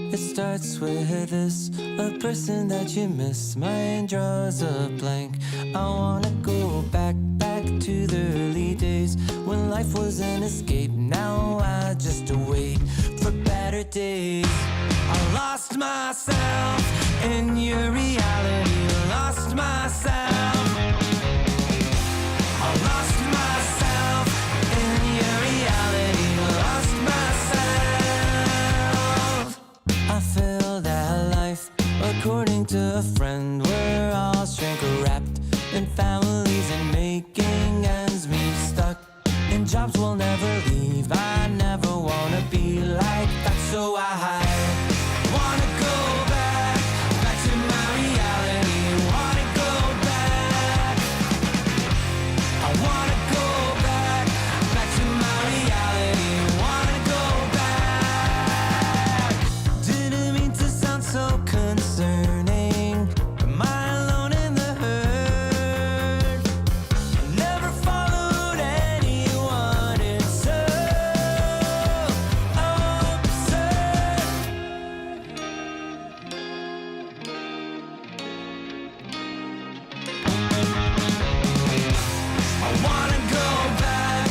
It starts with this, a person that you miss. My mind draws a blank. I wanna go back to the early days when life was an escape. Now I just wait for better days. I lost myself in your reality. Lost myself. I lost myself in your reality. Lost myself. I feel that life, according to a friend, we're all shrink wrapped in families and making ends meet, stuck in jobs we'll never leave. I never wanna be like that, so I wanna go back to my reality. Wanna go back. I wanna go back to my reality. Wanna go back. Didn't mean to sound so concerning. Am I alone in the hurt? I never followed anyone. It's so absurd. I wanna go back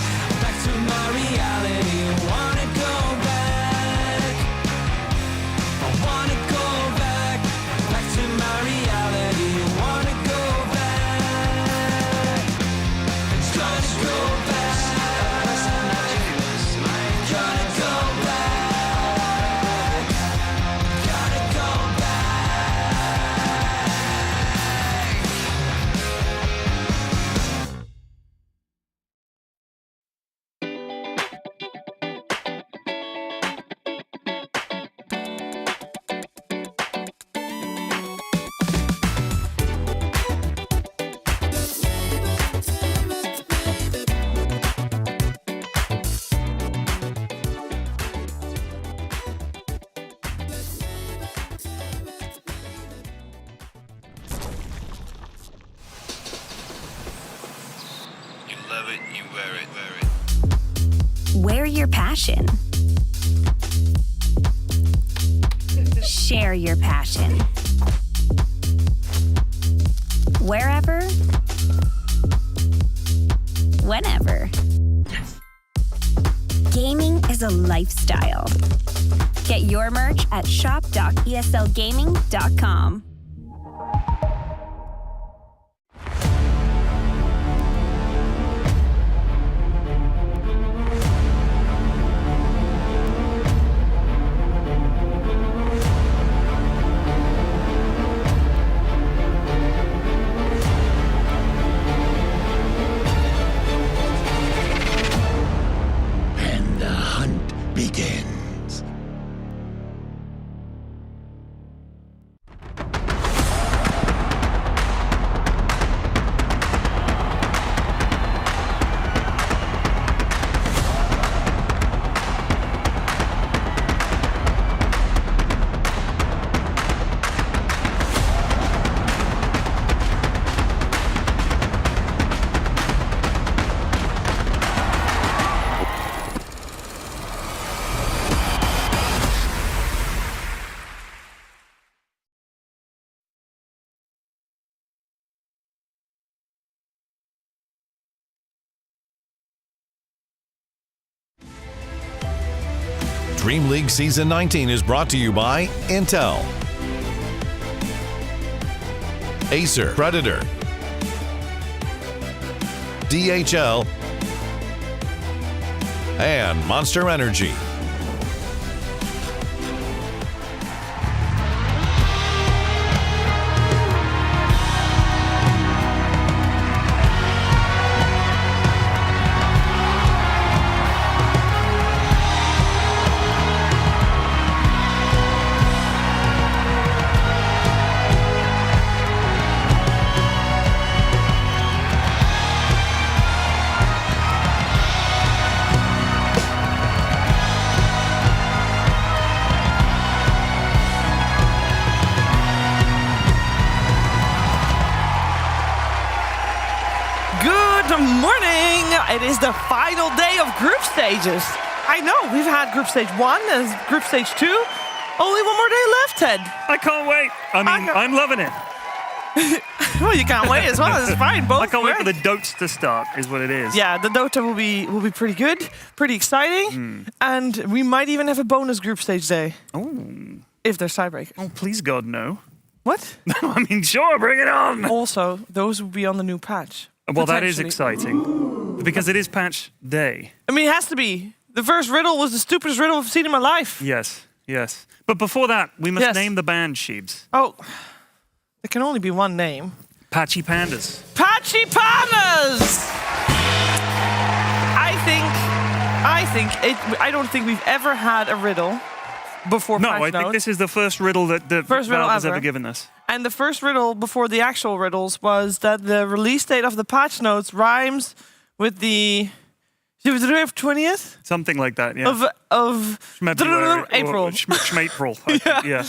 to my reality. Wanna go back. I wanna go back to my reality. Wanna go back. Trying to go back. Gotta go back. Gotta go You love it, you wear it. Wear your passion. Share your passion. Wherever, whenever. Gaming is a lifestyle. Get your merch at shop.eslgaming.com. And the hunt begins. DreamLeague Season 19 is brought to you by Intel, Acer Predator, DHL, and Monster Energy. Good morning. It is the final day of group stages. I know we've had group stage 1 and group stage 2. Only one more day left, Ted. I can't wait. I mean, I'm loving it. Well, you can't wait as well. It's fine. Both I can't wait for the great. Dotes to start, is what it is. Yeah, the Dota will be pretty good, pretty exciting, and we might even have a bonus group stage day. Oh. If there's tiebreakers. Oh, please, God, no. What? I mean, sure, bring it on. Also, those will be on the new patch. Well, that is Potentially. exciting. Because it is patch day. I mean, it has to be. The first riddle was the stupidest riddle I've seen in my life. Yes. But before that, we must Yes. name the band, Sheebs. Oh, there can only be one name. Patchy Pandas. Patchy Pandas! I don't think we've ever had a riddle before No, patch I think notes. this is the first riddle that First riddle Valve has ever. ever given us. And the first riddle before the actual riddles was that the release date of the patch notes rhymes with the 20th Something like that, yeah. of Schmebruary or April. Schmapril, I think, yeah.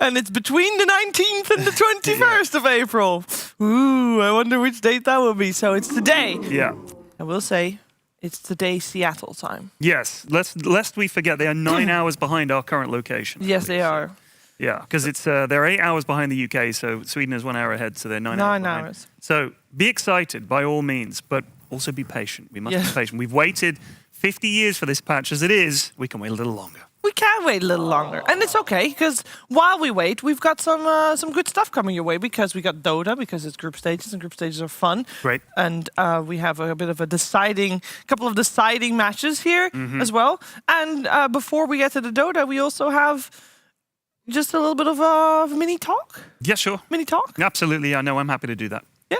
And it's between the 19th and the 21st of April. Ooh, I wonder which date that will be. So it's today. Yeah. I will say it's today Seattle time. Yes, lest we forget, they are 9 hours behind our current location. Yes, they are. Yeah, because it's they're 8 hours behind the UK, so Sweden is 1 hour ahead, so they're 9 hours 9 behind. hours. So be excited by all means, but also be patient. We must Yeah. be patient. We've waited 50 years for this patch as it is. We can wait a little longer. We can wait a little longer, and it's okay because while we wait, we've got some good stuff coming your way because we got Dota because it's group stages and group stages are fun. Great. And we have a bit of a couple of deciding matches here as well. And before we get to the Dota, we also have just a little bit of a mini talk. Yeah, sure. Mini talk. Absolutely, I know. I'm happy to do that. Yeah.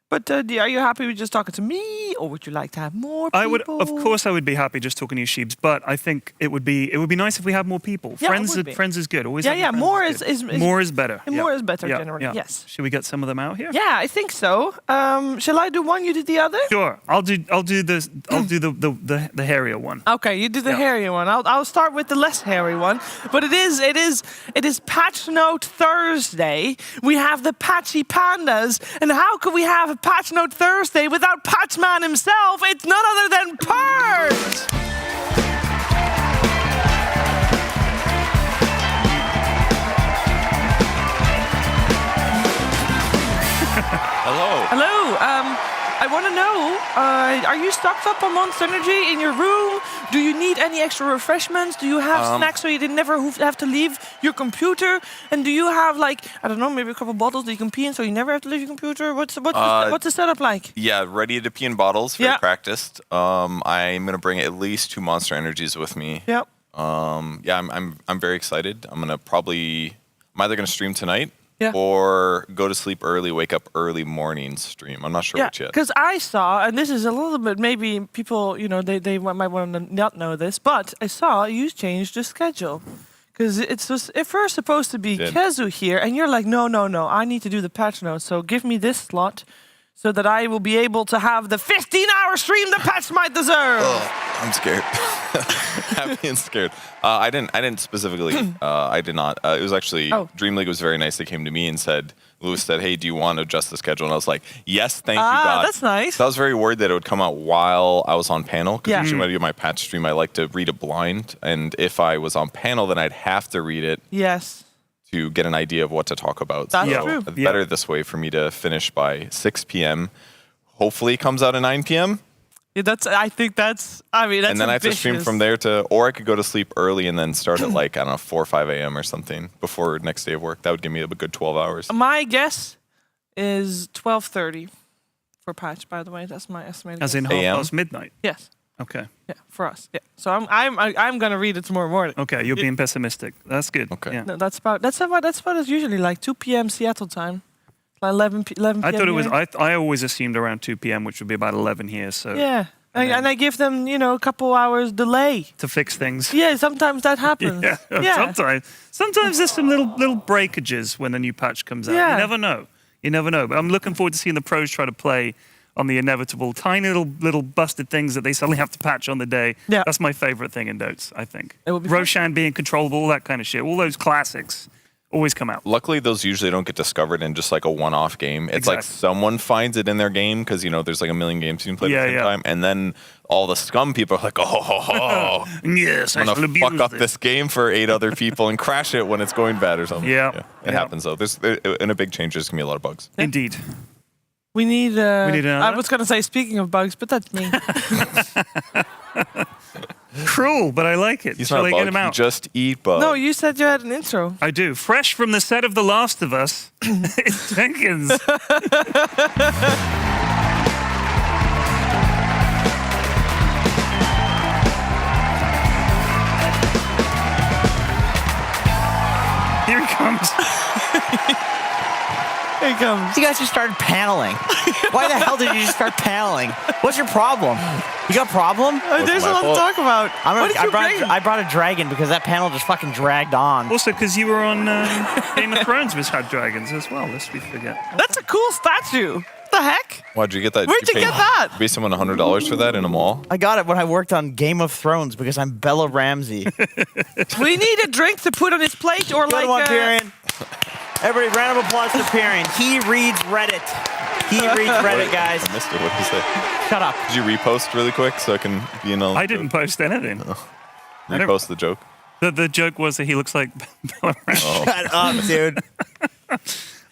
But are you happy with just talking to me, or would you like to have more people? I would, of course, I would be happy just talking to you, Sheebs. But I think it would be nice if we had more people. Yeah, it Friends, would be. friends is good. Always. Yeah, having yeah. friends More good. is More is better. and more is better generally. Yeah. Yes. Should we get some of them out here? Yeah, I think so. Shall I do one? You do the other. Sure. I'll do the hairier one. Okay, you do the Yeah. hairy one. I'll start with the less hairy one. But it is Patch Note Thursday. We have the Patchy Pandas, and how could we have a Patch Note Thursday without Patchman himself? It's none other than Pert. Hello. Hello. I want to know, are you stocked up on Monster Energy in your room? Do you need any extra refreshments? Do you have snacks so you never have to leave your computer? And do you have, like, I don't know, maybe a couple bottles that you can pee in so you never have to leave your computer? What's the setup like? Yeah, ready to pee in bottles. Very Yeah. practiced. I'm gonna bring at least 2 Monster Energies with me. Yep. Yeah, I'm very excited. I'm either gonna stream tonight. Yeah. Or go to sleep early, wake up early morning stream. I'm not sure Yeah, which yet. because I saw, and this is a little bit, maybe people, they might want to not know this, but I saw you changed the schedule. Because it was at first supposed to be Did. Kezu here, and you're like, no, I need to do the patch notes, so give me this slot so that I will be able to have the 15-hour stream the patch might deserve. I'm scared. Happy and scared. I didn't specifically. I did not. It was actually DreamLeague was very nice. They came to me and said, Lewis said, "Hey, do you want to adjust the schedule?" And I was like, "Yes, thank you, God." That's nice. So I was very worried that it would come out while I was on panel. Because Yeah. usually when I do my patch stream, I like to read it blind. And if I was on panel, then I'd have to read it Yes. to get an idea of what to talk about. That's so true. it's better this way for me to finish by 6 p.m. Hopefully it comes out at 9 p.m. Yeah, that's ambitious. And then I have to stream from there or I could go to sleep early and then start at 4 or 5 a.m. or something before next day of work. That would give me a good 12 hours. My guess is 12:30 for patch, by the way. That's my estimated As in guess. half past midnight. Yes. Okay. Yeah, for us. Yeah. So I'm gonna read it tomorrow morning. Okay, you're being pessimistic. That's good. Okay. Yeah. No, that's about it's usually like 2 p.m. Seattle time. Like 11 p.m. I thought it was. here. I always assumed around 2 p.m., which would be about 11 here. So Yeah. And I give them, a couple hours delay. to fix things. Yeah, sometimes that happens. Yeah. Sometimes there's some little breakages when a new patch comes out. Yeah. You never know. But I'm looking forward to seeing the pros try to play on the inevitable tiny little busted things that they suddenly have to patch on the day. Yeah. That's my favorite thing in Dotes, I think. It would be fun. Roshan being controllable, all that kind of shit. All those classics Always come out. Luckily, those usually don't get discovered in just like a one-off game. It's like someone finds it in their game because, there's like a million games you can play at the same time. And then all the scum people are like, yes, I'm going to fuck up this game for 8 other people and crash it when it's going bad or something. Yeah. It happens, though. In a big change, there's going to be a lot of bugs. Indeed. We need another? I was going to say, speaking of bugs, but that's me. Cruel, but I like it. He's Shall not I a get bug. him You out? just eat bugs. No, you said you had an intro. I do. Fresh from the set of The Last of Us, it's Jenkins. Here he comes. Here he comes. You guys just started paneling. Why the hell did you just start paneling? What's your problem? You got a problem? There's a lot to talk about. I brought a dragon because that panel just fucking dragged on. Also, because you were on Game of Thrones, which had dragons as well, lest we forget. That's a cool statue. What the heck? Why'd you get that? Where'd you get that? Pay someone $100 for that in a mall? I got it when I worked on Game of Thrones because I'm Bella Ramsey. We need a drink to put on his plate or Good one, Pyrian. Everybody, round of applause for Pyrian. He reads Reddit. He reads Reddit, guys. I missed it. What did you say? Shut up. Did you repost really quick so I can be in a... I didn't post anything. Repost the joke? The joke was that he looks like Bella Ramsey. Shut up, dude.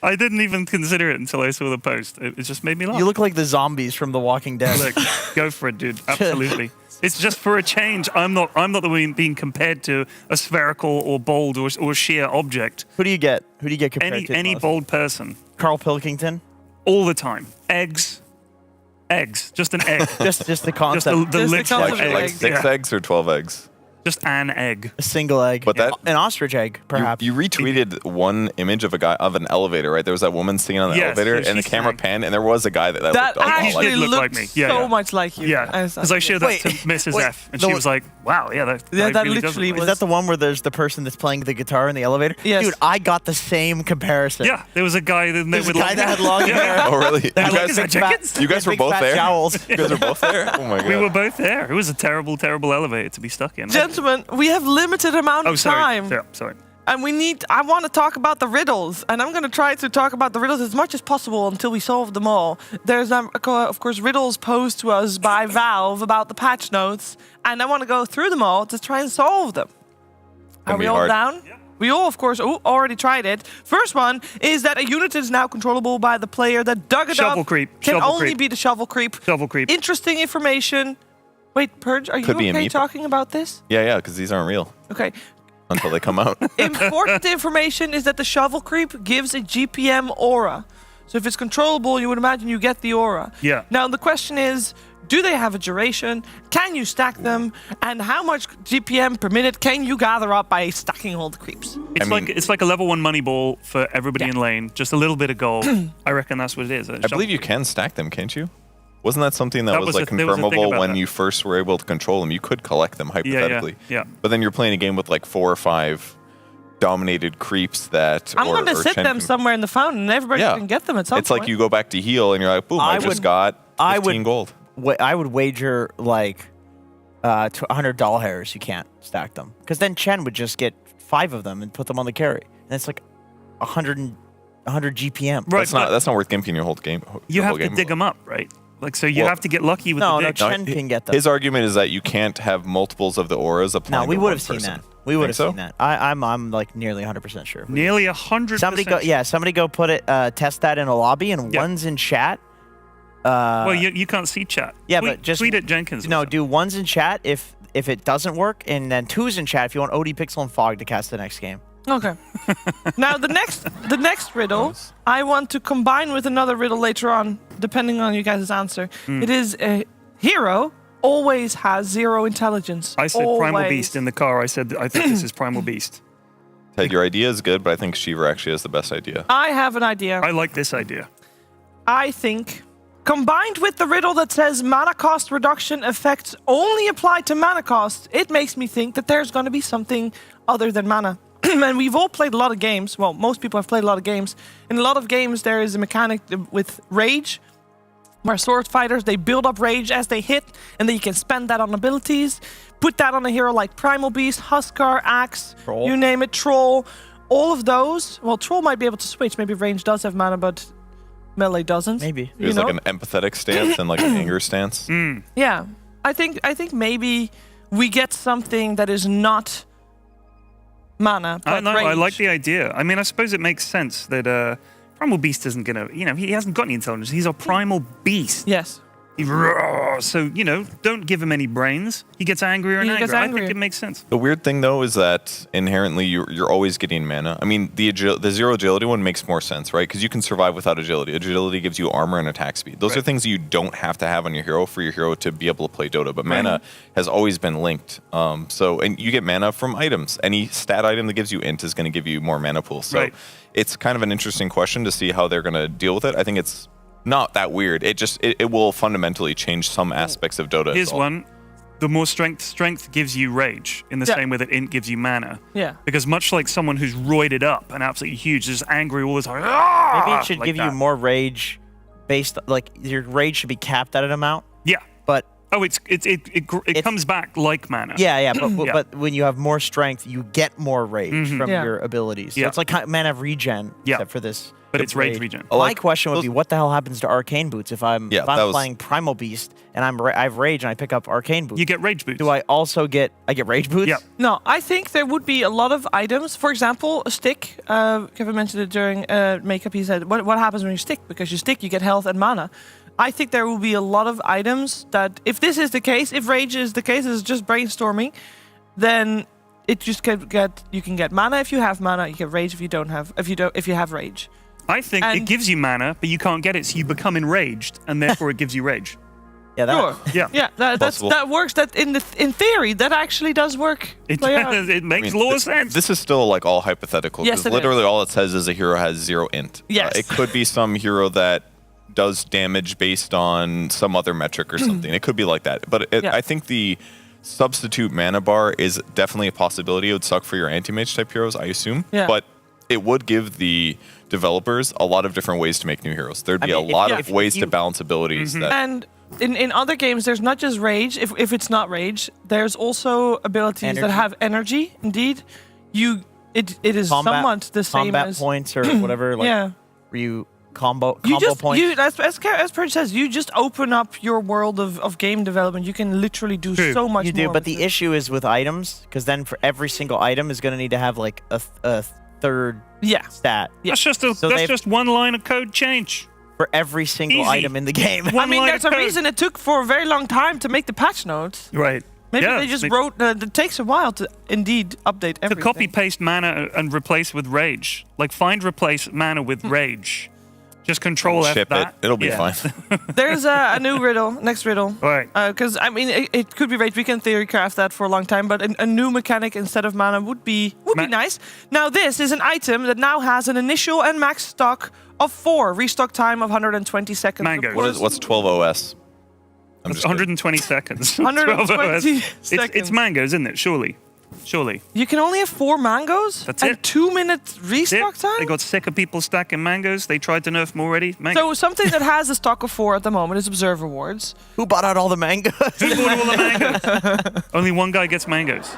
I didn't even consider it until I saw the post. It just made me laugh. You look like the zombies from The Walking Dead. Look, go for it, dude. Absolutely. It's just for a change. I'm not the one being compared to a spherical or bold or sheer object. Who do you get? Who do you get compared to? Any bold person. Carl Pilkington? All the time. Eggs. Just an egg. just the concept. Just the Just the literal concept of Like eggs. 6 eggs or 12 eggs? Just an egg. A single egg. But that- an ostrich egg, perhaps. You retweeted one image of an elevator, right? There was that woman singing on the Yes, elevator, yeah, and the she camera sang. panned, and there was a guy that That looked a lot actually did look looked like me. Yeah, so yeah. much like you. Yeah, because I showed that Wait, to Mrs. wait, F, and she was like, "Wow, yeah, that that really does literally look was- like Is that the one where there's the person that's playing the guitar in the elevator? Yes. Dude, I got the same comparison. Yeah, there was a guy that There's a guy that had long hair. Oh, really? You That had guys, is that Jenkins? you guys were big both fat there? jowls. You guys were both there? Oh, my God. We were both there. It was a terrible, terrible elevator to be stuck in. Gentlemen, we have limited amount Oh, of sorry. time. Yeah, sorry. And I want to talk about the riddles. And I'm going to try to talk about the riddles as much as possible until we solve them all. There's, of course, riddles posed to us by Valve about the patch notes. And I want to go through them all to try and solve them. Are we all hard. down? We all, of course, already tried it. First one is that a unit is now controllable by the player that dug it Shovel up. creep. Can Shovel only creep. be the shovel creep. Shovel creep. Interesting information. Wait, Purge, are Could be you a okay meep. talking about this? Yeah, because these aren't real Okay. until they come out. Important information is that the shovel creep gives a GPM aura. So if it's controllable, you would imagine you get the aura. Yeah. Now the question is, do they have a duration? Can you stack them? And how much GPM per minute can you gather up by stacking all the creeps? It's like a level 1 money ball for everybody in lane. Just a little bit of gold. I reckon that's what it is. I believe you can stack them, can't you? Wasn't that something that, That was was like there was a thing confirmable about when that. you first were able to control them? You could collect them hypothetically. yeah. But then you're playing a game with like 4 or 5 dominated creeps that. I'm going to or sit Chen them can- somewhere in the fountain, and everybody Yeah. can get them at some It's point. like you go back to heal and you're like, boom, I just got 15 gold. I would wager like to 100 doll hairs. You can't stack them because then Chen would just get 5 of them and put them on the carry, and it's like 100 GPM. Right, That's not worth gimping your whole game. You your whole have to game. dig them up, right? Like, so you Well, have to get lucky with No, the no, dig. Chen can get them. His argument is that you can't have multiples of the auras applying. No, we to would one have seen person. that. We would have Think so? seen that. I'm like nearly 100% sure. Nearly 100%. Somebody go put it test that in a lobby and Yeah. ones in chat. Well, you can't see chat. Yeah, tweet, but just tweet at Jenkins. or No, something. do ones in chat if it doesn't work, and then 2s in chat if you want OD Pixel and Fog to cast the next game. Okay. Now the next riddle, I want to combine with another riddle later on, depending on you guys' answer. It is a hero always has 0 intelligence. I said Primal Always. Beast in the car. I said I think this is Primal Beast. Ted, your idea is good, but I think Shiva actually has the best idea. I have an idea. I like this idea. I think, combined with the riddle that says mana cost reduction effects only apply to mana cost, it makes me think that there's going to be something other than mana. And we've all played a lot of games. Well, most people have played a lot of games. In a lot of games, there is a mechanic with rage, where sword fighters, they build up rage as they hit, and then you can spend that on abilities. Put that on a hero like Primal Beast, Huskar, Axe, Troll. you name it, Troll. all of those. Well, Troll might be able to switch. Maybe range does have mana, but melee doesn't. Maybe. There's like an empathetic stance and like an anger stance. Yeah, I think maybe we get something that is not mana. But I know. I range. like the idea. I mean, I suppose it makes sense that Primal Beast isn't gonna. He hasn't got any intelligence. He's a primal beast. Yes. So, don't give him any brains. He gets angrier and He gets angrier. I angrier. think it makes sense. The weird thing, though, is that inherently you're always getting mana. I mean, the zero agility one makes more sense, right? Because you can survive without agility. Agility gives you armor and attack speed. Those are things that you don't have to have on your hero for your hero to be able to play Dota. But mana has always been linked. And you get mana from items. Any stat item that gives you int is going to give you more mana pool. So it's kind of an interesting question to see how they're going to deal with it. I think it's not that weird. It will fundamentally change some aspects of Dota. Here's one. The more strength gives you rage in the same way that int gives you mana. Yeah. Because much like someone who's roided up and absolutely huge, just angry all the time. Maybe it should like give you that. more rage based, like your rage should be capped at an amount. Yeah. But it comes back like mana. yeah, but Yeah. but when you have more strength, you get more rage from Yeah. your abilities. So Yeah. it's like mana regen, Yeah. except for this. But it's rage regen. My question would be, what the hell happens to arcane boots if I'm playing Primal Beast and I have rage and I pick up arcane boots? You get rage boots. Do I also get rage boots? Yeah. No, I think there would be a lot of items. For example, a stick. Kevin mentioned it during makeup. He said, what happens when you stick? Because you stick, you get health and mana. I think there will be a lot of items that, if this is the case, if rage is the case, it's just brainstorming, then it just you can get mana if you have mana, you get rage if you have rage. I think it gives you mana, but you can't get it, so you become enraged, and therefore it gives you rage. Yeah, Sure. Yeah. That works. That in theory, that actually does work. It makes a lot of sense. This is still like all hypothetical. Yes, because it literally is. all it says is a hero has 0 int. Yes. It could be some hero that does damage based on some other metric or something. It could be like that. But I think the substitute mana bar is definitely a possibility. It would suck for your anti-mage type heroes, I assume. Yeah. But it would give the developers a lot of different ways to make new heroes. There'd be a lot of ways to balance abilities. That And in other games, there's not just rage. If it's not rage, there's also abilities that have energy. Indeed, it is somewhat the same combat as points or whatever. Like, yeah. where you combo As points. Purge says, you just open up your world of game development. You can literally do so much You more. do, but the issue is with items, because then for every single item is going to need to have like a third stat. Yeah. That's just one line of code change. For every single Easy. item in the game. I mean, line there's of a code. reason it took for a very long time to make the patch notes. Right. Maybe Yeah, they just they- wrote. It takes a while to indeed update everything. To copy paste mana and replace with rage. Like find replace mana with rage. Just control F ship that. it. It'll be Yeah. fine. There's a new riddle, next riddle. Right. Because, I mean, it could be rage. We can theory craft that for a long time, but a new mechanic instead of mana would be nice. Now, this is an item that now has an initial and max stock of 4. Restock time of 120 seconds. Mangoes. What's 12 OS? I'm It's just kidding. 120 seconds. 120 It's seconds. mangoes, isn't it? Surely. You can only have 4 mangoes? That's and it. 2 minutes restock time? They got sick of people stacking mangoes. They tried to nerf them already. So something that has a stock of 4 at the moment is Observer Wards. Who bought out all the mangoes? Who bought all the mangoes? Only one guy gets mangoes.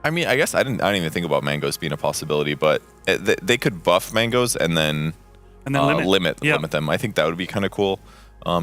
I mean, I guess I didn't even think about mangoes being a possibility, but they could buff mangoes and then limit them. I think that would be kind of cool.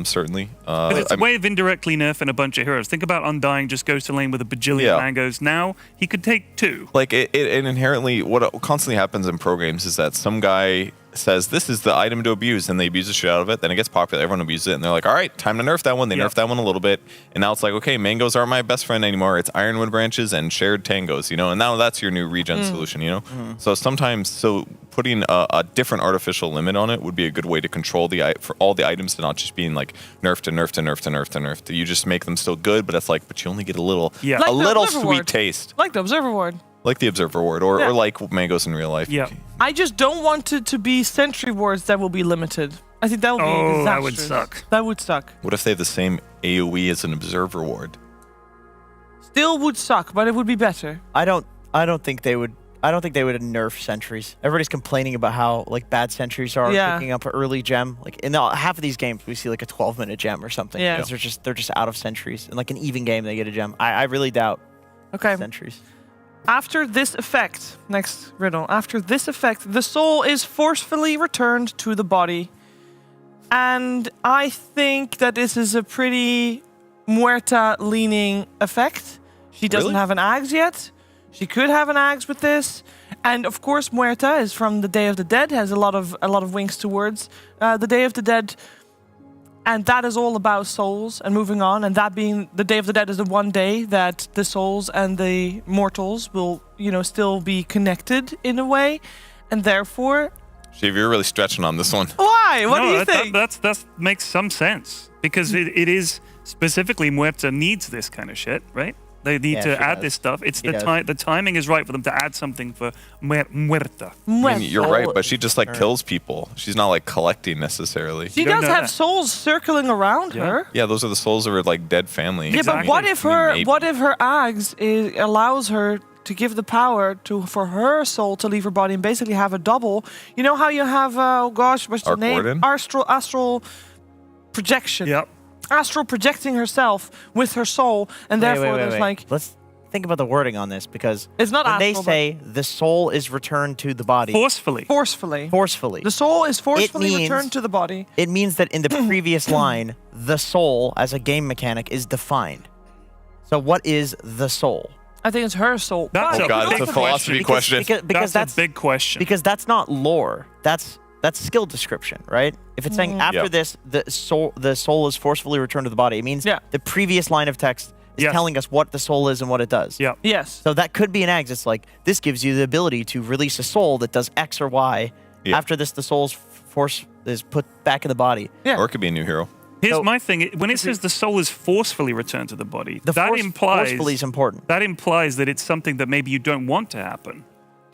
Certainly. But it's a way of indirectly nerfing a bunch of heroes. Think about Undying just goes to lane with a bajillion mangoes. Now he could take 2. Like it inherently, what constantly happens in pro games is that some guy says this is the item to abuse, and they abuse the shit out of it. Then it gets popular, everyone abuses it, and they're like, all right, time to nerf that one. They nerf that one a little bit, and now it's like, okay, mangoes aren't my best friend anymore. It's ironwood branches and shared tangos, and now that's your new regen solution, So sometimes, putting a different artificial limit on it would be a good way to control for all the items to not just being like nerf to nerf to nerf to nerf to nerf. You just make them still good, but it's like, but you only get a little, Like a the little Observer sweet Ward. taste. Like the Observer Ward. Like the Observer Ward, or like mangoes in real life. Yeah. I just don't want it to be Sentry Wards that will be limited. I think that would be disastrous. that would suck. That would suck. What if they have the same AoE as an Observer Ward? Still would suck, but it would be better. I don't think they would nerf sentries. Everybody's complaining about how like bad sentries are picking up an early gem. Like in half of these games, we see like a 12-minute gem or something. Yeah. Because they're just out of sentries. In like an even game, they get a gem. I really doubt sentries. After this effect, next riddle. After this effect, the soul is forcefully returned to the body. And I think that this is a pretty Muerta-leaning effect. She doesn't Really? have an Ags yet. She could have an Ags with this. And of course, Muerta is from the Day of the Dead, has a lot of winks towards the Day of the Dead. And that is all about souls and moving on. And that being the Day of the Dead is the one day that the souls and the mortals will, still be connected in a way. And therefore... Shiv, you're really stretching on this one. Why? What do you think? That makes some sense. Because it is specifically Muerta needs this kind of shit, right? They need to add this stuff. It's the timing is right for them to add something for Muerta. I mean, you're right, but she just kills people. She's not collecting necessarily. She does have souls circling around her. Yeah, those are the souls of her dead family. Yeah, but what if her Ags allows her to give the power for her soul to leave her body and basically have a double? You know how you have what's the name? Astral projection. Yep. Astral projecting herself with her soul, and therefore there's let's think about the wording on this, because it's not when astral, they say the soul is returned to the body forcefully. The soul is forcefully returned to the body. It means that in the previous line, the soul as a game mechanic is defined. So what is the soul? I think it's her soul. That's it's a philosophy question. Because that's a big question. Because that's not lore. That's skill description, right? If it's saying after this, the soul is forcefully returned to the body, it means the previous line of text is telling us what the soul is and what it does. Yeah. Yes. So that could be an Ags. It's this gives you the ability to release a soul that does X or Y. Yeah. After this, the soul's force is put back in the body. Yeah. Or it could be a new hero. Here's my thing. When it says the soul is forcefully returned to the body, implies forcefully is important. That implies that it's something that maybe you don't want to happen. Do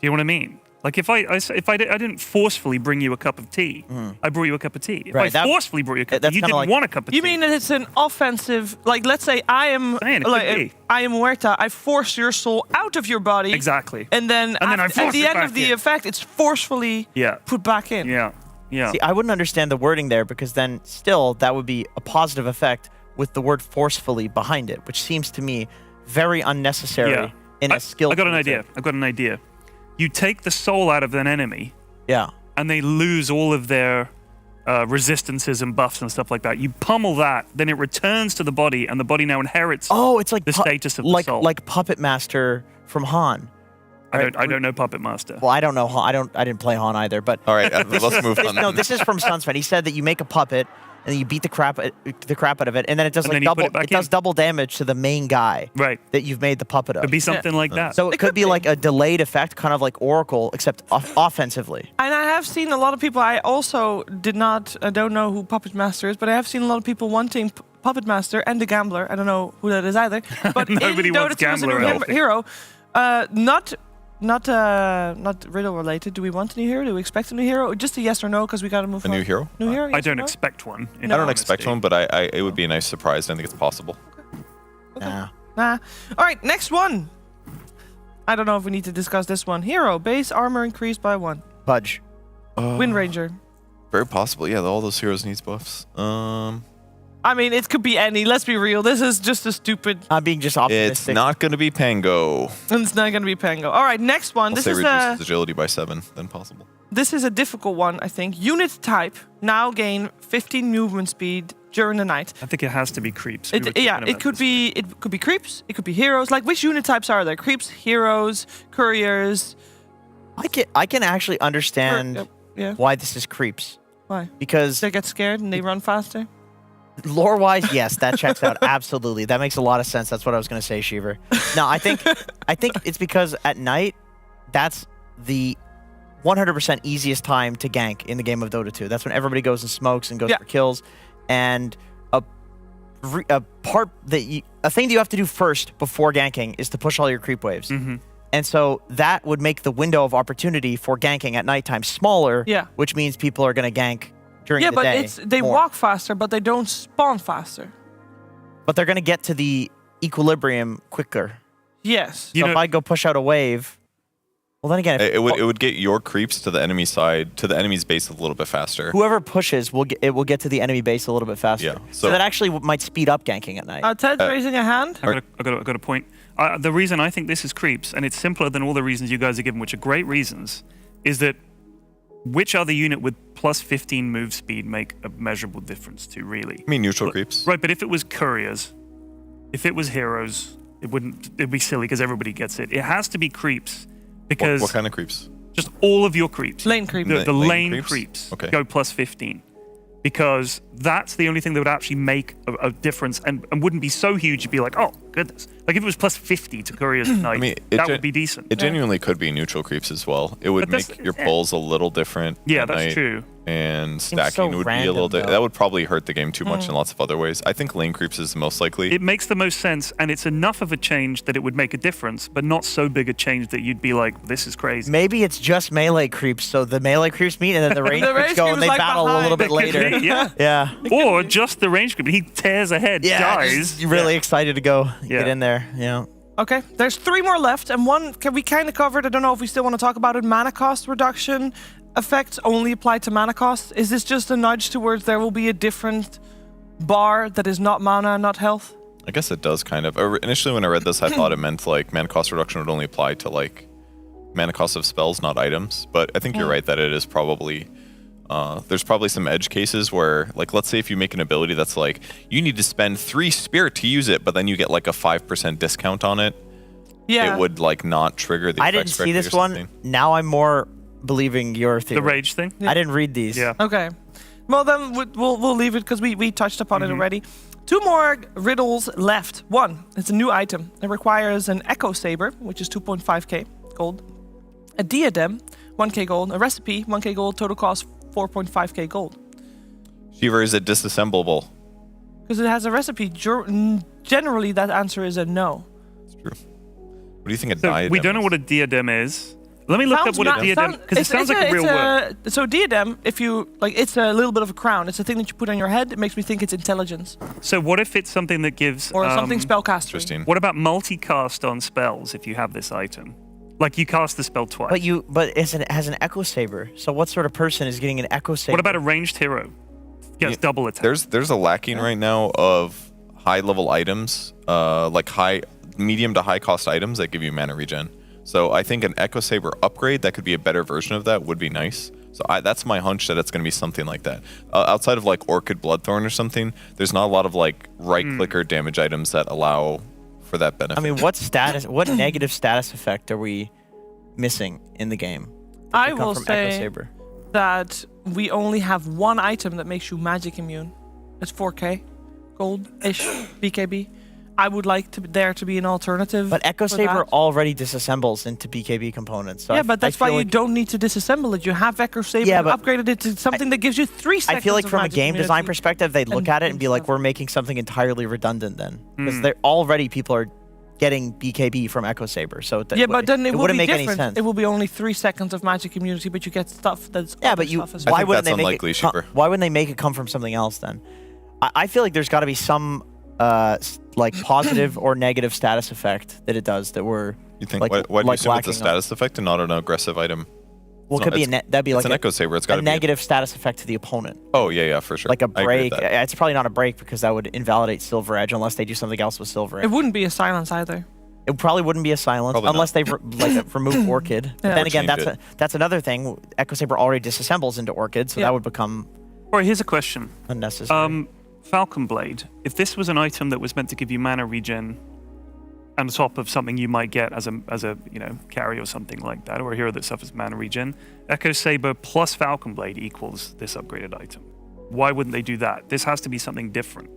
you know what I mean? If I didn't forcefully bring you a cup of tea, I brought you a cup of tea. If I forcefully brought you a cup of tea, you didn't want a cup of tea. You mean that it's an offensive, let's say I am Muerta, I force your soul out of your body. Exactly. And then at the end of the effect, it's forcefully put back in. Yeah. Yeah. See, I wouldn't understand the wording there, because then still that would be a positive effect with the word forcefully behind it, which seems to me very unnecessary in a skill. I got an idea. You take the soul out of an enemy. Yeah. And they lose all of their resistances and buffs and stuff like that. You pummel that, then it returns to the body, and the body now inherits it's like the status of the soul. Like Puppet Master from Han. Right? I don't know Puppet Master. Well, I don't know Han. I didn't play Han either. But all right, let's move on. No, this is from Sunsmet. He said that you make a puppet and then you beat the crap out of it, and then it does double damage to the main guy. Right. That you've made the puppet of. Could be something like that. So it could be like a delayed effect, kind of like Oracle, except offensively. And I have seen a lot of people. I also I don't know who Puppet Master is, but I have seen a lot of people wanting Puppet Master and the Gambler. I don't know who that is either. But nobody in wants Dota 2 as a Gambler. new hero, not Riddle related. Do we want a new hero? Do we expect a new hero? Just a yes or no, because we got to move on. A new hero? New hero? Yes I don't or no? expect one. I don't expect one, but it would be a nice surprise. I think it's possible. Okay. Nah. All right, next one. I don't know if we need to discuss this one. Hero, base armor increased by 1. Budge. Wind Ranger. Very possible. Yeah, all those heroes needs buffs. I mean, it could be any. Let's be real. This is just a stupid... I'm being just optimistic. It's not going to be Pango. It's not going to be Pango. All right, next one. This reduces agility by 7, then possible. This is a difficult one, I think. Unit type now gain 15 movement speed during the night. I think it has to be creeps. It could be creeps. It could be heroes. Which unit types are there? Creeps, heroes, couriers. I can actually understand why this is creeps. Why? Because they get scared and they run faster. Lore-wise, yes, that checks out. Absolutely. That makes a lot of sense. That's what I was going to say, Shiver. No, I think it's because at night, that's the 100% easiest time to gank in the game of Dota 2. That's when everybody goes and smokes and goes for kills. And a thing that you have to do first before ganking is to push all your creep waves. Mm-hmm. And so that would make the window of opportunity for ganking at nighttime smaller, which means people are going to gank during the day. Yeah, but they walk faster, but they don't spawn faster. But they're going to get to the equilibrium quicker. Yes. So if I go push out a wave, well, then again, it would get your creeps to the enemy side, to the enemy's base a little bit faster. Whoever pushes will get to the enemy base a little bit faster. Yeah. So that actually might speed up ganking at night. Ted's raising a hand. I got a point. the reason I think this is creeps, and it's simpler than all the reasons you guys are given, which are great reasons, is that which other unit with plus 15 move speed make a measurable difference to, really? I mean, neutral creeps. Right, but if it was couriers, if it was heroes, it'd be silly because everybody gets it. It has to be creeps because... What kind of creeps? Just all of your creeps. Lane creeps. The lane creeps go plus 15. Because that's the only thing that would actually make a difference and wouldn't be so huge you'd be like, oh, goodness. Like if it was plus 50 to couriers tonight, that would be decent. It genuinely could be neutral creeps as well. It would make your pulls a little different. Yeah, that's true. And stacking would be a little... That would probably hurt the game too much in lots of other ways. I think lane creeps is the most likely. It makes the most sense, and it's enough of a change that it would make a difference, but not so big a change that you'd be like, this is crazy. Maybe it's just melee creeps, so the melee creeps meet, and then the range creeps go, and they battle a little bit later. Yeah. Or just the range creep. He tears ahead, dies. You're really excited to go get in there. Yeah. Okay, there's 3 more left, and one we kind of covered. I don't know if we still want to talk about it. Mana cost reduction effects only apply to mana cost. Is this just a nudge towards there will be a different bar that is not mana and not health? I guess it does kind of. Initially when I read this, I thought it meant like mana cost reduction would only apply to like mana cost of spells, not items. But I think you're right that it is probably... there's probably some edge cases where, like, let's say if you make an ability that's like, you need to spend 3 spirit to use it, but then you get like a 5% discount on it. Yeah. It would like not trigger the I didn't see this one. Now I'm more believing your theory. The rage thing? I didn't read these. Yeah. Okay. Well, then we'll leave it because we touched upon it already. 2 more riddles left. 1, it's a new item. It requires an Echo Saber, which is 2.5k gold. A diadem, 1k gold. A recipe, 1k gold. Total cost 4.5k gold. Shiver, is it disassemblable? Because it has a recipe. Generally, that answer is a no. It's true. What do you think a So diadem we don't know is? what a diadem is. Let me look up what a diadem... Because it sounds like a real word. So diadem, if you... like, it's a little bit of a crown. It's a thing that you put on your head. It makes me think it's intelligence. So what if it's something that gives... Or something spellcastery. Interesting. What about multicast on spells if you have this item? Like you cast the spell twice. But it has an Echo Saber. So what sort of person is getting an Echo Saber? What about a ranged hero? Yes, double attack. There's a lacking right now of high level items, like medium to high cost items that give you mana regen. So I think an Echo Saber upgrade that could be a better version of that would be nice. So that's my hunch that it's going to be something like that. Outside of like Orchid Bloodthorn or something, there's not a lot of like right clicker damage items that allow for that benefit. I mean, what negative status effect are we missing in the game? I will say that we only have 1 item that makes you magic immune. It's 4k gold-ish BKB. I would like there to be an alternative. But Echo Saber already disassembles into BKB components. So yeah, but that's why you don't need to disassemble it. You have Echo Saber and upgraded it to something that gives you 3 seconds. I feel like of from a magic game immunity. design perspective, they'd look at it and be like, we're making something entirely redundant then. Because they're already people are getting BKB from Echo Saber. So yeah, but then it wouldn't be make any different. sense. It will be only 3 seconds of magic immunity, but you get stuff that's why wouldn't they make it? Why wouldn't they make it come from something else then? I feel like there's got to be some like positive or negative status effect that it does that we're. You think like, what do you assume it's a status effect and not an aggressive item? Well, it could be that'd be like an Echo Saber. It's got a negative status effect to the opponent. Oh yeah, for sure. Like a break. It's probably not a break because that would invalidate Silver Edge unless they do something else with Silver Edge. It wouldn't be a silence either. It probably wouldn't be a silence unless they remove Orchid. But then again, that's another thing. Echo Saber already disassembles into Orchid, so that would become. All right, here's a question. Unnecessary. Falcon Blade. If this was an item that was meant to give you mana regen, on top of something you might get as a carry or something like that, or a hero that suffers mana regen, Echo Saber plus Falcon Blade equals this upgraded item. Why wouldn't they do that? This has to be something different.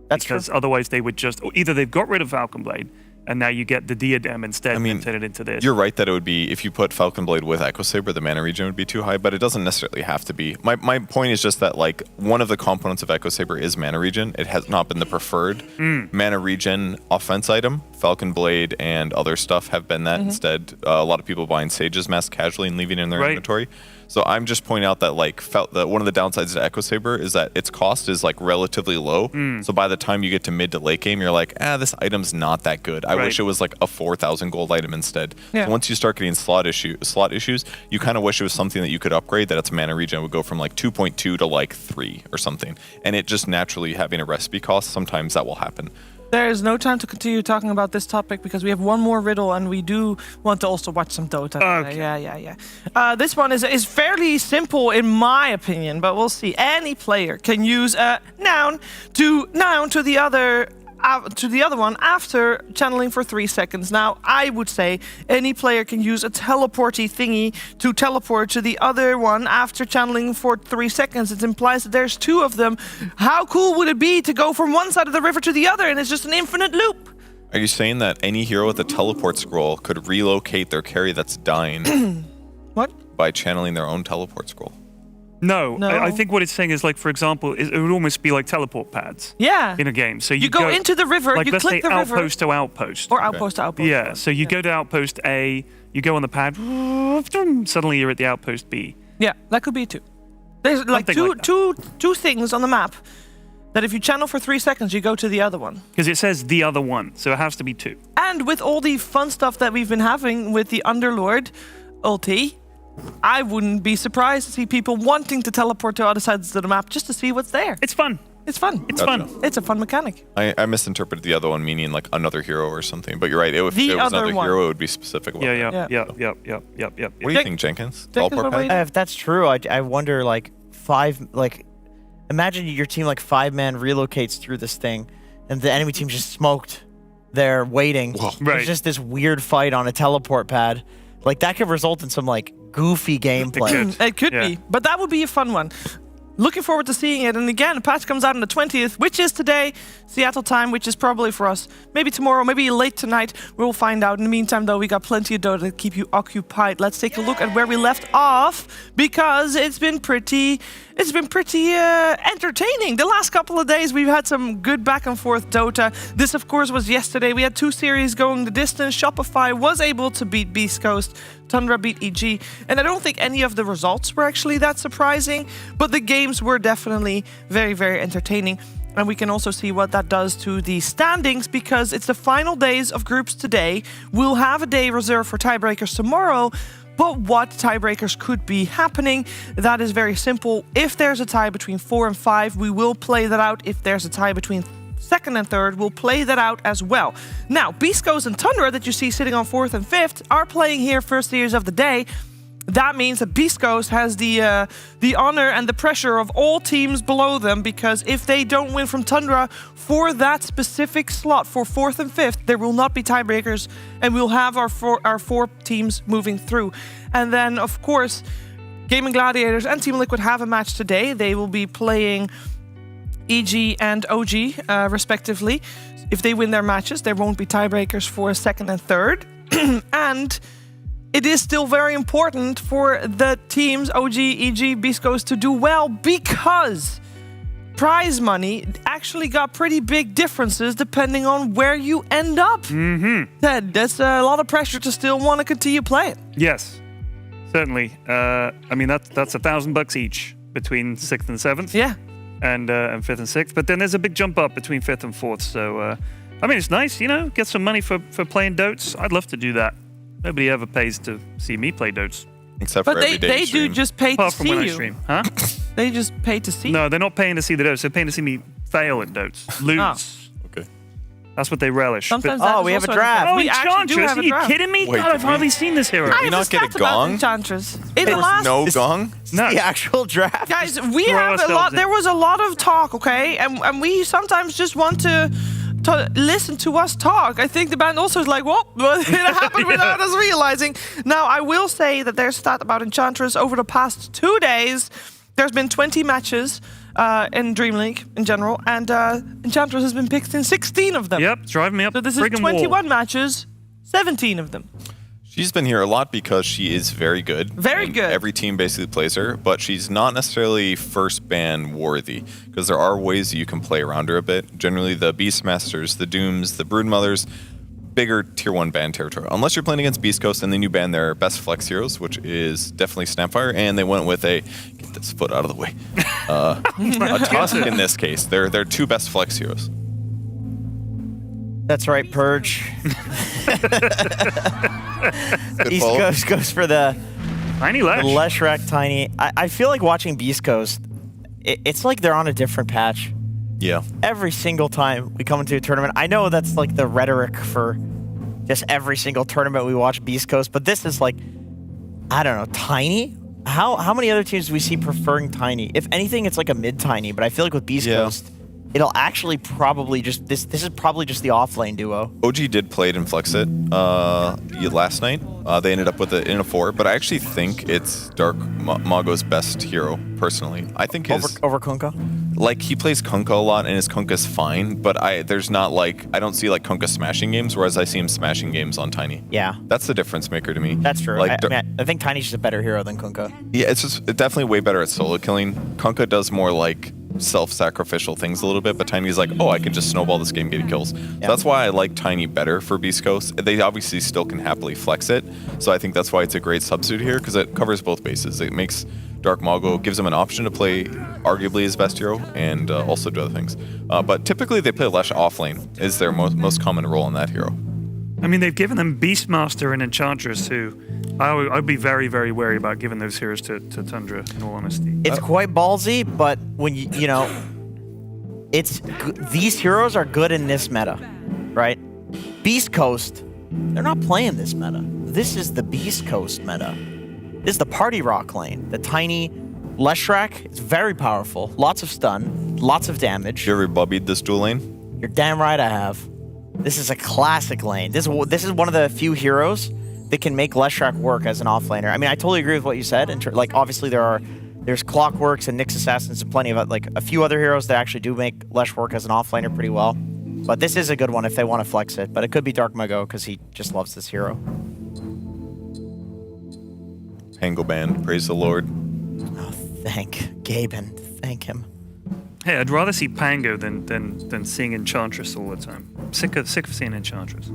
That's because otherwise they would just either they've got rid of Falcon Blade and now you get the diadem instead and turn it into this. You're right that it would be, if you put Falcon Blade with Echo Saber, the mana regen would be too high, but it doesn't necessarily have to be. My point is just that like one of the components of Echo Saber is mana regen. It has not been the preferred mana regen offense item. Falcon Blade and other stuff have been that instead. A lot of people buying Sage's Mask casually and leaving it in their inventory. So I'm just pointing out that like one of the downsides to Echo Saber is that its cost is like relatively low. So by the time you get to mid to late game, you're like, this item's not that good. I wish it was like a 4,000 gold item instead. Yeah. So once you start getting slot issues, you kind of wish it was something that you could upgrade, that its mana regen would go from like 2.2 to like 3 or something. And it just naturally having a recipe cost, sometimes that will happen. There is no time to continue talking about this topic because we have one more riddle and we do want to also watch some Dota. Okay. Yeah. This one is fairly simple in my opinion, but we'll see. Any player can use a noun to the other one after channeling for 3 seconds. Now, I would say any player can use a teleporty thingy to teleport to the other one after channeling for 3 seconds. It implies that there's 2 of them. How cool would it be to go from one side of the river to the other and it's just an infinite loop? Are you saying that any hero with a teleport scroll could relocate their carry that's dying What? by channeling their own teleport scroll? No. No. I think what it's saying is, like, for example, it would almost be like teleport pads. Yeah. In a game. So You go into the river, like, you let's click say the river. outpost to outpost. Or outpost to outpost. Yeah, so you go to outpost A, you go on the pad, suddenly you're at the outpost B. Yeah, that could be 2. There's like Something two things on the map that if you channel for 3 seconds, you go to the other one. Because it says the other one, so it has to be 2. And with all the fun stuff that we've been having with the Underlord ulti, I wouldn't be surprised to see people wanting to teleport to other sides of the map just to see what's there. It's fun. It's fun. It's fun. It's a fun mechanic. I misinterpreted the other one meaning like another hero or something, but you're right. If The it was other another one. hero, it would be specific. About Yeah. that. What do you think, Jenkins? what Teleport about you? pad? If that's true, I wonder, like, imagine your team, like, 5-man relocates through this thing, and the enemy team just smoked. They're waiting. Whoa. Right. There's just this weird fight on a teleport pad. Like, that could result in some, like, goofy gameplay. could. It could Yeah. be, but that would be a fun one. Looking forward to seeing it. And again, the patch comes out on the 20th, which is today, Seattle time, which is probably for us. Maybe tomorrow, maybe late tonight. We'll find out. In the meantime, though, we got plenty of Dota to keep you occupied. Let's take a look at where we left off because it's been pretty entertaining. The last couple of days, we've had some good back and forth Dota. This, of course, was yesterday. We had 2 series going the distance. Shopify was able to beat Beastcoast. Tundra beat EG. And I don't think any of the results were actually that surprising, but the games were definitely very, very entertaining. And we can also see what that does to the standings because it's the final days of groups today. We'll have a day reserved for tiebreakers tomorrow. But what tiebreakers could be happening? That is very simple. If there's a tie between 4 and 5, we will play that out. If there's a tie between 2nd and 3rd, we'll play that out as well. Now, Beastcoast and Tundra that you see sitting on 4th and 5th are playing here first series of the day. That means that Beastcoast has the honor and the pressure of all teams below them because if they don't win from Tundra for that specific slot for 4th and 5th, there will not be tiebreakers and we'll have our four teams moving through. And then, of course, Gaming Gladiators and Team Liquid have a match today. They will be playing EG and OG, respectively. If they win their matches, there won't be tiebreakers for 2nd and 3rd. And it is still very important for the teams OG, EG, Beastcoast to do well because prize money actually got pretty big differences depending on where you end up. Ted, that's a lot of pressure to still want to continue playing. Yes, certainly. I mean, that's $1,000 each between 6th and 7th. Yeah. And 5th and 6th. But then there's a big jump up between 5th and 4th. So, I mean, it's nice, get some money for playing Dotes. I'd love to do that. Nobody ever pays to see me play Dotes. Except But for every day they stream. do just pay to Apart from see when I you. stream. Huh? They just pay to see. No, they're not paying to see the Dotes. They're paying to see me fail at Dotes. Lose. Oh. Okay. That's what they relish. Sometimes But- that is we have also a draft. We actually do Enchantress? have Are a you draft. kidding me? Wait, God, did I've we- hardly seen this hero. I you not just get a talked about gong? Enchantress. In There the was last no gong? No. The actual draft. Guys, we Throw have a ourselves lot. in. There was a lot of talk, okay, and we sometimes just want to listen to us talk. I think the band also is like, well, it happened without us realizing. Now, I will say that there's a stat about Enchantress over the past 2 days. There's been 20 matches in DreamLeague in general, and Enchantress has been picked in 16 of them. Yep, it's driving me up So this is friggin' 21 wall. matches, 17 of them. She's been here a lot because she is very good. Very and good. Every team basically plays her, but she's not necessarily first ban worthy because there are ways you can play around her a bit. Generally, the Beastmasters, the Dooms, the Broodmothers, bigger tier 1 ban territory. Unless you're playing against Beastcoast, and then you ban their best flex heroes, which is definitely Snapfire, and they went with a get this foot out of the way. A Tusk in this case. They're 2 best flex heroes. That's right, Purge. Good East follow. Coast goes for the Tiny Lash. Leshrac Tiny. I feel like watching Beast Coast, it's like they're on a different patch. Yeah. Every single time we come into a tournament, I know that's like the rhetoric for just every single tournament we watch Beastcoast, but this is like, I don't know, Tiny? How many other teams do we see preferring Tiny? If anything, it's like a mid-Tiny, but I feel like with Beastcoast, it'll actually probably just, this is probably just the off-lane duo. OG did play it and flex it last night. They ended up with it in a 4, but I actually think it's Dark Mago's best hero, personally. I think his... Over Kunkka? Like, he plays Kunkka a lot, and his Kunkka's fine, but there's not, like... I don't see, like, Kunkka smashing games, whereas I see him smashing games on Tiny. Yeah. That's the difference maker to me. That's true. Like, I think Tiny's just a better hero than Kunkka. Yeah, it's definitely way better at solo killing. Kunkka does more, like, self-sacrificial things a little bit, but Tiny's like, oh, I can just snowball this game, get kills. So that's why I like Tiny better for Beast Coast. They obviously still can happily flex it, so I think that's why it's a great substitute here, because it covers both bases. It makes Dark Mago, gives him an option to play arguably his best hero, and also do other things. But typically they play Lesh offlane, is their most common role in that hero. I mean, they've given them Beastmaster and Enchantress, who I'd be very, very wary about giving those heroes to Tundra, in all honesty. It's quite ballsy, but when you know, these heroes are good in this meta, right? Beast Coast, they're not playing this meta. This is the Beast Coast meta. This is the party rock lane. The Tiny Leshrac is very powerful. Lots of stun, lots of damage. You ever bubbied this dual lane? You're damn right I have. This is a classic lane. This is one of the few heroes that can make Leshrac work as an offlaner. I mean, I totally agree with what you said. Like, obviously there's Clockworks and Nyx Assassins and plenty of like a few other heroes that actually do make Lesh work as an offlaner pretty well. But this is a good one if they want to flex it. But it could be Dark Mago because he just loves this hero. Pango Band, praise the Lord. Oh, thank Gaben. Thank him. Hey, I'd rather see Pango than seeing Enchantress all the time. I'm sick of seeing Enchantress.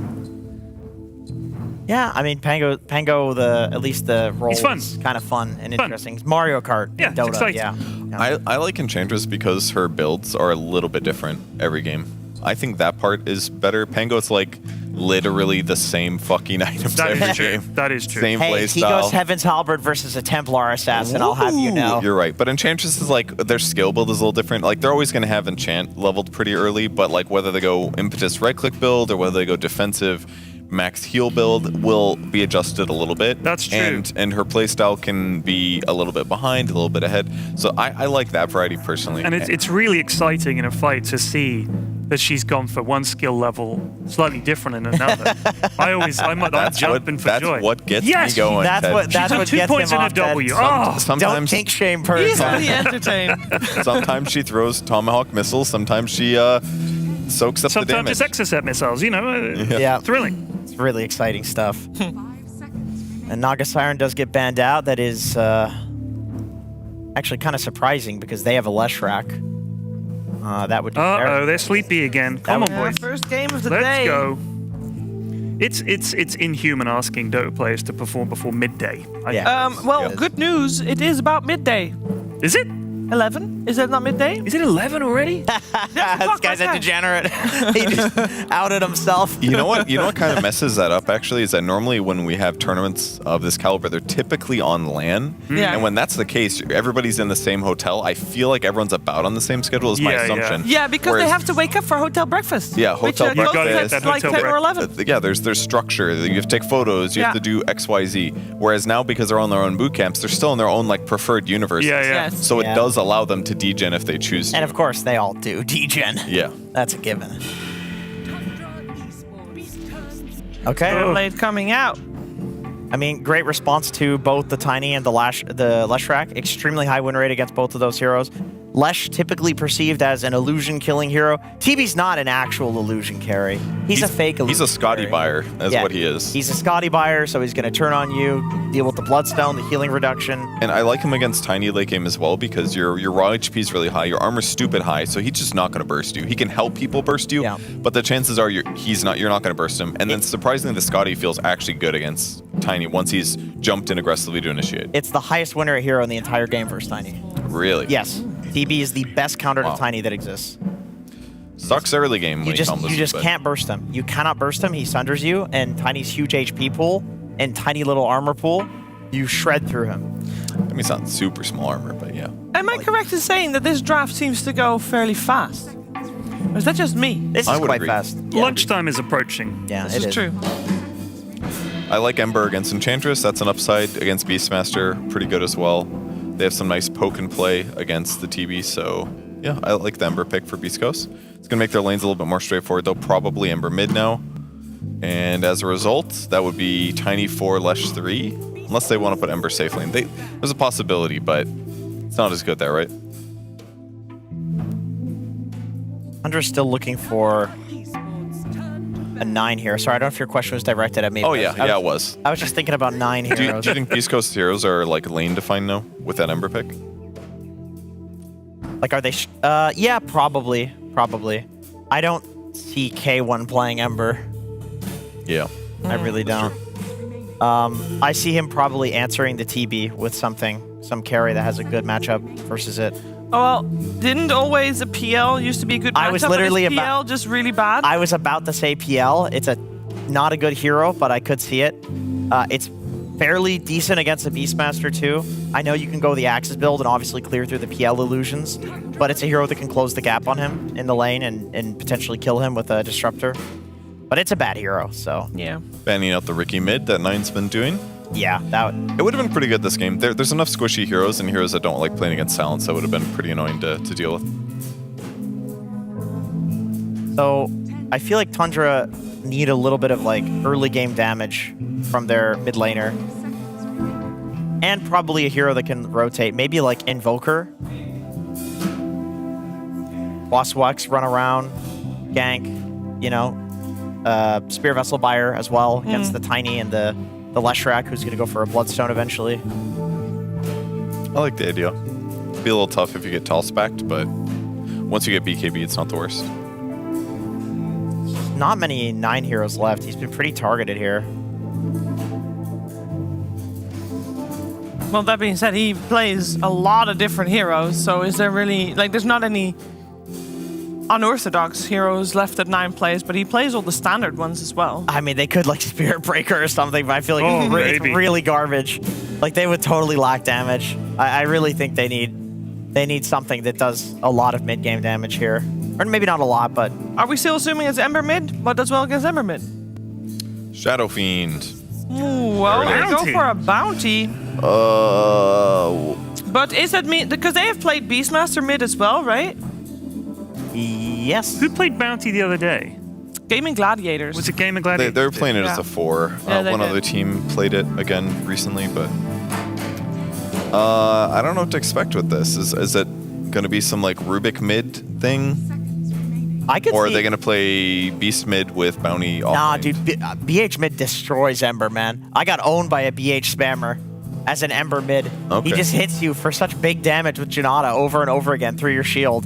Yeah, I mean Pango. At least the role is kind of fun and interesting. It's Mario Kart. Yeah, Dota. it's exciting. Yeah. I like Enchantress because her builds are a little bit different every game. I think that part is better. Pango, it's like literally the same fucking items every game. That is true. Same Hey, playstyle. he goes Heaven's Halberd versus a Templar Assassin. I'll have you know. You're right. But Enchantress is like, their skill build is a little different. Like, they're always going to have Enchant leveled pretty early, but like whether they go Impetus right-click build or whether they go defensive max heal build will be adjusted a little bit. That's true. And her playstyle can be a little bit behind, a little bit ahead. So I like that variety personally. And it's really exciting in a fight to see that she's gone for one skill level slightly different in another. I'm jumping for joy. That's what gets Yes, me going. That's Ted. what She took 2 gets points him in a off, Ted. W. Oh, Don't Sometimes, kink shame He's person. really entertained. sometimes she throws Tomahawk missiles. Sometimes she soaks up the sometimes damage. it's Exocet missiles, Yeah. thrilling. It's really exciting stuff. And Naga Siren does get banned out. That is actually kind of surprising because they have a Leshrac. That would do Uh-oh, they're sleepy again. Come on, Yeah, boys. first game of the Let's day. go. It's inhuman asking Dota players to perform before midday. Well, good news. It is about midday. Is it? 11? Is that not midday? Is it 11 already? This guy's a degenerate. He just outed himself. You know what kind of messes that up actually is that normally when we have tournaments of this caliber, they're typically on LAN. Yeah. And when that's the case, everybody's in the same hotel. I feel like everyone's about on the same schedule is my assumption. Yeah, because they have to wake up for hotel breakfast. Yeah, hotel which breakfast. goes You gotta at get that like hotel 10 or 11. Yeah, there's structure. You have to take photos. You have to do X, Y, Z. Whereas now, because they're on their own boot camps, they're still in their own like preferred universe. Yeah. Yes. So it does allow them to degen if they choose to. And of course, they all do. Degen. Yeah. That's a given. Okay. Late coming out. I mean, great response to both the Tiny and the Leshrac. Extremely high win rate against both of those heroes. Lesh typically perceived as an illusion killing hero. TB's not an actual illusion carry. He's a fake illusion He's a Scotty carry. buyer. That's what he is. He's a Scotty buyer, so he's going to turn on you, deal with the Bloodstone, the healing reduction. And I like him against Tiny late game as well because your raw HP is really high, your armor's stupid high, so he's just not going to burst you. He can help people burst you, but the chances are you're not going to burst him. And then surprisingly, the Scotty feels actually good against Tiny once he's jumped in aggressively to initiate. It's the highest win rate hero in the entire game versus Tiny. Really? Yes. TB is the best counter to Tiny that exists. Sucks early game when You just he combos, but can't burst him. You cannot burst him. He sunders you, and Tiny's huge HP pool and tiny little armor pool, you shred through him. I mean, it's not super small armor, but yeah. Am I correct in saying that this draft seems to go fairly fast? Or is that just me? This I is would quite agree. fast. Lunchtime is approaching. Yeah, This it is true. I like Ember against Enchantress. That's an upside against Beastmaster. Pretty good as well. They have some nice poke and play against the TB. So yeah, I like the Ember pick for Beastcoast. It's gonna make their lanes a little bit more straightforward though. Probably Ember mid now. And as a result, that would be Tiny 4, Lesh 3. Unless they want to put Ember safe lane. There's a possibility, but it's not as good there, right? Tundra's still looking for a 9 here. Sorry, I don't know if your question was directed at me. Oh but yeah, it was. I was just thinking about 9 Do you heroes. think Beastcoast heroes are like lane defined now with that Ember pick? Like, are they? Yeah, probably. I don't see K1 playing Ember. Yeah. I really don't. I see him probably answering the TB with some carry that has a good matchup versus it. Oh, well, didn't always a PL used to be a good matchup? I was literally but is PL just really bad? I was about to say PL. It's not a good hero, but I could see it. It's fairly decent against the Beastmaster too. I know you can go the Axis build and obviously clear through the PL illusions, but it's a hero that can close the gap on him in the lane and potentially kill him with a Disruptor. But it's a bad hero, so Yeah. Banning out the Ricky mid that Nine's been doing. yeah, It would have been pretty good this game. There's enough squishy heroes and heroes that don't like playing against Silence that would have been pretty annoying to deal with. So I feel like Tundra need a little bit of like early game damage from their mid laner. And probably a hero that can rotate. Maybe like Invoker. Boss Wax, run around, gank, you know. Spear Vessel Buyer as well against the Tiny and the Leshrac, who's going to go for a Bloodstone eventually. I like the idea. It'd be a little tough if you get tall spacked, but once you get BKB, it's not the worst. Not many 9 heroes left. He's been pretty targeted here. Well, that being said, he plays a lot of different heroes, so is there really... Like, there's not any unorthodox heroes left at 9 plays, but he plays all the standard ones as well. I mean, they could like Spirit Breaker or something, but I feel like it's maybe. really garbage. Like, they would totally lack damage. I really think they need something that does a lot of mid-game damage here. Or maybe not a lot, but... Are we still assuming it's Ember mid? What does well against Ember mid? Shadow Fiend. Ooh, well, There it I go is. for a bounty. But is that me? Because they have played Beastmaster mid as well, right? Yes. Who played Bounty the other day? Gaming Gladiators. Was it Game of Gladiators? They were playing it as Yeah. a 4. Yeah, they One did. other team played it again recently, but I don't know what to expect with this. Is it going to be some like Rubik mid thing? I could Or are see... they going to play Beast mid with Bounty off? Nah, lane? dude, BH mid destroys Ember, man. I got owned by a BH spammer as an Ember mid. Okay. He just hits you for such big damage with Janata over and over again through your shield.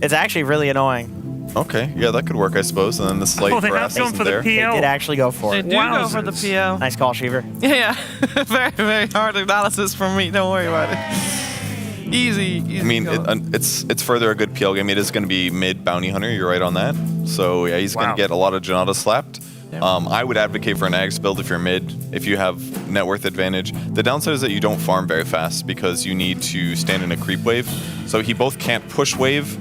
It's actually really annoying. Okay, yeah, that could work, I suppose. And then the slight they grass have gone isn't for the there. They PL. did actually go for They it. do go for the Wowzers. PL. Nice call, Sheever. Yeah, very, very hard analysis from me. Don't worry about it. Easy. I mean, go. it's further a good PL game. It is going to be mid Bounty Hunter. You're right on that. So yeah, he's going Wow. to get a lot of Janata slapped. Yeah. I would advocate for an Ags build if you're mid, if you have net worth advantage. The downside is that you don't farm very fast because you need to stand in a creep wave. So he both can't push wave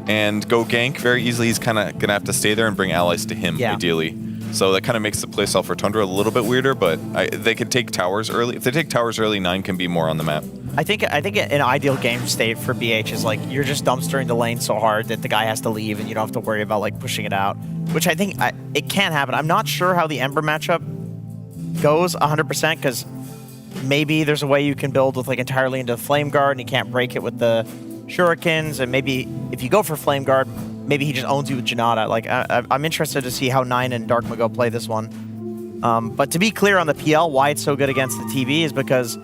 and go gank very easily. He's kind of going to have to stay there and bring allies to him, Yeah. ideally. So that kind of makes the playstyle for Tundra a little bit weirder, but they could take towers early. If they take towers early, 9 can be more on the map. I think an ideal game state for BH is like you're just dumpstering the lane so hard that the guy has to leave and you don't have to worry about like pushing it out, which I think it can happen. I'm not sure how the Ember matchup goes 100% because maybe there's a way you can build with like entirely into Flame Guard and you can't break it with the Shurikens, and maybe if you go for Flame Guard, maybe he just owns you with Janata. Like I'm interested to see how 9 and Dark Mago play this one. But to be clear on the PL, why it's so good against the TB is because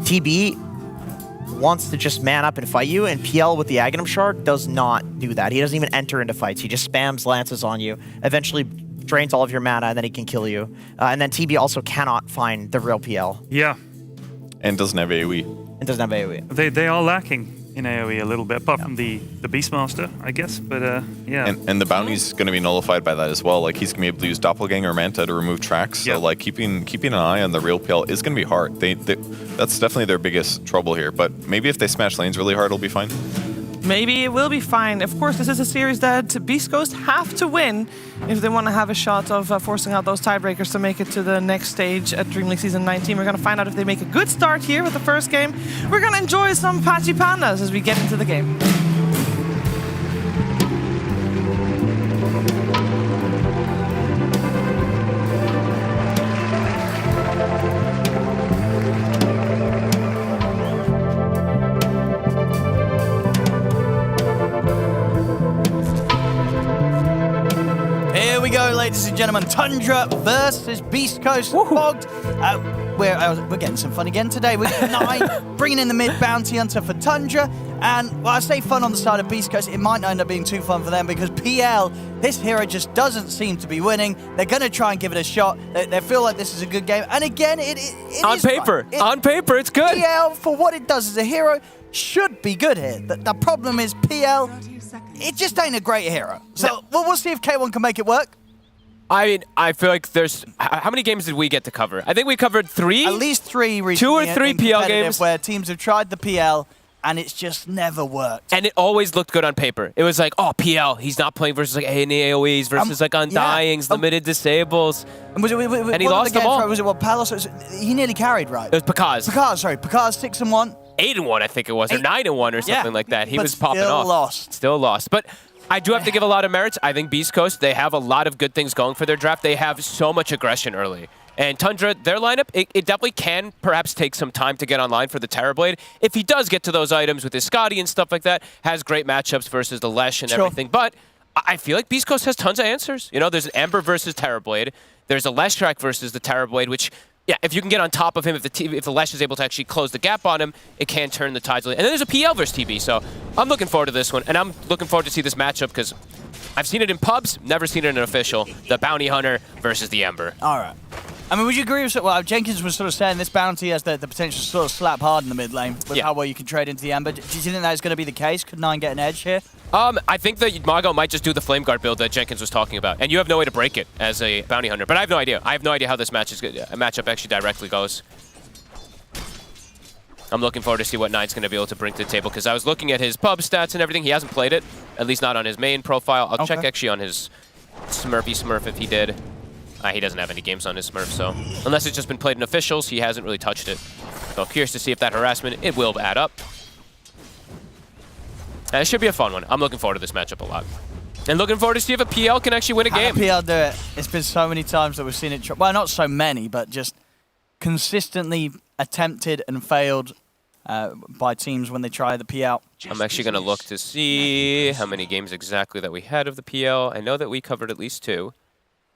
TB wants to just man up and fight you, and PL with the Aghanim Shard does not do that. He doesn't even enter into fights. He just spams lances on you, eventually drains all of your mana, and then he can kill you. And then TB also cannot find the real PL Yeah, And doesn't have AoE. and doesn't have AoE. they are lacking in AoE a little bit, apart from the Beastmaster, I guess. But yeah. And the bounty's going to be nullified by that as well. Like he's going to be able to use Doppelganger or Manta to remove tracks. So Yeah. like keeping an eye on the real PL is going to be hard. That's definitely their biggest trouble here. But maybe if they smash lanes really hard, it'll be fine. maybe it will be fine. Of course, this is a series that Beastcoast have to win if they want to have a shot of forcing out those tiebreakers to make it to the next stage at DreamLeague Season 19. We're going to find out if they make a good start here with the first game. We're going to enjoy some Patchy Pandas as we get into the game. Here we go, ladies and gentlemen. Tundra versus Beastcoast. Bogged. We're getting some fun again today. We've got 9 bringing in the mid bounty hunter for Tundra. And, well, I say fun on the side of Beastcoast. It might not end up being too fun for them because PL, this hero just doesn't seem to be winning. They're going to try and give it a shot. They feel like this is a good game. And again, it on is paper. On paper, it's good. PL, for what it does as a hero, should be good here. The problem is PL, it just ain't a great hero. So we'll see if K1 can make it work. I mean, I feel like there's... How many games did we get to cover? I think we covered 3? At least 3 recently. 2 or 3 PL games. Where teams have tried the PL and it's just never worked. And it always looked good on paper. It was like, oh, PL, he's not playing versus like AOEs, versus like Undyings, limited disables. And, and he lost them all. Was it what Palos? He nearly carried, right? It was Pakaz. Pakaz 6-1. 8-1, I think it was, or 9-1 or something like that. He was popping off. Still lost. But I do have to give a lot of merits. I think Beastcoast, they have a lot of good things going for their draft. They have so much aggression early. And Tundra, their lineup, it definitely can perhaps take some time to get online for the Terrorblade. If he does get to those items with his Scotty and stuff like that, has great matchups versus the Lesh and everything. But I feel like Beastcoast has tons of answers. You know, there's an Ember versus Terrorblade. There's a Leshrac versus the Terrorblade, which... yeah, if you can get on top of him, if the Lesh is able to actually close the gap on him, it can turn the tides. And then there's a PL versus TB, so I'm looking forward to this one. And I'm looking forward to see this matchup because I've seen it in pubs, never seen it in an official. The Bounty Hunter versus the Ember. All right. I mean, would you agree with... well, Jenkins was sort of saying this Bounty has the potential to sort of slap hard in the mid lane with how well you can trade into the Ember. Do you think that is going to be the case? Could 9 get an edge here? I think that Mago might just do the Flame Guard build that Jenkins was talking about, and you have no way to break it as a Bounty Hunter. But I have no idea. I have no idea how this matchup actually directly goes. I'm looking forward to see what 9's going to be able to bring to the table, because I was looking at his pub stats and everything. He hasn't played it, at least not on his main profile. I'll check actually on his Smurf if he did. He doesn't have any games on his Smurf, so unless it's just been played in officials, he hasn't really touched it. So curious to see if that harassment, it will add up. It should be a fun one. I'm looking forward to this matchup a lot. And looking forward to see if a PL can actually win a game. PL do it? It's been so many times that we've seen it. Well, not so many, but just consistently attempted and failed by teams when they try the PL. I'm actually going to look to see how many games exactly that we had of the PL. I know that we covered at least 2.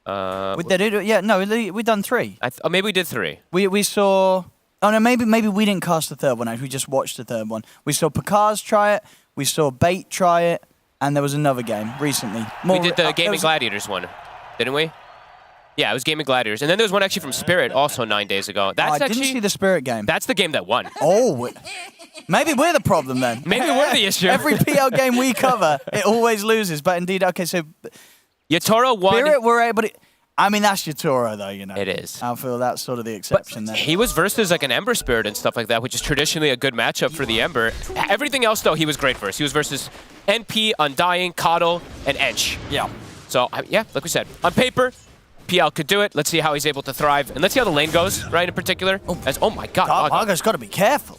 We done 3. Maybe we did 3. We saw... oh, no, maybe we didn't cast the third one out. We just watched the third one. We saw Pakaz try it. We saw Bait try it. And there was another game recently. We did the Gaming Gladiators one, didn't we? Yeah, it was Gaming Gladiators. And then there was one actually from Spirit also 9 days ago. I didn't see the Spirit game. That's the game that won. Oh, maybe we're the problem then. Maybe we're the issue. Every PL game we cover, it always loses. But indeed, okay, so... Yatoro won. Spirit were able to... I mean, that's Yatoro, though, you know. It is. I feel that's sort of the exception there. He was versus like an Ember Spirit and stuff like that, which is traditionally a good matchup for the Ember. Everything else, though, he was great versus. He was versus NP, Undying, Coddle, and Ench. Yeah. So, yeah, like we said, on paper, PL could do it. Let's see how he's able to thrive. And let's see how the lane goes, right, in particular. Oh my God. Margo's got to be careful.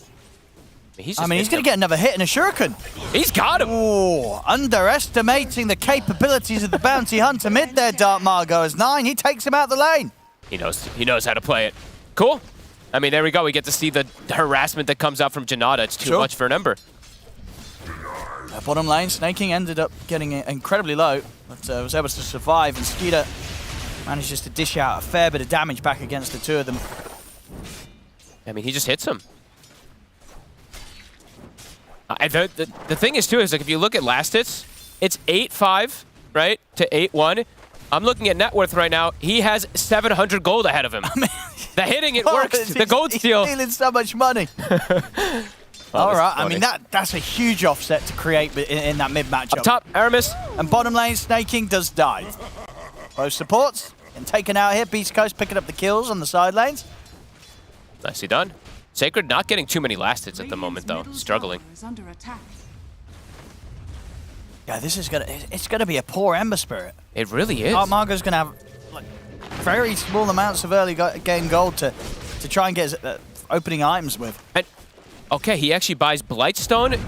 He's going to get another hit and a shuriken. He's got him. Oh, underestimating the capabilities of the Bounty Hunter mid there, Dark Margo as 9. He takes him out the lane. He knows how to play it. Cool. I mean, there we go. We get to see the harassment that comes out from Janata. It's too much for an Ember. Bottom lane, Snaking ended up getting incredibly low, but was able to survive, and Skeeter manages to dish out a fair bit of damage back against the two of them. I mean, he just hits him. The thing is, too, is like if you look at last hits, it's 8-5, right, to 8-1. I'm looking at net worth right now. He has 700 gold ahead of him. I mean, the hitting, it works. The gold steal. He's stealing so much money. All right, I mean, that's a huge offset to create in that mid matchup. Up top, Aramis. And bottom lane, Snaking does die. Both supports and taken out here. Beastcoast picking up the kills on the side lanes. Nicely done. Sacred not getting too many last hits at the moment, though. Struggling. Yeah, this is it's gonna be a poor Ember Spirit. It really is. Margo's gonna have like very small amounts of early game gold to try and get his opening items with. And, okay, he actually buys Blightstone.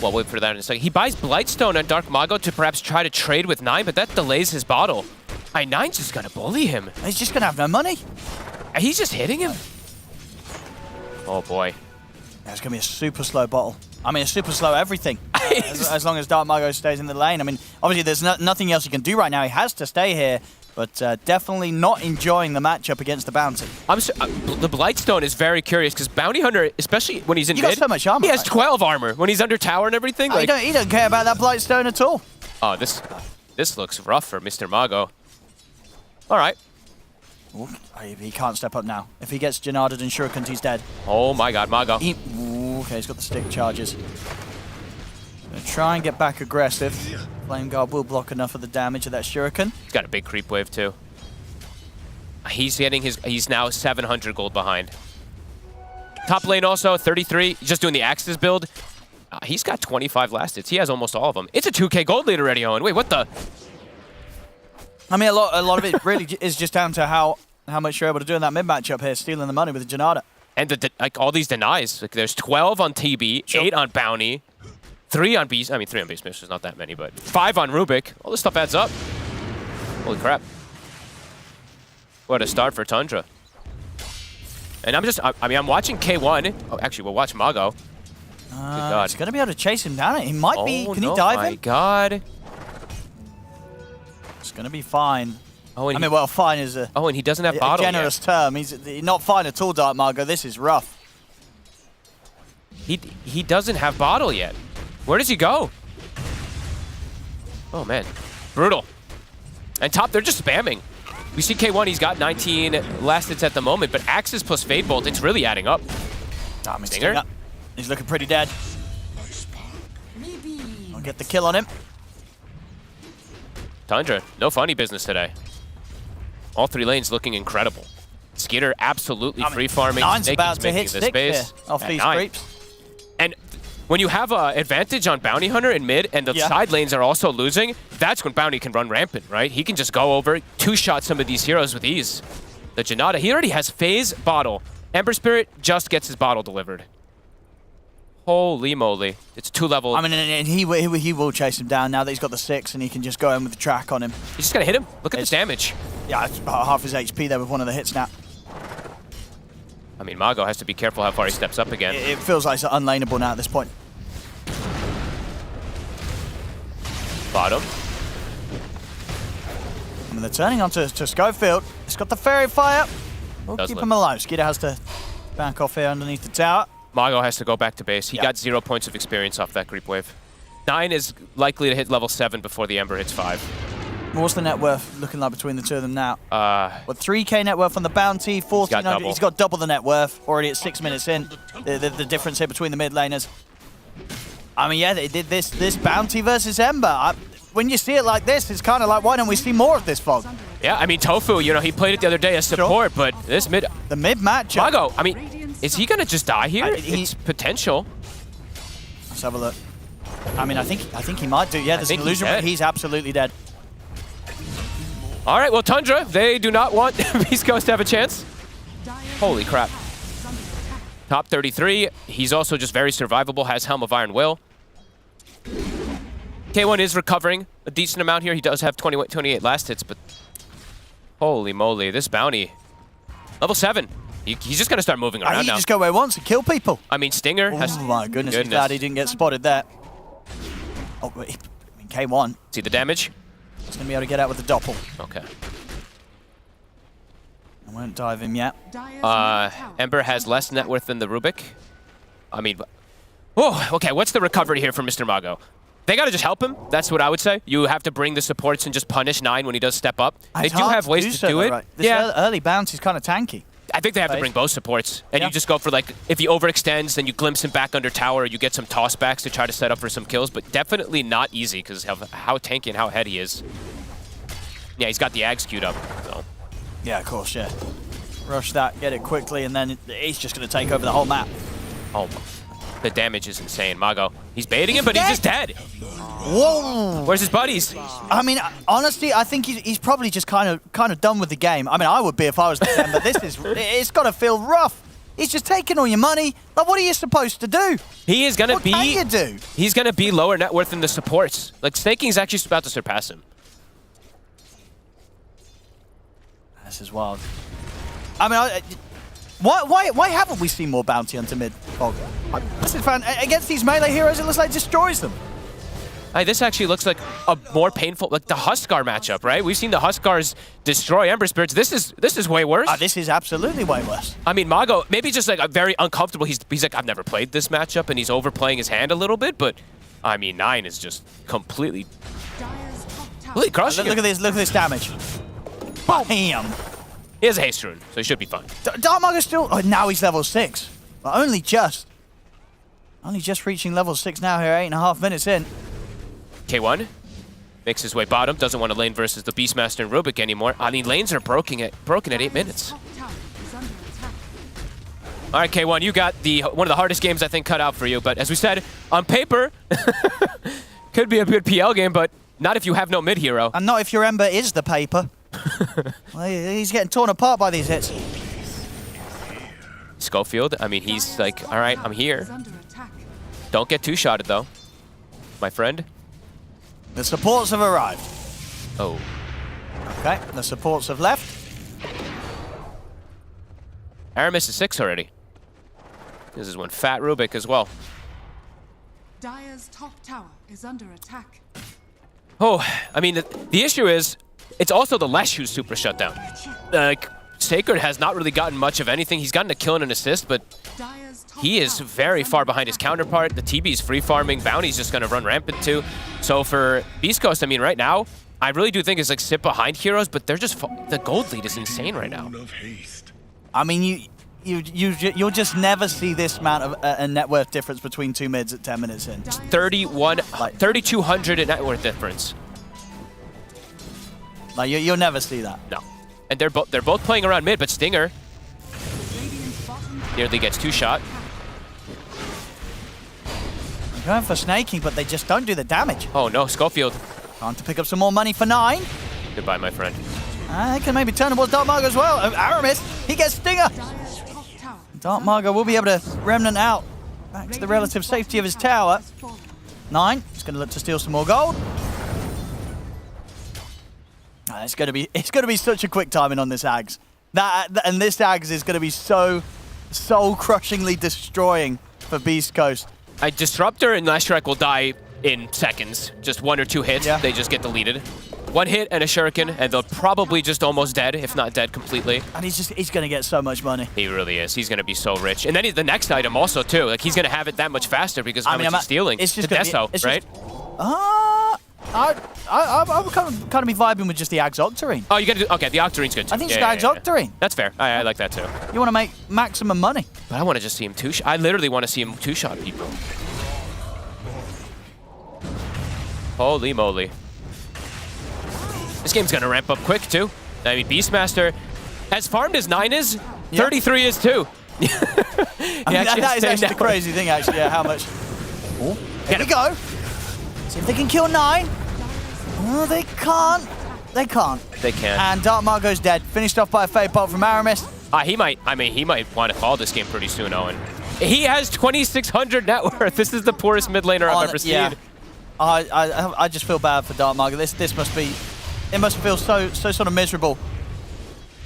Well, wait for that in a second. He buys Blightstone and Dark Mago to perhaps try to trade with 9, but that delays his bottle. 9's just gonna bully him. He's just gonna have no money. He's just hitting him. Oh boy. Yeah, it's gonna be a super slow bottle. I mean, a super slow everything. As long as Dark Mago stays in the lane. I mean, obviously there's nothing else he can do right now. He has to stay here, but definitely not enjoying the matchup against the Bounty. The Blightstone is very curious because Bounty Hunter, especially when he's in mid, got so much armor. He has 12 armor when he's under tower and everything. He don't care about that Blightstone at all. Oh, this looks rough for Mr. Mago. All right. Ooh, he can't step up now. If he gets Janarded and Shuriken, he's dead. Oh my god, Mago. Okay, he's got the stick charges. Gonna try and get back aggressive. Flame Guard will block enough of the damage of that Shuriken. He's got a big creep wave too. He's now 700 gold behind. Top lane also, 33. He's just doing the Axis build. He's got 25 last hits. He has almost all of them. It's a 2k gold lead already, Owen. Wait, what the? I mean, a lot of it really is just down to how much you're able to do in that mid matchup here, stealing the money with the Janata. And like all these denies. Like there's 12 on TB, 8 on Bounty, 3 on Beast. I mean, 3 on Beast. There's not that many, but 5 on Rubik. All this stuff adds up. Holy crap! What a start for Tundra. And I'm watching K1. Oh, actually, we'll watch Mago. Good God. He's gonna be able to chase him down. He might be. Can he dive him? Oh my God. It's gonna be fine. Oh, and well, fine is a and he doesn't have bottle generous term. He's not fine at all, Dark Mago. This is rough. He doesn't have bottle yet. Where does he go? Oh man, brutal. And top, they're just spamming. We see K1. He's got 19 last hits at the moment, but Axis plus Fade Bolt. It's really adding up. Stinger. He's looking pretty dead. I'll get the kill on him. Tundra, no funny business today. All 3 lanes looking incredible. Skitter absolutely free farming. 9's about to hit 6 here off these creeps. And when you have an advantage on Bounty Hunter in mid and the side lanes are also losing, that's when Bounty can run rampant, right? He can just go over, 2-shot some of these heroes with ease. The Janata, he already has Phase Bottle. Ember Spirit just gets his bottle delivered. Holy moly. It's 2-level. I mean, and he will chase him down now that he's got the 6 and he can just go in with the track on him. He's just going to hit him. Look at this damage. Yeah, it's about half his HP there with one of the hits now. I mean, Mago has to be careful how far he steps up again. It feels like it's unlaneable now at this point. Bottom. I mean, they're turning onto Schofield. It's got the Fairy Fire. We'll keep him alive. Skitter has to back off here underneath the tower. Mago has to go back to base. He got 0 points of experience off that creep wave. 9 is likely to hit level 7 before the Ember hits 5. What's the net worth looking like between the two of them now? 3k net worth on the Bounty, 1400. He's got double the net worth already at 6 minutes in. The difference here between the mid laners. I mean, yeah, they did this Bounty versus Ember. When you see it like this, it's kind of like, why don't we see more of this, Fog? Yeah, I mean, Tofu, he played it the other day as support, but this mid... The mid matchup. Mago, I mean, is he going to just die here? It's potential. Let's have a look. I mean, I think he might do. Yeah, there's an illusion, but he's absolutely dead. All right, well, Tundra, they do not want Beastcoast to have a chance. Holy crap. Top 33. He's also just very survivable, has Helm of Iron Will. K1 is recovering a decent amount here. He does have 28 last hits, but holy moly, this Bounty. Level 7. He's just going to start moving around now. He can just go where he wants and kill people. I mean, Stinger has... Oh my goodness, he's glad he didn't get spotted there. Oh, I mean, K1. See the damage? He's going to be able to get out with the Doppel. Okay. I won't dive him yet. Ember has less net worth than the Rubik. I mean... Oh, okay, what's the recovery here for Mr. Mago? They got to just help him. That's what I would say. You have to bring the supports and just punish 9 when he does step up. They do have ways to do it. Right. This early bounce is kind of tanky. I think they have to bring both supports. And you just go for, like, if he overextends, then you glimpse him back under tower, or you get some tossbacks to try to set up for some kills. But definitely not easy because of how tanky and how ahead he is. Yeah, he's got the Ags queued up. So. Yeah, of course, yeah. Rush that, get it quickly, and then he's just going to take over the whole map. Oh, the damage is insane. Mago, he's baiting him, but he's just dead. Whoa! Where's his buddies? I mean, honestly, I think he's probably just kind of done with the game. I mean, I would be if I was the Zen, but it's got to feel rough. He's just taking all your money. Like, what are you supposed to do? He is gonna be. What can you do? He's gonna be lower net worth than the supports. Like Snaking's actually about to surpass him. This is wild. I mean, why haven't we seen more bounty hunter mid? Oh, this is fun. Against these melee heroes, it looks like it destroys them. Hey, this actually looks like a more painful, like the Huskar matchup, right? We've seen the Huskars destroy Ember Spirits. This is way worse. This is absolutely way worse. I mean, Mago, maybe just like very uncomfortable. He's like, I've never played this matchup, and he's overplaying his hand a little bit, but I mean, 9 is just completely crushing Look at this damage. Bam! He has a haste rune, so he should be fine. Dark Mago's still... Oh, now he's level 6. But only just reaching level 6 now here, 8.5 minutes in. K1 makes his way bottom, doesn't want to lane versus the Beastmaster and Rubik anymore. I mean, lanes are broken at 8 minutes. All right, K1, you got one of the hardest games I think cut out for you, but as we said, on paper, could be a good PL game, but not if you have no mid hero. And not if your Ember is the paper. Well, he's getting torn apart by these hits. Schofield, I mean, he's like, all right, I'm here. Don't get two-shotted, though, my friend. The supports have arrived. Oh. Okay, the supports have left. Aramis is 6 already. This is one fat Rubik as well. Dire's top tower is under attack. Oh, I mean, the issue is, it's also the Lesh who's super shut down. Like, Sacred has not really gotten much of anything. He's gotten a kill and an assist, but he is very far behind his counterpart. The TB's free farming. Bounty's just going to run rampant too. So for Beastcoast, I mean, right now, I really do think it's like sit behind heroes, but they're just the gold lead is insane right now. I mean, you'll just never see this amount of a net worth difference between two mids at 10 minutes in. 3,200 in net worth difference. Like you'll never see that. No, and they're both playing around mid, but Stinger nearly gets two-shot. They're going for snaking, but they just don't do the damage. Oh no, Schofield. Time to pick up some more money for 9. Goodbye, my friend. They can maybe turn towards Dark Margo as well. Aramis, he gets Stinger. Dark Margo will be able to remnant out back to the relative safety of his tower. 9, he's going to look to steal some more gold. It's going to be such a quick timing on this Ags. And this Ags is going to be so crushingly destroying for Beastcoast. A Disruptor and Leshrac will die in seconds. Just 1 or 2 hits, they just get deleted. 1 hit and a shuriken, and they'll probably just almost dead, if not dead completely. And he's going to get so much money. He really is. He's going to be so rich. And then the next item also, too. Like, he's going to have it that much faster because how much he's stealing. It's just Deso, right? I would kind of be vibing with just the Ags Octarine. Oh, you got to do... Okay, the Octarine's good, too. I think it's the Ags Octarine. That's fair. I like that, too. You want to make maximum money. But I want to just see him two-shot. I literally want to see him two-shot people. Holy moly. This game's going to ramp up quick, too. I mean, Beastmaster, as farmed as 9 is, 33 is, too. That is actually the crazy thing, actually, how much... Oh, here we go. See if they can kill 9. Oh, they can't. They can't. They can. And Dark Margo's dead. Finished off by a fade bolt from Aramis. He might want to call this game pretty soon, Owen. He has 2,600 net worth. This is the poorest mid laner I've ever seen. Yeah. I just feel bad for Dark Margo. This must be... It must feel so sort of miserable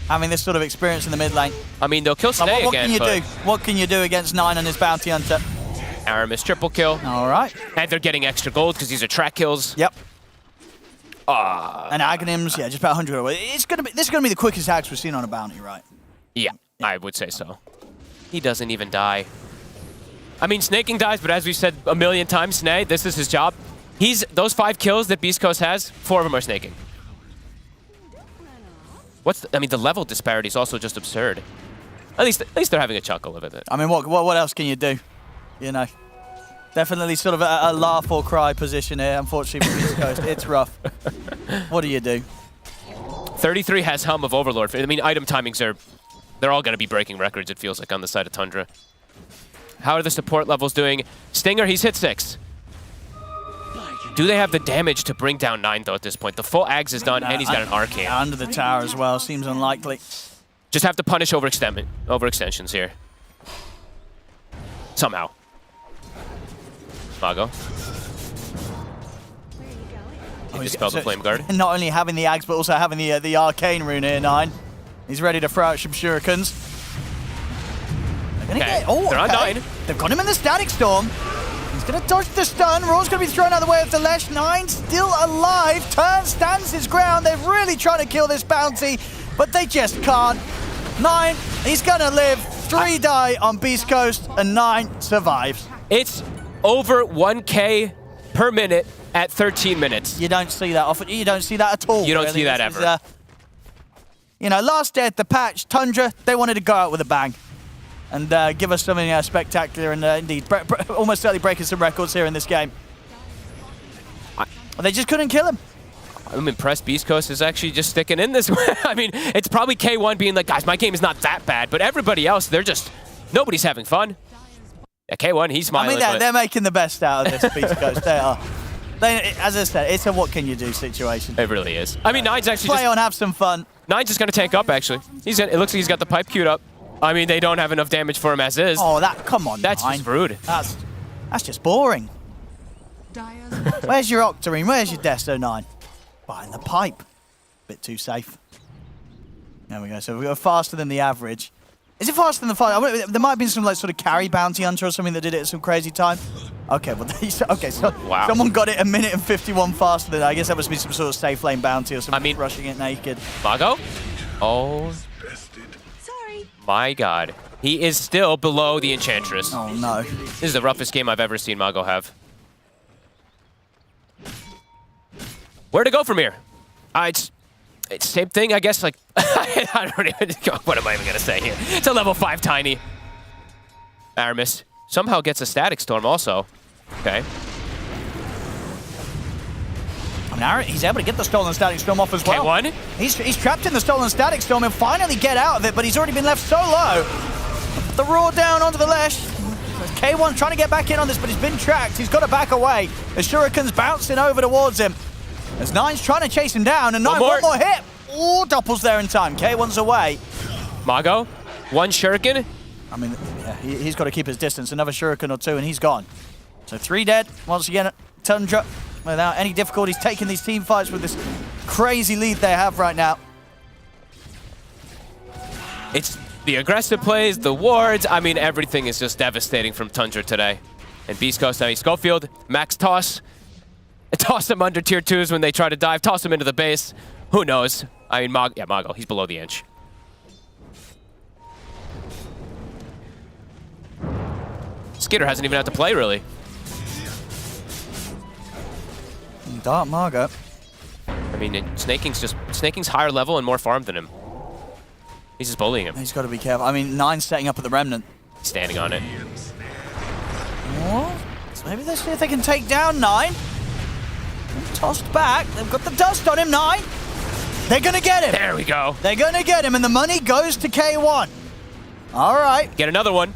having this sort of experience in the mid lane. I mean, they'll kill Snake what again, can you do? What can you do against 9 and his bounty hunter? Aramis triple kill. All right. And they're getting extra gold because these are track kills. Yep. And Aghanims, just about 100 away. This is gonna be the quickest hacks we've seen on a bounty, right? Yeah, I would say so. He doesn't even die. I mean, Snaking dies, but as we've said a million times, Snay, this is his job. Those 5 kills that Beastcoast has, 4 of them are snaking. The level disparity is also just absurd. At least they're having a chuckle with it. I mean, what else can you do? You know, definitely sort of a laugh or cry position here. Unfortunately for Beastcoast, it's rough. What do you do? 33 has Helm of Overlord. I mean, item timings they're all going to be breaking records. It feels like on the side of Tundra. How are the support levels doing? Stinger, he's hit 6. Do they have the damage to bring down 9, though, at this point? The full Ags is done, and he's got an Arcane. Under the tower as well. Seems unlikely. Just have to punish overextensions here. Somehow. Mago. He dispelled the Flame Guard. Not only having the Ags, but also having the Arcane rune here, 9. He's ready to throw out some shurikens. They're gonna get, they're on 9. They've got him in the Static Storm. He's going to dodge the stun. Roar's going to be thrown out of the way of the Lesh. 9 still alive. Stands his ground. They're really trying to kill this bounty, but they just can't. 9, he's going to live. 3 die on Beastcoast, and 9 survives. It's over 1K per minute at 13 minutes. You don't see that often. You don't see that at all. You don't see that ever. You know, last day at the patch, Tundra, they wanted to go out with a bang and give us something spectacular and indeed almost certainly breaking some records here in this game. They just couldn't kill him. I'm impressed Beastcoast is actually just sticking in this way. I mean, it's probably K1 being like, guys, my game is not that bad, but everybody else, nobody's having fun. Yeah, K1, he's smiling. I mean, they're making the best out of this Beastcoast. They are. As I said, it's a what can you do situation. It really is. I mean, Nine's actually play on, have some fun. Nine's just going to tank up, actually. It looks like he's got the pipe queued up. I mean, they don't have enough damage for him as is. Oh, come on, That's just rude. That's just boring. Where's your Octarine? Where's your Desto 9? Behind the pipe. Bit too safe. There we go. So we go faster than the average. Is it faster than the fight? There might have been some like sort of carry bounty hunter or something that did it at some crazy time. Okay, well, wow. Someone got it 1 minute and 51 faster than that. I guess that must be some sort of safe lane bounty or something. Rushing it naked. Mago? Oh. Sorry. My God. He is still below the Enchantress. Oh, no. This is the roughest game I've ever seen Mago have. Where to go from here? It's same thing, I guess. Like, I don't even. What am I even gonna say here? It's a level 5 tiny. Aramis somehow gets a Static Storm also. Okay. I mean, he's able to get the stolen Static Storm off as well. K1? He's trapped in the stolen Static Storm and finally get out of it, but he's already been left so low. The roar down onto the Lesh. K1 trying to get back in on this, but he's been tracked. He's got to back away. The Shuriken's bouncing over towards him. As Nine's trying to chase him down, and Nine, one more hit. Oh, Doppel's there in time. K1's away. Mago, 1 Shuriken. I mean, yeah, he's got to keep his distance. Another Shuriken or 2, and he's gone. So 3 dead. Once again, Tundra, without any difficulties, taking these team fights with this crazy lead they have right now. It's the aggressive plays, the wards. I mean, everything is just devastating from Tundra today. And Beastcoast, I mean, Schofield, max toss. Toss him under tier 2s when they try to dive. Toss him into the base. Who knows? I mean, Mago, he's below the inch. Skitter hasn't even had to play, really. Dark Margo. I mean, Snaking's higher level and more farm than him. He's just bullying him. He's got to be careful. I mean, Nine's setting up at the Remnant. Standing on it. Oh, so maybe they see if they can take down 9. Tossed back. They've got the dust on him, 9. They're going to get him. There we go. They're going to get him, and the money goes to K1. All right. Get another one.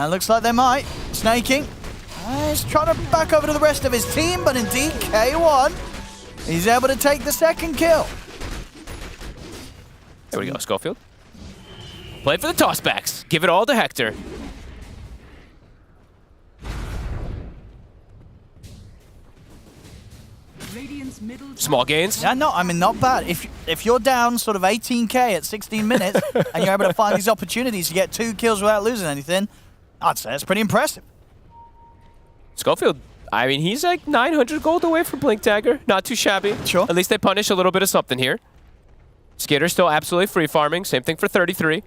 Looks like they might. Snaking. He's trying to back over to the rest of his team, but indeed, K1, he's able to take the second kill. There we go, Schofield. Play for the tossbacks. Give it all to Hector. Small gains. Yeah, no, I mean, not bad. If you're down sort of 18k at 16 minutes and you're able to find these opportunities to get 2 kills without losing anything, I'd say that's pretty impressive. Schofield, I mean, he's like 900 gold away from Blink Dagger. Not too shabby. Sure. At least they punish a little bit of something here. Skitter's still absolutely free farming. Same thing for 33.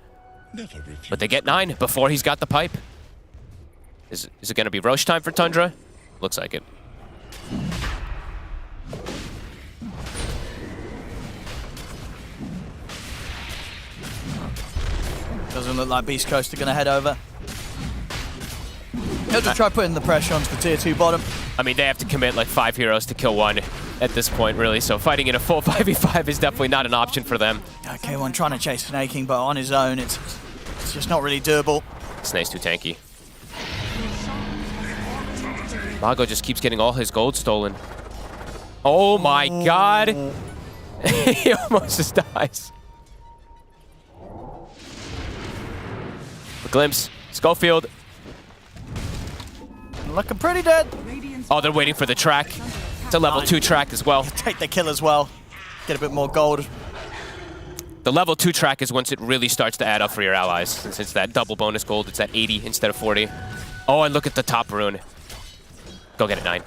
But they get 9 before he's got the pipe. Is it going to be Roche time for Tundra? Looks like it. Doesn't look like Beastcoast are going to head over. He'll just try putting the pressure onto the tier 2 bottom. I mean, they have to commit like 5 heroes to kill 1 at this point, really. So fighting in a full 5v5 is definitely not an option for them. K1 trying to chase Snaking, but on his own, it's just not really doable. Snake's too tanky. Mago just keeps getting all his gold stolen. Oh my god. He almost just dies. A glimpse. Schofield. Looking pretty dead. Oh, they're waiting for the track. It's a level 2 track as well. Take the kill as well. Get a bit more gold. The level 2 track is once it really starts to add up for your allies. Since it's that double bonus gold, it's at 80 instead of 40. Oh, and look at the top rune. Go get it, 9.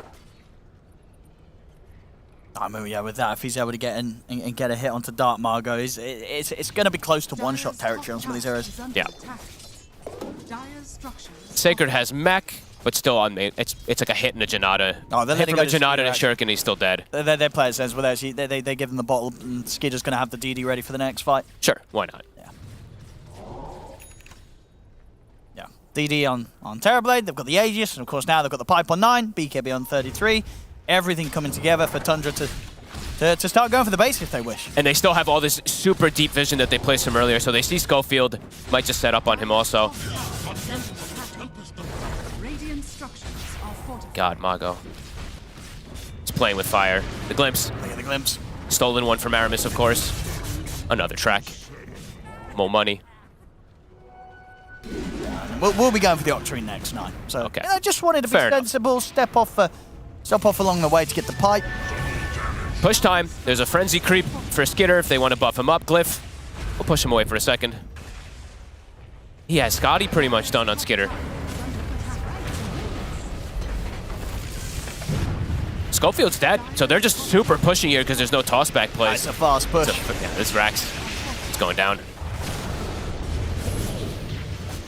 I mean, yeah, with that, if he's able to get in and get a hit onto Dark Margot, it's going to be close to one-shot territory on some of these heroes. Yeah. Sacred has mech, but still on main. It's like a hit and a Janata. Oh, they're hit from a Janata and a Shuriken. Shuriken, he's still dead. They're players sense with actually they give them the bottle, and Skitter's going to have the DD ready for the next fight. Sure, why not? Yeah. DD on Terrorblade, they've got the Aegis, and of course now they've got the Pipe on 9, BKB on 33. Everything coming together for Tundra to start going for the base if they wish. And they still have all this super deep vision that they placed him earlier, so they see Schofield, might just set up on him also. God, Mago. He's playing with fire. The glimpse. Look at the glimpse. Stolen one from Aramis, of course. Another track. More money. We'll be going for the Octarine next, 9. So okay. I just wanted to be sensible, step off along the way to get the pipe. Push time. There's a frenzy creep for Skitter if they want to buff him up. Glyph. We'll push him away for a second. He has Scotty pretty much done on Skitter. Schofield's dead, so they're just super pushing here because there's no tossback plays. That's a fast push. Yeah, this Rax. It's going down.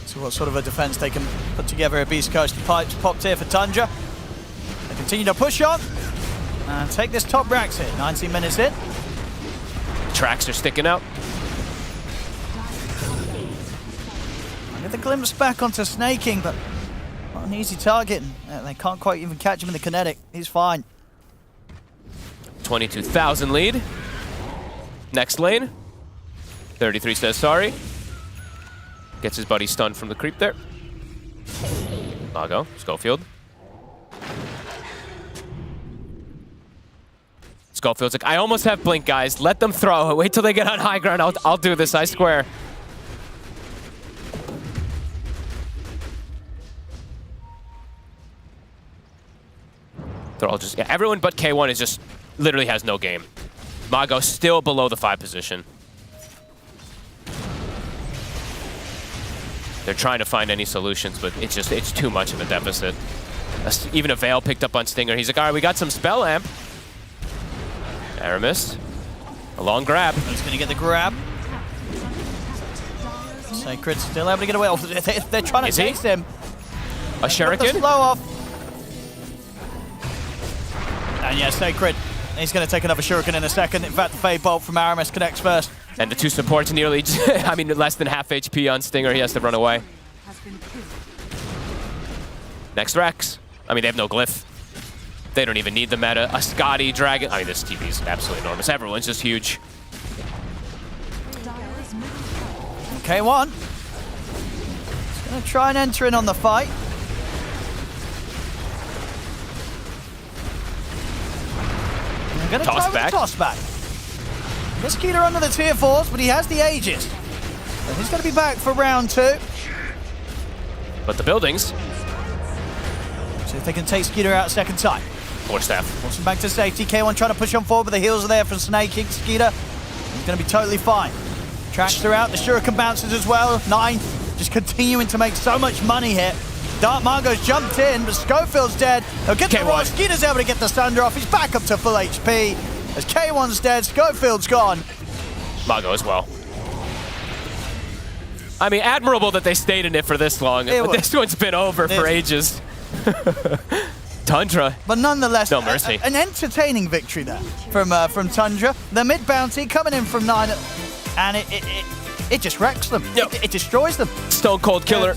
So what sort of a defense they can put together at Beastcoast. Pipes popped here for Tundra. They continue to push on and take this top Rax hit. 19 minutes in. Tracks are sticking out. I get the glimpse back onto Snaking, but not an easy target. They can't quite even catch him in the kinetic. He's fine. 22,000 lead. Next lane. 33 says sorry. Gets his buddy stunned from the creep there. Mago, Schofield. Schofield's like, I almost have blink, guys. Let them throw. Wait till they get on high ground. I'll do this, I swear. They're all just, yeah, everyone but K1 is just, literally has no game. Mago still below the 5 position. They're trying to find any solutions, but it's too much of a deficit. Even a Veil picked up on Stinger. He's like, all right, we got some spell amp. Aramis. A long grab. He's going to get the grab. Sacred still able to get away. Oh, they're trying to chase him. A Shuriken? Slow off. And yeah, Sacred. He's going to take another Shuriken in a second. In fact, the Fade Bolt from Aramis connects first. And the 2 supports nearly, I mean, less than half HP on Stinger. He has to run away. Next Rex. I mean, they have no glyph. They don't even need the meta. A Scotty Dragon. I mean, this TV is absolutely enormous. Everyone's just huge. K1. He's going to try and enter in on the fight. They're going to try with a toss back. Gets Skeeter under the tier 4s, but he has the Aegis. So he's going to be back for round 2. But the buildings. See if they can take Skeeter out a second time. Force staff. Forcing back to safety. K1 trying to push on forward, but the heals are there from Snaking. Skeeter, he's going to be totally fine. Tracks are out. The Shuriken bounces as well. 9 just continuing to make so much money here. Dark Margot's jumped in, but Schofield's dead. They'll get the Roar. Skeeter's able to get the Thunder off. He's back up to full HP. As K1's dead, Schofield's gone. Mago as well. I mean, admirable that they stayed in it for this long. But this one's been over for ages. Tundra. But nonetheless, no mercy. An entertaining victory there from Tundra. The mid bounty coming in from 9, and it just wrecks them. Yep. It destroys them. Stone cold killer.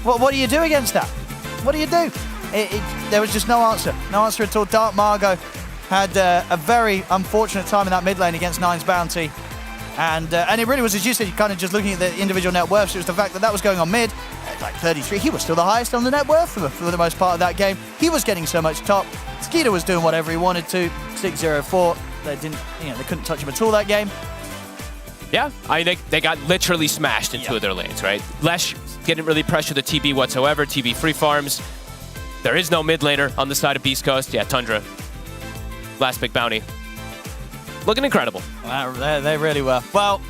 What do you do against that? What do you do? There was just no answer. No answer at all. Dark Margot had a very unfortunate time in that mid lane against 9's bounty. And it really was, as you said, kind of just looking at the individual net worths. It was the fact that was going on mid. like 33. He was still the highest on the net worth for the most part of that game. He was getting so much top. Skeeter was doing whatever he wanted to. 6-0-4. They couldn't touch him at all that game. Yeah, they got literally smashed in 2 of their lanes, right? Lesh didn't really pressure the TB whatsoever. TB free farms. There is no mid laner on the side of Beastcoast. Yeah, Tundra. Last big bounty. Looking incredible. They really were. Well,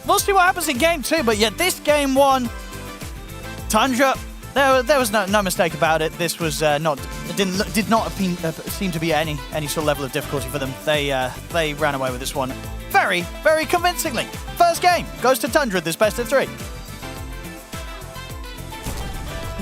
we'll see what happens in game 2, but yeah, this game 1, Tundra, there was no mistake about it. This was did not seem to be any sort of level of difficulty for them. They ran away with this one very, very convincingly. First game goes to Tundra, this best of 3.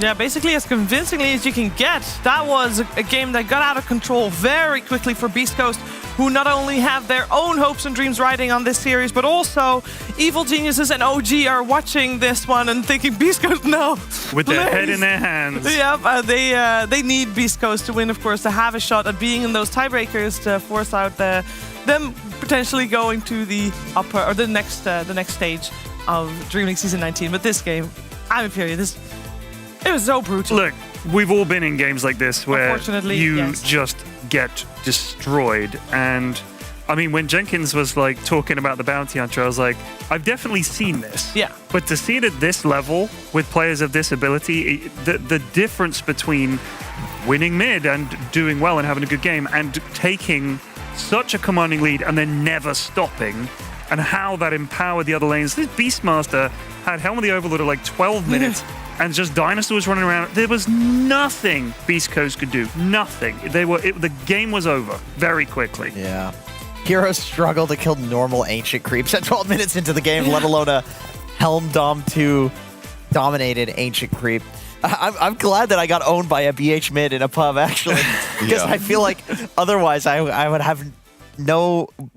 Yeah, basically as convincingly as you can get. That was a game that got out of control very quickly for Beastcoast, who not only have their own hopes and dreams riding on this series, but also Evil Geniuses and OG are watching this one and thinking, Beastcoast, no. With their head in their hands. Yeah, they need Beastcoast to win, of course, to have a shot at being in those tiebreakers to force out them potentially going to the upper or the next stage of DreamLeague Season 19. But this game, I'm period. It was so brutal. Look, we've all been in games like this where you yes. just get destroyed. And I mean, when Jenkins was like talking about the bounty hunter, I was like, I've definitely seen this. Yeah. But to see it at this level with players of this ability, the difference between winning mid and doing well and having a good game and taking such a commanding lead and then never stopping, and how that empowered the other lanes. This Beastmaster had Helm of the Overlord at like 12 minutes. And just dinosaurs running around. There was nothing Beastcoast could do. Nothing. The game was over very quickly. Yeah. Heroes struggle to kill normal ancient creeps at 12 minutes into the game, let alone a Helm Dom 2 dominated ancient creep. I'm glad that I got owned by a BH mid in a pub, actually. Because I feel like otherwise I would have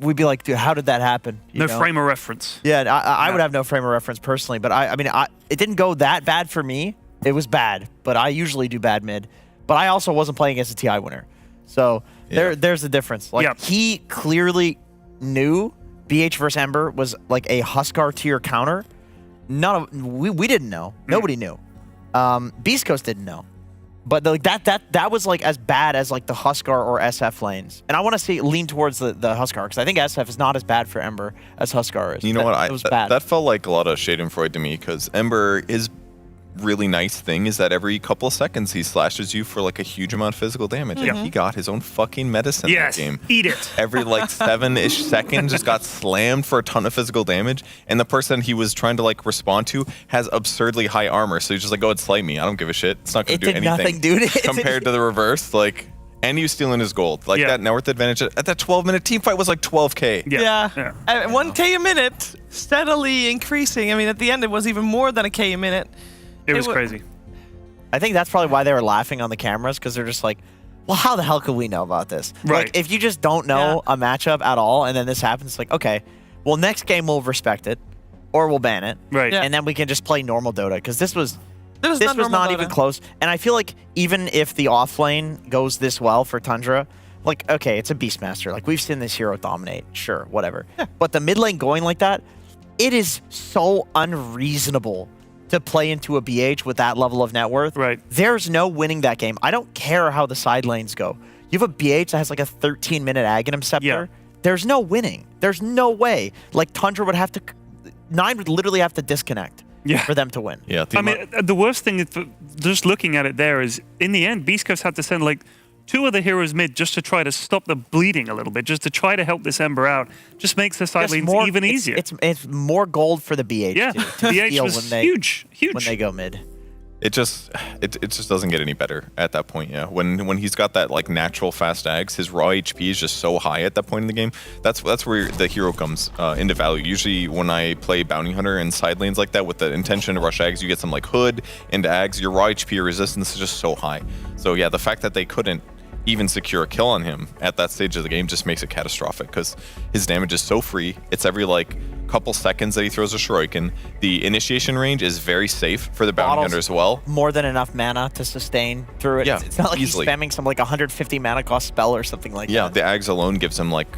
we'd be like, dude, how did that happen? No frame of reference. Yeah, I would have no frame of reference personally, but I mean, it didn't go that bad for me. It was bad, but I usually do bad mid. But I also wasn't playing against a TI winner. So there's the difference. Like, he clearly knew BH versus Ember was like a Huskar tier counter. We didn't know. Nobody knew. Beastcoast didn't know. But like that was like as bad as like the Huskar or SF lanes. And I want to lean towards the Huskar, because I think SF is not as bad for Ember as Huskar is. You know what? It was bad. That felt like a lot of Schadenfreude to me, because Ember, his really nice thing is that every couple of seconds he slashes you for like a huge amount of physical damage. Yeah. And he got his own fucking medicine that game. Eat it. Every like 7-ish seconds just got slammed for a ton of physical damage. And the person he was trying to like respond to has absurdly high armor. So he's just like, go ahead, slay me. I don't give a shit. It's not going to do anything. Nothing, dude. Compared to the reverse, like, and he was stealing his gold. Like that net worth advantage at that 12-minute team fight was like 12K. Yeah. 1K a minute, steadily increasing. I mean, at the end, it was even more than a K a minute. It was crazy. I think that's probably why they were laughing on the cameras, because they're just like, well, how the hell could we know about this? Right. Like, if you just don't know a matchup at all, and then this happens, it's like, okay, well, next game we'll respect it, or we'll ban it. Right. Yeah. And then we can just play normal Dota, because this was not not even close. And I feel like even if the off lane goes this well for Tundra, like, okay, it's a Beastmaster. Like, we've seen this hero dominate. Sure, whatever. Yeah. But the mid lane going like that, it is so unreasonable to play into a BH with that level of net worth. Right. There's no winning that game. I don't care how the side lanes go. You have a BH that has like a 13-minute Aghanim Scepter. Yeah. There's no winning. There's no way. Like, Tundra would have to... 9 would literally have to disconnect for them to win. Yeah. I mean, the worst thing, just looking at it there, is in the end, Beastcoast had to send like 2 of the heroes mid just to try to stop the bleeding a little bit, just to try to help this Ember out. Just makes the side lanes even easier. It's more gold for the BH. Yeah, to BH was huge. When they go mid. It just doesn't get any better at that point. Yeah, when he's got that like natural fast ags, his raw HP is just so high at that point in the game. That's where the hero comes into value. Usually when I play bounty hunter and side lanes like that with the intention to rush ags, you get some like hood into ags. Your raw HP resistance is just so high. So yeah, the fact that they couldn't even secure a kill on him at that stage of the game just makes it catastrophic, because his damage is so free. It's every like couple seconds that he throws a Shuriken. The initiation range is very safe for the bounty hunter as well. More than enough mana to sustain through it. Yeah, it's not like easily. he's spamming some like 150 mana cost spell or something like that. Yeah, the Ags alone gives him like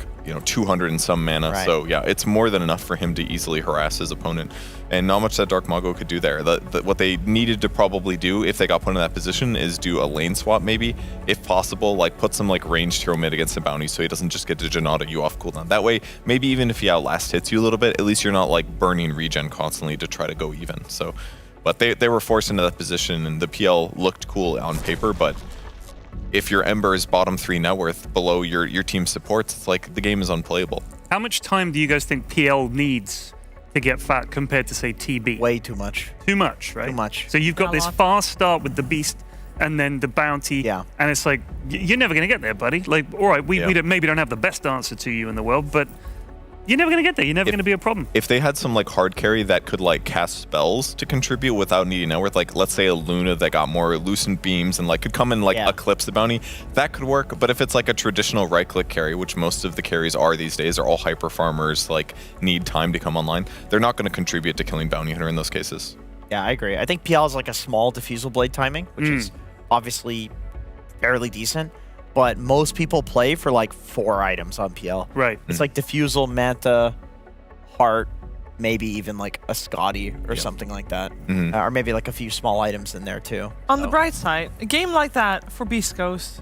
200 and some mana. Right. So yeah, it's more than enough for him to easily harass his opponent. And not much that Dark Mago could do there. What they needed to probably do if they got put in that position is do a lane swap maybe, if possible, like put some like ranged hero mid against the bounty so he doesn't just get to Janata you off cooldown. That way, maybe even if he outlast hits you a little bit, at least you're not like burning regen constantly to try to go even. So, but they were forced into that position, and the PL looked cool on paper, but if your Ember is bottom 3 net worth below your team supports, it's like the game is unplayable. How much time do you guys think PL needs to get fat compared to, say, TB? Way too much. Too much, right? Too much. So you've got this fast start with the Beast and then the bounty, and it's like, you're never going to get there, buddy. Like, all right, we maybe don't have the best answer to you in the world, but you're never going to get there. You're never going to be a problem. If they had some like hard carry that could like cast spells to contribute without needing net worth, like let's say a Luna that got more lucent beams and like could come and like eclipse the bounty, that could work. But if it's like a traditional right click carry, which most of the carries are these days, are all hyper farmers, like need time to come online, they're not going to contribute to killing bounty hunter in those cases. Yeah, I agree. I think PL is like a small diffusal blade timing, which is obviously fairly decent. But most people play for like 4 items on PL. Right. It's like Diffusal, Manta, Heart, maybe even like a Scotty or something like that. Or maybe like a few small items in there too. On the bright side, a game like that for Beastcoast,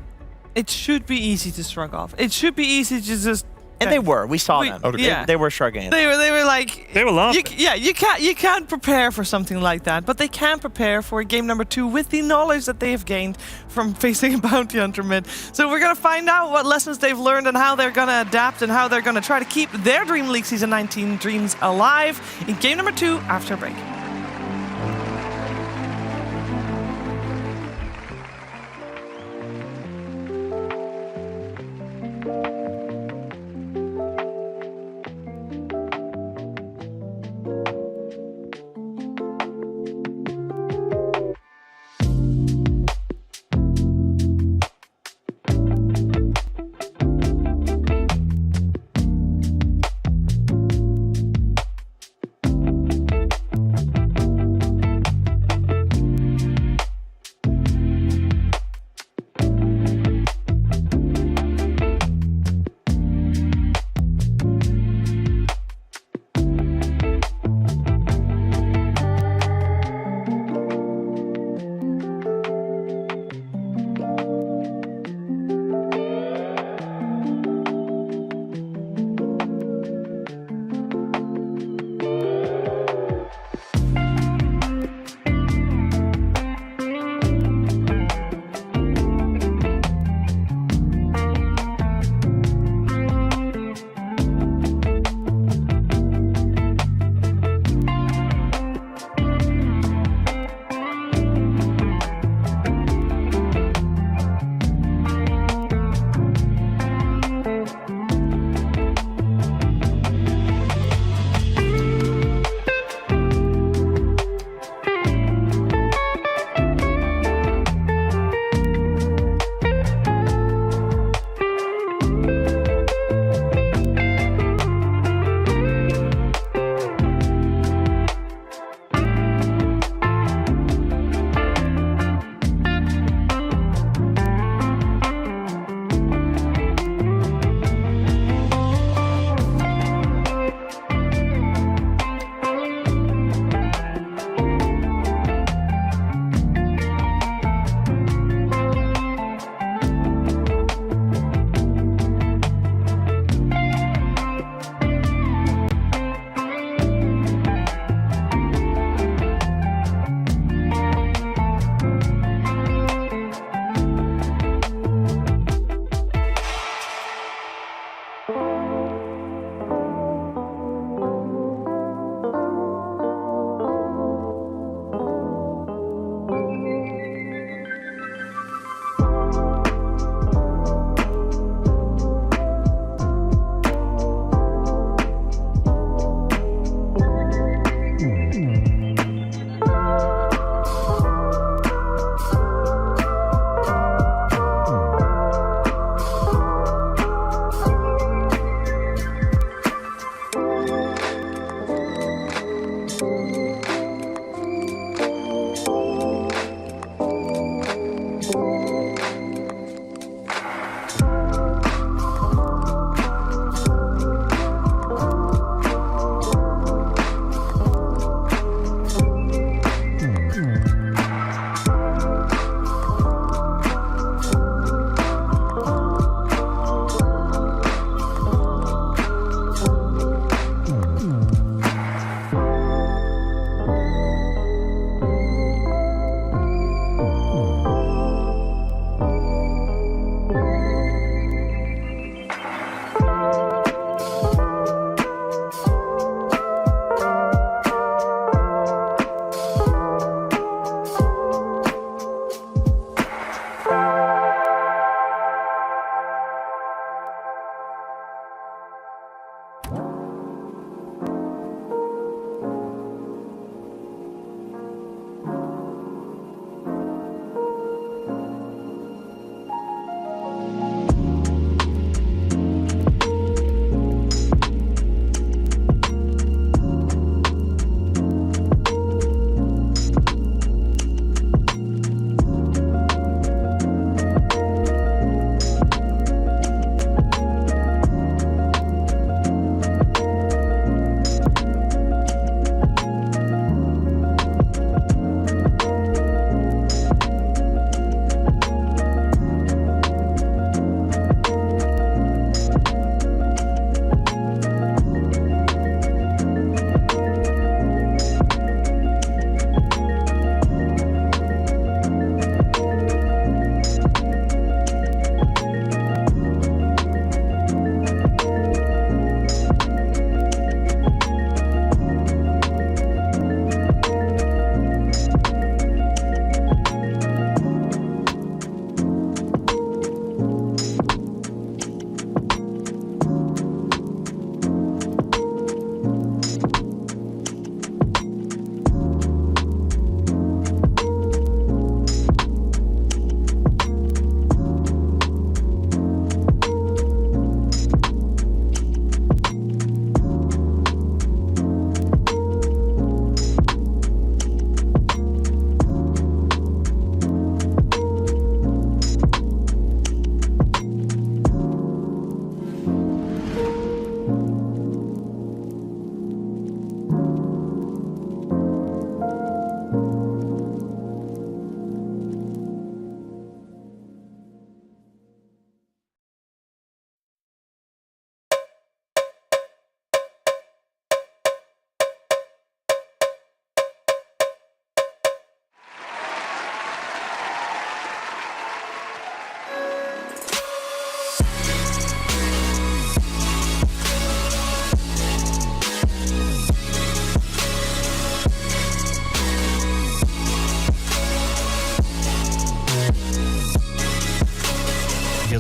it should be easy to shrug off. It should be easy to just... And they were. We saw them. They were shrugging it. They were like... They were laughing. You can't prepare for something like that, but they can prepare for game number 2 with the knowledge that they have gained from facing a bounty hunter mid. So we're going to find out what lessons they've learned and how they're going to adapt and how they're going to try to keep their DreamLeague Season 19 dreams alive in game number 2 after a break.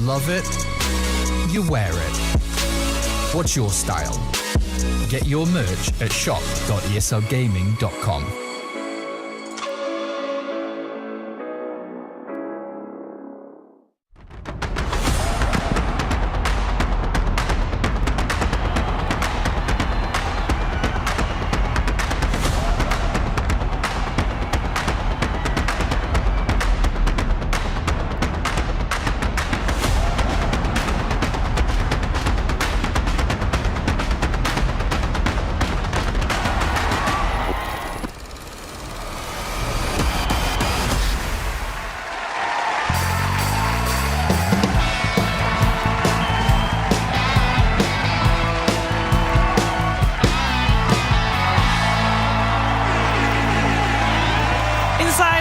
love it, you wear it. What's your style? Get your merch at shop.eslgaming.com.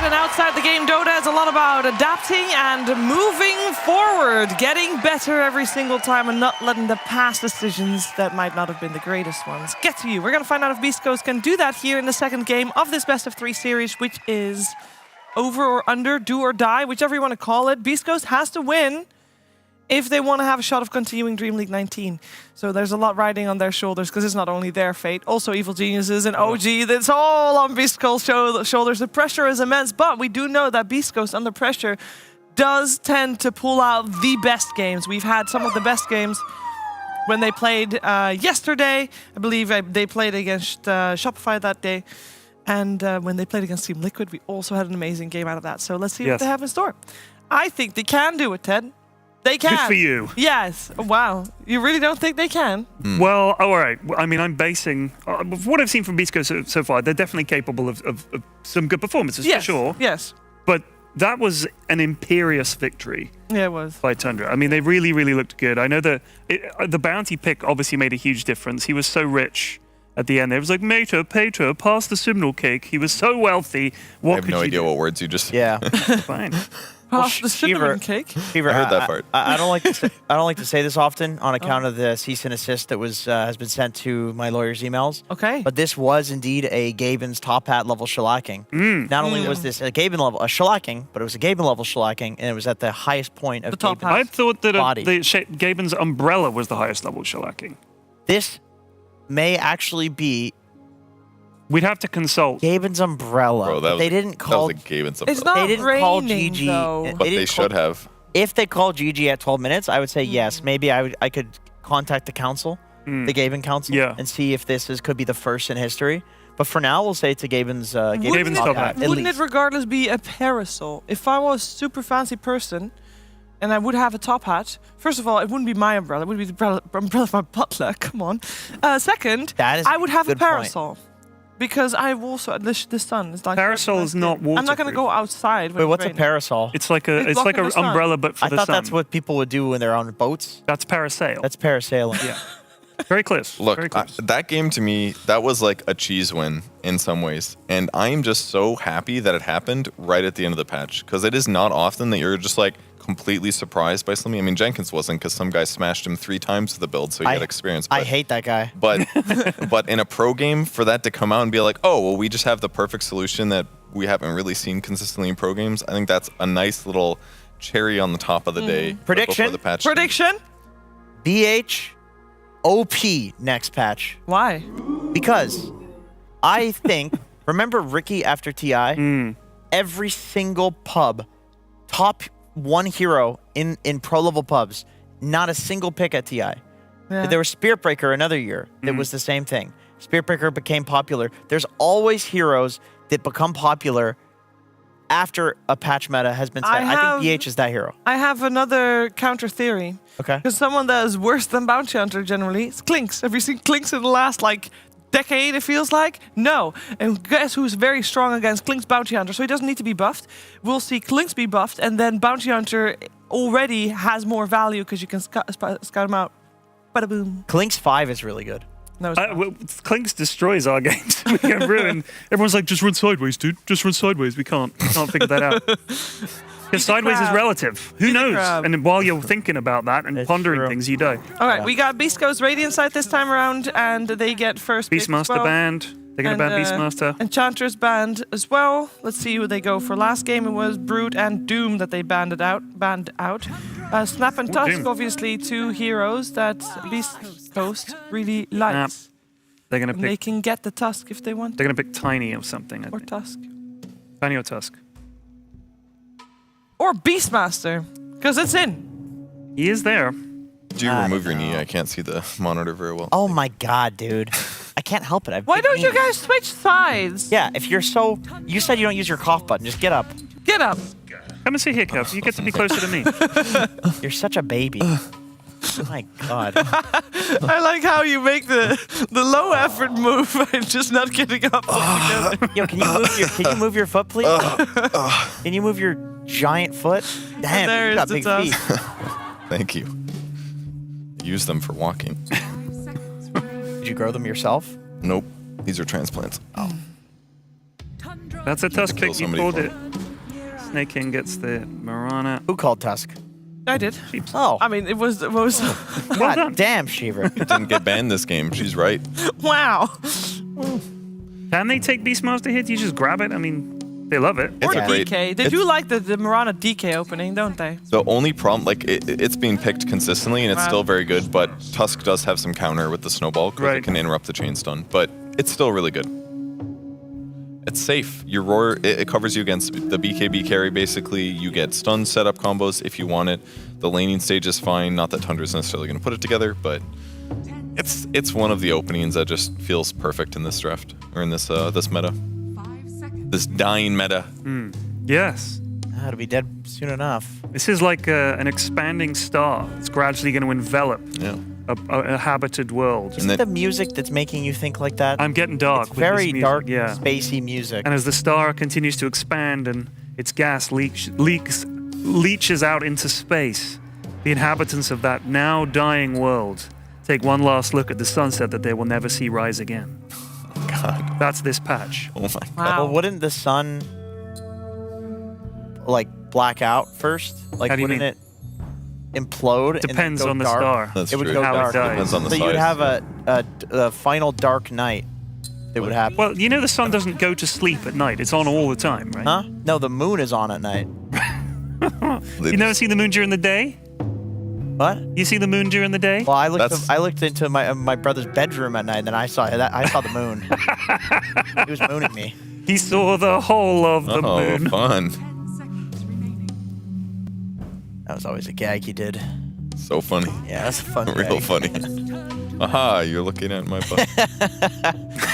Outside the game, Dota is a lot about adapting and moving forward, getting better every single time and not letting the past decisions that might not have been the greatest ones get to you. We're going to find out if Beastcoast can do that here in the second game of this best of 3 series, which is over or under, do or die, whichever you want to call it. Beastcoast has to win if they want to have a shot of continuing DreamLeague 19. So there's a lot riding on their shoulders because it's not only their fate, also Evil Geniuses and OG. That's all on Beastcoast's shoulders. The pressure is immense, but we do know that Beastcoast under pressure does tend to pull out the best games. We've had some of the best games when they played yesterday. I believe they played against Shopify that day. And when they played against Team Liquid, we also had an amazing game out of that. So let's see what they have in store. I think they can do it, Ted. They can. Good for you. Yes. Wow. You really don't think they can? Well, all right. I mean, I'm basing... what I've seen from Beastcoast so far, they're definitely capable of some good performances, for sure. Yes. But that was an imperious victory. Yeah, it was. By Tundra. I mean, they really, really looked good. I know that the bounty pick obviously made a huge difference. He was so rich at the end. It was like, Mater, Pater, pass the signal cake. He was so wealthy. What I have no idea what words you just... Yeah. Fine. Pass the cinnamon cake. Fever, I heard that part. I don't like to say, I don't like to say this often on account of the cease and assist that was has been sent to my lawyer's emails. Okay. But this was indeed a Gaben's top hat level shellacking. Not only was this a Gaben level, a shellacking, but it was a Gaben level shellacking, and it was at the highest point of the top I thought that Gaben's umbrella was the highest level shellacking. This may actually be... We'd have to consult. Gaben's umbrella. Bro, they didn't call... That was a Gaben's umbrella. It's not they didn't call GG. though. But they should have. If they called GG at 12 minutes, I would say yes. Maybe I could contact the council, the Gaben council, and see if this could be the first in history. But for now, we'll say it's a Gaben's top hat. Wouldn't it regardless be a parasol? If I was a super fancy person and I would have a top hat, first of all, it wouldn't be my umbrella. It would be the umbrella of my butler. Come on. Second, I would have a parasol. Because I've also the sun is like parasol is not waterproof. I'm not going to go outside. Wait, what's a parasol? It's like a umbrella, but for the sun. I thought that's what people would do when they're on boats. That's parasail. That's parasailing. Yeah. Very close. Look, Very close. That game to me, that was like a cheese win in some ways. And I am just so happy that it happened right at the end of the patch. Because it is not often that you're just like completely surprised by something. I mean, Jenkins wasn't because some guy smashed him 3 times with the build, so he had experience. I hate that guy. But but in a pro game, for that to come out and be like, oh, well, we just have the perfect solution that we haven't really seen consistently in pro games, I think that's a nice little cherry on the top of the day. Prediction? Before the patch. Prediction? BH OP next patch. Why? Because I think, remember Ricky after TI? Every single pub, top 1 hero in pro level pubs, not a single pick at TI. Yeah. There was Spirit Breaker another year that was the same thing. Spirit Breaker became popular. There's always heroes that become popular after a patch meta has been set. I think BH is that hero. I have another counter theory. Okay. Because someone that is worse than Bounty Hunter generally is Clinks. Have you seen Clinks in the last decade, it feels like? No. And guess who's very strong against Clinks Bounty Hunter? So he doesn't need to be buffed. We'll see Clinks be buffed, and then Bounty Hunter already has more value because you can scout him out. Bada boom. Clinks 5 is really good. No, Clinks destroys our games. We get ruined. Everyone's like, just run sideways, dude. Just run sideways. We can't figure that out. Because sideways is relative. Who knows? And while you're thinking about that and pondering things, you die. All right, we got Beastcoast Radiant side this time around, and they get first pick. Beastmaster banned. They're going to ban Beastmaster. Enchantress banned as well. Let's see who they go for. Last game it was Brute and Doom that they banned out. Snap and Tusk, Doom. obviously, 2 heroes that Beastcoast really likes. They're going to pick. They can get the Tusk if they want. They're going to pick Tiny or something. Or Tusk. Tiny or Tusk. Or Beastmaster, because it's in. He is there. Do you remove your knee? I can't see the monitor very well. Oh my god, dude. I can't help it. Why don't you guys switch sides? Yeah, if you're so... You said you don't use your cough button. Just get up. Get up. Come and see Hiccup. You get to be closer to me. You're such a baby. Oh my god. I like how you make the low effort move and just not getting up. Yo, can you move your foot, please? Can you move your giant foot? Damn, you got big feet. Thank you. Use them for walking. Did you grow them yourself? Nope. These are transplants. Oh. That's a Tusk pick. You somebody called for it. Snake King gets the Marana. Who called Tusk? I did. Oh. I mean, it was. God damn, Shiver. Didn't get banned this game. She's right. Wow. Can they take Beastmaster hit? You just grab it? I mean, they love it. It's Or a great. DK. They do like the Marana DK opening, don't they? The only problem, like, it's being picked consistently, and it's still very good, but Tusk does have some counter with the snowball, because it can interrupt the chain stun, but it's still really good. It's safe. Your Roar, it covers you against the BKB carry, basically. You get stun setup combos if you want it. The laning stage is fine. Not that Tundra's necessarily going to put it together, but it's one of the openings that just feels perfect in this draft, or in this this meta. This dying meta. Yes. It'll be dead soon enough. This is like an expanding star. It's gradually going to envelop a habited world. Is it the music that's making you think like that? I'm getting dark. It's with very this music, dark, yeah. spacey music. And as the star continues to expand and its gas leaches out into space, the inhabitants of that now dying world take one last look at the sunset that they will never see rise again. God. That's this patch. Oh my god. Well, wouldn't the sun like black out first? Like, How do you wouldn't mean? it implode? Depends and then on the go dark? star. That's it would true. go How it dark. dies. Depends on the So size. you'd have a final dark night that would happen. Well, you know the sun doesn't go to sleep at night. It's on all the time, right? Huh? No, the moon is on at night. You never see the moon during the day? What? You see the moon during the day? Well, I looked into my brother's bedroom at night, and then I saw the moon. He was mooning me. He saw the whole of the moon. Fun. That was always a gag he did. So funny. Yeah, that's a fun Real gag. funny. Aha, you're looking at my butt.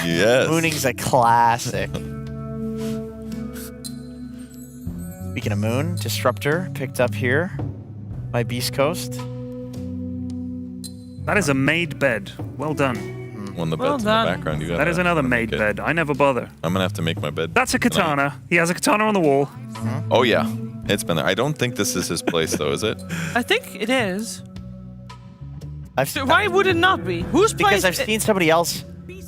Yes. Mooning's a classic. Speaking of moon, Disruptor picked up here by Beastcoast. That is a made bed. Well done. One of the Well beds in done. the background. You got That is another made bed. I never bother. I'm gonna have to make my bed. That's a katana. He has a katana on the wall. Oh yeah, it's been there. I don't think this is his place though, is it? I think it is. So why would it not be? Whose place? Because I've seen somebody else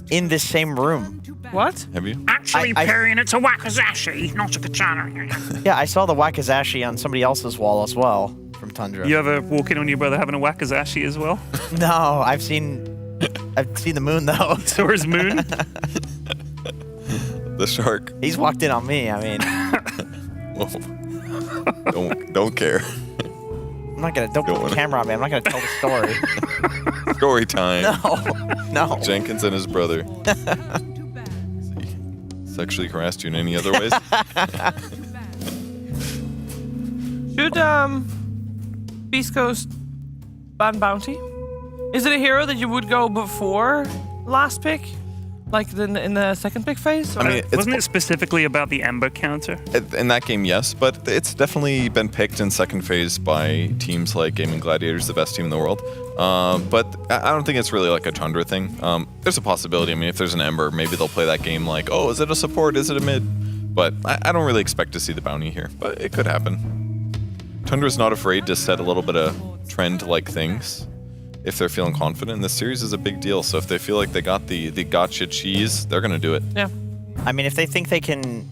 in this same room. What? Have you? Actually, Perrin, it's a wakizashi, not a katana. Yeah, I saw the Wakizashi on somebody else's wall as well from Tundra. You ever walk in on your brother having a wakizashi as well? No, I've seen the moon though. So his moon? The shark. He's walked in on me. I mean, Whoa. Don't care. I'm not gonna. Don't put the camera on me. I'm not gonna tell the story. Story time. No. Jenkins and his brother. Sexually harassed you in any other ways? Should Beastcoast ban Bounty? Is it a hero that you would go before last pick? Like in the second pick phase? I mean, wasn't it specifically about the Ember counter? In that game, yes, but it's definitely been picked in second phase by teams like Gaming Gladiators, the best team in the world. But I don't think it's really like a Tundra thing. There's a possibility. I mean, if there's an Ember, maybe they'll play that game like, oh, is it a support? Is it a mid? But I don't really expect to see the bounty here, but it could happen. Tundra's not afraid to set a little bit of trend-like things if they're feeling confident. This series is a big deal, so if they feel like they got the gotcha cheese, they're going to do it. Yeah. I mean, if they think they can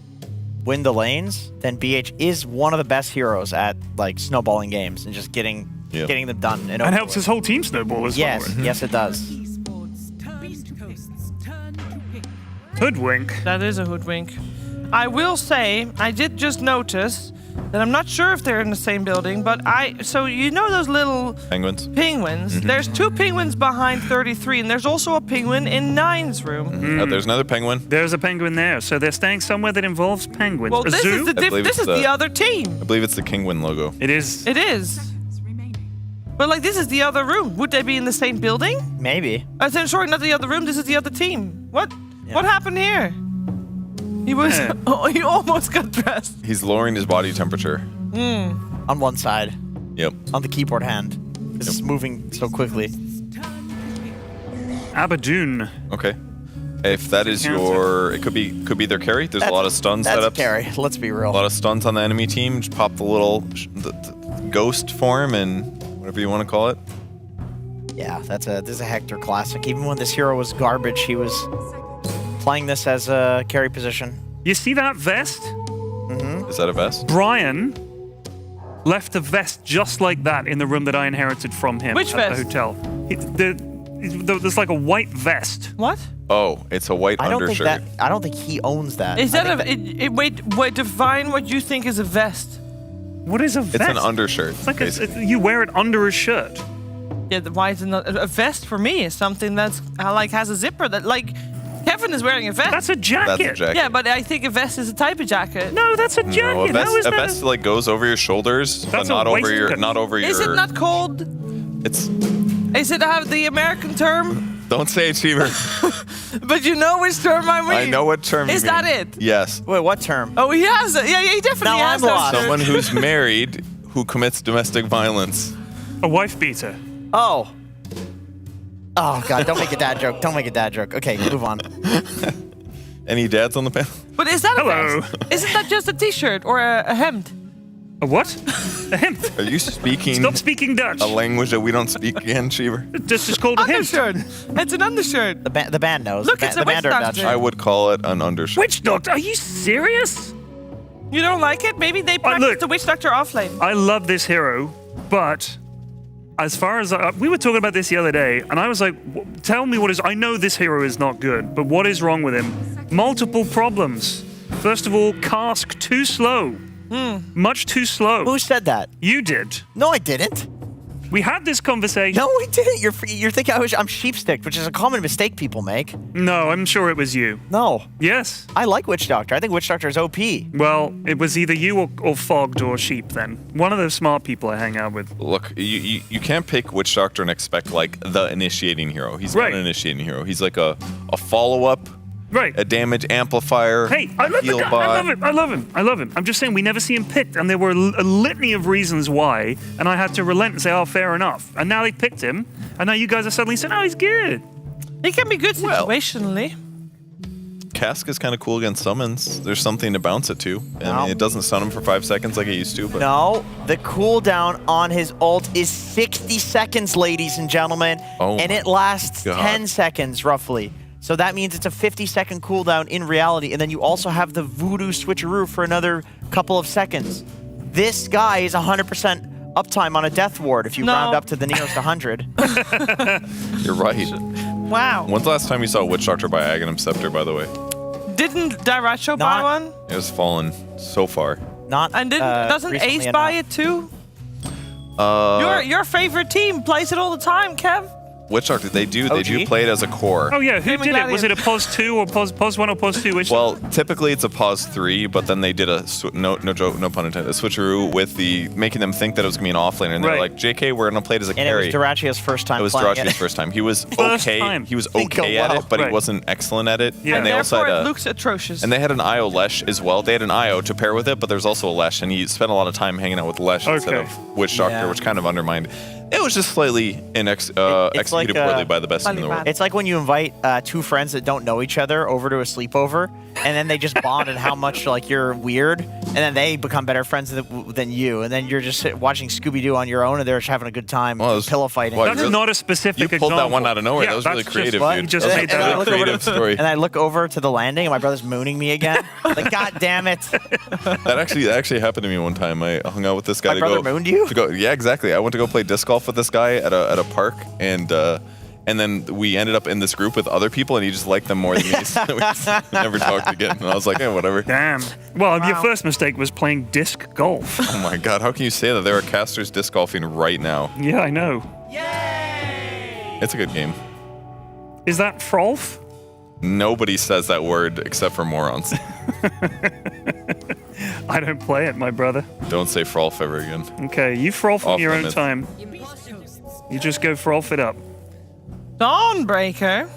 win the lanes, then BH is one of the best heroes at like snowballing games and just getting them done. And helps his whole team snowball as well. Yes, yes it does. Hoodwink? That is a hoodwink. I will say, I did just notice that I'm not sure if they're in the same building, but so you know those little Penguins? Penguins? There's 2 penguins behind 33, and there's also a penguin in 9's room. There's another penguin. There's a penguin there, so they're staying somewhere that involves penguins. Well, a this zoo? is the other team. I believe it's the Kingwin logo. It is. It is. But like, this is the other room. Would they be in the same building? Maybe. Sorry, not the other room. This is the other team. What? Yeah. What happened here? He was. He almost got dressed. He's lowering his body temperature. On one side. Yep. On the keyboard hand. It's moving so quickly. Abadoon. Okay. If that is your, it could be their carry. There's a lot of stuns set up. That's carry. Let's be real. A lot of stuns on the enemy team. Just pop the little the ghost form and whatever you want to call it. Yeah, this is a Hector classic. Even when this hero was garbage, he was playing this as a carry position. You see that vest? Is that a vest? Brian left a vest just like that in the room that I inherited from him. Which at vest? the hotel. There's like a white vest. What? Oh, it's a white undershirt. I don't think he owns that. Is that wait, define what you think is a vest. What is a vest? It's an undershirt. It's like you wear it under a shirt. Yeah, why is it not a vest? For me is something that's like has a zipper that like Kevin is wearing a vest. That's a jacket. That's a jacket. Yeah, but I think a vest is a type of jacket. No, that's a jacket. No, a vest like goes over your shoulders, but not over your. Is it not called? Is it have the American term? Don't say it, Cheever. But you know which term I mean. I know what term you mean. Is that it? Yes. Wait, what term? Oh, he has it. Yeah, he definitely has it. Someone who's married who commits domestic violence. A wife beater. Oh. Oh, God, don't make a dad joke. Don't make a dad joke. Okay, move on. Any dads on the panel? But is that a vest? Isn't that just a t-shirt or a hemd? A what? A hemd? Are you speaking... Stop speaking Dutch. A language that we don't speak again, Cheever? This is called a hemd. Undershirt. It's an undershirt. The band knows. Look, it's a witch doctor. I would call it an undershirt. Witch doctor? Are you serious? You don't like it? Maybe they practice the witch doctor offlane. I love this hero, but as far as we were talking about this the other day, and I was like, tell me what is. I know this hero is not good, but what is wrong with him? Multiple problems. First of all, cask too slow. Much too slow. Who said that? You did. No, I didn't. We had this conversation. No, we didn't. You're thinking I'm sheepsticked, which is a common mistake people make. No, I'm sure it was you. No. Yes. I like Witch Doctor. I think Witch Doctor is OP. Well, it was either you or Fogged or Sheep then. One of the smart people I hang out with. Look, you can't pick Witch Doctor and expect like the initiating hero. He's not an initiating hero. He's like a follow-up. Right. A damage amplifier. Hey, I love the guy. I love him. I'm just saying we never see him picked, and there were a litany of reasons why, and I had to relent and say, oh, fair enough. And now they picked him, and now you guys are suddenly saying, oh, he's good. He can be good situationally. Cask is kind of cool against summons. There's something to bounce it to. I mean, it doesn't stun him for 5 seconds like it used to. But no, the cooldown on his ult is 60 seconds, ladies and gentlemen, and it lasts 10 seconds roughly. So that means it's a 50-second cooldown in reality, and then you also have the voodoo switcheroo for another couple of seconds. This guy is 100% uptime on a death ward if you round up to the nearest 100. You're right. Wow. When's the last time you saw Witch Doctor by Aghanim Scepter, by the way? Didn't Diracho buy one? It has fallen so far. And doesn't Ace buy it too? Your favorite team plays it all the time, Kev. Witch Doctor, they do play it as a core. Oh yeah, who did it? Was it a pause 2 or pause 1 or pause 2? Well, typically it's a pause 3, but then they did a no joke, no pun intended, a switcheroo with making them think that it was gonna be an offlaner, and they're like, "JK, we're gonna play it as a carry." And it was Dirachia's first time. It was Dirachia's first time. He was okay. He was okay at it, but he wasn't excellent at it. Yeah. And they also had it looks atrocious. And they had an IO Lesh as well. They had an IO to pair with it, but there's also a Lesh, and he spent a lot of time hanging out with Lesh instead of Witch Doctor, which kind of undermined. It was just slightly executed poorly by the best team in the world. It's like when you invite 2 friends that don't know each other over to a sleepover, and then they just bond on how much like you're weird, and then they become better friends than you, and then you're just watching Scooby-Doo on your own, and they're just having a good time pillow fighting. That's not a specific example. You pulled that one out of nowhere. That was really creative, dude. You just made that a creative story. And I look over to the landing, and my brother's mooning me again. Like, God damn it. That actually happened to me one time. I hung out with this guy. My brother mooned you? Yeah, exactly. I went to go play disc golf with this guy at a park, and And then we ended up in this group with other people, and he just liked them more than me. So we just never talked again. And I was like, hey, whatever. Damn. Well, your first mistake was playing disc golf. Oh my God, how can you say that? There are casters disc golfing right now. Yeah, I know. Yay! It's a good game. Is that frolf? Nobody says that word except for morons. I don't play it, my brother. Don't say frolf ever again. Okay, you frolf on your own limits. time. You just go frolf it up. Dawnbreaker.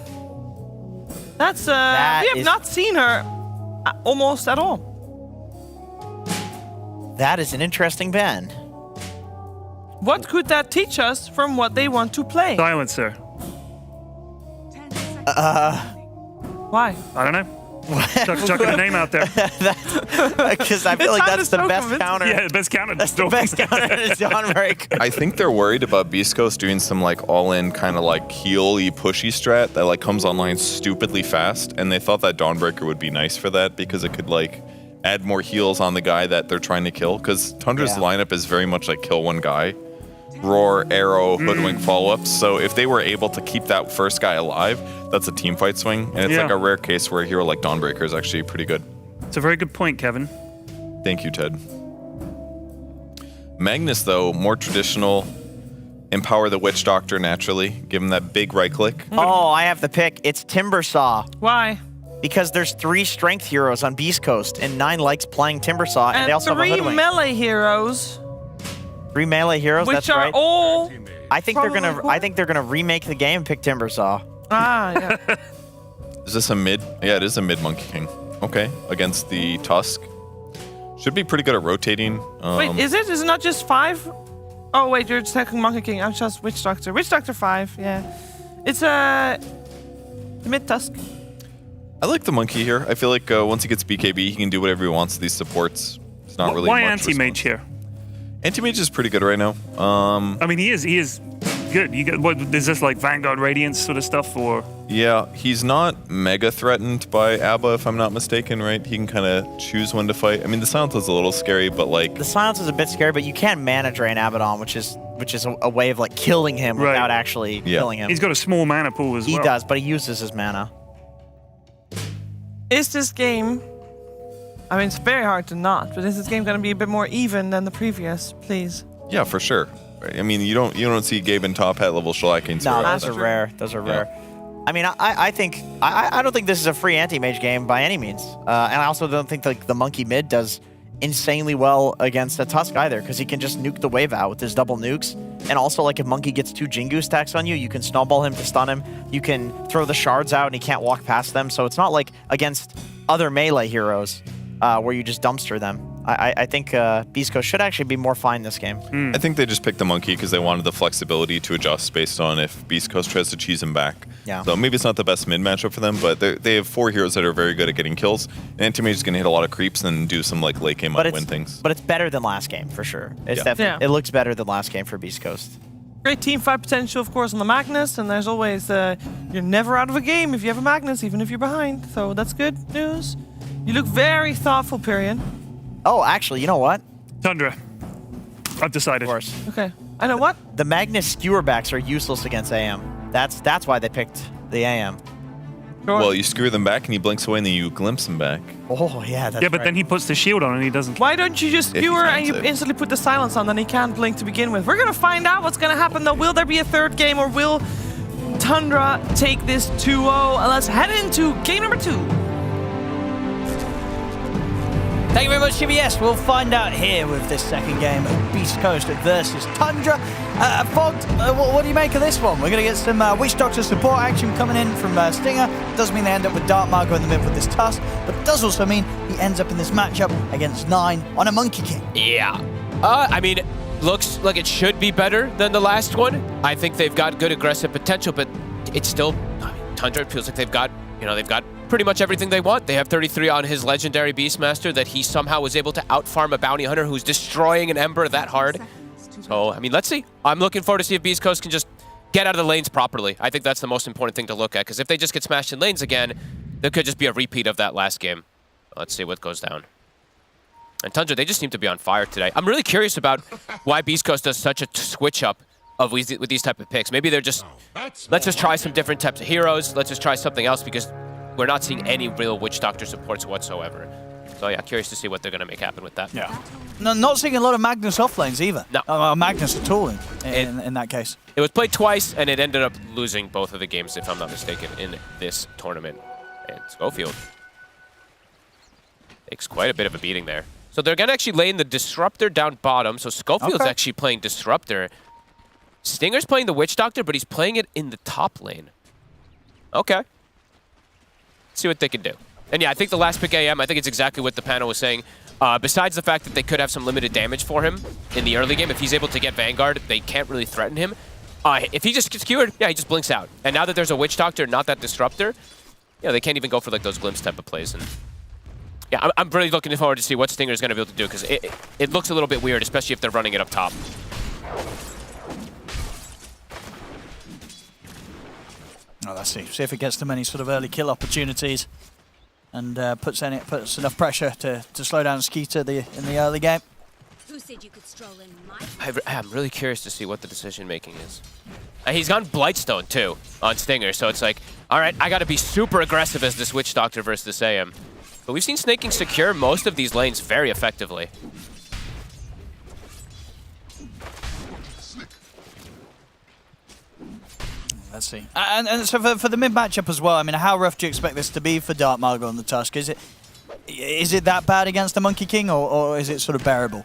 That's we have not seen her almost at all. That is an interesting ban. What could that teach us from what they want to play? Silencer. Why? I don't know. Chucking a name out there. Because I feel like that's the best counter. Yeah, the best counter. That's the best counter to Dawnbreaker. I think they're worried about Beastcoast doing some like all-in kind of like heal-y pushy strat that like comes online stupidly fast, and they thought that Dawnbreaker would be nice for that because it could like add more heals on the guy that they're trying to kill. Because Tundra's lineup is very much like kill one guy, roar, arrow, hoodwink follow-ups. So if they were able to keep that first guy alive, that's a team fight swing, and it's like a rare case where a hero like Dawnbreaker is actually pretty good. It's a very good point, Kevin. Thank you, Ted. Magnus, though, more traditional. Empower the Witch Doctor naturally. Give him that big right click. Oh, I have the pick. It's Timbersaw. Why? Because there's 3 strength heroes on Beastcoast, and 9 likes playing Timbersaw, and they also have a 3 hoodwink. melee heroes. 3 melee heroes. Which that's are right. all. I think they're gonna remake the game and pick Timbersaw. Ah, yeah. Is this a mid? Yeah, it is a mid Monkey King. Okay, against the Tusk. Should be pretty good at rotating. Wait, is it? Is it not just 5? Oh, wait, you're attacking Monkey King. I'm just Witch Doctor. Witch Doctor 5, yeah. It's a mid Tusk. I like the Monkey here. I feel like once he gets BKB, he can do whatever he wants with these supports. It's not really Why much anti-mage here? Anti-mage is pretty good right now. I mean, he is good. You get what is this like Vanguard Radiance sort of stuff, or? Yeah, he's not mega threatened by Abba, if I'm not mistaken, right? He can kind of choose when to fight. I mean, the silence is a little scary, but like the silence is a bit scary, but you can mana drain Abaddon, which is a way of like killing him without actually killing him. He's got a small mana pool as well. He does, but he uses his mana. Is this game? I mean, it's very hard to not, but is this game going to be a bit more even than the previous? Please. Yeah, for sure. I mean, you don't see Gabe in top hat level shellacking. No, those are rare. Those are rare. I mean, I think I don't think this is a free anti-mage game by any means, and I also don't think like the monkey mid does insanely well against a Tusk either, because he can just nuke the wave out with his double nukes, and also like if monkey gets 2 Jingu stacks on you, you can snowball him to stun him. You can throw the shards out and he can't walk past them. So it's not like against other melee heroes where you just dumpster them. I think Beastcoast should actually be more fine this game. I think they just picked the monkey because they wanted the flexibility to adjust based on if Beastcoast tries to cheese him back. Yeah. So maybe it's not the best mid matchup for them, but they have 4 heroes that are very good at getting kills. And Anti-Mage is going to hit a lot of creeps and do some like late game win things. But it's better than last game for sure. It's definitely it looks better than last game for Beastcoast. Great team fight potential, of course, on the Magnus, and there's always you're never out of a game if you have a Magnus, even if you're behind. So that's good news. You look very thoughtful, Pyrian. Oh, actually, you know what? Tundra. I've decided. Of course. Okay. I know what? The Magnus skewerbacks are useless against AM. That's why they picked the AM. Sure. Well, you skewer them back and he blinks away and then you glimpse him back. Oh, yeah, that's Yeah, but then he puts the shield on and he doesn't. Why don't you just skewer and you instantly put the silence on, then he can't blink to begin with? We're going to find out what's going to happen, though. Will there be a third game, or will Tundra take this 2-0? And let's head into game number 2. Thank you very much, CBS. We'll find out here with this second game of Beastcoast versus Tundra. Fogged, what do you make of this one? We're going to get some Witch Doctor support action coming in from Stinger. Doesn't mean they end up with Dark Margo in the mid with this Tusk, but it does also mean he ends up in this matchup against 9 on a Monkey King. Yeah. I mean, looks like it should be better than the last one. I think they've got good aggressive potential, but it's still, Tundra feels like they've got pretty much everything they want. They have 33 on his legendary Beastmaster that he somehow was able to outfarm a bounty hunter who's destroying an Ember that hard. So, I mean, let's see. I'm looking forward to see if Beastcoast can just get out of the lanes properly. I think that's the most important thing to look at, because if they just get smashed in lanes again, there could just be a repeat of that last game. Let's see what goes down. And Tundra, they just seem to be on fire today. I'm really curious about why Beastcoast does such a switch up with these type of picks. Maybe they're just, let's just try some different types of heroes. Let's just try something else because we're not seeing any real Witch Doctor supports whatsoever. So yeah, curious to see what they're going to make happen with that. Yeah. No, not seeing a lot of Magnus off lanes either. No. Magnus at all in that case. It was played twice, and it ended up losing both of the games, if I'm not mistaken, in this tournament. And Schofield takes quite a bit of a beating there. So they're going to actually lane the Disruptor down bottom. So Schofield's actually playing Disruptor. Stinger's playing the Witch Doctor, but he's playing it in the top lane. Okay. Let's see what they can do. And yeah, I think the last pick AM, I think it's exactly what the panel was saying. Besides the fact that they could have some limited damage for him in the early game, if he's able to get Vanguard, they can't really threaten him. If he just gets cured, yeah, he just blinks out. And now that there's a Witch Doctor, not that Disruptor, yeah, they can't even go for like those glimpse type of plays. And yeah, I'm really looking forward to see what Stinger's going to be able to do because it looks a little bit weird, especially if they're running it up top. Oh, let's see. See if it gets them any sort of early kill opportunities and puts enough pressure to slow down Skeeter in the early game. Who said you could stroll in my... I'm really curious to see what the decision making is. He's gone Blightstone too on Stinger, so it's like, all right, I got to be super aggressive as this Witch Doctor versus this AM. But we've seen Snaking secure most of these lanes very effectively. Let's see. And so for the mid matchup as well, I mean, how rough do you expect this to be for Dark Margot and the Tusk? Is it that bad against the Monkey King, or is it sort of bearable?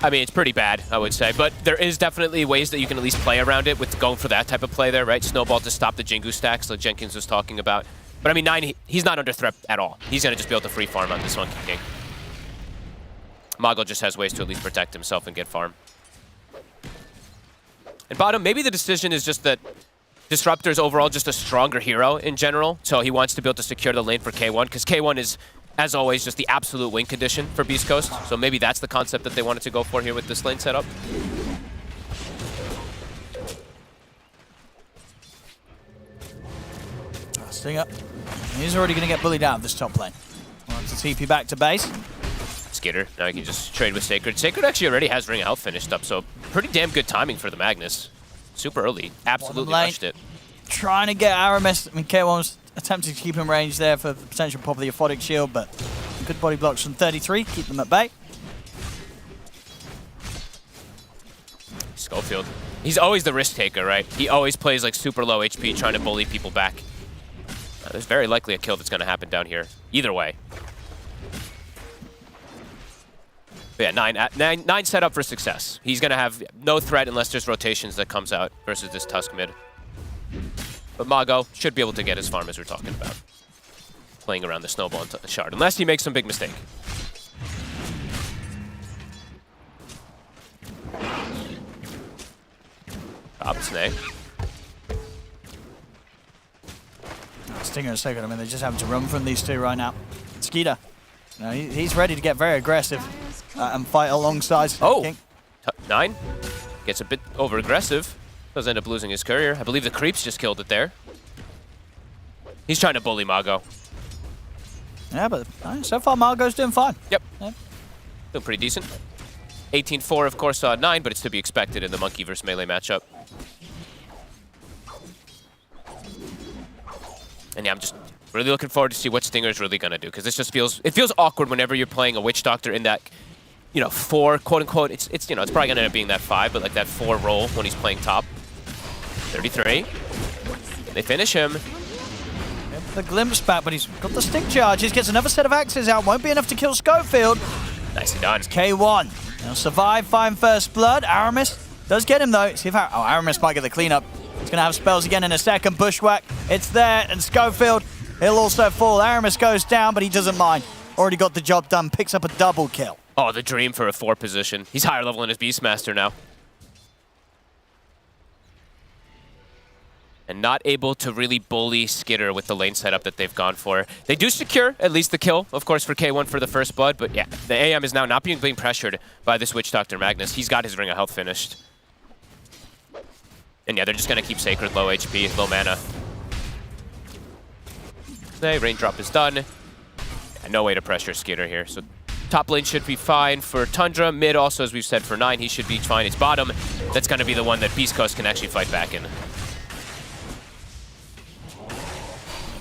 I mean, it's pretty bad, I would say. But there is definitely ways that you can at least play around it with going for that type of play there, right? Snowball to stop the Jingu stacks like Jenkins was talking about. But I mean, 9, he's not under threat at all. He's going to just be able to free farm on this Monkey King. Mago just has ways to at least protect himself and get farm. And bottom, maybe the decision is just that Disruptor is overall just a stronger hero in general, so he wants to be able to secure the lane for K1, because K1 is, as always, just the absolute win condition for Beastcoast, so maybe that's the concept that they wanted to go for here with this lane setup. Stinger, he's already going to get bullied out of this top lane. Wants to TP back to base. Skitter, now he can just trade with Sacred. Sacred actually already has Ring of Health finished up, so pretty damn good timing for the Magnus. Super early. Absolutely rushed it. Trying to get Aramis. I mean, K1 was attempting to keep him ranged there for the potential pop of the Aphotic Shield, but good body blocks from 33. Keep them at bay. Schofield. He's always the risk taker, right? He always plays like super low HP, trying to bully people back. There's very likely a kill that's going to happen down here. Either way. But yeah, 9 set up for success. He's going to have no threat unless there's rotations that comes out versus this Tusk mid. But Mago should be able to get his farm as we're talking about. Playing around the Snowball and Shard, unless he makes some big mistake. Top Snake. Stinger and Sacred, I mean, they're just having to run from these two right now. Skeeter, you know, he's ready to get very aggressive and fight alongside King. 9 gets a bit over-aggressive. Does end up losing his courier. I believe the creeps just killed it there. He's trying to bully Mago. Yeah, but so far Margot's doing fine. Yep. Doing pretty decent. 18-4, of course, 9, but it's to be expected in the Monkey versus Melee matchup. And yeah, I'm just really looking forward to see what Stinger's really going to do, because this just feels awkward whenever you're playing a Witch Doctor in that, 4, quote-unquote, it's probably going to end up being that 5, but like that 4 role when he's playing top. 33. They finish him. The glimpse back, but he's got the stick charges, gets another set of axes out, won't be enough to kill Schofield. Nicely done. It's K1. He'll survive, find first blood. Aramis does get him though. See if Aramis might get the cleanup. He's going to have spells again in a second. Bushwhack, it's there, and Schofield, he'll also fall. Aramis goes down, but he doesn't mind. Already got the job done, picks up a double kill. Oh, the dream for a 4 position. He's higher level than his Beastmaster now. And not able to really bully Skitter with the lane setup that they've gone for. They do secure at least the kill, of course, for K1 for the first blood, but yeah, the AM is now not being pressured by this Witch Doctor Magnus. He's got his Ring of Health finished. And yeah, they're just going to keep Sacred low HP, low mana. Okay, Raindrop is done. Yeah, no way to pressure Skitter here, so Top lane should be fine for Tundra. Mid also, as we've said, for 9, he should be fine. It's bottom. That's going to be the one that Beastcoast can actually fight back in.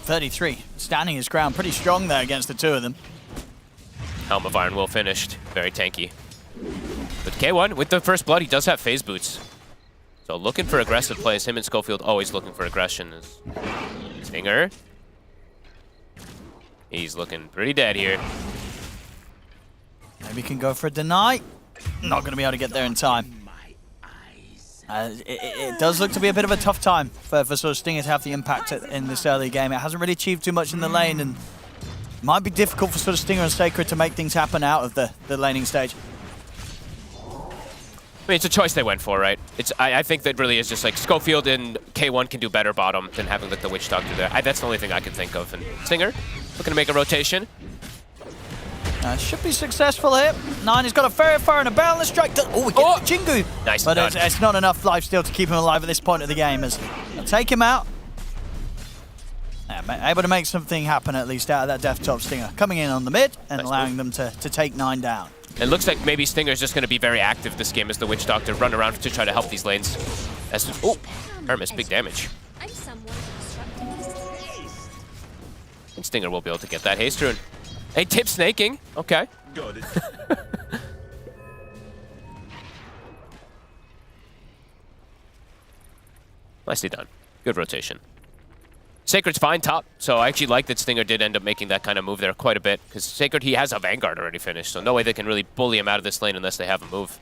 33, standing his ground pretty strong there against the two of them. Helm of Iron Will finished. Very tanky. But K1, with the first blood, he does have phase boots. So looking for aggressive plays. Him and Schofield always looking for aggression. Stinger. He's looking pretty dead here. Maybe can go for a deny. Not going to be able to get there in time. It does look to be a bit of a tough time for sort of Stinger to have the impact in this early game. It hasn't really achieved too much in the lane, and it might be difficult for sort of Stinger and Sacred to make things happen out of the laning stage. I mean, it's a choice they went for, right? I think that really is just like Schofield and K1 can do better bottom than having like the Witch Doctor there. That's the only thing I can think of. And Stinger looking to make a rotation. Should be successful here. 9 has got a very far and a boundless strike. Oh, we get Jingu. Nice. But it's not enough life steal to keep him alive at this point of the game. As they'll take him out. Yeah, able to make something happen at least out of that Death Top Stinger. Coming in on the mid and allowing them to take 9 down. It looks like maybe Stinger's just going to be very active this game as the Witch Doctor, run around to try to help these lanes. Oh, Hermes, big damage. And Stinger will be able to get that haste rune. Hey, tip snaking. Okay. Nicely done. Good rotation. Sacred's fine top, so I actually like that Stinger did end up making that kind of move there quite a bit, because Sacred, he has a Vanguard already finished, so no way they can really bully him out of this lane unless they have a move.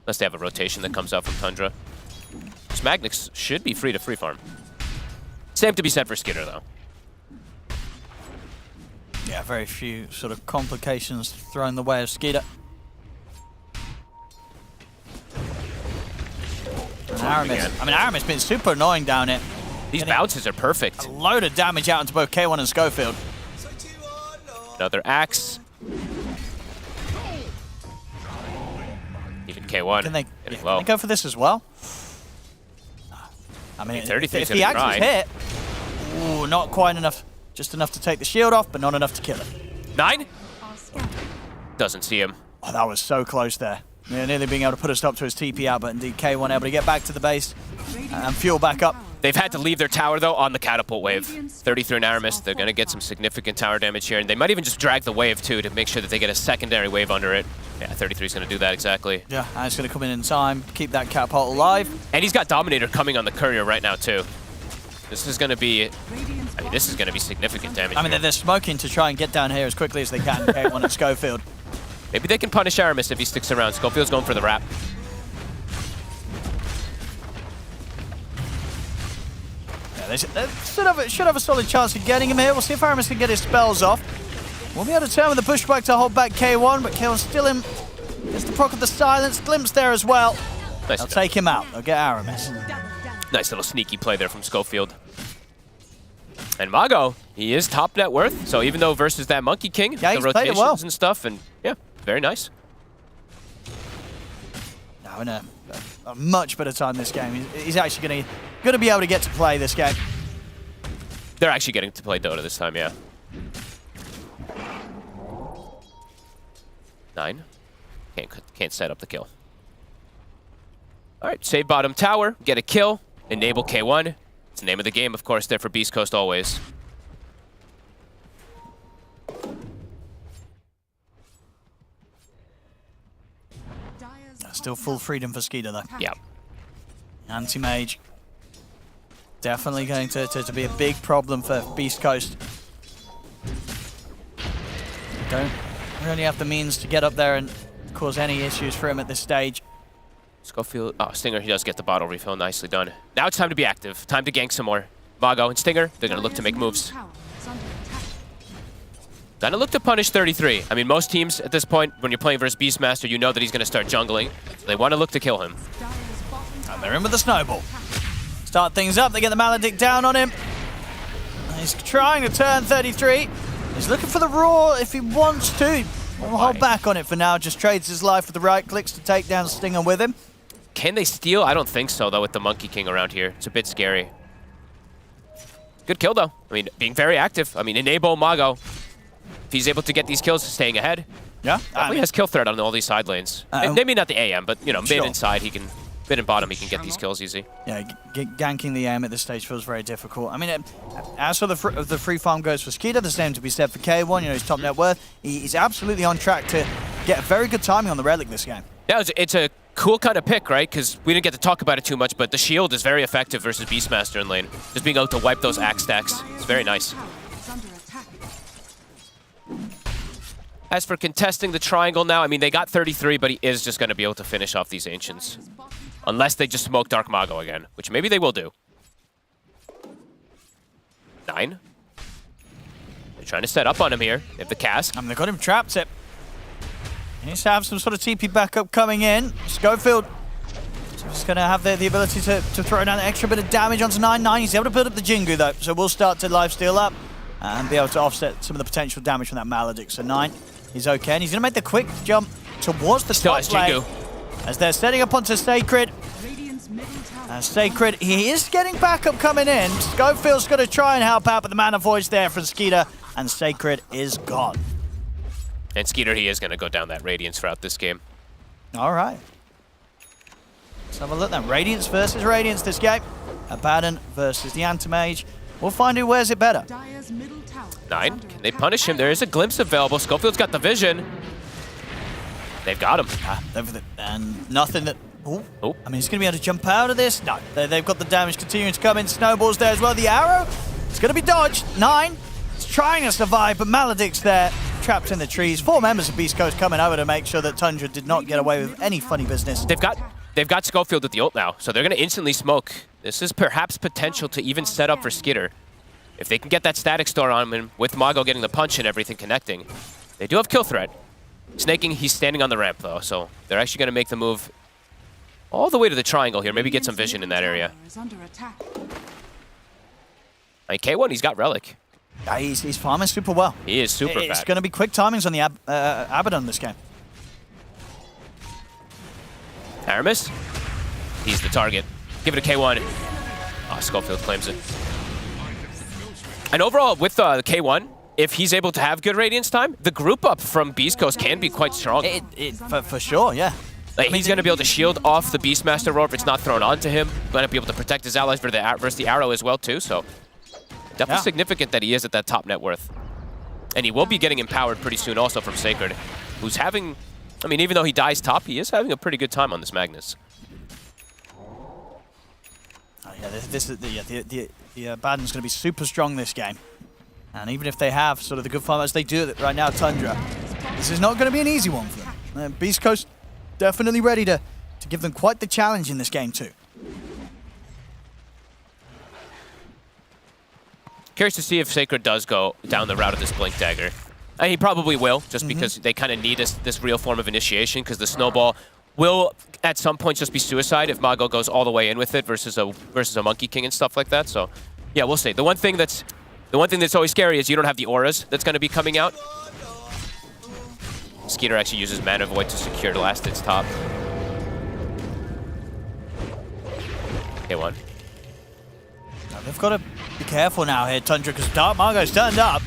Unless they have a rotation that comes out from Tundra. Magnix should be free to free farm. Same to be said for Skitter, though. Yeah, very few sort of complications thrown the way of Skeeter. Aramis been super annoying down here. These bounces are perfect. A load of damage out into both K1 and Schofield. Another axe. Even K1. Can they go for this as well? I mean, if the axe is hit, ooh, not quite enough. Just enough to take the shield off, but not enough to kill him. 9? Doesn't see him. Oh, that was so close there. Yeah, nearly being able to put a stop to his TP out, but indeed K1 able to get back to the base and fuel back up. They've had to leave their tower, though, on the catapult wave. 33 in Aramis. They're going to get some significant tower damage here, and they might even just drag the wave, too, to make sure that they get a secondary wave under it. Yeah, 33 is going to do that exactly. Yeah, and it's going to come in time, keep that catapult alive. And he's got Dominator coming on the courier right now, too. This is going to be... I mean, this is going to be significant damage. I mean, they're smoking to try and get down here as quickly as they can, K1 and Schofield. Maybe they can punish Aramis if he sticks around. Schofield's going for the wrap. Yeah, they should have a solid chance of getting him here. We'll see if Aramis can get his spells off. We'll be able to turn with the pushback to hold back K1, but K1's still in. There's the proc of the silence. Glimpse there as well. Nice. They'll take him out. They'll get Aramis. Nice little sneaky play there from Schofield. And Mago, he is top net worth, so even though versus that Monkey King, yeah, the rotations and stuff, and yeah, very nice. Now in a much better time this game. He's actually going to be able to get to play this game. They're actually getting to play Dota this time, yeah. 9. Can't set up the kill. All right, save bottom tower, get a kill, enable K1. It's the name of the game, of course, there for Beastcoast always. Still full freedom for Skeeter, though. Yeah. Anti-mage. Definitely going to be a big problem for Beastcoast. Don't really have the means to get up there and cause any issues for him at this stage. Schofield, Stinger, he does get the bottle refill, nicely done. Now it's time to be active, time to gank some more. Mago and Stinger, they're gonna look to make moves. Gonna look to punish 33. I mean, most teams at this point, when you're playing versus Beastmaster, you know that he's gonna start jungling. So they wanna look to kill him. And they're in with the snowball. Start things up, they get the Maledict down on him. He's trying to turn 33. He's looking for the Roar if he wants to. We'll hold back on it for now, just trades his life with the right clicks to take down Stinger with him. Can they steal? I don't think so, though, with the Monkey King around here. It's a bit scary. Good kill, though. I mean, being very active. I mean, enable Mago. If he's able to get these kills, staying ahead. Yeah, Definitely has kill threat on all these side lanes. Maybe not the AM, but you know, mid and side, mid and bottom, he can get these kills easy. Yeah, ganking the AM at this stage feels very difficult. I mean, as for the free farm goes for Skeeter, the same to be said for K1. You know, his top net worth. He's absolutely on track to get a very good timing on the Relic this game. Yeah, it's a cool kind of pick, right? Because we didn't get to talk about it too much, but the shield is very effective versus Beastmaster in lane. Just being able to wipe those axe stacks. It's very nice. As for contesting the triangle now, I mean, they got 33, but he is just going to be able to finish off these Ancients. Unless they just smoke Dark Mago again, which maybe they will do. 9. They're trying to set up on him here. They have the cask. They've got him trapped. He needs to have some sort of TP backup coming in. Schofield just going to have the ability to throw down an extra bit of damage onto 9-9. He's able to build up the Jingu, though, so we'll start to lifesteal up and be able to offset some of the potential damage from that Maledict. So 9 is okay, and he's going to make the quick jump towards the top lane as they're setting up onto Sacred. Sacred, he is getting backup coming in. Schofield's going to try and help out, but the Mana Voice there from Skeeter, and Sacred is gone. And Skeeter, he is going to go down that Radiance throughout this game. All right. Let's have a look then. Radiance versus Radiance this game. Abaddon versus the Anti-Mage. We'll find who wears it better. 9. Can they punish him? There is a glimpse available. Schofield's got the vision. They've got him. And nothing that... Oh. I mean, he's going to be able to jump out of this. No, they've got the damage continuing to come in. Snowballs there as well. The arrow, it's going to be dodged. 9, it's trying to survive, but Maledict's there, trapped in the trees. 4 members of Beastcoast coming over to make sure that Tundra did not get away with any funny business. They've got Schofield with the ult now, so they're going to instantly smoke. This is perhaps potential to even set up for Skeeter. If they can get that static store on him, with Mago getting the punch and everything connecting, they do have kill threat. Snaking, he's standing on the ramp, though, so they're actually going to make the move all the way to the triangle here. Maybe get some vision in that area. I mean, K1, he's got Relic. Yeah, he's farming super well. He is super fast. It's going to be quick timings on the Abaddon this game. Aramis, he's the target. Give it to K1. Oh, Schofield claims it. And overall, with the K1, if he's able to have good Radiance time, the group up from Beastcoast can be quite strong. For sure, yeah. Like, he's going to be able to shield off the Beastmaster roar if it's not thrown onto him. Going to be able to protect his allies versus the arrow as well, too. So definitely significant that he is at that top net worth. And he will be getting empowered pretty soon also from Sacred, who's having... I mean, even though he dies top, he is having a pretty good time on this Magnus. Oh, yeah, the Abaddon's going to be super strong this game. And even if they have sort of the good farm as they do right now, Tundra, this is not going to be an easy one for them. Beastcoast definitely ready to give them quite the challenge in this game too. Curious to see if Sacred does go down the route of this Blink Dagger. And he probably will, just because they kind of need this real form of initiation, because the Snowball will at some point just be suicide if Mago goes all the way in with it versus a Monkey King and stuff like that. So yeah, we'll see. The one thing that's always scary is you don't have the auras that's going to be coming out. Skeeter actually uses Mana Void to secure the last hits top. K1. Now they've got to be careful now here, Tundra, because Dark Margo's turned up.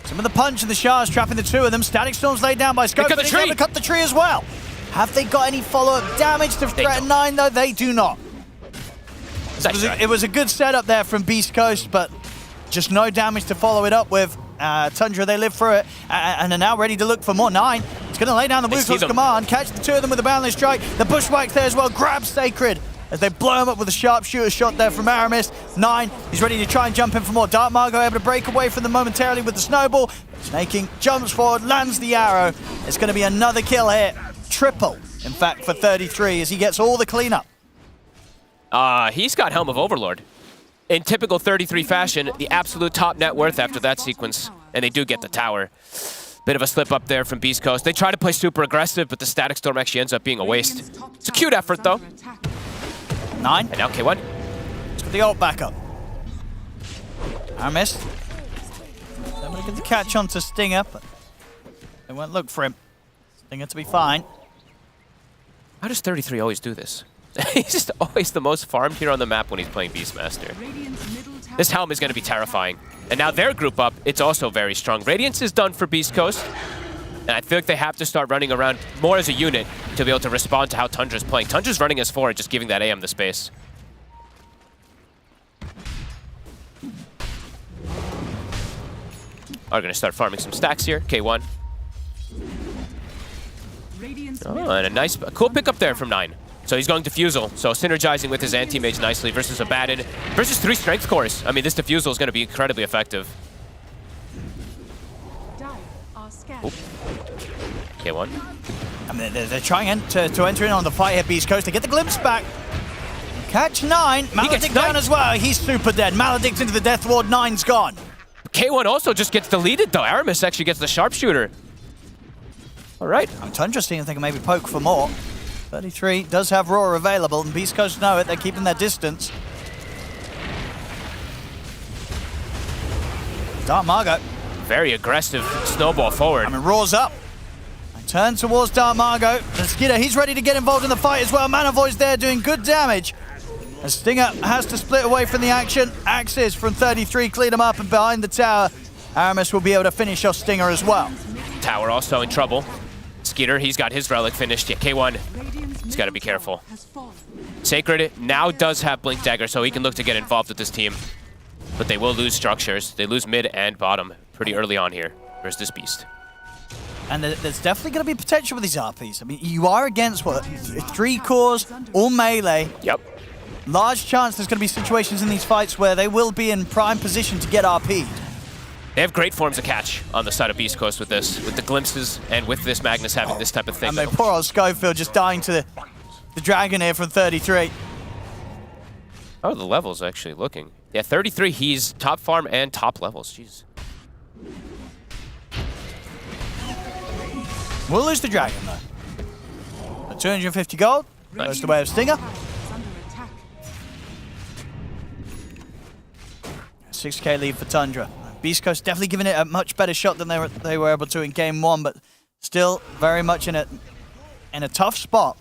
Some of the punch and the shards trapping the two of them. Static Storm's laid down by Scope. They're going to cut the tree as well. Have they got any follow-up damage to threaten 9, though? They do not. It was a good setup there from Beastcoast, but just no damage to follow it up with. Tundra, they live through it, and are now ready to look for more. 9, it's going to lay down the Wuko's command, catch the two of them with a boundless strike. The Bushwhack's there as well, grabs Sacred as they blow him up with a sharpshooter shot there from Aramis. 9, he's ready to try and jump in for more. Dark Margo able to break away from them momentarily with the snowball. Snaking jumps forward, lands the arrow. It's going to be another kill here. Triple, in fact, for 33 as he gets all the cleanup. He's got Helm of Overlord. In typical 33 fashion, the absolute top net worth after that sequence, and they do get the tower. Bit of a slip up there from Beastcoast. They try to play super aggressive, but the Static Storm actually ends up being a waste. It's a cute effort, though. 9. And now K1. Let's get the ult back up. Aramis. They're going to get the catch on to Stinger, but they won't look for him. Stinger to be fine. How does 33 always do this? He's just always the most farmed here on the map when he's playing Beastmaster. This Helm is going to be terrifying. And now their group up, it's also very strong. Radiance is done for Beastcoast. And I feel like they have to start running around more as a unit to be able to respond to how Tundra's playing. Tundra's running as 4 and just giving that AM the space. Are going to start farming some stacks here. K1. Oh, and a cool pickup there from 9. So he's going Diffusal. So synergizing with his anti-mage nicely versus Abaddon. Versus 3 strength cores. I mean, this Diffusal is going to be incredibly effective. Oop. K1. I mean, they're trying to enter in on the fight here, Beastcoast, to get the glimpse back. Catch 9. Maledict down as well. He's super dead. Maledict's into the Death Ward. 9's gone. K1 also just gets deleted, though. Aramis actually gets the sharpshooter. All right. Tundra seeing if they can maybe poke for more. 33 does have Roar available, and Beastcoast know it. They're keeping their distance. Dark Margot. Very aggressive snowball forward. I mean, Roar's up. Turn towards Dark Margot. And Skidder, he's ready to get involved in the fight as well. Mana Void's there doing good damage. As Stinger has to split away from the action. Axes from 33 clean him up, and behind the tower, Aramis will be able to finish off Stinger as well. Tower also in trouble. Skeeter, he's got his relic finished. Yeah, K1, he's got to be careful. Sacred now does have Blink Dagger, so he can look to get involved with this team. But they will lose structures. They lose mid and bottom pretty early on here versus this Beast. And there's definitely going to be potential with these RPs. I mean, you are against, what, 3 cores, all melee. Yep. Large chance there's going to be situations in these fights where they will be in prime position to get RP'd. They have great forms of catch on the side of Beastcoast with this, with the glimpses and with this Magnus having this type of thing. And then poor old Schofield just dying to the dragon here from 33. Oh, the levels actually looking. Yeah, 33, he's top farm and top levels. Jeez. We'll lose the dragon, though. 250 gold. Nice. Goes the way of Stinger. 6k lead for Tundra. Beastcoast definitely giving it a much better shot than they were able to in game 1, but still very much in a tough spot.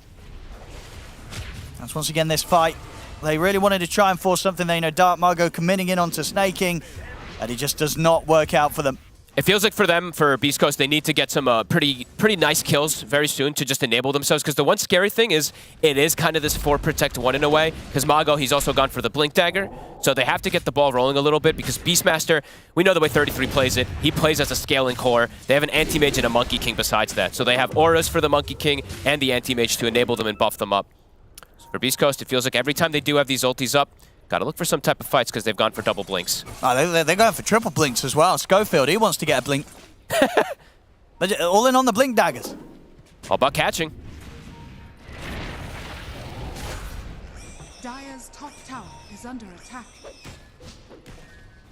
That's once again this fight. They really wanted to try and force something. They know Dark Margot committing in onto snaking, and it just does not work out for them. It feels like for them, for Beastcoast, they need to get some pretty nice kills very soon to just enable themselves. Because the one scary thing is, it is kind of this 4 protect 1 in a way. Because Mago, he's also gone for the Blink Dagger. So they have to get the ball rolling a little bit. Because Beastmaster, we know the way 33 plays it. He plays as a scaling core. They have an Anti-Mage and a Monkey King besides that. So they have auras for the Monkey King and the Anti-Mage to enable them and buff them up. So for Beastcoast, it feels like every time they do have these ultis up, got to look for some type of fights because they've gone for double blinks. Oh, they're going for triple blinks as well. Schofield, he wants to get a blink. All in on the blink daggers. All about catching. Dire's top tower is under attack.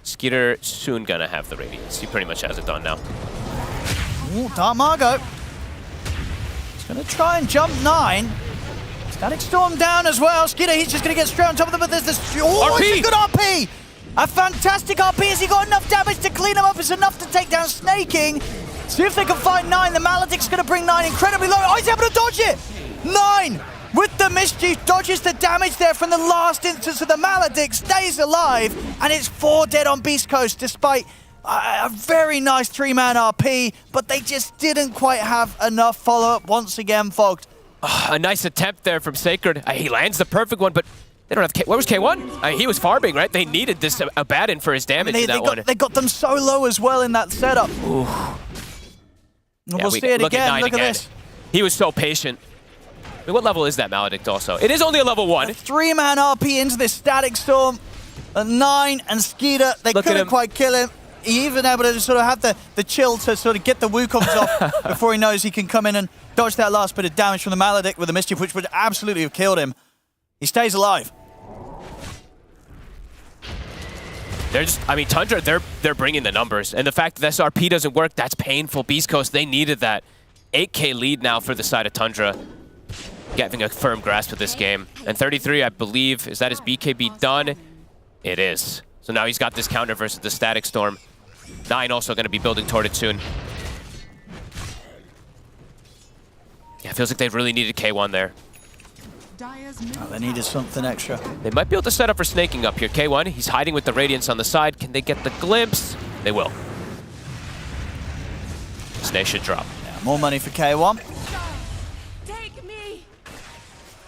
Skeeter soon gonna have the Radiance. He pretty much has it done now. Ooh, Dark Margot. He's going to try and jump 9. Static Storm down as well. Skidder, he's just going to get straight on top of them, but there's this... Oh, it's a good RP! A fantastic RP. Has he got enough damage to clean him up? It's enough to take down Snaking. See if they can find 9. The Maledict's going to bring 9 incredibly low. Oh, he's able to dodge it! 9! With the Mischief, dodges the damage there from the last instance of the Maledict, stays alive, and it's 4 dead on Beastcoast despite a very nice 3-man RP, but they just didn't quite have enough follow-up once again, Fogged. A nice attempt there from Sacred. He lands the perfect one, but they don't have where was K1? He was farming, right? They needed this Abaddon for his damage in that one. They got them so low as well in that setup. Ooh. We'll see it again. Look at this. He was so patient. I mean, what level is that Maledict also? It is only a level 1. A 3-man RP into this Static Storm. At 9 and Skeeter, they couldn't quite kill him. He even able to sort of have the chill to sort of get the Wukongs off before he knows he can come in and dodge that last bit of damage from the Maledict with the Mischief, which would absolutely have killed him. He stays alive. They're just, I mean, Tundra, they're bringing the numbers. And the fact that this RP doesn't work, that's painful. Beastcoast, they needed that. 8k lead now for the side of Tundra. Getting a firm grasp of this game. And 33, I believe, is that his BKB done? It is. So now he's got this counter versus the Static Storm. 9 also going to be building toward it soon. Yeah, it feels like they really needed K1 there. Oh, they needed something extra. They might be able to set up for snaking up here. K1, he's hiding with the Radiance on the side. Can they get the glimpse? They will. Snake should drop. Yeah, More money for K1. Take me.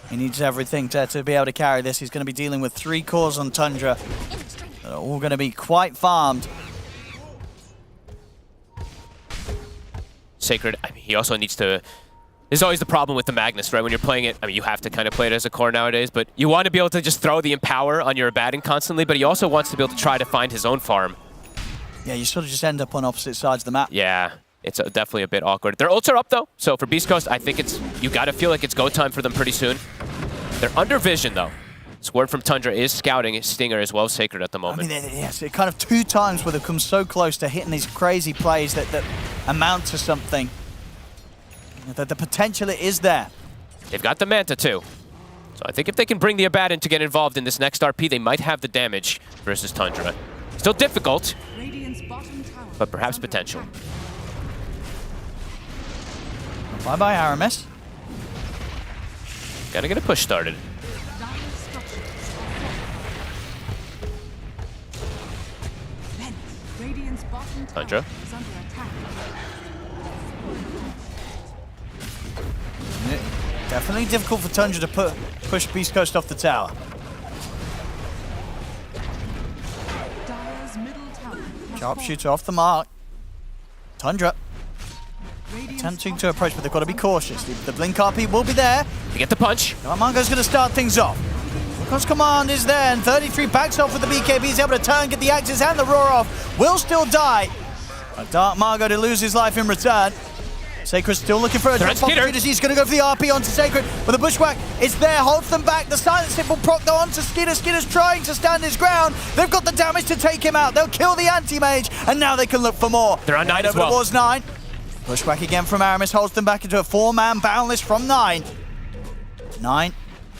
He needs everything to be able to carry this. He's going to be dealing with 3 cores on Tundra that are all going to be quite farmed. Sacred, I mean, he also needs to... There's always the problem with the Magnus, right? When you're playing it, I mean, you have to kind of play it as a core nowadays, but you want to be able to just throw the Empower on your Abaddon constantly, but he also wants to be able to try to find his own farm. Yeah, you sort of just end up on opposite sides of the map. Yeah, it's definitely a bit awkward. Their ults are up, though, so for Beastcoast, I think you got to feel like it's go time for them pretty soon. They're under vision, though. Sword from Tundra is scouting Stinger as well as Sacred at the moment. I mean, yes, it kind of 2 times where they've come so close to hitting these crazy plays that amount to something. That the potential is there. They've got the Manta, too. So I think if they can bring the Abaddon to get involved in this next RP, they might have the damage versus Tundra. Still difficult, but perhaps potential. Bye-bye, Aramis. Gotta get a push started. Tundra. Definitely difficult for Tundra to push Beastcoast off the tower. Sharpshooter off the mark. Tundra attempting to approach, but they've got to be cautious. The Blink RP will be there. You get the punch. Mango's going to start things off. Because command is there, and 33 backs off with the BKB. He's able to turn, get the axes and the roar off. Will still die. A Dark Margo to lose his life in return. Sacred still looking for a drop opportunity. He's going to go for the RP onto Sacred, but the Bushwhack is there, holds them back. The silence hit will proc though onto Skinner. Skinner's trying to stand his ground. They've got the damage to take him out. They'll kill the anti-mage, and now they can look for more. They're on 9 as well. Towards 9. Bushwhack again from Aramis, holds them back into a 4-man Boundless from 9. 9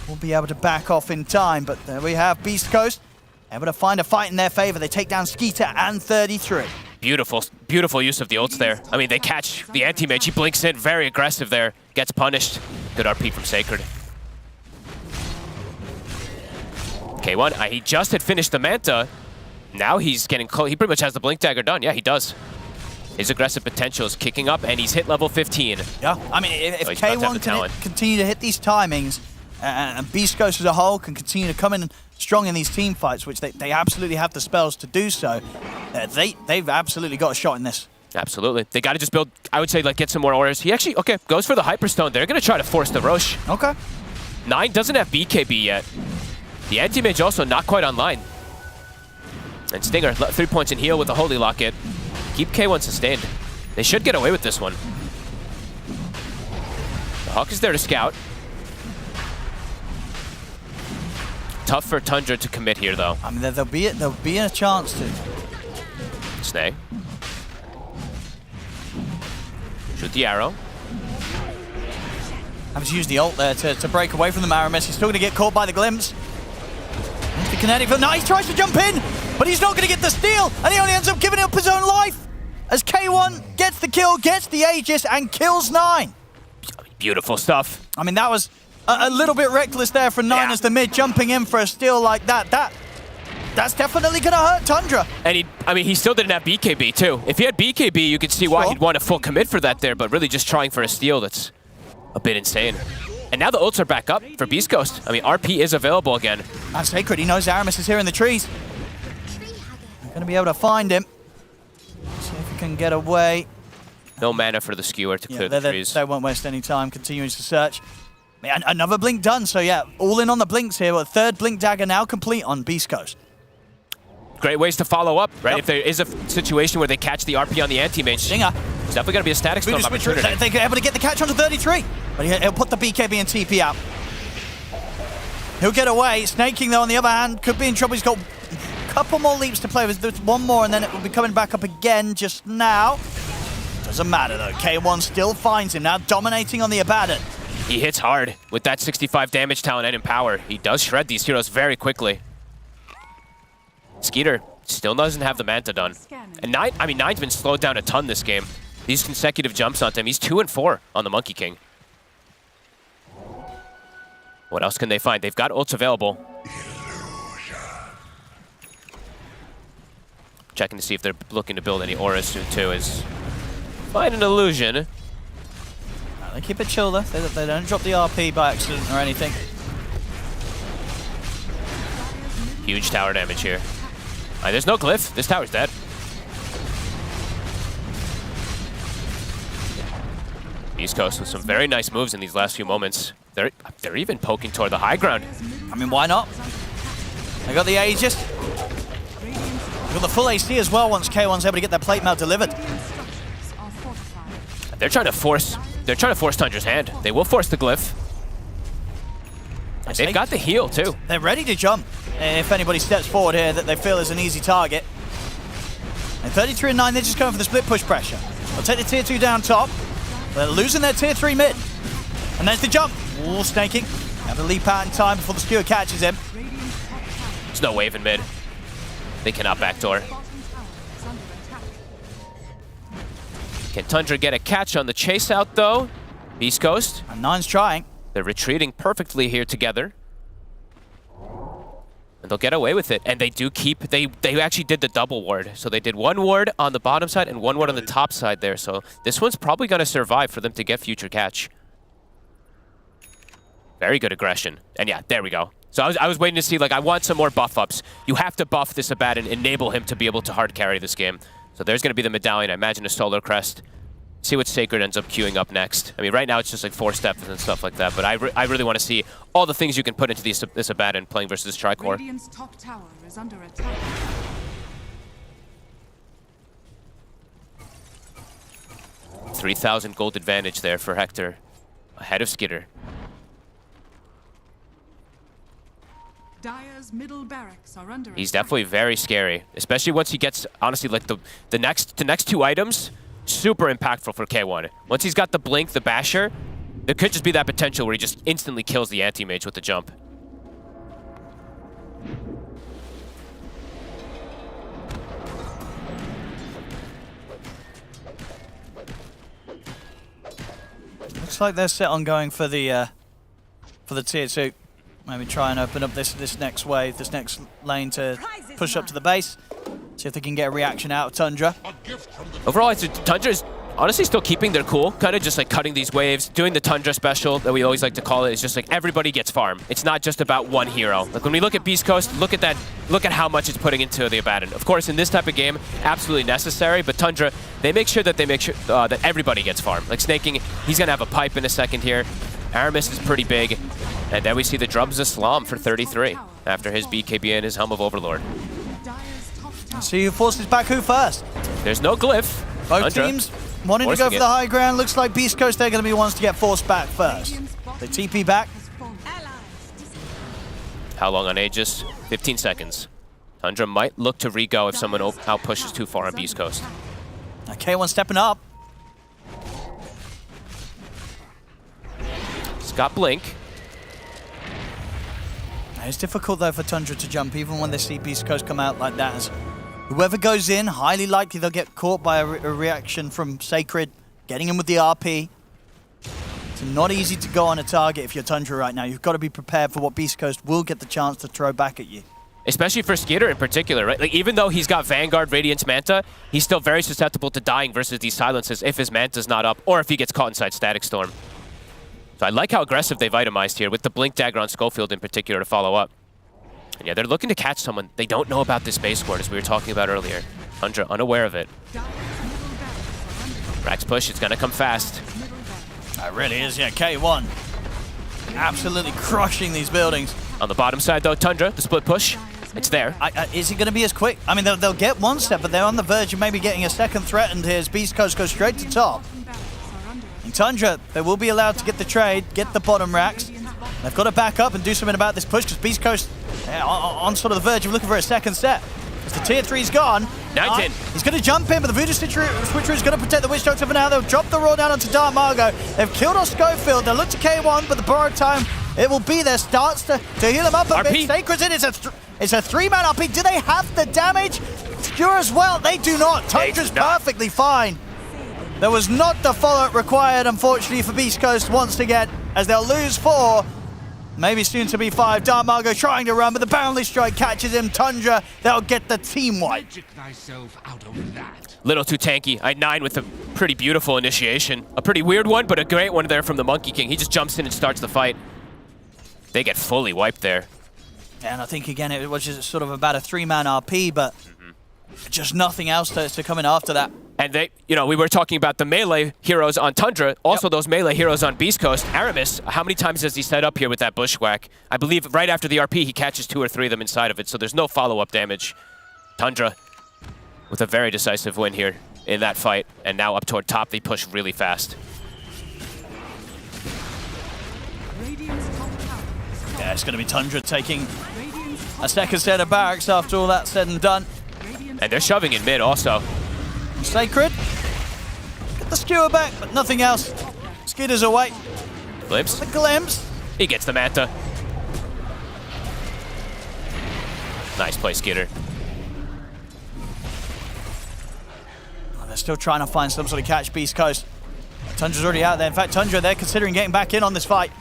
will be able to back off in time, but there we have Beastcoast able to find a fight in their favor. They take down Skeeter and 33. Beautiful, beautiful use of the ults there. I mean, they catch the anti-mage. He blinks in, very aggressive there. Gets punished. Good RP from Sacred. K1, he just had finished the Manta. Now he's getting close. He pretty much has the Blink Dagger done. Yeah, he does. His aggressive potential is kicking up, and he's hit level 15. Yeah, I mean, if K1 can continue to hit these timings, and Beastcoast as a whole can continue to come in strong in these team fights, which they absolutely have the spells to do so, they've absolutely got a shot in this. Absolutely. They got to just build, I would say, like, get some more auras. He actually, okay, goes for the Hyperstone. They're going to try to force the Roche. Okay. 9 doesn't have BKB yet. The anti-mage also not quite online. And Stinger, 3 points in heal with the Holy Locket. Keep K1 sustained. They should get away with this one. The Hawk is there to scout. Tough for Tundra to commit here, though. I mean, there'll be a chance to. Snay. Shoot the arrow. Having to use the ult there to break away from the Aramis. He's still going to get caught by the glimpse. The kinetic field. Now he tries to jump in, but he's not going to get the steal, and he only ends up giving up his own life as K1 gets the kill, gets the Aegis, and kills 9. Beautiful stuff. I mean, that was a little bit reckless there for 9 as the mid jumping in for a steal like that. That's definitely going to hurt Tundra. And he still didn't have BKB too. If he had BKB, you could see why he'd want a full commit for that there, but really just trying for a steal, that's a bit insane. And now the ults are back up for Beastcoast. I mean, RP is available again. And Sacred, he knows Aramis is here in the trees. They're going to be able to find him. See if he can get away. No mana for the skewer to clear the trees. They won't waste any time continuing to search. Man, another blink done, so yeah, all in on the blinks here. A third blink dagger now complete on Beastcoast. Great ways to follow up, right? Yep. If there is a situation where they catch the RP on the anti-mage, Stinger. It's definitely going to be a static storm opportunity. They're able to get the catch onto 33, but he'll put the BKB and TP out. He'll get away. Snaking, though, on the other hand, could be in trouble. He's got a couple more leaps to play with. There's one more, and then it will be coming back up again just now. Doesn't matter, though. K1 still finds him now, dominating on the Abaddon. He hits hard with that 65 damage talent and Empower. He does shred these heroes very quickly. Skeeter still doesn't have the Manta done. And 9's been slowed down a ton this game. These consecutive jumps onto him. He's 2 and 4 on the Monkey King. What else can they find? They've got ults available. Checking to see if they're looking to build any auras soon too. Is find an illusion. They keep it chill though. They don't drop the RP by accident or anything. Huge tower damage here. There's no glyph. This tower's dead. Beastcoast with some very nice moves in these last few moments. They're even poking toward the high ground. I mean, why not? They got the Aegis. They got the full AC as well once K1's able to get their plate mail delivered. They're trying to force Tundra's hand. They will force the glyph. And they've got the heal too. They're ready to jump if anybody steps forward here that they feel is an easy target. And 33 and 9, they're just going for the split push pressure. They'll take the tier 2 down top. They're losing their tier 3 mid. And there's the jump. Ooh, snaking. Have to leap out in time before the skewer catches him. There's no wave in mid. They cannot backdoor. Can Tundra get a catch on the chase out though? Beastcoast. And 9's trying. They're retreating perfectly here together. And they'll get away with it. And they do keep, they actually did the double ward. So they did one ward on the bottom side and one ward on the top side there. So this one's probably going to survive for them to get future catch. Very good aggression. And yeah, there we go. So I was waiting to see, like, I want some more buff ups. You have to buff this Abat and enable him to be able to hard carry this game. So there's going to be the medallion. I imagine a solar crest. See what Sacred ends up queuing up next. I mean, right now it's just like 4 steps and stuff like that, but I really want to see all the things you can put into this Abaddon playing versus Tricore. Radiant's top tower is under attack. $3,000 gold advantage there for Hector, ahead of Skitter. Dire's middle barracks are under He's attack. definitely very scary, especially once he gets, honestly, like the next 2 items. Super impactful for K1. Once he's got the Blink, the Basher, there could just be that potential where he just instantly kills the anti-mage with the jump. Looks like they're set on going for the tier 2. Maybe try and open up this next wave, this next lane to push up to the base. See if they can get a reaction out of Tundra. Overall, Tundra is honestly still keeping their cool, kind of just like cutting these waves, doing the Tundra special that we always like to call it. It's just like everybody gets farm. It's not just about one hero. Like when we look at Beastcoast, look at how much it's putting into the Abaddon. Of course, in this type of game, absolutely necessary, but Tundra, they make sure that that everybody gets farm. Like Snaking, he's gonna have a pipe in a second here. Aramis is pretty big. And then we see the Drums of Slam for 33 after his BKB and his Helm of Overlord. See who forces back who first. There's no glyph. Both Tundra teams wanting to go for the high ground. Looks like Beastcoast, they're going to be ones to get forced back first. They TP back. How long on Aegis? 15 seconds. Tundra might look to re-go if someone out-pushes too far on Beastcoast. K1 stepping up. He's got Blink. It's difficult though for Tundra to jump even when they see Beastcoast come out like that. As whoever goes in, highly likely they'll get caught by a reaction from Sacred, getting in with the RP. It's not easy to go on a target if you're Tundra right now. You've got to be prepared for what Beastcoast will get the chance to throw back at you. Especially for Skitter in particular, right? Like even though he's got Vanguard, Radiance, Manta, he's still very susceptible to dying versus these silences if his Manta's not up or if he gets caught inside Static Storm. So I like how aggressive they've itemized here with the Blink Dagger on Schofield in particular to follow up. And yeah, they're looking to catch someone. They don't know about this base ward as we were talking about earlier. Tundra unaware of it. Rax push, it's gonna come fast. It really is, yeah. K1 absolutely crushing these buildings. On the bottom side though, Tundra, the split push, it's there. Is it going to be as quick? I mean, they'll get one step, but they're on the verge of maybe getting a second threatened here as Beastcoast goes straight to top. And Tundra, they will be allowed to get the trade, get the bottom racks. They've got to back up and do something about this push because Beastcoast on sort of the verge of looking for a second set. As the tier 3's gone. 19. He's going to jump in, but the Voodoo Switcher is going to protect the Witch Doctor for now. They'll drop the roll down onto Dark Margot. They've killed off Schofield. They'll look to K1, but the borrowed time, it will be there. Starts to heal him up a bit. Sacred's in. It's a 3-man RP. Do they have the damage? Skewer as well. They do not. Tundra's perfectly fine. There was not the follow-up required, unfortunately, for Beastcoast once again, as they'll lose 4. maybe soon to be 5. Dark Margo trying to run, but the boundless strike catches him. Tundra, that'll get the team wipe. Little too tanky. I9 with a pretty beautiful initiation. A pretty weird one, but a great one there from the Monkey King. He just jumps in and starts the fight. They get fully wiped there. And I think, again, it was just sort of about a 3-man RP, but just nothing else to come in after that. And they, we were talking about the melee heroes on Tundra, also those melee heroes on Beastcoast. Aramis, how many times has he set up here with that bushwhack? I believe right after the RP, he catches 2 or 3 of them inside of it, so there's no follow-up damage. Tundra with a very decisive win here in that fight, and now up toward top, they push really fast. Yeah, it's going to be Tundra taking a second set of barracks after all that's said and done. And they're shoving in mid also. Sacred. Get the skewer back, but nothing else. Skitter's away. Glimpse. The glimpse. He gets the Manta. Nice play, Skitter. Oh, they're still trying to find some sort of catch, Beastcoast. Tundra's already out there. In fact, Tundra, they're considering getting back in on this fight.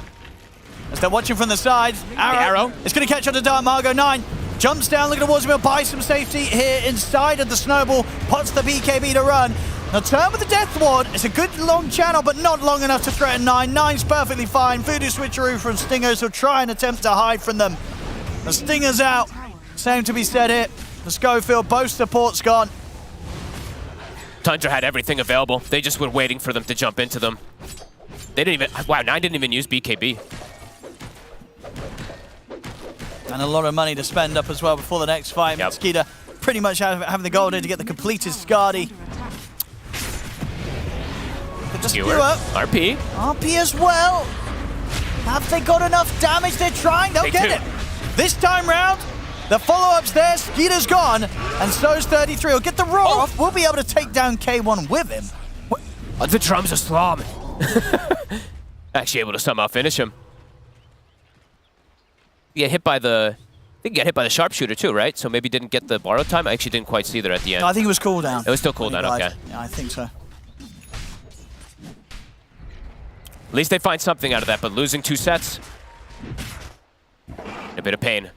As they're watching from the side. Arrow. It's going to catch onto Dark Margo. 9. Jumps down, looking towards him, buys some safety here inside of the snowball, pots the BKB to run. Now turn with the Death Ward. It's a good long channel, but not long enough to threaten 9. 9's perfectly fine. Voodoo switcheroo from Stingers will try and attempt to hide from them. The Stinger's out. Same to be said here. The Schofield, both supports gone. Tundra had everything available. They just were waiting for them to jump into them. They didn't even, wow, 9 didn't even use BKB. And a lot of money to spend up as well before the next fight. Yep. Skeeter pretty much having the goal in to get the completed Skadi. The skewer. RP. RP as well. Have they got enough damage? They're trying. They'll get it. This time round, the follow-up's there. Skeeter's gone. And so's 33. He'll get the roar off. We'll be able to take down K1 with him. The drums are slam. Actually able to somehow finish him. Get hit by the, I think he got hit by the sharpshooter too, right? So maybe didn't get the borrowed time. I actually didn't quite see there at the end. No, I think it was cooldown. It was still cooldown, okay. Yeah, I think so. At least they find something out of that, but losing 2 sets, a bit of pain.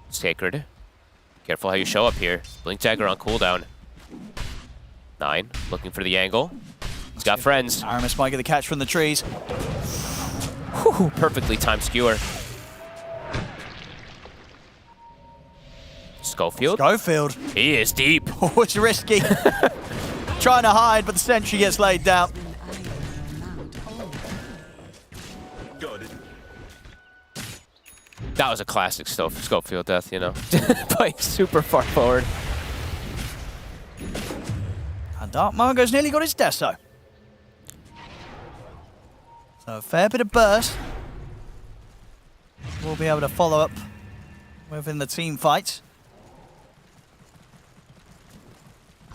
Sacred. Careful how you show up here. Blink Dagger on cooldown. 9, looking for the angle. He's got friends. Aramis might get the catch from the trees. Whew, perfectly timed skewer. Schofield. Schofield. He is deep. Oh, it's risky. Trying to hide, but the sentry gets laid down. That was a classic Schofield death, Playing super far forward. And Dark Margo's nearly got his deso. So a fair bit of burst. We'll be able to follow up within the team fights.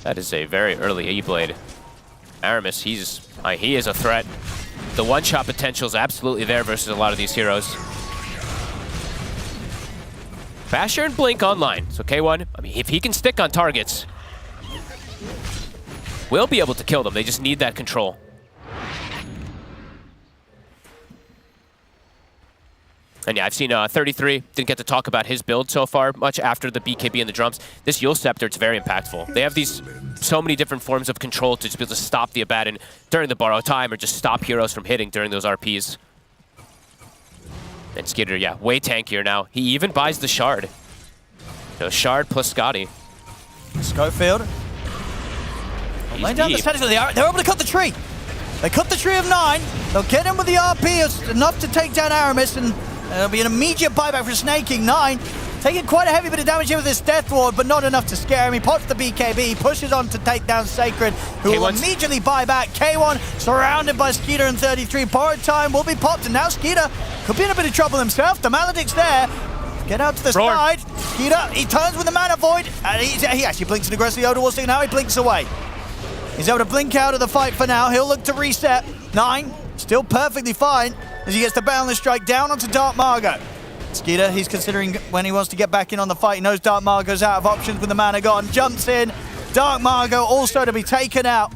That is a very early E-Blade. Aramis, he is a threat. The one-shot potential is absolutely there versus a lot of these heroes. Basher and Blink online. So K1, if he can stick on targets, we'll be able to kill them. They just need that control. And yeah, I've seen 33, didn't get to talk about his build so far much after the BKB and the drums. This Yule Scepter, it's very impactful. They have so many different forms of control to just be able to stop the Abaddon during the borrow time or just stop heroes from hitting during those RPs. And Skitter, yeah, way tankier now. He even buys the Shard. So Shard plus Scotty. Schofield. Laying down the status of the arrow. They're able to cut the tree. They cut the tree of 9. They'll get him with the RP. It's enough to take down Aramis, and there'll be an immediate buyback for Snaking. 9 taking quite a heavy bit of damage here with this Death Ward, but not enough to scare him. He pops the BKB, pushes on to take down Sacred, who will immediately buy back. K1 surrounded by Skeeter and 33. Borrowed time will be popped, and now Skeeter could be in a bit of trouble himself. The Maledict's there. Get out to the side. Skeeter, he turns with the Mana Void, and he actually blinks an aggressive Odor Stick. Now he blinks away. He's able to blink out of the fight for now. He'll look to reset. 9, still perfectly fine as he gets the Boundless Strike down onto Dark Margo. Skeeter, he's considering when he wants to get back in on the fight. He knows Dark Margo's out of options with the mana gone. Jumps in. Dark Margo also to be taken out.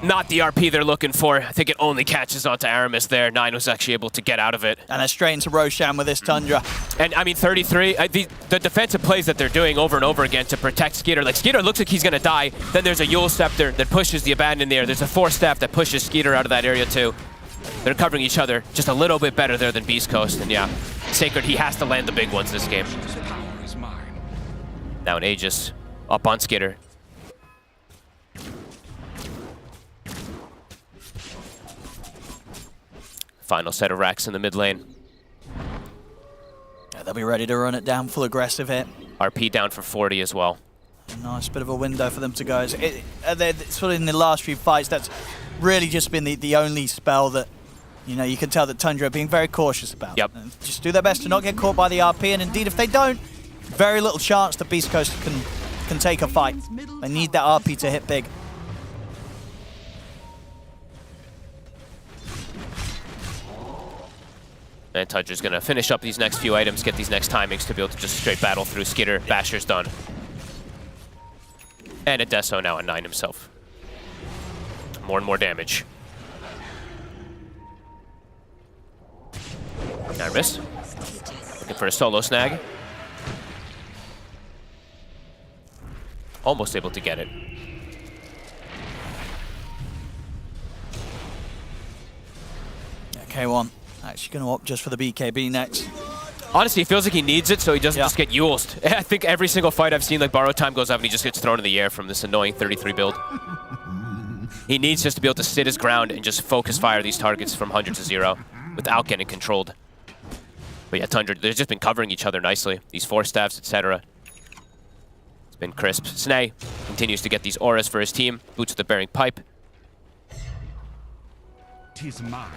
not the RP they're looking for. I think it only catches onto Aramis there. 9 was actually able to get out of it. And they're straight into Roshan with this Tundra. And I mean, 33, the defensive plays that they're doing over and over again to protect Skeeter. Like, Skeeter looks like he's going to die. Then there's a Yule Scepter that pushes the Abandon in the air. There's a Force Staff that pushes Skeeter out of that area too. They're covering each other just a little bit better there than Beastcoast. And yeah, Sacred, he has to land the big ones this game. Now an Aegis up on Skeeter. Final set of racks in the mid lane. Yeah, they'll be ready to run it down full aggressive here. RP down for 40 as well. A nice bit of a window for them to go. Sort of in the last few fights, that's really just been the only spell that, you know, you can tell that Tundra are being very cautious about. Yep. And just do their best to not get caught by the RP, and indeed if they don't, very little chance that Beastcoast can take a fight. They need that RP to hit big. And Tundra's going to finish up these next few items, get these next timings to be able to just straight battle through Skeeter. Basher's done. And Adesso now at 9 himself. More and more damage. Nervous. Looking for a solo snag. Almost able to get it. K1 actually going to opt just for the BKB next. Honestly, it feels like he needs it so he doesn't just get Yuled. I think every single fight I've seen, like, borrow time goes up and he just gets thrown in the air from this annoying 33 build. He needs just to be able to sit his ground and just focus fire these targets from 100 to 0 without getting controlled. But yeah, Tundra, they've just been covering each other nicely. These Force Staffs, etc. It's been crisp. Snay continues to get these auras for his team. Boots with the bearing pipe. 'Tis mine.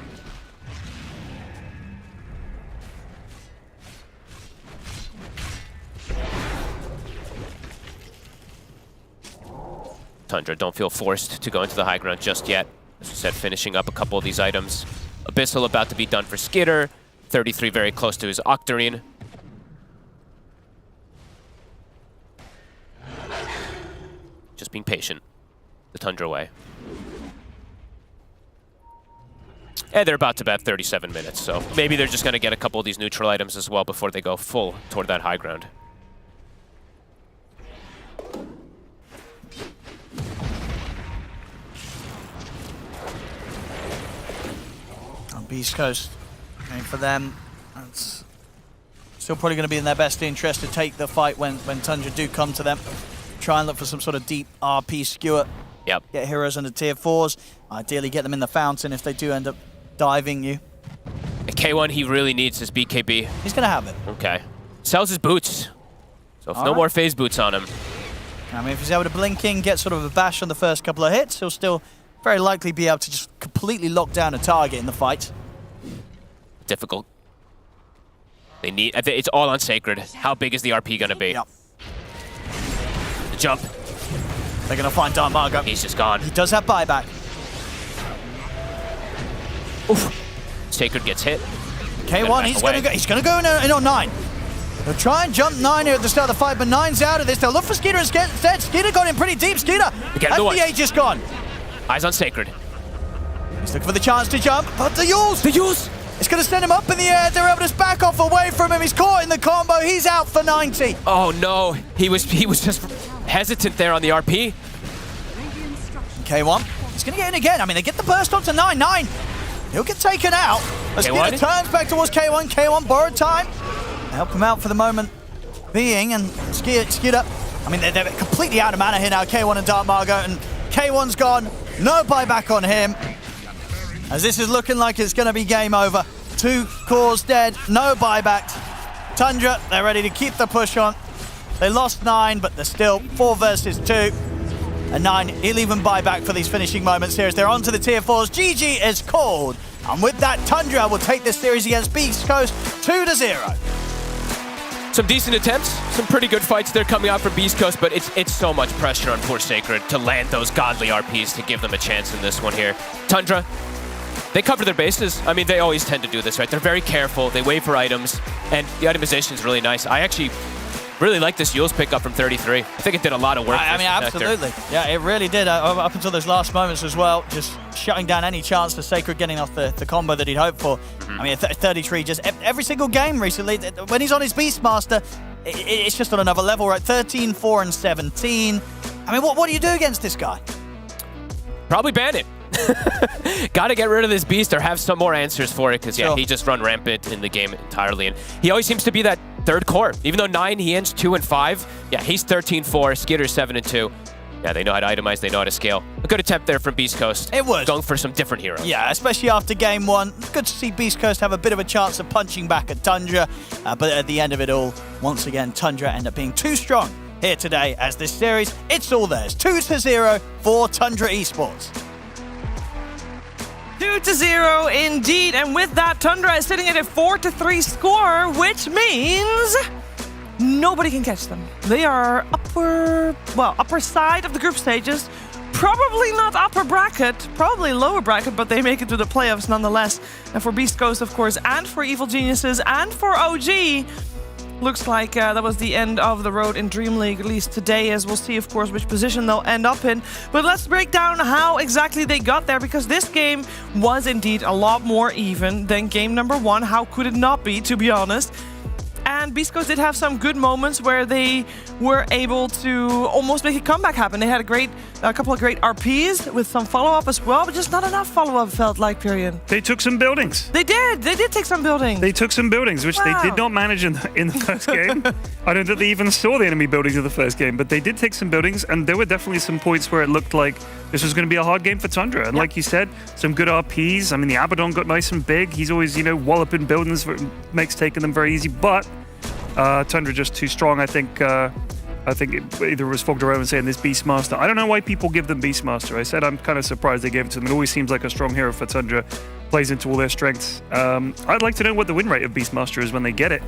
Tundra don't feel forced to go into the high ground just yet. As we said, finishing up a couple of these items. Abyssal about to be done for Skitter. 33 very close to his Octarine. Just being patient. The Tundra way. And they're about to bet 37 minutes, so maybe they're just going to get a couple of these neutral items as well before they go full toward that high ground. Beastcoast, going for them. It's still probably going to be in their best interest to take the fight when Tundra do come to them. Try and look for some sort of deep RP skewer. Yep. Get heroes under tier 4s. Ideally get them in the fountain if they do end up diving you. K1, he really needs his BKB. He's going to have it. Okay. Sells his boots. So if no more phase boots on him. I mean, if he's able to blink in, get sort of a bash on the first couple of hits, he'll still very likely be able to just completely lock down a target in the fight. Difficult. They need. It's all on Sacred. How big is the RP gonna be? Yep. The jump. They're gonna find Dark Margo. He's just gone. He does have buyback. Oof. Sacred gets hit. K1, he's gonna go in on 9. They'll try and jump 9 here at the start of the fight, but 9's out of this. They'll look for Skeeter instead. Skeeter got in pretty deep. Skeeter, that's the Aegis gone. Eyes on Sacred. He's looking for the chance to jump, but the Yules! The Yules! It's going to send him up in the air. They're able to back off away from him. He's caught in the combo. He's out for 90. Oh no, he was just hesitant there on the RP. K1, he's going to get in again. I mean, they get the burst onto 9. 9, he'll get taken out. As Skeeter turns back towards K1. K1 borrowed time. Help him out for the moment being, and Skeeter, I mean, they're completely out of mana here now, K1 and Dark Margo, and K1's gone. No buyback on him. As this is looking like it's going to be game over. 2 cores dead, no buyback. Tundra, they're ready to keep the push on. They lost 9, but they're still 4 versus 2. And 9, he'll even buy back for these finishing moments here as they're on to the tier 4s. GG is called. And with that, Tundra will take this series against Beastcoast 2-0. Some decent attempts, some pretty good fights there coming out from Beastcoast, but it's so much pressure on poor Sacred to land those godly RPs to give them a chance in this one here. Tundra, they cover their bases. I mean, they always tend to do this, right? They're very careful. They wait for items, and the itemization is really nice. I actually Really like this Yule's pickup from 33. I think it did a lot of work. I mean, absolutely. Yeah, it really did. Up until those last moments as well, just shutting down any chance for Sacred getting off the combo that he'd hoped for. I mean, 33, just every single game recently, when he's on his Beastmaster, it's just on another level, right? 13, 4, and 17. I mean, what do you do against this guy? Probably ban it. Got to get rid of this beast or have some more answers for it because, yeah, he just run rampant in the game entirely. And he always seems to be that third core. Even though 9, he ends 2 and 5. Yeah, he's 13-4, Skitter 7 and 2. Yeah, they know how to itemize, they know how to scale. A good attempt there from Beastcoast. It was. Going for some different heroes. Yeah, especially after game 1. Good to see Beastcoast have a bit of a chance of punching back at Tundra. But at the end of it all, once again, Tundra end up being too strong here today as this series, it's all theirs. 2-0 for Tundra Esports. 2-0 indeed, and with that, Tundra is sitting at a 4-3 score, which means nobody can catch them. They are upper side of the group stages, probably not upper bracket, probably lower bracket, but they make it to the playoffs nonetheless. And for Beastcoast, of course, and for Evil Geniuses, and for OG, looks like that was the end of the road in DreamLeague, at least today, as we'll see, of course, which position they'll end up in. But let's break down how exactly they got there, because this game was indeed a lot more even than game number 1. How could it not be, to be honest? And Beastcoast did have some good moments where they were able to almost make a comeback happen. They had a couple of great RPs with some follow-up as well, but just not enough follow-up, felt like, period. They took some buildings. They did take some buildings. They took some buildings, which they did not manage in the first game. I don't think they even saw the enemy buildings in the first game, but they did take some buildings, and there were definitely some points where it looked like this was going to be a hard game for Tundra. And like you said, some good RPs. I mean, the Abaddon got nice and big. He's always, walloping buildings, makes taking them very easy, but Tundra just too strong. I think either was fogged around and saying this Beastmaster. I don't know why people give them Beastmaster. I said I'm kind of surprised they gave it to them. It always seems like a strong hero for Tundra. Plays into all their strengths. I'd like to know what the win rate of Beastmaster is when they get it,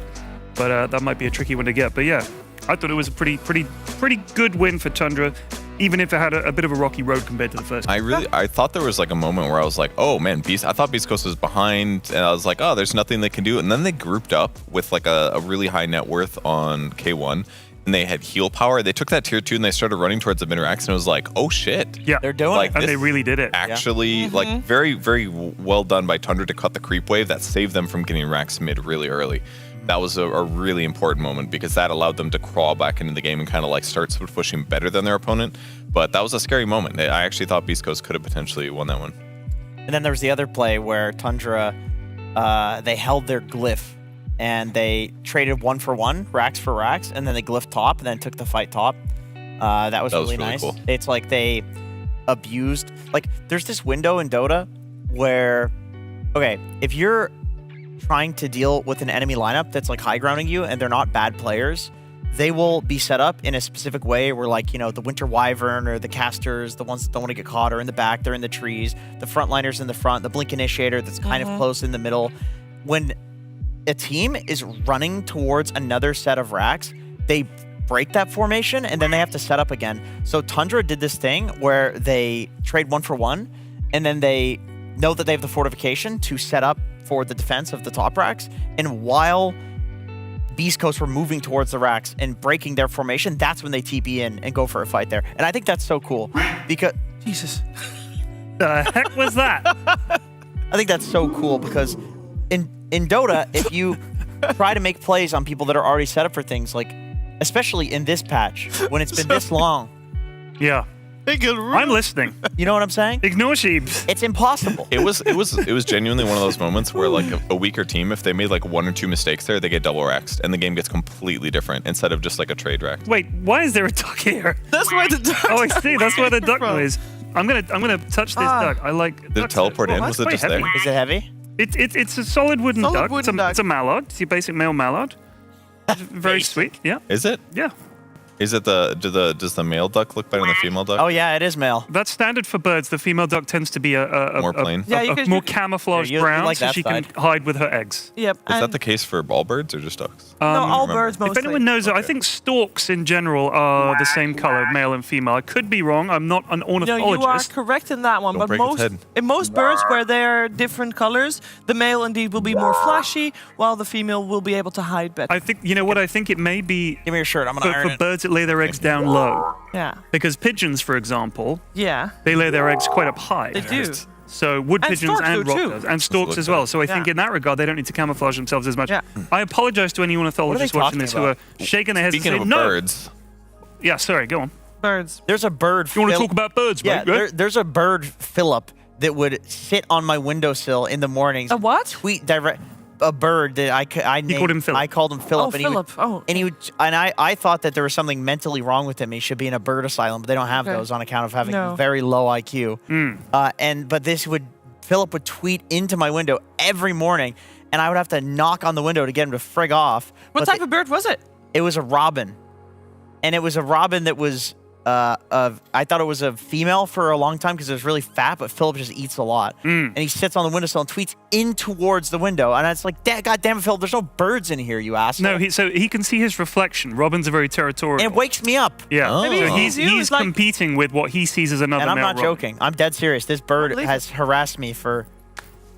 but that might be a tricky one to get. But yeah, I thought it was a pretty good win for Tundra, even if it had a bit of a rocky road compared to the first. I thought there was like a moment where I was like, oh man, I thought Beastcoast was behind, and I was like, oh, there's nothing they can do. And then they grouped up with like a really high net worth on K1, and they had heal power. They took that tier 2 and they started running towards the mid-racks, and it was like, oh shit. Yeah, they're doing like, it. And they really did it. Actually, like very, very well done by Tundra to cut the creep wave that saved them from getting racks mid really early. That was a really important moment because that allowed them to crawl back into the game and kind of like start pushing better than their opponent. But that was a scary moment. I actually thought Beastcoast could have potentially won that one. And then there was the other play where Tundra, they held their glyph and they traded 1-for-1, racks for racks, and then they glyphed top and then took the fight top. That was really nice. Cool. It's like they abused, like there's this window in Dota where, okay, if you're trying to deal with an enemy lineup that's like high grounding you and they're not bad players, they will be set up in a specific way where like, the Winter Wyvern or the casters, the ones that don't want to get caught, are in the back, they're in the trees, the frontliners in the front, the Blink Initiator that's kind of close in the middle. When a team is running towards another set of racks, they break that formation and then they have to set up again. So Tundra did this thing where they trade 1-for-1 and then they know that they have the fortification to set up for the defense of the top racks, and while Beastcoast were moving towards the racks and breaking their formation, that's when they TP in and go for a fight there. And I think that's so cool because Jesus, the heck was that? I think that's so cool because in Dota, if you try to make plays on people that are already set up for things, like especially in this patch when it's been this long, yeah. I'm listening. You know what I'm saying? Ignore Sheebs. It's impossible. It was genuinely one of those moments where like a weaker team, if they made like 1 or 2 mistakes there, they get double raxed and the game gets completely different instead of just like a trade rack. Wait, why is there a duck here? That's where the duck. Oh, I see. That's where the duck is. I'm gonna touch this duck. I like. Did it teleport in? Was it just heavy. there? Is it heavy? It's a solid wooden duck. It's a mallard. It's your basic male mallard. Very sweet. Yeah. Is it? Yeah. Is it does the male duck look better than the female duck? Oh yeah, it is male. That's standard for birds. The female duck tends to be more plain. More camouflaged brown, like so she can hide with her eggs. Yep. Is that the case for all birds or just ducks? No, all birds mostly. If anyone knows it, I think storks in general are the same color, male and female. I could be wrong. I'm not an ornithologist. No, you are correct in that one. Don't But break its head. in most birds where they're different colors, the male indeed will be more flashy, while the female will be able to hide better. I think what I think it may be. Give me your shirt. I'm gonna iron for it. birds that lay their eggs down low. Yeah. Because pigeons, for example, Yeah. they lay their eggs quite up high. They do. So wood And pigeons storks and do too. rockers and storks as well. So I think in that regard, they don't need to camouflage themselves as much. Yeah. I apologize to any ornithologists watching talking this about? who are shaking their heads Speaking and of saying, no. birds, Yeah, sorry, go on. Birds. There's a bird. You want to talk about birds, Yeah, mate? right? there's a bird, Philip, that would sit on my windowsill in the mornings. A what? Tweet direct. A bird that I named, called him Philip. I called him Philip. Oh, and Philip. I thought that there was something mentally wrong with him. He should be in a bird asylum, but they don't have Okay. those on account of having No. very low IQ. Hmm. But Philip would tweet into my window every morning, and I would have to knock on the window to get him to frig off. What type of bird was it? It was a robin, and it was a robin that was. I thought it was a female for a long time because it was really fat, but Philip just eats a lot. And he sits on the windowsill and tweets in towards the window. And it's like, God damn it, Philip, there's no birds in here, you asshole. No, so he can see his reflection. Robins are very territorial. And it wakes me up. Yeah. Maybe So he sees you, he's it's like- competing with what he sees as another And I'm male not robin. joking. I'm dead serious. This bird believe has harassed me for...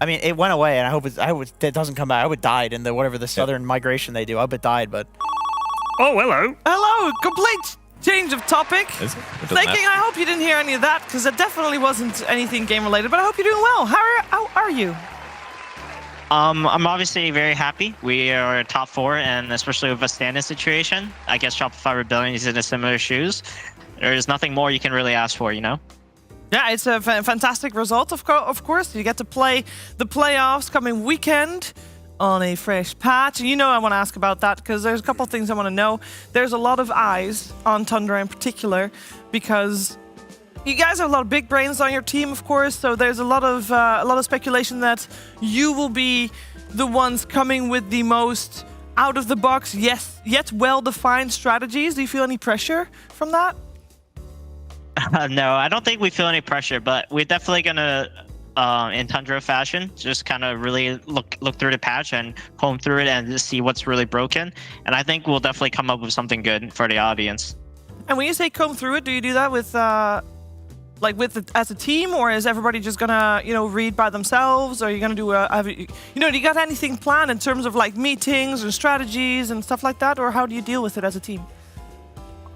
I mean, it went away, and I hope it doesn't come back. I would died in the southern migration they do. I would died, but... Oh, hello. Hello, complete change of topic. It doesn't Thinking, matter. I hope you didn't hear any of that, because it definitely wasn't anything game related, but I hope you're doing well. How are you? I'm obviously very happy. We are top 4, and especially with a stand-in situation, I guess Shopify Rebellion is in a similar shoes. There's nothing more you can really ask for, you know? Yeah, it's a fantastic result, of course. You get to play the playoffs coming weekend on a fresh patch. And I want to ask about that because there's a couple of things I want to know. There's a lot of eyes on Tundra in particular because you guys have a lot of big brains on your team, of course. So there's a lot of speculation that you will be the ones coming with the most out of the box, yet well-defined strategies. Do you feel any pressure from that? No, I don't think we feel any pressure, but we're definitely gonna, in Tundra fashion, just kind of really look through the patch and comb through it and just see what's really broken. And I think we'll definitely come up with something good for the audience. And when you say comb through it, do you do that with, as a team, or is everybody just gonna, read by themselves? Or are you gonna do do you got anything planned in terms of like meetings and strategies and stuff like that, or how do you deal with it as a team?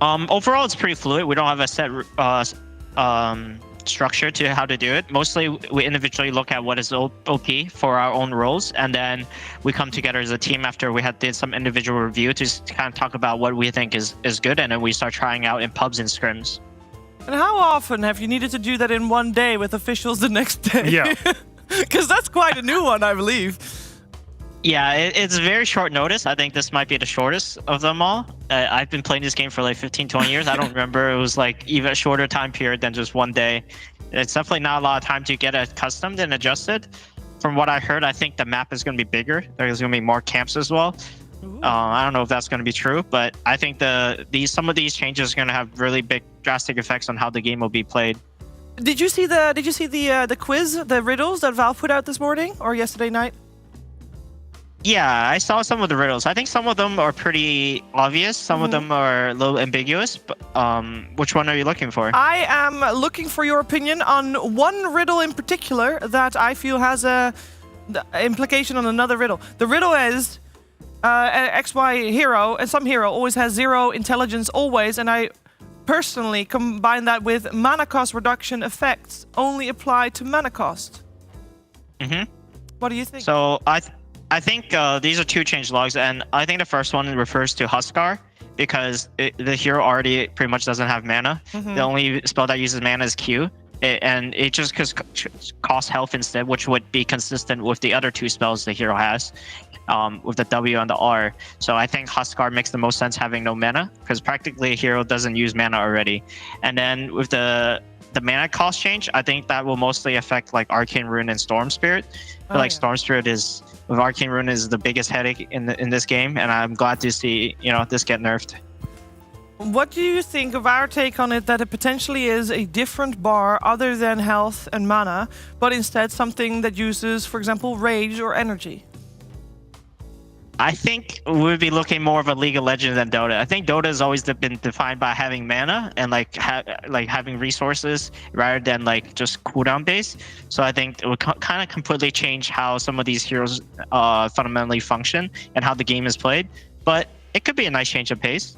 Overall, it's pretty fluid. We don't have a set structure to how to do it. Mostly, we individually look at what is OP for our own roles, and then we come together as a team after we did some individual review to kind of talk about what we think is good, and then we start trying out in pubs and scrims. And how often have you needed to do that in one day with officials the next day? Yeah. Because that's quite a new one, I believe. Yeah, it's very short notice. I think this might be the shortest of them all. I've been playing this game for like 15, 20 years. I don't remember it was like even a shorter time period than just one day. It's definitely not a lot of time to get accustomed and adjusted. From what I heard, I think the map is going to be bigger. There's going to be more camps as well. I don't know if that's going to be true, but I think some of these changes are going to have really big, drastic effects on how the game will be played. Did you see the quiz, the riddles that Valve put out this morning or yesterday night? Yeah, I saw some of the riddles. I think some of them are pretty obvious. Some of them are a little ambiguous. But which one are you looking for? I am looking for your opinion on one riddle in particular that I feel has the implication on another riddle. The riddle is XY hero, and some hero always has 0 intelligence always, and I personally combine that with mana cost reduction effects only apply to mana cost. What do you think? So I think these are 2 change logs, and I think the first one refers to Huskar because the hero already pretty much doesn't have mana. The only spell that uses mana is Q, and it just costs health instead, which would be consistent with the other 2 spells the hero has, with the W and the R. So I think Huskar makes the most sense having no mana because practically a hero doesn't use mana already. And then with the mana cost change, I think that will mostly affect like Arcane Rune and Storm Spirit. Storm Spirit with Arcane Rune is the biggest headache in this game, and I'm glad to see this get nerfed. What do you think of our take on it, that it potentially is a different bar other than health and mana, but instead something that uses, for example, rage or energy? I think we would be looking more of a League of Legends than Dota. I think Dota has always been defined by having mana and like having resources rather than like just cooldown based. So I think it would kind of completely change how some of these heroes fundamentally function and how the game is played. But it could be a nice change of pace.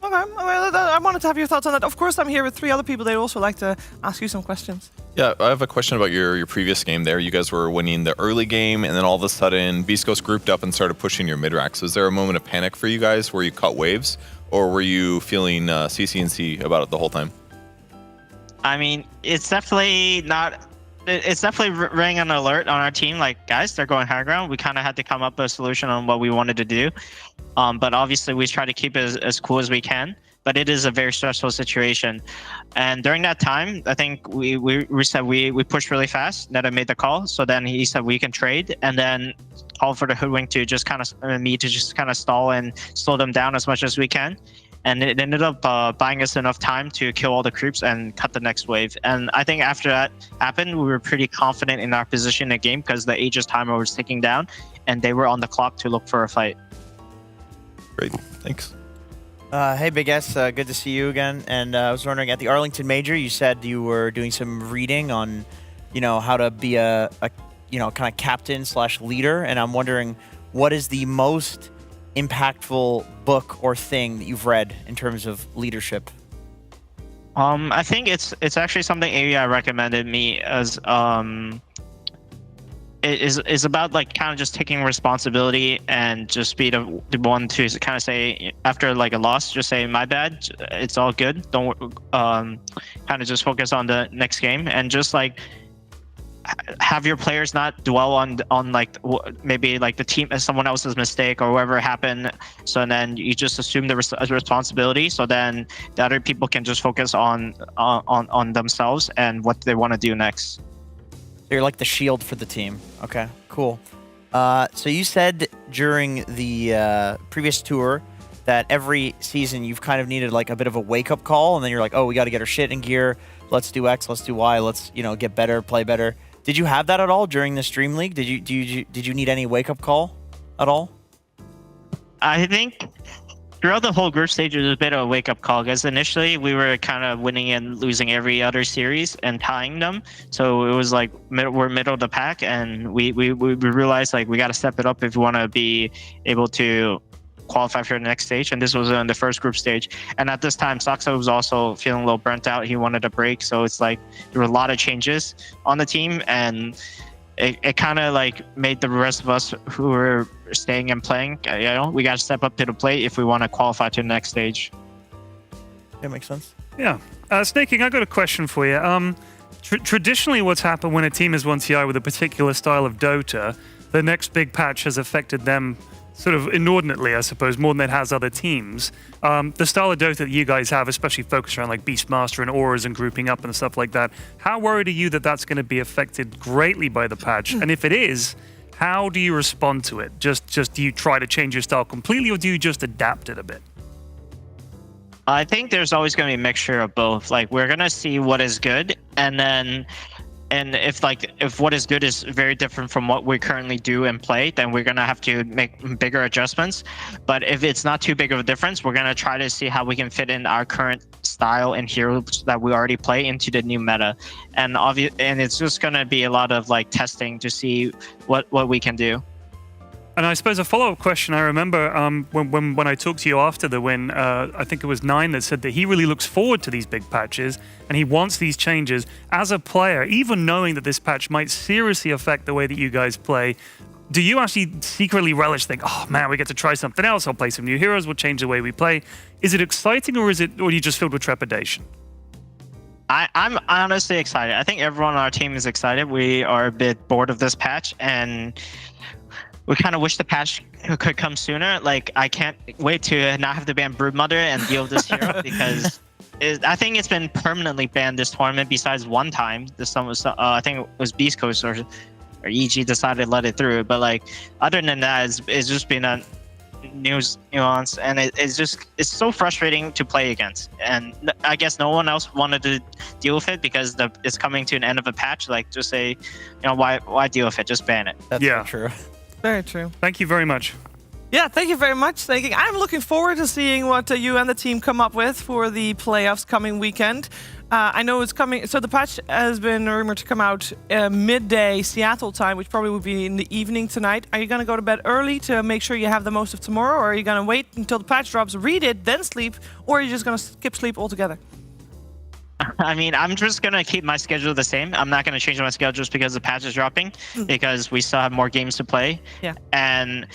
Okay, well, I wanted to have your thoughts on that. Of course, I'm here with 3 other people. They'd also like to ask you some questions. Yeah, I have a question about your previous game there. You guys were winning the early game, and then all of a sudden, Beastcoast grouped up and started pushing your mid-racks. Was there a moment of panic for you guys where you caught waves, or were you feeling CC&C about it the whole time? I mean, it's definitely not... It's definitely ringing an alert on our team. Like, guys, they're going high ground. We kind of had to come up with a solution on what we wanted to do. But obviously, we try to keep it as cool as we can. But it is a very stressful situation. And during that time, I think we said we pushed really fast. Neta made the call. So then he said we can trade. And then called for the Hoodwink to just kind of stall and slow them down as much as we can. And it ended up buying us enough time to kill all the creeps and cut the next wave. And I think after that happened, we were pretty confident in our position in the game because the Aegis timer was ticking down and they were on the clock to look for a fight. Great, thanks. Hey, Big S, good to see you again. And I was wondering, at the Arlington Major, you said you were doing some reading on, how to be a kind of captain/leader. And I'm wondering, what is the most impactful book or thing that you've read in terms of leadership? I think it's actually something AEI recommended me as it is about like kind of just taking responsibility and just be the one to kind of say after like a loss, just say my bad, it's all good, don't kind of just focus on the next game and just like have your players not dwell on like maybe like the team as someone else's mistake or whatever happened. So then you just assume the responsibility. So then the other people can just focus on themselves and what they want to do next. You're like the shield for the team. Okay, cool. So you said during the previous tour that every season you've kind of needed like a bit of a wake-up call, and then you're like, oh, we got to get our shit in gear. Let's do X, let's do Y, let's get better, play better. Did you have that at all during this DreamLeague? Did you need any wake-up call at all? I think throughout the whole group stage, it was a bit of a wake-up call because initially we were kind of winning and losing every other series and tying them. So it was like we're middle of the pack, and we realized like we got to step it up if we want to be able to qualify for the next stage. And this was in the first group stage. And at this time, Saxa was also feeling a little burnt out. He wanted a break. So it's like there were a lot of changes on the team, and it kind of like made the rest of us who were staying and playing, we got to step up to the plate if we want to qualify to the next stage. That makes sense. Yeah. Snaking, I got a question for you. Traditionally, what's happened when a team has won TI with a particular style of Dota, the next big patch has affected them sort of inordinately, I suppose, more than it has other teams. The style of Dota that you guys have, especially focused around like Beastmaster and auras and grouping up and stuff like that, how worried are you that that's going to be affected greatly by the patch? And if it is, how do you respond to it? Just do you try to change your style completely, or do you just adapt it a bit? I think there's always going to be a mixture of both. Like, we're going to see what is good, and if what is good is very different from what we currently do and play, then we're going to have to make bigger adjustments. But if it's not too big of a difference, we're going to try to see how we can fit in our current style and heroes that we already play into the new meta. And it's just going to be a lot of like testing to see what we can do. And I suppose a follow-up question, I remember when I talked to you after the win, I think it was Nine that said that he really looks forward to these big patches and he wants these changes. As a player, even knowing that this patch might seriously affect the way that you guys play, do you actually secretly relish, think, oh man, we get to try something else, I'll play some new heroes, we'll change the way we play? Is it exciting, or are you just filled with trepidation? I'm honestly excited. I think everyone on our team is excited. We are a bit bored of this patch, and we kind of wish the patch could come sooner. Like, I can't wait to not have to ban Broodmother and deal with this hero because I think it's been permanently banned this tournament besides one time. This time was, I think it was Beastcoast or EG decided to let it through. But like, other than that, it's just been a nuance, and it's so frustrating to play against. And I guess no one else wanted to deal with it because it's coming to an end of a patch. Like, just say, why deal with it? Just ban it. That's Yeah. true. Very true. Thank you very much. Yeah, thank you very much. I'm looking forward to seeing what you and the team come up with for the playoffs coming weekend. I know it's coming. So the patch has been rumored to come out midday Seattle time, which probably would be in the evening tonight. Are you going to go to bed early to make sure you have the most of tomorrow? Or are you going to wait until the patch drops, read it, then sleep? Or are you just going to skip sleep altogether? I mean, I'm just going to keep my schedule the same. I'm not going to change my schedule just because the patch is dropping, because we still have more games to play. Yeah. And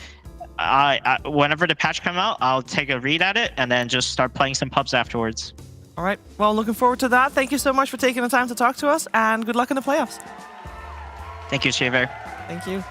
I whenever the patch come out, I'll take a read at it and then just start playing some pubs afterwards. All right. Well, looking forward to that. Thank you so much for taking the time to talk to us, and good luck in the playoffs. Thank you, Shaver. Thank you.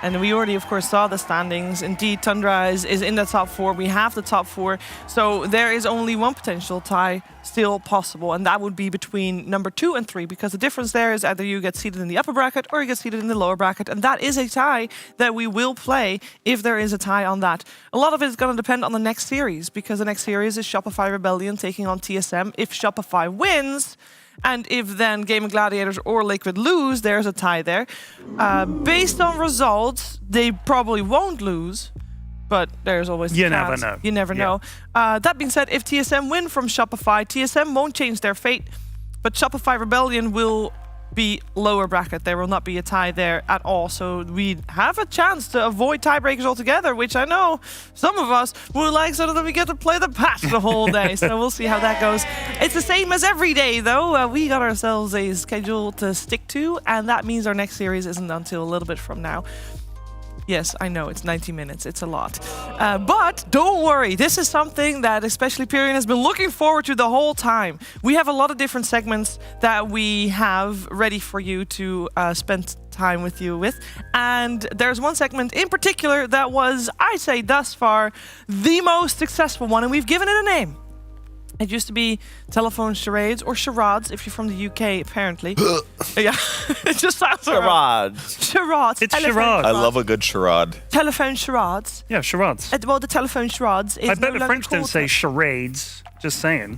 And we already, of course, saw the standings. Indeed, Tundra is in the top 4. We have the top 4. So there is only one potential tie still possible, and that would be between number 2 and 3, because the difference there is either you get seated in the upper bracket or you get seated in the lower bracket, and that is a tie that we will play if there is a tie on that. A lot of it is going to depend on the next series, because the next series is Shopify Rebellion taking on TSM. If Shopify wins, and if then Game of Gladiators or Liquid lose, there's a tie there. Based on results, they probably won't lose, but there's always a chance. Never know. You never know. That being said, if TSM win from Shopify, TSM won't change their fate, but Shopify Rebellion will be lower bracket. There will not be a tie there at all. So we have a chance to avoid tiebreakers altogether, which I know some of us would like, so that we get to play the patch the whole day. So we'll see how that goes. It's the same as every day, though. We got ourselves a schedule to stick to, and that means our next series isn't until a little bit from now. Yes, I know, it's 90 minutes. It's a lot. But don't worry. This is something that especially Pyrian has been looking forward to the whole time. We have a lot of different segments that we have ready for you to spend time with you with. And there's one segment in particular that was, I say thus far, the most successful one. And we've given it a name. It used to be telephone charades or charades if you're from the UK, apparently. Yeah, it just sounds charades. Charades. It's charades. I love a good charade. Telephone charades. Yeah, charades. Well, the telephone charades is I bet the French don't say charades. Just saying.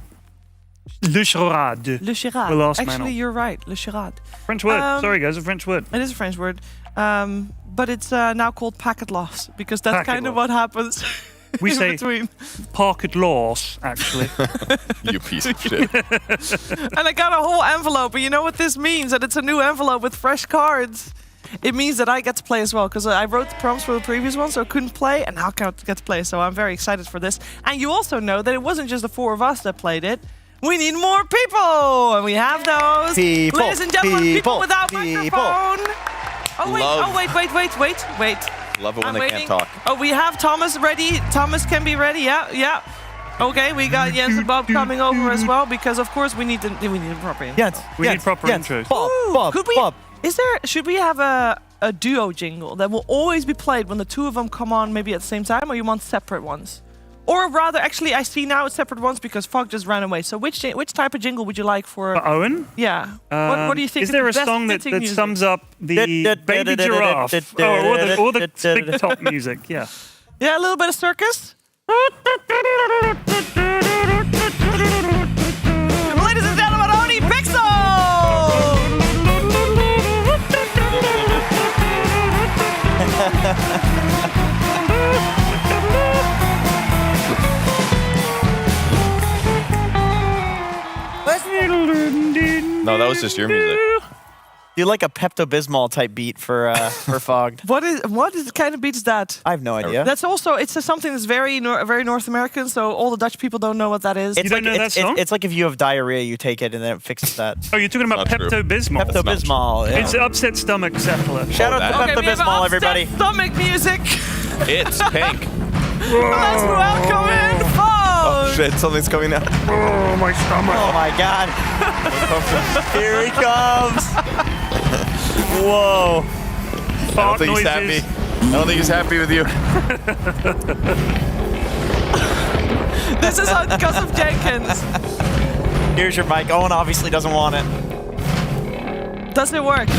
Le charade. Le charade. The last Actually, man. you're right. Le charade. French word. Sorry, guys, a French word. It is a French word. But it's now called packet loss, because that's Packet kind of loss. what happens. We in say between. pocket loss, actually. You piece of shit. And I got a whole envelope, and you know what this means? That it's a new envelope with fresh cards. It means that I get to play as well, because I wrote the prompts for the previous one, so I couldn't play, and now I get to play. So I'm very excited for this. And you also know that it wasn't just the 4 of us that played it. We need more people, and we have those. People. Ladies and gentlemen, people without microphone. Oh, wait. Love it when I'm they waiting. can't talk. Oh, we have Thomas ready. Thomas can be ready. Yeah. Okay, we got Jens and Bob coming over as well, because of course we need a proper intro. Yes. We need proper intros. Bob. Should we have a duo jingle that will always be played when the 2 of them come on, maybe at the same time, or you want separate ones? Or rather, actually, I see now it's separate ones because Fog just ran away. So which type of jingle would you like for Owen? Yeah. What do you think is there a the best song that music? sums up the baby giraffe? Or the big top music, yeah. Yeah, a little bit of circus. Ladies and gentlemen, Oni Pixel! No, that was just your music. Do you like a Pepto-Bismol type beat for Fogged? What kind of beat is that? I have no idea. That's also something that's very North American, so all the Dutch people don't know what that is. It's don't know that song? It's like if you have diarrhea, you take it and then it fixes that. Oh, you're talking about Not true. Pepto-Bismol. Pepto-Bismol. Yeah. It's upset stomach settler. Shout out to Okay, we have Pepto-Bismol, upset everybody. stomach music. It's pink. Let's welcome in Fog. Oh shit, something's coming out. Oh, my stomach. Oh my god. Here he comes. Whoa. I don't think he's happy. I don't think he's happy with you. This is because of Jenkins. Here's your mic. Owen obviously doesn't want it. Does it work?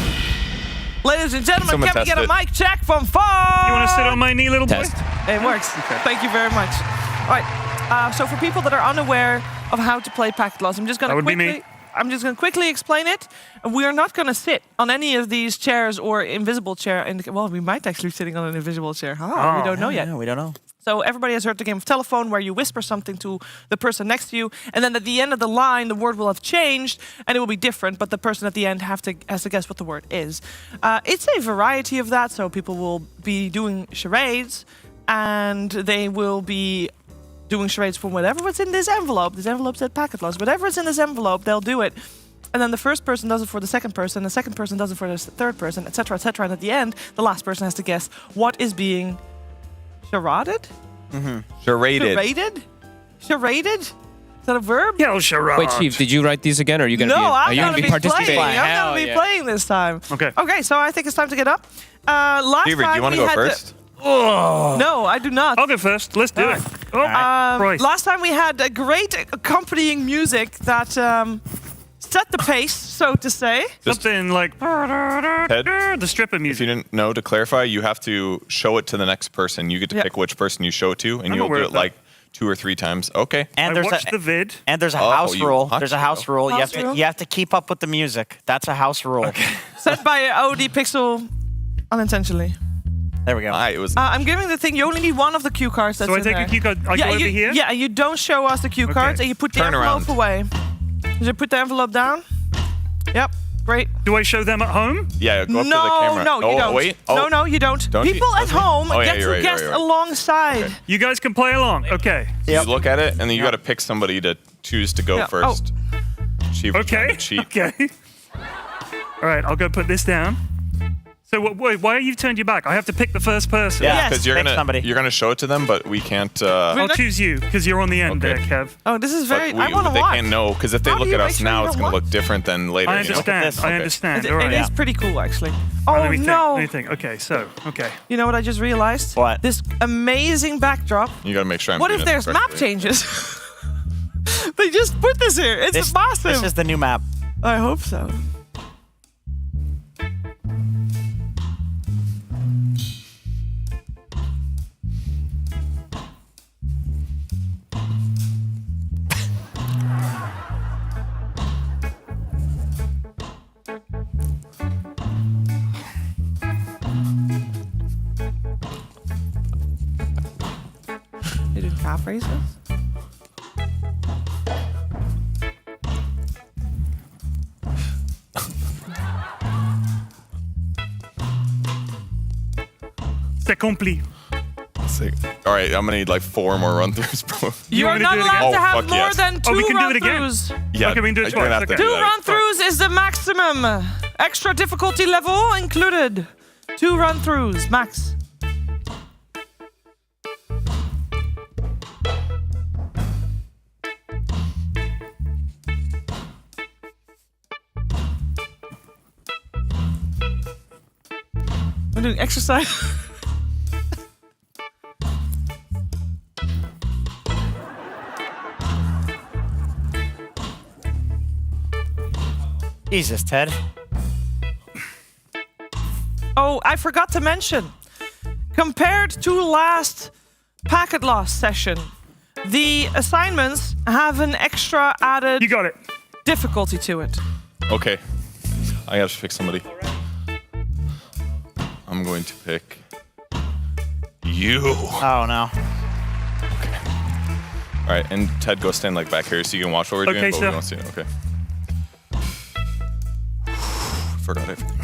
Ladies and gentlemen, Someone can we test get a it. mic check from Far? You want to sit on my knee, little boy? Test. It works. Thank you very much. All right. So for people that are unaware of how to play Packet Loss, I'm just going to quickly explain it. We are not going to sit on any of these chairs or invisible chair. Well, we might actually be sitting on an invisible chair. We don't know yet. Yeah, we don't know. So everybody has heard the game of telephone where you whisper something to the person next to you, and then at the end of the line, the word will have changed, and it will be different, but the person at the end has to guess what the word is. It's a variety of that, so people will be doing charades, and they will be doing charades from whatever was in this envelope. This envelope said Packet Loss. Whatever is in this envelope, they'll do it. And then the first person does it for the second person, the second person does it for the third person, etc., etc. And at the end, the last person has to guess what is being charaded? Charaded. Charaded? Charaded? Is that a verb? Yeah, charade. Wait, Chief, did you write these again, or are you going to I'm going to be participating? playing. I'm going to be playing this time. Okay. Okay, so I think it's time to get up. Last Beaver, time do you want to we go had first? No, I do not. I'll go first. Let's do it. Oh, Christ. Last time we had a great accompanying music that set the pace, so to say. Something like the stripper music. If you didn't know, to clarify, you have to show it to the next person. You get to pick which person you show it to, and you'll do it like 2 or 3 times. Okay. And I watched the vid. And there's a house rule. There's a house rule. House You rule? have to keep up with the music. That's a house rule. Okay. Set by OD Pixel unintentionally. There we go. It was. I'm giving the thing. You only need one of the cue cards. That's So I in take there. a cue card. I go over here? Yeah, you don't show us the cue cards, and you put the Turn envelope around. away. Did you put the envelope down? Yep. Great. Do I show them at home? Yeah, go up to the camera. No, you don't. Wait. No, you don't. Don't you? People at home get you're to right, guess you're right. alongside. Okay. You guys can play along. Okay. You look at it, and then you got to pick somebody to choose to go Yeah. first. Chief was trying Okay. to cheat. Okay. All right, I'll go put this down. So why are you turned your back? I have to pick the first person. Yeah, Yes. because you're gonna show it to them, but we can't. I'll choose you because you're on the end Okay. there, Kev. Oh, this is very. I want to They watch. can't know because if they How do look you at make us sure now, you it's don't gonna watch? look different than later. I you know? understand. this. I Okay. understand. It All right. is pretty cool, actually. Oh Let me no! think. Okay, so okay. You know what I just realized? What? This amazing backdrop. You gotta make sure. I'm What doing if it there's map correctly. changes? They just put this here. It's massive. This is the new map. I hope so. They did calf races? C'est accompli. Sick. All right, I'm gonna need like 4 more run-throughs, bro. You are want me to not do it allowed again? to Oh, have fuck more yes. than 2 Oh, we can do it again. run-throughs. Yeah. Okay, we can do it you're gonna twice, have to okay. do 2 that. run-throughs is the maximum. Extra difficulty level included. 2 run-throughs, max. I'm doing exercise. Jesus, Ted. Oh, I forgot to mention. Compared to last packet loss session, the assignments have an extra added You got it. difficulty to it. Okay, I have to pick somebody. I'm going to pick you. Oh no. All right, and Ted, go stand like back here so you can watch what we're doing. Okay, but sir. we don't see it. Okay. Forgot everything.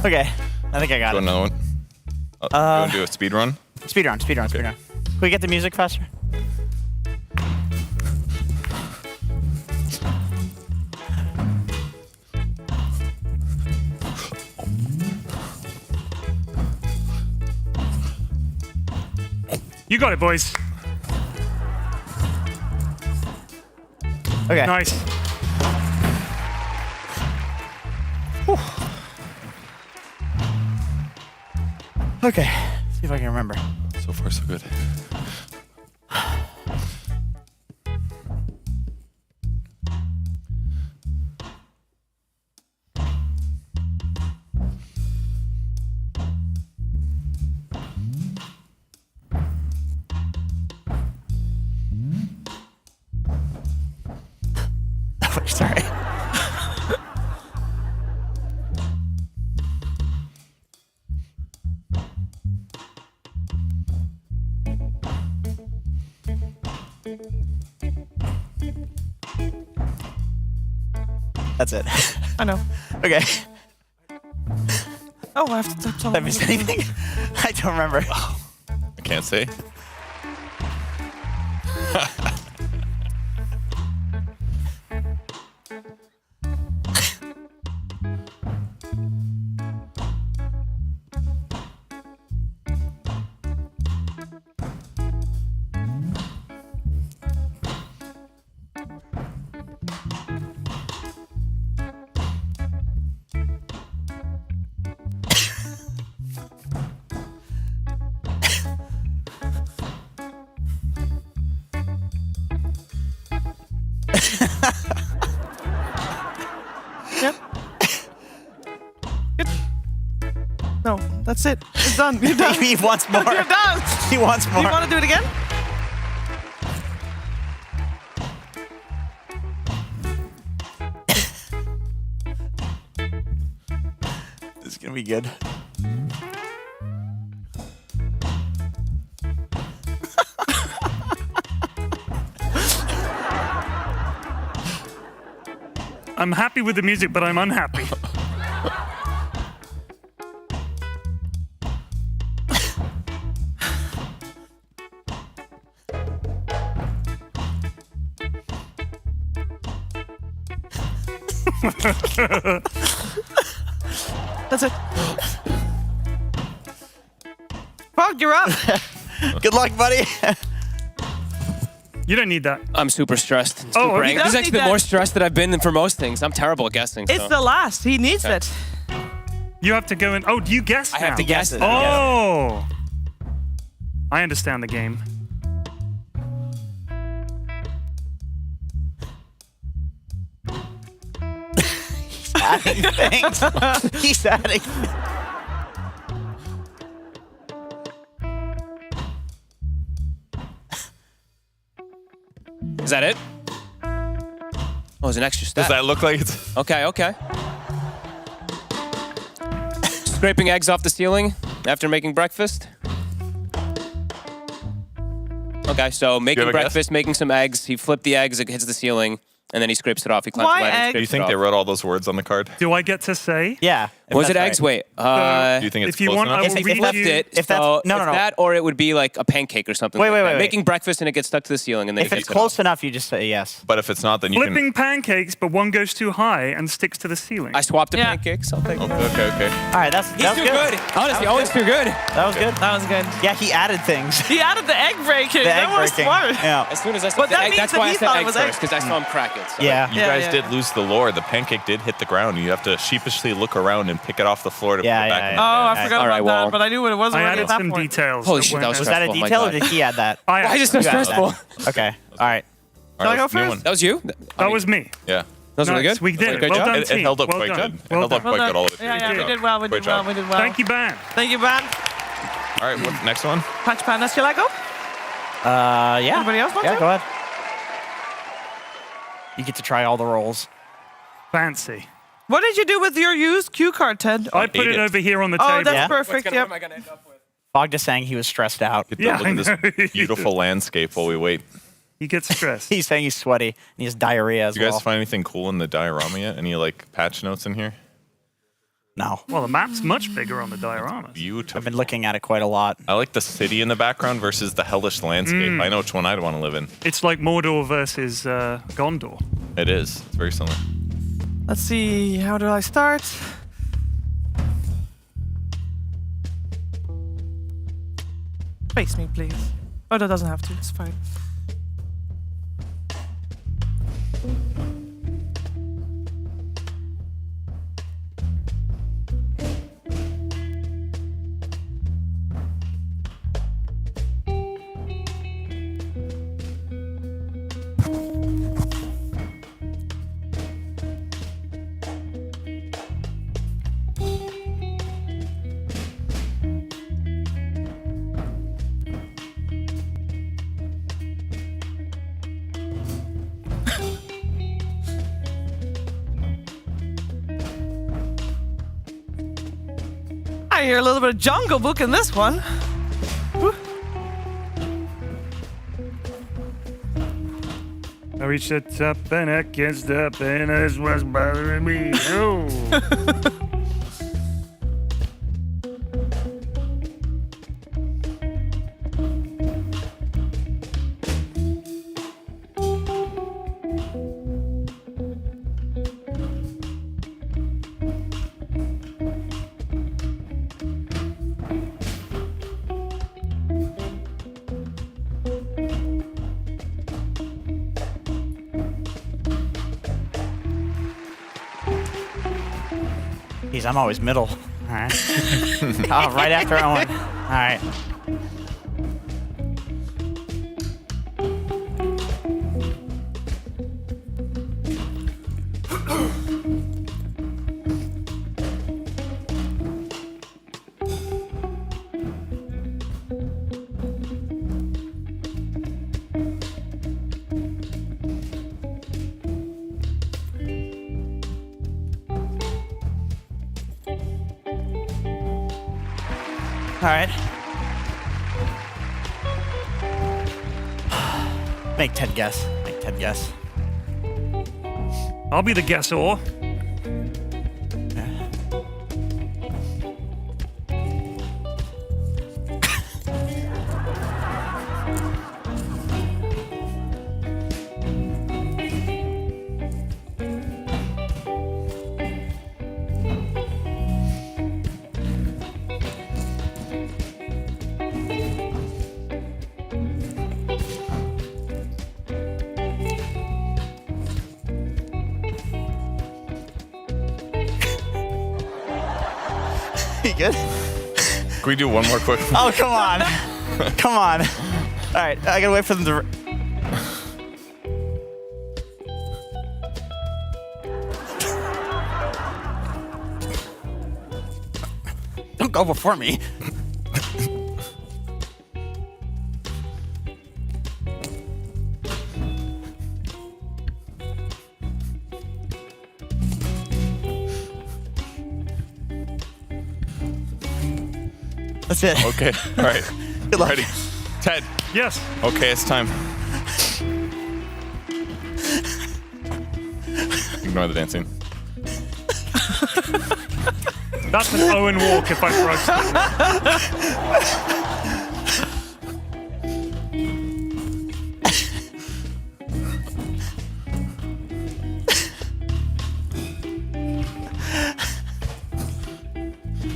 Okay, I think I got Do it. another one. You want to do a speed run? Speed run. Can we get the music faster? You got it, boys. Okay. Nice. Whew. Okay. See if I can remember. So far, so good. Sorry. That's it. I know. Okay. Oh, I have to tap Did I miss anything? I don't remember. I can't say. Yep. Good. No, that's it. It's done. You're done. He wants more. You're done. He wants more. Do you want to do it again? This is gonna be good. I'm happy with the music, but I'm unhappy. That's it. Frog, you're up. Good luck, buddy. You don't need that. I'm super stressed. Oh, Super he angry. does This is need actually the that. more stressed that I've been for most things. I'm terrible at guessing. It's so. the last. He needs Okay. it. You have to go in. Oh, do you guess I now? have to guess it. Oh. I understand the game. Adding things. He's adding. Is that it? Oh, there's an extra step. Does that look like it's... Okay, okay. Scraping eggs off the ceiling after making breakfast. Okay, so making have a breakfast, making some eggs. He flipped the eggs, it hits the ceiling, and then he scrapes it off. He climbs Why the ladder and eggs? Do you scrapes think it they off. wrote all those words on the card? Do I get to say? Yeah. if Was it that's eggs? right. Wait. Do you think it's if you close want, I enough? will If read Flipped you. it. if that's- so no, it's no. that, or it would be like a pancake or something. Wait, like wait, that. wait, wait. Making breakfast and it gets stuck to the ceiling, and then If he it's takes it close off. enough, you just say yes. But if it's not, then you Flipping pancakes, but one goes too high and sticks to the ceiling. I swapped the Yeah. pancakes. I'll take can... it. Okay. All right, that's He's too good. Honestly, always too good. That was good. That was good. Yeah, he added things. He added the egg breaking. The That egg was breaking. smart. Yeah. As soon as I said But the that egg, means that's that why he I said thought it egg was first, egg. because I saw him crack it. So. Yeah. You Yeah, guys yeah. did lose the lore. The pancake did hit the ground. You have to sheepishly look around and pick it off the floor to Yeah, put it yeah, back in yeah. the Oh, I bag. forgot All right, about well, that, but I knew what it was I already added at that some point. details. Holy that shit, that was weren't- Was that a stressful, my detail or God. did he add that? I Why is it so You added stressful? that. Okay. All right. All right, I go let's do first? one. That was you? That was me. Yeah. That was really Nice, good. We did Great it. Well job. done, It team. held up Well quite done. good. It Well held up done. quite good all the way Yeah, through. we did well. We Great did well. job. We did well. Thank you, Ban. Thank you, Ban. All right, what, next one? Punch Panda, shall I go? Yeah. Anybody else want Yeah, to? go ahead. You get to try all the rolls. Fancy. What did you do with your used cue card, Ted? I put ate it it. over here on the Oh, table. that's Yeah. perfect. What Yep. am I going to end up with? Fog just saying he was stressed out. Get to Yeah, look I at know. this beautiful landscape while we wait. He gets stressed. He's saying he's sweaty and he has diarrhea as Did you guys well. find anything cool in the diorama yet? Any like patch notes in here? No. Well, the map's much bigger on the dioramas. Beautiful. I've been looking at it quite a lot. I like the city in the background versus the hellish landscape. I know which one I'd want to live in. It's like Mordor versus Gondor. It is. It's very similar. Let's see, how do I start? Face me, please. Oh, that doesn't have to, it's fine. I hear a little bit of Jungle Book in this one. Woo. I reached the top and I can't stop, and that's what's bothering me. Oh. Jeez, I'm always middle. All right. Oh, right after Owen. All right. All right. Make Ted guess. Make Ted guess. I'll be the guessor. You good? Can we do one more quick? Oh, come on. Come on. All right, I gotta wait for them to... Don't go before me. That's it. Okay. All right. Good luck. Ready? Ted. Yes. Okay, it's time. Ignore the dancing. That's an Owen walk if I trust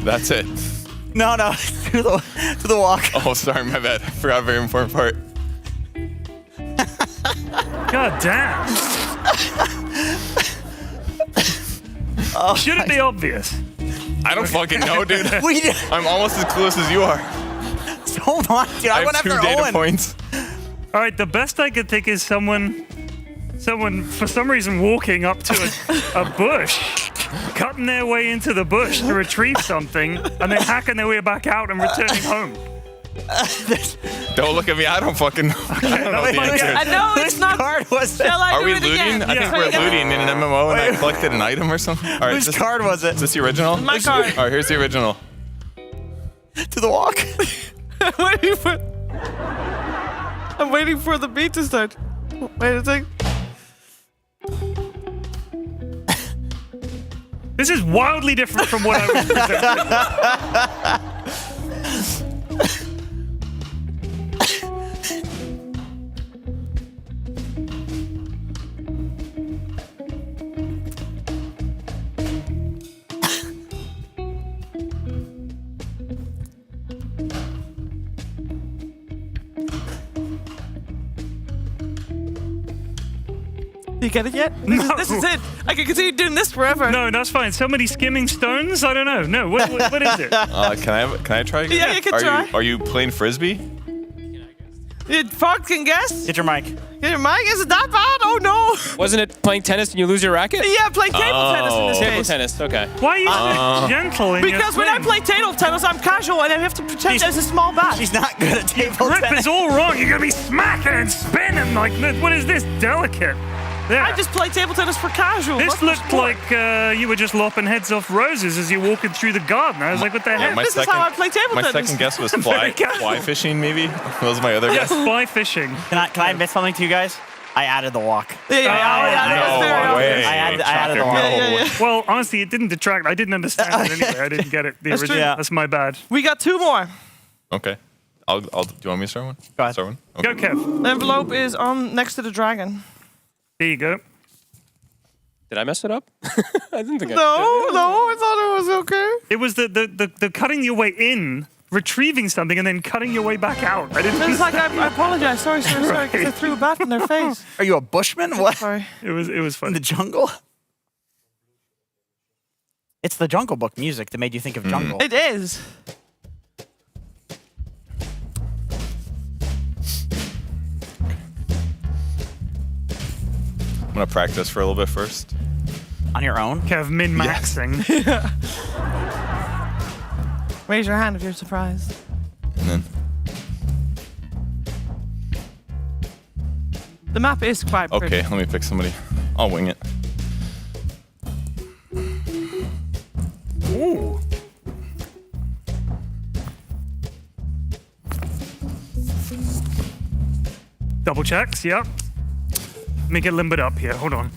That's it. No, to the walk. Oh, sorry, my bad. I forgot a very important part. God damn. Oh, should it be obvious? I don't fucking know, dude. We I'm almost as close as you are. So much, dude. I went have after 2 data Owen. points. All right, the best I could think is someone for some reason walking up to a bush, cutting their way into the bush to retrieve something, and then hacking their way back out and returning home. Don't look at me. I don't fucking know. Okay, I don't know the answer. I know it's not. Card was it? Shall I Are do we it looting? again? I think Yeah. we're looting in an MMO and I collected an item or something. All right, Whose card was it? Is this the original? My card. All right, here's the original. To the walk. I'm waiting for the beat to start. Wait a sec. This is wildly different from what I was presenting. You get it yet? No. This is it. I can continue doing this forever. No, that's fine. So many skimming stones? I don't know. No, what is it? Can I try? Yeah, you can try. Are you playing frisbee? Fog can guess. Get your mic. Get your mic? Is it that bad? Oh no. Wasn't it playing tennis and you lose your racket? Yeah, playing table tennis in this Table case. tennis, okay. Why are you so gentle in Because your when I swing? play table tennis, I'm casual and I have to pretend there's a small bat. She's not good at table Grip tennis. is all wrong. You're going to be smacking and spinning like this. What is this? Delicate. There. I just play table tennis for casual. This not for looked sport. like you were just lopping heads off roses as you're walking through the garden. I was like, what the heck? This is how I play table My tennis. second guess was Very fly fishing, maybe. That was my other Yes, guess. fly fishing. Can I admit something to you guys? I added the walk. Yeah, No way. I added the walk. Yeah. Well, honestly, it didn't detract. I didn't understand it anyway. I didn't get it. The That's original. true. Yeah. That's my bad. We got two more. Okay. Do you want me to start one? Go ahead. Start one. Go, Kev. The envelope is on next to the dragon. There you go. Did I mess it up? I didn't think No, I thought it was okay. It was the cutting your way in, retrieving something, and then cutting your way back out. I didn't. It's like I apologize. Sorry, because I threw a bat in their face. Are you a bushman? What? Sorry. It was In fun. the jungle? It's the Jungle Book music that made you think of jungle. It is. I'm gonna practice for a little bit first. On your own? Kev min-maxing. Raise your hand if you're surprised. And then The map is quite pretty. okay, let me pick somebody. I'll wing it. Ooh. Double checks, yep. Let me get limbered up here. Hold on.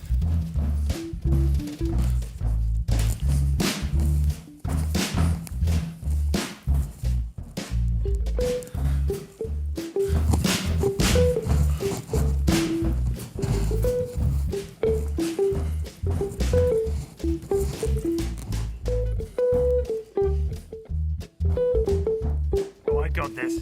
Oh, I got this.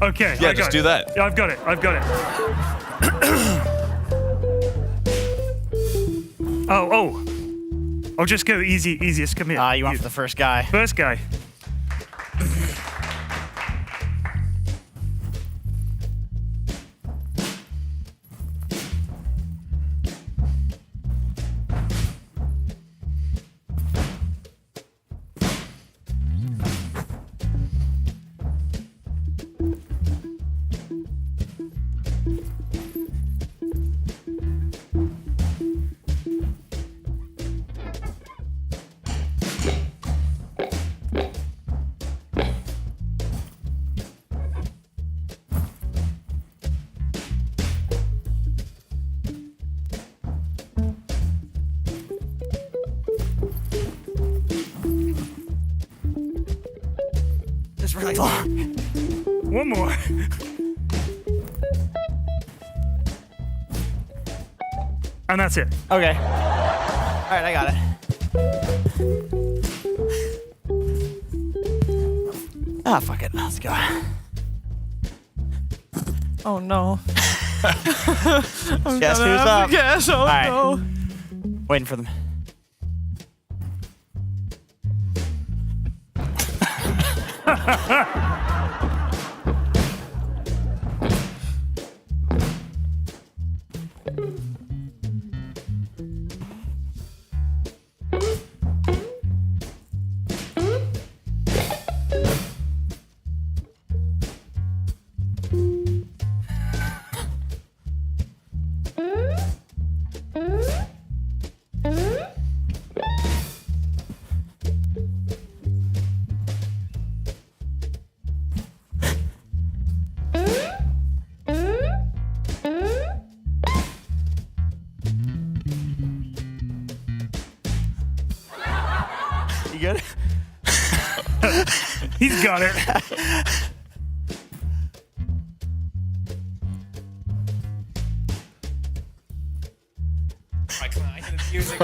Okay. Yeah, I got just it. do that. Yeah, I've got it. Oh. I'll just go easiest. Come here. You went for the first guy. First guy. It's really long. One more. And that's it. Okay. All right, I got it. Fuck it. Let's go. Oh no. Guess who's up? Guess. Oh All right. no. Waiting for them. He's got it. I can music.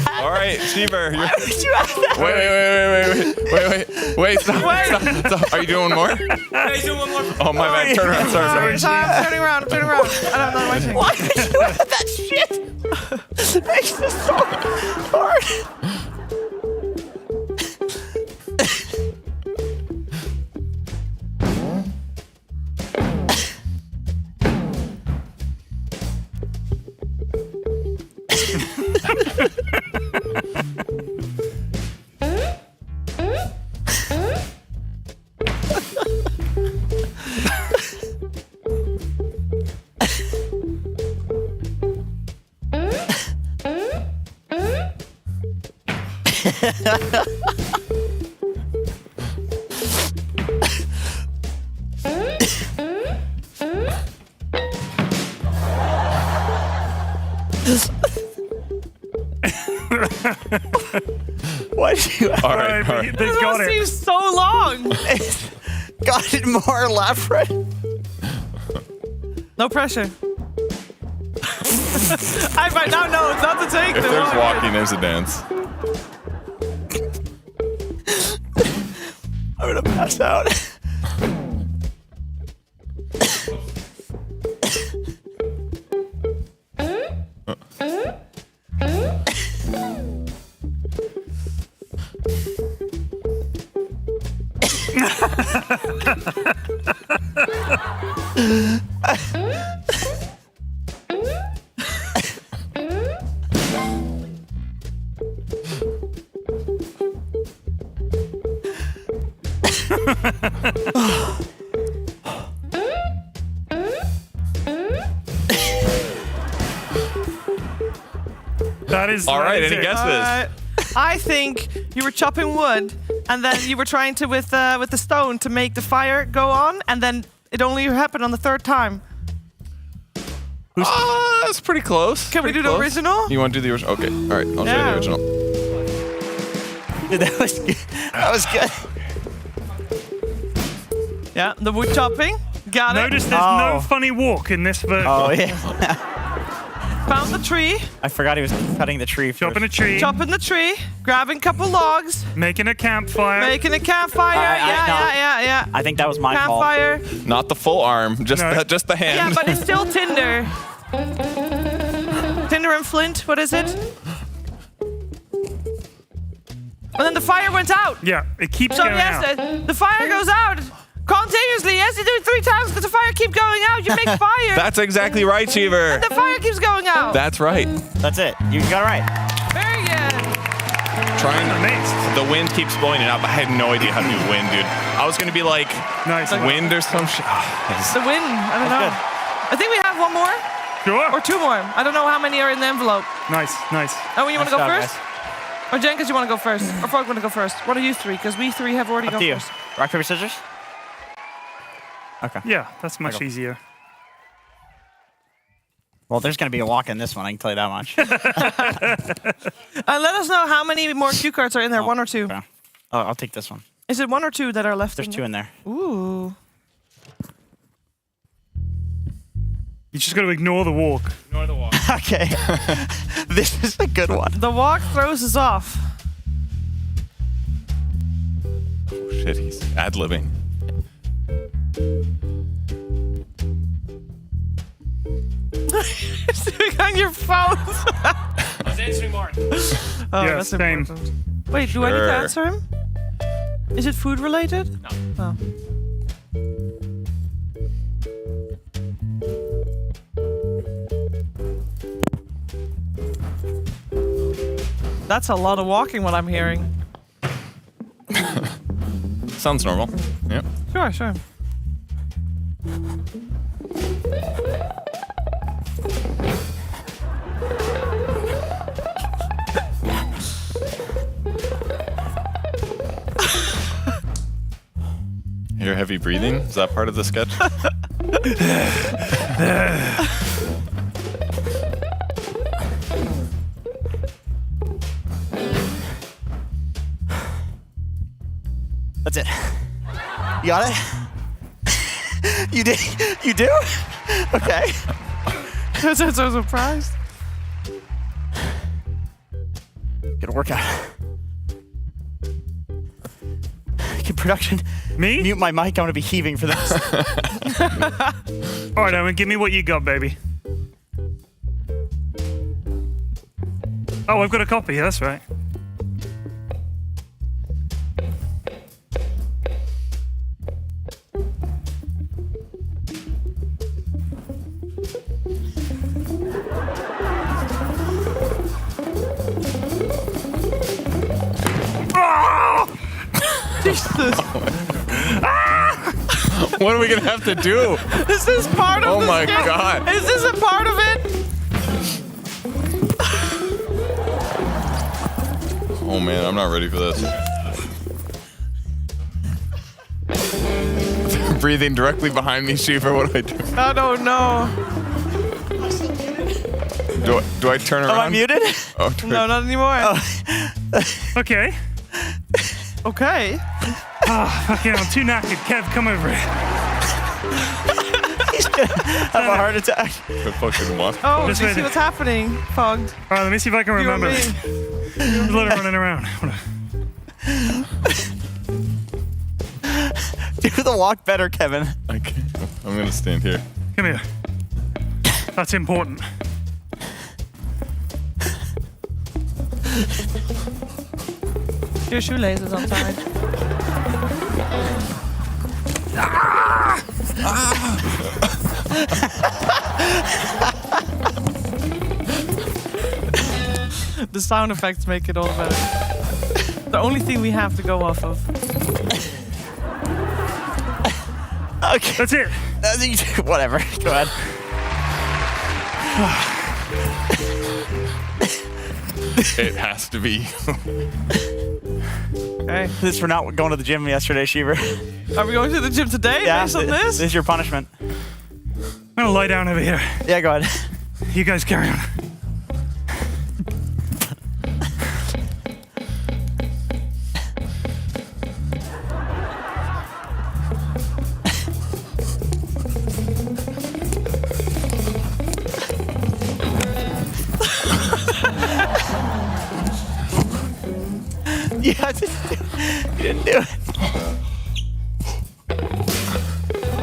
All right, Cheever. Why would you have that? Wait, stop. Are you doing one more? Yeah, he's doing one more. Oh, my bad. Turn around. Sorry. I'm turning around. I don't know my thing. Why would you have that shit? Makes this so hard. Why did you? All right. They've got it. Seems so long. Got it more elaborate. No pressure. I might now know it's not the take. If there's walking, there's a dance. I'm gonna pass out. That is all right. Any it. guesses? I think you were chopping wood, and then you were trying to with the stone to make the fire go on, and then it only happened on the third time. That's pretty close. Can we do the original? You want to do the original? Okay. All right. I'll show you the original. Dude, that was good. That was good. Yeah, the wood chopping. Got it. Notice there's no funny walk in this version. Oh yeah. Found the tree. I forgot he was cutting the tree. Chopping a tree. Chopping the tree. Grabbing a couple logs. Making a campfire. Making a campfire. Yeah. I think that was my fault. Campfire. Not the full arm, just the hand. Yeah, but it's still tinder. Tinder and flint. What is it? And then the fire went out. Yeah, it keeps So going yes, out. the fire goes out continuously. Yes, you do it 3 times because the fire keeps going out. You make fire. That's exactly right, Cheever. The fire keeps going out. That's right. That's it. You got it right. Very good. The wind keeps blowing it up. I had no idea how to do wind, dude. I was gonna be like, nice wind or some shit. The wind. I don't know. I think we have one more. Sure. Or 2 more. I don't know how many are in the envelope. Nice. Oh, you want to go Nice job, first? Or Jenkins, you want to go first? Or Frog want to go first? One of you 3, because we 3 have already Up gone to you. first. Rock, paper, scissors? Okay. Yeah, that's much easier. Well, there's going to be a walk in this one, I can tell you that much. And let us know how many more cue cards are in there, 1 or 2. Okay. Oh, I'll take this one. Is it 1 or 2 that are left? There's 2 in there. Ooh. You just got to ignore the walk. Ignore the walk. Okay. This is a good one. The walk throws us off. Oh shit, he's ad-libbing. Oh, Yeah, that's same. important. Wait, do I need to answer him? Is it food related? No. Oh. That's a lot of walking, what I'm hearing. Sounds normal. Yeah. Sure, sure. Your heavy breathing? Is that part of the sketch? That's it. You got it? You did? You do? Okay. I'm so surprised. Good workout. Can production mute my mic? I want to be heaving for this. All right, Owen, give me what you got, baby. Oh, I've got a copy. That's right. Jesus. What are we gonna have to do? Is this part of Oh the my skit? God. Is this a part of it? Oh man, I'm not ready for this. Breathing directly behind me, Shiva. What do I do? I don't know. Do I turn around? Am I muted? Oh, No, not anymore. Okay. Okay. Okay, I'm too knackered. Kev, come over here. He's gonna have a heart attack. The fucking what? Oh, This do you way see to- what's happening? Fogged. All right, let me see if I can You and remember. me. There's a lot of running around. Do the walk better, Kevin. I can't. I'm gonna stand here. Come here. That's important. Your shoelaces untied. The sound effects make it all better. The only thing we have to go off of. Okay. That's it. Whatever. Go ahead. It has to be. Okay. This for not going to the gym yesterday, Shiver. Are we going to the gym today based on this? This is your punishment. I'm gonna lie down over here. Yeah, go ahead. You guys carry on. Yeah, you didn't do it.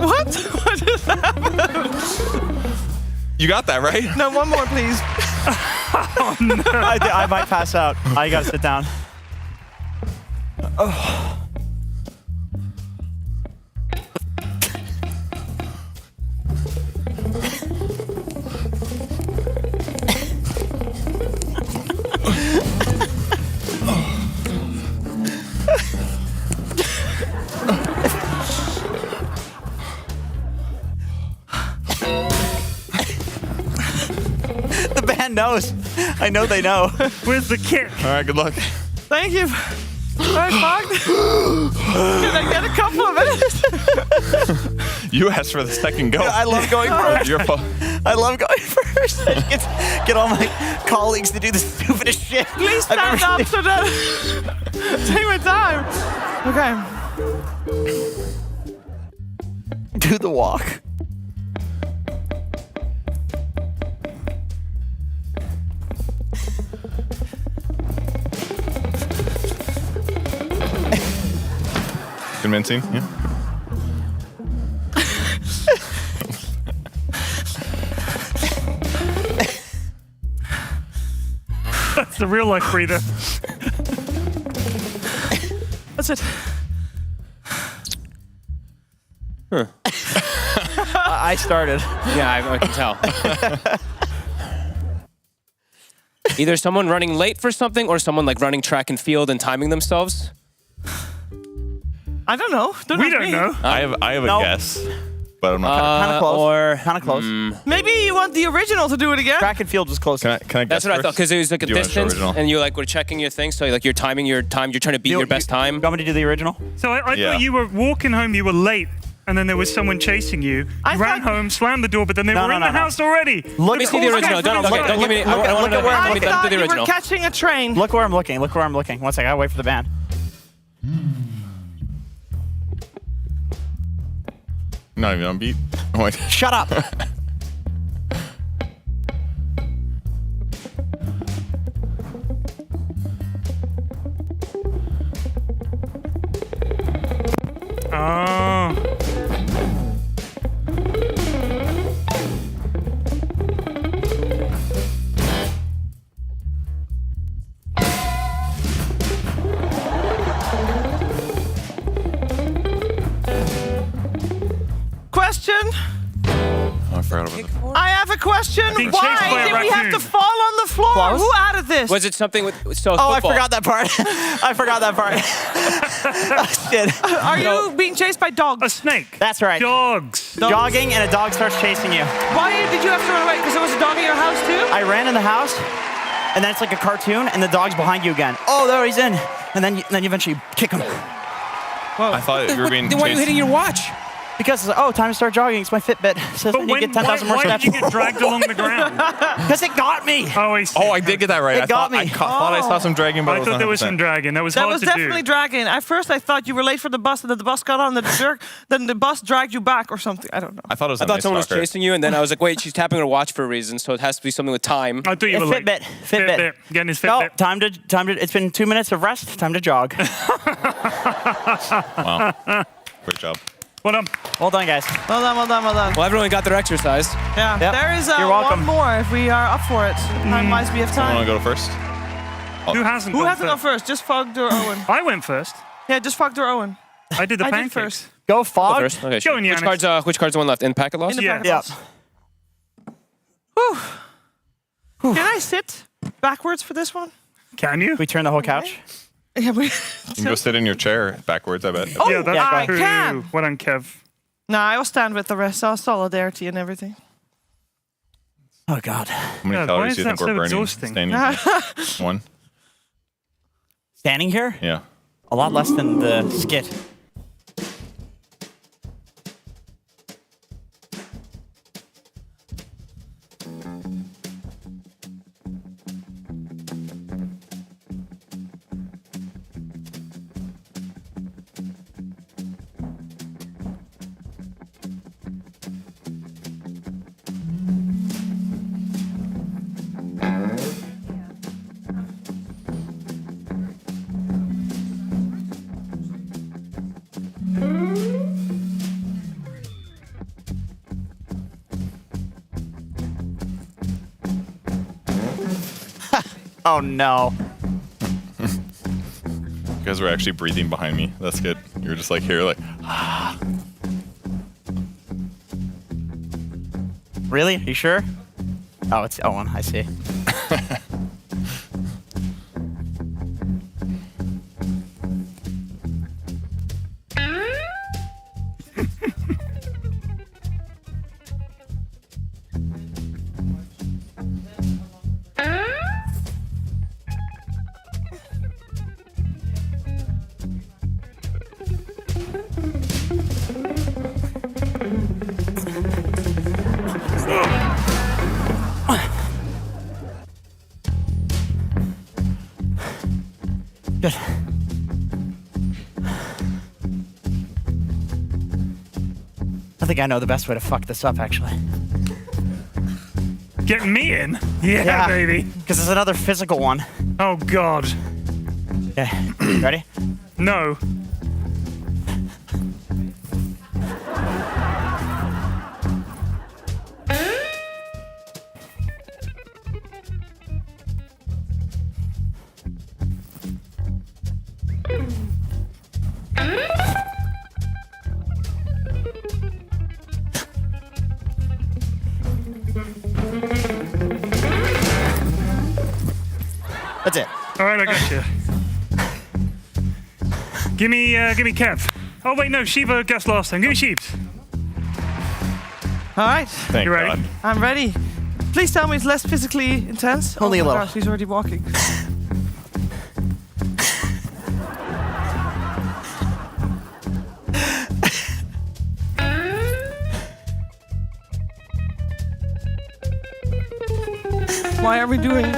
What? What just happened? You got that right? No, one more, please. Oh no! I might pass out. I gotta sit down. Oh. The band knows. I know they know. Where's the kick? All right, good luck. Thank you. All right, Fogged. Can I get a couple of minutes? You asked for the second go. I love going first. Your fault. I love going first. I get all my colleagues to do the stupidest shit. Please I've stand ever up seen. so that take my time. Okay. Do the walk. Convincing, yeah. That's the real life breather. That's it. I started. Yeah, I can tell. Either someone running late for something or someone like running track and field and timing themselves. I don't know. We don't know. I have a guess, but I'm not. Kind of close. Or Kind of close. Maybe you want the original to do it again? Track and field was close. Can I guess that's what I thought, first? because it was like a Do you want to show distance, original? and you like were checking your thing, so like you're timing your time. You're trying to beat your best time. You want me to do the original? So I Yeah. thought you were walking home, you were late, and then there was someone chasing you. You ran home, slammed the door, but then they were in the house already. Look, Let me see the original. Don't give me. I don't want to. I Let me do thought the you were original. catching a train. Look where I'm looking. Look where I'm looking. One second. I gotta wait for the band. Not even on beat. Oh my. Shut up. Oh. Question. Oh, I forgot about it. I have a question. Being chased by Why a did we have to raccoon. fall on the floor? Close. Who added this? Was it something with so? Oh, I football. forgot that part. I forgot that part. Oh, shit. Are you being chased by dogs? A snake. That's right. Dogs. Jogging and a dog starts chasing you. Why did you have to run away? Because there was a dog in your house too? I ran in the house, and then it's like a cartoon, and the dog's behind you again. Oh, there he's in. And then you eventually kick him. I thought you were being Then why are you chased. hitting your watch? Because, time to start jogging. It's my Fitbit. It says But I need to get 10,000 more why steps. did you get dragged along the ground? Because it got me. Oh, I see. Oh, I did get that right. It I got thought I me. thought I saw some dragging, but I thought there was some dragging. That was That hard was to definitely do. dragging. At first, I thought you were late for the bus, and then the bus got on the jerk. Then the bus dragged you back or something. I don't know. I thought it was. I a thought nice someone was stalker. chasing you, and then I was like, wait, she's tapping her watch for a reason, so it has to be something with time. I thought you It's were late. Fitbit. Getting his No, Fitbit. time to. It's been 2 minutes of rest. Time to jog. Wow. Great job. Well done. Well done, guys. Well done, well done, well done. Well, everyone got their exercise. Yeah, Yep. there is You're welcome. one more if we are up for it. Time-wise, we have I time. want to go first. Who hasn't? Who gone has to go first? first? Just Fogg or Owen? I went first. Yeah, just Fogg or Owen. I did the I did pancakes. first. Go Fog. First. Okay, Go sure. on, Which Giannis. cards the one left? In packet loss? In the Yeah. packet Yeah. box. Whew. Can I sit backwards for this one? Can you? We turn the whole couch. Yeah, we. You can go sit in your chair backwards. I bet. Oh, Yeah, that's I true. can. Well done, Kev. No, I will stand with the rest. I'll solidarity and everything. Oh God. How many Yeah, why calories is do you that think we're so burning? exhausting? Standing here? One. Standing here, Yeah. a lot less than the skit. Oh no. You guys were actually breathing behind me. That's good. You were just like here, like. Really? Are you sure? Oh, it's Owen. I see. Good. I think I know the best way to fuck this up, actually. Get me in? Yeah, baby. Because there's another physical one. Oh, God. Okay. Ready? No. That's it. All right, I got you. Give me Kev. Oh wait, no, Shiva guessed last time. Give me Sheeps. All right. Thank You ready? God. I'm ready. Please tell me it's less physically intense. Only a oh my little. gosh, he's already walking. Why are we doing?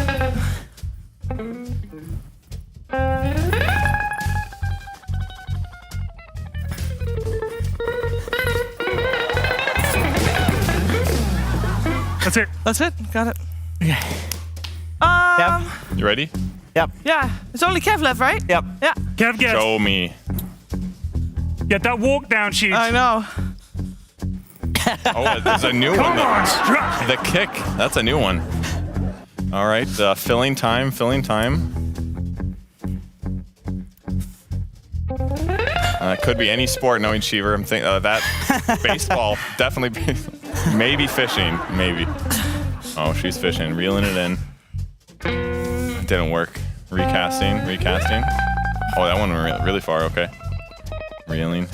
That's it. That's it. Got it. Okay. You ready? Yep. Yeah. It's only Kev left, right? Yep. Yeah. Kev guessed. Show me. Get that walk down, Sheeps. I know. Oh, there's a new one. Come on, strut. The kick. That's a new one. All right. Filling time. It could be any sport, knowing Cheever. I'm thinking that baseball, definitely. Maybe fishing. Maybe. Oh, she's fishing. Reeling it in. It didn't work. Recasting. Oh, that one went really far. Okay. Reeling.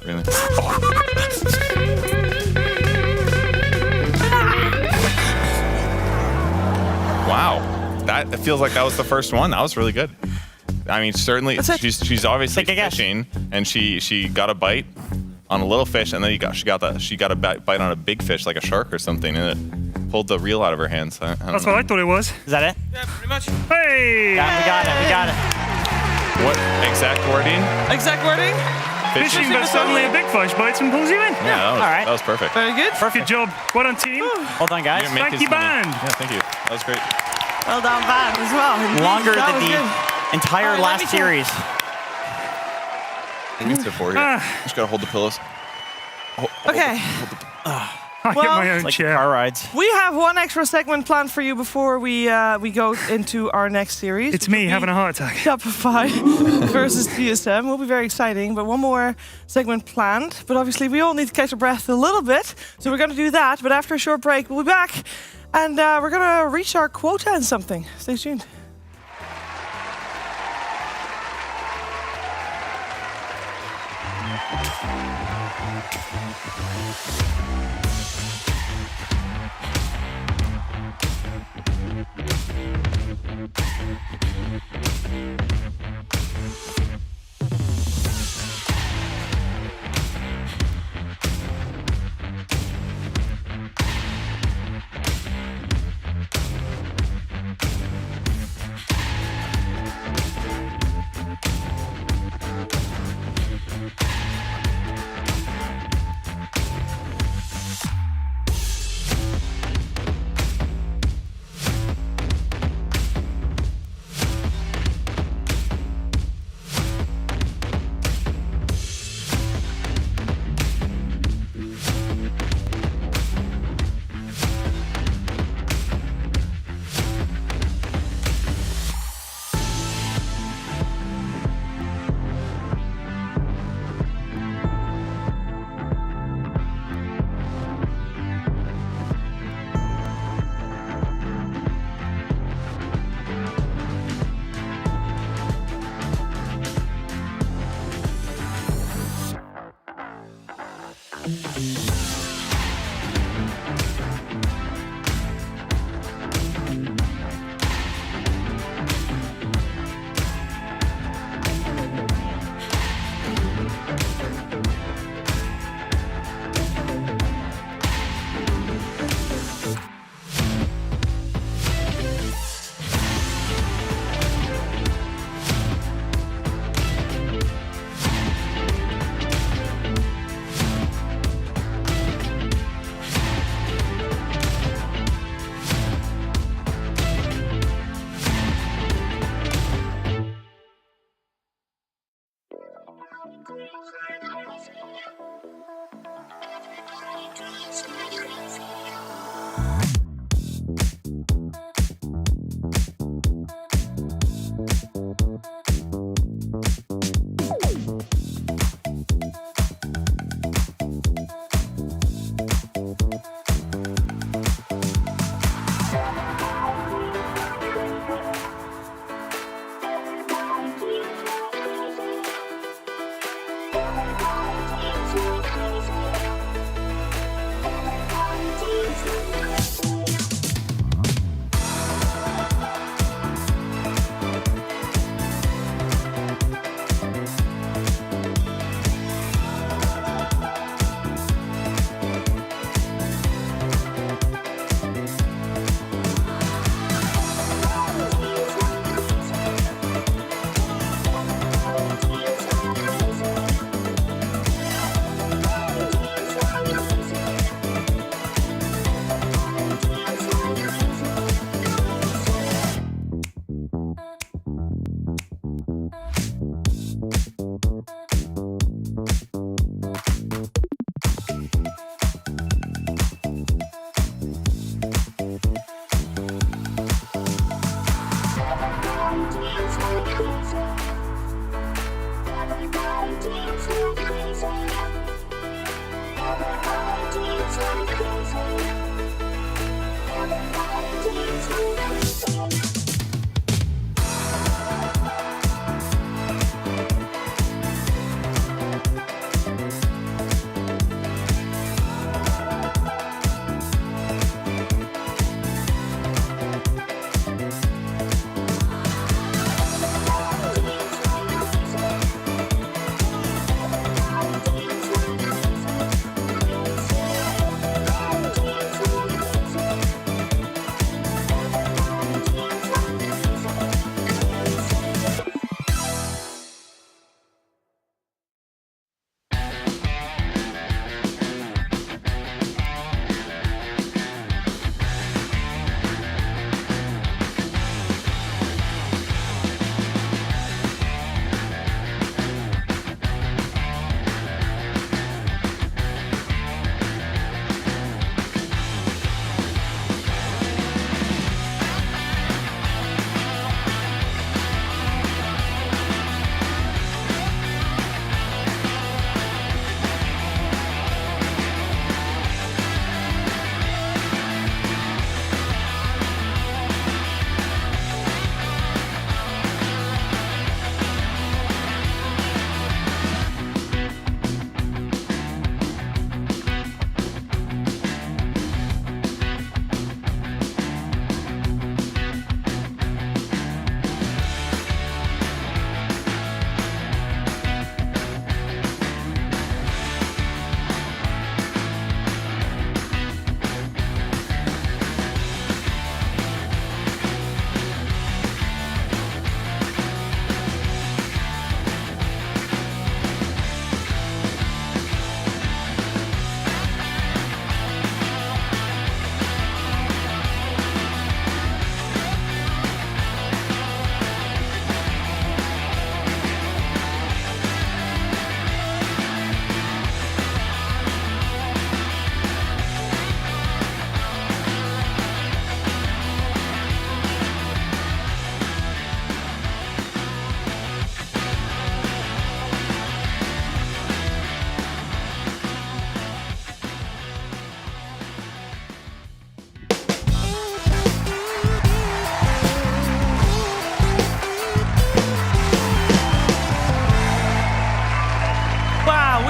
Oh. Wow. It feels like that was the first one. That was really good. I mean, certainly she's obviously fishing, and she got a bite on a little fish, and then she got a bite on a big fish like a shark or something, and it pulled the reel out of her hands. That's what I thought it was. Is that it? Yeah, pretty much. Hey! Yeah, we got it. What exact wording? Exact wording? Fishing, but suddenly a big fish bites and pulls you in. Yeah, all right. That was perfect. Very good. Good job. Well done, team. Well done, guys. Thank you, band. Yeah, thank you. That was great. Well done, band, as well. Indeed. Longer That than was the good. entire All right, let me last series. You can sit forward here. Just gotta hold the pillows. Okay. I get my own Like chair. car rides. We have one extra segment planned for you before we go into our next series. It's me having a heart attack. Shopify versus TSM will be very exciting, but one more segment planned. But obviously, we all need to catch our breath a little bit, so we're going to do that. But after a short break, we'll be back, and we're going to reach our quota and something. Stay tuned.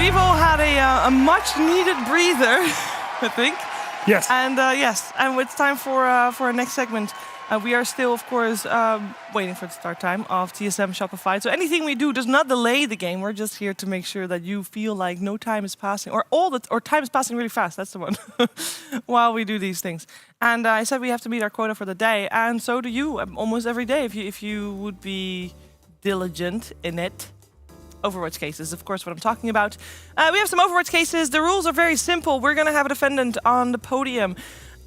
we've all had a much-needed breather, I think. Yes. And and it's time for our next segment. We are still, of course, waiting for the start time of TSM Shopify. So anything we do does not delay the game. We're just here to make sure that you feel like no time is passing, or time is passing really fast. That's the one. While we do these things. And I said we have to meet our quota for the day, and so do you almost every day if you would be diligent in it. Overwatch cases, of course, what I'm talking about. We have some Overwatch cases. The rules are very simple. We're going to have a defendant on the podium.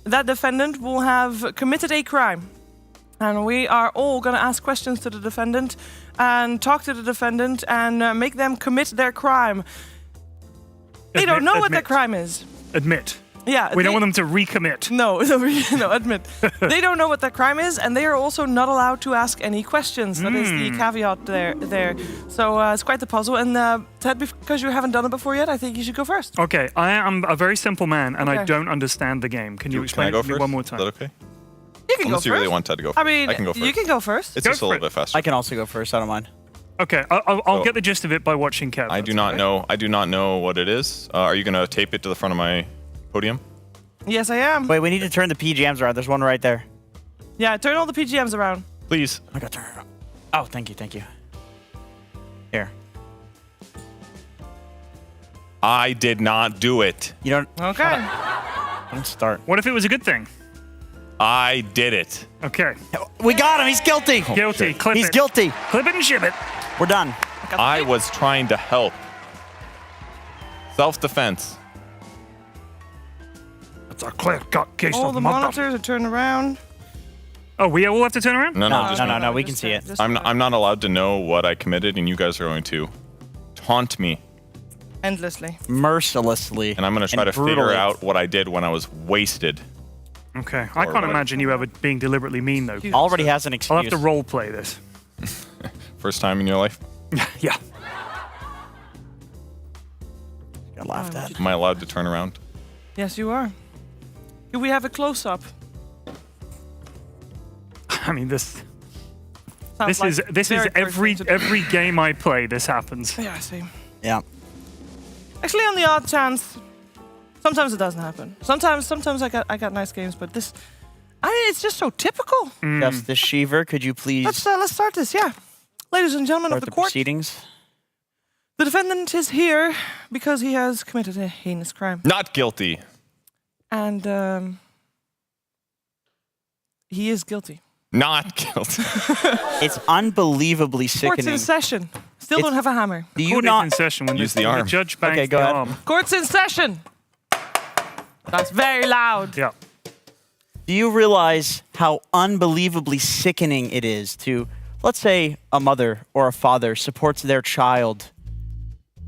That defendant will have committed a crime. And we are all going to ask questions to the defendant and talk to the defendant and make them commit their crime. They don't know what their crime is. Admit. Yeah. We don't want them to recommit. No, admit. They don't know what their crime is, and they are also not allowed to ask any questions. That is the caveat there. So it's quite the puzzle. And Ted, because you haven't done it before yet, I think you should go first. Okay, I am a very simple man, and I don't understand the game. Can you explain it to me one more time? Is that okay? You can Unless go you first. really want Ted to go first. I mean, I can go first. You can go first. It's just a little bit faster. I can also go first. I don't mind. Okay, I'll get the gist of it by watching Kev. I do not know what it is. Are you going to tape it to the front of my podium? Yes, I am. Wait, we need to turn the PGMs around. There's one right there. Yeah, turn all the PGMs around. Please. I got to turn it around. Oh, thank you. Here. I did not do it. You don't... Okay. Don't start. What if it was a good thing? I did it. Okay. We got him. He's guilty. Guilty. Clip He's it. guilty. Clip it and ship it. We're done. I was trying to help. Self-defense. It's a clear-cut case All of the murder. monitors are turned around. Oh, we all have to turn around? No, we can see it. I'm not allowed to know what I committed, and you guys are going to taunt me. Endlessly. Mercilessly. And I'm going to try to figure out what I did when I was wasted. Okay. I can't imagine you ever being deliberately mean, though. Already has an excuse. I'll have to role play this. First time in your life? Yeah. Got laughed at. Am I allowed to turn around? Yes, you are. Can we have a close-up? I mean, this Sounds like is very every game I play. This happens. Yeah, same. Yeah. Actually, on the odd chance, sometimes it doesn't happen. Sometimes I got nice games, but this, it's just so typical. Justice Shiver, could you please Let's start this. Yeah, ladies and gentlemen of start the the court, proceedings? the defendant is here because he has committed a heinous crime, Not guilty. and he is guilty. Not guilty. It's unbelievably Court's sickening. in session. Still don't have a hammer. Do you Court is not in session when Use the the arm. judge bangs Okay, go the ahead. arm. Court's in session. That's very loud. Yeah. Do you realize how unbelievably sickening it is to, let's say, a mother or a father supports their child,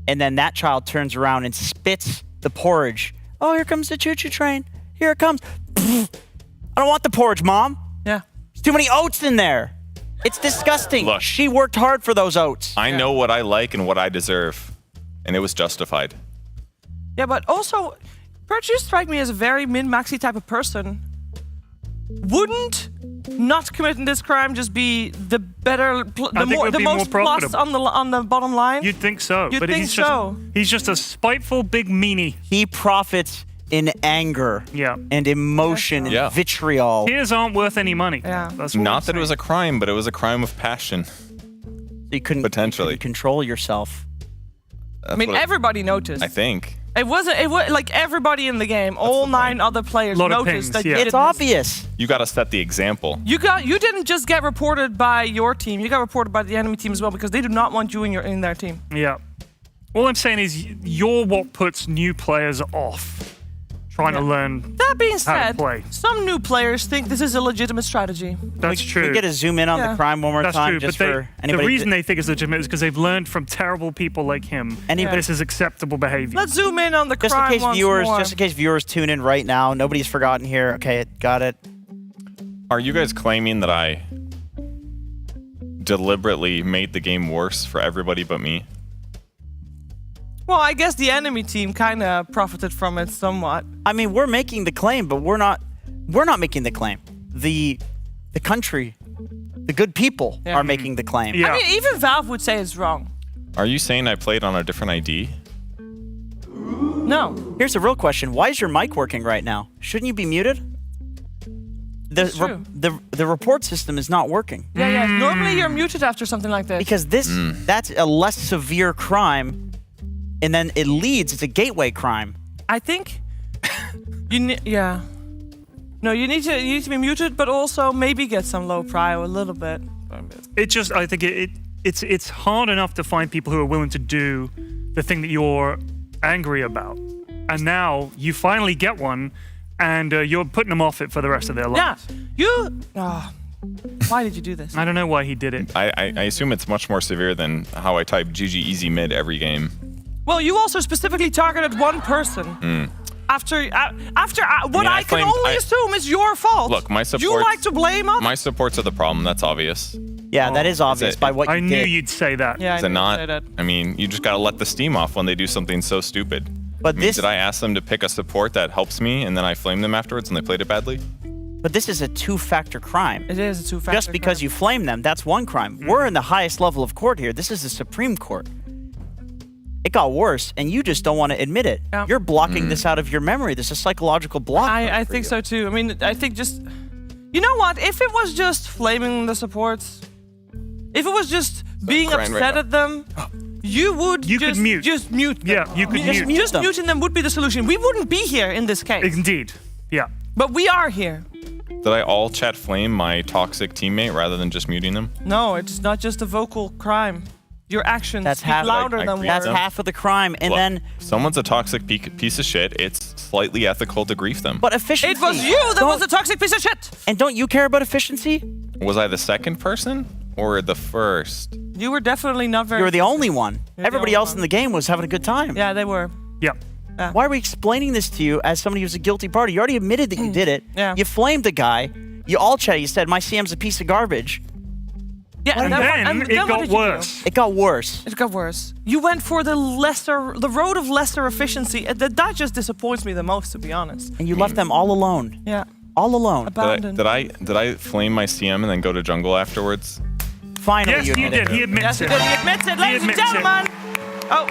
and then that child turns around and spits the porridge. Oh, here comes the choo-choo train. Here it comes. I don't want the porridge, Mom. Yeah. There's too many oats in there. It's disgusting. Look. She worked hard for those oats. I know what I like and what I deserve, and it was justified. Yeah, but also, Perch, you strike me as a very min-maxy type of person. Wouldn't not committing this crime just be the better, I think it would the be more most plus profitable. on the bottom line? You'd think so. You'd but think he's so. He's just a spiteful big meanie. He profits in anger Yeah. and emotion and Yeah. vitriol. Tears aren't worth any money. Yeah. That's what Not I'm that it was a crime, but it was a crime of passion. You couldn't Potentially. you couldn't control yourself. I mean, everybody noticed. I think. It wasn't like everybody in the game, all 9 other players Lot of noticed pings, that yeah. you did It's this. obvious. You got to set the example. You didn't just get reported by your team. You got reported by the enemy team as well because they do not want you in their team. Yeah. All I'm saying is you're what puts new players off trying to learn That being how to said, play. some new players think this is a legitimate strategy. That's Can true. we get to zoom in on Yeah. the crime one more That's time true, just but for the anybody? reason they think it's legitimate is because they've learned from terrible people like him. This is acceptable behavior. Let's zoom in on the just crime in case once viewers, more. just in case viewers tune in right now, nobody's forgotten here. Okay, got it. Are you guys claiming that I deliberately made the game worse for everybody but me? Well, I guess the enemy team kind of profited from it somewhat. I mean, we're making the claim, but we're not making the claim. The country, the good people are making the claim. Yeah. I mean, even Valve would say it's wrong. Are you saying I played on a different ID? No. Here's the real question: why is your mic working right now? Shouldn't you be muted? That's true. The report system is not working. Yeah. Normally you're muted after something like this. Because that's a less severe crime, and then it leads, it's a gateway crime. I think you No, you need to be muted, but also maybe get some low prio a little bit. I think it's hard enough to find people who are willing to do the thing that you're angry about, and now you finally get one, and you're putting them off it for the rest of their lives. Yeah, why did you do this? I don't know why he did it. I assume it's much more severe than how I type GG easy mid every game. Well, you also specifically targeted one person. After what I can only assume is your fault. Look, my supports. You like to blame us? My supports are the problem. That's obvious. Yeah, that is obvious by what you did. I knew you'd say that. Yeah, Is it not? I mean, you just gotta let the steam off when they do something so stupid. But did I ask them to pick a support that helps me, and then I flame them afterwards, and they played it badly? But this is a two-factor crime. It is a two-factor Just because you flame them, that's one crime. We're in the highest level of court here. This is the Supreme Court. It got worse, and you just don't want to admit it. Yeah. You're blocking this out of your memory. This is a psychological block. I think so too. I mean, I think just... You know what? If it was just flaming the supports, if it was just being crying upset right at them, you would could mute. Just mute them. Yeah, you could mute. Just muting them would be the solution. We wouldn't be here in this case. Indeed. Yeah. But we are here. Did I all chat flame my toxic teammate rather than just muting them? No, it's not just a vocal crime. Your actions That's speak half- louder I than agree. words. That's half of the crime, and Look, then... someone's a toxic piece of shit. It's slightly ethical to grief them. But efficiency... It was you that was a toxic piece of shit. And don't you care about efficiency? Was I the second person or the first? You were definitely not very... You were the only one. You're the Everybody only else one. in the game was having a good time. Yeah, they were. Yeah. Why are we explaining this to you as somebody who's a guilty party? You already admitted that you did it. Yeah. You flamed the guy. You all chatted. You said, my CM's a piece of garbage. Yeah, And then it what got did you do? worse. It got worse. It got worse. You went for the road of lesser efficiency. That just disappoints me the most, to be honest. And you left them all alone. Yeah. All alone. Abandoned. Did I flame my CM and then go to jungle afterwards? Finally, Yes, you admit did. it. He admits Yes, he it. did. He admits it, ladies and admits it. gentlemen. Oh,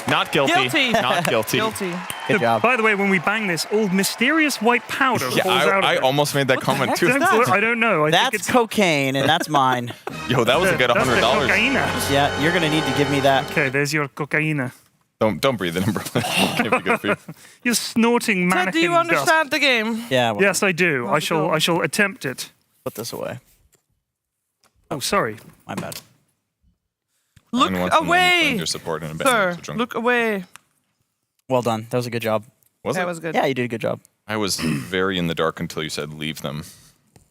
Not guilty. Guilty. Not guilty. guilty. Good job. By the way, when we bang this, all mysterious white powder Yeah, falls out of I it. almost made that comment too. I don't know. I think That's it's could and that's mine. Yo, that was a good that's the $100. cocaina. Yeah, you're gonna need to give me that. Okay, there's your cocaina. Don't breathe it in, bro. Can't be good for you. You're snorting Ted, mannequin do you dust. understand the game? Yeah. Well, Yes, I do. How's it going? I shall attempt it. Put this away. Oh, sorry. My bad. Look And once in a while, you away, find your support in a band, sir. so jungle. Look away. Well done. That was a good job. Was That it? was good. Yeah, you did a good job. I was very in the dark until you said leave them.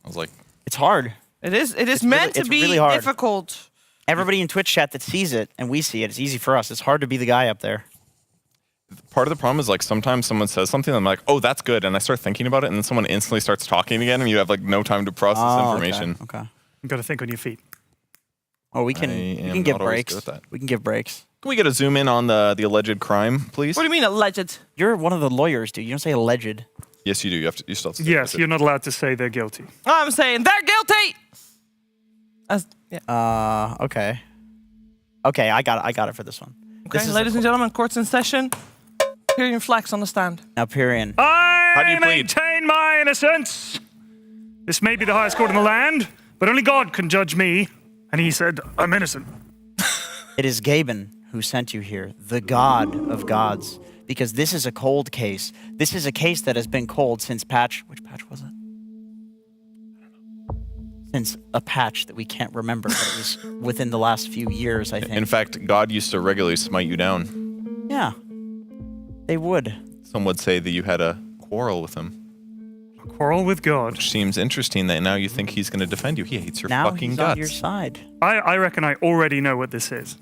I was like, It's hard. It is. It is It's meant really- to be it's really hard. difficult. Everybody in Twitch chat that sees it and we see it, it's easy for us. It's hard to be the guy up there. part of the problem is like sometimes someone says something and I'm like, oh, that's good. And I start thinking about it and then someone instantly starts talking again and you have like no time to process information. Okay. You've got to think on your feet. Oh, we can am give not always breaks. good at that. We can give breaks. Can we get a zoom in on the alleged crime, please? What do you mean alleged? You're one of the lawyers, dude. You don't say alleged. Yes, you do. You still have to Yes, you're not allowed to say they're guilty. I'm saying they're guilty. Yeah. Okay. Okay, I got it for this one. Okay, This is ladies and gentlemen, court's in session. Pyrian Flax on the stand. Now, Pyrian. I maintain my innocence. This may be the highest court in the land, but only God can judge me. And he said, I'm innocent. It is Gaben who sent you here, the god of gods, because this is a cold case. This is a case that has been cold since patch. Which patch was it? Since a patch that we can't remember, but it was within the last few years, I think. In fact, God used to regularly smite you down. Yeah, they would. Some would say that you had a quarrel with him. A quarrel with God. Which seems interesting that now you think he's going to defend you. He hates your Now fucking he's guts. on your side. I reckon I already know what this is.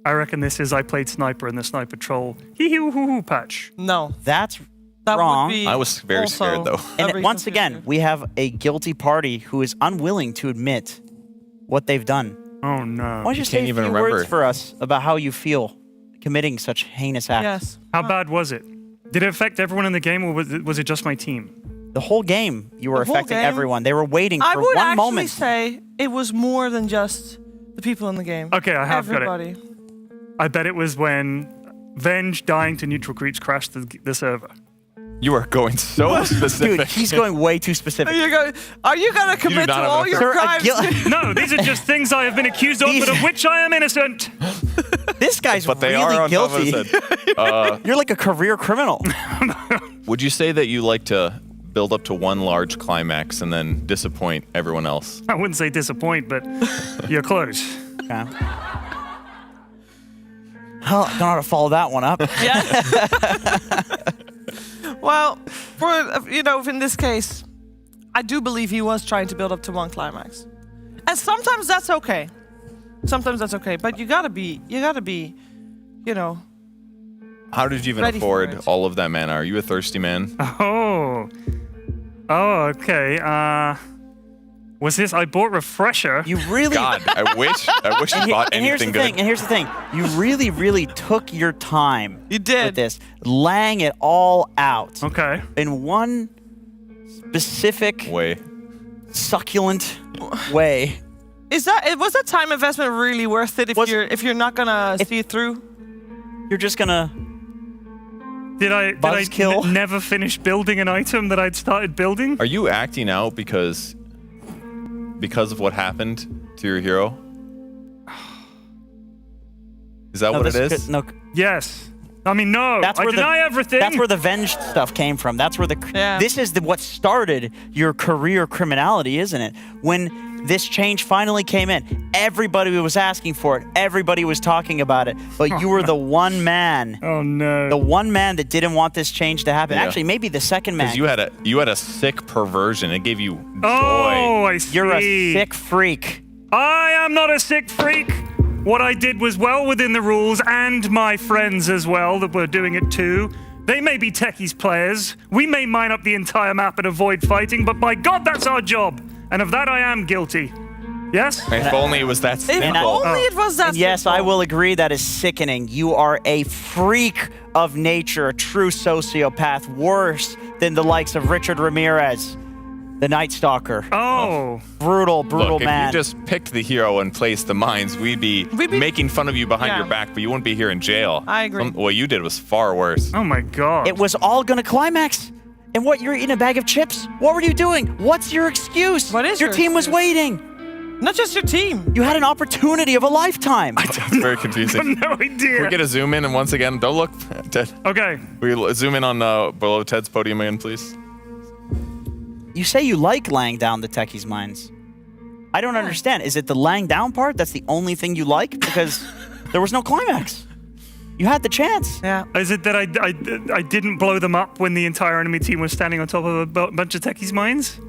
I reckon this is I played Sniper in the Sniper Troll hee-hee-hoo-hoo patch. No. That's That wrong. would be I was very also scared, though. a And reason once to again, do. we have a guilty party who is unwilling to admit what they've done. Oh, no. Why don't you You say can't a even few remember. words for us about how you feel committing such heinous acts? Yes. How bad was it? Did it affect everyone in the game, or was it just my team? The whole game, you were The whole affecting game? everyone. They were waiting I for would one actually moment. say it was more than just the people in the game. Okay, I have got it. Everybody. I bet it was when Venge dying to neutral creeps crashed the server. You are going so specific. Dude, he's going way too specific. Are you gonna commit not to have all enough- your Sir, crimes? No, these are just things I have been accused of, but of which I am innocent. This guy's But they really are on top of guilty. his head. You're like a career criminal. Would you say that you like to build up to one large climax and then disappoint everyone else? I wouldn't say disappoint, but you're close. Okay. Oh, don't know how to follow that one up. Well, in this case, I do believe he was trying to build up to one climax, and sometimes that's okay. Sometimes that's okay, but you gotta be, How did you even Ready for afford it. all of that mana? Are you a thirsty man? Oh, okay. Was this? I bought Refresher. You really. God, I wish you bought And here's the anything thing. good. And here's the thing. You really, really took your time. You did. With this, laying it all out Okay. in one specific, Way. succulent way. was that time investment really worth it if you're not gonna see it through? You're just gonna. Did I Buzzkill. never finish building an item that I'd started building? Are you acting out because of what happened to your hero? Is that what it is? No. Yes. I mean, no. That's I where deny everything. That's where the Venge stuff came from. That's where this is what started your career criminality, isn't it? When this change finally came in, everybody was asking for it. Everybody was talking about it. But you were the one man. Oh no. The one man that didn't want this change to happen. Yeah. Actually, maybe the second man. Because you had a sick perversion. It gave you joy. Oh, I see. You're a sick freak. I am not a sick freak. What I did was well within the rules, and my friends as well that were doing it too. They may be techies players. We may mine up the entire map and avoid fighting, but by God, that's our job. And of that I am guilty. Yes? If only it was that simple. If only it was that And yes, simple. I will agree that is sickening. You are a freak of nature, a true sociopath, worse than the likes of Richard Ramirez, the Night Stalker. Oh. Brutal Look, man. if you just picked the hero and placed the mines, we'd be making fun of you behind your back, but you wouldn't be here in jail. I agree. What you did was far worse. Oh my god. It was all gonna climax. And what, you're eating a bag of chips? What were you doing? What's your excuse? What is your your team was excuse? waiting. Not just your team. You had an opportunity of a lifetime. It's very confusing. no idea. We're gonna zoom in, and once again, don't look, Ted. Okay. We zoom in on below Ted's podium again, please. You say you like laying down the techies' minds. I don't understand. Is it the laying down part that's the only thing you like? Because there was no climax. You had the chance. Yeah. Is it that I didn't blow them up when the entire enemy team was standing on top of a bunch of techies' mines?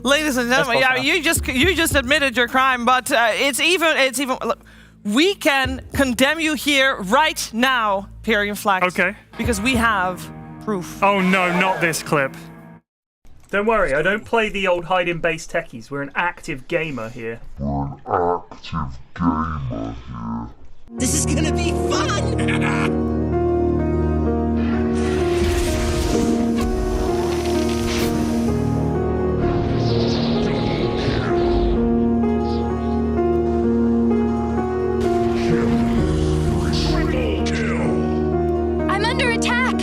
Ladies and gentlemen, yeah, you just admitted your crime, but it's even. Look, we can condemn you here right now, Period Flags. Okay. Because we have proof. Oh no, not this clip. Don't worry, I don't play the old hide-in-base techies. We're an active gamer here. This is gonna be fun! I'm under attack.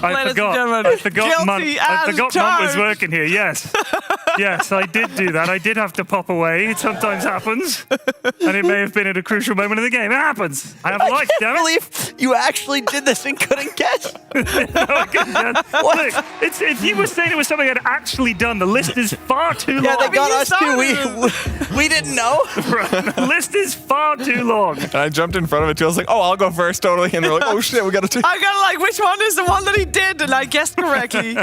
I forgot Munt was working here. Yes. Yes, I did do that. I did have to pop away. It sometimes happens. And it may have been at a crucial moment of the game. It happens. I have a life, damn it. I can't believe you actually did this and couldn't guess. No, I couldn't guess. Look, if you were saying it was something I'd actually done, the list is far too long. Yeah, they got us too. We didn't know. The list is far too long. And I jumped in front of it too. I was like, oh, I'll go first, totally. And they're like, oh shit, we gotta take. I got like, which one is the one that he did? And I guessed correctly.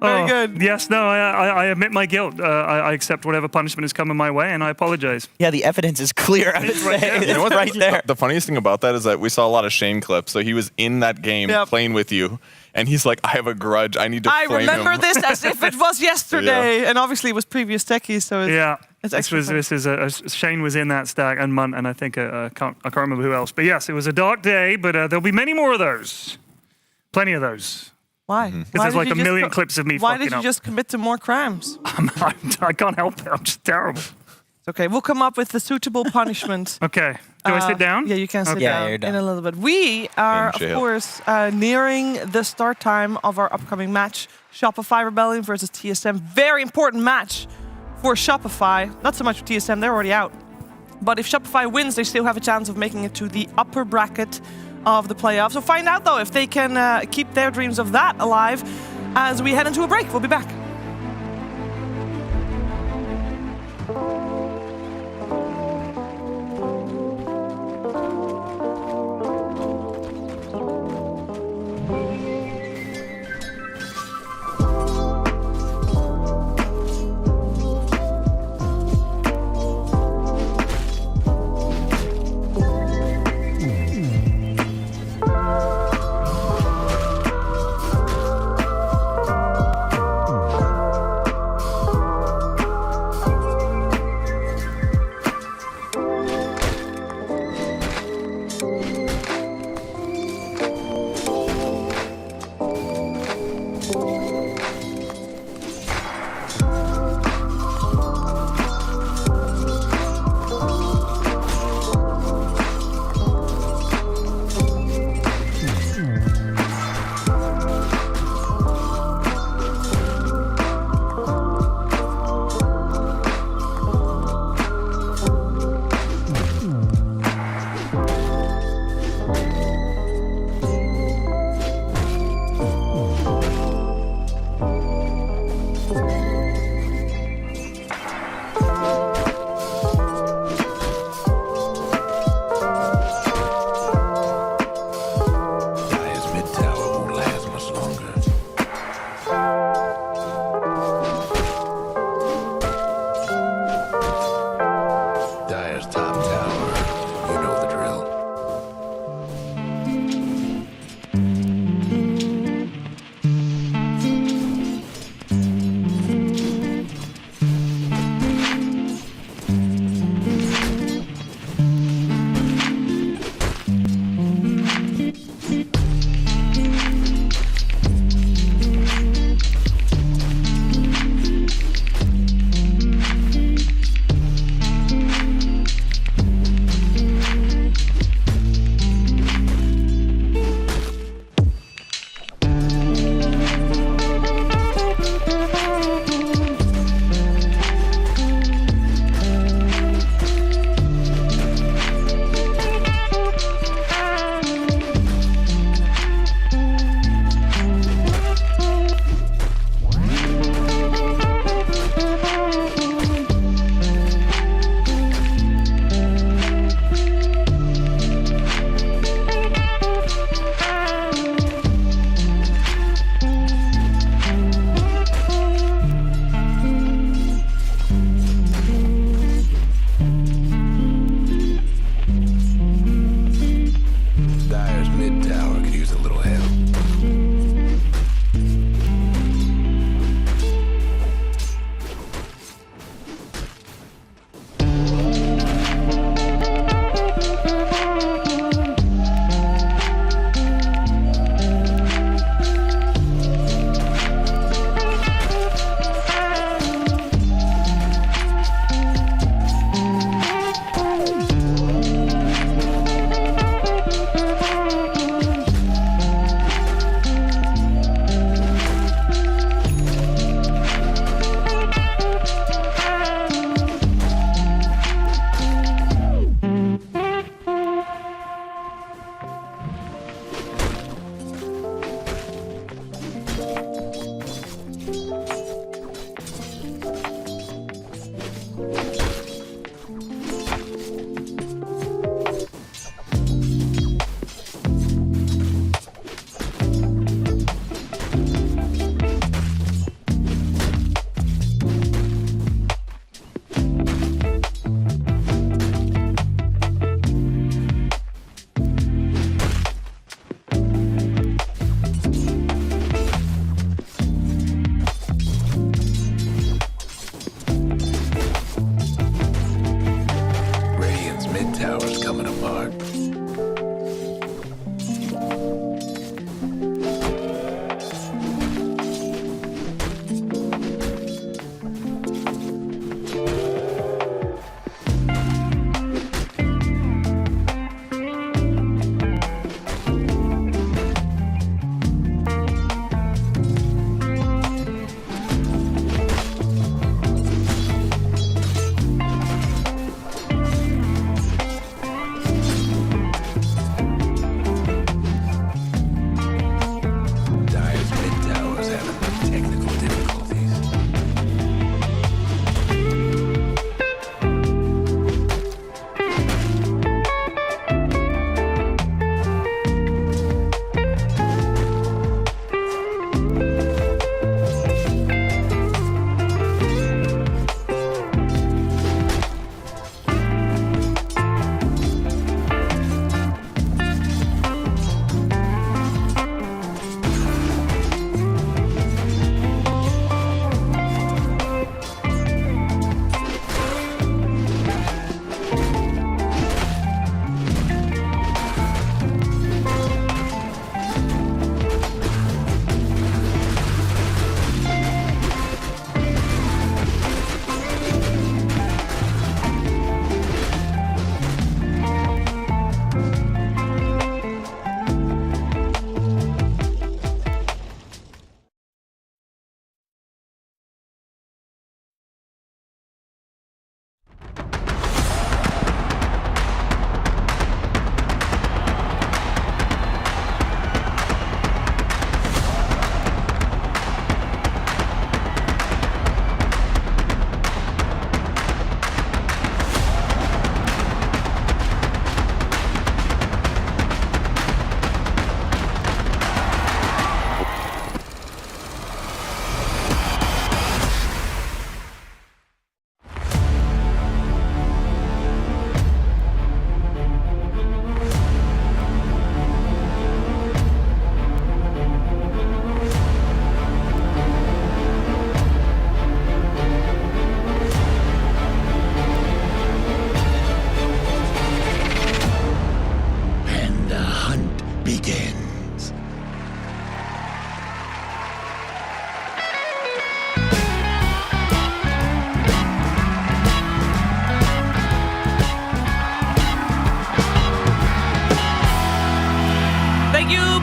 Very good. Yes, no, I admit my guilt. I accept whatever punishment is coming my way, and I apologize. Yeah, the evidence is clear. I would say. You know what's right there. The funniest thing about that is that we saw a lot of Shane clips. So he was in that game playing with you, and he's like, I have a grudge. I need to flame him. I remember this as if it was yesterday, and obviously it was previous techies, so it's Shane was in that stack, and Munt, and I think I can't remember who else. But yes, it was a dark day, but there'll be many more of those. Plenty of those. Why? Because there's like a million clips of me Why fucking did you up. just commit to more crimes? I can't help it. I'm just terrible. It's okay. We'll come up with the suitable punishment. Okay. Do I sit down? Yeah, you can sit Okay. down you're done. in a little bit. We are, In of jail. course, nearing the start time of our upcoming match. Shopify Rebellion versus TSM. Very important match for Shopify. Not so much for TSM. They're already out. But if Shopify wins, they still have a chance of making it to the upper bracket of the playoffs. So find out, though, if they can keep their dreams of that alive as we head into a break. We'll be back.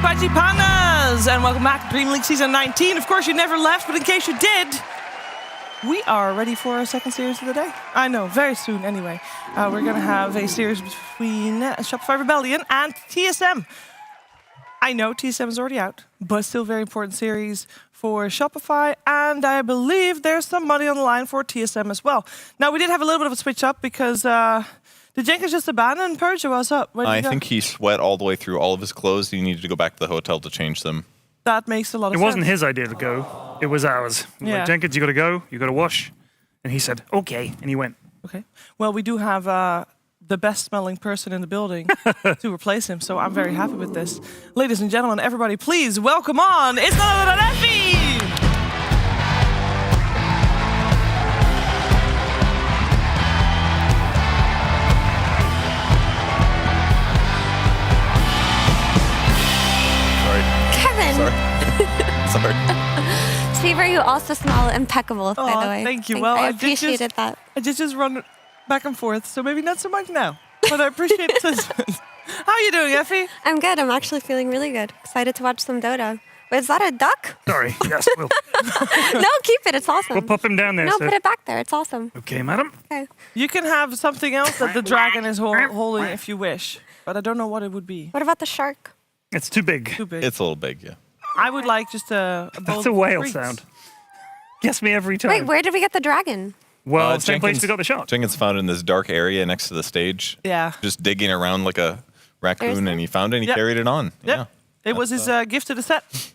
Pudgy Panas, and welcome back to DreamLeague Season 19. Of course, you never left, but in case you did, we are ready for our second series of the day. I know, very soon anyway. We're going to have a series between Shopify Rebellion and TSM. I know TSM is already out, but still very important series for Shopify, and I believe there's some money on the line for TSM as well. Now, we did have a little bit of a switch up because... did Jenkins just abandon Purge, or what's up? I think he sweat all the way through all of his clothes. He needed to go back to the hotel to change them. That makes a lot of sense. It wasn't his idea to go. It was ours. Yeah. Like, Jenkins, you got to go. You got to wash. And he said, okay. And he went. Okay. Well, we do have the best smelling person in the building to replace him, so I'm very happy with this. Ladies and gentlemen, everybody, please welcome on. It's none other than Effie! Sorry. Shaver, you also smell impeccable, by the way. Thank you. I appreciated that. I just run back and forth, so maybe not so much now. But I appreciate it. How are you doing, Effie? I'm good. I'm actually feeling really good. Excited to watch some Dota. Wait, is that a duck? Sorry. Yes, we'll... No, keep it. It's awesome. We'll pop him down there. No, put it back there. It's awesome. Okay, madam. Okay. You can have something else that the dragon is holding if you wish, but I don't know what it would be. What about the shark? It's too big. Too big. It's a little big, yeah. I would like just a bowl That's a of whale treats. sound. Guess me every time. Wait, where did we get the dragon? Well, same place we got the shot. Jenkins found it in this dark area next to the stage. Yeah. Just digging around like a raccoon, Seriously? and he found it and he Yep. carried it on. Yep. Yeah. It was his gift to the set.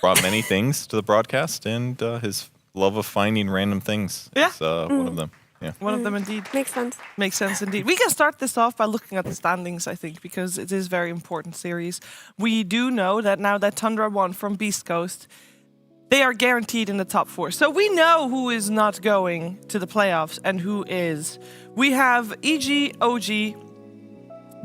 Brought many things to the broadcast, and his love of finding random things is one of them. Yeah. One of them indeed. Makes sense. Makes sense indeed. We can start this off by looking at the standings, I think, because it is a very important series. We do know that now that Tundra won from Beastcoast, they are guaranteed in the top 4. So we know who is not going to the playoffs and who is. We have EG, OG,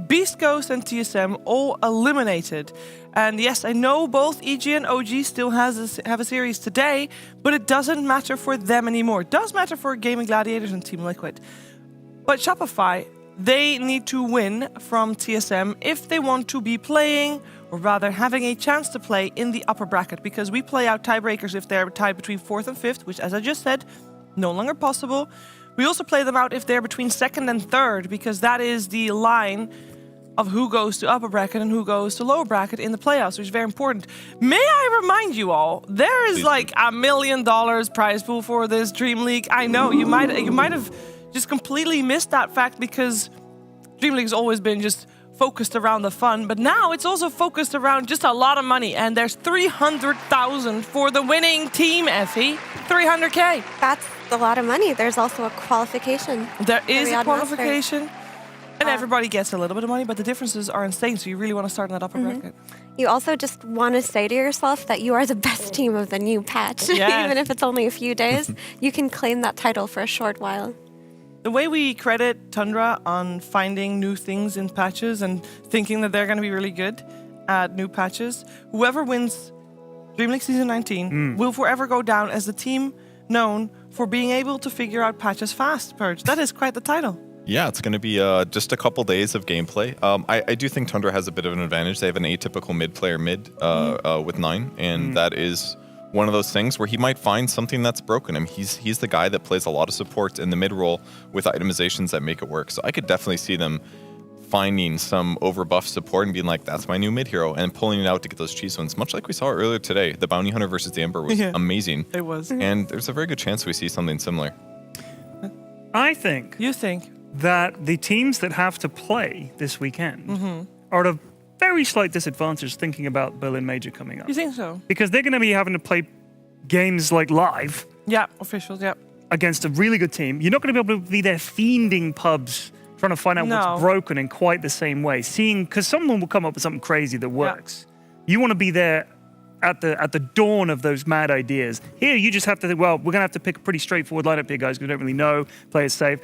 Beastcoast and TSM all eliminated. And yes, I know both EG and OG still have a series today, but it doesn't matter for them anymore. It does matter for Gaming Gladiators and Team Liquid. But Shopify, they need to win from TSM if they want to be playing, or rather having a chance to play in the upper bracket, because we play out tiebreakers if they're tied between 4th and 5th, which, as I just said, no longer possible. We also play them out if they're between 2nd and 3rd, because that is the line of who goes to upper bracket and who goes to lower bracket in the playoffs, which is very important. May I remind you all, there is like $1 million prize pool for this DreamLeague. I know you might have just completely missed that fact because DreamLeague's always been just focused around the fun, but now it's also focused around just a lot of money, and there's 300,000 for the winning team, Effie. 300K. That's a lot of money. There's also a qualification. There is a Riyadh qualification. Masters. And everybody gets a little bit of money, but the differences are insane, so you really want to start in that upper bracket. You also just want to say to yourself that you are the best team of the new patch. Yes. Even if it's only a few days, you can claim that title for a short while. The way we credit Tundra on finding new things in patches and thinking that they're going to be really good at new patches, whoever wins DreamLeague Season 19 will forever go down as the team known for being able to figure out patches fast, Purge. That is quite the title. Yeah, it's going to be just a couple days of gameplay. I do think Tundra has a bit of an advantage. They have an atypical mid-player with 9, and that is one of those things where he might find something that's broken. I mean, he's the guy that plays a lot of support in the mid role with itemizations that make it work. So I could definitely see them finding some overbuff support and being like, that's my new mid hero, and pulling it out to get those cheese wins, much like we saw earlier today. The Bounty Hunter versus the Ember was amazing. It was. And there's a very good chance we see something similar. I think. You think? That the teams that have to play this weekend are at a very slight disadvantage thinking about Berlin Major coming up. You think so? Because they're going to be having to play games like live. Yeah, officials, yeah. Against a really good team. You're not going to be able to be there fiending pubs trying to find out what's broken in quite the same way. Because someone will come up with something crazy that works. Yeah. You want to be there at the dawn of those mad ideas. Here, you just have to think, well, we're going to have to pick a pretty straightforward lineup here, guys, because we don't really know, play it safe.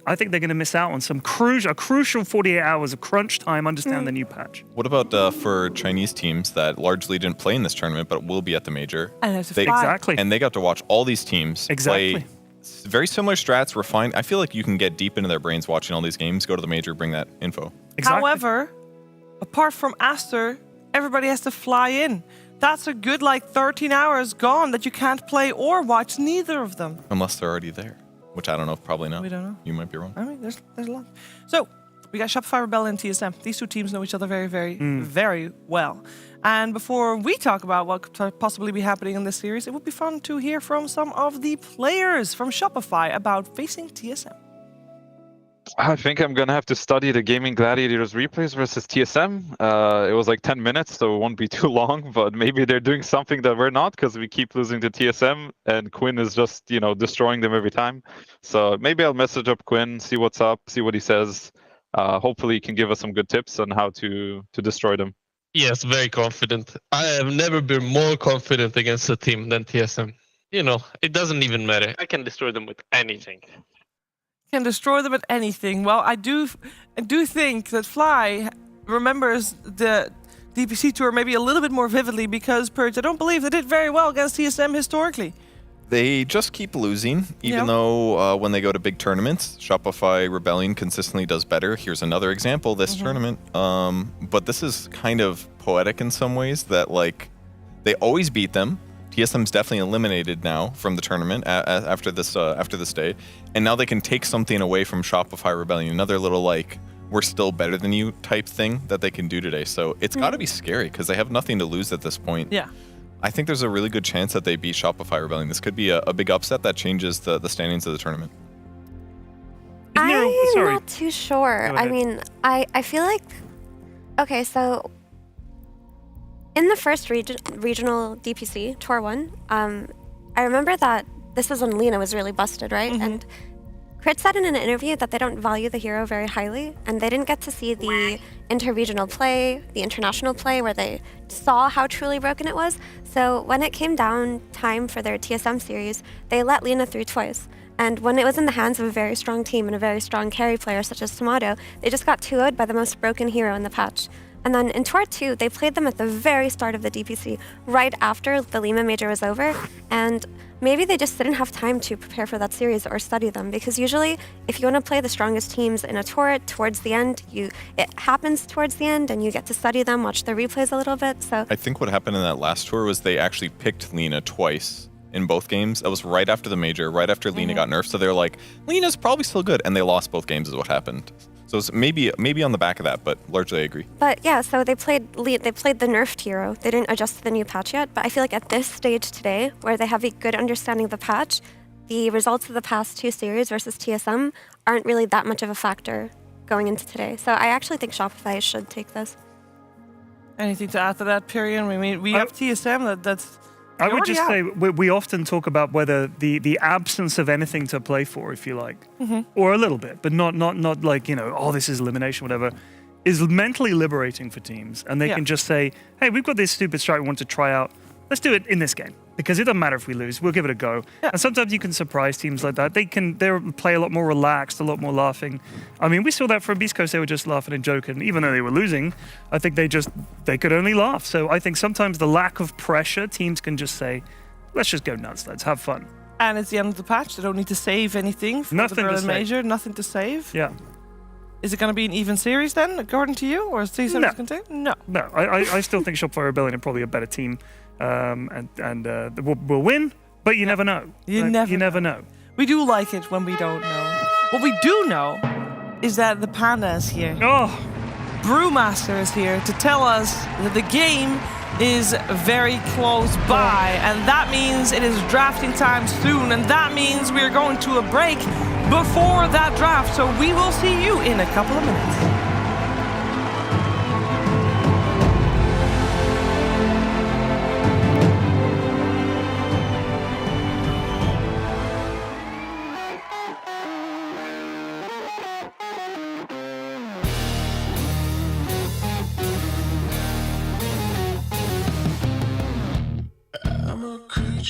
I think they're going to miss out on some crucial 48 hours of crunch time, understand the new patch. What about for Chinese teams that largely didn't play in this tournament, but will be at the major? And have to fly. Exactly. And they got to watch all these teams play very similar strats, refined. I feel like you can get deep into their brains watching all these games, go to the major, bring that info. Exactly. However, apart from Aster, everybody has to fly in. That's a good 13 hours gone that you can't play or watch neither of them. Unless they're already there, which I don't know, probably not. We don't know. You might be wrong. I mean, there's a lot. So we got Shopify, Rebellion, and TSM. These two teams know each other very, very, very well. And before we talk about what could possibly be happening in this series, it would be fun to hear from some of the players from Shopify about facing TSM. I think I'm going to have to study the Gaming Gladiators replays versus TSM. It was 10 minutes, so it won't be too long, but maybe they're doing something that we're not because we keep losing to TSM and Quinn is just, destroying them every time. So maybe I'll message up Quinn, see what's up, see what he says. Hopefully he can give us some good tips on how to destroy them. Yes, very confident. I have never been more confident against a team than TSM. It doesn't even matter. I can destroy them with anything. Can destroy them at anything. Well, I do think that Fly remembers the DPC tour maybe a little bit more vividly because, Purge, I don't believe they did very well against TSM historically. They just keep losing, even though when they go to big tournaments, Shopify Rebellion consistently does better. Here's another example this tournament. But this is kind of poetic in some ways that, they always beat them. TSM's definitely eliminated now from the tournament after this day, and now they can take something away from Shopify Rebellion, another little we're still better than you type thing that they can do today. So it's got to be scary because they have nothing to lose at this point. Yeah, I think there's a really good chance that they beat Shopify Rebellion. This could be a big upset that changes the standings of the tournament. I'm not too sure. I mean, I feel like okay, so. In the first regional DPC, Tour 1, I remember that this was when Lena was really busted, right? And Crit said in an interview that they don't value the hero very highly, and they didn't get to see the inter-regional play, the international play, where they saw how truly broken it was. So when it came down time for their TSM series, they let Lena through twice. And when it was in the hands of a very strong team and a very strong carry player such as Tomato, they just got 2-0'd by the most broken hero in the patch. And then in Tour 2, they played them at the very start of the DPC, right after the Lima Major was over. And maybe they just didn't have time to prepare for that series or study them. Because usually, if you want to play the strongest teams in a tour towards the end, it happens towards the end and you get to study them, watch the replays a little bit. So I think what happened in that last tour was they actually picked Lena twice in both games. That was right after the Major, right after Lena got nerfed. So they're like, Lena's probably still good. And they lost both games is what happened. So it's maybe on the back of that, but largely I agree. But yeah, so they played the nerfed hero. They didn't adjust to the new patch yet, but I feel like at this stage today, where they have a good understanding of the patch, the results of the past two series versus TSM aren't really that much of a factor going into today. So I actually think Shopify should take this. Anything to add to that, Pyrian? I mean, we have TSM that's... I would just say we often talk about whether the absence of anything to play for, if you like, or a little bit, but not like, this is elimination, whatever, is mentally liberating for teams. And they can just say, hey, we've got this stupid strat we want to try out. Let's do it in this game. Because it doesn't matter if we lose, we'll give it a go. Yeah. And sometimes you can surprise teams like that. They play a lot more relaxed, a lot more laughing. I mean, we saw that for Beastcoast, they were just laughing and joking. Even though they were losing, I think they could only laugh. So I think sometimes the lack of pressure, teams can just say, let's just go nuts, let's have fun. And it's the end of the patch, they don't need to save anything for the Berlin Major, nothing to save. Yeah. Is it going to be an even series then, according to you? Or is TSM going to take? No. No, I still think Shopify Rebellion are probably a better team. We'll win, but you never know. You never know. We do like it when we don't know. What we do know is that the Panda is here. Oh, Brewmaster is here to tell us that the game is very close by, and that means it is drafting time soon, and that means we're going to a break before that draft. So we will see you in a couple of minutes.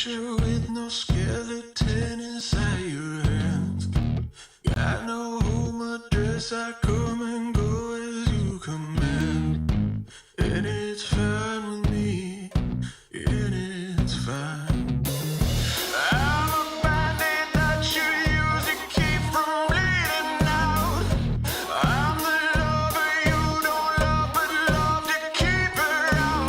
With no skeleton inside your hands. Got no home address, I come and go as you command. And it's fine with me, and it's fine. I'm a bandit that you use to keep from bleeding out. I'm the lover you don't love, but love to keep around.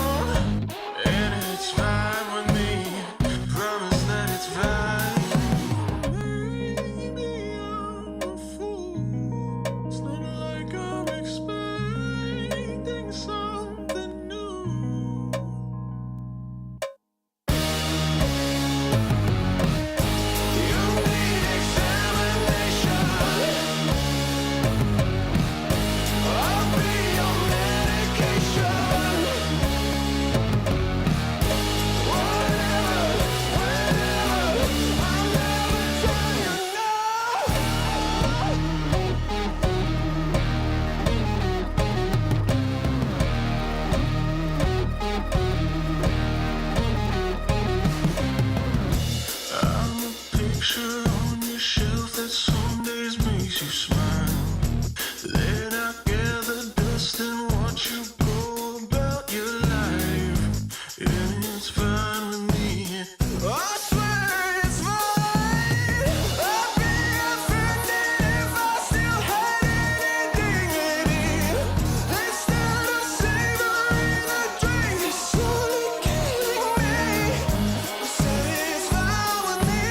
It's fine with me. I swear it's fine. I'd be offended if I still had any dignity. Instead of savoring the drink, it's slowly killing me. Say it's fine with me.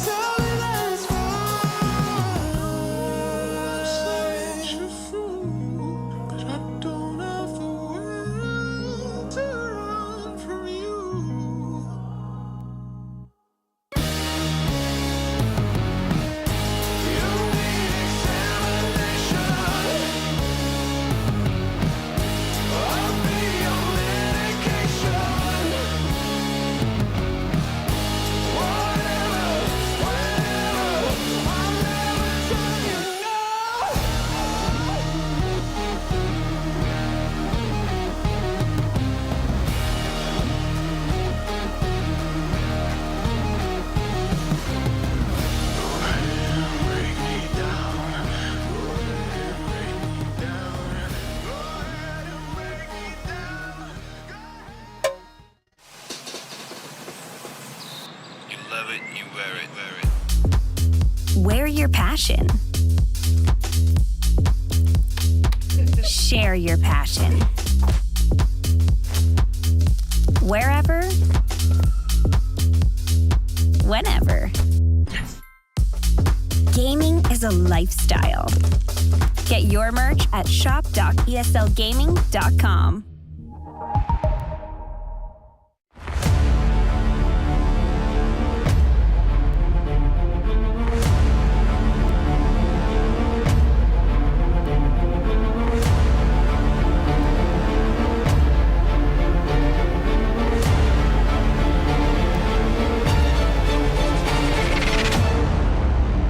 Tell me that it's fine. Say you're true, but I don't have the will to run from you. You love it, you wear it, wear it. Wear your passion. Share your passion. Wherever, whenever. Gaming is a lifestyle. Get your merch at shop.eslgaming.com.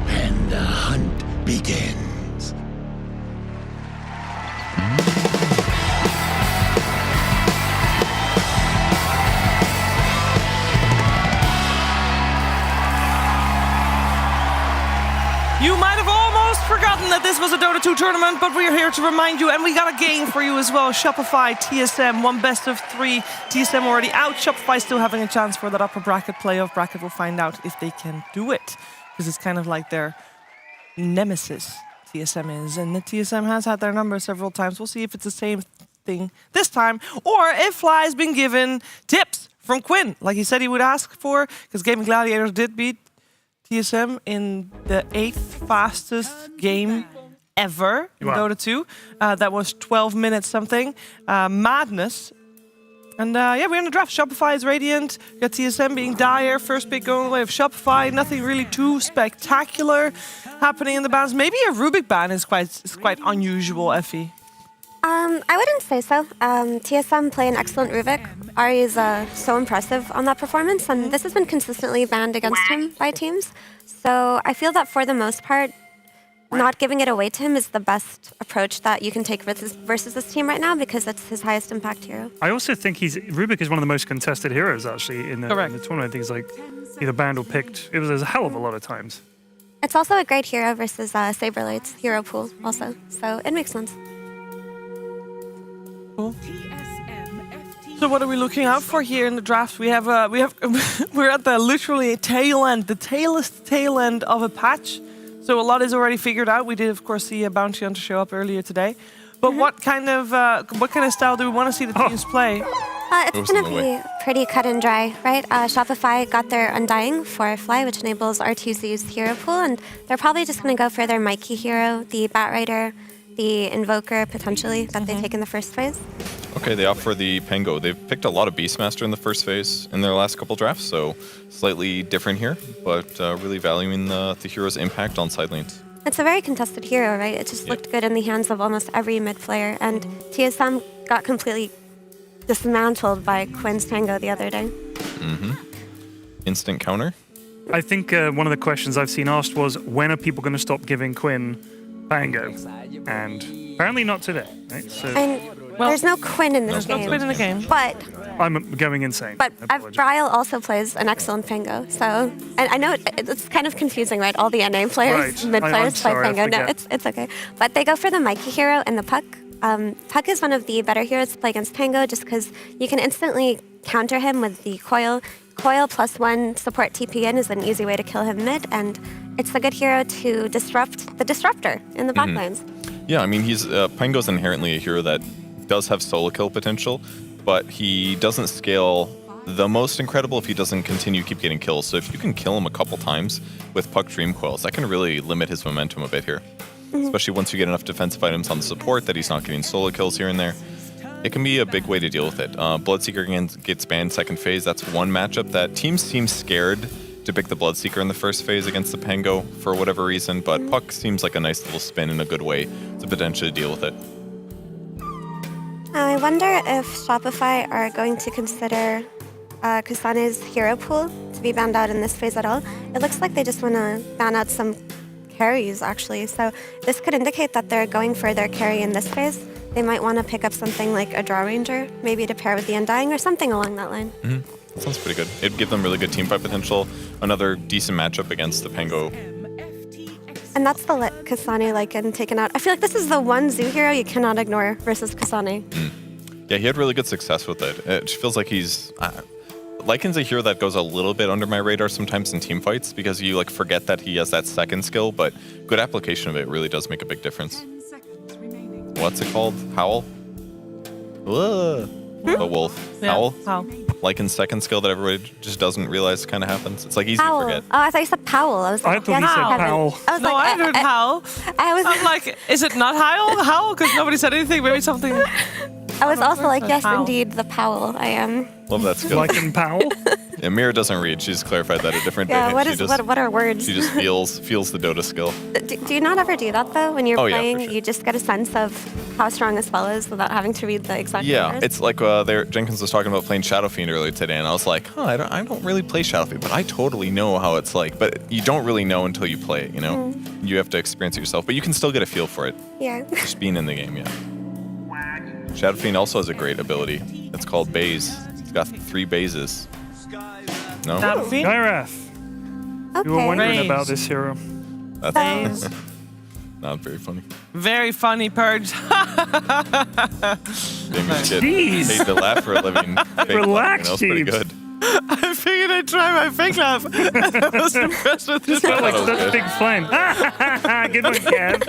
And the hunt begins. You might have almost forgotten that this was a Dota 2 tournament, but we're here to remind you, and we got a game for you as well. Shopify, TSM, one best of three. TSM already out. Shopify still having a chance for that upper bracket playoff bracket. We'll find out if they can do it, because it's kind of like their nemesis, TSM is. And the TSM has had their number several times. We'll see if it's the same thing this time, or if Fly's been given tips from Quinn, like he said he would ask for, because Gaming Gladiators did beat TSM in the 8th fastest game ever in Dota 2. That was 12 minutes something. Madness. And yeah, we're in the draft. Shopify is Radiant. We got TSM being Dire. First pick going away of Shopify. Nothing really too spectacular happening in the bans. Maybe a Rubik ban is quite unusual, Effie. I wouldn't say so. TSM play an excellent Rubik. Ari is so impressive on that performance, and this has been consistently banned against him by teams. So I feel that for the most part, not giving it away to him is the best approach that you can take versus this team right now, because it's his highest impact hero. I also think Rubik is one of the most contested heroes actually in the tournament. I think he's like either banned or picked. It was a hell of a lot of times. It's also a great hero versus Saberlight's hero pool also, so it makes sense. Cool. So what are we looking out for here in the draft? We're at the literally tail end, the tail end of a patch. So a lot is already figured out. We did, of course, see a Bounty Hunter show up earlier today. But what kind of style do we want to see the teams play? It's going to be pretty cut and dry, right? Shopify got their Undying Firefly, which enables R2Z's hero pool, and they're probably just going to go for their Mikey hero, the Batrider, the Invoker, potentially, that they take in the first phase. Okay, they opt for the Pango. They've picked a lot of Beastmaster in the first phase in their last couple drafts, so slightly different here, but really valuing the hero's impact on side lanes. It's a very contested hero, right? It just looked good in the hands of almost every mid player, and TSM got completely dismantled by Quinn's Pango the other day. Instant counter? I think one of the questions I've seen asked was, when are people going to stop giving Quinn Pango? And apparently not today, right? So, there's no Quinn in this game. There's no Quinn in the game. But I'm going insane. But Bryle also plays an excellent Pango, so and I know it's kind of confusing, right? All the NA players, mid players play Pango. No, it's okay. But they go for the Mikey hero and the Puck, Puck is one of the better heroes to play against Pango just because you can instantly counter him with the coil. Coil +1 support TP in is an easy way to kill him mid, and it's a good hero to disrupt the disruptor in the backlines. Yeah, I mean, he's Pango's inherently a hero that does have solo kill potential, but he doesn't scale the most incredible if he doesn't keep getting kills. So if you can kill him a couple times with Puck Dream Coils, that can really limit his momentum a bit here. Especially once you get enough defensive items on the support that he's not getting solo kills here and there. It can be a big way to deal with it. Bloodseeker gets banned second phase. That's one matchup that teams seem scared to pick the Bloodseeker in the first phase against the Pango for whatever reason, but Puck seems like a nice little spin in a good way to potentially deal with it. I wonder if Shopify are going to consider Kasane's hero pool to be banned out in this phase at all. It looks like they just want to ban out some carries, actually. So this could indicate that they're going for their carry in this phase. They might want to pick up something like a Draw Ranger, maybe to pair with the Undying or something along that line. That sounds pretty good. It'd give them really good teamfight potential. Another decent matchup against the Pango. And that's the Kasane Lycan taken out. I feel like this is the one Zoo hero you cannot ignore versus Kasane. Yeah, he had really good success with it. It feels like he's... Lycan's a hero that goes a little bit under my radar sometimes in team fights because you like forget that he has that second skill, but good application of it really does make a big difference. What's it called? Howl? A wolf. Yeah. Howl? Howl. Lycan's second skill that everybody just doesn't realize kind of happens. It's like easy Howl. to forget. Oh, I thought you said Powell. I was like, I thought you said Powell. I was No, like, I heard Howl. I'm like, is it not Howl? Howl? Because nobody said anything. Maybe something. I was also like, yes, Powell. indeed, the Powell. I am. Love that skill. Lycan Powell? Yeah, Mira doesn't read. She's clarified that a different Yeah, day. what are words? She just feels the Dota skill. Do you not ever do that, though? When you're Oh, yeah, for playing, sure. you just get a sense of how strong a spell is without having to read the exact Yeah, numbers? it's like Jenkins was talking about playing Shadow Fiend earlier today, and I was like, I don't really play Shadow Fiend, but I totally know how it's like. But you don't really know until you play it, you know? You have to experience it yourself, but you can still get a feel for it. Yeah. Just being in the game, yeah. Shadow Fiend also has a great ability. It's called Baze. It's got 3 bazes. No? Shadow Fiend? Skyrath. Okay. You were wondering Baze. about this hero. That's not very funny. Very funny, Purge. Jeez. Paid to laugh for a living. Relax, That was pretty Jeeves. good. I figured I'd try my fake laugh. I was impressed with this. Felt like That was such a good. big flame. Good one, Kev.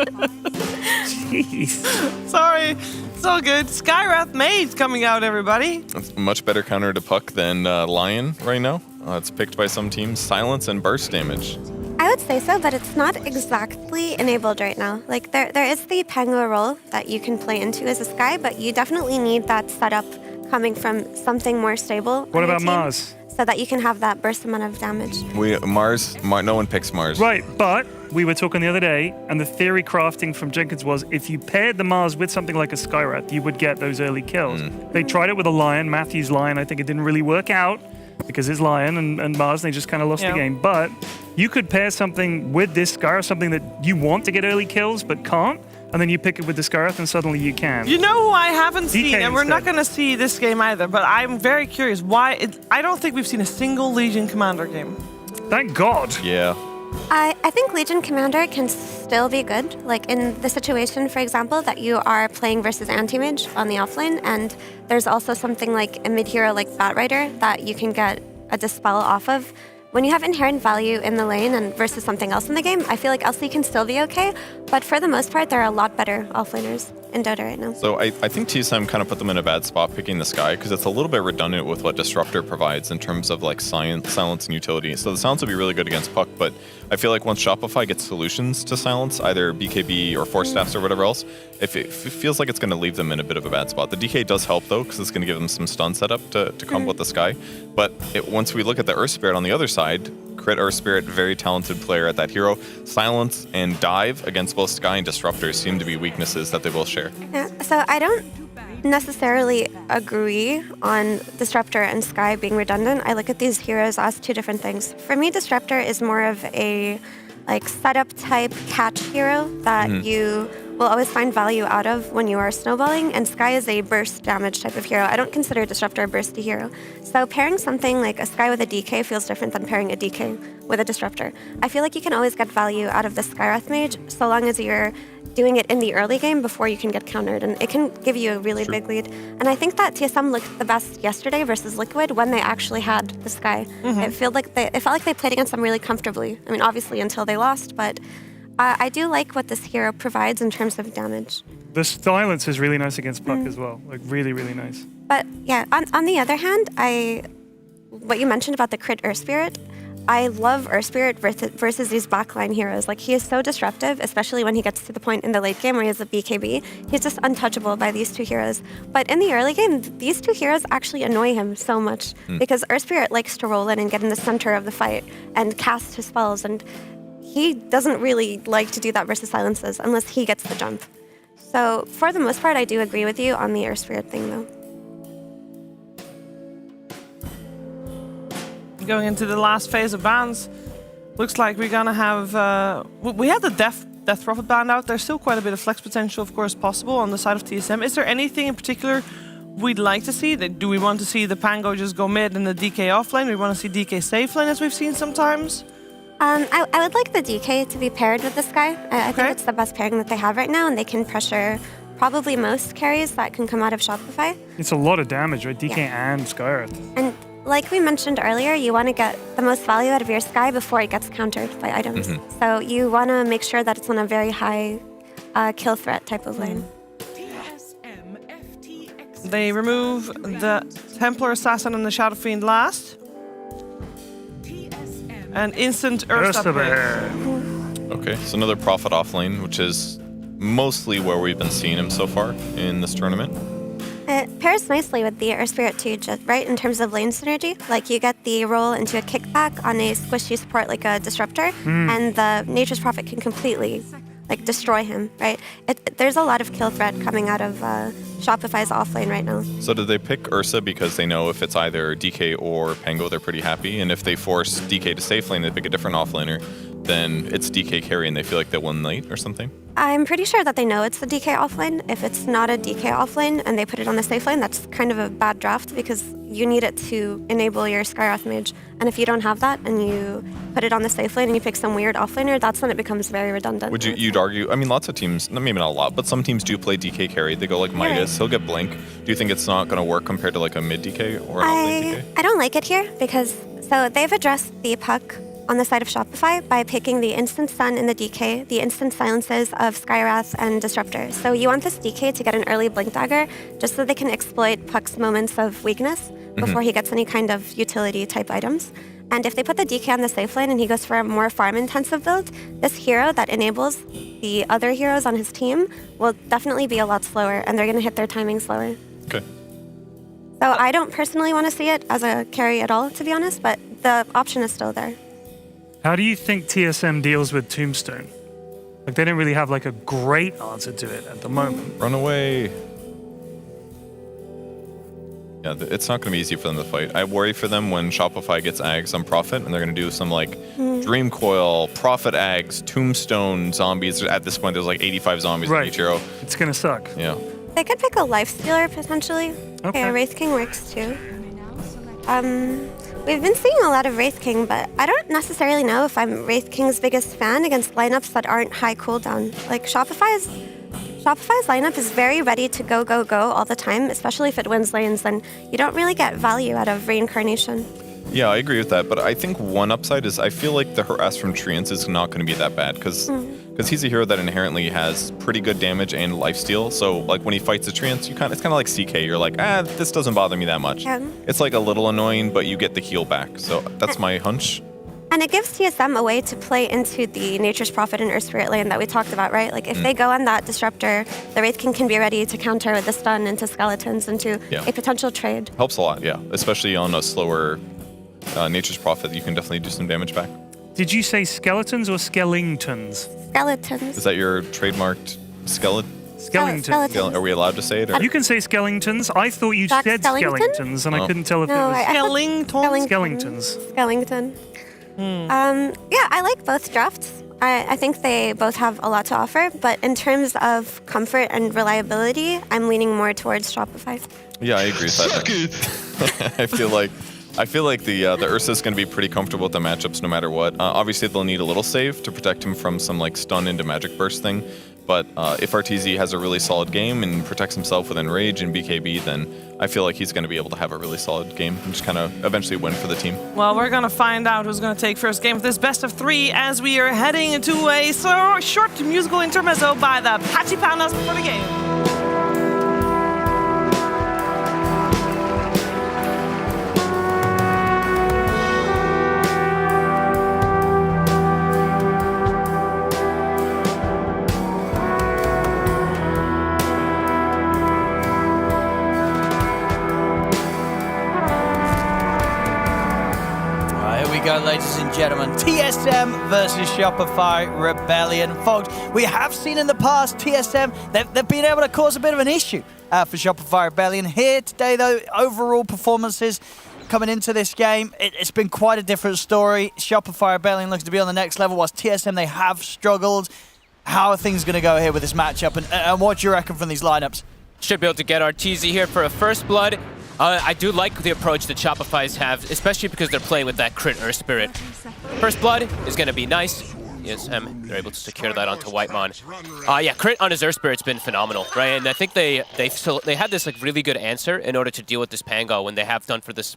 Jeez. Sorry. It's all good. Skyrath Maid's coming out, everybody. It's a much better counter to Puck than Lion right now. It's picked by some teams. Silence and burst damage. I would say so, but it's not exactly enabled right now. Like, there is the Pango role that you can play into as a Sky, but you definitely need that setup coming from something more stable. What on your about team Mars? So that you can have that burst amount of damage. No one picks Mars. Right, but we were talking the other day, and the theory crafting from Jenkins was if you paired the Mars with something like a Skyrath, you would get those early kills. They tried it with a Lion, Matthew's Lion. I think it didn't really work out because it's Lion and Mars, and they just kind of lost the game. But you could pair something with this Skyrath, something that you want to get early kills but can't, and then you pick it with the Skyrath, and suddenly you can. You know who I haven't DK seen, and we're not instead. going to see this game either, but I'm very curious why. I don't think we've seen a single Legion Commander game. Thank God. Yeah. I think Legion Commander can still be good. Like in the situation, for example, that you are playing versus Anti-Mage on the offlane, and there's also something like a mid-hero like Batrider that you can get a Dispel off of. When you have inherent value in the lane and versus something else in the game, I feel like LC can still be okay, but for the most part, there are a lot better offlaners in Dota right now. So I think TSM kind of put them in a bad spot picking the Sky because it's a little bit redundant with what Disruptor provides in terms of like silence and utility. So the silence would be really good against Puck, but I feel like once Shopify gets solutions to silence, either BKB or Force Staffs or whatever else, if it feels like it's going to leave them in a bit of a bad spot. The DK does help though because it's going to give them some stun setup to combo with the Sky. But once we look at the Earth Spirit on the other side, Crit Earth Spirit, very talented player at that hero. Silence and Dive against both Sky and Disruptors seem to be weaknesses that they both share. Yeah, so I don't necessarily agree on Disruptor and Sky being redundant. I look at these heroes as two different things. For me, Disruptor is more of a like setup type catch hero that you will always find value out of when you are snowballing, and Sky is a burst damage type of hero. I don't consider Disruptor a bursty hero. So pairing something like a Sky with a DK feels different than pairing a DK with a Disruptor. I feel like you can always get value out of the Skyrath Mage so long as you're doing it in the early game before you can get countered, and it can give you a really big lead. And I think that TSM looked the best yesterday versus Liquid when they actually had the Sky. It felt like they played against them really comfortably. I mean, obviously until they lost, but I do like what this hero provides in terms of damage. The silence is really nice against Puck as well. Like really, really nice. But yeah, on the other hand, what you mentioned about the crit Earth Spirit, I love Earth Spirit versus these backline heroes. Like, he is so disruptive, especially when he gets to the point in the late game where he has a BKB. He's just untouchable by these two heroes. But in the early game, these two heroes actually annoy him so much because Earth Spirit likes to roll in and get in the center of the fight and cast his spells, and he doesn't really like to do that versus silences unless he gets the jump. So for the most part, I do agree with you on the Earth Spirit thing, though. Going into the last phase of bans, looks like we're gonna have. We had the Death Prophet ban out. There's still quite a bit of flex potential, of course, possible on the side of TSM. Is there anything in particular we'd like to see? Do we want to see the Pango just go mid and the DK offlane? We want to see DK safe lane as we've seen sometimes. I would like the DK to be paired with this guy. I think it's the best pairing that they have right now, and they can pressure probably most carries that can come out of Shopify. It's a lot of damage, right? DK and Skyearth. And like we mentioned earlier, you want to get the most value out of your Sky before it gets countered by items. So you want to make sure that it's on a very high kill threat type of lane. They remove the Templar Assassin and the Shadow Fiend last. And instant Ursa Bear. Okay, so another Prophet offlane, which is mostly where we've been seeing him so far in this tournament. It pairs nicely with the Earth Spirit too, just right in terms of lane synergy. Like, you get the roll into a kickback on a squishy support like a Disruptor, and the Nature's Prophet can completely destroy him, right? There's a lot of kill threat coming out of Shopify's offlane right now. So did they pick Ursa because they know if it's either DK or Pango, they're pretty happy, and if they force DK to safe lane, they pick a different offlaner, then it's DK carry and they feel like they won late or something? I'm pretty sure that they know it's the DK offlane. If it's not a DK offlane and they put it on the safe lane, that's kind of a bad draft because you need it to enable your Skyearth mage. And if you don't have that and you put it on the safe lane and you pick some weird offlaner, that's when it becomes very redundant. You'd argue, I mean, lots of teams, maybe not a lot, but some teams do play DK carry. They go like Midas, he'll get Blink. Do you think it's not going to work compared to like a mid DK or an offlane DK? I don't like it here because, so they've addressed the puck on the side of Shopify by picking the instant stun in the DK, the instant silences of Skywrath and Disruptor. So you want this DK to get an early Blink Dagger just so they can exploit Puck's moments of weakness before he gets any kind of utility type items. And if they put the DK on the safe lane and he goes for a more farm intensive build, this hero that enables the other heroes on his team will definitely be a lot slower, and they're going to hit their timing slower. Okay. So I don't personally want to see it as a carry at all, to be honest, but the option is still there. How do you think TSM deals with Tombstone? Like, they don't really have like a great answer to it at the moment. Run away. Yeah, it's not going to be easy for them to fight. I worry for them when Shopify gets Ags on Prophet, and they're going to do some like Dream Coil, Prophet Ags, Tombstone zombies. At this point, there's like 85 zombies in each hero. It's going to suck. Yeah. They could pick a Lifestealer potentially. Okay, Wraith King works too. We've been seeing a lot of Wraith King, but I don't necessarily know if I'm Wraith King's biggest fan against lineups that aren't high cooldown. Like, Shopify's lineup is very ready to go all the time, especially if it wins lanes, then you don't really get value out of Reincarnation. Yeah, I agree with that, but I think one upside is I feel like the harass from Treants is not going to be that bad because he's a hero that inherently has pretty good damage and lifesteal. So like when he fights the Treants, it's kind of like CK. You're like, this doesn't bother me that much. Yeah. It's like a little annoying, but you get the heal back. So that's my hunch. And it gives TSM a way to play into the Nature's Prophet and Earth Spirit lane that we talked about, right? Like, if they go on that Disruptor, the Wraith King can be ready to counter with the stun into Skeletons into a potential trade. Helps a lot, yeah. Especially on a slower Nature's Prophet, you can definitely do some damage back. Did you say Skeletons or Skellingtons? Skeletons. Is that your trademarked skeleton? Skellingtons. Are we allowed to say it? Or? You can say Skellingtons. I thought you said Skellingtons, and I couldn't tell if it was Skellingtons. Skellington. Yeah, I like both drafts. I think they both have a lot to offer, but in terms of comfort and reliability, I'm leaning more towards Shopify. Yeah, I agree with that. I feel like the Ursa is going to be pretty comfortable with the matchups no matter what. Obviously, they'll need a little save to protect him from some like stun into magic burst thing, But if RTZ has a really solid game and protects himself within Rage and BKB, then I feel like he's going to be able to have a really solid game and just kind of eventually win for the team. Well, we're going to find out who's going to take first game of this best of 3 as we are heading into a short musical intermezzo by the Patchy Pandas before the game. Go, ladies and gentlemen. TSM versus Shopify Rebellion. Folks, we have seen in the past TSM, they've been able to cause a bit of an issue for Shopify Rebellion. Here today, though, overall performances coming into this game, it's been quite a different story. Shopify Rebellion looks to be on the next level, whilst TSM, they have struggled. How are things going to go here with this matchup, and what do you reckon from these lineups? Should be able to get RTZ here for a first blood. I do like the approach that Shopify's have, especially because they're playing with that crit Earth Spirit. First blood is going to be nice. Yes, they're able to secure that onto Whitemon. Yeah, crit on his Earth Spirit's been phenomenal, right? And I think they had this like really good answer in order to deal with this Pango when they have done for this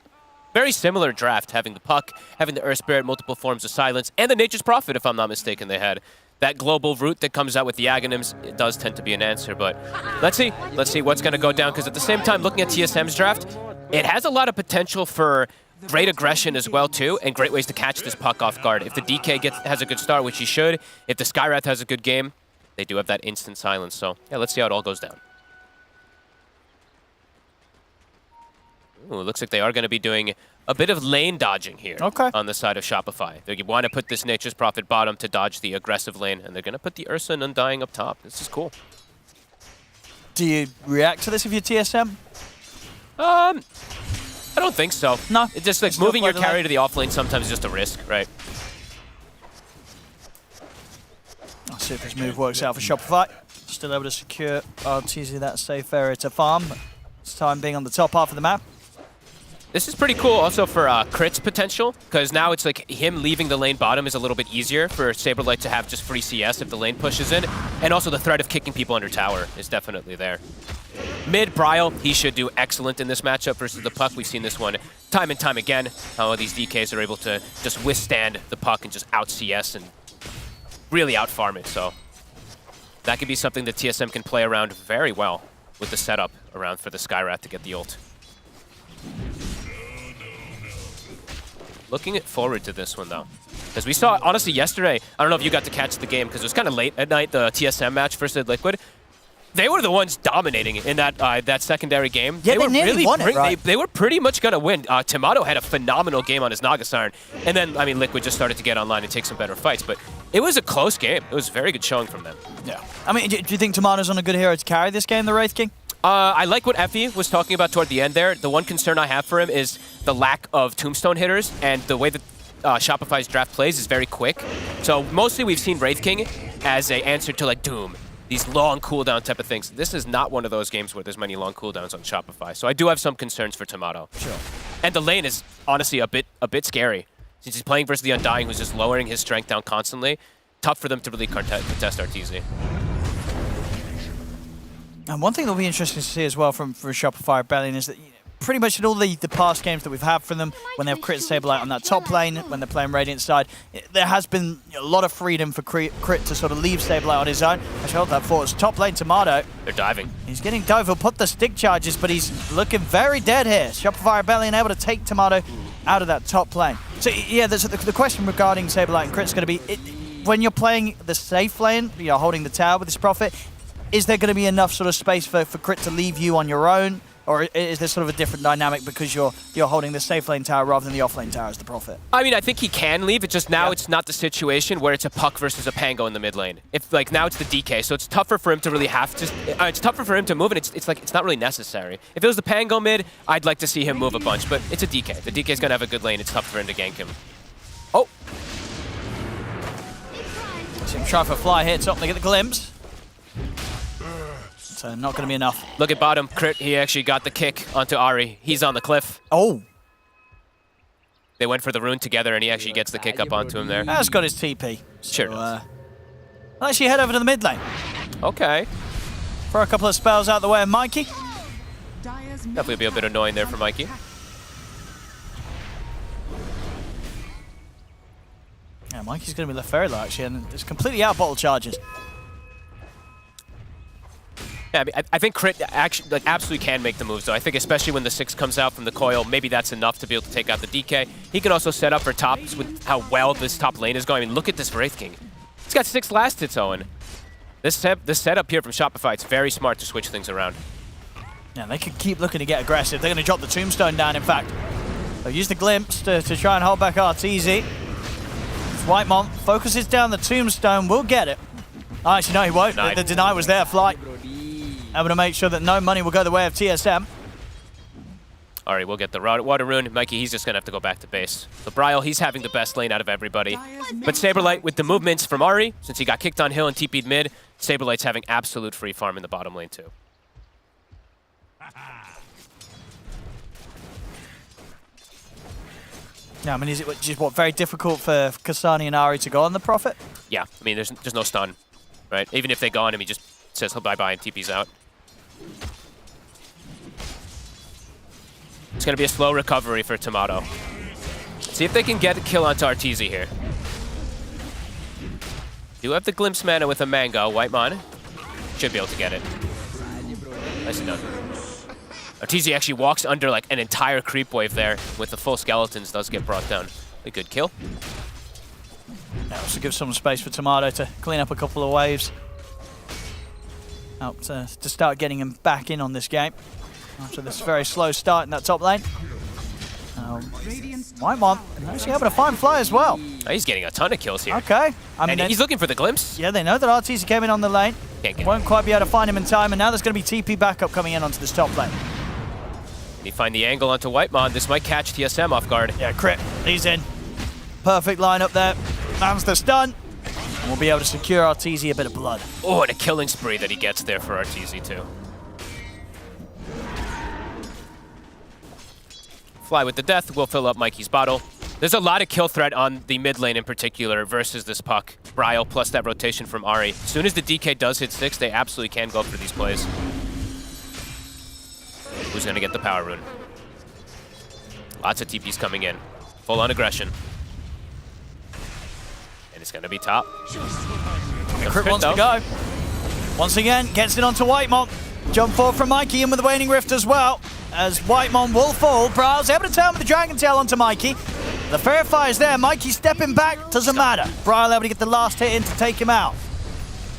very similar draft, having the Puck, having the Earth Spirit, multiple forms of silence, and the Nature's Prophet, if I'm not mistaken, they had. That global route that comes out with the Aghanims, it does tend to be an answer, but let's see what's going to go down, because at the same time, looking at TSM's draft, it has a lot of potential for great aggression as well, too, and great ways to catch this Puck off guard. If the DK has a good start, which he should, if the Skywrath has a good game, they do have that instant silence, so yeah, let's see how it all goes down. Ooh, it looks like they are going to be doing a bit of lane dodging here on the side of Shopify. They want to put this Nature's Prophet bottom to dodge the aggressive lane, and they're going to put the Ursa and Undying up top. This is cool. Do you react to this if you're TSM? I don't think so. No. It's just like moving your carry to the off lane sometimes is just a risk, right? I'll see if this move works out for Shopify. Still able to secure RTZ that safe area to farm. This time being on the top half of the map. This is pretty cool also for Crit's potential, because now it's like him leaving the lane bottom is a little bit easier for Saberlight to have just free CS if the lane pushes in, and also the threat of kicking people under tower is definitely there. Mid, Bryle, he should do excellent in this matchup versus the Puck. We've seen this one time and time again, how these DKs are able to just withstand the Puck and just out-CS and really out-farm it, so that could be something that TSM can play around very well with the setup around for the Skywrath to get the ult. Looking forward to this one, though. Because we saw, honestly, yesterday, I don't know if you got to catch the game, because it was kind of late at night, the TSM match versus Liquid. They were the ones dominating in that secondary game. Yeah, they nearly won it, right? They were pretty much going to win. Tomato had a phenomenal game on his Naga Siren. And then, I mean, Liquid just started to get online and take some better fights. But it was a close game. It was a very good showing from them. Yeah. I mean, do you think Tomato's on a good hero to carry this game, the Wraith King? I like what Effie was talking about toward the end there. The one concern I have for him is the lack of tombstone hitters, and the way that Shopify's draft plays is very quick. So mostly we've seen Wraith King as an answer to like Doom, these long cooldown type of things. This is not one of those games where there's many long cooldowns on Shopify. So I do have some concerns for Tomato. Sure. And the lane is honestly a bit scary. Since he's playing versus the Undying, who's just lowering his strength down constantly, tough for them to really contest RTZ. And one thing that'll be interesting to see as well from Shopify Rebellion is that pretty much in all the past games that we've had from them, when they have crit Saberlight on that top lane, when they're playing Radiant side, there has been a lot of freedom for crit to sort of leave Saberlight on his own. I showed that for us. Top lane, Tomato. They're diving. He's getting dove. He'll put the stick charges, but he's looking very dead here. Shopify Rebellion able to take Tomato out of that top lane. So yeah, the question regarding Saberlight and crit is going to be, when you're playing the safe lane, you're holding the tower with this Prophet, is there going to be enough sort of space for crit to leave you on your own? Or is there sort of a different dynamic because you're holding the safe lane tower rather than the off lane tower as the Prophet? I mean, I think he can leave. It's just now it's not the situation where it's a Puck versus a Pango in the mid lane. If like now it's the DK, so it's tougher for him to really have to. It's tougher for him to move, and it's like it's not really necessary. If it was the Pango mid, I'd like to see him move a bunch, but it's a DK. The DK's gonna have a good lane. It's tough for him to gank him. Oh. See him try for a fly here. Top, they get the glimpse. So not going to be enough. Look at bottom. Crit, he actually got the kick onto Ari. He's on the cliff. Oh. They went for the rune together, and he actually gets the kick up onto him there. That's got his TP. Sure does. I'll actually head over to the mid lane. Okay. Throw a couple of spells out the way of Mikey. Definitely be a bit annoying there for Mikey. Yeah, Mikey's going to be left very low, actually, and it's completely out bottle charges. Yeah, I think Crit actually absolutely can make the moves, though. I think especially when the 6 comes out from the coil, maybe that's enough to be able to take out the DK. He can also set up for tops with how well this top lane is going. I mean, look at this Wraith King. He's got 6 last hits, Owen. This setup here from Shopify, it's very smart to switch things around. Yeah, they could keep looking to get aggressive. They're going to drop the Tombstone down, in fact. They'll use the Glimpse to try and hold back Arteezy. Whitemon focuses down the Tombstone, will get it. Oh, actually, no, he won't. The deny was there, Flight. Able to make sure that no money will go the way of TSM. Alright, we'll get the Water Rune. Mikey, he's just going to have to go back to base. So Bryle, he's having the best lane out of everybody. But Saberlight, with the movements from Ahri, since he got kicked on hill and TP'd mid, Saberlight's having absolute free farm in the bottom lane, too. Yeah, I mean, is it just very difficult for Kasani and Ahri to go on the Prophet? Yeah, I mean, there's no stun, right? Even if they go on him, he just says bye-bye and TP's out. It's going to be a slow recovery for Tomato. See if they can get a kill onto Arteezy here. Do have the Glimpse mana with a Mango. Whitemon should be able to get it. Nicely done. Arteezy actually walks under like an entire creep wave there with the full skeletons, does get brought down. A good kill. Yeah, also gives some space for Tomato to clean up a couple of waves. Help to start getting him back in on this game. After this very slow start in that top lane. Whitemon actually able to find Fly as well. Oh, he's getting a ton of kills here. Okay. I mean, he's looking for the Glimpse. Yeah, they know that Arteezy came in on the lane. Won't quite be able to find him in time, and now there's going to be TP backup coming in onto this top lane. He find the angle onto Whitemon. This might catch TSM off guard. Yeah, Crit. He's in. Perfect lineup there. Lands the stun. And we'll be able to secure Arteezy a bit of blood. Oh, and a killing spree that he gets there for Arteezy, too. Fly with the death will fill up Mikey's bottle. There's a lot of kill threat on the mid lane in particular versus this puck. Bryle plus that rotation from Ahri. As soon as the DK does hit 6, they absolutely can go for these plays. Who's going to get the power rune? Lots of TPs coming in. Full on aggression. And it's going to be top. Crit wants to go. Once again, gets it onto Whitemon. Jump forward from Mikey in with the Waning Rift as well. As Whitemon will fall. Bryle's able to turn with the Dragon Tail onto Mikey. The Fair Fire's there. Mikey stepping back. Doesn't matter. Bryle able to get the last hit in to take him out.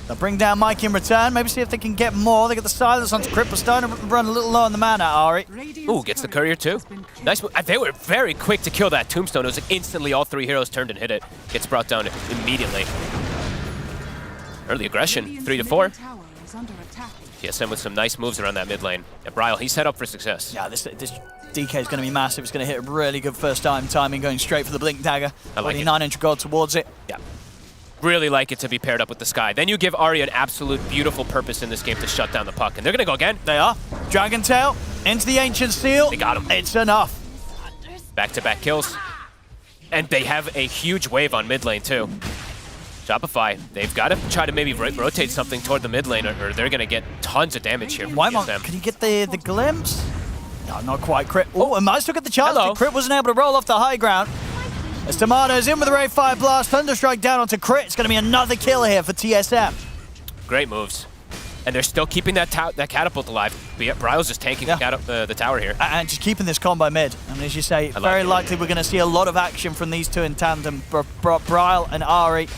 They'll bring down Mikey in return. Maybe see if they can get more. They get the silence onto Crit, but starting to run a little low on the mana, Ahri. Ooh, gets the courier too. Nice move. They were very quick to kill that Tombstone. It was like instantly all 3 heroes turned and hit it. Gets brought down immediately. Early aggression, 3 to 4. TSM with some nice moves around that mid lane. Yeah, Bryle, he's set up for success. Yeah, this DK is going to be massive. It's going to hit a really good first time timing, going straight for the Blink Dagger. I like it. 900 gold towards it. Yeah. Really like it to be paired up with the Sky. Then you give Ahri an absolute beautiful purpose in this game to shut down the puck. And they're going to go again. They are. Dragon Tail into the Ancient Seal. They got him. It's enough. Back-to-back kills. And they have a huge wave on mid lane too. Shopify, they've got to try to maybe rotate something toward the mid lane or they're going to get tons of damage here. Whitemon, can you get the glimpse? No, not quite. Crit. Oh, and might still get the chance. Crit wasn't able to roll off the high ground. As Tomato's in with the Ray Fire Blast, Thunderstrike down onto Crit. It's going to be another kill here for TSM. Great moves. And they're still keeping that catapult alive. But yet Bryle's just tanking the tower here. And just keeping this combo mid. I mean, as you say, very likely we're going to see a lot of action from these two in tandem. Bryle and Ahri.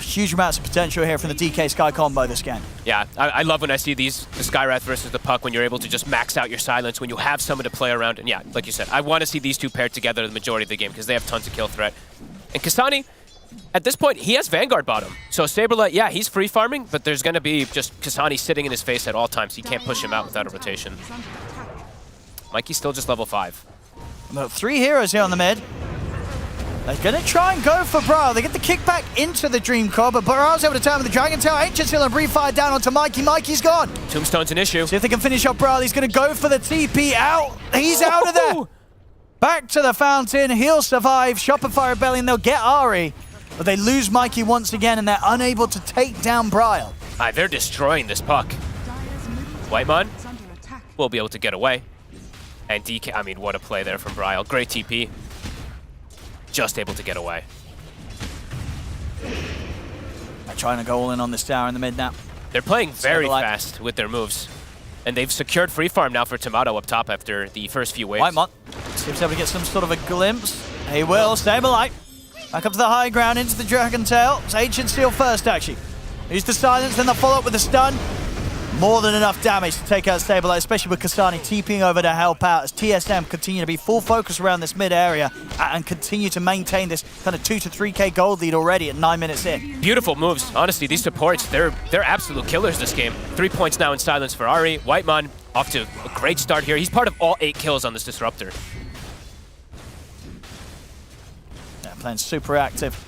Huge amounts of potential here from the DK Sky combo this game. Yeah, I love when I see the Skywrath versus the Puck when you're able to just max out your silence, when you have someone to play around. And yeah, like you said, I want to see these two paired together the majority of the game because they have tons of kill threat. And Kasani, at this point, he has Vanguard bottom. So Saberlight, yeah, he's free farming, but there's going to be just Kasani sitting in his face at all times. He can't push him out without a rotation. Mikey's still just level 5. About 3 heroes here on the mid. They're going to try and go for Bryle. They get the kickback into the Dream Core, but Bryle's able to turn with the Dragon Tail. Ancient Seal and Brief Fire down onto Mikey. Mikey's gone. Tombstone's an issue. See if they can finish up Bryle. He's going to go for the TP out. He's out of there. Back to the fountain. He'll survive. Shopify Rebellion. They'll get Ahri, but they lose Mikey once again, and they're unable to take down Bryle. They're destroying this puck. Whitemon will be able to get away. And DK, I mean, what a play there from Bryle. Great TP. Just able to get away. They're trying to go all in on this tower in the mid now. They're playing very fast with their moves. And they've secured free farm now for Tomato up top after the first few waves. Whitemon seems able to get some sort of a glimpse. He will. Saberlight. Back up to the high ground, into the Dragon Tail. It's Ancient Steel first, actually. Use the silence, then the follow-up with the stun. More than enough damage to take out Saberlight, especially with Kasani TPing over to help out as TSM continue to be full focus around this mid area and continue to maintain this kind of 2 to 3k gold lead already at 9 minutes in. Beautiful moves. Honestly, these supports, they're absolute killers this game. 3 points now in silence for Ari. Whitemon off to a great start here. He's part of all 8 kills on this Disruptor. Yeah, playing super active.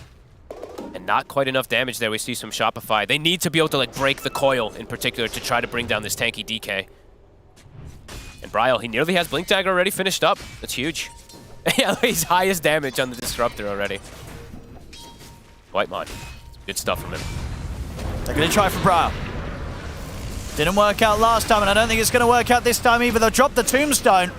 And not quite enough damage there. We see some Shopify. They need to be able to like break the coil in particular to try to bring down this tanky DK. And Bryle, he nearly has Blink Dagger already finished up. That's huge. Yeah, he's highest damage on the Disruptor already. Whitemon. Good stuff from him. They're going to try for Bryle. Didn't work out last time, and I don't think it's going to work out this time either. They'll drop the Tombstone.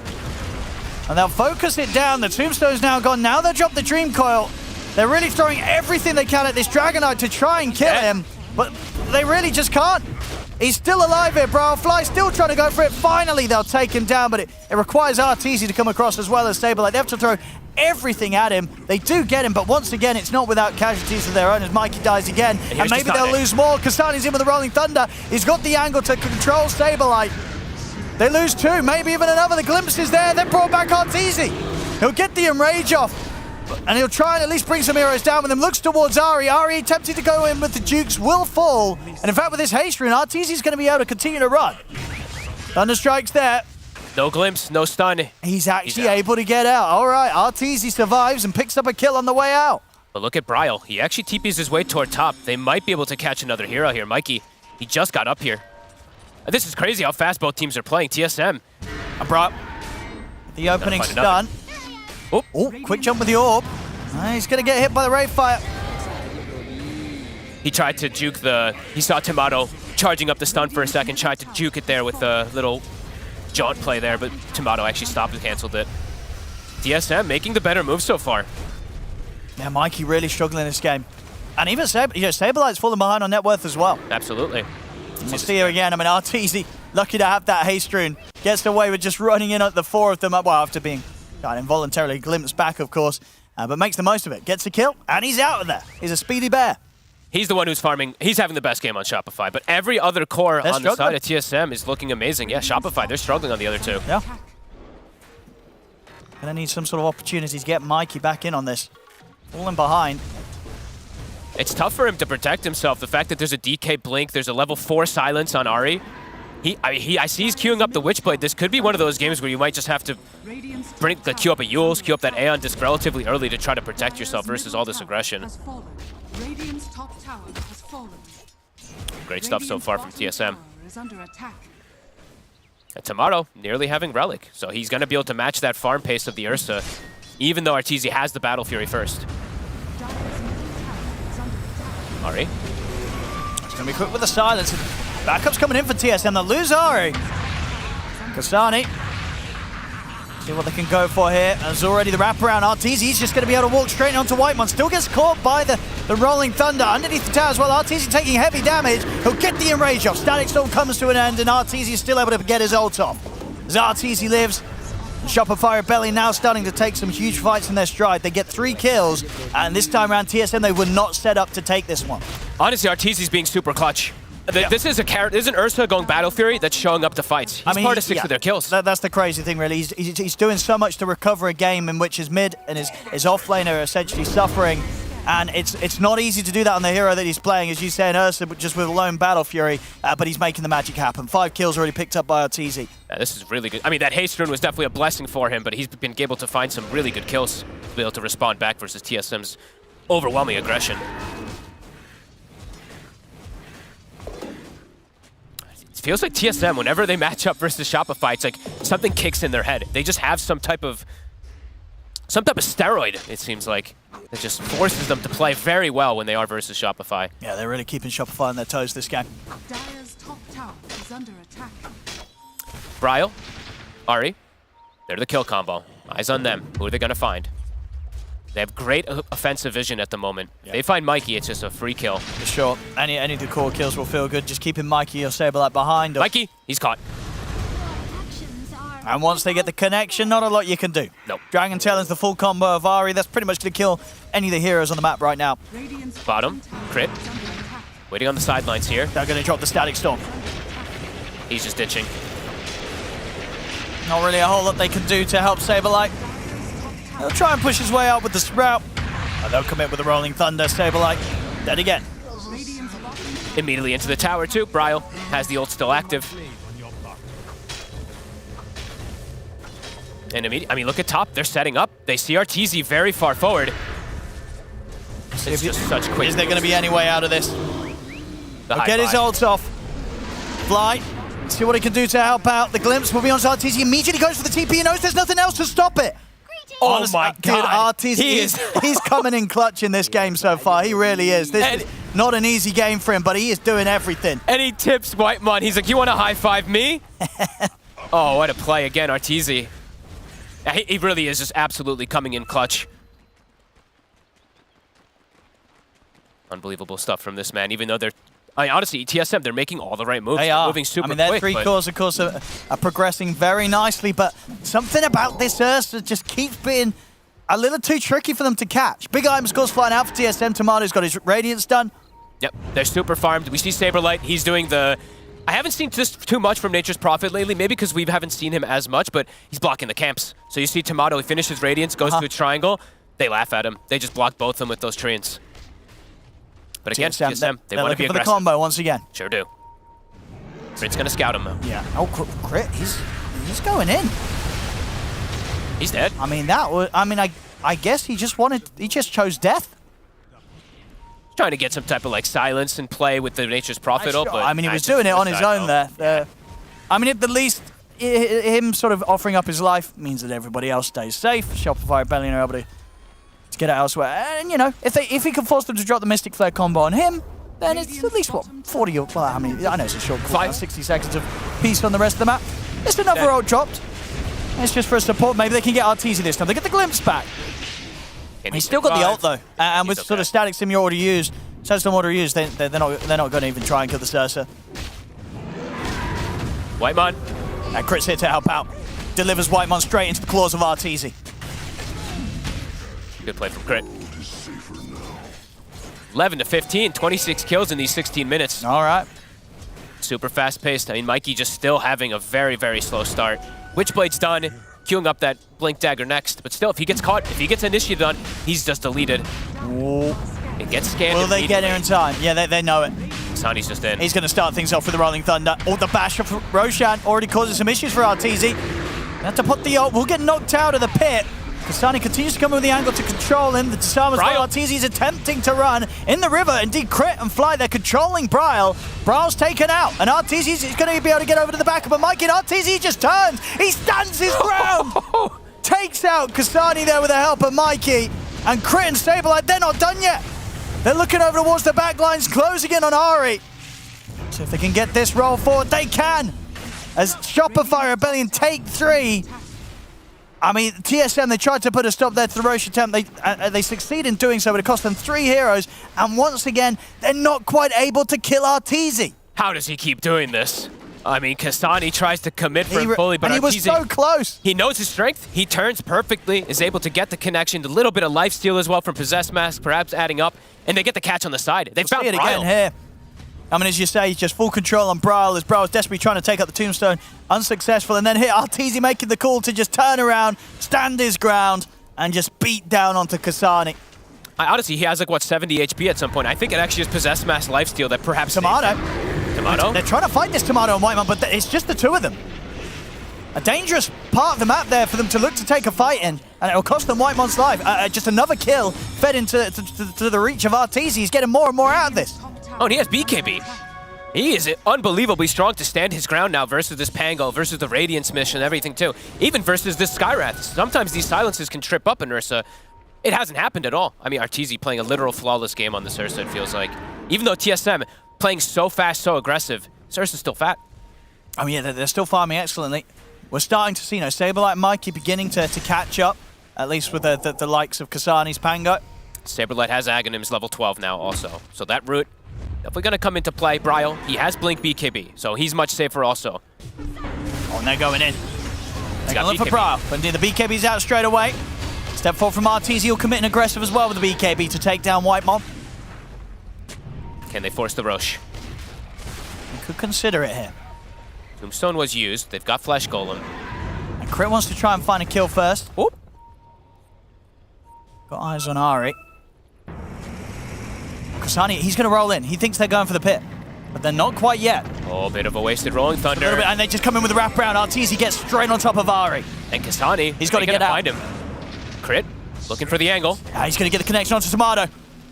And they'll focus it down. The Tombstone's now gone. Now they'll drop the Dream Coil. They're really throwing everything they can at this Dragonite to try and kill him, but they really just can't. He's still alive here, Fly still trying to go for it. Finally, they'll take him down, but it requires Arteezy to come across as well as Saberlight. They have to throw everything at him. They do get him, but once again, it's not without casualties of their own as Mikey dies again. And maybe they'll lose more. Kasani's in with the Rolling Thunder. He's got the angle to control Saberlight. They lose 2, maybe even another. The glimpse is there, then brought back Arteezy. He'll get the Enrage off. And he'll try and at least bring some heroes down with him. Looks towards Ari. Ari attempting to go in with the Dukes will fall. And in fact, with this haste rune, Arteezy's going to be able to continue to run. Thunder strikes there. No glimpse, no stun. He's actually able to get out. All right, Arteezy survives and picks up a kill on the way out. But look at Bryle. He actually TPs his way toward top. They might be able to catch another hero here. Mikey, he just got up here. This is crazy how fast both teams are playing. TSM. Abrupt. The opening stun. Oh, quick jump with the orb. He's going to get hit by the Ray Fire. He tried to juke he saw Tomato charging up the stun for a second, tried to juke it there with a little jaunt play there, but Tomato actually stopped and canceled it. TSM making the better move so far. Yeah, Mikey really struggling in this game. And even Saberlight's falling behind on net worth as well. Absolutely. We'll see here again. I mean, Arteezy, lucky to have that haste rune. Gets away with just running in at the 4 of them, well, after being involuntarily glimpsed back, of course, but makes the most of it. Gets a kill, and he's out of there. He's a speedy bear. He's the one who's farming. He's having the best game on Shopify, but every other core on the side of TSM is looking amazing. Yeah, Shopify, they're struggling on the other 2. Yeah. Gonna need some sort of opportunity to get Mikey back in on this. Falling behind. It's tough for him to protect himself. The fact that there's a DK Blink, there's a level 4 silence on Ari. I see he's queuing up the Witchblade. This could be one of those games where you might just have to queue up a Eul's, queue up that Aeon Disc relatively early to try to protect yourself versus all this aggression. Great stuff so far from TSM. And Tomato nearly having Relic, so he's going to be able to match that farm pace of the Ursa, even though Arteezy has the Battle Fury first. Ari. It's going to be quick with the silence. Backup's coming in for TSM. They'll lose Ari. Kasani. See what they can go for here. There's already the wraparound. Arteezy, he's just going to be able to walk straight onto Whitemon. Still gets caught by the Rolling Thunder underneath the tower as well. Arteezy taking heavy damage. He'll get the Enrage off. Static Storm comes to an end, and Arteezy is still able to get his ult off. As Arteezy lives, Shopify Rebellion now starting to take some huge fights in their stride. They get 3 kills, and this time around, TSM, they were not set up to take this one. Honestly, Arteezy's being super clutch. This is an Ursa going Battle Fury that's showing up to fights. He's part of 6 of their kills. That's the crazy thing, really. He's doing so much to recover a game in which his mid and his off lane are essentially suffering. And it's not easy to do that on the hero that he's playing, as you say, in Ursa, just with a lone Battle Fury, but he's making the magic happen. 5 kills already picked up by Arteezy. Yeah, this is really good. I mean, that haste rune was definitely a blessing for him, but he's been able to find some really good kills to be able to respond back versus TSM's overwhelming aggression. It feels like TSM, whenever they match up versus Shopify, it's like something kicks in their head. They just have some type of some type of steroid, it seems like. It just forces them to play very well when they are versus Shopify. Yeah, they're really keeping Shopify on their toes this game. Dire's top tower is under attack. Bryle, Ari, they're the kill combo. Eyes on them. Who are they going to find? They have great offensive vision at the moment. Yep. They find Mikey, it's just a free kill. For sure. Any of the core kills will feel good. Just keeping Mikey or Saberlight behind. Mikey, he's caught. And once they get the connection, not a lot you can do. Nope. Dragon Talon's the full combo of Ari. That's pretty much going to kill any of the heroes on the map right now. Bottom, crit. Waiting on the sidelines here. They're going to drop the Static Storm. He's just ditching. Not really a whole lot they can do to help Saberlight. He'll try and push his way out with the Sprout. And they'll commit with the Rolling Thunder. Saberlight dead again. Immediately into the tower too. Bryle has the ult still active. And I mean, look at top. They're setting up. They see RTZ very far forward. It's just such quick. Is there going to be any way out of this? Get his ults off. Fly. See what he can do to help out. The glimpse will be on RTZ. He immediately goes for the TP. He knows there's nothing else to stop it. Oh honestly, my God. Dude, RTZ, he's coming in clutch in this game so far. He really is. This is not an easy game for him, but he is doing everything. And he tips Whitemon. He's like, you want to high five me? Oh, what a play again, RTZ. He really is just absolutely coming in clutch. Unbelievable stuff from this man, even though they're... I mean, honestly, TSM, they're making all the right moves. They're moving super quick. Their three cores, of course, are progressing very nicely, but something about this Ursa just keeps being a little too tricky for them to catch. Big Item scores flying out for TSM. Tomato's got his Radiance done. Yep, they're super farmed. We see Saberlight. He's doing the... I haven't seen just too much from Nature's Prophet lately, maybe because we haven't seen him as much, but he's blocking the camps. So you see Tomato, he finishes Radiance, goes to a triangle. They laugh at him. They just block both of them with those treants. But again, TSM, they want to be aggressive. For the combo once again. Sure do. Crit's going to scout him, though. Yeah. Oh, Crit, he's going in. He's dead. I mean, that was... I mean, I guess he just chose death. Trying to get some type of like silence and play with the Nature's Prophet ult, but I mean, he was doing it on his own there. I mean, at the least, him sort of offering up his life means that everybody else stays safe. Shopify Rebellion are able to get it elsewhere. And, you know, if he can force them to drop the Mystic Flare combo on him, then it's at least, what, 40 or... Well, I mean, I know it's a short call, 60 seconds of peace on the rest of the map. It's another ult dropped. It's just for a support. Maybe they can get RTZ this time. They get the glimpse back. He's still got the ult though, and with sort of Static Sim you already used, Sandstorm already used, they're not going to even try and kill the Sursa. Whitemon. And Crit's here to help out. Delivers Whitemon straight into the claws of RTZ. Good play from Crit. 11 to 15, 26 kills in these 16 minutes. All right. Super fast paced. I mean, Mikey just still having a very, very slow start. Witchblade's done. Queuing up that Blink Dagger next, but still, if he gets caught, if he gets initiated on, he's just deleted. Ooh. It gets scanned. Will they get here in time? Yeah, they know it. Sani's just in. He's going to start things off with the Rolling Thunder. Oh, the bash of Roshan already causing some issues for RTZ. They have to put the ult. We'll get knocked out of the pit. Kasani continues to come with the angle to control him. The Disarmer's got RTZ is attempting to run in the river. Indeed, Crit and Fly, they're controlling Bryle. Bryle's taken out, and RTZ is going to be able to get over to the back of a Mikey, and RTZ just turns. He stands his ground. Takes out Kasani there with the help of Mikey. And Crit and Saberlight, they're not done yet. They're looking over towards the back lines, closing in on Ari. So if they can get this roll forward, they can. As Shopify Rebellion take 3. I mean, TSM, they tried to put a stop there to the Roche attempt. They succeed in doing so, but it cost them 3 heroes. And once again, they're not quite able to kill RTZ. How does he keep doing this? I mean, Kasani tries to commit for him fully, but and he was so close. He knows his strength. He turns perfectly, is able to get the connection. A little bit of lifesteal as well from Possessed Mask, perhaps adding up. And they get the catch on the side. They found it again here. I mean, as you say, he's just full control on Bryle as Bryle's desperately trying to take out the Tombstone. Unsuccessful. And then here, RTZ making the call to just turn around, stand his ground, and just beat down onto Kasani. Honestly, he has like, what, 70 HP at some point. I think it actually is Possessed Mass lifesteal that perhaps... Tomato. Tomato? They're trying to fight this Tomato and Whitemon, but it's just the 2 of them. A dangerous part of the map there for them to look to take a fight in, and it'll cost them Whitemon's life. Just another kill fed into to the reach of RTZ. He's getting more and more out of this. Oh, and he has BKB. He is unbelievably strong to stand his ground now versus this Pango, versus the Radiance mission, everything too. Even versus this Skywrath. Sometimes these silences can trip up an Ursa. It hasn't happened at all. I mean, Arteezy playing a literal flawless game on this Ursa, it feels like. Even though TSM playing so fast, so aggressive, this Ursa's still fat. Oh yeah, they're still farming excellently. We're starting to see, Saberlight and Mikey beginning to catch up, at least with the likes of Kasani's Pango. Saberlight has Aghanims level 12 now also. So that route definitely going to come into play. Bryle, he has Blink BKB, so he's much safer also. Oh, and they're going in. They're going to look for Bryle, but the BKB's out straight away. Step forward from Arteezy, he'll commit an aggressive as well with the BKB to take down Whitemon. Can they force the Roche? You could consider it here. Tombstone was used. They've got Flesh Golem. And Crit wants to try and find a kill first. Oop. Got eyes on Ari. Kasani, he's going to roll in. He thinks they're going for the pit. But they're not quite yet. Oh, bit of a wasted Rolling Thunder. A little bit, and they just come in with a wraparound. Arteezy gets straight on top of Ari. And Kasani, he's got to get out. Find him. Crit, looking for the angle. He's going to get the connection onto Tomato.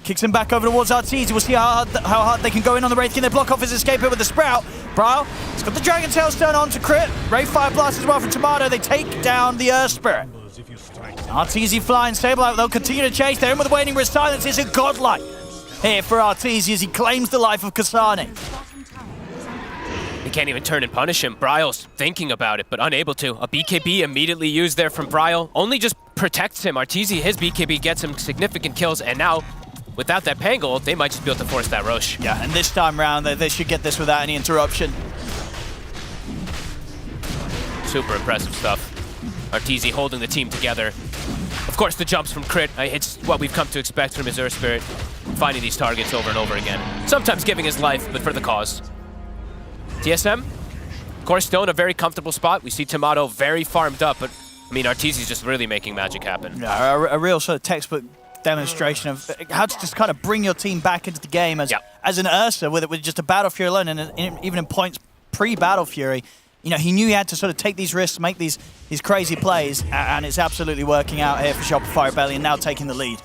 Kicks him back over towards Arteezy. We'll see how hard they can go in on the Wraith. Can they block off his escape here with the Sprout? Bryle, he's got the Dragon Tail Stone on to Crit. Ray Fire Blast as well from Tomato. They take down the Earth Spirit. Arteezy flying, Saberlight, they'll continue to chase. They're in with the Waning Wrist. Silence is a godlike here for Arteezy as he claims the life of Kasani. He can't even turn and punish him. Bryle's thinking about it, but unable to. A BKB immediately used there from Bryle. Only just protects him. Arteezy, his BKB gets him significant kills, and now without that Pango, they might just be able to force that Roche. Yeah, and this time round, they should get this without any interruption. Super impressive stuff. Arteezy holding the team together. Of course, the jumps from Crit, it's what we've come to expect from his Earth Spirit. Finding these targets over and over again. Sometimes giving his life, but for the cause. TSM, of course, still in a very comfortable spot. We see Tomato very farmed up, but I mean, Arteezy's just really making magic happen. Yeah, a real sort of textbook demonstration of how to just kind of bring your team back into the game as an Ursa with just a Battle Fury alone, and even in points pre-Battle Fury, he knew he had to sort of take these risks, make these crazy plays, and it's absolutely working out here for Shopify Rebellion, now taking the lead.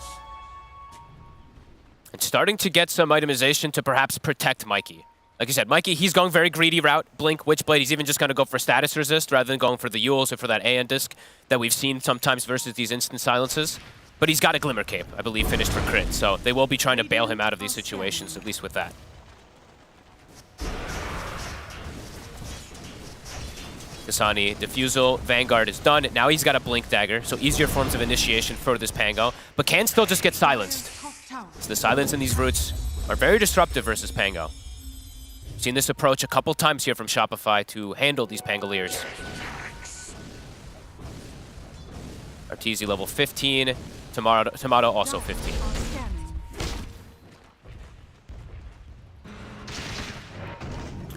It's starting to get some itemization to perhaps protect Mikey. Like you said, Mikey, he's going very greedy route. Blink, Witchblade, he's even just going to go for status resist rather than going for the Yules or for that AN disc that we've seen sometimes versus these instant silences. But he's got a Glimmer Cape, I believe, finished for Crit, so they will be trying to bail him out of these situations, at least with that. Kasani, Diffusal, Vanguard is done. Now he's got a Blink Dagger, so easier forms of initiation for this Pango, but can still just get silenced. So the silence in these roots are very disruptive versus Pango. We've seen this approach a couple times here from Shopify to handle these Pangoliers. Arteezy level 15, Tomato also 15.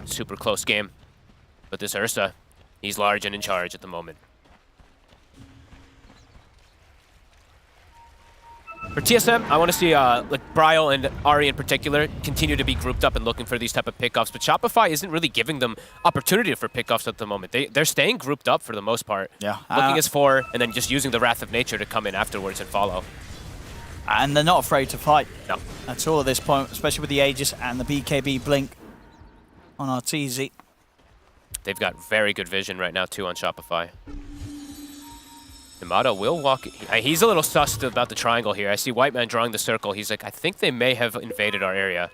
Super close game, but this Ursa, he's large and in charge at the moment. For TSM, I want to see like Bryle and Ari in particular continue to be grouped up and looking for these type of pickoffs, but Shopify isn't really giving them opportunity for pickoffs at the moment. They're staying grouped up for the most part. Yeah. Looking as 4 and then just using the Wrath of Nature to come in afterwards and follow. And they're not afraid to fight. No. That's all at this point, especially with the Aegis and the BKB Blink on Arteezy. They've got very good vision right now too on Shopify. Tomato will walk. He's a little sussed about the triangle here. I see Whiteman drawing the circle. He's like, I think they may have invaded our area.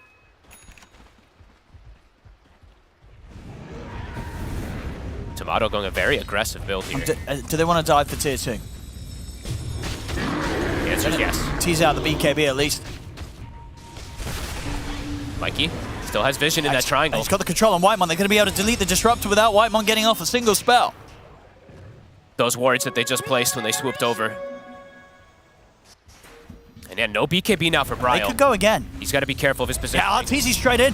Tomato going a very aggressive build here. Do they want to dive for tier 2? The answer is yes. Tease out the BKB at least. Mikey still has vision in that triangle. He's got the control on Whitemon. They're going to be able to delete the Disruptor without Whitemon getting off a single spell. Those wards that they just placed when they swooped over. And yeah, no BKB now for Bryle. They could go again. He's got to be careful of his position. Yeah, Arteezy straight in.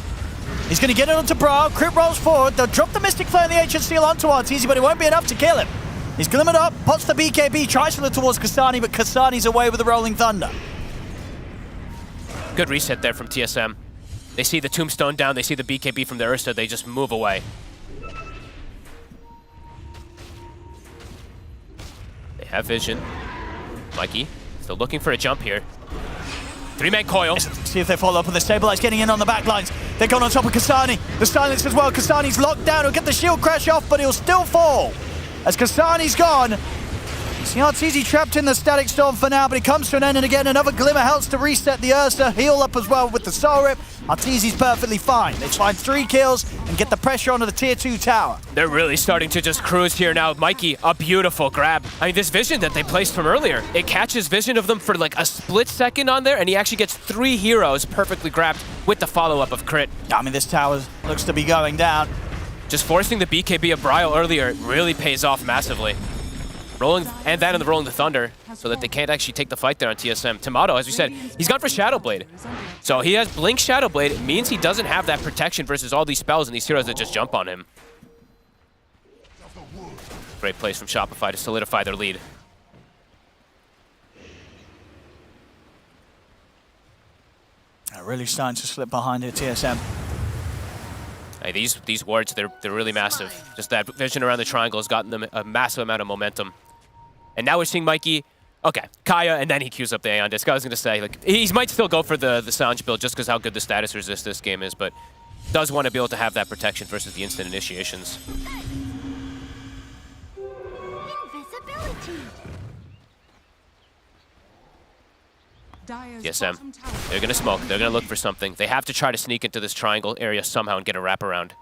He's going to get it onto Bryle. Crit rolls forward. They'll drop the Mystic Flare and the Ancient Seal onto Arteezy, but it won't be enough to kill him. He's glimmered up, pots the BKB, tries to look towards Kasani, but Kasani's away with the Rolling Thunder. Good reset there from TSM. They see the Tombstone down, they see the BKB from the Ursa, they just move away. They have vision. Mikey still looking for a jump here. Three-man coil. See if they follow up on the stabilize, getting in on the back lines. They're going on top of Kasani. The silence as well. Kasani's locked down. He'll get the shield crash off, but he'll still fall. As Kasani's gone. See Arteezy trapped in the static storm for now, but it comes to an end, and again another glimmer helps to reset the Ursa. Heal up as well with the soul rip. Arteezy's perfectly fine. They find 3 kills and get the pressure onto the tier 2 tower. They're really starting to just cruise here now. Mikey, a beautiful grab. I mean, this vision that they placed from earlier, it catches vision of them for like a split second on there, and he actually gets 3 heroes perfectly grabbed with the follow-up of crit. I mean, this tower looks to be going down. Just forcing the BKB of Bryle earlier really pays off massively. Rolling, and then rolling the Thunder, so that they can't actually take the fight there on TSM. Tomato, as we said, he's gone for Shadowblade. So he has Blink Shadowblade. It means he doesn't have that protection versus all these spells and these heroes that just jump on him. Great place from Shopify to solidify their lead. They're really starting to slip behind here, TSM. Hey, these wards, they're really massive. Just that vision around the triangle has gotten them a massive amount of momentum. And now we're seeing Mikey, okay, Kaya, and then he queues up the Aeon Disc. I was going to say, like, he might still go for the Sanj build just because how good the status resist this game is, but does want to be able to have that protection versus the instant initiations. TSM, they're going to smoke. They're going to look for something. They have to try to sneak into this triangle area somehow and get a wraparound.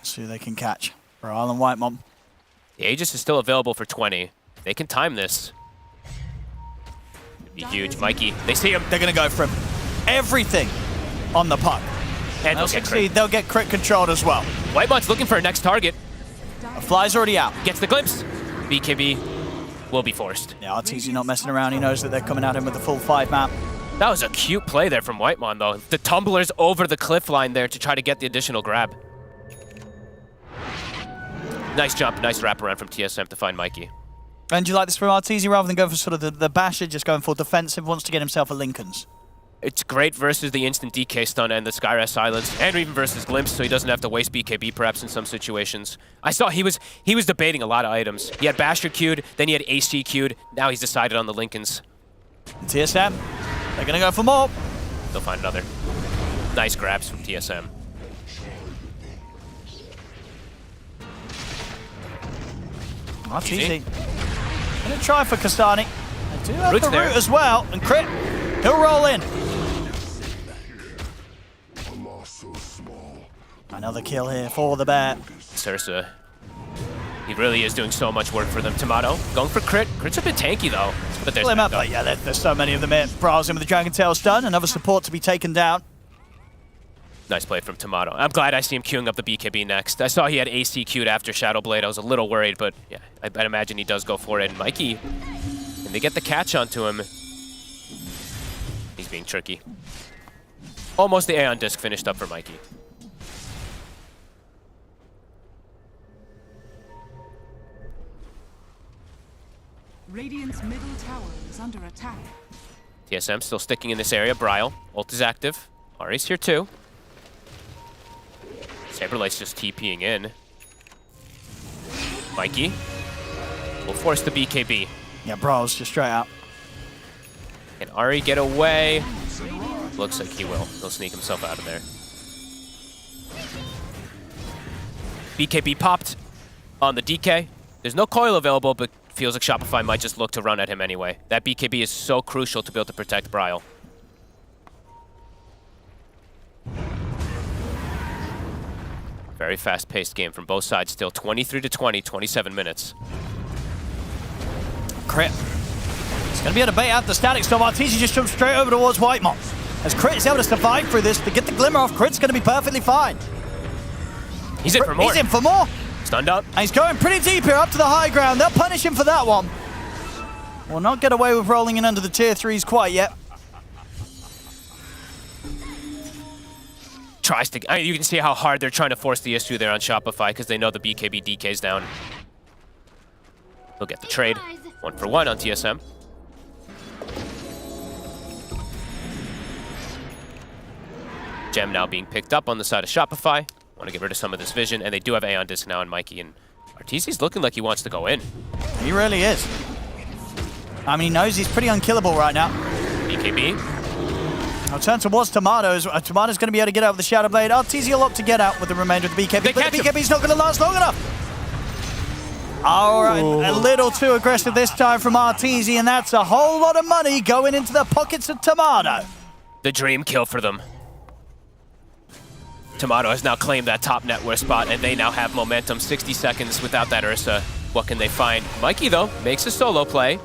See who they can catch. For Island White Mom. The Aegis is still available for 20. They can time this. It'd be huge. Mikey, they see him. They're going to go for him. Everything on the puck. And they'll get crit. They'll get crit controlled as well. Whitemud's looking for a next target. A fly's already out. Gets the glimpse. BKB will be forced. Yeah, Arteezy not messing around. He knows that they're coming at him with the full 5 map. That was a cute play there from Whitemon, though. The tumblers over the cliff line there to try to get the additional grab. Nice jump, nice wraparound from TSM to find Mikey. And do you like this from Arteezy rather than going for sort of the basher, just going for defensive, wants to get himself a Lincoln's? It's great versus the instant DK stun and the Skyras silence, and even versus Glimpse, so he doesn't have to waste BKB perhaps in some situations. I saw he was debating a lot of items. He had Basher queued, then he had AC queued, now he's decided on the Lincolns. TSM, they're going to go for more. They'll find another. Nice grabs from TSM. Arteezy. Going to try for Kastani. They do have the root as well, and crit. He'll roll in. Another kill here for the bear. Sursa. He really is doing so much work for them. Tomato going for crit. Crit's a bit tanky though. But there's him up. Yeah, there's so many of them here. Browse in with the Dragon Tail stun. Another support to be taken down. Nice play from Tomato. I'm glad I see him queuing up the BKB next. I saw he had AC queued after Shadowblade. I was a little worried, but yeah, I'd imagine he does go for it. And Mikey, can they get the catch onto him? He's being tricky. Almost the Aeon Disc finished up for Mikey. Radiant's middle tower is under attack. TSM still sticking in this area. Bryle, ult is active. Ari's here too. Saberlight's just TPing in. Mikey will force the BKB. Yeah, Bryle's just straight out. Can Ari get away? Looks like he will. He'll sneak himself out of there. BKB popped on the DK. There's no coil available, but feels like Shopify might just look to run at him anyway. That BKB is so crucial to be able to protect Bryle. Very fast-paced game from both sides still. 23-20, 27 minutes. Crit. It's going to be able to bait out the static storm. Arteezy just jumps straight over towards Whitemon. As Crit is able to survive through this, to get the glimmer off, Crit's going to be perfectly fine. He's in for more. He's in for more. Stunned up. And he's going pretty deep here, up to the high ground. They'll punish him for that one. Will not get away with rolling in under the tier 3s quite yet. Tries to. I mean, you can see how hard they're trying to force the issue there on Shopify because they know the BKB DK's down. They'll get the trade. 1-for-1 on TSM. Gem now being picked up on the side of Shopify. Want to get rid of some of this vision, and they do have Aeon Disc now on Mikey, and Arteezy's looking like he wants to go in. He really is. I mean, he knows he's pretty unkillable right now. BKB. I'll turn towards Tomatoes. Tomatoes going to be able to get out with the Shadow Blade. Arteezy will opt to get out with the remainder of the BKB, but the BKB's not going to last long enough. All right, a little too aggressive this time from Arteezy, and that's a whole lot of money going into the pockets of Tomato. The dream kill for them. Tomato has now claimed that top net worth spot, and they now have momentum. 60 seconds without that Ursa. What can they find? Mikey, though, makes a solo play.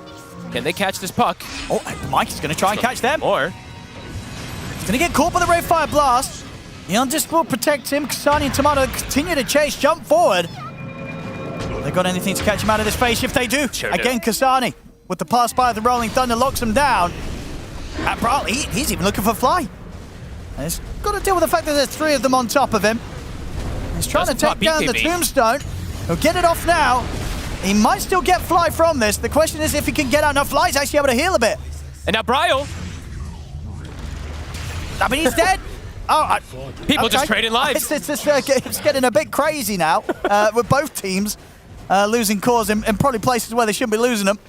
Can they catch this puck? Oh, Mikey's going to try and catch them. Or he's going to get caught by the Ray Fire Blast. Neon-Disc will protect him. Kasani and Tomato continue to chase, jump forward. They got anything to catch him out of this phase? If they do, again, Kasani with the pass by of the Rolling Thunder locks him down. He's even looking for Fly. And he's got to deal with the fact that there's 3 of them on top of him. He's trying to take down the Tombstone. He'll get it off now. He might still get Fly from this. The question is if he can get out. Now Fly's actually able to heal a bit. And now Bryle. I mean, he's dead. People just trading lives. It's getting a bit crazy now with both teams losing cores in probably places where they shouldn't be losing them.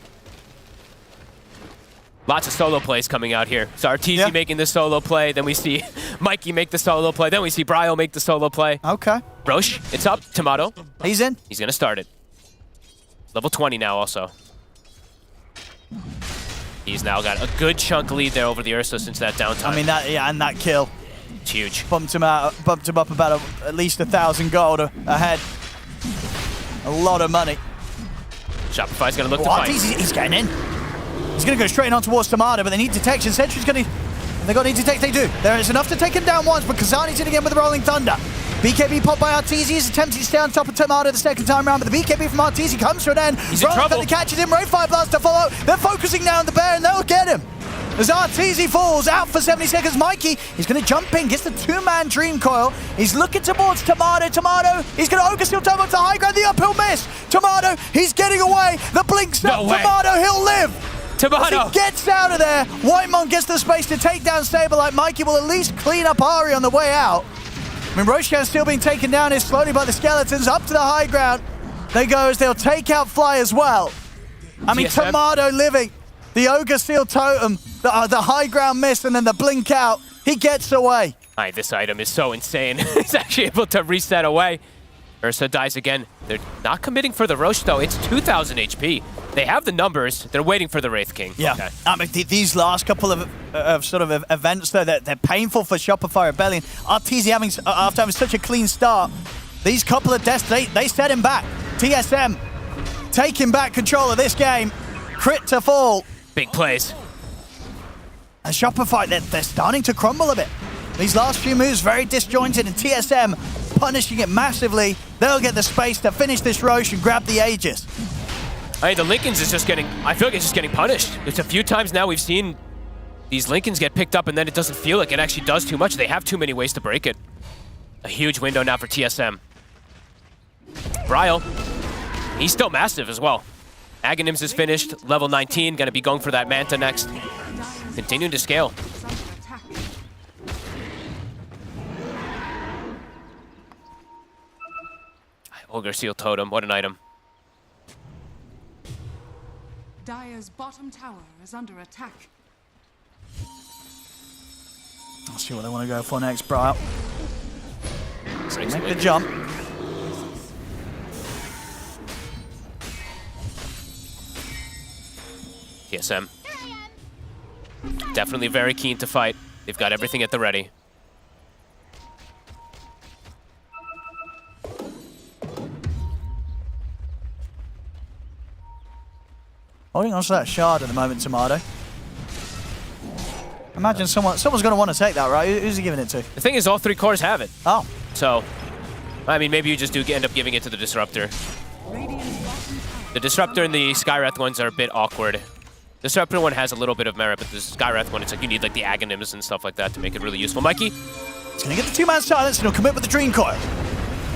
Lots of solo plays coming out here. So Arteezy making the solo play, then we see Mikey make the solo play, then we see Bryle make the solo play. Okay. Roche, it's up. Tomato. He's in. He's going to start it. Level 20 now also. He's now got a good chunk lead there over the Ursa since that downtime. I mean, and that kill. It's huge. Bumped him up about at least 1,000 gold ahead. A lot of money. Shopify's going to look to fight. He's getting in. He's going to go straight on towards Tomato, but they need detection. Sentry's going to... They got need to detect. They do. There is enough to take him down once, but Kazani's in again with the Rolling Thunder. BKB popped by Arteezy. He's attempting to stay on top of Tomato the second time around, but the BKB from Arteezy comes to an end. He's in trouble. Thunder catches him. Ray Fire Blast to follow. They're focusing now on the bear, and they'll get him. As Arteezy falls out for 70 seconds, Mikey, he's going to jump in, gets the 2-man Dream Coil. He's looking towards Tomato. He's going to Ogre Steel Turbo to high ground. The uphill miss. Tomato, he's getting away. The blink up. Tomato, he'll live. Tomato. As he gets out of there. Whitemon gets the space to take down Saberlight. Mikey will at least clean up Ari on the way out. I mean, Roshan's still being taken down here slowly by the skeletons. Up to the high ground. They go as they'll take out Fly as well. I mean, Tomato living. The Ogre Steel Totem, the high ground miss, and then the blink out. He gets away. All right, this item is so insane. He's actually able to reset away. Ursa dies again. They're not committing for the Roche, though. It's 2,000 HP. They have the numbers. They're waiting for the Wraith King. Yeah. Okay. I mean, these last couple of sort of events, though, they're painful for Shopify Rebellion. Arteezy after having such a clean start, these couple of deaths, they set him back. TSM taking back control of this game. Crit to fall. Big plays. And Shopify, they're starting to crumble a bit. These last few moves very disjointed, and TSM punishing it massively. They'll get the space to finish this Roche and grab the Aegis. I mean, the Lincolns is just getting, I feel like it's just getting punished. It's a few times now we've seen these Lincolns get picked up and then it doesn't feel like it actually does too much. They have too many ways to break it. A huge window now for TSM. Bryle, he's still massive as well. Aghanims is finished, level 19, gonna be going for that Manta next. Continuing to scale. Ogre Seal Totem, what an item. Dire's bottom tower is under attack. I'll see what they want to go for next, Bryle. Make the jump. TSM. Definitely very keen to fight. They've got everything at the ready. Holding on to that shard at the moment, Tomato. Imagine someone's going to want to take that, right? Who's he giving it to? The thing is, all 3 cores have it. Oh. So, I mean, maybe you just do end up giving it to the Disruptor. The Disruptor and the Skywrath ones are a bit awkward. The Disruptor one has a little bit of merit, but the Skywrath one, it's like you need like the Aghanims and stuff like that to make it really useful. Mikey? He's going to get the 2-man silence and he'll commit with the Dream Coil.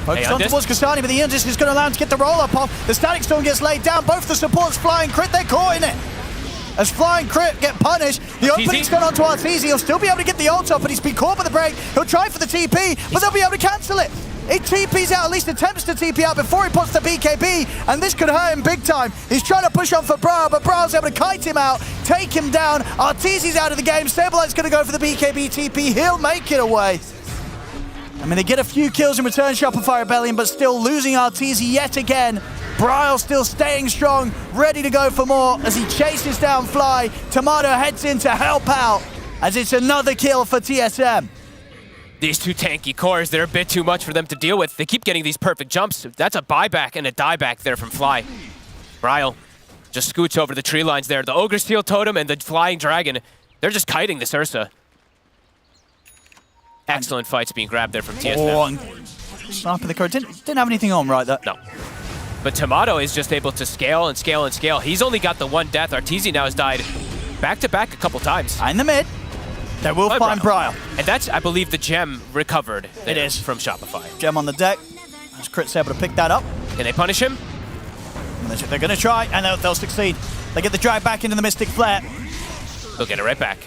Focused on towards Kasani, but the Eon-Disc is going to allow him to get the roll-up off. The Static Storm gets laid down. Both the supports Flying Crit, they're caught in it. As Flying Crit get punished, the opening's gone on to Arteezy. He'll still be able to get the ult off, but he's been caught by the break. He'll try for the TP, but they'll be able to cancel it. It TPs out, at least attempts to TP out before he puts the BKB, and this could hurt him big time. He's trying to push on for Braille, but Braille's able to kite him out, take him down. Arteezy's out of the game. Saberlight's going to go for the BKB TP. He'll make it away. I mean, they get a few kills in return, Shopify Rebellion, but still losing Arteezy yet again. Braille still staying strong, ready to go for more as he chases down Fly. Tomato heads in to help out as it's another kill for TSM. These two tanky cores, they're a bit too much for them to deal with. They keep getting these perfect jumps. That's a buyback and a dieback there from Fly. Bryle just scoots over the tree lines there. The Ogre Steel Totem and the Flying Dragon, they're just kiting this Ursa. Excellent fights being grabbed there from TSM. Oh, and sniping the core. Didn't have anything on right there. No. But Tomato is just able to scale and scale and scale. He's only got the one death. Arteezy now has died back-to-back a couple times. In the mid. They will find Bryle. And that's, I believe, the gem recovered. It is. From Shopify. Gem on the deck. As Crit's able to pick that up. Can they punish him? They're going to try, and they'll succeed. They get the drag back into the Mystic Flare. They'll get it right back.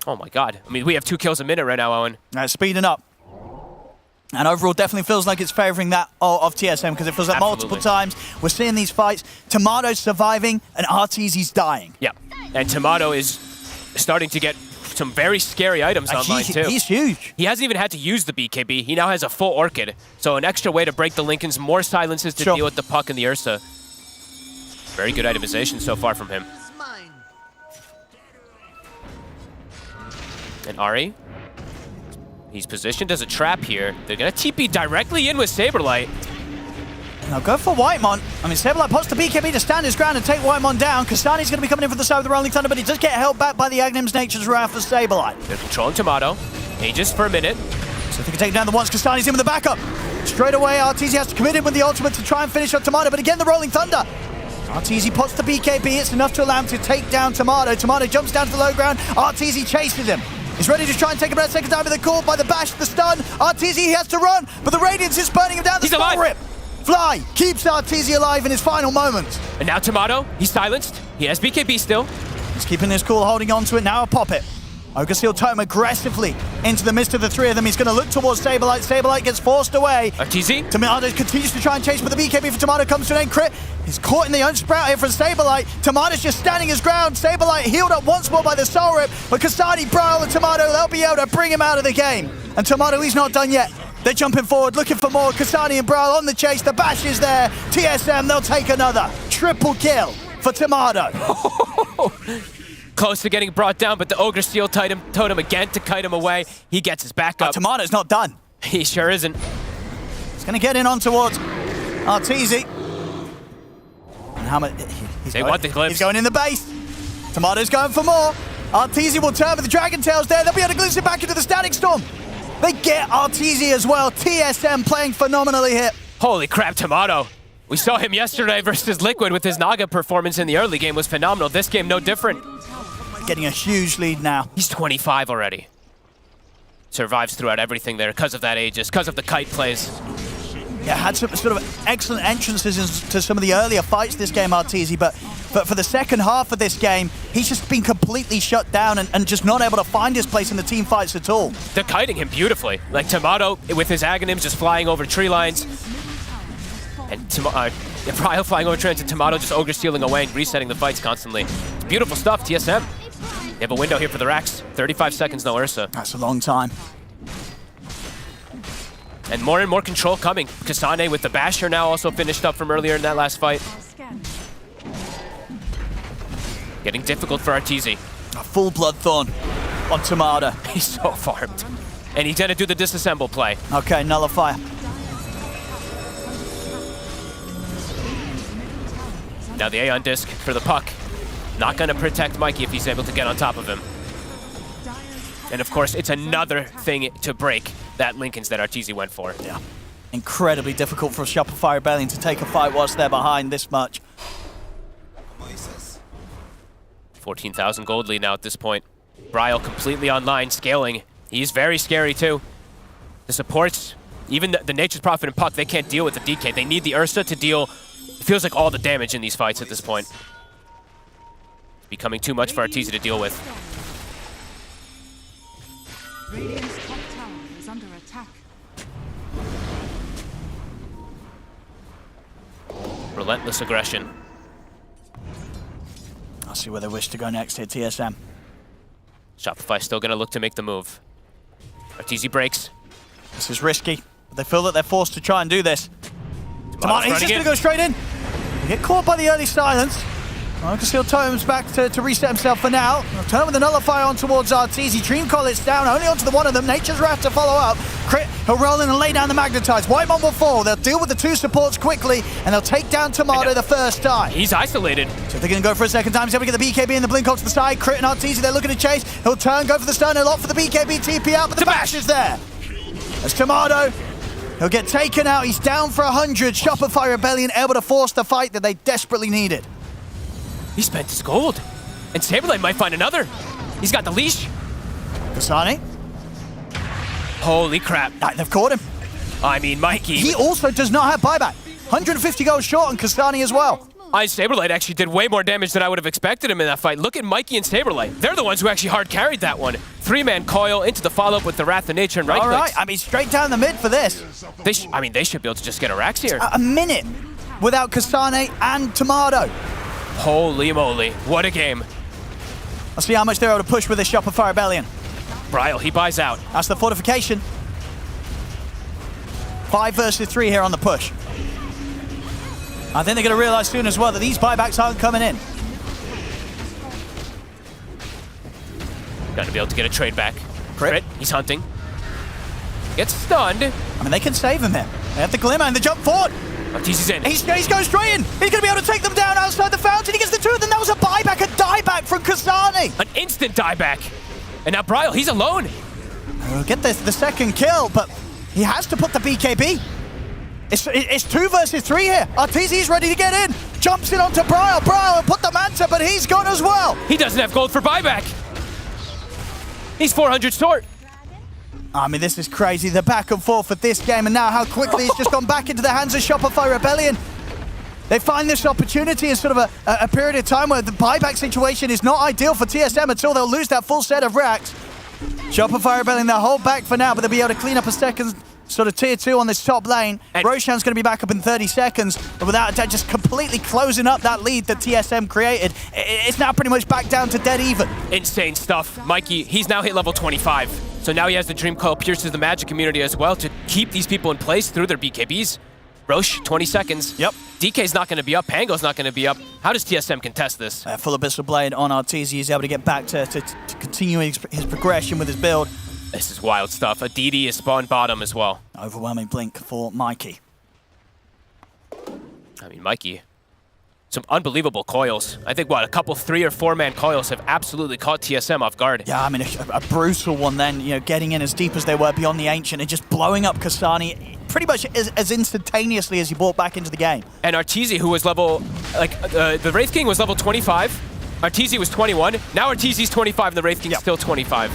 Oh my god. I mean, we have 2 kills a minute right now, Owen. Speeding up. And overall, definitely feels like it's favoring that of TSM, because it feels like multiple times we're seeing these fights. Tomato's surviving, and Arteezy's dying. Yeah. And Tomato is starting to get some very scary items online, too. He's huge. He hasn't even had to use the BKB. He now has a full Orchid. So an extra way to break the Lincolns, more silences to deal with the Puck and the Ursa. Very good itemization so far from him. And Ari, he's positioned as a trap here. They're going to TP directly in with Saberlight. Now go for Whitemon. I mean, Saberlight posts the BKB to stand his ground and take Whitemon down. Kastani's going to be coming in for the side of the Rolling Thunder, but he does get held back by the Agnim's Nature's Wrath for Saberlight. They're controlling Tomato. Aegis for a minute. So if they can take down the once, Kastani's in with the backup. Straight away, Arteezy has to commit in with the ultimate to try and finish on Tomato, but again, the Rolling Thunder. Arteezy pots the BKB. It's enough to allow him to take down Tomato. Tomato jumps down to the low ground. Arteezy chases him. He's ready to try and take him out a second time with the call by the bash, the stun. Arteezy, he has to run, but the Radiance is burning him down. The spell rip. Fly keeps Arteezy alive in his final moments. And now Tomato, he's silenced. He has BKB still. He's keeping his cool, holding on to it. Now a pop it. Ogre Steel Totem aggressively into the midst of the three of them. He's going to look towards Saberlight. Saberlight gets forced away. Arteezy. Tomato continues to try and chase, but the BKB for Tomato comes to an end. Crit. He's caught in the own sprout here from Saberlight. Tomato's just standing his ground. Saberlight healed up once more by the Soul Rip, but Kastani, Bryle, and Tomato, they'll be able to bring him out of the game. And Tomato, he's not done yet. They're jumping forward, looking for more. Kastani and Bryle on the chase. The bash is there. TSM, they'll take another. Triple kill for Tomato. Close to getting brought down, but the Ogre Steel Totem again to kite him away. He gets his back up. Tomato's not done. He sure isn't. He's going to get in on towards Arteezy. And how much? They want the glimpse. He's going in the base. Tomato's going for more. Arteezy will turn with the Dragon Tails there. They'll be able to glimpse it back into the Static Storm. They get Arteezy as well. TSM playing phenomenally here. Holy crap, Tomato. We saw him yesterday versus Liquid with his Naga performance in the early game was phenomenal. This game, no different. Getting a huge lead now. He's 25 already. Survives throughout everything there because of that Aegis, because of the kite plays. Yeah, had some sort of excellent entrances into some of the earlier fights this game, Arteezy, but for the second half of this game, he's just been completely shut down and just not able to find his place in the team fights at all. They're kiting him beautifully. Like Tomato with his Aghanims just flying over tree lines. And Bryle flying over tree lines and Tomato just Ogre stealing away and resetting the fights constantly. It's beautiful stuff, TSM. They have a window here for the racks. 35 seconds, no Ursa. That's a long time. And more control coming. Kasane with the Basher now also finished up from earlier in that last fight. Getting difficult for Arteezy. A full Bloodthorn on Tomato. He's so farmed. And he's going to do the disassemble play. Okay, Nullifier. Now the Aeon Disc for the Puck. Not going to protect Mikey if he's able to get on top of him. And of course, it's another thing to break that Lincolns that Arteezy went for. Yeah. Incredibly difficult for a Shopify Rebellion to take a fight whilst they're behind this much. 14,000 gold lead now at this point. Bryle completely online, scaling. He's very scary too. The supports, even the Nature's Prophet and Puck, they can't deal with the DK. They need the Ursa to deal, it feels like all the damage in these fights at this point. It's becoming too much for Arteezy to deal with. Radiant's top tower is under attack. Relentless aggression. I'll see where they wish to go next here, TSM. Shopify still going to look to make the move. Arteezy breaks. This is risky, but they feel that they're forced to try and do this. Tomato, he's just going to go straight in. They get caught by the early silence. Concealed Totem's back to reset himself for now. They'll turn with a nullifier on towards Arteezy. Dream Collet's down, only onto the one of them. Nature's Wrath to follow up. Crit, he'll roll in and lay down the Magnetize. Whitemon will fall. They'll deal with the two supports quickly, and they'll take down Tomato the first time. He's isolated. So they're going to go for a second time. He's able to get the BKB and the Blink off to the side. Crit and Arteezy, they're looking to chase. He'll turn, go for the stun, he'll opt for the BKB, TP out, but the bash is there. As Tomato, he'll get taken out. He's down for 100. Shopify Rebellion able to force the fight that they desperately needed. He spent his gold. And Saberlight might find another. He's got the leash. Kasane. Holy crap. They've caught him. I mean, Mikey. He also does not have buyback. 150 gold short on Kasane as well. Saberlight actually did way more damage than I would have expected him in that fight. Look at Mikey and Saberlight. They're the ones who actually hard carried that one. 3-man coil into the follow-up with the Wrath of Nature and right clicks. All right, I mean, straight down the mid for this. They should be able to just get a Rax here. A minute without Kasane and Tomato. Holy moly, what a game. Let's see how much they're able to push with this Shopify Rebellion. Bryle, he buys out. That's the fortification. 5 versus 3 here on the push. I think they're going to realize soon as well that these buybacks aren't coming in. Gonna be able to get a trade back. Crit, he's hunting. Gets stunned. I mean, they can save him here. They have the glimmer and the jump forward. Arteezy's in. He's going straight in. He's going to be able to take them down outside the fountain. He gets the two of them. That was a buyback, a dieback from Kasane. An instant dieback. And now Bryle, he's alone. He'll get the second kill, but he has to put the BKB. It's 2 versus 3 here. Arteezy's ready to get in. Jumps in onto Bryle. Bryle will put the Manta, but he's gone as well. He doesn't have gold for buyback. He's 400 short. I mean, this is crazy. The back and forth for this game, and now how quickly it's just gone back into the hands of Shopify Rebellion. They find this opportunity in sort of a period of time where the buyback situation is not ideal for TSM until they'll lose that full set of racks. Shopify Rebellion, they'll hold back for now, but they'll be able to clean up a second sort of tier 2 on this top lane. Roshan's going to be back up in 30 seconds, but without a doubt, just completely closing up that lead that TSM created. It's now pretty much back down to dead even. Insane stuff. Mikey, he's now hit level 25. So now he has the Dream Coil, pierces the Magic community as well to keep these people in place through their BKBs. Roche, 20 seconds. Yep. DK's not going to be up. Pango's not going to be up. How does TSM contest this? Full Abyssal Blade on Arteezy. He's able to get back to continue his progression with his build. This is wild stuff. A DD is spawned bottom as well. Overwhelming blink for Mikey. I mean, Mikey, some unbelievable coils. I think, a couple 3 or 4-man coils have absolutely caught TSM off guard. Yeah, I mean, a brutal one then, getting in as deep as they were beyond the Ancient and just blowing up Kasane pretty much as instantaneously as he brought back into the game. And Arteezy, who was level, the Wraith King was level 25. Arteezy was 21. Now Arteezy's 25 and the Wraith King's still 25.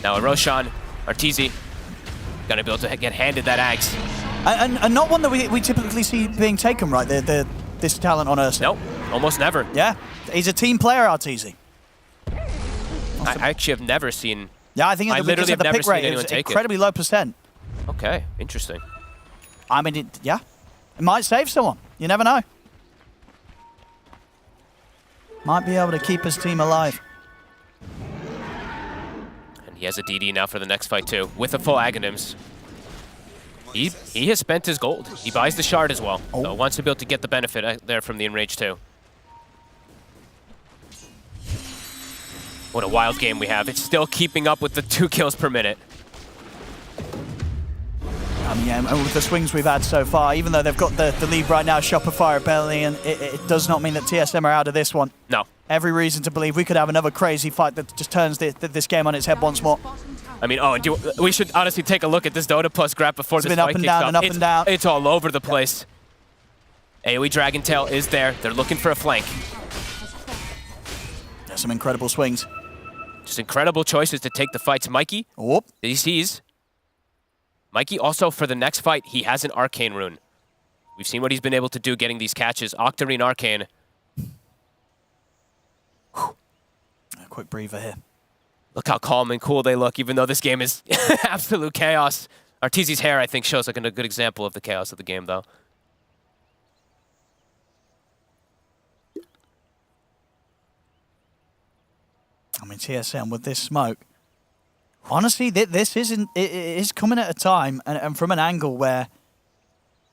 Now a Roshan, Arteezy, gonna be able to get handed that Axe. And not one that we typically see being taken, right? This talent on Ursa. Nope, almost never. Yeah, he's a team player, Arteezy. I actually have never seen... Yeah, I think I literally have the never pick seen rate, anyone it's take incredibly low percent. Okay, interesting. I mean, it might save someone. You never know. Might be able to keep his team alive. He has a DD now for the next fight too, with a full Aghanims. He has spent his gold. He buys the shard as well. So wants to be able to get the benefit there from the Enrage too. What a wild game we have. It's still keeping up with the 2 kills per minute. Yeah, with the swings we've had so far, even though they've got the lead right now, Shopify Rebellion, it does not mean that TSM are out of this one. No. Every reason to believe we could have another crazy fight that just turns this game on its head once more. I mean, we should honestly take a look at this Dota Plus graph before this fight kicks off. Up and down. It's all over the place. AoE Dragon Tail is there. They're looking for a flank. There's some incredible swings. Just incredible choices to take the fights. Mikey, he sees. Mikey also, for the next fight, he has an Arcane Rune. We've seen what he's been able to do getting these catches. Octarine Arcane. A quick breather here. Look how calm and cool they look, even though this game is absolute chaos. Arteezy's hair, I think, shows like a good example of the chaos of the game, though. I mean, TSM with this smoke. Honestly, this is coming at a time and from an angle where,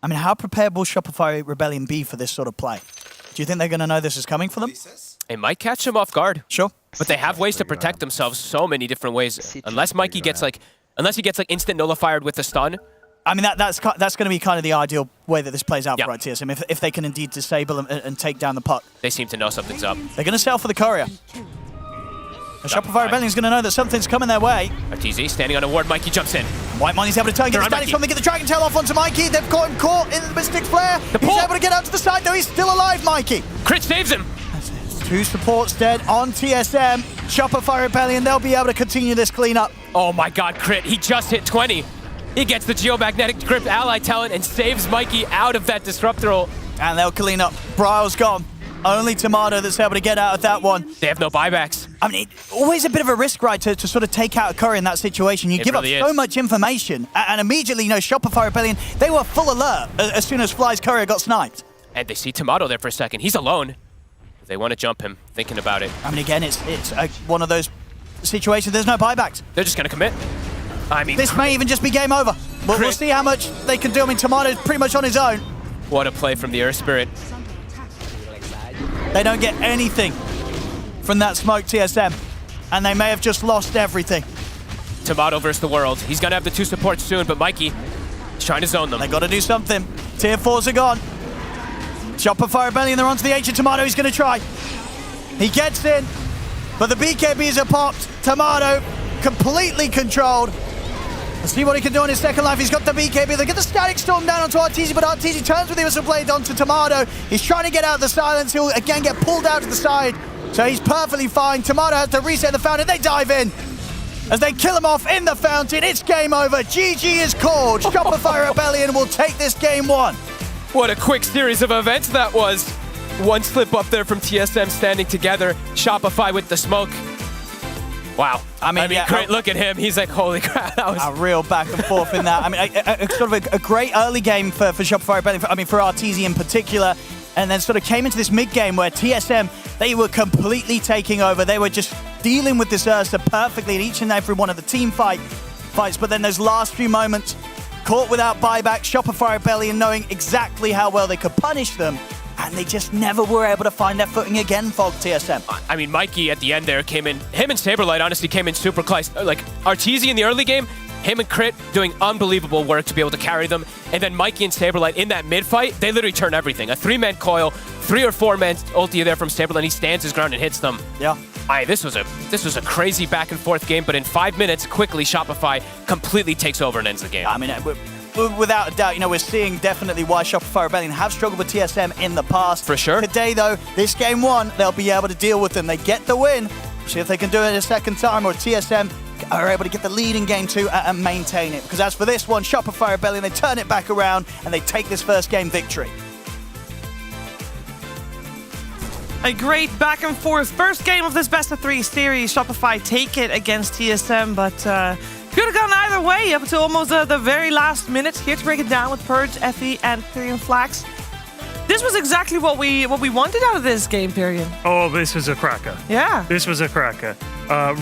I mean, how prepared will Shopify Rebellion be for this sort of play? Do you think they're going to know this is coming for them? It might catch them off guard. Sure. But they have ways to protect themselves so many different ways. Unless Mikey gets unless he gets instant nullified with the stun. I mean, that's going to be kind of the ideal way that this plays out for TSM, if they can indeed disable and take down the puck. They seem to know something's up. They're going to sell for the courier. The Shopify Rebellion is going to know that something's coming their way. RTZ standing on a ward. Mikey jumps in. White Money's able to turn, get the static from, they get the Dragon Tail off onto Mikey. They've got him caught in the Mystic Flare. He's able to get out to the side, though. He's still alive, Mikey. Crit saves him. Two supports dead on TSM. Shopify Rebellion, they'll be able to continue this cleanup. Oh my god, Crit. He just hit 20. He gets the Geomagnetic Grip ally talent and saves Mikey out of that Disruptor ult. And they'll clean up. Bryle's gone. Only Tomato that's able to get out of that one. They have no buybacks. I mean, always a bit of a risk, right, to sort of take out a Curry in that situation. You give really up so much information, and immediately, Shopify Rebellion, they were full alert as soon as Fly's Courier got sniped. And they see Tomato there for a second. He's alone. They want to jump him, thinking about it. I mean, again, it's one of those situations, there's no buybacks. They're just going to commit. I mean, this may even just be game over. We'll see how much they can do. I mean, Tomato's pretty much on his own. What a play from the Earth Spirit. They don't get anything from that smoke, TSM, and they may have just lost everything. Tomato versus the world. He's going to have the two supports soon, but Mikey is trying to zone them. They got to do something. Tier 4s are gone. Shopify Rebellion, they're onto the Ancient Tomato. He's going to try. He gets in, but the BKBs are popped. Tomato completely controlled. Let's see what he can do on his second life. He's got the BKB. They get the Static Storm down onto RTZ, but RTZ turns with the Missile Blade onto Tomato. He's trying to get out of the silence. He'll again get pulled out to the side, so he's perfectly fine. Tomato has to reset the fountain. They dive in. As they kill him off in the fountain, it's game over. GG is called. Shopify Rebellion will take this game 1. What a quick series of events that was. One slip up there from TSM standing together. Shopify with the smoke. Wow. I mean, great look at him. He's like, holy crap. That was a real back and forth in that. I mean, sort of a great early game for Shopify Rebellion, for RTZ in particular, and then sort of came into this mid-game where TSM, they were completely taking over. They were just dealing with this Ursa perfectly in each and every one of the team fights, but then those last few moments, caught without buyback, Shopify Rebellion knowing exactly how well they could punish them, and they just never were able to find their footing again, Fog TSM. I mean, Mikey at the end there came in, him and Saberlight honestly came in super close. Like, Arteezy in the early game, him and Crit doing unbelievable work to be able to carry them. And then Mikey and Saberlight in that mid-fight, they literally turn everything. A 3-man coil, 3 or 4-man ulti there from Saberlight, he stands his ground and hits them. Yeah. This was a crazy back and forth game, but in 5 minutes, quickly Shopify completely takes over and ends the game. I mean, without a doubt, we're seeing definitely why Shopify Rebellion have struggled with TSM in the past. For sure. Today, though, this game 1, they'll be able to deal with them. They get the win. See if they can do it a second time, or TSM are able to get the lead in game 2 and maintain it. Because as for this one, Shopify Rebellion, they turn it back around and they take this first game victory. A great back and forth first game of this best of 3 series. Shopify take it against TSM, but could have gone either way up to almost the very last minute. Here to break it down with Purge, Effie, and Pyrion Flax. This was exactly what we wanted out of this game, Pyrion. Oh, this was a cracker. Yeah. This was a cracker.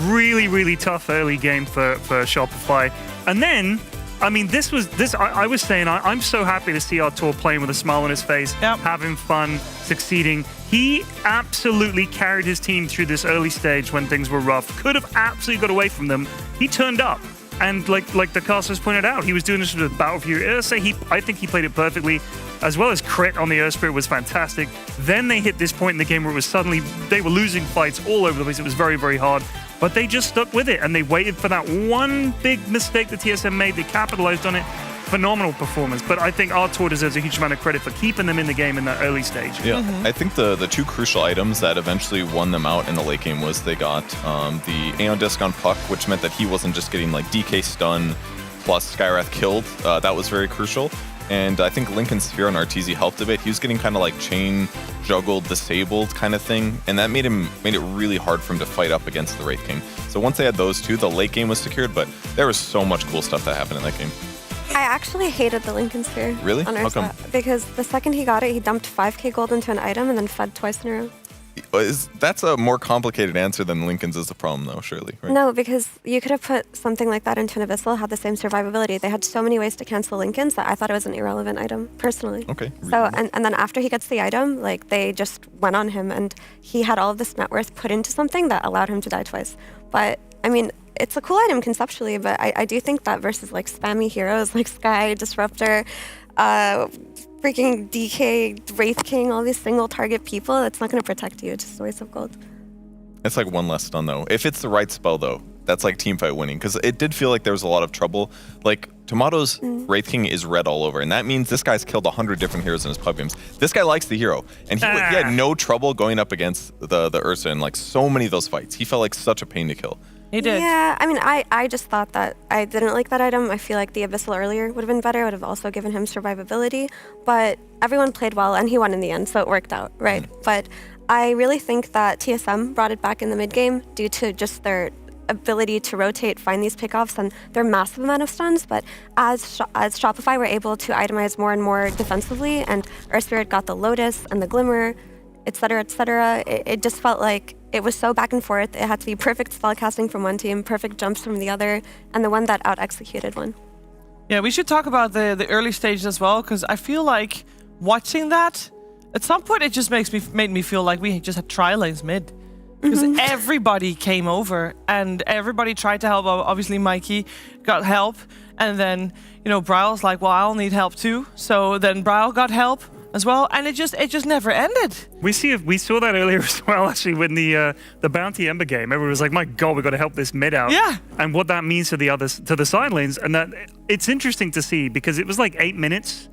Really, really tough early game for Shopify. And then, I mean, I was saying, I'm so happy to see Artur playing with a smile on his face, having fun, succeeding. He absolutely carried his team through this early stage when things were rough. Could have absolutely got away from them. He turned up. And like the casters pointed out, he was doing this with Battlefield Ursa. I think he played it perfectly, as well as Crit on the Earth Spirit was fantastic. Then they hit this point in the game where it was suddenly, they were losing fights all over the place. It was very, very hard. But they just stuck with it, and they waited for that one big mistake that TSM made. They capitalized on it. Phenomenal performance. But I think Artur deserves a huge amount of credit for keeping them in the game in that early stage. Yeah, I think the 2 crucial items that eventually won them out in the late game was they got the Aeon Disc on Puck, which meant that he wasn't just getting like DK stun plus Skywrath killed. That was very crucial. And I think Lincoln Sphere on RTZ helped a bit. He was getting kind of like chain juggled, disabled kind of thing. And that made it really hard for him to fight up against the Wraith King. So once they had those 2, the late game was secured, but there was so much cool stuff that happened in that game. I actually hated the Lincoln Sphere. Really? On How come? Because the second he got it, he dumped 5k gold into an item and then fed twice in a row. That's a more complicated answer than Lincoln's is the problem, though, surely, right? No, because you could have put something like that into an Abyssal, had the same survivability. They had so many ways to cancel Lincoln's that I thought it was an irrelevant item, personally. Okay. So, and then after he gets the item, like, they just went on him, and he had all of this net worth put into something that allowed him to die twice. But, I mean, it's a cool item conceptually, but I do think that versus, like, spammy heroes like Sky, Disruptor, freaking DK, Wraith King, all these single target people, it's not going to protect you. It's just a waste of gold. It's like one less stun, though. If it's the right spell, though, that's like teamfight winning. Because it did feel like there was a lot of trouble. Like, Tomato's Wraith King is red all over. And that means this guy's killed 100 different heroes in his pub games. This guy likes the hero. And he had no trouble going up against the Ursa in like so many of those fights. He felt like such a pain to kill. He did. Yeah, I mean, I just thought that I didn't like that item. I feel like the Abyssal earlier would have been better. It would have also given him survivability. But everyone played well, and he won in the end, so it worked out, right? But I really think that TSM brought it back in the mid-game due to just their ability to rotate, find these pickoffs, and their massive amount of stuns. But as Shopify were able to itemize more and more defensively, and Earth Spirit got the Lotus and the Glimmer, etc., it just felt like it was so back and forth. It had to be perfect spellcasting from one team, perfect jumps from the other, and the one that out-executed won. Yeah, we should talk about the early stages as well, because I feel like watching that, at some point it just made me feel like we just had tri-lanes mid. Because everybody came over and everybody tried to help. Obviously, Mikey got help. And then, Bryle's like, well, I'll need help too. So then Bryle got help as well. And it just never ended. We saw that earlier as well, actually, when the Bounty Ember game. Everyone was like, my God, we've got to help this mid out. Yeah. And what that means to the side lanes. And that it's interesting to see because it was like 8 minutes.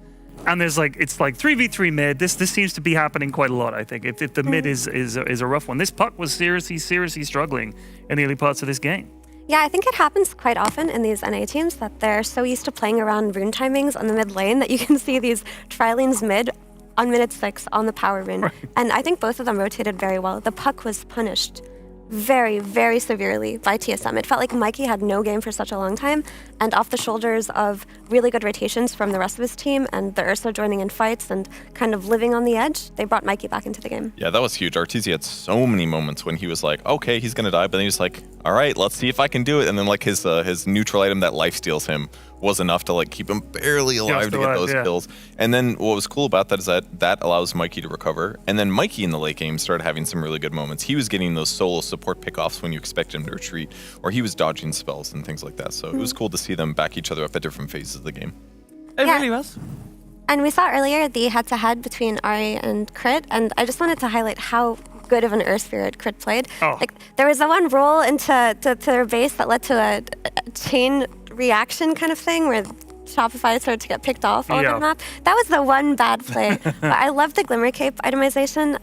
And it's like 3v3 mid. This seems to be happening quite a lot, I think. If the mid is a rough one. This puck was seriously struggling in the early parts of this game. Yeah, I think it happens quite often in these NA teams that they're so used to playing around rune timings on the mid lane that you can see these tri-lanes mid on minute 6 on the power rune. Right. And I think both of them rotated very well. The puck was punished very, very severely by TSM. It felt like Mikey had no game for such a long time, and off the shoulders of really good rotations from the rest of his team and the Ursa joining in fights and kind of living on the edge, they brought Mikey back into the game. Yeah, that was huge. Arteezy had so many moments when he was like, okay, he's gonna die, but then he was like, all right, let's see if I can do it. And then like his neutral item that life steals him was enough to like keep him barely alive to get those kills. And then what was cool about that is that allows Mikey to recover. And then Mikey in the late game started having some really good moments. He was getting those solo support pickoffs when you expect him to retreat, or he was dodging spells and things like that. So it was cool to see them back each other up at different phases of the game. It really was. And we saw earlier the head-to-head between Ari and Crit, and I just wanted to highlight how good of an Earth Spirit Crit played. Oh. Like, there was the one roll into their base that led to a chain reaction kind of thing where Shopify started to get picked off all over the map. That was the one bad play. But I love the Glimmer Cape itemization.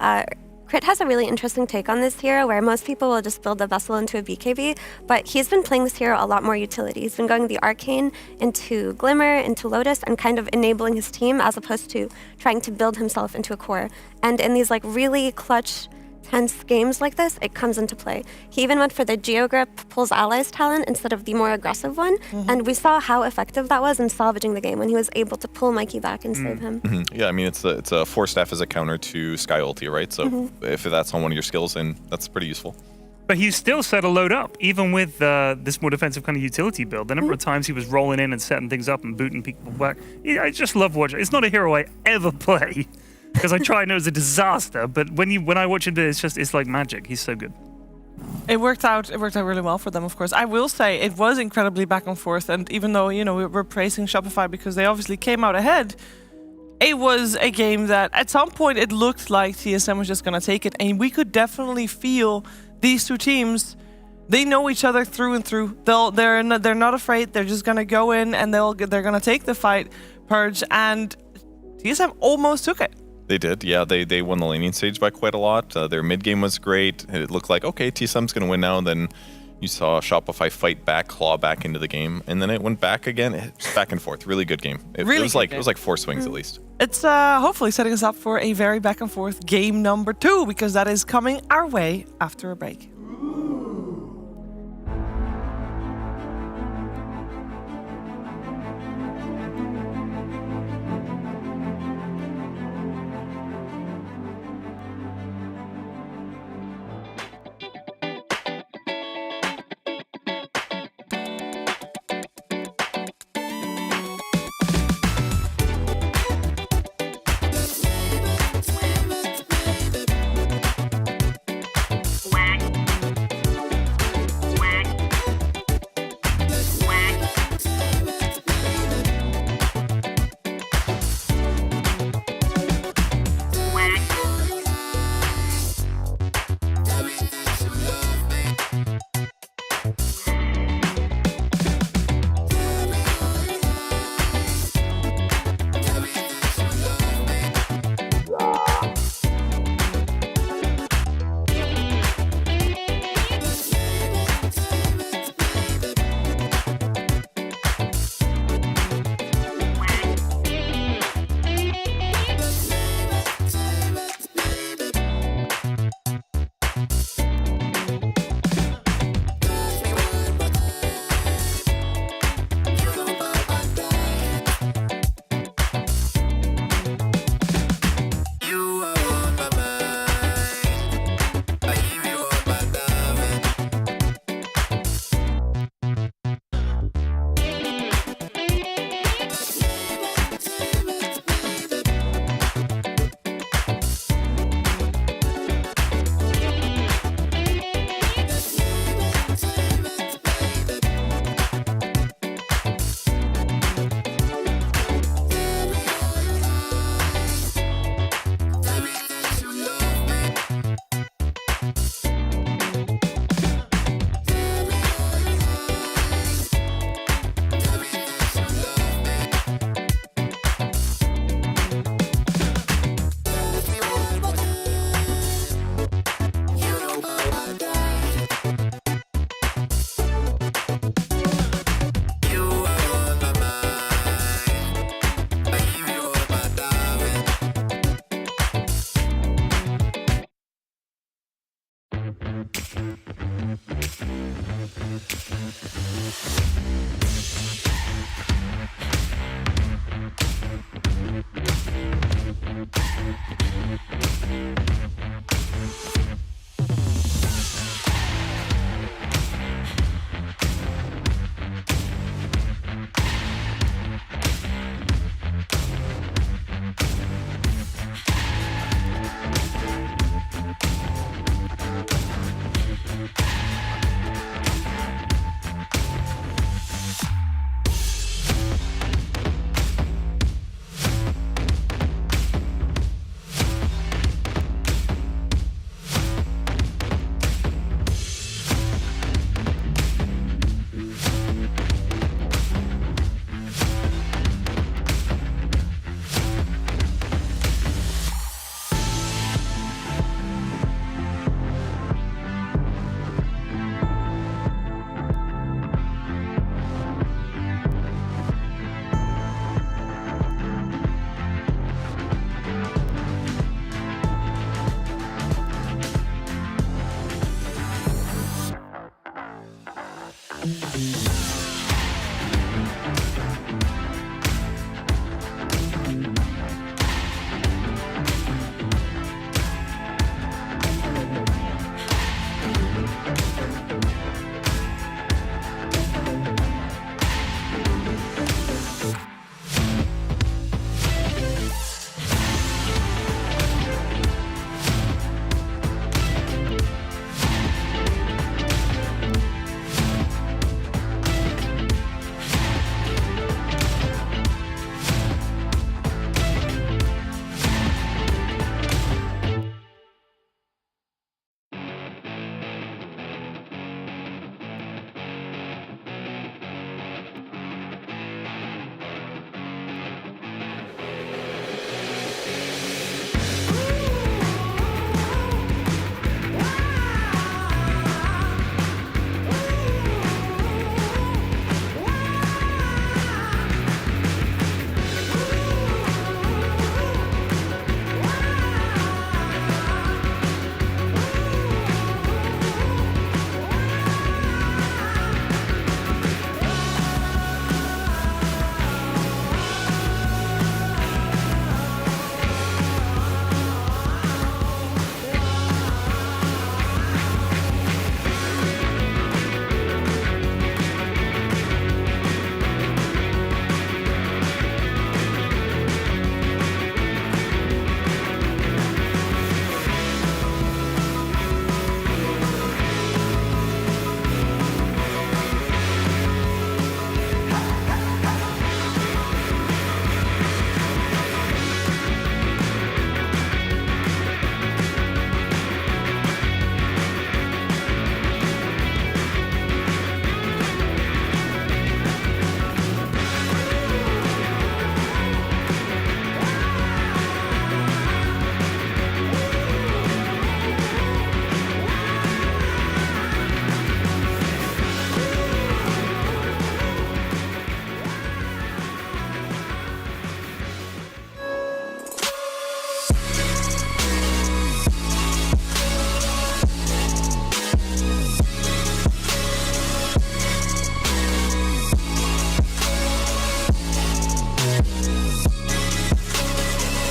Crit has a really interesting take on this hero where most people will just build a vessel into a BKB, but he's been playing this hero a lot more utility. He's been going the Arcane into Glimmer, into Lotus, and kind of enabling his team as opposed to trying to build himself into a core. And in these like really clutch, tense games like this, it comes into play. He even went for the Geogrip pulls allies talent instead of the more aggressive one, and we saw how effective that was in salvaging the game when he was able to pull Mikey back and save him. Yeah, I mean, it's a Force Staff as a counter to Sky Ulti, right? So if that's on one of your skills, then that's pretty useful. But he still set a load up, even with this more defensive kind of utility build. The number of times he was rolling in and setting things up and booting people back. I just love watching. It's not a hero I ever play. Because I try and it was a disaster, but when I watch him, it's like magic. He's so good. It worked out really well for them, of course. I will say it was incredibly back and forth, and even though we're praising Shopify because they obviously came out ahead, it was a game that at some point it looked like TSM was just going to take it, and we could definitely feel these two teams. They know each other through and through. They're not afraid. They're just going to go in and they're going to take the fight, Purge, and TSM almost took it. They did, yeah. They won the laning stage by quite a lot. Their mid game was great. It looked like, okay, TSM's going to win now. And then you saw Shopify fight back, claw back into the game, and then it went back again. It's back and forth. Really good game. It was like 4 swings at least. It's hopefully setting us up for a very back and forth game number 2 because that is coming our way after a break.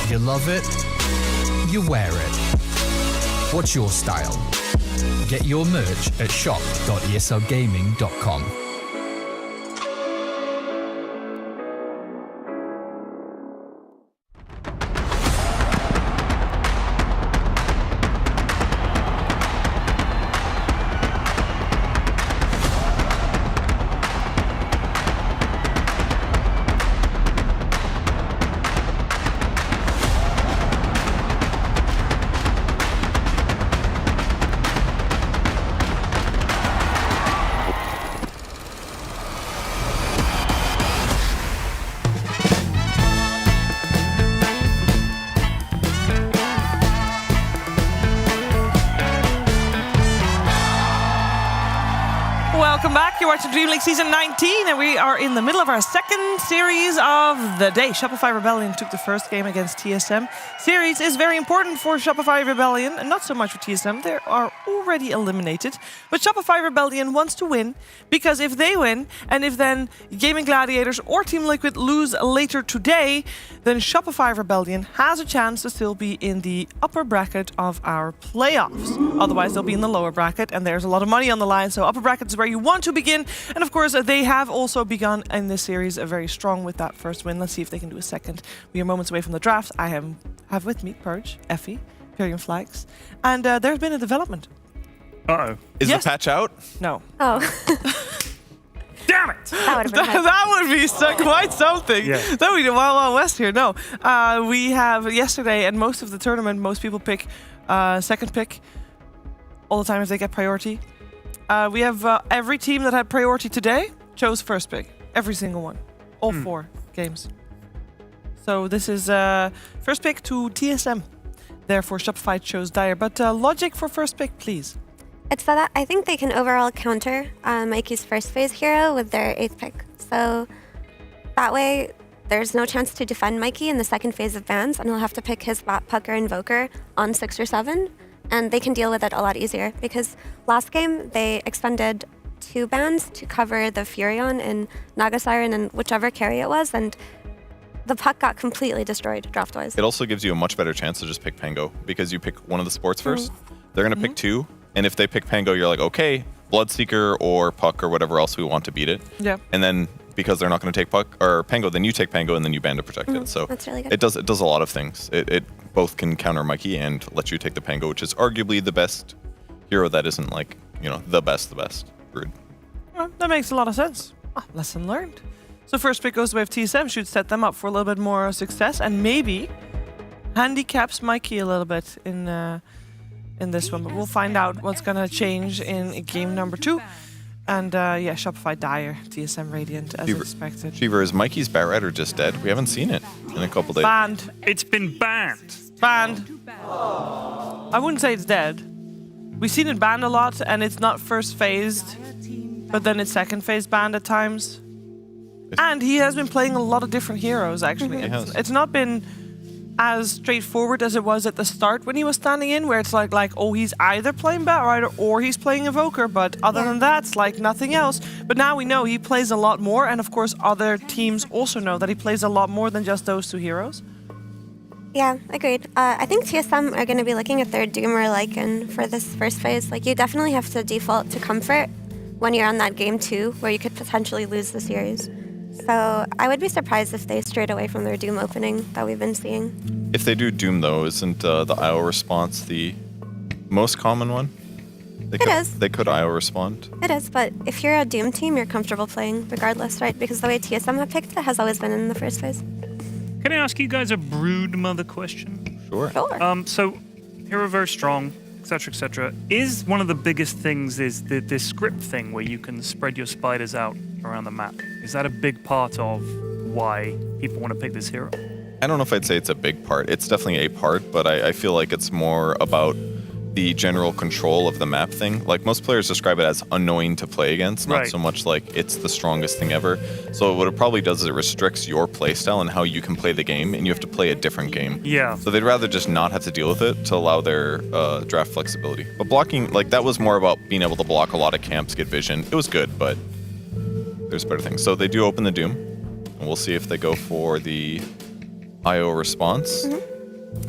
You love it, you wear it. What's your style? Get your merch at shop.eslgaming.com. Welcome back. You're watching DreamLeague Season 19, and we are in the middle of our second series of the day. Shopify Rebellion took the first game against TSM. Series is very important for Shopify Rebellion, and not so much for TSM. They are already eliminated. But Shopify Rebellion wants to win, because if they win, and if then Gaming Gladiators or Team Liquid lose later today, then Shopify Rebellion has a chance to still be in the upper bracket of our playoffs. Otherwise, they'll be in the lower bracket, and there's a lot of money on the line, so upper bracket is where you want to begin. And of course, they have also begun in this series very strong with that first win. Let's see if they can do a second. We are moments away from the draft. I have with me Purge, Effie, Imperium Flags, and there's been a development. Uh-oh. Is the patch out? No. Oh. Damn it! That would be quite something. Yeah. That would be the Wild Wild West here. No. We have yesterday, and most of the tournament, most people pick second pick all the time if they get priority. We have every team that had priority today chose first pick. Every single one. All 4 games. So this is first pick to TSM. Therefore, Shopify chose Dire. But logic for first pick, please. It's that I think they can overall counter Mikey's first phase hero with their 8th pick. So that way, there's no chance to defend Mikey in the second phase of bans, and he'll have to pick his Pucker Invoker on 6 or 7, and they can deal with it a lot easier. Because last game, they expended 2 bans to cover the Furion and Naga Siren and whichever carry it was, and the puck got completely destroyed draft-wise. It also gives you a much better chance to just pick Pango because you pick one of the supports first. They're going to pick 2, and if they pick Pango, you're like, okay, Bloodseeker or Puck or whatever else we want to beat it. Yeah. And then because they're not going to take Puck or Pango, then you take Pango and then you ban to protect it. So that's really good. it does a lot of things. It both can counter Mikey and let you take the Pango, which is arguably the best hero that isn't like, the best brewed. Well, that makes a lot of sense. Lesson learned. So first pick goes to wave TSM, should set them up for a little bit more success and maybe handicaps Mikey a little bit in this one. But we'll find out what's going to change in game number 2. And Shopify Dire, TSM Radiant, as expected. Shiver, is Mikey's Batrider just dead? We haven't seen it in a couple days. Banned. It's been banned. Banned. I wouldn't say it's dead. We've seen it banned a lot, and it's not first phased, but then it's second phase banned at times. And he has been playing a lot of different heroes, actually. It's not been as straightforward as it was at the start when he was standing in, where it's like he's either playing Batrider or he's playing Evoker, but other than that, it's like nothing else. But now we know he plays a lot more, and of course other teams also know that he plays a lot more than just those 2 heroes. Yeah, agreed. I think TSM are going to be looking at their Doom or Lycan for this first phase. Like, you definitely have to default to Comfort when you're on that game 2, where you could potentially lose the series. So I would be surprised if they strayed away from their Doom opening that we've been seeing. If they do Doom, though, isn't the IO response the most common one? It is. They could IO respond. It is, but if you're a Doom team, you're comfortable playing regardless, right? Because the way TSM have picked it has always been in the first phase. Can I ask you guys a brood mother question? Sure. So, hero very strong, etc., etc. Is one of the biggest things is this script thing where you can spread your spiders out around the map? Is that a big part of why people want to pick this hero? I don't know if I'd say it's a big part. It's definitely a part, but I feel like it's more about the general control of the map thing. Like, most players describe it as annoying to play against, not so much like it's the strongest thing ever. So what it probably does is it restricts your playstyle and how you can play the game, and you have to play a different game. Yeah. So they'd rather just not have to deal with it to allow their draft flexibility. But blocking, like, that was more about being able to block a lot of camps, get vision. It was good, but there's better things. So they do open the Doom, and we'll see if they go for the IO response.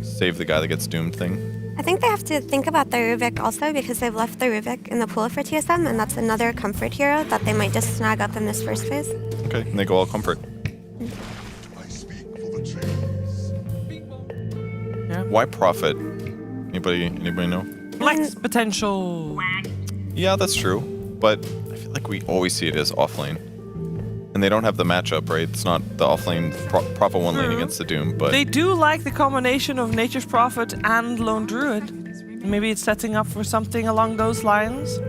Save the guy that gets doomed thing. I think they have to think about the Rubik also, because they've left the Rubik in the pool for TSM, and that's another comfort hero that they might just snag up in this first phase. Okay, and they go all comfort. Yeah. Why Prophet? Anybody know? Flex potential. Yeah, that's true. But I feel like we always see it as offlane. And they don't have the matchup, right? It's not the offlane Prophet 1 lane against the Doom, but... They do like the combination of Nature's Prophet and Lone Druid. Maybe it's setting up for something along those lines.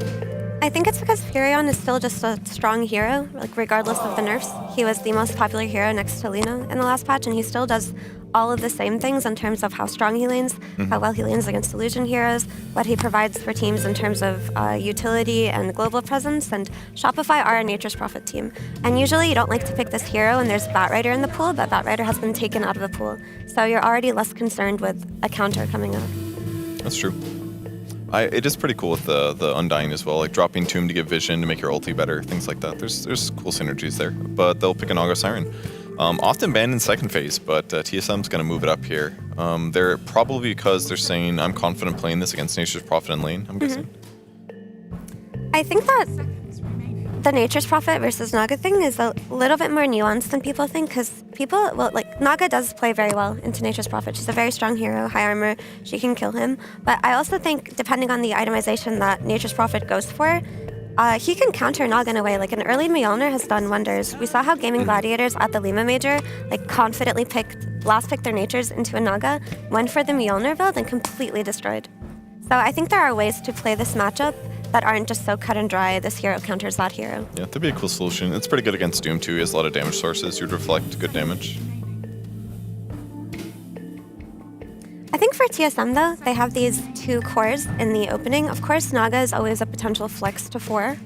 I think it's because Furion is still just a strong hero, like regardless of the nerfs. He was the most popular hero next to Lina in the last patch, and he still does all of the same things in terms of how strong he lanes, how well he lanes against illusion heroes, what he provides for teams in terms of utility and global presence. And Shopify are a Nature's Prophet team. And usually you don't like to pick this hero and there's Batrider in the pool, but Batrider has been taken out of the pool. So you're already less concerned with a counter coming up. That's true. It is pretty cool with the Undying as well, like dropping Tomb to get vision to make your ulti better, things like that. There's cool synergies there. But they'll pick an Naga Siren. Often banned in second phase, but TSM's going to move it up here. They're probably because they're saying, I'm confident playing this against Nature's Prophet and lane, I'm guessing. I think that the Nature's Prophet versus Naga thing is a little bit more nuanced than people think, because Naga does play very well into Nature's Prophet. She's a very strong hero, high armor, she can kill him. But I also think, depending on the itemization that Nature's Prophet goes for, he can counter Naga in a way. Like, an early Mjolnir has done wonders. We saw how Gaming Gladiators at the Lima Major confidently last picked their natures into a Naga, went for the Mjolnir build, and completely destroyed. So I think there are ways to play this matchup that aren't just so cut and dry, this hero counters that hero. Yeah, that'd be a cool solution. It's pretty good against Doom too. He has a lot of damage sources. You'd reflect good damage. I think for TSM though, they have these two cores in the opening. Of course, Naga is always a potential flex to 4.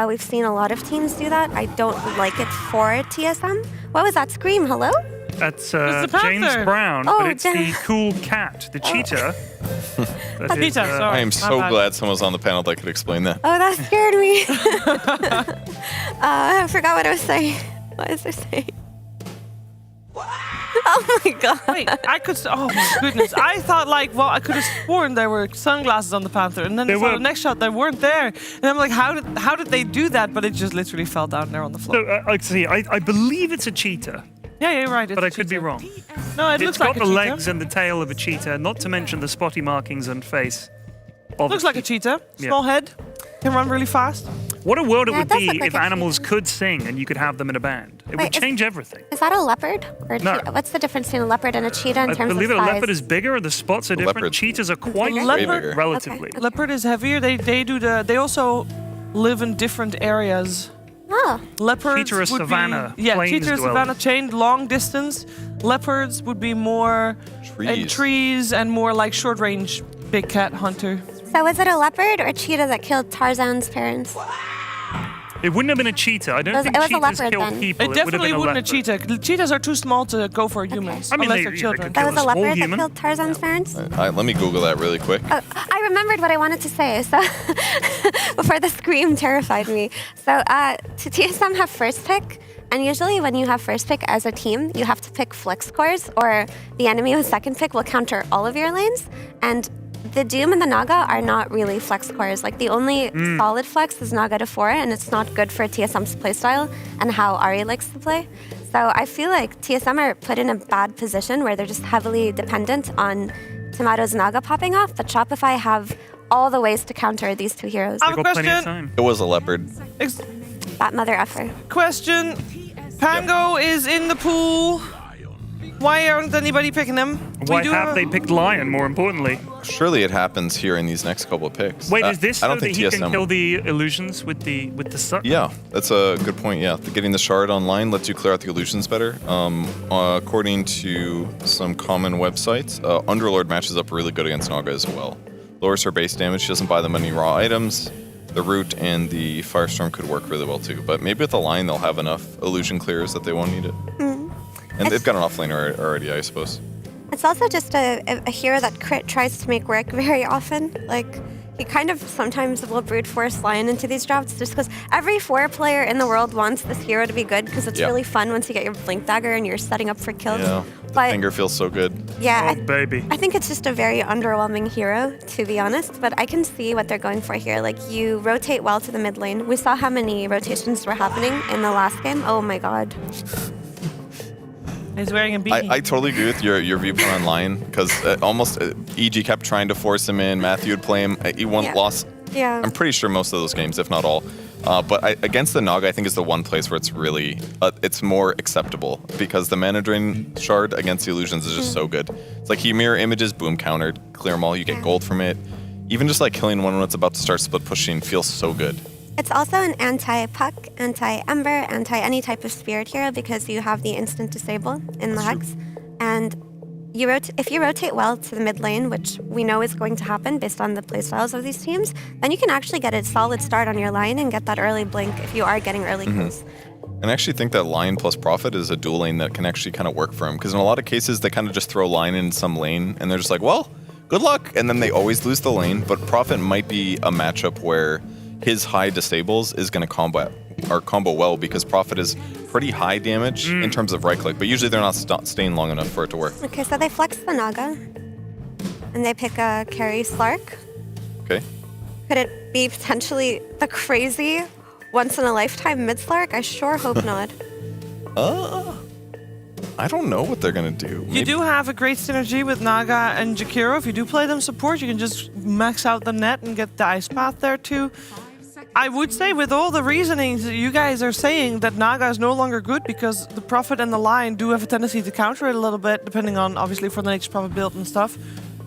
We've seen a lot of teams do that. I don't like it for TSM. What was that scream? Hello? That's James Brown, but it's the cool cat, the cheetah. That is, I am so glad someone's on the panel that could explain that. Oh, that scared me. I forgot what I was saying. What was I saying? Oh my god. Wait, oh my goodness. I thought I could have sworn there were sunglasses on the Panther, and then for the next shot they weren't there. And I'm like, how did they do that? But it just literally fell down there on the floor. So, I believe it's a cheetah. Yeah, you're right. But I could be wrong. No, it looks like a cheetah. It's got the legs and the tail of a cheetah, not to mention the spotty markings and face. Looks like a cheetah. Small head. Can run really fast. What a world it would be if animals could sing and you could have them in a band. It would change everything. Is that a leopard? Or no. What's the difference between a leopard and a cheetah in terms of size? I believe a leopard is bigger, the spots are different. Cheetahs are quite bigger, relatively. Okay. Leopard is heavier. They also live in different areas. Oh. Leopards cheetah or savannah. Cheetah or savannah chained long distance. Leopards would be more trees and more like short range big cat hunter. So was it a leopard or a cheetah that killed Tarzan's parents? It wouldn't have been a cheetah. I don't think cheetahs kill people. It definitely wouldn't a cheetah. Cheetahs are too small to go for humans, unless they're children. That was a leopard that killed Tarzan's parents? Let me Google that really quick. Oh, I remembered what I wanted to say, so before the scream terrified me. So TSM have first pick, and usually when you have first pick as a team, you have to pick flex cores, or the enemy with second pick will counter all of your lanes, and the Doom and the Naga are not really flex cores. Like, the only solid flex is Naga to 4, and it's not good for TSM's playstyle and how Ahri likes to play. So I feel like TSM are put in a bad position where they're just heavily dependent on Tomato's Naga popping off, but Shopify have all the ways to counter these two heroes. I have a question. It was a leopard. That mother effer. Question. Pango is in the pool. Why aren't anybody picking them? Why have they picked Lion, more importantly? Surely it happens here in these next couple of picks. Wait, is this I so don't that think he TSM can kill the illusions with the suck? Yeah, that's a good point. Yeah, getting the shard online lets you clear out the illusions better. According to some common websites, Underlord matches up really good against Naga as well. Lowers her base damage. She doesn't buy them any raw items. The Root and the Firestorm could work really well too. But maybe with the Lion, they'll have enough illusion clears that they won't need it. And they've got an offlaner already, I suppose. It's also just a hero that Crit tries to make work very often. Like, he kind of sometimes will brute force Lion into these drafts just because every 4 player in the world wants this hero to be good because it's really fun once you get your Blink Dagger and you're setting up for kills. Yeah, but finger feels so good. Yeah, baby. I think it's just a very underwhelming hero, to be honest, but I can see what they're going for here. Like, you rotate well to the mid lane. We saw how many rotations were happening in the last game. Oh my god. He's wearing a beanie. I totally agree with your viewpoint on Lion, because almost EG kept trying to force him in. Matthew would play him. He lost. Yeah. I'm pretty sure most of those games, if not all. But against the Naga, I think is the one place where it's really it's more acceptable, because the mana drain shard against the illusions is just so good. It's like you mirror images, boom, countered, clear them all, you get gold from it. Even just like killing one when it's about to start split pushing feels so good. It's also an anti-Puck, anti-Ember, anti-any type of Spirit hero because you have the instant disable in the Hex. And if you rotate well to the mid lane, which we know is going to happen based on the playstyles of these teams, then you can actually get a solid start on your line and get that early blink if you are getting early kills. And I actually think that Lion plus Prophet is a dual lane that can actually kind of work for him, because in a lot of cases they kind of just throw Lion in some lane and they're just like, well, good luck, and then they always lose the lane. But Prophet might be a matchup where his high disables is going to combo well, because Prophet is pretty high damage in terms of right click, but usually they're not staying long enough for it to work. Okay, so they flex the Naga, and they pick a carry Slark. Okay. Could it be potentially the crazy once-in-a-lifetime mid-Slark? I sure hope not. I don't know what they're going to do. You do have a great synergy with Naga and Jakiro. If you do play them support, you can just max out the net and get the Ice Path there too. I would say, with all the reasonings that you guys are saying, that Naga is no longer good because the Prophet and the Lion do have a tendency to counter it a little bit, depending on, obviously, for the next Prophet build and stuff,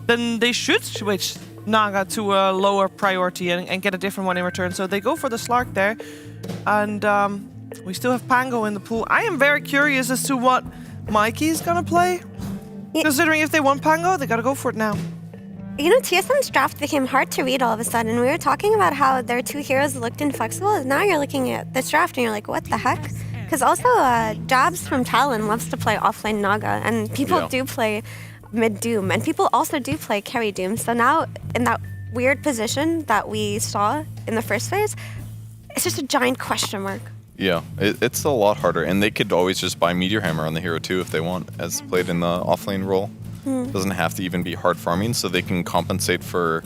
then they should switch Naga to a lower priority and get a different one in return. So they go for the Slark there. And we still have Pango in the pool. I am very curious as to what Mikey's gonna play. Considering if they want Pango, they gotta go for it now. You know, TSM's draft became hard to read all of a sudden. We were talking about how their 2 heroes looked inflexible. Now you're looking at this draft and you're like, what the heck? Because also, Jabs from Talon loves to play offlane Naga, and people do play mid Doom, and people also do play carry Doom. So now, in that weird position that we saw in the first phase, it's just a giant question mark. Yeah, it's a lot harder, and they could always just buy Meteor Hammer on the hero too if they want, as played in the offlane role. Doesn't have to even be hard farming, so they can compensate for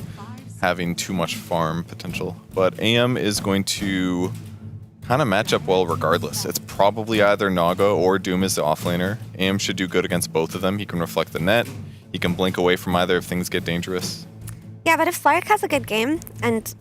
having too much farm potential. But AM is going to kind of match up well regardless. It's probably either Naga or Doom is the offlaner. AM should do good against both of them. He can reflect the net. He can blink away from either if things get dangerous. Yeah, but if Slark has a good game and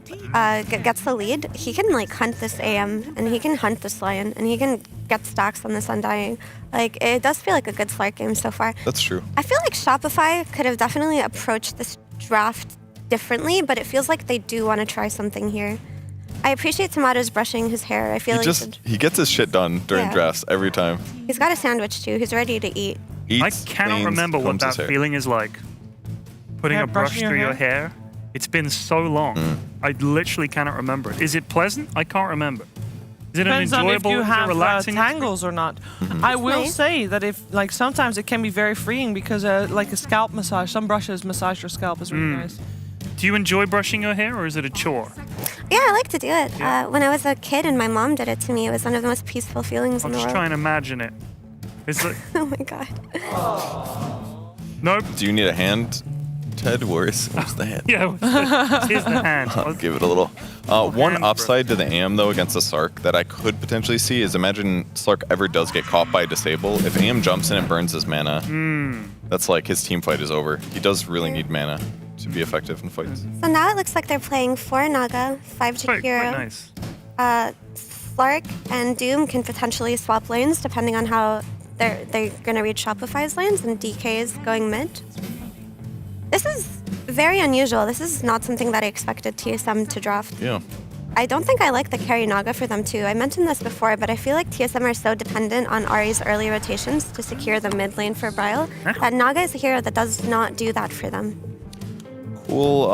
gets the lead, he can like hunt this AM and he can hunt this Lion and he can get stacks on this Undying. Like, it does feel like a good Slark game so far. That's true. I feel like Shopify could have definitely approached this draft differently, but it feels like they do want to try something here. I appreciate Tomato's brushing his hair. I feel he gets his shit done during drafts every time. He's got a sandwich too. He's ready to eat. I cannot remember what that feeling is like. Putting a brush through your hair. It's been so long. I literally cannot remember it. Is it pleasant? I can't remember. Is it Depends an enjoyable, on if you have relaxing tangles or not. I will say that if, like, sometimes it can be very freeing because, like, a scalp massage, some brushes massage your scalp is really nice. Do you enjoy brushing your hair, or is it a chore? Yeah, I like to do it. When I was a kid and my mom did it to me, it was one of the most peaceful feelings in the world. I'm just trying to imagine it. Is it? Oh my god. Nope. Do you need a hand, Ted? Where's the hand? Yeah, here's the hand. I'll give it a little. One upside to the AM, though, against the Sark that I could potentially see is imagine Sark ever does get caught by Disable. If AM jumps in and burns his mana, that's like his team fight is over. He does really need mana to be effective in fights. So now it looks like they're playing 4 Naga, 5 Jakiro. Quite nice. Slark and Doom can potentially swap lanes depending on how they're going to read Shopify's lanes, and DK is going mid. This is very unusual. This is not something that I expected TSM to draft. Yeah. I don't think I like the carry Naga for them too. I mentioned this before, but I feel like TSM are so dependent on Ahri's early rotations to secure the mid lane for Bryle that Naga is a hero that does not do that for them. Cool.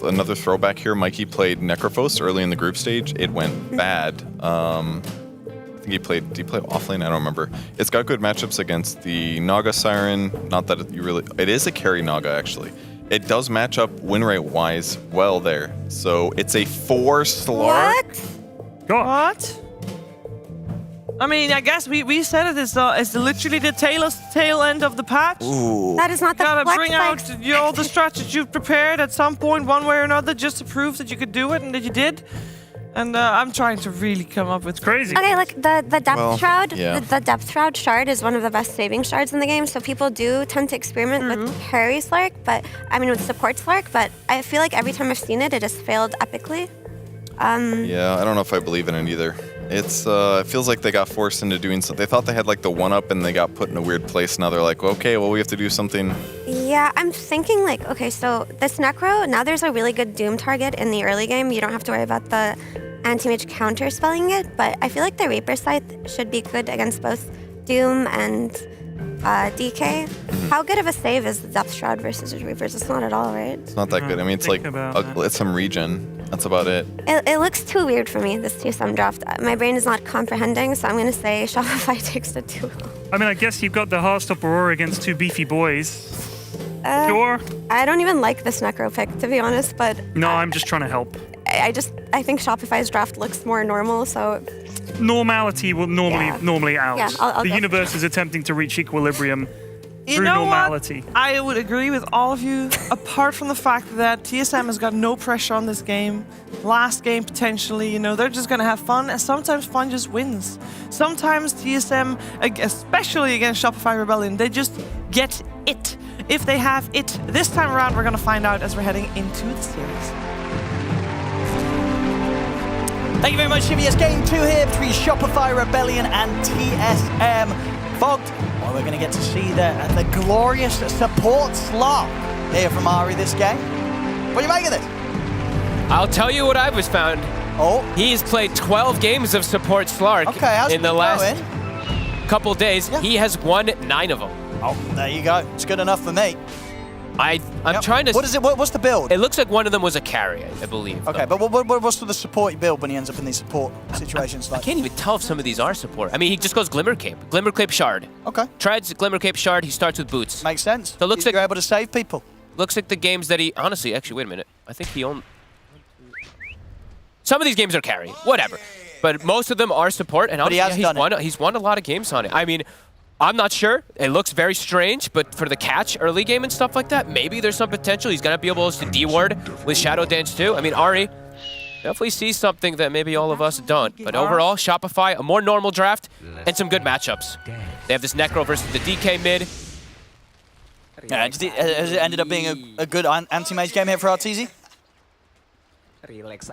Another throwback here. Mikey played Necrophos early in the group stage. It went bad. I think did he play offlane? I don't remember. It's got good matchups against the Naga Siren. Not that it is a carry Naga, actually. It does match up win rate wise well there. So it's a 4 Slark. What? I mean, I guess we said it is literally the tail end of the patch. Ooh. That is not the gotta flex bring out all the strategies you've prepared at some point, one way or another, just to prove that you could do it and that you did. And I'm trying to really come up with crazy. Okay, like the depth shroud, yeah. the depth shroud shard is one of the best saving shards in the game. So people do tend to experiment with carry Slark, with support Slark. But I feel like every time I've seen it, it has failed epically. Yeah, I don't know if I believe in it either. It feels like they got forced into doing something. They thought they had like the 1-up and they got put in a weird place. Now they're like, okay, well, we have to do something. Yeah, I'm thinking like, okay, so this Necro, now there's a really good Doom target in the early game. You don't have to worry about the anti-mage counter spelling it, but I feel like the Reaper Scythe should be good against both Doom and DK. How good of a save is the Depth Shroud versus Reapers? It's not at all, right? It's not that good. I mean, it's like it's some regen. That's about it. It looks too weird for me, this TSM draft. My brain is not comprehending, so I'm going to say Shopify takes it too long. I mean, I guess you've got the Heartstop Aurora against 2 beefy boys. Sure. I don't even like this Necro pick, to be honest, but... No, I'm just trying to help. I think Shopify's draft looks more normal, so... Normality will normally out. Yeah, I'll the go. universe is attempting to reach equilibrium You through know normality. what? I would agree with all of you, apart from the fact that TSM has got no pressure on this game. Last game, potentially, they're just going to have fun, and sometimes fun just wins. Sometimes TSM, especially against Shopify Rebellion, they just get it. If they have it this time around, we're going to find out as we're heading into the series. Thank you very much, Shivy. It's game 2 here between Shopify Rebellion and TSM. Fogged, well, we're going to get to see the glorious support Slark here from Ahri this game. What do you make of this? I'll tell you what I was found. Oh. He's played 12 games of support Slark in the last couple days. Yeah. He has won 9 of them. Oh, there you go. It's good enough for me. I'm trying to... What is it? What's the build? It looks like one of them was a carry, I believe. Okay, but what's the support you build when he ends up in these support situations? I can't even tell if some of these are support. I mean, he just goes Glimmer Cape. Glimmer Cape Shard. Okay. Treads, Glimmer Cape Shard, he starts with boots. Makes sense. So it looks like you're able to save people. Looks like the games that he... Honestly, actually, wait a minute. I think he owned... Some of these games are carry. Whatever. But most of them are support, and honestly, he's won a lot of games on it. I mean... I'm not sure. It looks very strange, but for the catch early game and stuff like that, maybe there's some potential. He's going to be able to D-ward with Shadow Dance too. I mean, Ari definitely sees something that maybe all of us don't. But overall, Shopify, a more normal draft, and some good matchups. They have this Necro versus the DK mid. Yeah, has it ended up being a good anti-mage game here for RTZ?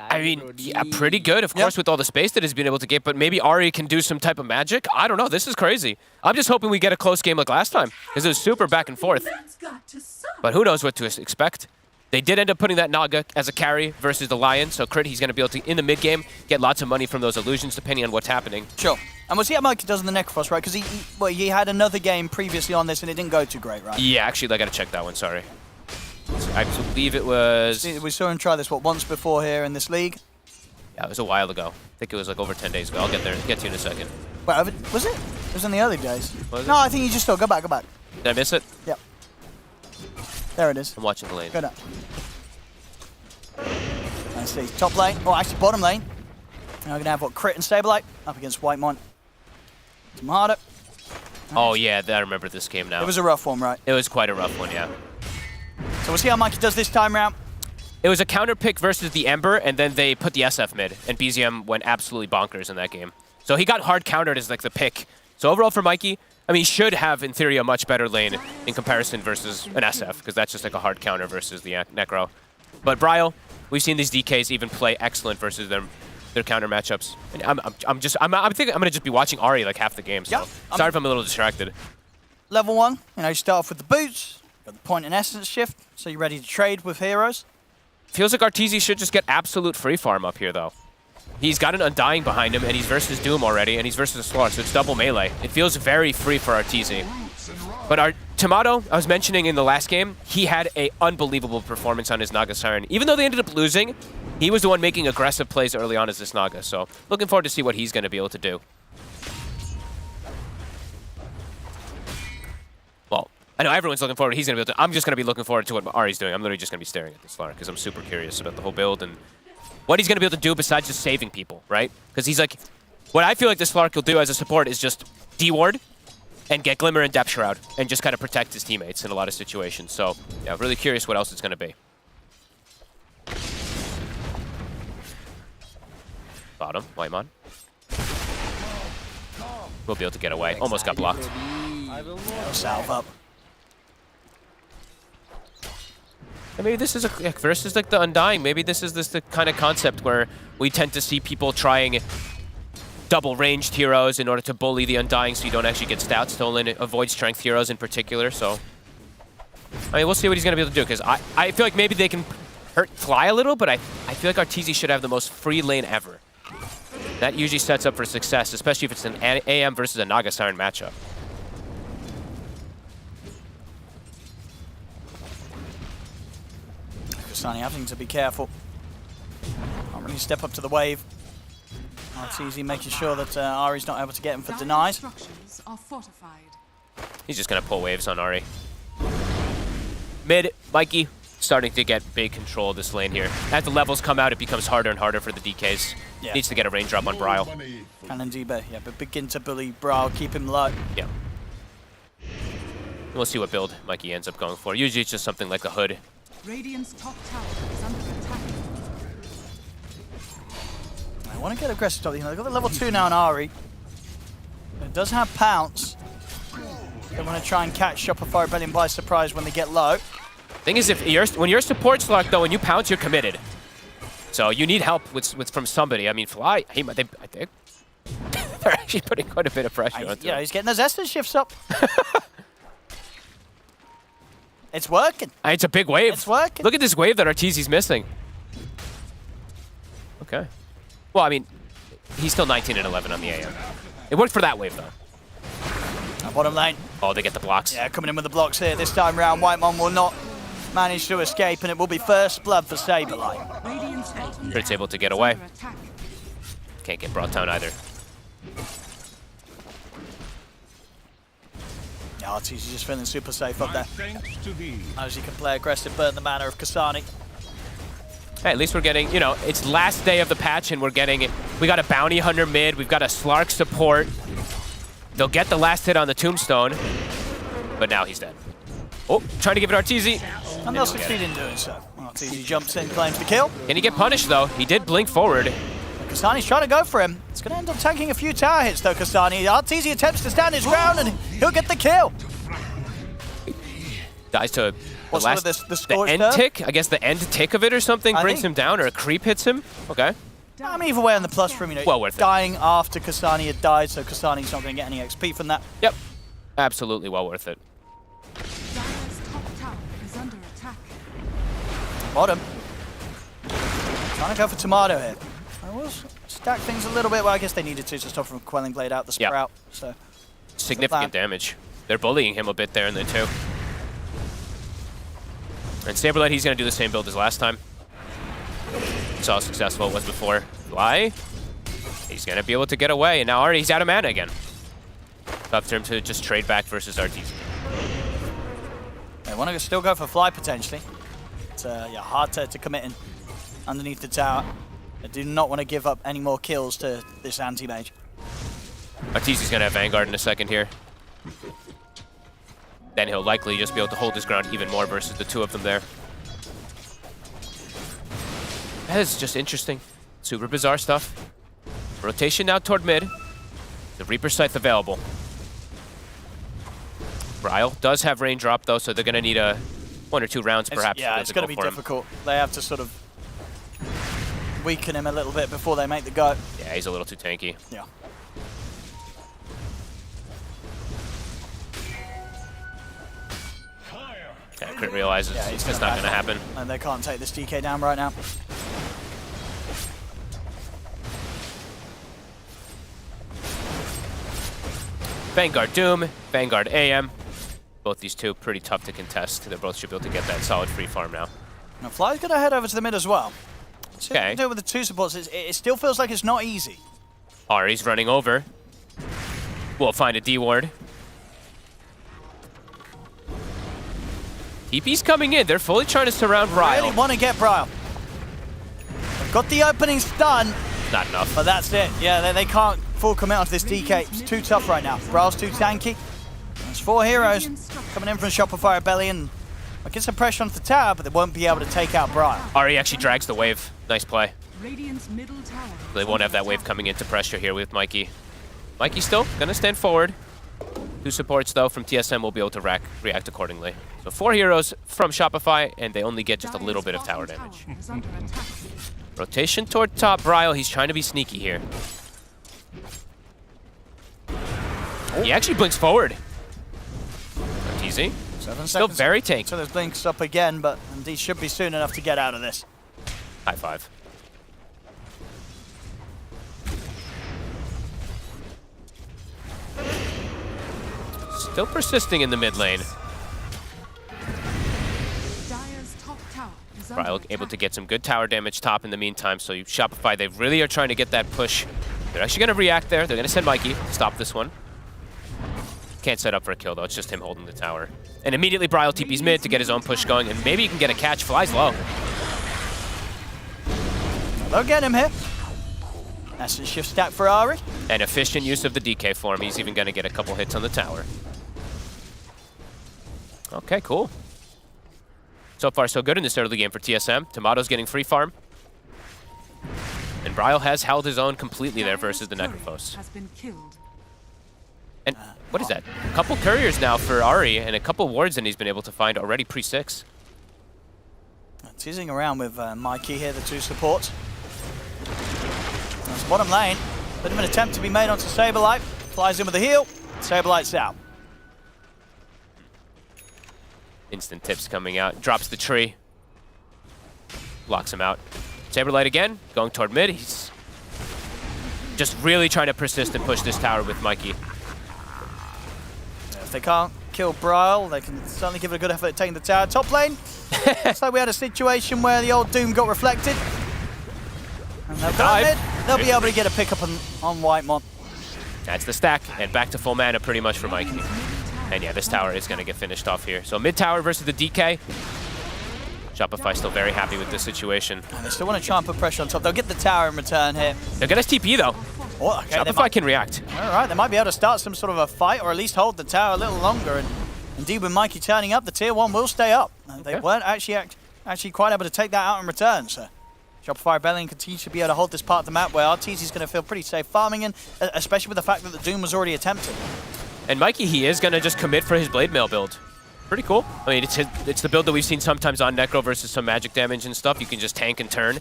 I mean, yeah, pretty good, of course, with all the space that he's been able to get, but maybe Ari can do some type of magic? I don't know. This is crazy. I'm just hoping we get a close game like last time, because it was super back and forth. But who knows what to expect. They did end up putting that Naga as a carry versus the Lion, so Crit, he's going to be able to, in the mid-game, get lots of money from those illusions, depending on what's happening. Sure. And we'll see how Mike does in the Necrophos, right? Because he had another game previously on this, and it didn't go too great, right? Yeah, actually, I got to check that one, sorry. I believe it was... We saw him try this, once before here in this league? Yeah, it was a while ago. I think it was like over 10 days ago. I'll get there. Get to you in a second. Wait, was it? It was in the early days. No, I think you just saw. Go back. Did I miss it? Yep. There it is. I'm watching the lane. Good up. Let's see. Top lane. Oh, actually bottom lane. Now we're going to have Crit and Stablite up against Whitemon. Some harder. Oh, yeah, I remember this game now. It was a rough one, right? It was quite a rough one, yeah. So we'll see how Mikey does this time round. It was a counter pick versus the Ember, and then they put the SF mid, and BZM went absolutely bonkers in that game. So he got hard countered as like the pick. So overall for Mikey, I mean, he should have, in theory, a much better lane in comparison versus an SF, because that's just like a hard counter versus the Necro. But Bryle, we've seen these DKs even play excellent versus their counter matchups. And I'm thinking I'm gonna just be watching Ari like half the game. So sorry if I'm a little distracted. Level 1, you start off with the boots. Got the point and essence shift, so you're ready to trade with heroes. Feels like Arteezy should just get absolute free farm up here, though. He's got an Undying behind him, and he's versus Doom already, and he's versus a Slark, so it's double melee. It feels very free for Arteezy. But our Tomato, I was mentioning in the last game, he had an unbelievable performance on his Naga Siren. Even though they ended up losing, he was the one making aggressive plays early on as this Naga, so looking forward to see what he's going to be able to do. I know everyone's looking forward. He's going to be able to. I'm just going to be looking forward to what Ari's doing. I'm literally just going to be staring at this Slark because I'm super curious about the whole build and what he's going to be able to do besides just saving people, right? Because he's like, what I feel like this Slark will do as a support is just D-ward and get Glimmer and Depth Shroud and just kind of protect his teammates in a lot of situations. So, yeah, really curious what else it's going to be. Bottom, Whitemon. We'll be able to get away. Almost got blocked. Salve up. And maybe this is versus like the Undying. Maybe this is the kind of concept where we tend to see people trying double ranged heroes in order to bully the Undying so you don't actually get stat stolen, avoid strength heroes in particular. So, I mean, we'll see what he's going to be able to do because I feel like maybe they can hurt Fly a little, but I feel like Arteezy should have the most free lane ever. That usually sets up for success, especially if it's an AM versus a Naga Siren matchup. Sunny having to be careful. Can't really step up to the wave. It's easy making sure that Ari's not able to get him for denies. He's just going to pull waves on Ari. Mid, Mikey starting to get big control of this lane here. As the levels come out, it becomes harder and harder for the DKs. Yeah. Needs to get a range drop on Bryle. Can indeed be, yeah, but begin to bully Bryle, keep him low. Yeah. We'll see what build Mikey ends up going for. Usually it's just something like a hood. Radiant's top tower is under attack. I want to get aggressive. They've got the level 2 now on Ari. It does have Pounce. They want to try and catch Shopify Rebellion by surprise when they get low. Thing is, when you're a support Slark, though, when you pounce, you're committed. So you need help from somebody. I mean, Fly, I think they're actually putting quite a bit of pressure on him. Yeah, he's getting those essence shifts up. It's working. It's a big wave. It's working. Look at this wave that Arteezy's missing. Okay. Well, I mean, he's still 19 and 11 on the AM. It worked for that wave, though. Bottom lane. Oh, they get the blocks. Yeah, coming in with the blocks here this time round. Whitemon will not managed to escape, and it will be first blood for Saberlight. Brit's able to get away. Can't get brought down either. Yeah, RT's just feeling super safe up there. As he can play aggressive, burn the mana of Kasani. Hey, at least we're getting, you know, it's last day of the patch and we're getting it. We got a bounty hunter mid, we've got a Slark support. They'll get the last hit on the tombstone, but now he's dead. Oh, trying to give it RTZ. And they'll succeed in doing so. RTZ jumps in, claims the kill. Can he get punished though? He did blink forward. Kasani's trying to go for him. It's going to end up taking a few tower hits though, Kasani. RTZ attempts to stand his ground and he'll get the kill. Dies to What's the last, the end tick? I guess the end tick of it or something brings him down, or a creep hits him. Okay. I mean, either way on the plus for him, you know, well worth dying after Kasani had died, so Kasani's not going to get any XP from that. Yep. Absolutely well worth it. Bottom. Trying to go for Tomato here. I was stack things a little bit. Well, I guess they needed to stop from Quelling Blade out the Sprout. So significant damage. They're bullying him a bit there in the 2. And Saberlight, he's going to do the same build as last time. Saw how successful it was before. Fly. He's going to be able to get away, and now already he's out of mana again. Tough for him to just trade back versus RTZ. They want to still go for Fly potentially. It's yeah, hard to commit in underneath the tower. They do not want to give up any more kills to this anti-mage. RTZ's going to have Vanguard in a second here. Then he'll likely just be able to hold his ground even more versus the 2 of them there. That is just interesting. Super bizarre stuff. Rotation now toward mid. The Reaper Scythe available. Bryle does have raindrop though, so they're going to need 1 or 2 rounds perhaps. Yeah, it's going to be difficult. They have to sort of weaken him a little bit before they make the go. Yeah, he's a little too tanky. Yeah. Yeah, Crit realizes it's not going to happen. And they can't take this DK down right now. Vanguard Doom, Vanguard AM. Both these 2 pretty tough to contest. They both should be able to get that solid free farm now. Now Fly's going to head over to the mid as well. Okay. Do with the 2 supports, it still feels like it's not easy. Ari's running over. We'll find a D ward. TP's coming in. They're fully trying to surround Bryle. Really want to get Bryle. They've got the openings done. Not enough. But that's it. Yeah, they can't full commit onto this DK. It's too tough right now. Bryle's too tanky. There's 4 heroes coming in from Shopify Belly and get some pressure onto the tower, but they won't be able to take out Bryle. Ari actually drags the wave. Nice play. Radiant's middle tower. They won't have that wave coming into pressure here with Mikey. Mikey still gonna stand forward. 2 supports though from TSM will be able to react accordingly. So 4 heroes from Shopify, and they only get just a little bit of tower damage. Rotation toward top. Bryle, he's trying to be sneaky here. He actually blinks forward. Easy. 7 Still seconds. very tanky. So there's blinks up again, but indeed should be soon enough to get out of this. High 5. Still persisting in the mid lane. Bryle able to get some good tower damage top in the meantime, so you Shopify, they really are trying to get that push. They're actually going to react there. They're going to send Mikey to stop this one. Can't set up for a kill though, it's just him holding the tower. And immediately Bryle TP's mid to get his own push going, and maybe he can get a catch. Flies low. They'll get him here. That's the shift stack for Ari. And efficient use of the DK form. He's even going to get a couple hits on the tower. Okay, cool. So far, so good in this early game for TSM. Tomato's getting free farm. And Bryle has held his own completely there versus the Necrophos. And what is that? A couple couriers now for Ari and a couple wards, and he's been able to find already pre-6. Teasing around with Mikey here, the 2 supports. That's bottom lane. Bit of an attempt to be made onto Saberlight. Flies in with a heal. Saberlight's out. Instant tips coming out. Drops the tree. Blocks him out. Saberlight again, going toward mid. He's just really trying to persist and push this tower with Mikey. Yeah, if they can't kill Bryle. They can certainly give it a good effort at taking the tower. Top lane, looks like we had a situation where the old Doom got reflected. And they'll be able to get a pickup on Whitemon. That's the stack, and back to full mana pretty much for Mikey. And yeah, this tower is going to get finished off here. So mid tower versus the DK. Shopify still very happy with this situation. And they still want to try and put pressure on top. They'll get the tower in return here. They'll get us TP though. Oh, okay, Shopify can react. All right, they might be able to start some sort of a fight or at least hold the tower a little longer. And indeed, with Mikey turning up, the tier 1 will stay up. They weren't actually quite able to take that out in return. So Shopify Rebellion continues to be able to hold this part of the map where RTZ is going to feel pretty safe farming in, especially with the fact that the Doom was already attempted. And Mikey, he is going to just commit for his Blade Mail build. Pretty cool. I mean, it's the build that we've seen sometimes on Necro versus some magic damage and stuff. You can just tank and turn.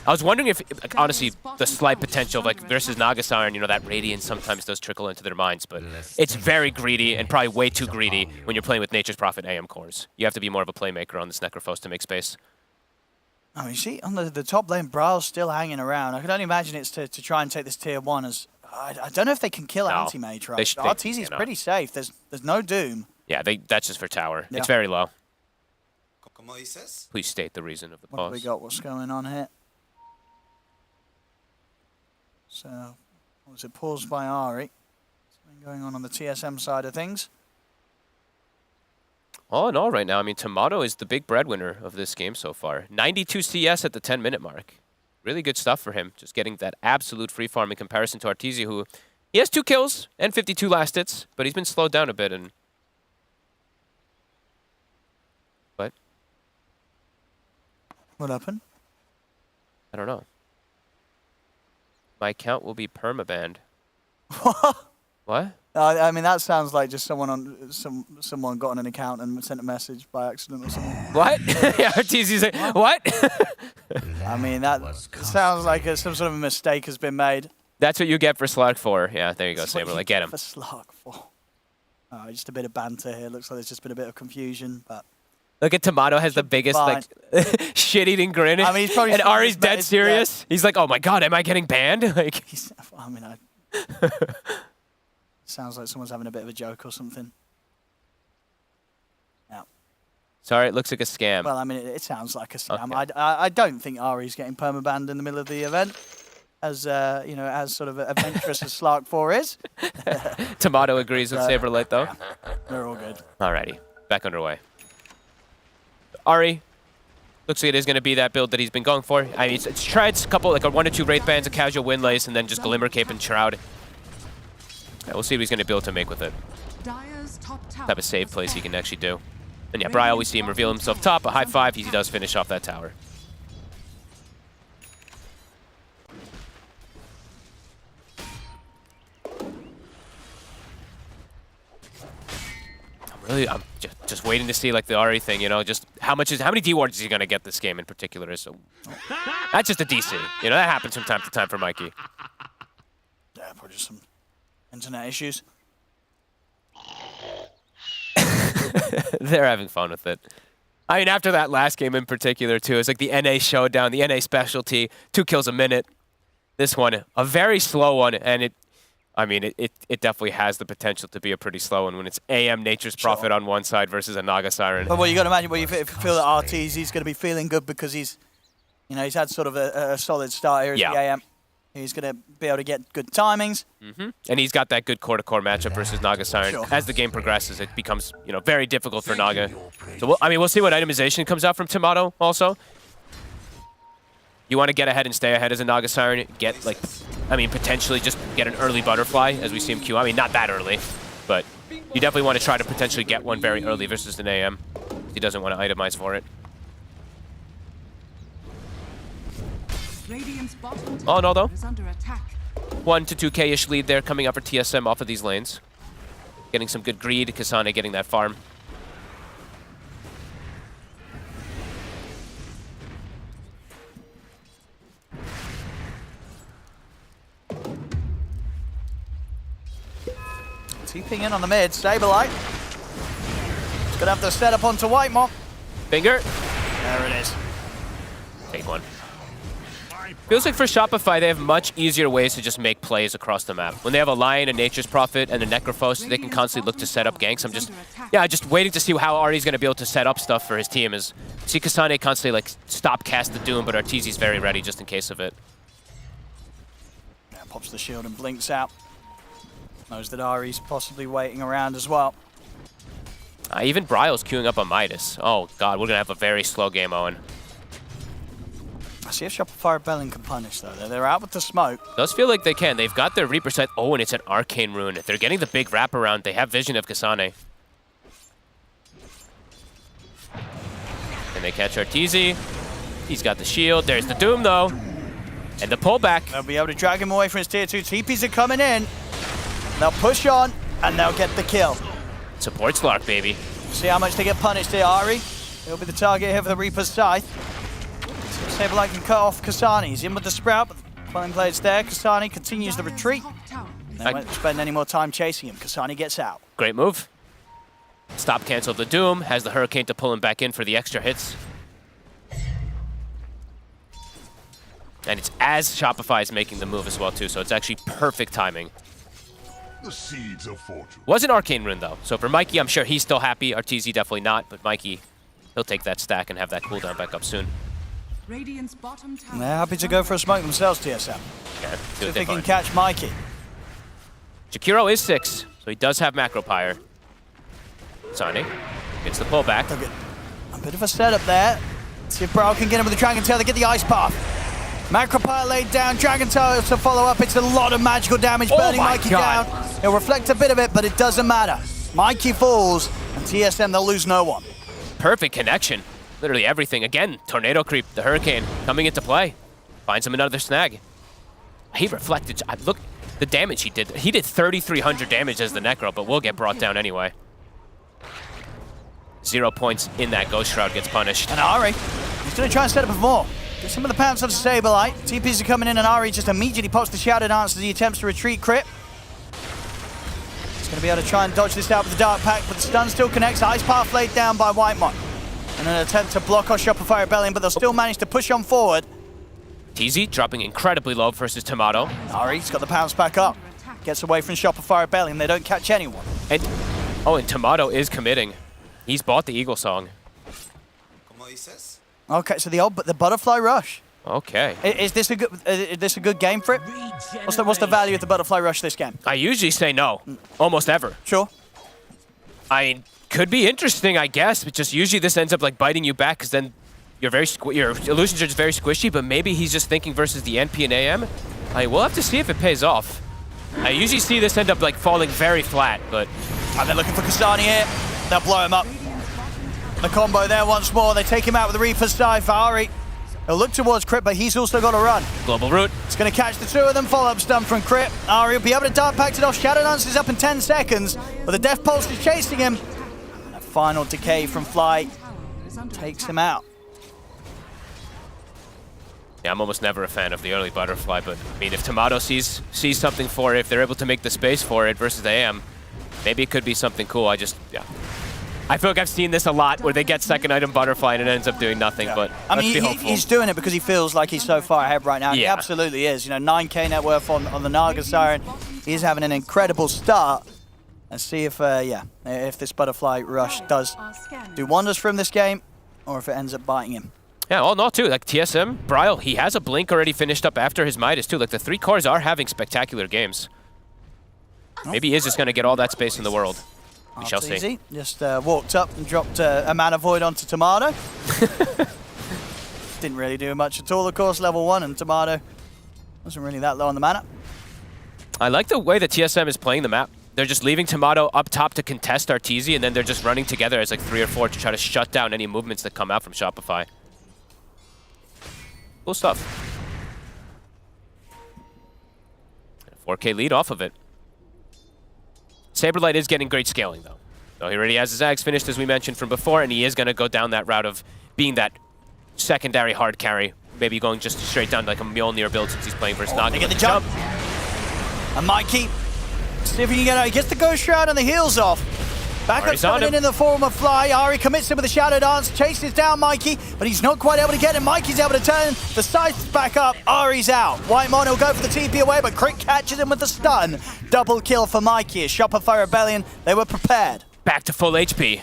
I was wondering if, like, honestly, the slight potential of, like, versus Nagasiren, you know, that Radiance sometimes does trickle into their minds, but it's very greedy and probably way too greedy when you're playing with Nature's Prophet AM cores. You have to be more of a playmaker on this Necrophos to make space. I mean, see, on the top lane, Brawl's still hanging around. I can only imagine it's to try and take this tier 1 as... I don't know if they can kill Anti-Mage, right? RTZ's pretty safe. There's no Doom. Yeah, that's just for tower. Yeah. It's very low. Please state the reason of the pause. What have we got? What's going on here? So, what was it? Paused by Ari. Something going on the TSM side of things. All in all right now, I mean, Tomato is the big breadwinner of this game so far. 92 CS at the 10-minute mark. Really good stuff for him. Just getting that absolute free farm in comparison to Arteezy, who he has 2 kills and 52 last hits, but he's been slowed down a bit. And what happened? I don't know. My account will be permabanned. What? I mean, that sounds like just someone got on an account and sent a message by accident or something. What? Yeah, Arteezy's like, what? I mean, that sounds like some sort of a mistake has been made. That's what you get for Slug 4. Yeah, there you go, Saber. Like, get him. For Slug 4. Just a bit of banter here. Looks like there's just been a bit of confusion, but... Look at Tomato has the biggest, like, shit-eating grin. I mean, he's probably... And Ari's dead serious. Yeah. He's like, oh my god, am I getting banned? Like... I mean, sounds like someone's having a bit of a joke or something. Yeah. Sorry, it looks like a scam. Well, I mean, it sounds like a scam. Okay. I don't think Ari's getting permabanned in the middle of the event, as you know, as sort of adventurous as Slark 4 is. Tomato agrees with Saberlight, though. They're all good. Alrighty, back underway. Ari, looks like it is going to be that build that he's been going for. I mean, it's tried a couple, like a 1 or 2 Wraith Bands, a casual Windlace, and then just Glimmer Cape and Shroud. Yeah, we'll see what he's going to be able to make with it. Type of save plays he can actually do. And yeah, Bryle, we see him reveal himself top, a high 5, he does finish off that tower. I'm just waiting to see, like, the Ari thing, you know, just how many D-wards is he going to get this game in particular. So that's just a DC. You know, that happens from time to time for Mikey. Yeah, probably just some internet issues. They're having fun with it. I mean, after that last game in particular, too, it's like the NA showdown, the NA specialty, 2 kills a minute. This one, a very slow one, and it definitely has the potential to be a pretty slow one when it's AM Nature's Prophet on one side versus a Nagasiren. But you got to imagine, if you feel that Arteezy's going to be feeling good because he's had sort of a solid start here as the AM. He's going to be able to get good timings. And he's got that good core-to-core matchup versus Nagasiren. Sure. As the game progresses, it becomes very difficult for Naga. So we'll see what itemization comes out from Tomato also. You want to get ahead and stay ahead as a Nagasiren. Potentially just get an early butterfly as we see him queue. I mean, not that early, but you definitely want to try to potentially get one very early versus an AM. He doesn't want to itemize for it. All in all, though, 1 to 2K-ish lead there coming up for TSM off of these lanes. Getting some good greed. Kasane getting that farm. TPing in on the mid, Saberlight. He's gonna have to set up onto Whitemon. Finger. There it is. Take one. Feels like for Shopify, they have much easier ways to just make plays across the map. When they have a Lion, a Nature's Prophet, and a Necrophos, they can constantly look to set up ganks. I'm just waiting to see how Ari's going to be able to set up stuff for his team. As see Kasane constantly like stop cast the Doom, but Arteezy's very ready just in case of it. Yeah, pops the shield and blinks out. Knows that Ari's possibly waiting around as well. Even Bryle's queuing up a Midas. Oh god, we're going to have a very slow game, Owen. I see if Shopify Rebellion can punish, though. They're out with the smoke. Does feel like they can. They've got their Reaper set. Oh, and it's an Arcane Rune. They're getting the big wraparound. They have vision of Kasane. And they catch Arteezy. He's got the shield. There's the Doom, though. And the pullback. They'll be able to drag him away from his tier 2. TPs are coming in. They'll push on, and they'll get the kill. Support Slark, baby. See how much they get punished here, Ari. He'll be the target here for the Reaper's Scythe. Saberlight can cut off Kasane. He's in with the Sprout, but the Flame Blade's there. Kasane continues the retreat. They won't spend any more time chasing him. Kasane gets out. Great move. Stop cancel the Doom. Has the Hurricane to pull him back in for the extra hits. And it's as Shopify is making the move as well, too, so it's actually perfect timing. The seeds of fortune. Was an Arcane Rune, though. So for Mikey, I'm sure he's still happy. Arteezy definitely not, but Mikey, he'll take that stack and have that cooldown back up soon. Radiant's bottom tower. They're happy to go for a smoke themselves, TSM. Okay, see if they can catch Mikey. Jakiro is 6, so he does have Macro Pyre. Sane gets the pullback. A bit of a setup there. See if Brawl can get him with the Dragon Tail. They get the Ice Path. Macro Pyre laid down. Dragon Tail to follow up. It's a lot of magical damage, burning Mikey down. He'll reflect a bit of it, but it doesn't matter. Mikey falls, and TSM, they'll lose no one. Perfect connection. Literally everything. Again, Tornado Creep, the Hurricane, coming into play. Finds him another snag. He reflected. Look, the damage he did. He did 3,300 damage as the Necro, but will get brought down anyway. 0 points in that Ghost Shroud gets punished. And Ari, he's going to try and set up more. Get some of the pounds of Saberlight. TPs are coming in, and Ari just immediately pops the Shadow Dance as he attempts to retreat crit. He's going to be able to try and dodge this out with the Dark Pact, but the stun still connects. Ice Path laid down by Whitemon. And an attempt to block our Shopify Rebellion, but they'll still manage to push on forward. TZ dropping incredibly low versus Tomato. Ari's got the pounce back up. Gets away from Shopify Rebellion. They don't catch anyone. And Tomato is committing. He's bought the Eagle Song. Okay, so the Butterfly Rush. Okay. Is this a good game for it? What's the value of the Butterfly Rush this game? I usually say no, almost ever. Sure. Could be interesting, I guess, but just usually this ends up like biting you back because then your illusions are just very squishy, but maybe he's just thinking versus the NP and AM. We'll have to see if it pays off. I usually see this end up like falling very flat, but... And they're looking for Kasane here. They'll blow him up. The combo there once more. They take him out with the Reaper's Scythe. Ari, he'll look towards Crit, but he's also got to run. Global Root. It's going to catch the two of them. Follow-up stun from Crit. Ari will be able to Dark Pact it off. Shadow Dance is up in 10 seconds, but the Death Pulse is chasing him. And a final decay from Fly takes him out. Yeah, I'm almost never a fan of the early Butterfly, but I mean, if Tomato sees something for it, if they're able to make the space for it versus the AM, maybe it could be something cool. I feel like I've seen this a lot where they get second item Butterfly and it ends up doing nothing, but I mean, let's be hopeful. He's doing it because he feels like he's so far ahead right now. Yeah. He absolutely is. 9K net worth on the Naga Siren. He's having an incredible start. Let's see if this Butterfly Rush does do wonders for him this game, or if it ends up biting him. Yeah, all not too. Like TSM, Bryle, he has a Blink already finished up after his Midas too. Like the 3 cores are having spectacular games. Maybe he is just going to get all that space in the world. We shall see. Easy. Just walked up and dropped a Mana Void onto Tomato. Didn't really do much at all, of course, level 1, and Tomato wasn't really that low on the mana. I like the way that TSM is playing the map. They're just leaving Tomato up top to contest Arteezy, and then they're just running together as like 3 or 4 to try to shut down any movements that come out from Shopify. Cool stuff. 4K lead off of it. Saberlight is getting great scaling, though. So he already has his Ags finished, as we mentioned from before, and he is going to go down that route of being that secondary hard carry. Maybe going just straight down like a Mjolnir build since he's playing versus Naga. They get the jump. And Mikey, see if he can get out. He gets the Ghost Shroud and the heals off. Backup's coming in the form of Fly. Ari commits him with a Shadow Dance, chases down Mikey, but he's not quite able to get him. Mikey's able to turn the scythe's back up. Ari's out. Whitemon will go for the TP away, but Crit catches him with the stun. Double kill for Mikey. As Shopify Rebellion, they were prepared. Back to full HP.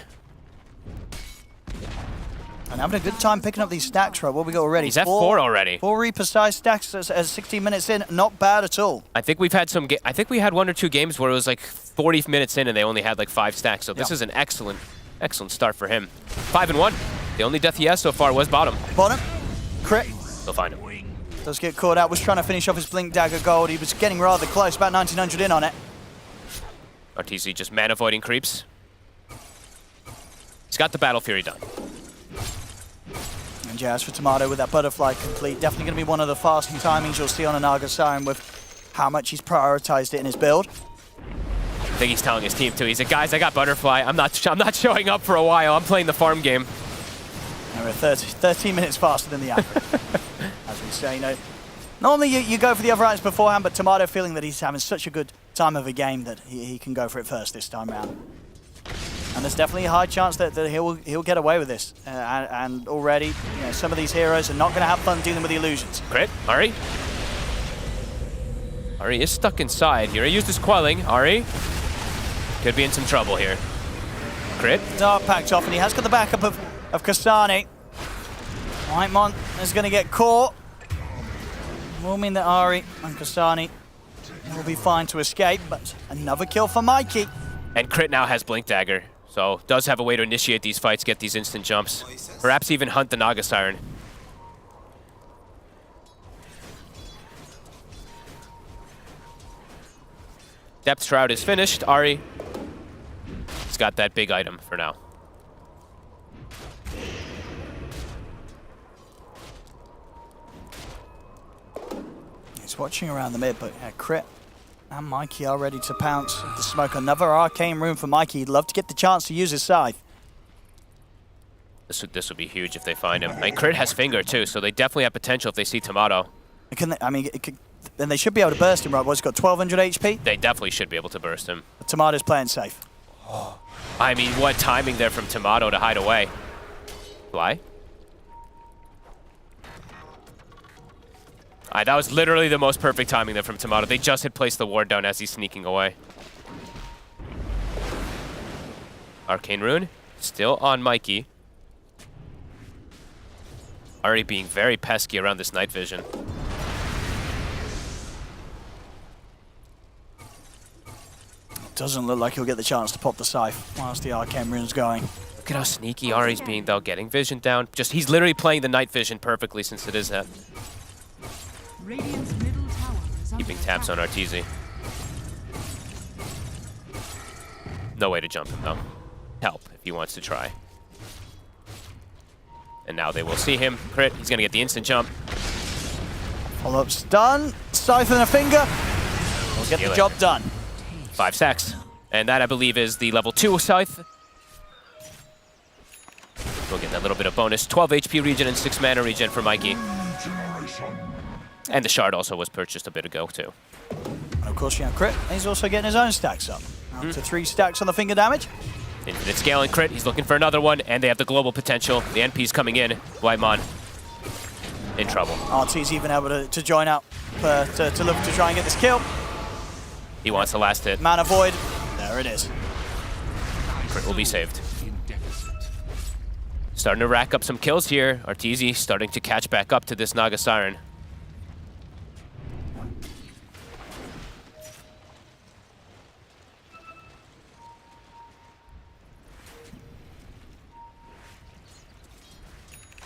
And having a good time picking up these stacks, right? What we got already? He's at 4 already. 4 Reaper-sized stacks as 16 minutes in. Not bad at all. I think we've had I think we had 1 or 2 games where it was like 40 minutes in and they only had like 5 stacks. So this is an excellent start for him. 5-1. The only death he has so far was bottom. Bottom. Crit. They'll find him. Does get caught out. Was trying to finish off his Blink Dagger gold. He was getting rather close. About 1900 in on it. RTZ just man avoiding creeps. He's got the Battle Fury done. And Jazz for Tomato with that butterfly complete. Definitely going to be one of the fastest timings you'll see on a Naga Siren with how much he's prioritized it in his build. I think he's telling his team too. He's like, guys, I got butterfly. I'm not showing up for a while. I'm playing the farm game. And we're 13 minutes faster than the average, as we say. You know, normally you go for the other items beforehand, but Tomato feeling that he's having such a good time of a game that he can go for it first this time round. And there's definitely a high chance that he'll get away with this. And already, you know, some of these heroes are not going to have fun dealing with the illusions. Crit, Ari. Ari is stuck inside here. He used his quelling. Ari could be in some trouble here. Crit. Dark packed off, and he has got the backup of Kasani. Whitemon is going to get caught. Will mean that Ari and Kasani will be fine to escape, but another kill for Mikey. And Crit now has Blink Dagger. So does have a way to initiate these fights, get these instant jumps. Perhaps even hunt the Naga Siren. Depth Shroud is finished. Ari has got that big item for now. He's watching around the mid, but Crit and Mikey are ready to pounce with the smoke. Another arcane room for Mikey. He'd love to get the chance to use his scythe. This would be huge if they find him. And Crit has Finger too, so they definitely have potential if they see Tomato. Then they should be able to burst him, right? He's got 1200 HP. They definitely should be able to burst him. But Tomato's playing safe. I mean, what timing there from Tomato to hide away. Fly? That was literally the most perfect timing there from Tomato. They just had placed the ward down as he's sneaking away. Arcane Rune, still on Mikey. Already being very pesky around this night vision. Doesn't look like he'll get the chance to pop the scythe whilst the Arcane Rune's going. Look at how sneaky Ari's being though, getting vision down. He's literally playing the night vision perfectly since it is that. Keeping tabs on RTZ. No way to jump him though. Help if he wants to try. And now they will see him. Crit, he's gonna get the instant jump. Follow-up stun, scythe and a finger. We'll get the job done. 5 stacks. And that I believe is the level 2 scythe. We'll get that little bit of bonus. 12 HP regen and 6 mana regen for Mikey. And the shard also was purchased a bit ago too. And of course, Crit, he's also getting his own stacks up. Up to 3 stacks on the finger damage. Infinite scaling Crit, he's looking for another one, and they have the global potential. The NP's coming in. Whitemon in trouble. RT's even able to join up to look to try and get this kill. He wants the last hit. Mana Void. There it is. Crit will be saved. Starting to rack up some kills here. Arteezy starting to catch back up to this Naga Siren.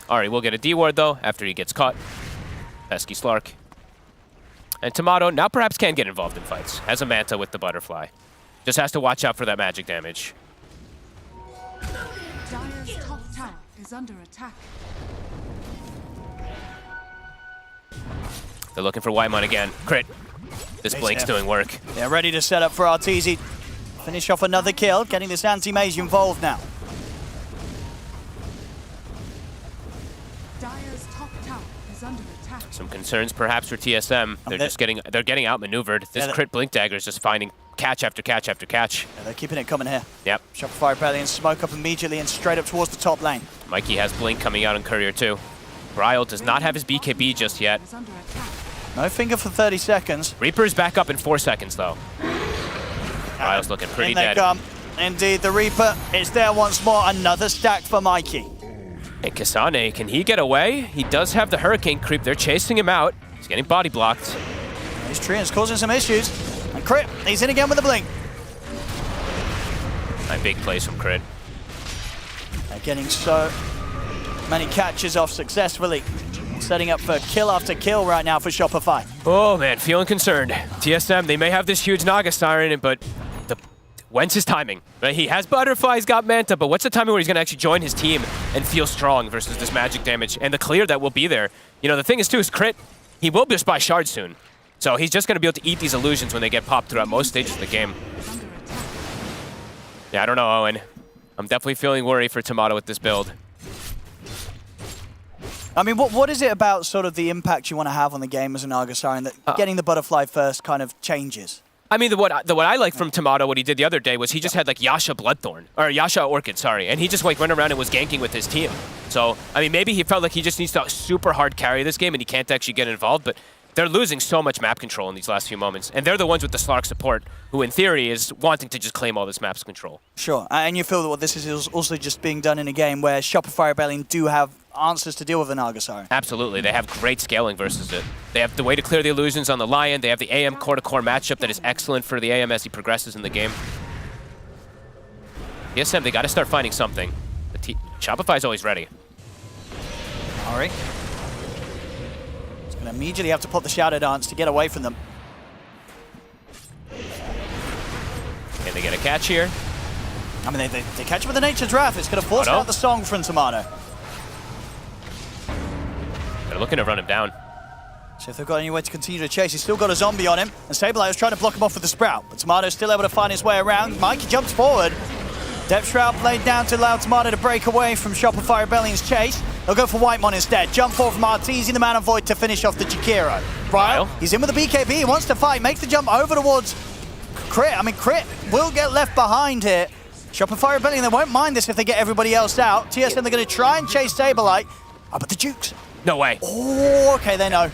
Ari will get a D-ward though after he gets caught. Pesky Slark. And Tomato now perhaps can get involved in fights. Has a Manta with the butterfly. Just has to watch out for that magic damage. Dire's top tower is under attack. They're looking for Whitemon again. Crit. This Blink's doing work. They're ready to set up for Arteezy. Finish off another kill, getting this anti-mage involved now. Dire's top tower is under attack. Some concerns perhaps for TSM. They're getting outmaneuvered. This Crit Blink Dagger is just finding catch after catch after catch. Yeah, they're keeping it coming here. Yep. Shopify Rebellion smoke up immediately and straight up towards the top lane. Mikey has Blink coming out on Courier too. Ryle does not have his BKB just yet. No finger for 30 seconds. Reaper's back up in 4 seconds though. Ryle's looking pretty In they dead. come. Indeed, the Reaper is there once more. Another stack for Mikey. And Kasane, can he get away? He does have the Hurricane creep. They're chasing him out. He's getting body blocked. His Treant's causing some issues. And Crit, he's in again with the Blink. A big plays from Crit. They're getting so many catches off successfully. Setting up for kill after kill right now for Shopify. Oh man, feeling concerned. TSM, they may have this huge Naga Siren, but when's his timing? He has Butterfly, he's got Manta, but what's the timing where he's going to actually join his team and feel strong versus this magic damage and the clear that will be there? You know, the thing is too, is Crit, he will just buy shards soon. So he's just going to be able to eat these illusions when they get popped throughout most stages of the game. Yeah, I don't know, Owen. I'm definitely feeling worried for Tomato with this build. I mean, what is it about sort of the impact you want to have on the game as an Naga Siren that getting the Butterfly first kind of changes? I mean, what I like from Tomato, what he did the other day was he just had like Yasha Bloodthorn, or Yasha Orchid, sorry, and he just like went around and was ganking with his team. So, I mean, maybe he felt like he just needs to super hard carry this game and he can't actually get involved, but they're losing so much map control in these last few moments. And they're the ones with the Slark support, who in theory is wanting to just claim all this map's control. Sure, and you feel that what this is also just being done in a game where Shopify Rebellion do have answers to deal with the Naga Siren. Absolutely, they have great scaling versus it. They have the way to clear the illusions on the Lion, they have the AM core-to-core matchup that is excellent for the AM as he progresses in the game. TSM, they gotta start finding something. Shopify's always ready. All right. He's gonna immediately have to put the Shadow Dance to get away from them. Can they get a catch here? I mean, they catch him with the Nature's Wrath. It's gonna force out the song from Tomato. They're looking to run him down. So if they've got any way to continue to chase, he's still got a zombie on him. And Sableye was trying to block him off with the Sprout. But Tomato's still able to find his way around. Mikey jumps forward. Depth Shroud played down to allow Tomato to break away from Shopify Rebellion's chase. They'll go for Whitemon instead. Jump forward from Arteezy, the Man of Void, to finish off the Jakiro. Ryle, he's in with the BKB. He wants to fight. Makes the jump over towards Crit. I mean, Crit will get left behind here. Shopify Rebellion, they won't mind this if they get everybody else out. TSM, they're going to try and chase Sableye. Oh, but the Jukes. No way. Oh, okay, they know.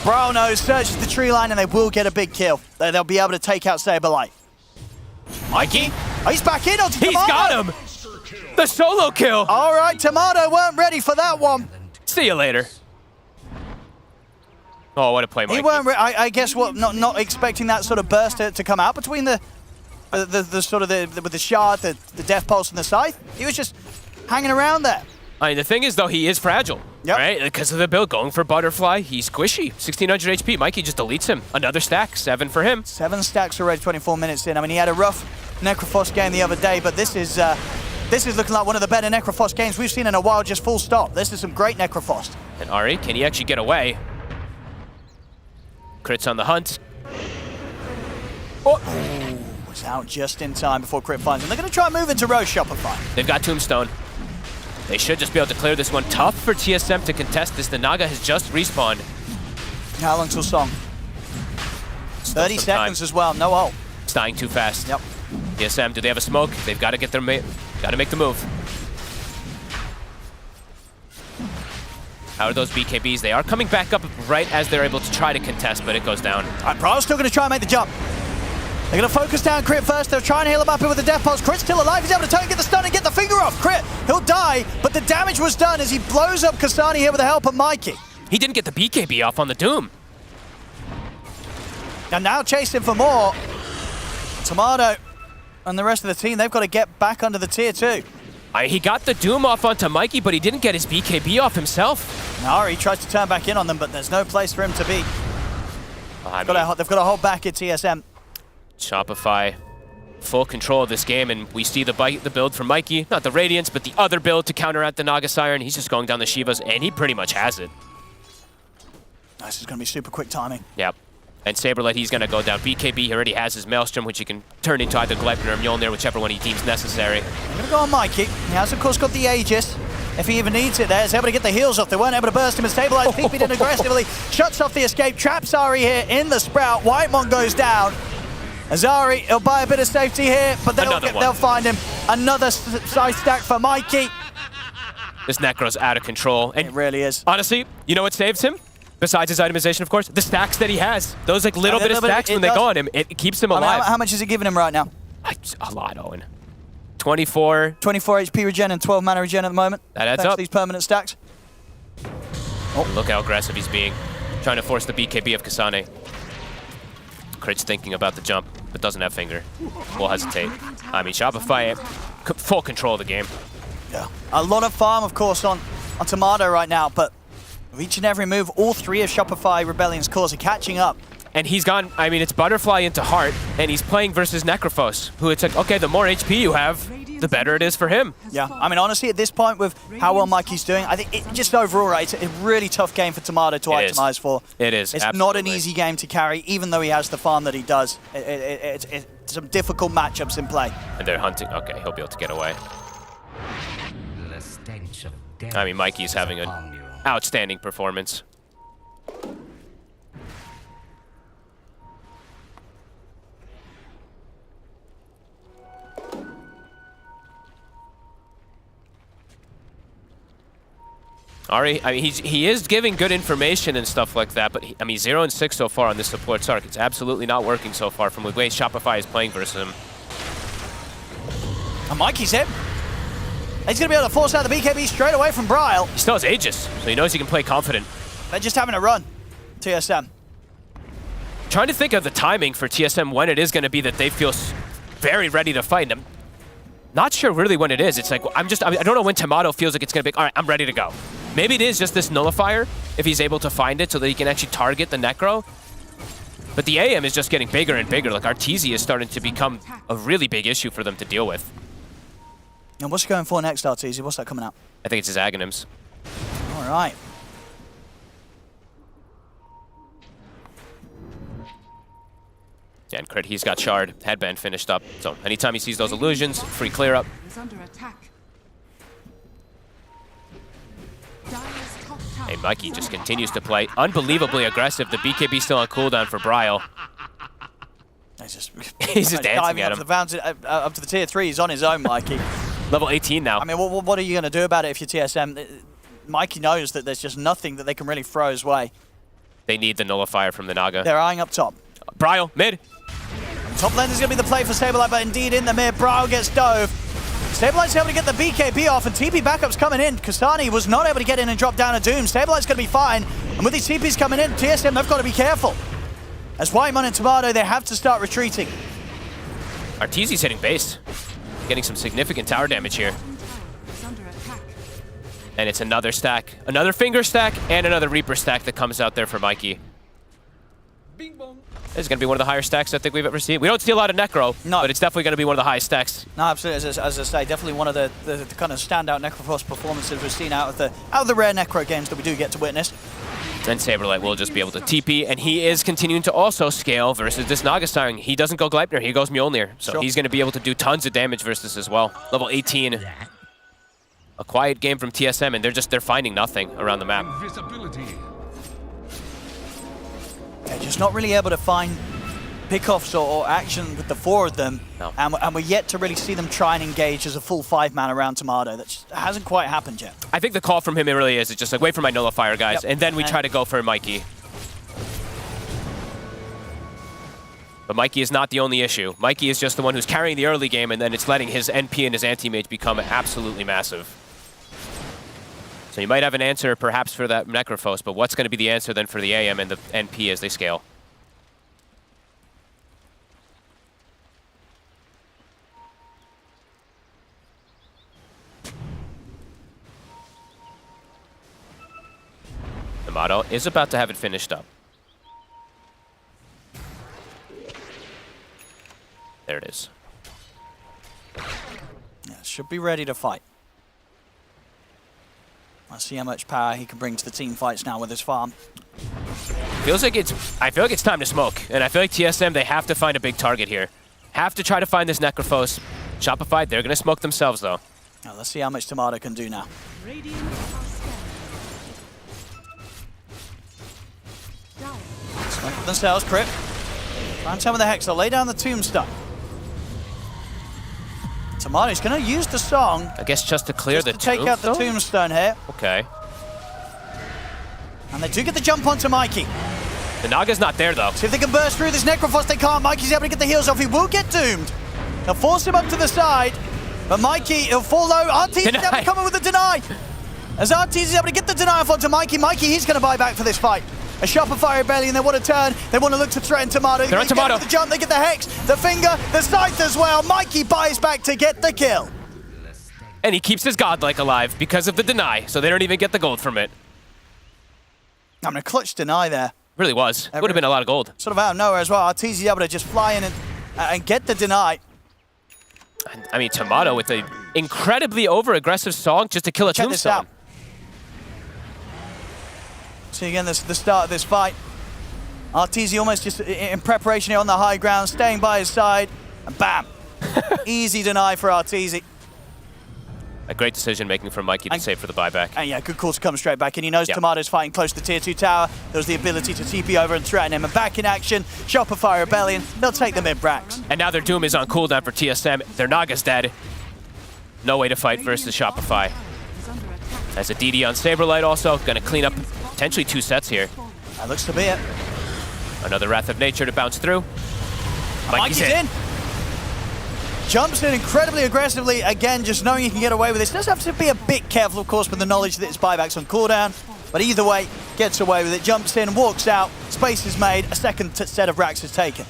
Bro knows, searches the tree line, and they will get a big kill. They'll be able to take out Sableye. Mikey? Oh, he's back in onto Tomato. He's got him! The solo kill! All right, Tomato weren't ready for that one. See you later. Oh, what a play, Mikey. He weren't. I guess what? Not expecting that sort of burst to come out between the sort of with the shard, the death pulse, and the scythe. He was just hanging around there. I mean, the thing is, though, he is fragile, right? Because of the build, going for Butterfly, he's squishy. 1,600 HP. Mikey just deletes him. Another stack, 7 for him. 7 stacks already, 24 minutes in. I mean, he had a rough Necrophos game the other day, but this is looking like one of the better Necrophos games we've seen in a while, just full stop. This is some great Necrophos. And Ari, can he actually get away? Crit's on the hunt. Oh, was out just in time before Crit finds him. They're going to try and move into Rose Shopify. They've got Tombstone. They should just be able to clear this one. Tough for TSM to contest this. The Naga has just respawned. How long till song? 30 seconds as well. No ult. It's dying too fast. Yep. TSM, do they have a smoke? They've got to get their got to make the move. How are those BKBs? They are coming back up right as they're able to try to contest, but it goes down. All right, Bro's still going to try and make the jump. They're going to focus down Crit first. They're trying to heal him up with the Death Pulse. Crit's still alive. He's able to turn and get the stun and get the finger off. Crit, he'll die, but the damage was done as he blows up Kasane here with the help of Mikey. He didn't get the BKB off on the Doom. And now chasing for more. Tomato and the rest of the team, they've got to get back under the tier 2. He got the Doom off onto Mikey, but he didn't get his BKB off himself. Nari tries to turn back in on them, but there's no place for him to be. They've got to hold back at TSM. Shopify, full control of this game, and we see the build from Mikey. Not the Radiance, but the other build to counteract the Naga Siren. He's just going down the Shivas, and he pretty much has it. This is going to be super quick timing. Yep. And Saberlight, he's going to go down BKB. He already has his Maelstrom, which he can turn into either Gleipnir or Mjolnir, whichever one he deems necessary. I'm going to go on Mikey. He has, of course, got the Aegis. If he even needs it there, he's able to get the heals off. They weren't able to burst him and stabilize. TP'd in aggressively. Shuts off the escape. Traps Ari here in the Sprout. Whitemon goes down. Azari, he'll buy a bit of safety here, but they'll find him. Another side stack for Mikey. This Necro's out of control. And it really is. Honestly, you know what saves him? Besides his itemization, of course, the stacks that he has. Those like little bit of stacks when they go on him, it keeps him alive. How much is it giving him right now? A lot, Owen. 24. 24 HP regen and 12 mana regen at the moment. That adds Thanks up. to these permanent stacks. Look how aggressive he's being. Trying to force the BKB of Kasane. Crit's thinking about the jump, but doesn't have finger. Will hesitate. I mean, Shopify, full control of the game. Yeah. A lot of farm, of course, on Tomato right now, but with each and every move, all three of Shopify Rebellion's cores are catching up. And he's gone, I mean, it's Butterfly into Heart, and he's playing versus Necrophos, who it's like, okay, the more HP you have, the better it is for him. Yeah, I mean, honestly, at this point, with how well Mikey's doing, I think just overall, right, it's a really tough game for Tomato to itemize for. It is, It's not an easy game to carry, even though he has the farm that he does. It's some difficult matchups in play. And they're hunting. Okay, he'll be able to get away. I mean, Mikey's having an outstanding performance. Ari, I mean, he is giving good information and stuff like that, but I mean, 0 and 6 so far on this support arc. It's absolutely not working so far from the way Shopify is playing versus him. And Mikey's hit. He's going to be able to force out the BKB straight away from Bryle. He still has Aegis, so he knows he can play confident. They're just having a run, TSM. Trying to think of the timing for TSM when it is going to be that they feel very ready to fight. I'm not sure really when it is. It's like, I don't know when Tomato feels like it's going to be, all right, I'm ready to go. Maybe it is just this nullifier, if he's able to find it so that he can actually target the Necro. But the AM is just getting bigger and bigger. Like, Arteezy is starting to become a really big issue for them to deal with. And what's he going for next, Arteezy? What's that coming out? I think it's his Aghanims. All right. Yeah, and Crit, he's got Shard, Headband finished up. So anytime he sees those illusions, free clear up. Hey, Mikey just continues to play unbelievably aggressive. The BKB still on cooldown for Bryle. He's just dancing at him. Up to the tier 3, he's on his own, Mikey. Level 18 now. I mean, what are you going to do about it if you're TSM? Mikey knows that there's just nothing that they can really throw his way. They need the nullifier from the Naga. They're eyeing up top. Bryle, mid. Top lane is going to be the play for Saberlight, but indeed in the mid, Bryle gets dove. Saberlight's able to get the BKB off, and TP backup's coming in. Kasane was not able to get in and drop down a Doom. Saberlight's going to be fine, and with these TPs coming in, TSM, they've got to be careful. As Whitemon and Tomato, they have to start retreating. Arteezy's hitting base. Getting some significant tower damage here. And it's another stack. Another finger stack and another Reaper stack that comes out there for Mikey. This is going to be one of the higher stacks I think we've ever seen. We don't see a lot of Necro, but it's definitely going to be one of the highest stacks. No, absolutely. As I say, definitely one of the kind of standout Necrophos performances we've seen out of the rare Necro games that we do get to witness. And Saberlight will just be able to TP, and he is continuing to also scale versus this Naga Siren. He doesn't go Gleipnir, he goes Mjolnir. So he's going to be able to do tons of damage versus as well. Level 18. A quiet game from TSM, and they're finding nothing around the map. They're just not really able to find pickoffs or action with the four of them. No. And we're yet to really see them try and engage as a full 5-man around Tomato. That just hasn't quite happened yet. I think the call from him, it really is. It's just like, wait for my nullifier, guys. Yep. And then we try to go for Mikey. But Mikey is not the only issue. Mikey is just the one who's carrying the early game, and then it's letting his NP and his anti-mage become absolutely massive. So you might have an answer perhaps for that Necrophos, but what's going to be the answer then for the AM and the NP as they scale? Tomato is about to have it finished up. There it is. Yeah, should be ready to fight. Let's see how much power he can bring to the team fights now with his farm. I feel like it's time to smoke, and I feel like TSM, they have to find a big target here. Have to try to find this Necrophos. Shopify, they're gonna smoke themselves though. Now let's see how much Tomato can do now. Smoke themselves, Crit. Prime time with the Hex. They'll lay down the Tombstone. Tomato's going to use the song. I guess just to clear the take out the Tombstone here. Okay. And they do get the jump onto Mikey. The Naga's not there, though. See if they can burst through this Necrophos. They can't. Mikey's able to get the heals off. He will get doomed. They'll force him up to the side. But Mikey, he'll fall low. RTZ is able to come in with the deny. As RTZ is able to get the deny off onto Mikey. Mikey, he's going to buy back for this fight. A Shopify Rebellion, they want to turn. They want to look to threaten Tomato. They're on Tomato. The jump, they get the Hex, the Finger, the Scythe as well. Mikey buys back to get the kill. And he keeps his godlike alive because of the deny, so they don't even get the gold from it. I'm going to clutch deny there. Really was. Would have been a lot of gold. Sort of out of nowhere as well. RTZ able to just fly in and get the deny. I mean, Tomato with an incredibly over-aggressive song just to kill a Tombstone. See again, this is the start of this fight. RTZ almost just in preparation here on the high ground, staying by his side, and bam! Easy deny for RTZ. A great decision making from Mikey to save for the buyback. And yeah, good call to come straight back in. He knows Tomato's fighting close to the tier 2 tower. There's the ability to TP over and threaten him. And back in action, Shopify Rebellion. They'll take the mid-bracks. And now their Doom is on cooldown for TSM. Their Naga's dead. No way to fight versus Shopify. As a DD on Saberlight also, gonna clean up potentially 2 sets here. That looks to be it. Another Wrath of Nature to bounce through. Mikey's in. Jumps in incredibly aggressively. Again, just knowing he can get away with this. Does have to be a bit careful, of course, with the knowledge that his buyback's on cooldown. But either way, gets away with it. Jumps in, walks out. Space is made. A second set of racks is taken.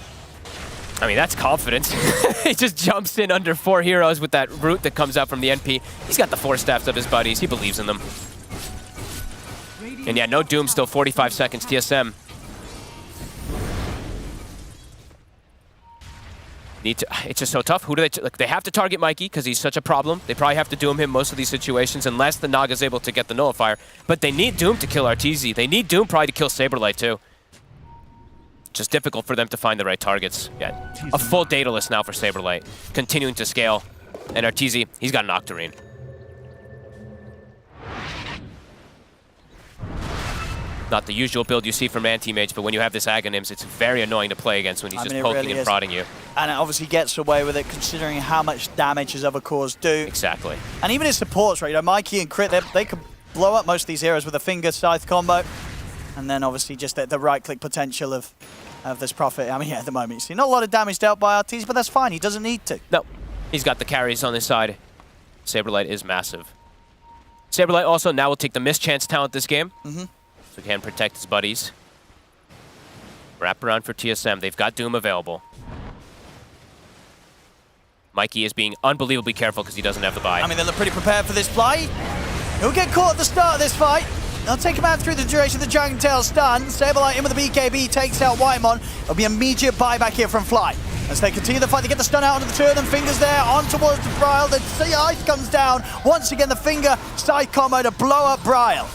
I mean, that's confidence. He just jumps in under 4 heroes with that root that comes out from the NP. He's got the 4 staffs of his buddies. He believes in them. And yeah, no Doom, still 45 seconds, TSM. It's just so tough. Who do they... They have to target Mikey because he's such a problem. They probably have to Doom him most of these situations unless the Naga's able to get the Nullifier. But they need Doom to kill RTZ. They need Doom probably to kill Saberlight too. Just difficult for them to find the right targets. Yeah, a full data list now for Saberlight. Continuing to scale. And RTZ, he's got an Octarine. Not the usual build you see from Anti-Mage, but when you have this Aghanims, it's very annoying to play against when he's just poking and prodding you. And it obviously gets away with it, considering how much damage his other cores do. Exactly. And even his supports, right? You know, Mikey and Crit, they could blow up most of these heroes with a Finger Scythe combo. And then obviously just the right-click potential of this Prophet. I mean, yeah, at the moment, you see not a lot of damage dealt by RTZ, but that's fine. He doesn't need to. No. He's got the carries on his side. Saberlight is massive. Saberlight also now will take the mischance talent this game. So he can protect his buddies. Wrap around for TSM. They've got Doom available. Mikey is being unbelievably careful because he doesn't have the buy. I mean, they look pretty prepared for this play. He'll get caught at the start of this fight. They'll take him out through the duration of the Dragon Tail stun. Saberlight in with the BKB, takes out Whitemon. It'll be immediate buyback here from Fly. As they continue the fight, they get the stun out onto the 2 of them. Fingers there, on towards the Bryle. The Scythe comes down. Once again, the Finger Scythe combo to blow up Bryle.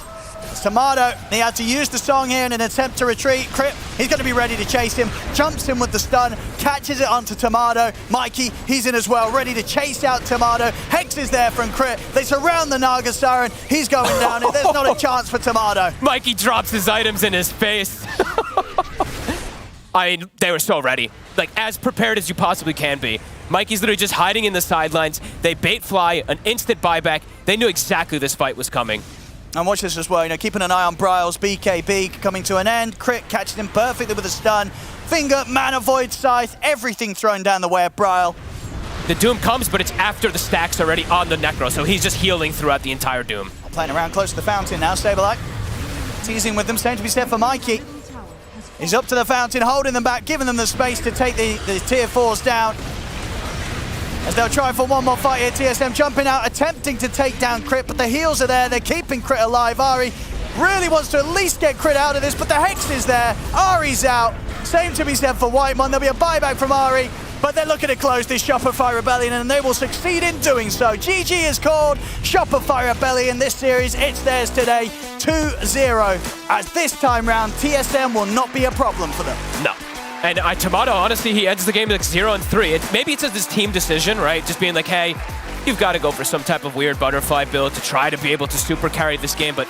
It's Tomato. He had to use the song here in an attempt to retreat. Crit, he's going to be ready to chase him. Jumps in with the stun, catches it onto Tomato. Mikey, he's in as well, ready to chase out Tomato. Hex is there from Crit. They surround the Naga Siren. He's going down. There's not a chance for Tomato. Mikey drops his items in his face. I mean, they were so ready. Like, as prepared as you possibly can be. Mikey's literally just hiding in the sidelines. They bait Fly, an instant buyback. They knew exactly this fight was coming. And watch this as well, you know, keeping an eye on Bryle's BKB coming to an end. Crit catches him perfectly with a stun. Finger, Mana Void, Scythe, everything thrown down the way of Bryle. The Doom comes, but it's after the stack's already on the Necro, so he's just healing throughout the entire Doom. Playing around close to the fountain now, Saberlight. Teasing with them, same to be said for Mikey. He's up to the fountain, holding them back, giving them the space to take the tier 4s down. As they'll try for one more fight here, TSM jumping out, attempting to take down Crit, but the heals are there, they're keeping Crit alive. Ari really wants to at least get Crit out of this, but the Hex is there, Ari's out. Same to be said for Whitemon, there'll be a buyback from Ari, but they're looking to close this Shopify Rebellion, and they will succeed in doing so. GG is called, Shopify Rebellion, this series, it's theirs today, 2-0. As this time round, TSM will not be a problem for them. No. And Tomato, honestly, he ends the game like 0-3. Maybe it's this team decision, right? Just being like, hey, you've got to go for some type of weird butterfly build to try to be able to super carry this game. But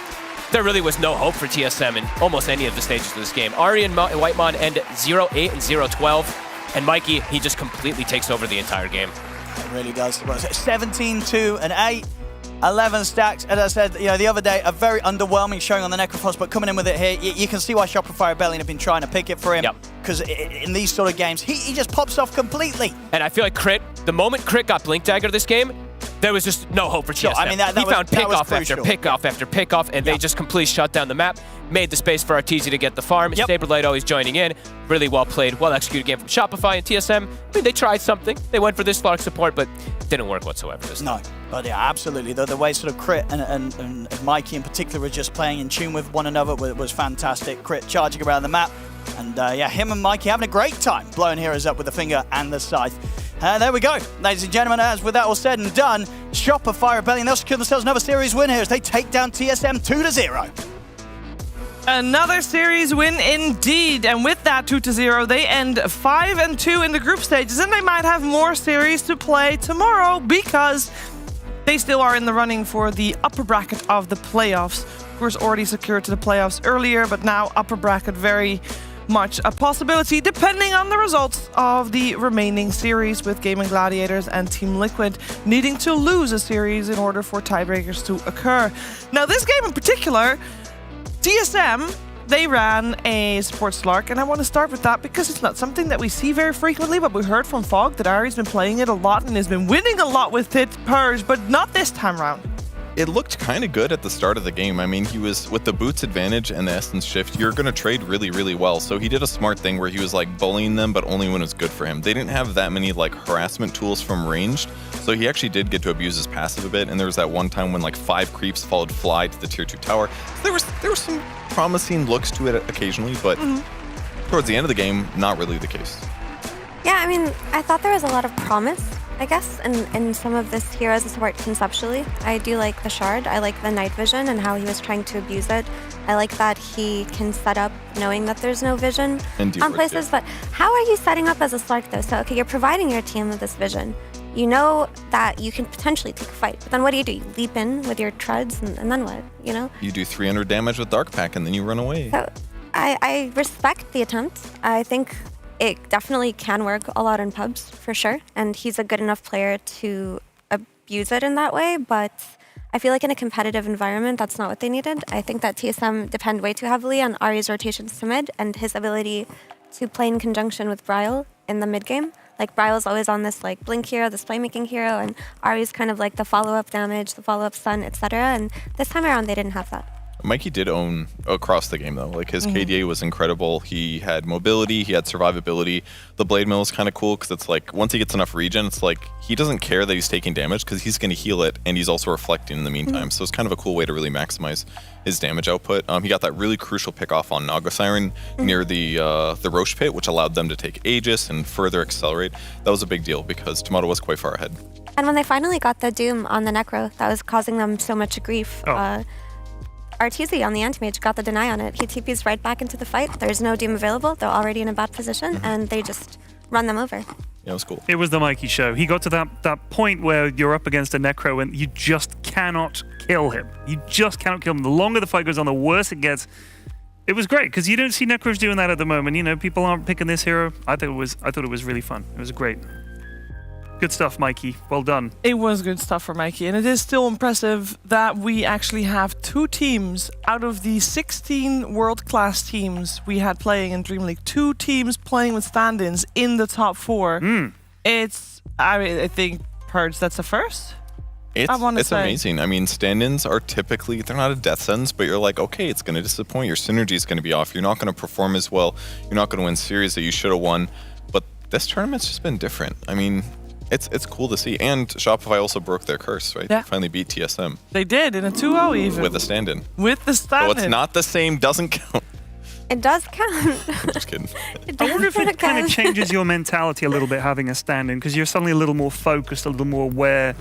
there really was no hope for TSM in almost any of the stages of this game. Ari and Whitemon end 0-8 and 0-12, and Mikey, he just completely takes over the entire game. It really does. 17-2 and 8. 11 stacks. As I said, the other day, a very underwhelming showing on the Necrophos, but coming in with it here, you can see why Shopify Rebellion have been trying to pick it for him. Because in these sort of games, he just pops off completely. And I feel like Crit, the moment Crit got Blink Dagger this game, there was just no hope for TSM. I mean, he found pick-off after pick-off after pick-off, and they just completely shut down the map, made the space for Arteezy to get the farm. Saberlight always joining in. Really well played, well-executed game from Shopify and TSM. I mean, they tried something. They went for this Slark support, but didn't work whatsoever this time. No, but yeah, absolutely. The way sort of Crit and Mikey in particular were just playing in tune with one another was fantastic. Crit charging around the map, and yeah, him and Mikey having a great time blowing heroes up with the finger and the scythe. There we go, ladies and gentlemen. As with that all said and done, Shopify Rebellion, they'll secure themselves another series win here as they take down TSM 2-0. Another series win indeed, and with that 2-0, they end 5-2 in the group stages, and they might have more series to play tomorrow because they still are in the running for the upper bracket of the playoffs. Of course, already secured to the playoffs earlier, but now upper bracket very much a possibility depending on the results of the remaining series, with Gaming Gladiators and Team Liquid needing to lose a series in order for tiebreakers to occur. Now, this game in particular, TSM, they ran a support Slark, and I want to start with that because it's not something that we see very frequently, but we heard from Fog that Ari's been playing it a lot and has been winning a lot with it, Purge, but not this time around. It looked kind of good at the start of the game. I mean, he was, with the boots advantage and the essence shift, you're going to trade really, really well. So he did a smart thing where he was like bullying them, but only when it's good for him. They didn't have that many like harassment tools from ranged, so he actually did get to abuse his passive a bit. And there was that one time when like 5 creeps followed Fly to the tier 2 tower. So there were some promising looks to it occasionally, but towards the end of the game, not really the case. Yeah, I mean, I thought there was a lot of promise, I guess, in some of this Heroes of Support conceptually. I do like the Shard. I like the night vision and how he was trying to abuse it. I like that he can set up knowing that there's no vision on places. But how are you setting up as a Slark, though? So, okay, you're providing your team with this vision. You know that you can potentially take a fight, but then what do? You leap in with your treads, and then what, you know? You do 300 damage with Dark Pack, and then you run away. So, I respect the attempt. I think it definitely can work a lot in pubs, for sure. And he's a good enough player to abuse it in that way. But I feel like in a competitive environment, that's not what they needed. I think that TSM depend way too heavily on Ari's rotations to mid and his ability to play in conjunction with Bryle in the mid game. Like, Bryle's always on this like blink hero, this playmaking hero, and Ari's kind of like the follow-up damage, the follow-up stun, etc. And this time around, they didn't have that. Mikey did own across the game, though. Like, his KDA was incredible. He had mobility, he had survivability. The Blade Mill is kind of cool because it's like, once he gets enough regen, it's like, he doesn't care that he's taking damage because he's going to heal it, and he's also reflecting in the meantime. So it's kind of a cool way to really maximize his damage output. He got that really crucial pick off on Naga Siren near the Roche pit, which allowed them to take Aegis and further accelerate. That was a big deal because Tomato was quite far ahead. And when they finally got the Doom on the Necro, that was causing them so much grief. Arteezy on the Anti-Mage got the deny on it. He TPs right back into the fight. There's no Doom available. They're already in a bad position, and they just run them over. Yeah, it was cool. It was the Mikey show. He got to that point where you're up against a Necro and you just cannot kill him. You just cannot kill him. The longer the fight goes on, the worse it gets. It was great because you don't see Necros doing that at the moment. You know, people aren't picking this hero. I thought it was really fun. It was great. Good stuff, Mikey. Well done. It was good stuff for Mikey, and it is still impressive that we actually have 2 teams out of the 16 world-class teams we had playing in DreamLeague. 2 teams playing with stand-ins in the top 4. It's, I think, Purge, that's the first? It's amazing. I mean, stand-ins are typically, they're not a death sentence, but you're like, okay, it's going to disappoint. Your synergy is going to be off. You're not going to perform as well. You're not going to win series that you should have won. But this tournament's just been different. I mean, it's cool to see. And Shopify also broke their curse, right? Yeah. They finally beat TSM. They did, in a 2-0 even. With a stand-in. With the stand-in. So it's not the same, doesn't count. It does count. I'm just kidding. I wonder if it kind of changes your mentality a little bit having a stand-in, because you're suddenly a little more focused, a little more aware.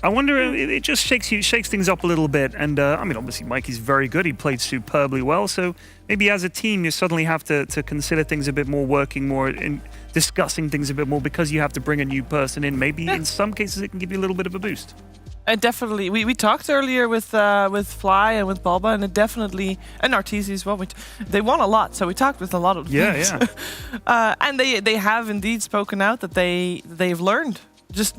I wonder if it just shakes things up a little bit. And I mean, obviously Mikey's very good. He played superbly well. So maybe as a team, you suddenly have to consider things a bit more, working more, in discussing things a bit more, because you have to bring a new person in. Maybe in some cases it can give you a little bit of a boost. Definitely. We talked earlier with Fly and with Bulba, and and Arteezy as well. They won a lot, so we talked with a lot of things. And they have indeed spoken out that they've learned just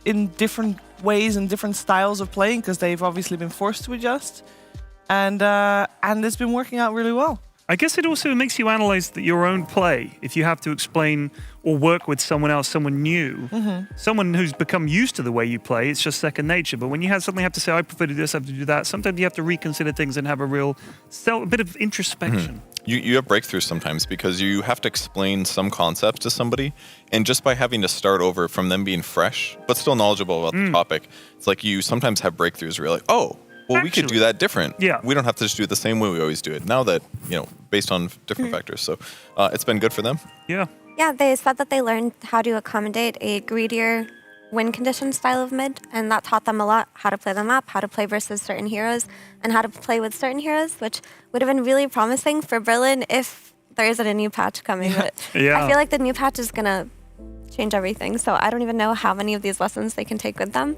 in different ways and different styles of playing, because they've obviously been forced to adjust, and it's been working out really well. I guess it also makes you analyze your own play. If you have to explain or work with someone else, someone new, someone who's become used to the way you play, it's just second nature. But when you suddenly have to say, I prefer to do this, I have to do that, sometimes you have to reconsider things and have a bit of introspection. You have breakthroughs sometimes because you have to explain some concepts to somebody, and just by having to start over from them being fresh, but still knowledgeable about the topic, it's like you sometimes have breakthroughs where you're like, oh, well, we could do that different. Yeah. We don't have to just do it the same way we always do it. Now that, based on different factors. So it's been good for them. Yeah. Yeah, they said that they learned how to accommodate a greedier win condition style of mid, and that taught them a lot, how to play the map, how to play versus certain heroes, and how to play with certain heroes, which would have been really promising for Berlin if there isn't a new patch coming. But I feel like the new patch is going to change everything, so I don't even know how many of these lessons they can take with them.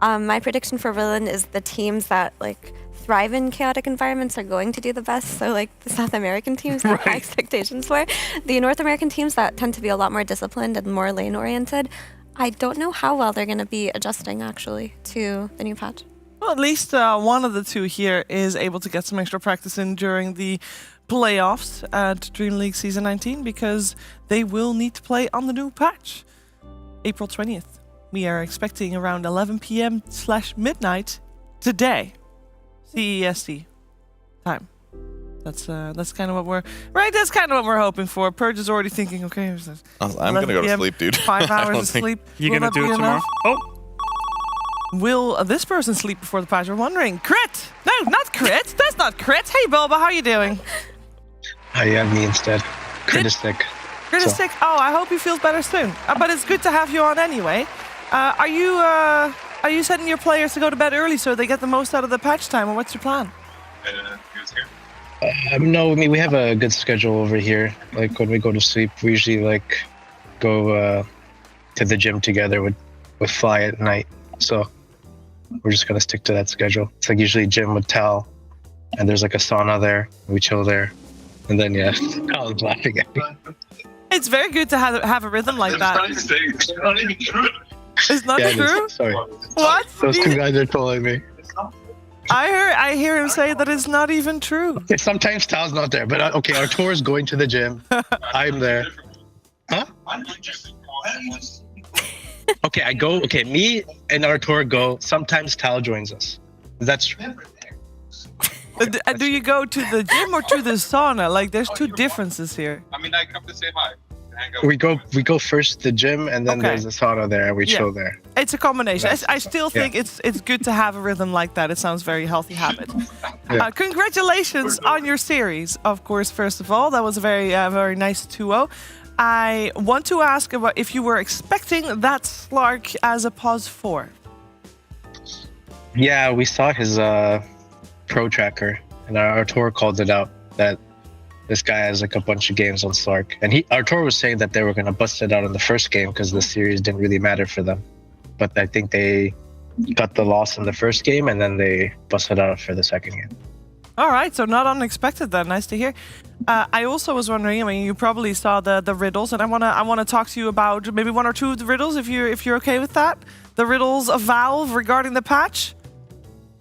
My prediction for Berlin is the teams that thrive in chaotic environments are going to do the best. So the South American teams have high expectations for. The North American teams that tend to be a lot more disciplined and more lane oriented, I don't know how well they're going to be adjusting actually to the new patch. Well, at least one of the two here is able to get some extra practice in during the playoffs at DreamLeague Season 19, because they will need to play on the new patch. April 20th. We are expecting around 11 p.m/midnight today, CEST time. That's kind of what we're hoping for. Purge is already thinking, okay, I'm gonna go to sleep, dude. 5 hours of sleep. You're gonna do it tomorrow? Oh. Will this person sleep before the patch? We're wondering. Crit! No, not Crit. That's not Crit. Hey, Bulba, how are you doing? I have me instead. Crit is sick. Crit is sick. Oh, I hope he feels better soon. But it's good to have you on anyway. Are you setting your players to go to bed early so they get the most out of the patch time, or what's your plan? No, I mean, we have a good schedule over here. When we go to sleep, we usually go to the gym together with Fly at night. So we're just gonna stick to that schedule. It's usually gym with Tal, and there's a sauna there. We chill there, and then Tal is laughing at me. It's very good to have a rhythm like that. It's not even true. It's not true? Sorry. What? Those two guys are trolling me. I hear him say that it's not even true. Sometimes Tal's not there, but okay, our tour is going to the gym. I'm there. Huh? Okay, I go. Okay, me and our tour go. Sometimes Tal joins us. That's true. Do you go to the gym or to the sauna? There's two differences here. I mean, I come to say hi. We go first to the gym, and then there's a sauna there, and we chill there. It's a combination. I still think it's good to have a rhythm like that. It sounds very healthy habit. Congratulations on your series, of course. First of all, that was a very nice 2-0. I want to ask about if you were expecting that Slark as a pos 4. Yeah, we saw his pro tracker, and our tour called it out that this guy has a bunch of games on Slark, and our tour was saying that they were going to bust it out in the first game because the series didn't really matter for them. But I think they got the loss in the first game, and then they busted out for the second game. All right, so not unexpected then. Nice to hear. I also was wondering. I mean, you probably saw the riddles, and I wanna talk to you about maybe one or two of the riddles if you're okay with that. The riddles of Valve regarding the patch.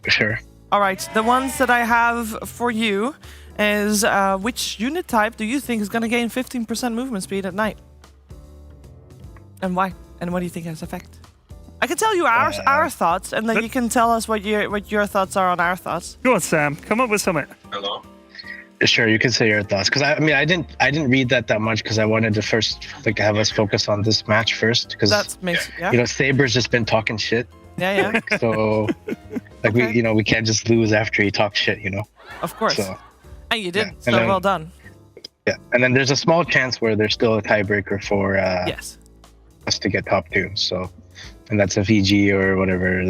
Sure. All right, the ones that I have for you is which unit type do you think is going to gain 15% movement speed at night? And why? And what do you think has effect? I can tell you our thoughts, and then you can tell us what your thoughts are on our thoughts. Go on, Sam. Come up with something. Hello? Sure, you can say your thoughts. Because I didn't read that much because I wanted to first have us focus on this match first. Because Saber's just been talking shit. Yeah. So we can't just lose after he talks shit. Of course. So, and you did. So well done. Yeah, and then there's a small chance where there's still a tiebreaker for us to get top 2. So, and that's a VG or whatever.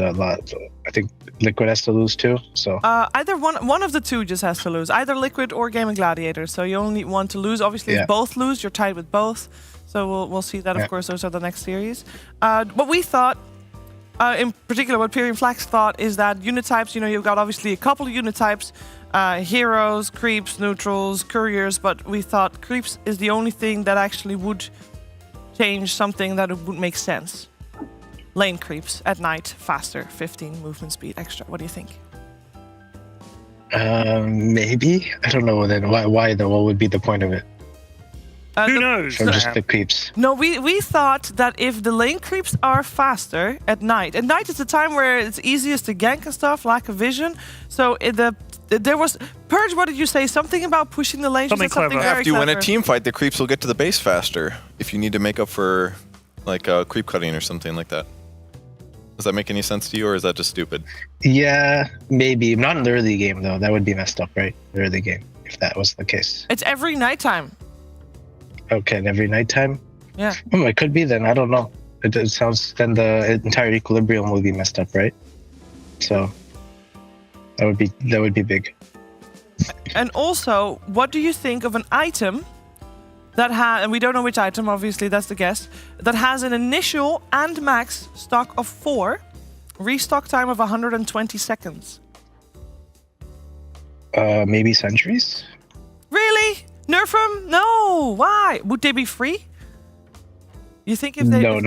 I think Liquid has to lose too. So either one of the two just has to lose. Either Liquid or Gaming Gladiators. So you only need one to lose. Obviously, if both lose, you're tied with both. So we'll see that. Of course, those are the next series. But we thought in particular, what Pyrian Flax thought is that unit types, you've got obviously a couple of unit types, heroes, creeps, neutrals, couriers, but we thought creeps is the only thing that actually would change something that would make sense. Lane creeps at night, faster, 15 movement speed extra. What do you think? Maybe. I don't know then. Why though? What would be the point of it? Who knows? Or just the creeps? No, we thought that if the lane creeps are faster at night is the time where it's easiest to gank and stuff, lack of vision. So there was Purge. What did you say? Something about pushing the lane. Something clever. After you win a team fight, the creeps will get to the base faster. If you need to make up for like creep cutting or something like that. Does that make any sense to you, or is that just stupid? Yeah, maybe. Not in the early game though. That would be messed up, right? The early game, if that was the case. It's every nighttime. Okay, and every nighttime? Yeah. It could be then. I don't know. It sounds then the entire equilibrium will be messed up, right? So that would be big. And also, what do you think of an item that and we don't know which item, obviously, that's the guess, that has an initial and max stock of 4, restock time of 120 seconds? Maybe sentries? Really? Nerf them? No. Why? Would they be free? You think if they... No,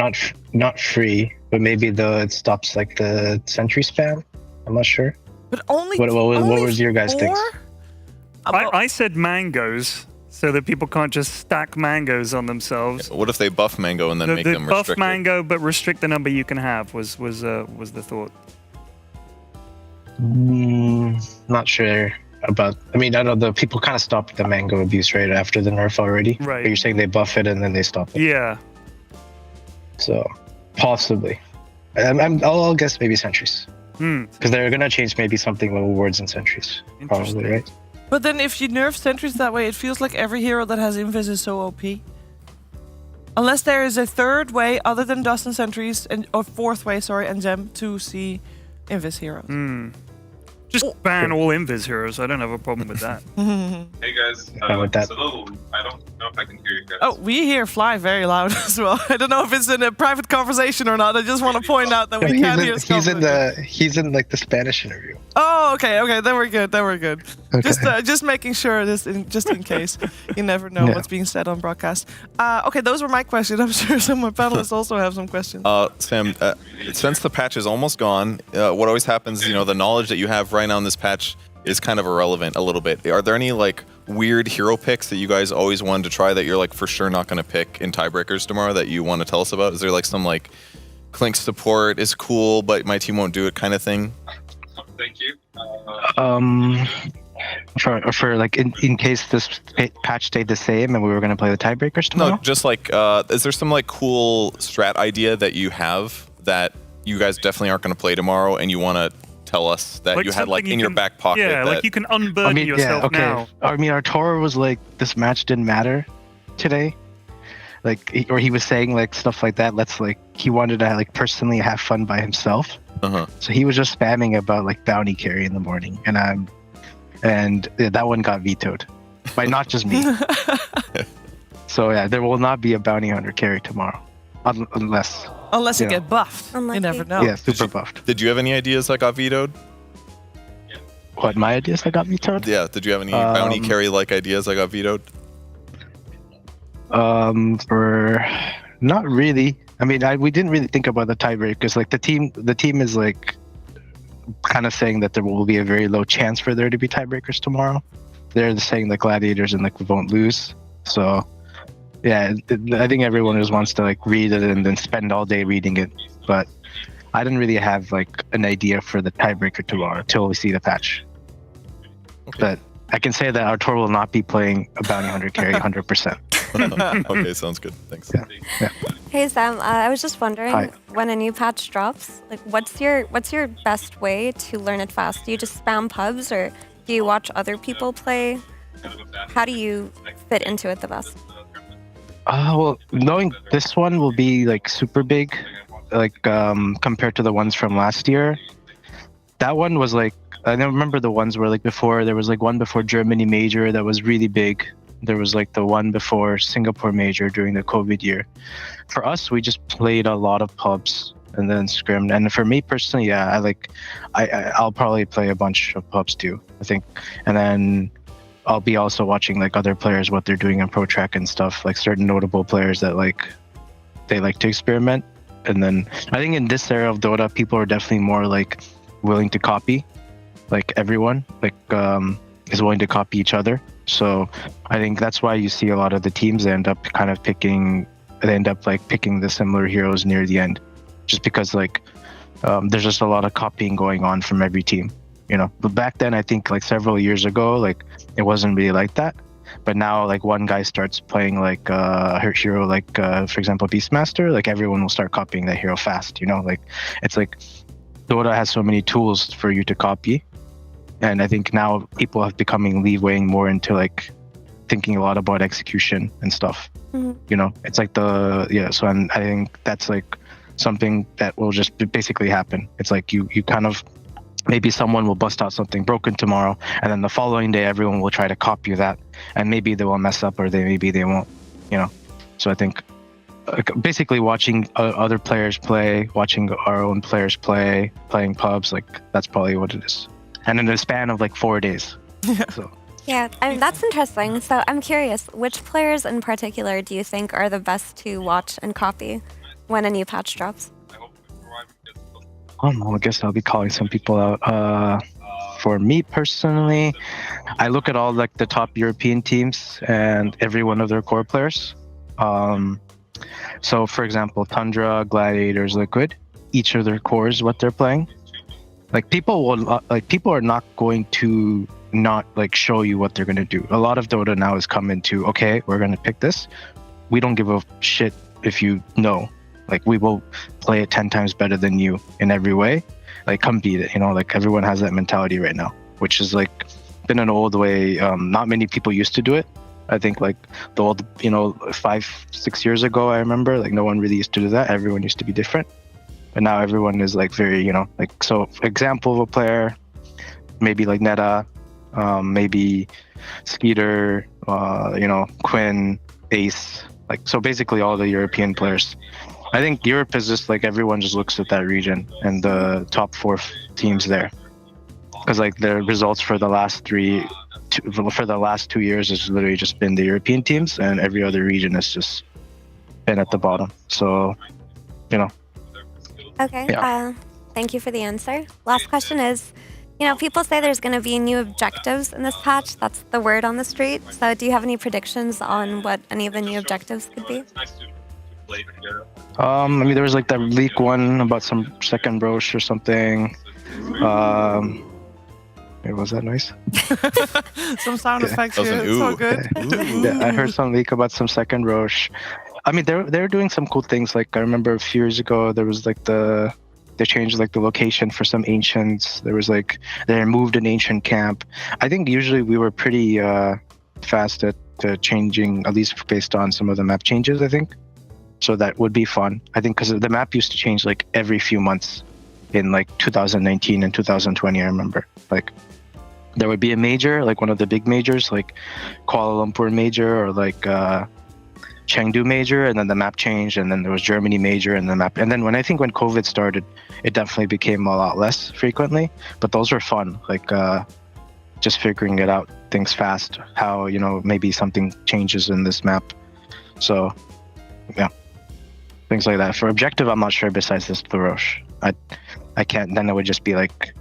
not free, but maybe it stops like the sentry spam. I'm not sure. But only... What was your guys' think? I said mangoes, so that people can't just stack mangoes on themselves. What if they buff mango and then make them buff restricted? mango, but restrict the number you can have was the thought. Not sure about. I mean, I know the people kind of stopped the mango abuse right after the nerf already. Right. But you're saying they buff it and then they stop it. Yeah. So possibly, I'll guess maybe sentries. Because they're gonna change maybe something with wards and sentries. Probably, right? But then if you nerf sentries that way, it feels like every hero that has invis is so OP. Unless there is a third way other than dust and sentries, or fourth way, sorry, and gem to see invis heroes. Just ban all invis heroes. I don't have a problem with that. Hey guys, it's a little, I don't know if I can hear you guys. Oh, we hear Fly very loud as well. I don't know if it's in a private conversation or not. I just want to point out that we can't hear He's in like the Spanish interview. Oh, okay, then we're good. Okay. Just making sure just in case. You never know what's being said on broadcast. Okay, those were my questions. I'm sure some of my panelists also have some questions. Sam, since the patch is almost gone, what always happens, the knowledge that you have right now in this patch is kind of irrelevant a little bit. Are there any like weird hero picks that you guys always wanted to try that you're like for sure not going to pick in tiebreakers tomorrow that you want to tell us about? Is there like some like Clink support is cool, but my team won't do it kind of thing? Thank you. For like in case this patch stayed the same and we were going to play the tiebreakers tomorrow? No, just like is there some like cool strat idea that you have that you guys definitely aren't going to play tomorrow and you want to tell us that you had like in your back pocket? Yeah, like you can unburden yourself now. I mean, Arturo was like, this match didn't matter today. Like, he was saying like stuff like that. He wanted to like personally have fun by himself. So he was just spamming about like bounty carry in the morning, and that one got vetoed by not just me. So yeah, there will not be a bounty hunter carry tomorrow, unless you get buffed. You never know. Yeah, super buffed. Did you have any ideas that got vetoed? What, my ideas that got vetoed? Yeah. Did you have any bounty carry like ideas that got vetoed? For not really. I mean, we didn't really think about the tiebreakers. Like the team is like kind of saying that there will be a very low chance for there to be tiebreakers tomorrow. They're saying the Gladiators and like we won't lose. So yeah, I think everyone just wants to like read it and then spend all day reading it. But I didn't really have like an idea for the tiebreaker tomorrow until we see the patch. Okay. But I can say that Arturo will not be playing a bounty hunter carry 100%. Okay, sounds good. Thanks. Yeah. Hey Sam, I was just wondering, when a new patch drops, like what's your best way to learn it fast? Do you just spam pubs or do you watch other people play? How do you fit into it the best? Well, knowing this one will be like super big, like compared to the ones from last year. That one was like, I don't remember the ones where like before, there was like one before Germany Major that was really big. There was like the one before Singapore Major during the COVID year. For us, we just played a lot of pubs and then scrim. And for me personally, yeah, I'll probably play a bunch of pubs too, I think. And then I'll be also watching like other players, what they're doing in Pro Track and stuff, like certain notable players that like they like to experiment. And then I think in this era of Dota, people are definitely more like willing to copy, like everyone like is willing to copy each other. So I think that's why you see a lot of the teams end up picking the similar heroes near the end, just because like there's just a lot of copying going on from every team, you know. But back then, I think like several years ago, like it wasn't really like that. But now, like one guy starts playing like a hero, like for example, Beastmaster, like everyone will start copying that hero fast, you know. Like it's like Dota has so many tools for you to copy, and I think now people have becoming leewaying more into like thinking a lot about execution and stuff. You know, it's like so I think that's like something that will just basically happen. It's like you kind of, maybe someone will bust out something broken tomorrow, and then the following day everyone will try to copy that, and maybe they will mess up or maybe they won't, you know. So I think basically watching other players play, watching our own players play, playing pubs, like that's probably what it is. And in a span of like 4 days. So. Yeah, I mean, that's interesting. So I'm curious, which players in particular do you think are the best to watch and copy when a new patch drops? I don't know, I guess I'll be calling some people out. For me personally, I look at all like the top European teams and every one of their core players. So for example, Tundra, Gladiators, Liquid, each of their cores, what they're playing. Like people are not going to not like show you what they're going to do. A lot of Dota now has come into, okay, we're going to pick this. We don't give a shit if you know. Like we will play it 10 times better than you in every way. Like come beat it, you know, like everyone has that mentality right now, which is like been an old way. Not many people used to do it. I think like the old, you know, 5-6 years ago, I remember like no one really used to do that. Everyone used to be different. But now everyone is like very, you know, like, so for example of a player, maybe like Neta, maybe Skeeter, you know, Quinn, Ace, like, so basically all the European players. I think Europe is just like everyone just looks at that region and the top 4 teams there, because like the results for the last 2 years has literally just been the European teams, and every other region has just been at the bottom. So, you know. Okay. Yeah. Thank you for the answer. Last question is, you know, people say there's going to be new objectives in this patch. That's the word on the street. So do you have any predictions on what any of the new objectives could be? I mean, there was like that leak one about some second Roche or something. Was that nice? Some sound effects here. It's so good. Yeah, I heard some leak about some second Roche. I mean, they're doing some cool things. Like I remember a few years ago, there was like they changed like the location for some ancients. There was like they moved an ancient camp. I think usually we were pretty fast at changing, at least based on some of the map changes, I think. So that would be fun. I think because the map used to change like every few months in like 2019 and 2020, I remember. Like there would be a major, like one of the big majors, like Kuala Lumpur major or like Chengdu major, and then the map changed, and then there was Germany major and the map. And then when COVID started, it definitely became a lot less frequently, but those were fun. Like just figuring it out, things fast, how, you know, maybe something changes in this map. So yeah, things like that. For objective, I'm not sure besides this Roche. I can't, then it would just be like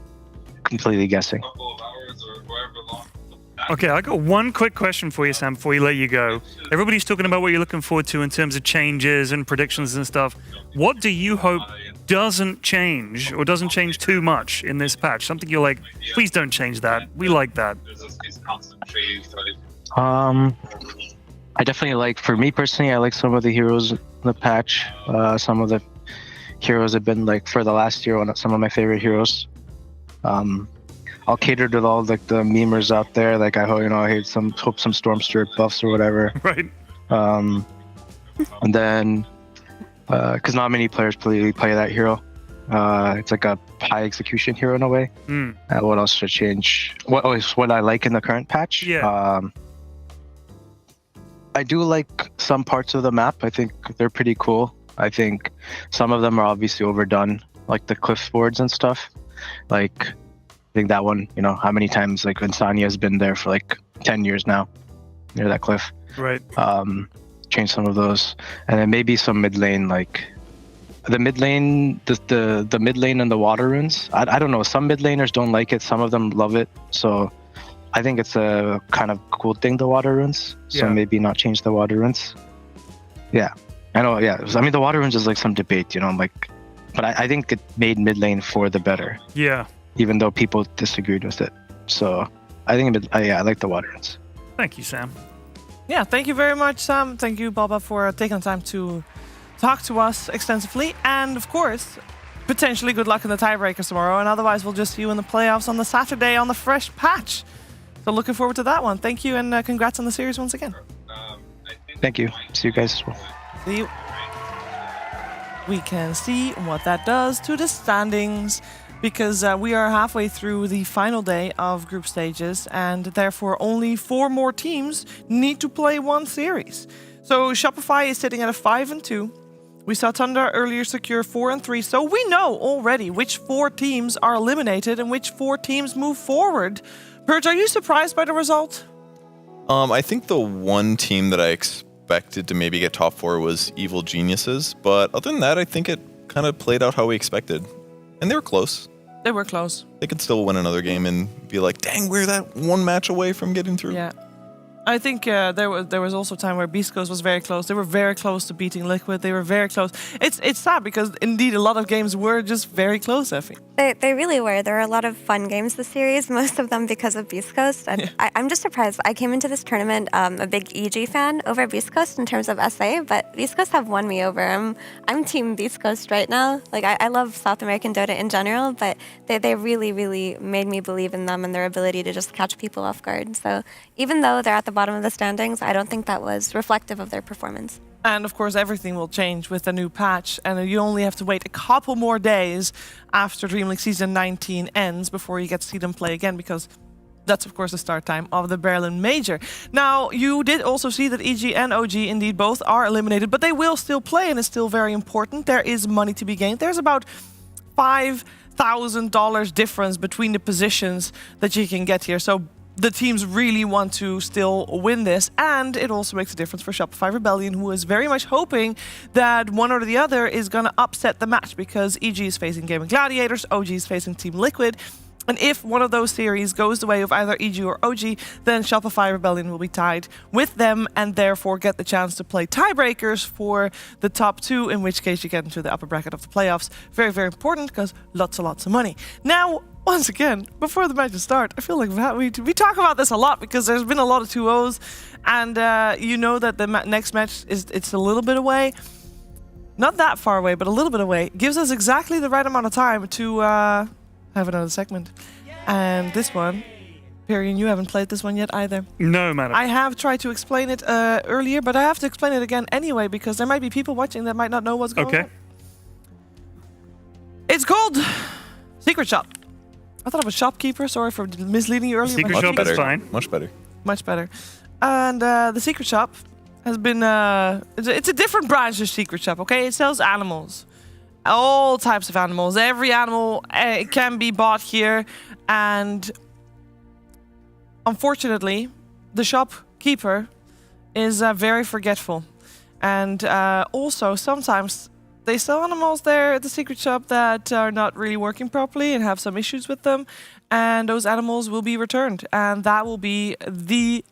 completely guessing. Okay, I got one quick question for you, Sam, before we let you go. Everybody's talking about what you're looking forward to in terms of changes and predictions and stuff. What do you hope doesn't change or doesn't change too much in this patch? Something you're like, please don't change that. We like that. I definitely like, for me personally, I like some of the heroes in the patch. Some of the heroes have been like, for the last year, some of my favorite heroes. I'll cater to all like the memers out there. Like I hope some Storm Spirit buffs or whatever. Right. And then, because not many players play that hero. It's like a high execution hero in a way. What else should change? What I like in the current patch? Yeah. I do like some parts of the map. I think they're pretty cool. I think some of them are obviously overdone, like the cliff boards and stuff. Like, I think that one, you know, how many times like Insania's been there for like 10 years now near that cliff. Right. Change some of those, and then maybe some mid lane, like the mid lane, the mid lane and the water runes. I don't know. Some mid laners don't like it. Some of them love it. So I think it's a kind of cool thing, the water runes. So maybe not change the water runes. Yeah, I know. Yeah, I mean the water runes is like some debate, you know. Like, but I think it made mid lane for the better. Yeah. Even though people disagreed with it. So I think I like the water runes. Thank you, Sam. Yeah, thank you very much, Sam. Thank you, Baba, for taking the time to talk to us extensively. And of course, potentially good luck in the tiebreakers tomorrow. And otherwise, we'll just see you in the playoffs on the Saturday on the fresh patch. So looking forward to that one. Thank you, and congrats on the series once again. Thank you. See you guys as well. See you. We can see what that does to the standings, because we are halfway through the final day of group stages, and therefore only 4 more teams need to play one series. So Shopify is sitting at a 5-2. We saw Tundra earlier secure 4-3, so we know already which 4 teams are eliminated and which 4 teams move forward. Purge, are you surprised by the result? I think the one team that I expected to maybe get top 4 was Evil Geniuses, but other than that, I think it kind of played out how we expected. And they were close. They were close. They could still win another game and be like, dang, we're that one match away from getting through. Yeah. I think there was also a time where Beastcoast was very close. They were very close to beating Liquid. They were very close. It's sad because indeed a lot of games were just very close, Effie. They really were. There were a lot of fun games this series, most of them because of Beastcoast. And I'm just surprised. I came into this tournament a big EG fan over Beastcoast in terms of SA, but Beastcoast have won me over. I'm team Beastcoast right now. Like I love South American Dota in general, but they really, really made me believe in them and their ability to just catch people off guard. So even though they're at the bottom of the standings, I don't think that was reflective of their performance. And of course, everything will change with the new patch, and you only have to wait a couple more days after DreamLeague Season 19 ends before you get to see them play again, because that's, of course, the start time of the Berlin Major. Now, you did also see that EG and OG indeed both are eliminated, but they will still play, and it's still very important. There is money to be gained. There's about $5,000 difference between the positions that you can get here. So the teams really want to still win this, and it also makes a difference for Shopify Rebellion, who is very much hoping that one or the other is going to upset the match, because EG is facing Gaming Gladiators, OG is facing Team Liquid, and if one of those series goes the way of either EG or OG, then Shopify Rebellion will be tied with them and therefore get the chance to play tiebreakers for the top 2, in which case you get into the upper bracket of the playoffs. Very, very important, because lots and lots of money. Now, once again, before the matches start, I feel like we talk about this a lot because there's been a lot of 2-0s, and you know that the next match it's a little bit away. Not that far away, but a little bit away. Gives us exactly the right amount of time to have another segment. And this one, Perian, you haven't played this one yet either. No, madam. I have tried to explain it earlier, but I have to explain it again anyway, because there might be people watching that might not know what's going on. It's called Secret Shop. I thought it was Shopkeeper. Sorry for misleading you earlier. Secret Shop is fine. Much better. Much better. And the Secret Shop has been... it's a different branch of Secret Shop, okay? It sells animals. All types of animals. Every animal can be bought here. And unfortunately, the shopkeeper is very forgetful. And also, sometimes they sell animals there at the Secret Shop that are not really working properly and have some issues with them. And those animals will be returned. And that will be the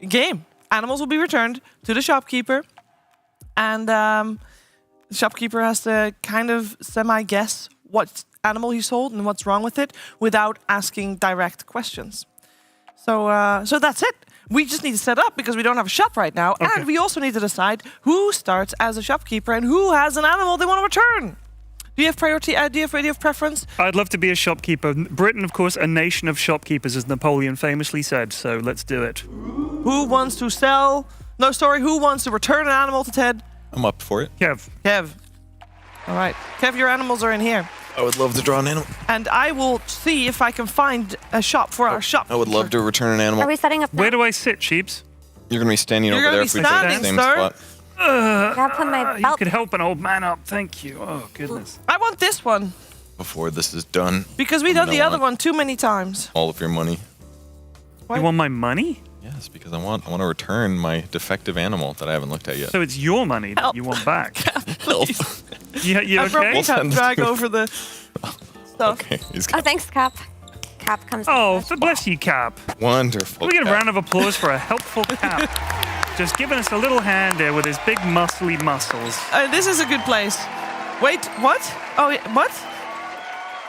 game. Animals will be returned to the shopkeeper. And the shopkeeper has to kind of semi-guess what animal he sold and what's wrong with it without asking direct questions. So that's it. We just need to set up because we don't have a shop right now. Okay. And we also need to decide who starts as a shopkeeper and who has an animal they want to return. Do you have priority? Do you have preference? I'd love to be a shopkeeper. Britain, of course, a nation of shopkeepers, as Napoleon famously said. So let's do it. Who wants to sell? No, sorry. Who wants to return an animal to Ted? I'm up for it. Kev. All right. Kev, your animals are in here. I would love to draw an animal. And I will see if I can find a shop for our shop. I would love to return an animal. Are we setting up now? Where do I sit, Sheeps? You're going to be standing over there if we take the same spot. Gotta put my You belt. could help an old man up. Thank you. Oh, goodness. I want this one. Before this is done. Because we done the other one too many times. All of your money. You want my money? Yes, because I want to return my defective animal that I haven't looked at yet. So it's your money that you want back? You I okay? probably can't drag over the stuff. Okay, Oh, thanks, Cap. Cap comes. Oh, bless you, Cap. Wonderful. Can we get a Cap. round of applause for a helpful Cap? Just giving us a little hand there with his big muscly muscles. This is a good place. Wait, what? Oh, what?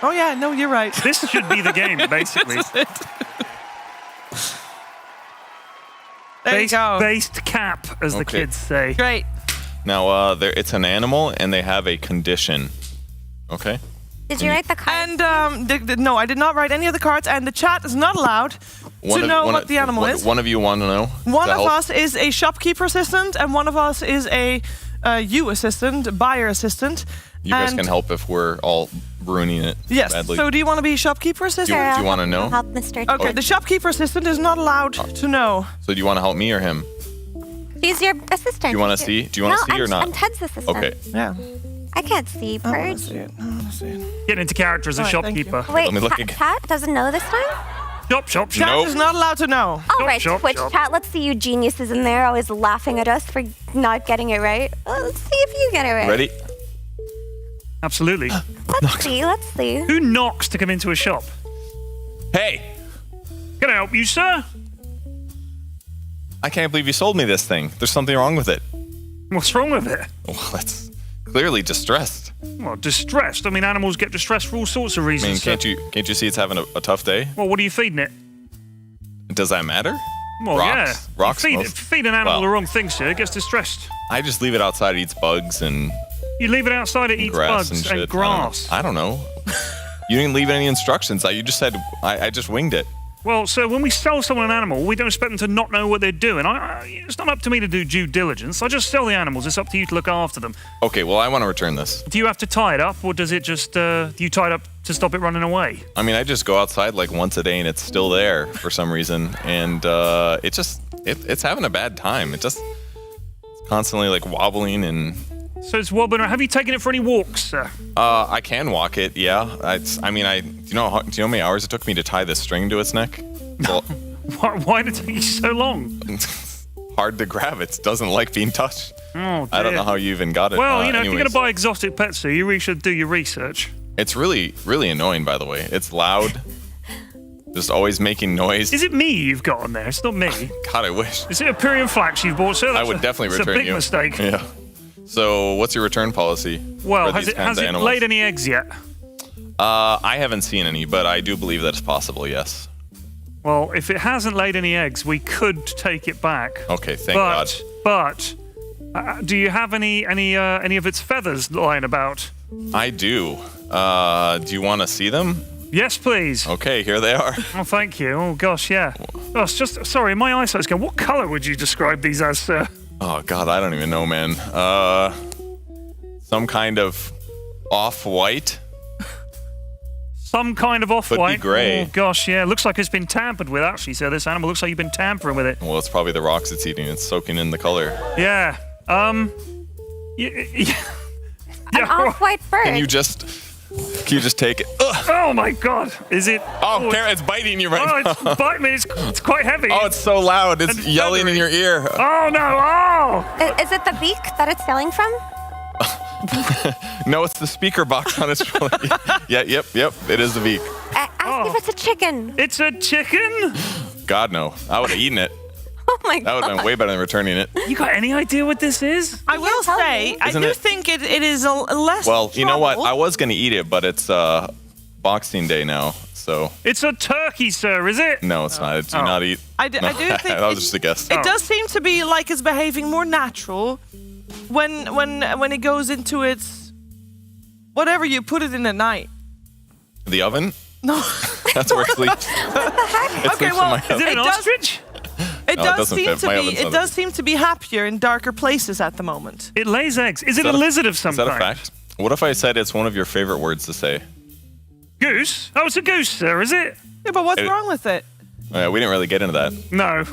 Oh yeah, no, you're right. This should be the game, basically. This is it. There you go. Based Cap, as the kids say. Great. Now, it's an animal, and they have a condition. Okay. Did you write the card? And no, I did not write any of the cards, and the chat is not allowed to know what the animal is. One of you want to know? One of us is a shopkeeper assistant, and one of us is a you assistant, buyer assistant. You guys can help if we're all ruining it Yes. badly. So do you want to be shopkeeper assistant? Do you want to know? Help Mr. Okay, the shopkeeper assistant is not allowed to know. So do you want to help me or him? He's your assistant. Do you want to see? Do you want to see or not? I'm Ted's assistant. Okay. Yeah. I can't see, Purge. Getting into character as a shopkeeper. Wait, Cat doesn't know this time? Shop. Chat is not allowed to know. All right, Twitch chat, let's see you geniuses in there always laughing at us for not getting it right. Let's see if you get it right. Ready? Absolutely. Let's see. Who knocks to come into a shop? Hey! Can I help you, sir? I can't believe you sold me this thing. There's something wrong with it. What's wrong with it? Well, it's clearly distressed. Well, distressed. I mean, animals get distressed for all sorts of I reasons. mean, can't you see it's having a tough day? Well, what are you feeding it? Does that matter? Well, Rocks. yeah. Rocks. Feed an animal the wrong thing, sir. It gets distressed. I just leave it outside. It eats bugs and You leave it outside, it eats grass bugs and shit. grass. I don't know. You didn't leave any instructions. You just said I just winged it. Well, so when we sell someone an animal, we don't expect them to not know what they're doing. It's not up to me to do due diligence. I just sell the animals. It's up to you to look after them. Okay, well, I want to return this. Do you have to tie it up, or does it just, do you tie it up to stop it running away? I mean, I just go outside like once a day and it's still there for some reason. And it's having a bad time. It's constantly like wobbling and... So it's wobbling around. Have you taken it for any walks, sir? I can walk it, yeah. Do you know how many hours it took me to tie this string to its neck? Well, Why did it take you so long? hard to grab. It doesn't like being touched. Oh, dear. I don't know how you even got it. Well, if you're anyways. going to buy exotic pets, sir, you really should do your research. It's really, really annoying, by the way. It's loud. Just always making noise. Is it me you've got on there? It's not me. God, I wish. Is it a Pyrian flax you've bought, sir? I would definitely return you. It's a big mistake. Yeah. So, what's your return policy? Well, for has these it kinds of animals? laid any eggs yet? I haven't seen any, but I do believe that it's possible, yes. Well, if it hasn't laid any eggs, we could take it back. Okay, thank God. But do you have any of its feathers lying about? I do. Do you want to see them? Yes, please. Okay, here they are. Oh, thank you. Oh, gosh, yeah. Oh, it's just, sorry, my eyesight's going. What color would you describe these as, sir? Oh, God, I don't even know, man. Some kind of off-white. Some kind of off-white. Could be gray. Oh, gosh, yeah. Looks like it's been tampered with, actually, sir. This animal looks like you've been tampering with it. Well, it's probably the rocks it's eating. It's soaking in the color. Yeah. An off-white bird. Can you just take it? Ugh. Oh, my God. Is it? Oh, Kara, it's biting you right now. It's biting me. It's quite heavy. Oh, it's so loud. It's yelling in your ear. Oh, no. Oh. Is it the beak that it's yelling from? No, it's the speaker box on its shoulder. Yep. It is the beak. Ask if it's a chicken. It's a chicken? God, no. I would have eaten it. Oh, my God. That would have been way better than returning it. You got any idea what this is? I will say, I do think it is a less Well, you know what? trouble. I was going to eat it, but it's Boxing Day now, so... It's a turkey, sir, is it? No, it's not. Do not eat. I do think that was just a guess. It does seem to be like it's behaving more natural when it goes into its whatever you put it in at night. The oven? No. That's where it sleeps. Okay, well, is it an ostrich? It No, it does doesn't seem fit. to My be. oven's It not does seem to be happier in darker places at the moment. It lays eggs. Is it a lizard of some Is that kind? a fact? What if I said it's one of your favorite words to say? Goose? Oh, it's a goose, sir, is it? Yeah, but what's It- wrong with it? Yeah, we didn't really get into that. No.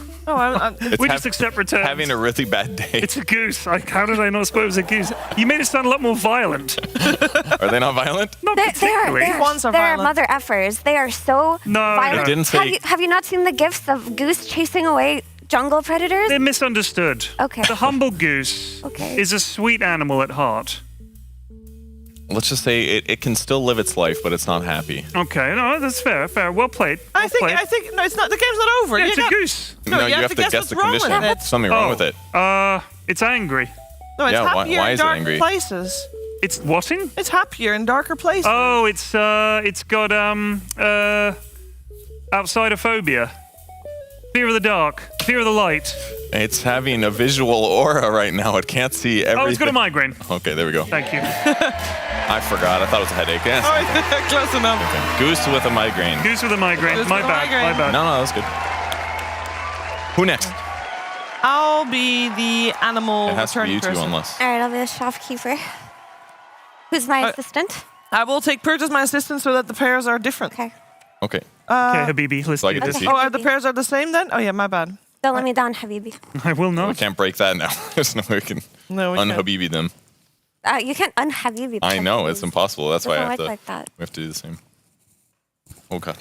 We just accept returns. Having a really bad day. It's a goose. How did I not suppose it was a goose? You made it sound a lot more violent. Are they not violent? Not particularly. They're mother effers. They are so violent. I didn't say. Have you not seen the gifs of goose chasing away jungle predators? They're misunderstood. Okay. The humble goose is a sweet animal at heart. Let's just say it can still live its life, but it's not happy. Okay, no, that's fair. Well played. I think no, it's not. The game's not over. Yeah, it's a goose. No, you have to guess what's the wrong with condition. it. There's something wrong with it. It's angry. No, it's Yeah, why- happier why in is it darker angry? places. It's whatting? It's happier in darker places. Oh, it's got outsidophobia. Fear of the dark. Fear of the light. It's having a visual aura right now. It can't see everything. Oh, it's got a migraine. Okay, there we go. Thank you. I forgot. I thought it was a headache. Yes. Close enough. Okay. Goose with a migraine. Goose with a migraine. Goose My with a bad. migraine. My bad. No, that's good. Who next? I'll be the animal It has to be returning you two person. unless. All right, I'll be the shopkeeper. Who's my assistant? I will take Pert as my assistant so that the pairs are different. Okay. Okay. Okay, Habibi, let's So I do get to this. see. Oh, the pairs are the same then? Oh yeah, my bad. Don't let me down, Habibi. I will We not. can't break that now. There's no way we can No, we can't. unhabibi them. You can't un-Habibi. I know, it's impossible. That's why I Doesn't have work to. like that. We have to do the same. Oh god.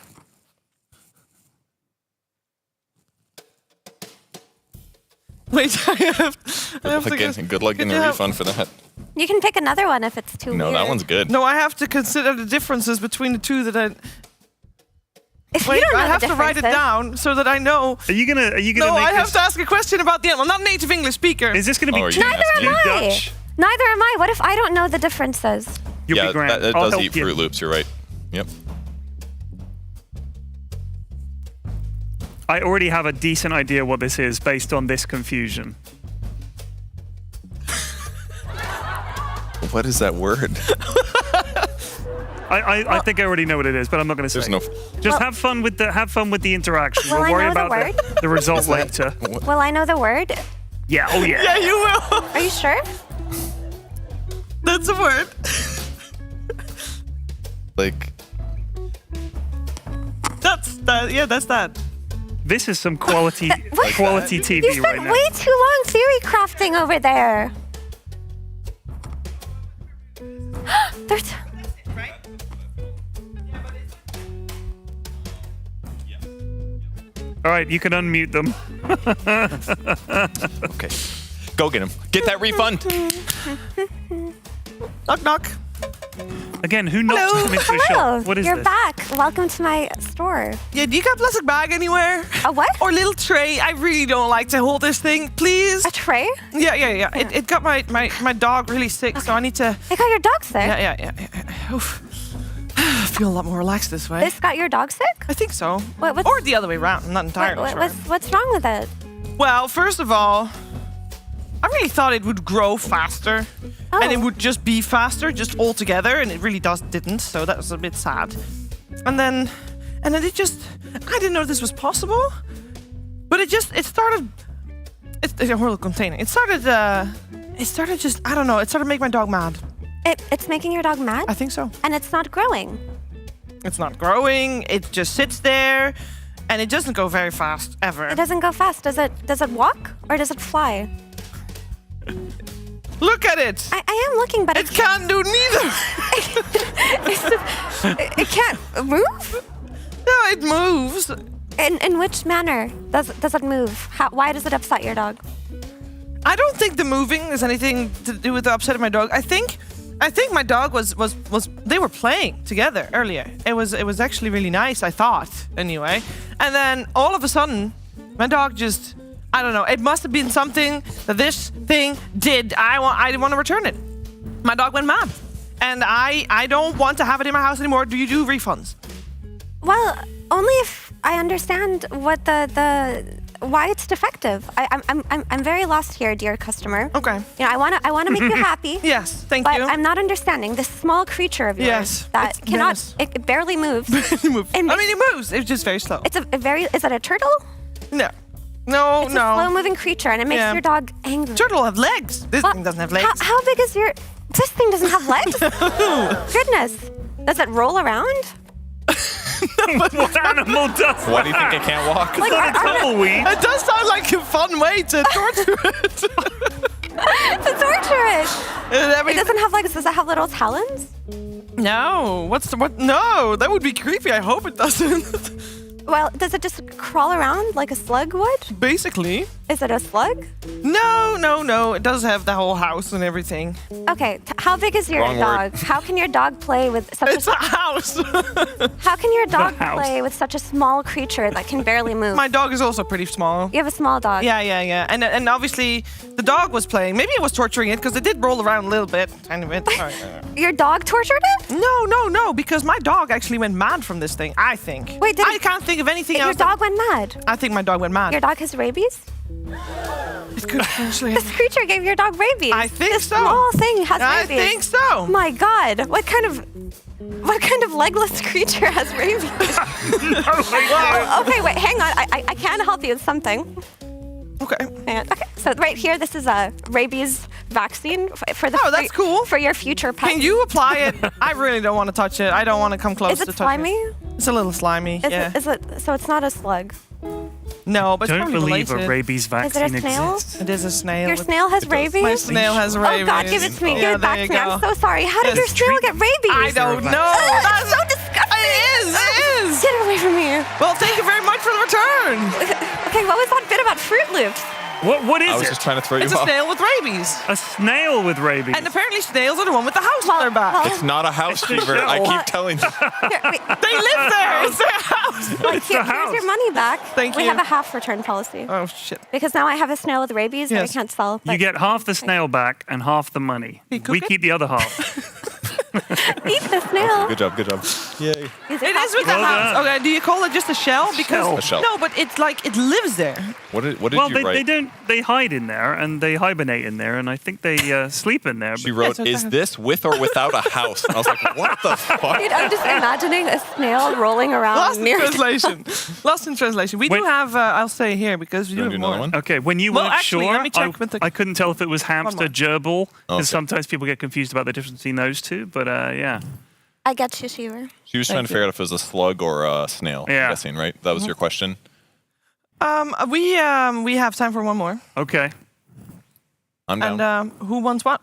Wait, I have to guess. Good luck getting Could a you refund for that. You can pick another one if it's too No, weird. that one's good. No, I have to consider the differences between the two that I. If Wait, you don't know I have the to write it differences- down so that I know. Are you gonna No, make I have this? to ask a question about the animal. I'm not a native English speaker. Is this gonna be Oh, are you too Neither am I. Dutch? Neither am I. What if I don't know the differences? You'll Yeah, be grand. that I'll does help eat you. Fruit Loops. You're right. Yep. I already have a decent idea what this is based on this confusion. What is that word? I think I already know what it is, but I'm not going to say. There's no. Just have fun with the interaction. Will We'll I worry know the about the result later. Will I know the word? Yeah. Oh yeah. Yeah, you will. Are you sure? That's a word. Like. That's that. Yeah, that's that. This is some quality quality You TV spent right now. way too long theory crafting over there. There's. All right, you can unmute them. Okay. Go get him. Get that refund. Knock knock. Again, who knocks Hello. them into a Hello. shop? What is You're this? back. Welcome to my store. Yeah, do you got a plastic bag anywhere? A what? Or little tray? I really don't like to hold this thing, please. A tray? Yeah. It got my dog really sick, so I need to. It got your dog sick? Yeah. Oof. I feel a lot more relaxed this way. This got your dog sick? I think so. What's, Or the other way around. I'm not entirely sure. What's wrong with it? Well, first of all, I really thought it would grow faster. And it would just be faster, just altogether, and it really didn't, so that was a bit sad. And then it just, I didn't know this was possible, but it started, it's a horrible container. It started just, I don't know, it started making my dog mad. It's making your dog mad? I think so. And it's not growing? It's not growing, it just sits there, and it doesn't go very fast, ever. It doesn't go fast. Does it walk or does it fly? Look at it! I am looking, but it can't do neither! It can't move? No, it moves. In which manner does it move? Why does it upset your dog? I don't think the moving has anything to do with the upsetting my dog. I think my dog was they were playing together earlier. It was actually really nice, I thought, anyway. And then all of a sudden, my dog just, I don't know, it must have been something that this thing did. I didn't want to return it. My dog went mad. And I don't want to have it in my house anymore. Do you do refunds? Well, only if I understand what why it's defective. I'm very lost here, dear customer. Okay. You know, I wanna make you happy. Yes, thank but you. I'm not understanding this small creature of yours Yes, that it's cannot. menace. It barely moves. It moves. I mean, it moves. It's just very slow. It's a very. Is it a turtle? No. No, It's no. a slow-moving creature, and it makes your dog angry. Turtle have legs. This thing doesn't have legs. How big is your? This thing doesn't have legs. Goodness. Does it roll around? What animal does Why do you think I can't walk? Like, not a tumbleweed. It does sound like a fun way to torture it. To torture it. It doesn't have legs. Does it have little talons? No. What? No, that would be creepy. I hope it doesn't. Well, does it just crawl around like a slug would? Basically. Is it a slug? No. It does have the whole house and everything. Okay, how big is your Wrong dog? word. How can your dog play with such It's a house. How can your dog house. play with such a small creature that can barely move? My dog is also pretty small. You have a small dog. Yeah. And obviously the dog was playing. Maybe it was torturing it because it did roll around a little bit, tiny bit. Sorry. Your dog tortured it? No, because my dog actually went mad from this thing. I think. Wait, I can't think of anything your else. dog went mad. I think my dog went mad. Your dog has rabies? It could actually. This creature gave your dog rabies. I think this so. Small thing has I rabies. think so. My God, what kind of legless creature has rabies? Well, okay, wait, hang on. I can help you with something. Okay. Okay. So right here, this is a rabies vaccine for the. Oh, that's cool. For your future pet. Can you apply it? I really don't want to touch it. I don't want to come close Is it to touch slimy? it. It's a little slimy. Yeah. Is it? So it's not a slug. No, but it's Don't probably believe related. a rabies vaccine Is it a snail? exists. It is a snail. Your snail has rabies? My snail has rabies. Oh God, give it to me. Yeah, Give it back there to you me. go. I'm so sorry. How did your Yes, snail get rabies? I don't know. Ugh, That's so disgusting. It is. Get it away from me. Well, thank you very much for the return. Okay, what was that bit about Fruit Loops? What is I was it? just trying to throw you It's a off. snail with rabies. A snail with rabies. And apparently snails are the one with the house on their back. It's not a house, It's a Cheever. I shell. keep telling you. Here, wait. They live there. It's their house. Like, It's the here's house. your money back. Thank We you. have a half return policy. Oh, shit. Because now I have a snail with rabies that I Yes. can't sell. You get half the snail back and half the money. You cook We it? keep the other half. Eat the snail. Good job. Yay. Is It is with Well the house. done. Okay, do you call it just a shell? Because A shell. no, but it's like it lives there. What did Well, you write? they hide in there and they hibernate in there and I think they sleep in there. She but- wrote, Yes, "Is this with or without a house?" And I was like, "What the fuck?" Dude, I'm just imagining a snail rolling around Lost in near. translation. Lost in translation. We do Wait. have. I'll say here because we do You have wanna do another more. one? Okay, when you Well, weren't actually, sure, let me check with the- I couldn't tell if it was hamster, more. gerbil, because Okay. sometimes people get confused about the difference between those two. But yeah, I get you, Shiver. She was trying to figure out if it was a slug or a snail. Yeah. I'm guessing, right? That was your question. We have time for one more. okay. I'm down. And who wants what?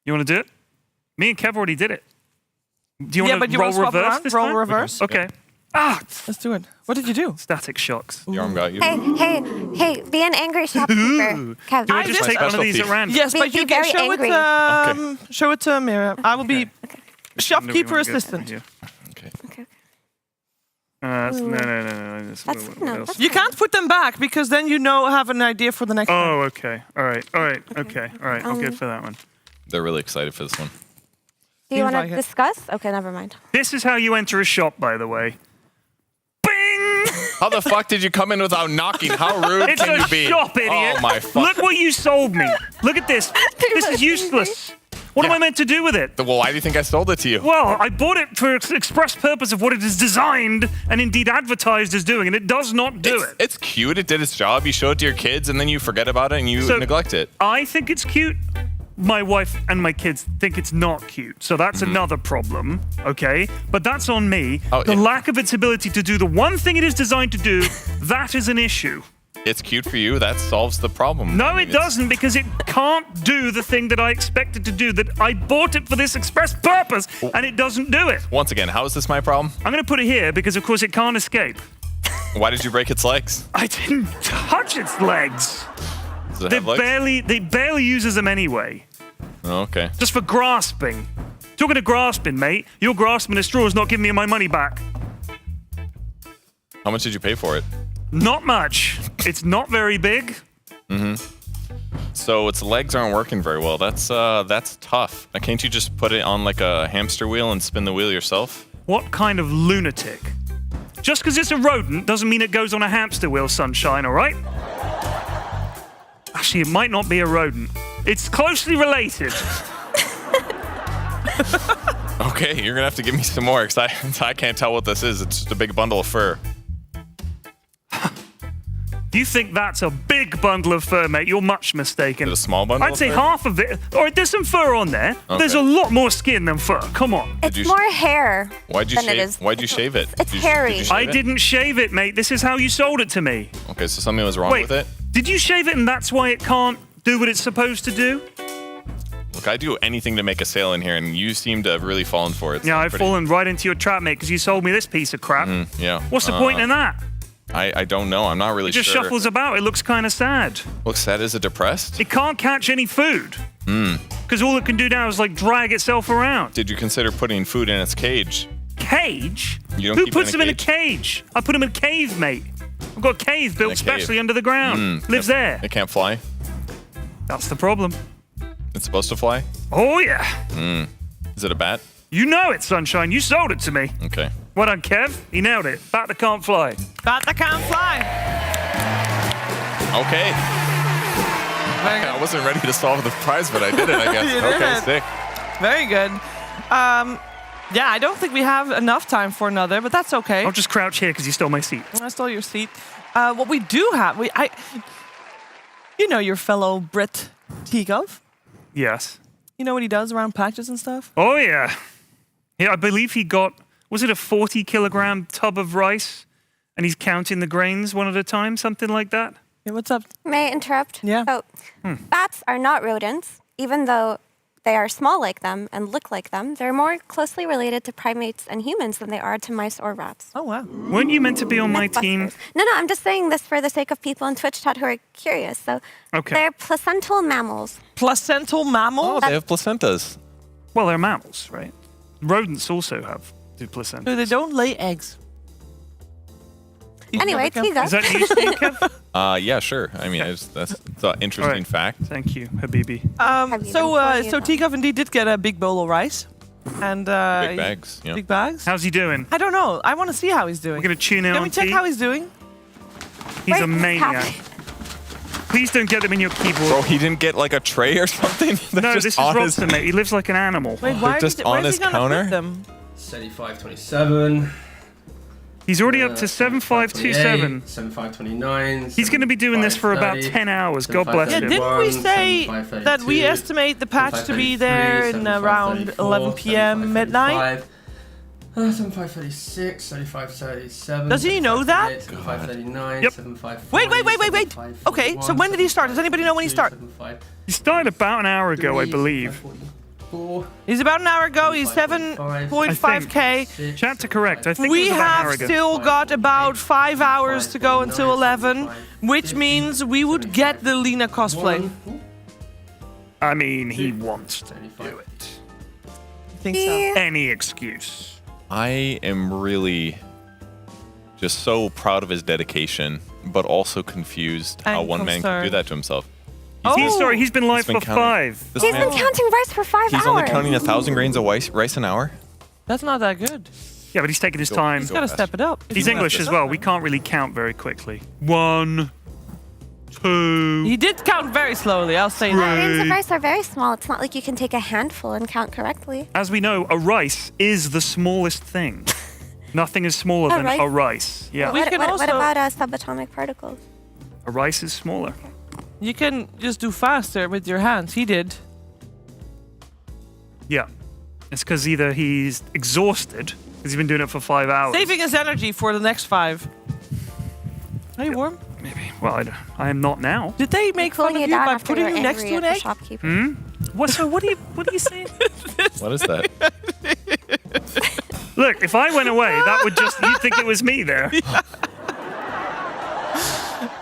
You want to do it? Me and Kev already did it. Do you Yeah, want but to you roll wanna swap reverse around? this Roll time? reverse? Okay. Ah, Let's do it. What did you do? static shocks. Your arm got you. Hey, be an angry shopkeeper. Kev. Do I I just did- take one of these at Specialty. random? Yes, Be- but be you can very show angry. it. Show it to Mira. I will be shopkeeper Nobody wanna go assistant. here. Okay. No. That's You can't put them back because then you have an idea for the next one. Oh, okay. All right. I'll go for that one. They're really excited for this one. Do you Seems want to like it. discuss? Okay, never mind. This is how you enter a shop, by the way. Bing! How the fuck did you come in without knocking? How rude It's can a you be? shop, idiot. Oh my fuck. Look what you sold me. Look at this. This is useless. What am I meant to do with it? Well, why do you think I sold it to you? Well, I bought it for express purpose of what it is designed and indeed advertised as doing, and it does not do it. It's cute. It did its job. You show it to your kids, and then you forget about it and you So- neglect it. I think it's cute. My wife and my kids think it's not cute. So that's another problem, okay? But that's on me. Oh, The yeah. lack of its ability to do the one thing it is designed to do, that is an issue. It's cute for you. That solves the problem. No, I mean, it it's- doesn't, because it can't do the thing that I expect it to do, that I bought it for this express purpose, and it doesn't do it. Once again, how is this my problem? I'm going to put it here because, of course, it can't escape. Why did you break its legs? I didn't touch its legs. Does it They have legs? barely uses them anyway. Oh, okay. Just for grasping. Talking of grasping, mate, your grasping a straw is not giving me my money back. How much did you pay for it? Not much. It's not very big. So its legs aren't working very well. That's tough. Now, can't you just put it on like a hamster wheel and spin the wheel yourself? What kind of lunatic? Just because it's a rodent doesn't mean it goes on a hamster wheel, sunshine, all right? Actually, it might not be a rodent. It's closely related. Okay, you're gonna have to give me some more because I can't tell what this is. It's just a big bundle of fur. You think that's a big bundle of fur, mate? You're much mistaken. Is it a small bundle? I'd say of fur? half of it. All right, there's some fur on there. Okay. There's a lot more skin than fur. Come on. It's more hair. Why'd you than shave? It is. Why'd you shave it? It's Did you hairy. shave I it? didn't shave it, mate. This is how you sold it to me. Okay, so something was wrong Wait, with it. did you shave it and that's why it can't do what it's supposed to do? Look, I do anything to make a sale in here, and you seem to have really fallen for it. Yeah, I've fallen right into your trap, mate, because you sold me this piece of crap. Yeah. What's the point in that? I don't know. I'm not really It just sure. shuffles about. It looks kind of sad. Looks sad. Is it depressed? It can't catch any food. Because all it can do now is like drag itself around. Did you consider putting food in its cage? Cage? You don't Who keep puts it them in a cage? I put them in a cave, mate. I've got a cave built specially under the ground. Lives there. It can't fly? That's the problem. It's supposed to fly? Oh, yeah. Is it a bat? You know it, Sunshine. You sold it to me. Okay. Well done, Kev. He nailed it. Bat that can't fly. Bat that can't fly. Okay. I wasn't ready to solve the prize, but I did it, I guess. You Okay, did. sick. Very good. Yeah, I don't think we have enough time for another, but that's okay. I'll just crouch here because you stole my seat. I stole your seat. What we do have, you know your fellow Brit Tigov? Yes. You know what he does around patches and stuff? Oh, yeah. Yeah, I believe he got, was it a 40-kilogram tub of rice? And he's counting the grains one at a time, something like that? Yeah, what's up? May I interrupt? Yeah. So, bats are not rodents, even though they are small like them and look like them. They're more closely related to primates and humans than they are to mice or rats. Oh, wow. Weren't you meant to be on my team? No, I'm just saying this for the sake of people on Twitch chat who are curious. So, they're placental mammals. Placental mammals? Oh, they have placentas. Well, they're mammals, right? Rodents also have placentas. No, they don't lay eggs. Anyway, Tiga. Is that you, Steve, Kev? Yeah, sure. I mean, that's an interesting fact. Thank you, Habibi. So Tigov indeed did get a big bowl of rice. And Big bags. Yeah. Big bags? How's he doing? I don't know. I want to see how he's doing. We're going to tune in Can on we check T. how he's doing? He's a maniac. Please don't get them in your keyboard. Bro, he didn't get like a tray or something? No, this is Robson, mate. He lives like an animal. Wait, why just where on is his he gonna counter? put them? 7527. He's already up to 7527. 7529. He's going to be doing this for about 10 hours. God bless Yeah, him. didn't we say that we estimate the patch to be there in around 11 p.m. midnight? 7536, 7537. Does he know that? 7539. Yep. 754. Wait. Okay, so when did he start? Does anybody know when he started? He started about an hour ago, I believe. He's about an hour ago. He's 7.5k. Chat to correct. I think We it was about an hour have ago. still got about 5 hours to go until 11, which means we would get the Lena cosplay. I mean, he wants to do it. I think so. Any excuse. I am really just so proud of his dedication, but also confused how And one man can do concerned. that to himself. He's been live been for counting- 5. This He's man- been counting rice for 5 hours. He's only counting 1,000 grains of rice an hour? That's not that good. Yeah, but he's taking his time. He's got to step it up. He's English as well. We can't really count very quickly. 1, 2. He did count very slowly, I'll say Grains of that. rice are very small. It's not like you can take a handful and count correctly. As we know, a rice is the smallest thing. Nothing is smaller A than rice? a rice. Yeah. What about subatomic particles? A rice is smaller. You can just do faster with your hands. He did. Yeah. It's because either he's exhausted, because he's been doing it for 5 hours. Saving his energy for the next 5. Are you warm? Maybe. Well, I am not now. Did they make fun of you by putting you next to an egg? What are you saying? What is that? Look, if I went away, that would just, you'd think it was me there.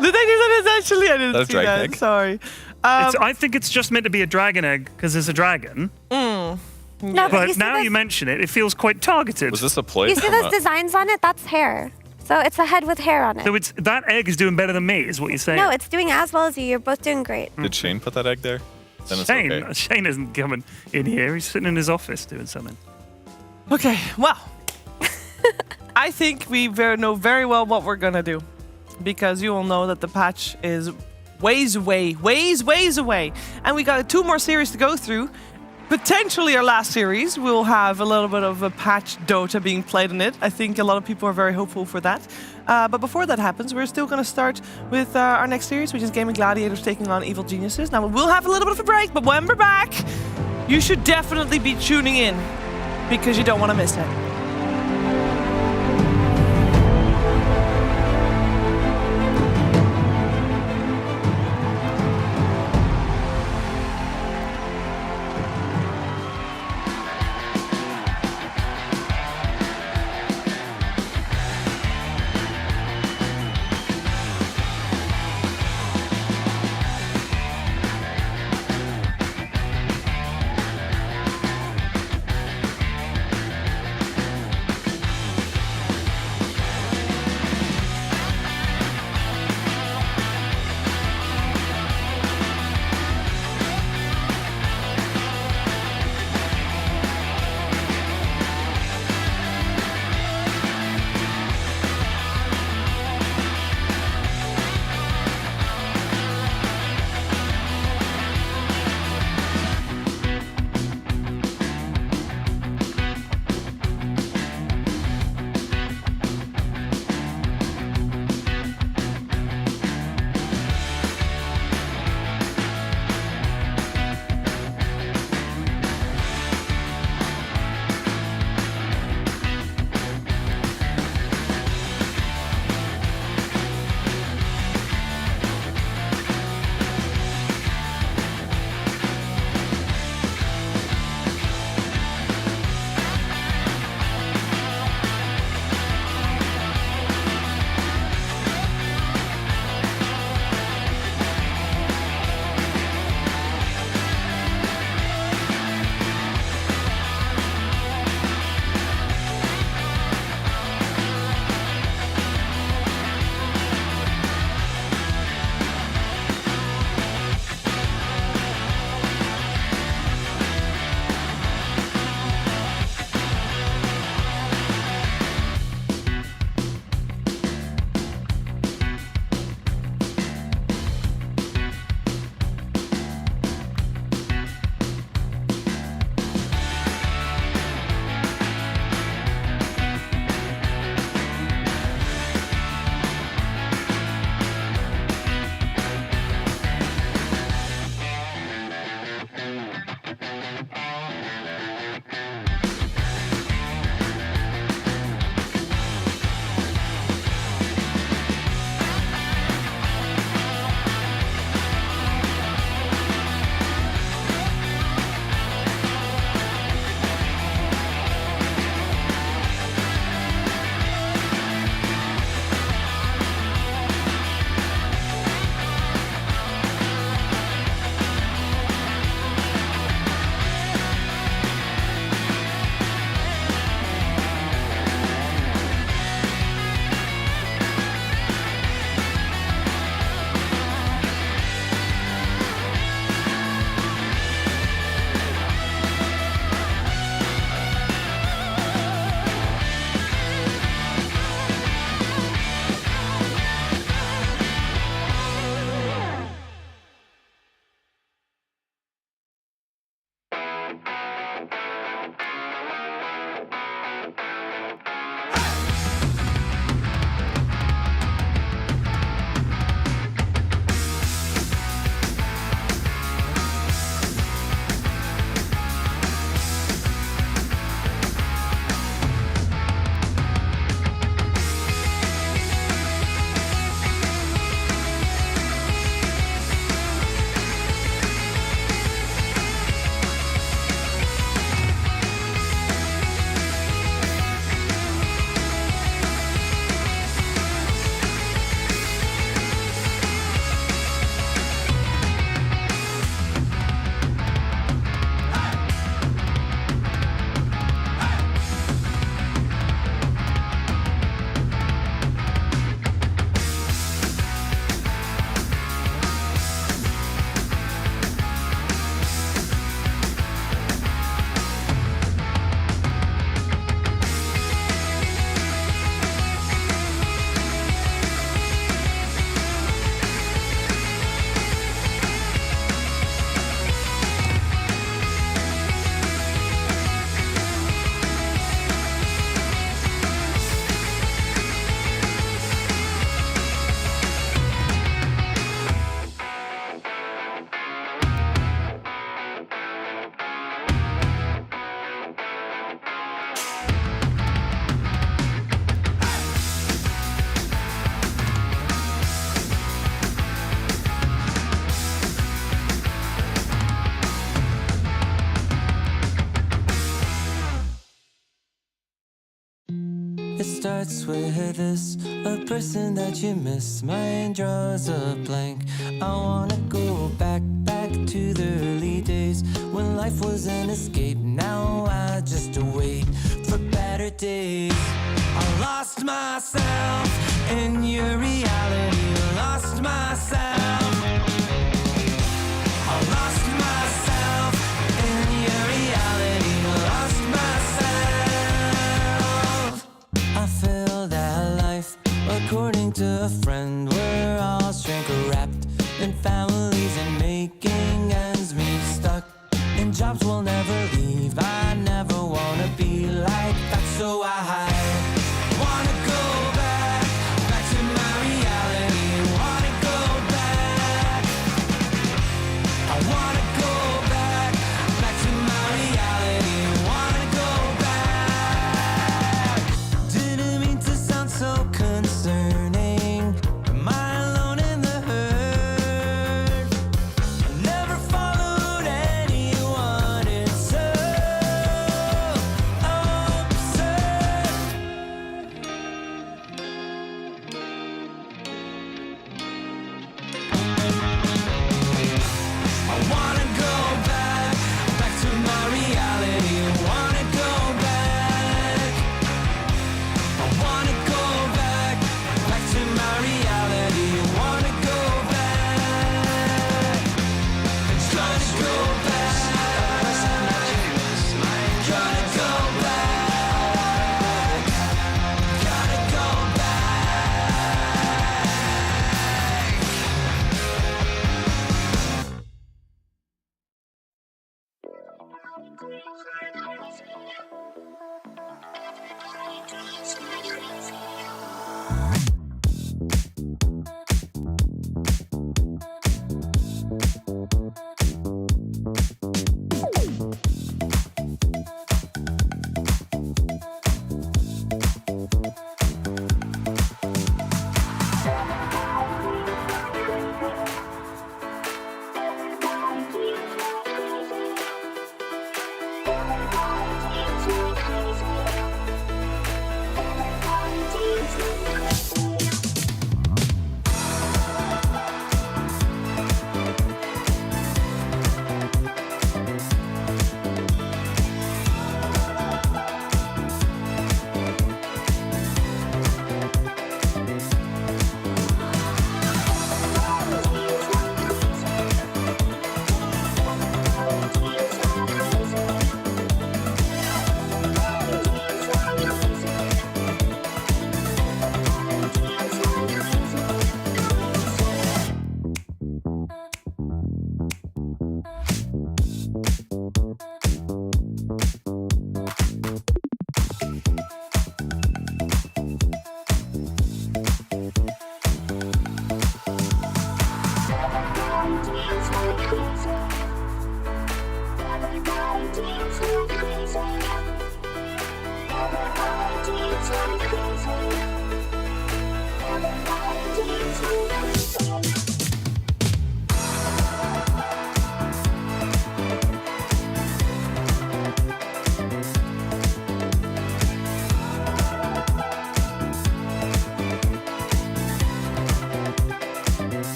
Did they do that essentially? I didn't That's see dragon that. egg. Sorry. I think it's just meant to be a dragon egg, because there's a dragon. No, But you see now this- you mention it, it feels quite targeted. Was this a play? You see those designs on it? That's hair. So it's a head with hair on it. So it's that egg is doing better than me, is what you're saying? No, it's doing as well as you. You're both doing great. Did Shane put that egg there? Then it's Shane, okay. Shane isn't coming in here. He's sitting in his office doing something. Okay, well. I think we know very well what we're going to do. Because you will know that the patch is ways away. And we got 2 more series to go through. potentially our last series. We'll have a little bit of a patch Dota being played in it. I think a lot of people are very hopeful for that. But before that happens, we're still going to start with our next series, which is Gaming Gladiators taking on Evil Geniuses. Now, we'll have a little bit of a break, but when we're back, you should definitely be tuning in because you don't want to miss it. It starts with this, a person that you miss. Mine draws a blank. I wanna go back to the early days when life was an escape. Now I just wait for better days. I lost myself in your reality. Lost myself. I lost myself in your reality. Lost myself. I feel that life, according to a friend, we're all shrink-wrapped in families and making ends meet, stuck in jobs we'll never leave. I never wanna be like that, so I wanna go back to my reality. Wanna go back. I wanna go back to my reality. Wanna go back. Didn't mean to sound so concerning. Am I alone in the hurt? I never followed anyone. It's so absurd. I wanna go back to my reality. Wanna go back. I wanna go back to my reality. Wanna go back. Trying to go back. Gotta go back. Gotta go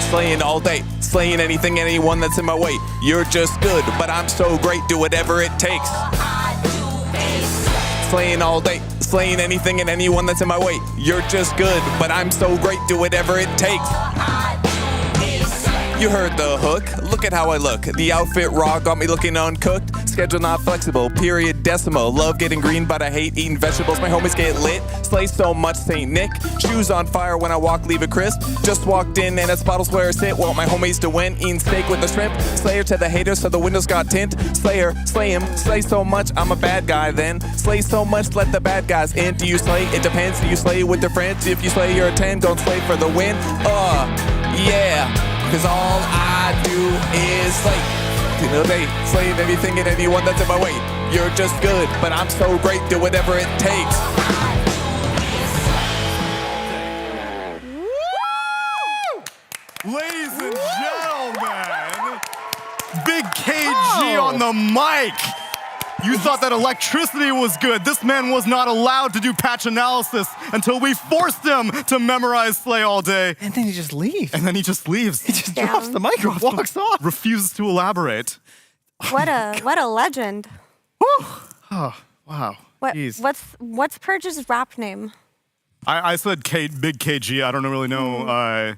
Slaying all day, slaying anything, anyone that's in my way. You're just good, but I'm so great, do whatever it takes. Slaying all day, slaying anything and anyone that's in my way. You're just good, but I'm so great, do whatever it takes. You heard the hook, look at how I look. The outfit raw got me looking uncooked. Schedule not flexible, period decimal. Love getting green, but I hate eating vegetables. My homies get lit, slay so much St. Nick. Shoes on fire when I walk, leave it crisp. Just walked in and it's bottles where I sit. Want my homies to win, eating steak with the shrimp. Slayer to the haters so the windows got tint. Slayer, slay him, slay so much, I'm a bad guy then. Slay so much, let the bad guys in. Do you slay? It depends, do you slay with your friends? If you slay, you're a 10, don't slay for the win. Yeah. Cause all I do is slay. You know they slaying anything and anyone that's in my way. You're just good, but I'm so great, do whatever it takes. Ladies and gentlemen, Big KG on the mic. You thought that electricity was good. This man was not allowed to do patch analysis until we forced him to memorize Slay all day. And then he just leaves. And then he just leaves. He just drops the mic and walks off. Refuses to elaborate. What a legend. Oh, wow. What's Purge's rap name? I said Big KG. I don't really know.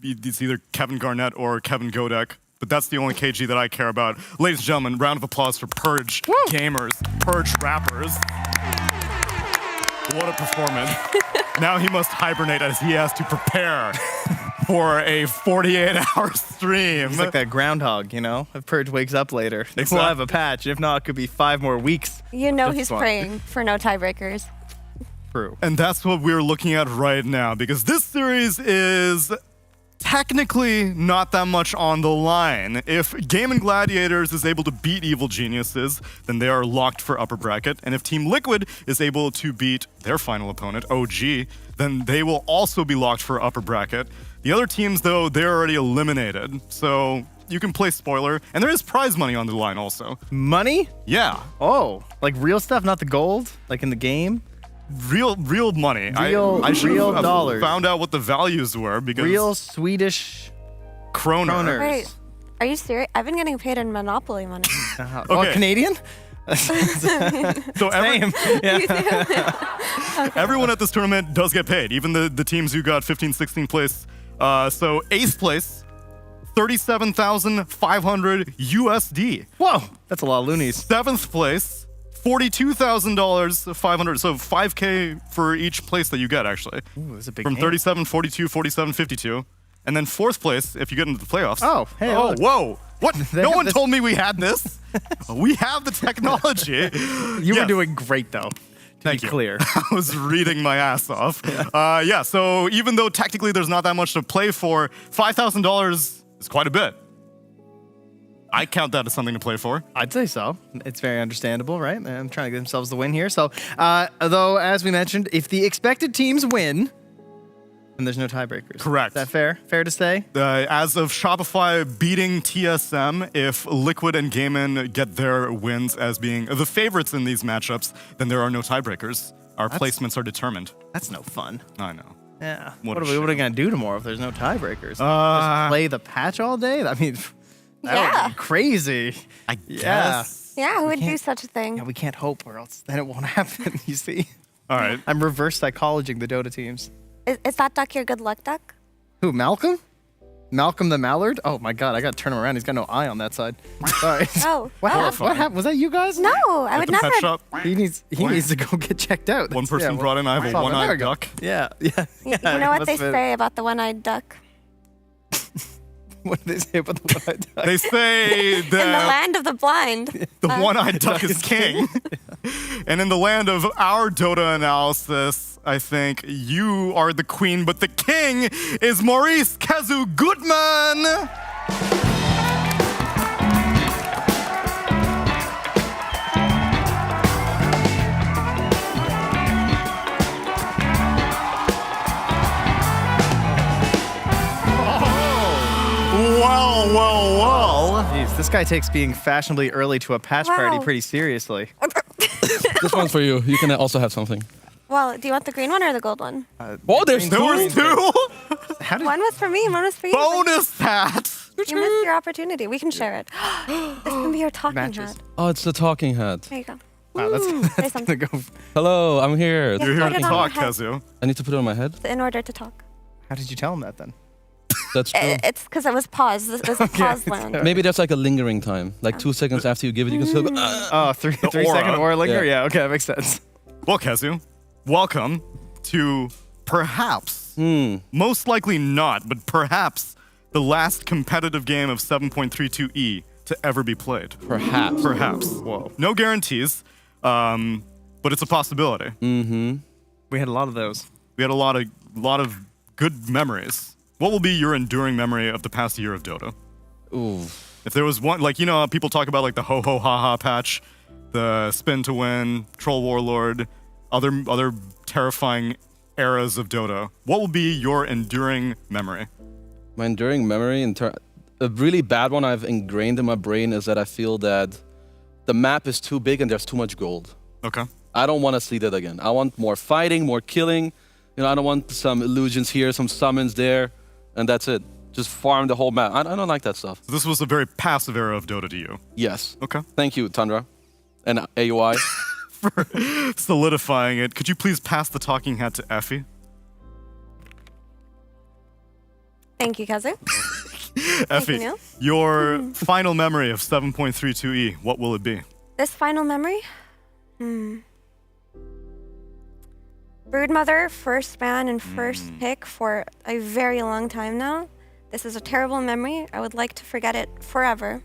It's either Kevin Garnett or Kevin Godek. But that's the only KG that I care about. Ladies and gentlemen, round of applause for Purge gamers, Purge rappers. What a performance. Now he must hibernate as he has to prepare for a 48-hour stream. It's like that groundhog, you know? If Purge wakes up later, we'll have a patch. If not, it could be 5 more weeks. You know he's praying for no tiebreakers. True. And that's what we're looking at right now, because this series is technically not that much on the line. If Game and Gladiators is able to beat Evil Geniuses, then they are locked for upper bracket. And if Team Liquid is able to beat their final opponent, OG, then they will also be locked for upper bracket. The other teams, though, they're already eliminated. So you can play spoiler. And there is prize money on the line also. Money? Yeah. Oh, like real stuff, not the gold, like in the game? Real money. I should have dollars. Found out what the values were because real Swedish kroner. Wait, are you serious? I've been getting paid in Monopoly money. Okay. Oh, Canadian? So everyone at this tournament does get paid, even the teams who got 15, 16th place. So 8th place, 37,500 USD. Whoa, that's a lot of loonies. 7th place, $42,000, 500, so 5K for each place that you get, actually. Ooh, that's a big From game. 37, 42, 47, 52. And then 4th place, if you get into the playoffs. Oh, hey, oh, look. whoa. What? No one told me we had this. We have the technology. You were doing great, though. Thank you. Clear. I was reading my ass off. Yeah, so even though technically there's not that much to play for, $5,000 is quite a bit. I count that as something to play for. I'd say so. It's very understandable, right? I'm trying to get themselves the win here. So, though, as we mentioned, if the expected teams win, then there's no tiebreakers. Correct. Is that fair? Fair to say? As of Shopify beating TSM, if Liquid and Gaimin get their wins as being the favorites in these matchups, then there are no tiebreakers. Our placements are determined. That's no fun. I know. Yeah. What are we going to do tomorrow if there's no tiebreakers? Just play the patch all day? I mean, that would be crazy. I guess. Yeah, who would do such a thing? Yeah, we can't hope or else then it won't happen, you see? All right. I'm reverse psychologing the Dota teams. Is that duck your good luck duck? Who, Malcolm? Malcolm the Mallard? Oh my god, I gotta turn him around. He's got no eye on that side. Sorry. What happened? Was that you guys? No, I would never. He needs to go get checked out. One person brought in, I have a one-eyed duck. Yeah. You know what they say about the one-eyed duck? What do they say about the one-eyed duck? They say in the land of the blind, the one-eyed duck is king. And in the land of our Dota analysis, I think you are the queen, but the king is Maurice Kazu Goodman. Well. Jeez, this guy takes being fashionably early to a patch party pretty seriously. This one's for you. You can also have something. Well, do you want the green one or the gold one? There's two? One was for me, one was for you. Bonus hat! You missed your opportunity. We can share it. This can be your talking hat. Oh, it's the talking hat. There you go. Wow, Say something. Hello, I'm here. Yes, You're here put to it on talk, your head. Kazu. I need to put it on my head? In order to talk. How did you tell him that then? That's true. It's because it was paused. It was a pause land. Maybe there's like a lingering time. Like 2 seconds after you give it, you can still go. Oh, three second aura linger? Yeah, okay, that makes sense. Well, Kazu, welcome to perhaps, most likely not, but perhaps the last competitive game of 7.32E to ever be played. Perhaps. Perhaps. Whoa. No guarantees, but it's a possibility. Mm-hmm. We had a lot of those. We had a lot of good memories. What will be your enduring memory of the past year of Dota? Ooh. If there was one, like, you know, people talk about like the ho ho ha ha patch, the spin to win, troll warlord, other terrifying eras of Dota. What will be your enduring memory? My enduring memory, a really bad one I've ingrained in my brain is that I feel that the map is too big and there's too much gold. Okay. I don't want to see that again. I want more fighting, more killing. You know, I don't want some illusions here, some summons there, and that's it. Just farm the whole map. I don't like that stuff. So this was a very passive era of Dota to you? Yes. Okay. Thank you, Tundra. And AUI. For solidifying it. Could you please pass the talking hat to Effie? Thank you, Kazu. Effie, your final memory of 7.32E, what will it be? This final memory? Broodmother, first ban and first pick for a very long time now. This is a terrible memory. I would like to forget it forever.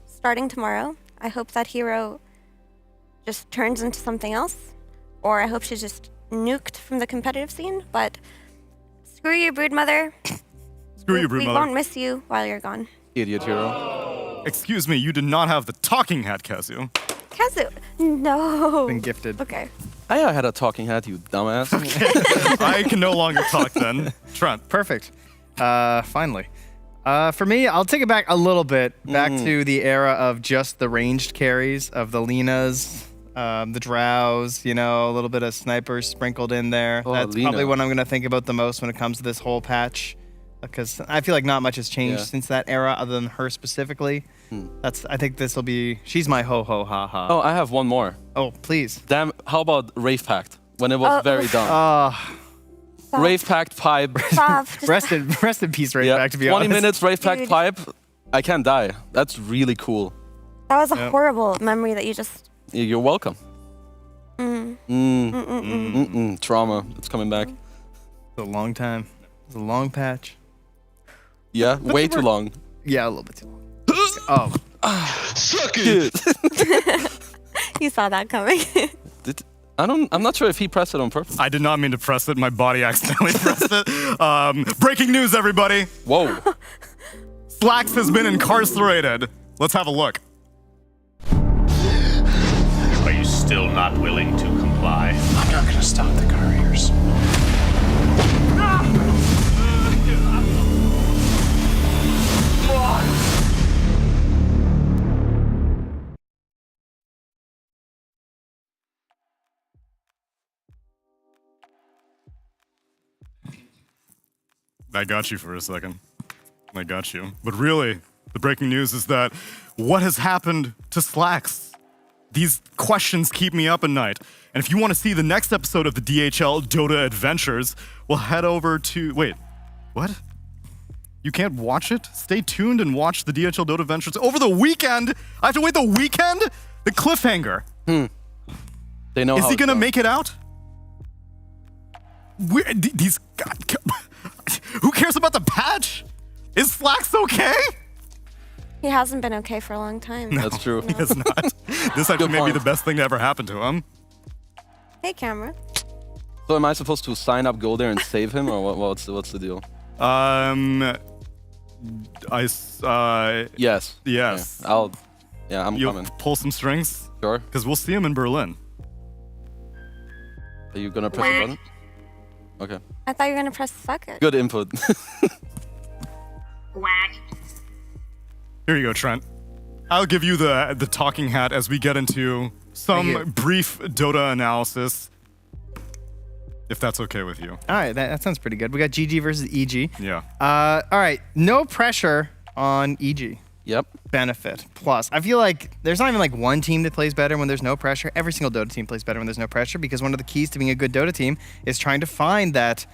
Starting tomorrow, I hope that hero just turns into something else. Or I hope she's just nuked from the competitive scene. But screw you, Broodmother. Screw you, Broodmother. We won't miss you while you're gone. Idiot hero. Excuse me, you did not have the talking hat, Kazu. Kazu, no. Been gifted. Okay. I had a talking hat, you dumbass. I can no longer talk then. Trent. Perfect. Finally. For me, I'll take it back a little bit, back to the era of just the ranged carries, of the Linas, the Drows, you know, a little bit of snipers sprinkled in there. Oh, That's Lina. probably what I'm going to think about the most when it comes to this whole patch, because I feel like not much has changed since that era other than her specifically. I think this will be, she's my ho-ho-ha-ha. Oh, I have one more. Oh, please. Damn, how about Rave Pact? When it was very dumb. Rave Pact pipe. Rest in peace, Rave Pact, to be 20 honest. minutes Rave Pact Dude. pipe, I can't die. That's really cool. That was a horrible memory that you just... You're welcome. Trauma. It's coming back. It's a long time. It's a long patch. Yeah, way too long. Yeah, a little bit too long. Oh. Suck it! You saw that coming. I'm not sure if he pressed it on purpose. I did not mean to press it. My body accidentally pressed it. Breaking news, everybody. Whoa. Slacks has been incarcerated. Let's have a look. Are you still not willing to comply? I'm not gonna stop the couriers. I got you for a second. I got you. But really, the breaking news is that what has happened to Slacks? These questions keep me up at night. And if you want to see the next episode of the DHL Dota Adventures, we'll head over to... Wait, what? You can't watch it? Stay tuned and watch the DHL Dota Adventures over the weekend. I have to wait the weekend? The cliffhanger. They know Is how he it's going to done. make it out? These... Who cares about the patch? Is Slacks okay? He hasn't been okay for a long time. No, That's true. He has not. This actually may be the best thing to ever happen to him. Hey, camera. So am I supposed to sign up, go there, and save him, or what's the deal? Yes. Yes. I'm You'll coming. pull some strings? Sure. Because we'll see him in Berlin. Are you gonna press the button? Okay. I thought you were going to press suck it. Good input. Here you go, Trent. I'll give you the talking hat as we get into some brief Dota analysis. if that's okay with you. All right, that sounds pretty good. We got GG versus EG. Yeah. All right, no pressure on EG. Yep. Benefit plus. I feel like there's not even like one team that plays better when there's no pressure. Every single Dota team plays better when there's no pressure because one of the keys to being a good Dota team is trying to find that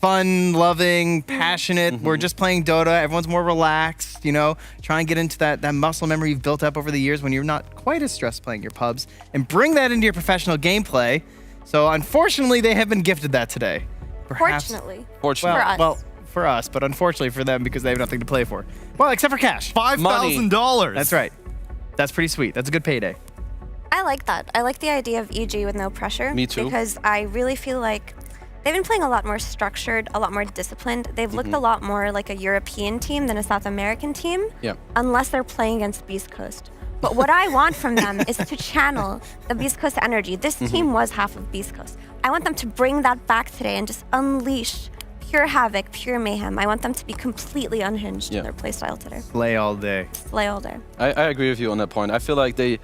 fun, loving, passionate. We're just playing Dota. Everyone's more relaxed, you know, try and get into that muscle memory you've built up over the years when you're not quite as stressed playing your pubs and bring that into your professional gameplay. So unfortunately, they have been gifted that today. Perhaps, Fortunately. Fortunately. For us. Well, for us, but unfortunately for them because they have nothing to play for. Well, except for cash. $5,000. That's right. That's pretty sweet. That's a good payday. I like that. I like the idea of EG with no pressure. Me too. Because I really feel like they've been playing a lot more structured, a lot more disciplined. They've looked a lot more like a European team than a South American team. Yeah. Unless they're playing against Beastcoast. But what I want from them is to channel the Beastcoast energy. This team was half of Beastcoast. I want them to bring that back today and just unleash pure havoc, pure mayhem. I want them to be completely unhinged in their playstyle today. Play all day. Play all day. I agree with you on that point. I feel like they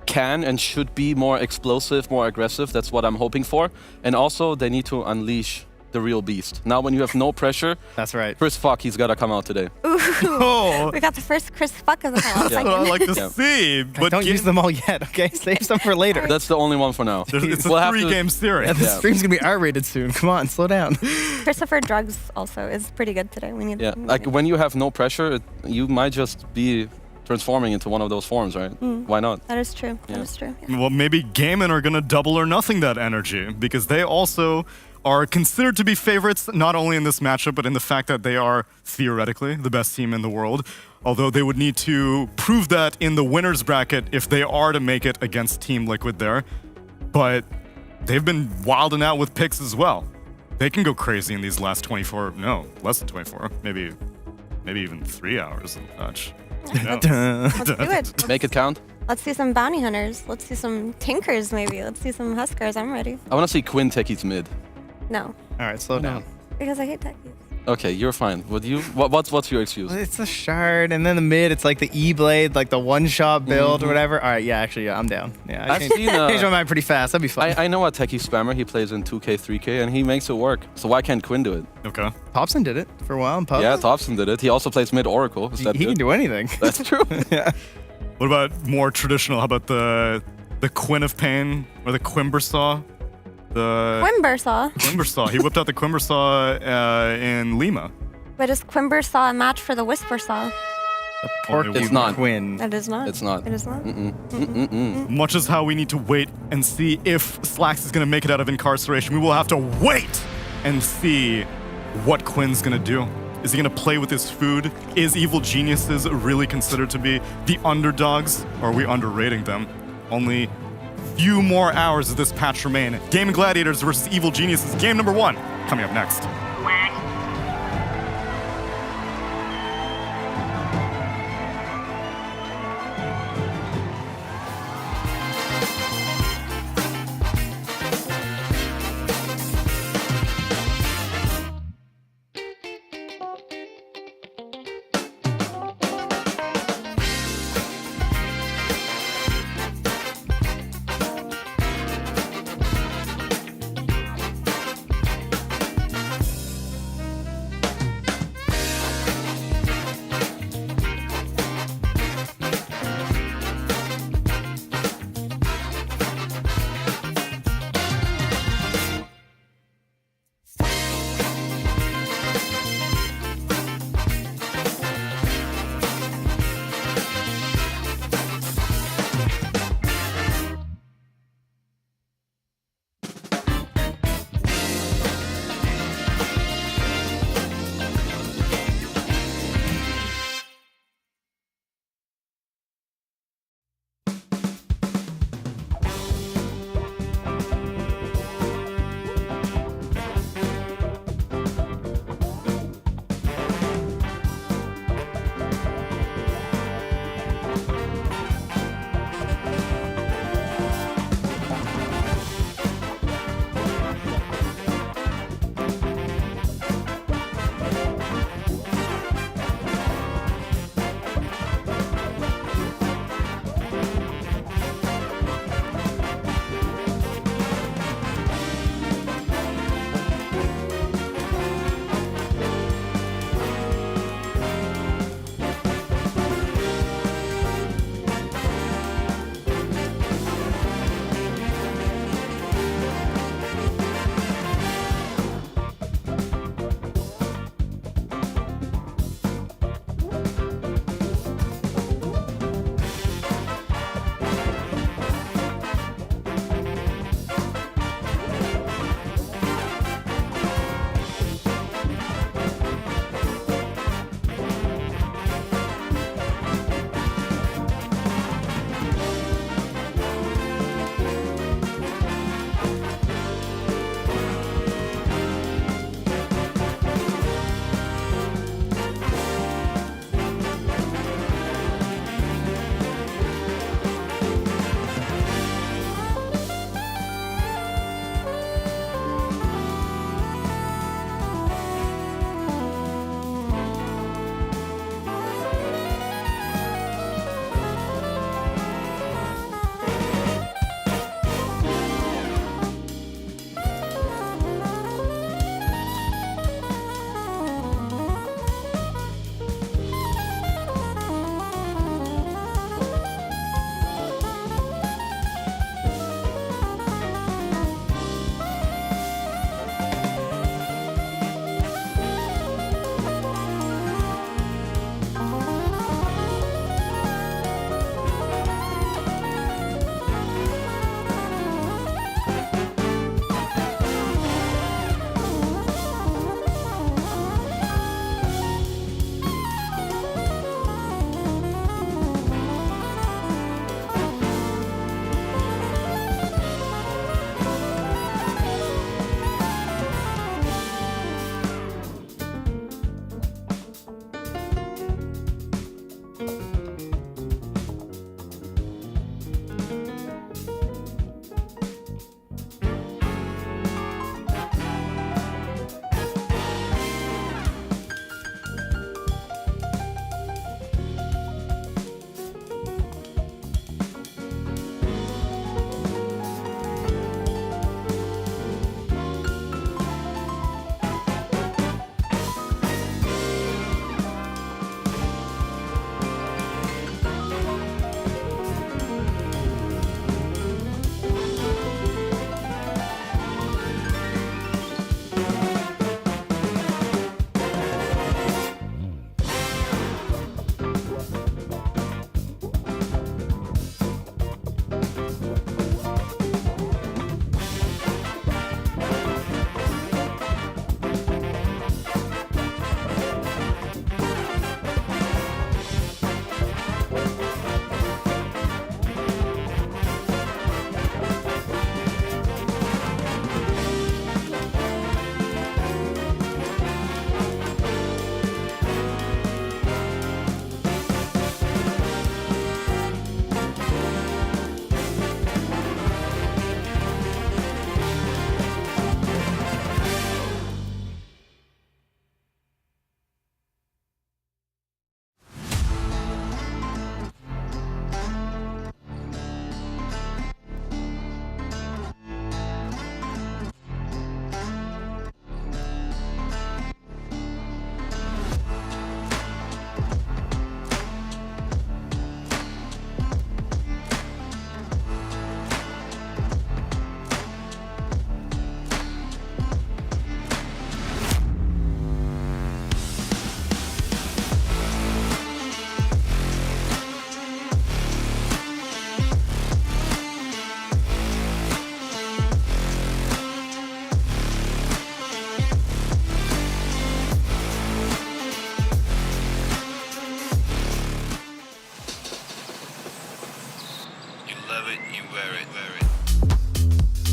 can and should be more explosive, more aggressive. That's what I'm hoping for. And also, they need to unleash the real beast. Now, when you have no pressure, that's right. Chris Fuck, he's got to come out today. Ooh, we got the first Chris Fuck of the That's what I like to see. But don't use them all yet, okay? Save some for later. That's the only one for now. It's a 3-game series. Yeah, the stream's going to be R-rated soon. Come on, slow down. Christopher Drugs also is pretty good today. We need. Yeah, like when you have no pressure, you might just be transforming into one of those forms, right? Why not? That is true. That is true. Yeah. Well, maybe Gaiman are going to double or nothing that energy because they also are considered to be favorites not only in this matchup, but in the fact that they are theoretically the best team in the world. Although they would need to prove that in the winner's bracket if they are to make it against Team Liquid there. But they've been wilding out with picks as well. They can go crazy in these last less than 24, maybe even 3 hours of the match. Let's do it. Make it count. Let's see some bounty hunters. Let's see some tinkers maybe. Let's see some huskers. I'm ready. I want to see Quinn techies mid. No. All right, slow down. Because I hate techies. Okay, you're fine. Would you? What's your excuse? It's a shard, and then the mid, it's like the E-blade, like the one-shot build or whatever. All right, yeah, actually, I'm down. Yeah, I've seen changed my mind pretty fast. That'd be fun. I know a techie spammer. He plays in 2K, 3K, and he makes it work. So why can't Quinn do it? Okay. Thompson did it for a while in pubs. Yeah, Thompson did it. He also plays mid Oracle. Is that He good? can do anything. That's true. Yeah. What about more traditional? How about the Quinn of Pain or the Quimbersaw? Quimbersaw. He whipped out the Quimbersaw in Lima. But is Quimbersaw a match for the Whispersaw? It's not. Quinn. It is not. It's not. It is not. Much as how we need to wait and see if Slacks is going to make it out of incarceration, we will have to wait and see what Quinn's going to do. Is he going to play with his food? Is Evil Geniuses really considered to be the underdogs? Or are we underrating them? Only few more hours of this patch remain. Game of Gladiators versus Evil Geniuses, game number 1, coming up next.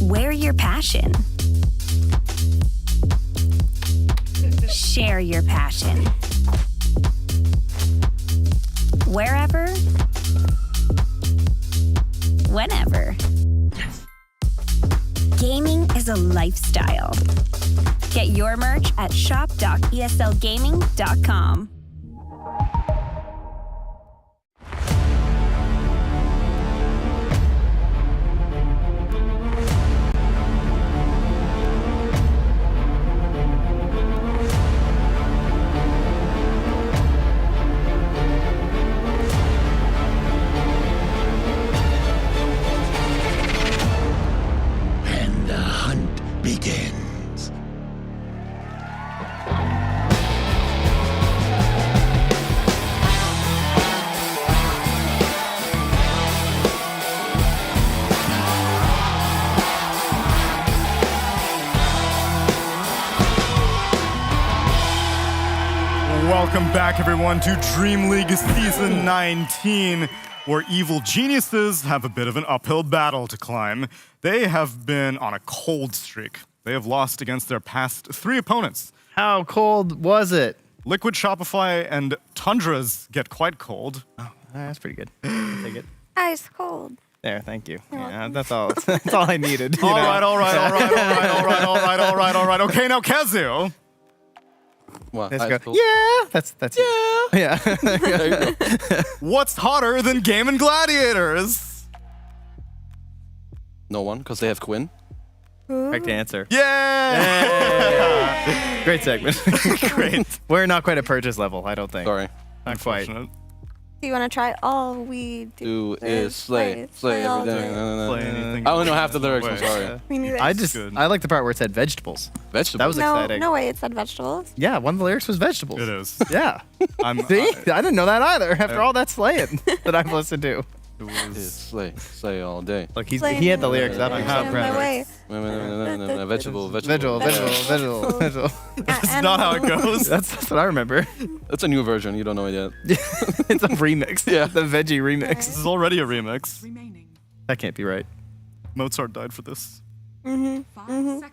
Wear your passion. Share your passion. Wherever, whenever. Gaming is a lifestyle. Get your merch at shop.eslgaming.com. And the hunt begins. Welcome back, everyone, to DreamLeague Season 19, where evil geniuses have a bit of an uphill battle to climb. They have been on a cold streak. They have lost against their past 3 opponents. How cold was it? Liquid, Shopify, and Tundras get quite cold. Oh, that's pretty good. Take it. Ice cold. There, thank you. Yeah, that's all. That's all I needed. All right. Okay, now Kazu. What? Let's Ice go. cold? Yeah, that's yeah. There you go. What's hotter than Game and Gladiators? No one, because they have Quinn. Correct answer. Yeah! Great segment. Great. We're not quite at purchase level, I don't think. Sorry. Not quite. Do you want to try all we Do is slay all everything. day. Play anything. I only know half the lyrics, I'm Wait. sorry. Me neither. I like the part where it said vegetables. Vegetables? That was exciting. No way, it said vegetables. Yeah, one of the lyrics was vegetables. It is. Yeah. See? I didn't know that either after all that slaying that I've listened to. Is slay all day. Look, he had the lyrics up. I I'm have so proud. Vegetable. Vegetable. That's not how it goes. That's what I remember. That's a new version. You don't know it yet. It's a remix. Yeah. The veggie remix. This is already a remix. That can't be right. Mozart died for this. Mm-hmm. And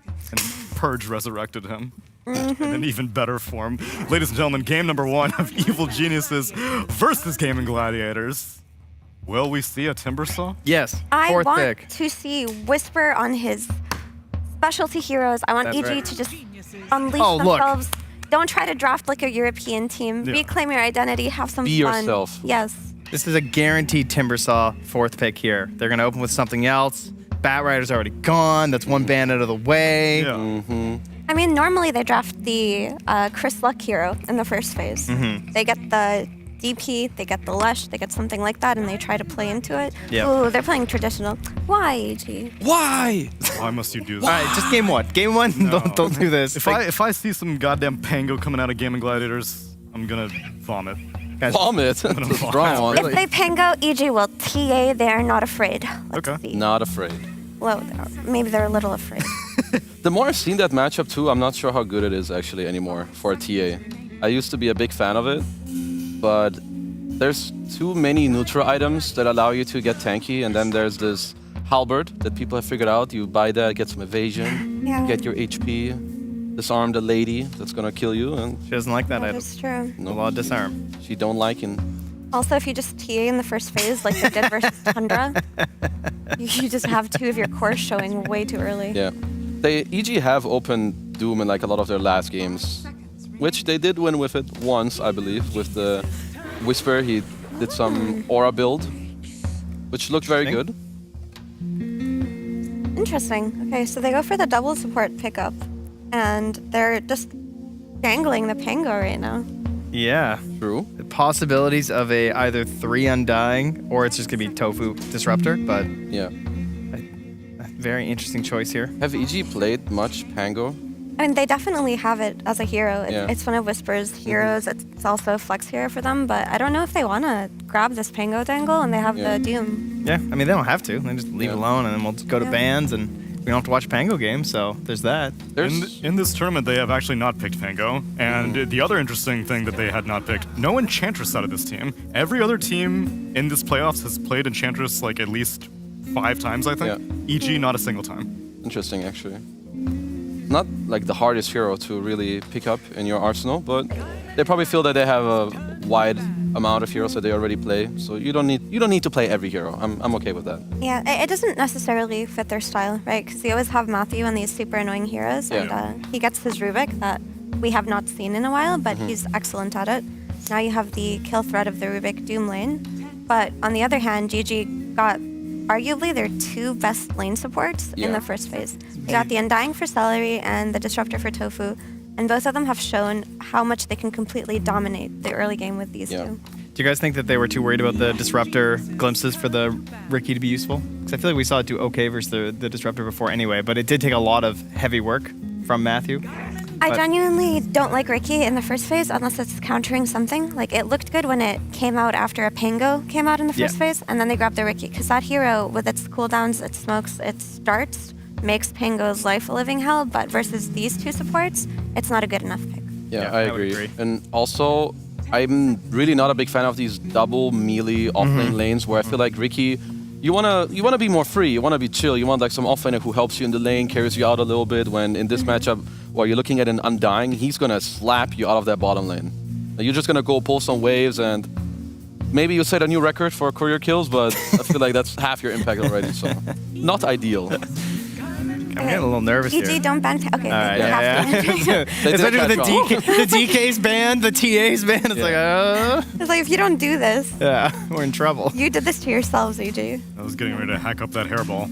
Purge resurrected him in an even better form. Ladies and gentlemen, game number 1 of Evil Geniuses versus Game and Gladiators. Will we see a Timbersaw? Yes. I Fourth want pick. to see Whisper on his specialty heroes. I want That's EG right. to just unleash Oh, look. themselves. Don't try to draft like a European team. Yeah. Reclaim your identity. Have some Be fun. yourself. Yes. This is a guaranteed Timbersaw 4th pick here. They're going to open with something else. Bat Rider's already gone. That's one band out of the way. Yeah. I mean, normally they draft the Chris Luck hero in the first phase. They get the DP, they get the Lush, they get something like that, and they try to play into it. Yep. Ooh, they're playing traditional. Why, EG? Why? Why must you do All that? right, just game 1. Game 1, No. don't do this. If I see some goddamn Pango coming out of Game and Gladiators, I'm gonna vomit. Vomit. That's strong. If they Pango, EG will TA. They are not afraid. Let's see. Not afraid. Well, maybe they're a little afraid. The more I've seen that matchup too, I'm not sure how good it is actually anymore for a TA. I used to be a big fan of it, but there's too many neutral items that allow you to get tanky, and then there's this halberd that people have figured out. You buy that, get some evasion, Yeah. get your HP, disarm the lady that's gonna kill you, and She doesn't like that That item. is true. No law of disarm. she don't like it. Also, if you just TA in the first phase, like they did versus Tundra, you just have 2 of your cores showing way too early. Yeah. They EG have opened Doom in like a lot of their last games, which they did win with it once, I believe, with the Whisper. He did some aura build, which looked very good. Interesting. Okay, so they go for the double support pickup, and they're just dangling the Pango right now. Yeah. True. The possibilities of a either 3 Undying or it's just going to be Tofu Disruptor, but Yeah. a very interesting choice here. Have EG played much Pango? I mean, they definitely have it as a hero. Yeah. It's one of Whisper's heroes. It's also a flex hero for them, but I don't know if they want to grab this Pango dangle and they have Yeah. the Doom. Yeah, I mean, they don't have to. They just leave it alone and then we'll just go to bans and we don't have to watch Pango games, so there's that. In this tournament, they have actually not picked Pango. And the other interesting thing that they had not picked, no Enchantress out of this team. Every other team in this playoffs has played Enchantress like at least 5 times, I think. EG, not a single time. interesting actually. Not like the hardest hero to really pick up in your arsenal, but they probably feel that they have a wide amount of heroes that they already play, so you don't need to play every hero. I'm okay with that. Yeah, it doesn't necessarily fit their style, right? Because they always have Matthew and these super annoying heroes, and he gets his Rubik that we have not seen in a while, but he's excellent at it. Now you have the kill threat of the Rubik Doom lane, but on the other hand, GG got arguably their two best lane supports in the first phase. They got the Undying for Celery and the Disruptor for Tofu, and both of them have shown how much they can completely dominate the early game with these two. Do you guys think that they were too worried about the Disruptor glimpses for the Riki to be useful? Because I feel like we saw it do okay versus the Disruptor before anyway, but it did take a lot of heavy work from Matthew. I genuinely don't like Riki in the first phase unless it's countering something. Like, it looked good when it came out after a Pango came out in the first phase, and then they grabbed the Riki. Because that hero, with its cooldowns, its smokes, its darts, makes Pango's life a living hell, but versus these two supports, it's not a good enough pick. Yeah, I agree. And also, I'm really not a big fan of these double melee off-lane lanes where I feel like Riki, you wanna be more free, you wanna be chill, you want like some off-laner who helps you in the lane, carries you out a little bit, when in this matchup, while you're looking at an Undying, he's gonna slap you out of that bottom lane. You're just gonna go pull some waves and maybe you set a new record for career kills, but I feel like that's half your impact already, so not ideal. I'm getting a little nervous here. EG, don't ban. Okay, All right, especially with the DK's banned, the TA's banned. It's like, It's like, if you don't do this, we're in trouble. you did this to yourselves, EG. I was getting ready to hack up that hairball,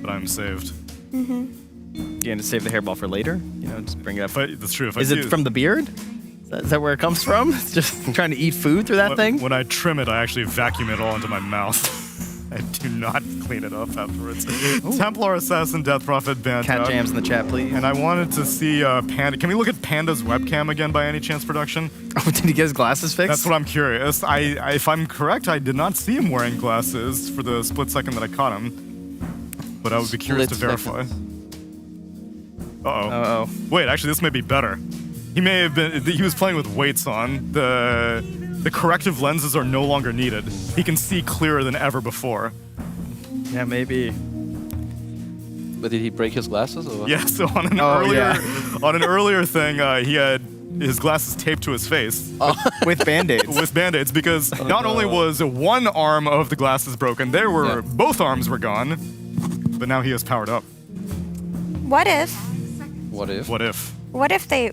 but I'm saved. Mm-hmm. You going to save the hairball for later? You know, just bring it up. That's true. Is it from the beard? Is that where it comes from? It's just trying to eat food through that thing? When I trim it, I actually vacuum it all into my mouth. I do not clean it up afterwards. Templar Assassin Death Prophet banned Cat jams in the chat, please. And I wanted to see Panda. Can we look at Panda's webcam again by any chance, production? Oh, did he get his glasses fixed? That's what I'm curious. If I'm correct, I did not see him wearing glasses for the split second that I caught him. But I would be curious to verify. Uh-oh. Wait, actually, this may be better. He may have been. He was playing with weights on. The corrective lenses are no longer needed. He can see clearer than ever before. Yeah, maybe. But did he break his glasses? Or? Yeah, so on an earlier thing, he had his glasses taped to his face. With Band-Aids. With Band-Aids, because not only was one arm of the glasses broken, both arms were gone, but now he is powered up. What if? What if? What if? What if they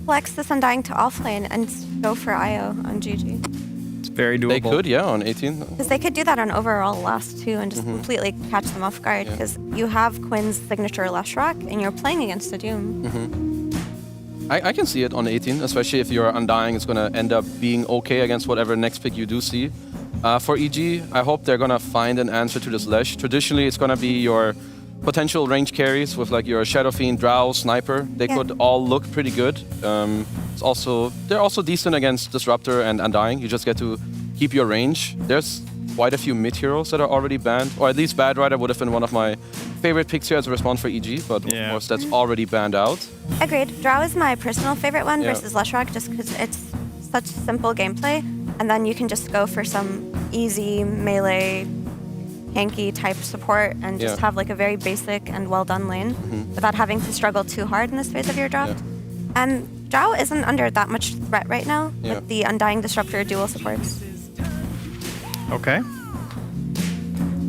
flex this Undying to offlane and go for IO on GG? It's very doable. They could, yeah, on 18. Because they could do that on overall last two and just completely catch them off guard. Because you have Quinn's signature Lush Rock and you're playing against a Doom. I can see it on 18, especially if your Undying is going to end up being okay against whatever next pick you do see. For EG, I hope they're going to find an answer to this Lesh. Traditionally, it's going to be your potential range carries with like your Shadow Fiend, Drow, Sniper. They could all look pretty good. They're also decent against Disruptor and Undying. You just get to keep your range. There's quite a few mid heroes that are already banned, or at least Bad Rider would have been one of my favorite picks here as a response for EG, but of course that's already banned out. Agreed. Drow is my personal favorite one versus Lush Rock just because it's such simple gameplay, and then you can just go for some easy melee hanky type support and just have like a very basic and well done lane without having to struggle too hard in this phase of your draft. And Drow isn't under that much threat right now with the Undying Disruptor dual supports. Okay.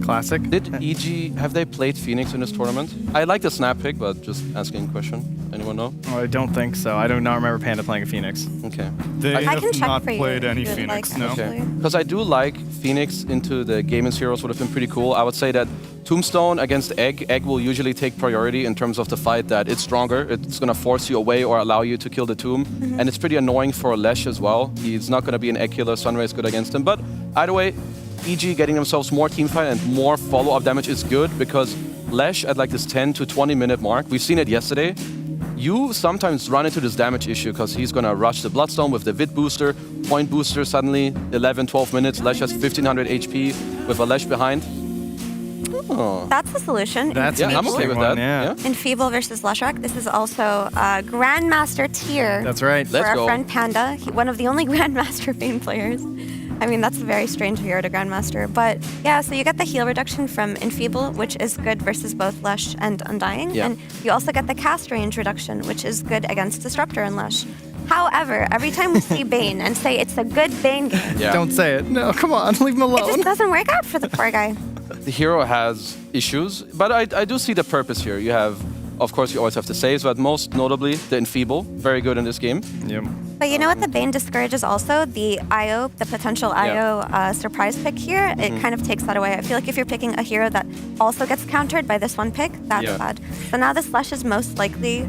Classic. Did EG, have they played Phoenix in this tournament? I like the snap pick, but just asking a question. Anyone know? Oh, I don't think so. I do not remember Panda playing a Phoenix. Okay. They have not played any Phoenix, no. Because I do like Phoenix into the Game and Heroes would have been pretty cool. I would say that Tombstone against Egg. Egg will usually take priority in terms of the fight, that it's stronger. It's going to force you away or allow you to kill the Tomb. And it's pretty annoying for Lesh as well. He's not going to be an Egg killer. Sunray is good against him. But either way, EG getting themselves more teamfight and more follow-up damage is good, because Lesh at like this 10 to 20 minute mark, we've seen it yesterday, you sometimes run into this damage issue because he's going to rush the Bloodstone with the Vid booster, point booster, suddenly 11, 12 minutes, Lesh has 1500 HP with a Lesh behind. Oh. That's the solution. I'm okay with that. Yeah. In Feeble versus Lushrock, this is also Grandmaster tier. That's right. For our friend Panda, one of the only Grandmaster Bane players. I mean, that's a very strange hero to Grandmaster. But yeah, so you get the heal reduction from Enfeeble, which is good versus both Lush and Undying. Yeah. And you also get the cast range reduction, which is good against Disruptor and Lush. However, every time we see Bane and say it's a good Bane game, Don't say it. No, come on, leave him it alone. just doesn't work out for the poor guy. The hero has issues, but I do see the purpose here. You have, of course, you always have the saves, but most notably the Enfeeble, very good in this game. Yep. But you know what the Bane discourages also? The IO, the potential IO surprise pick here, it kind of takes that away. I feel like if you're picking a hero that also gets countered by this one pick, that's bad. So now this Lush is most likely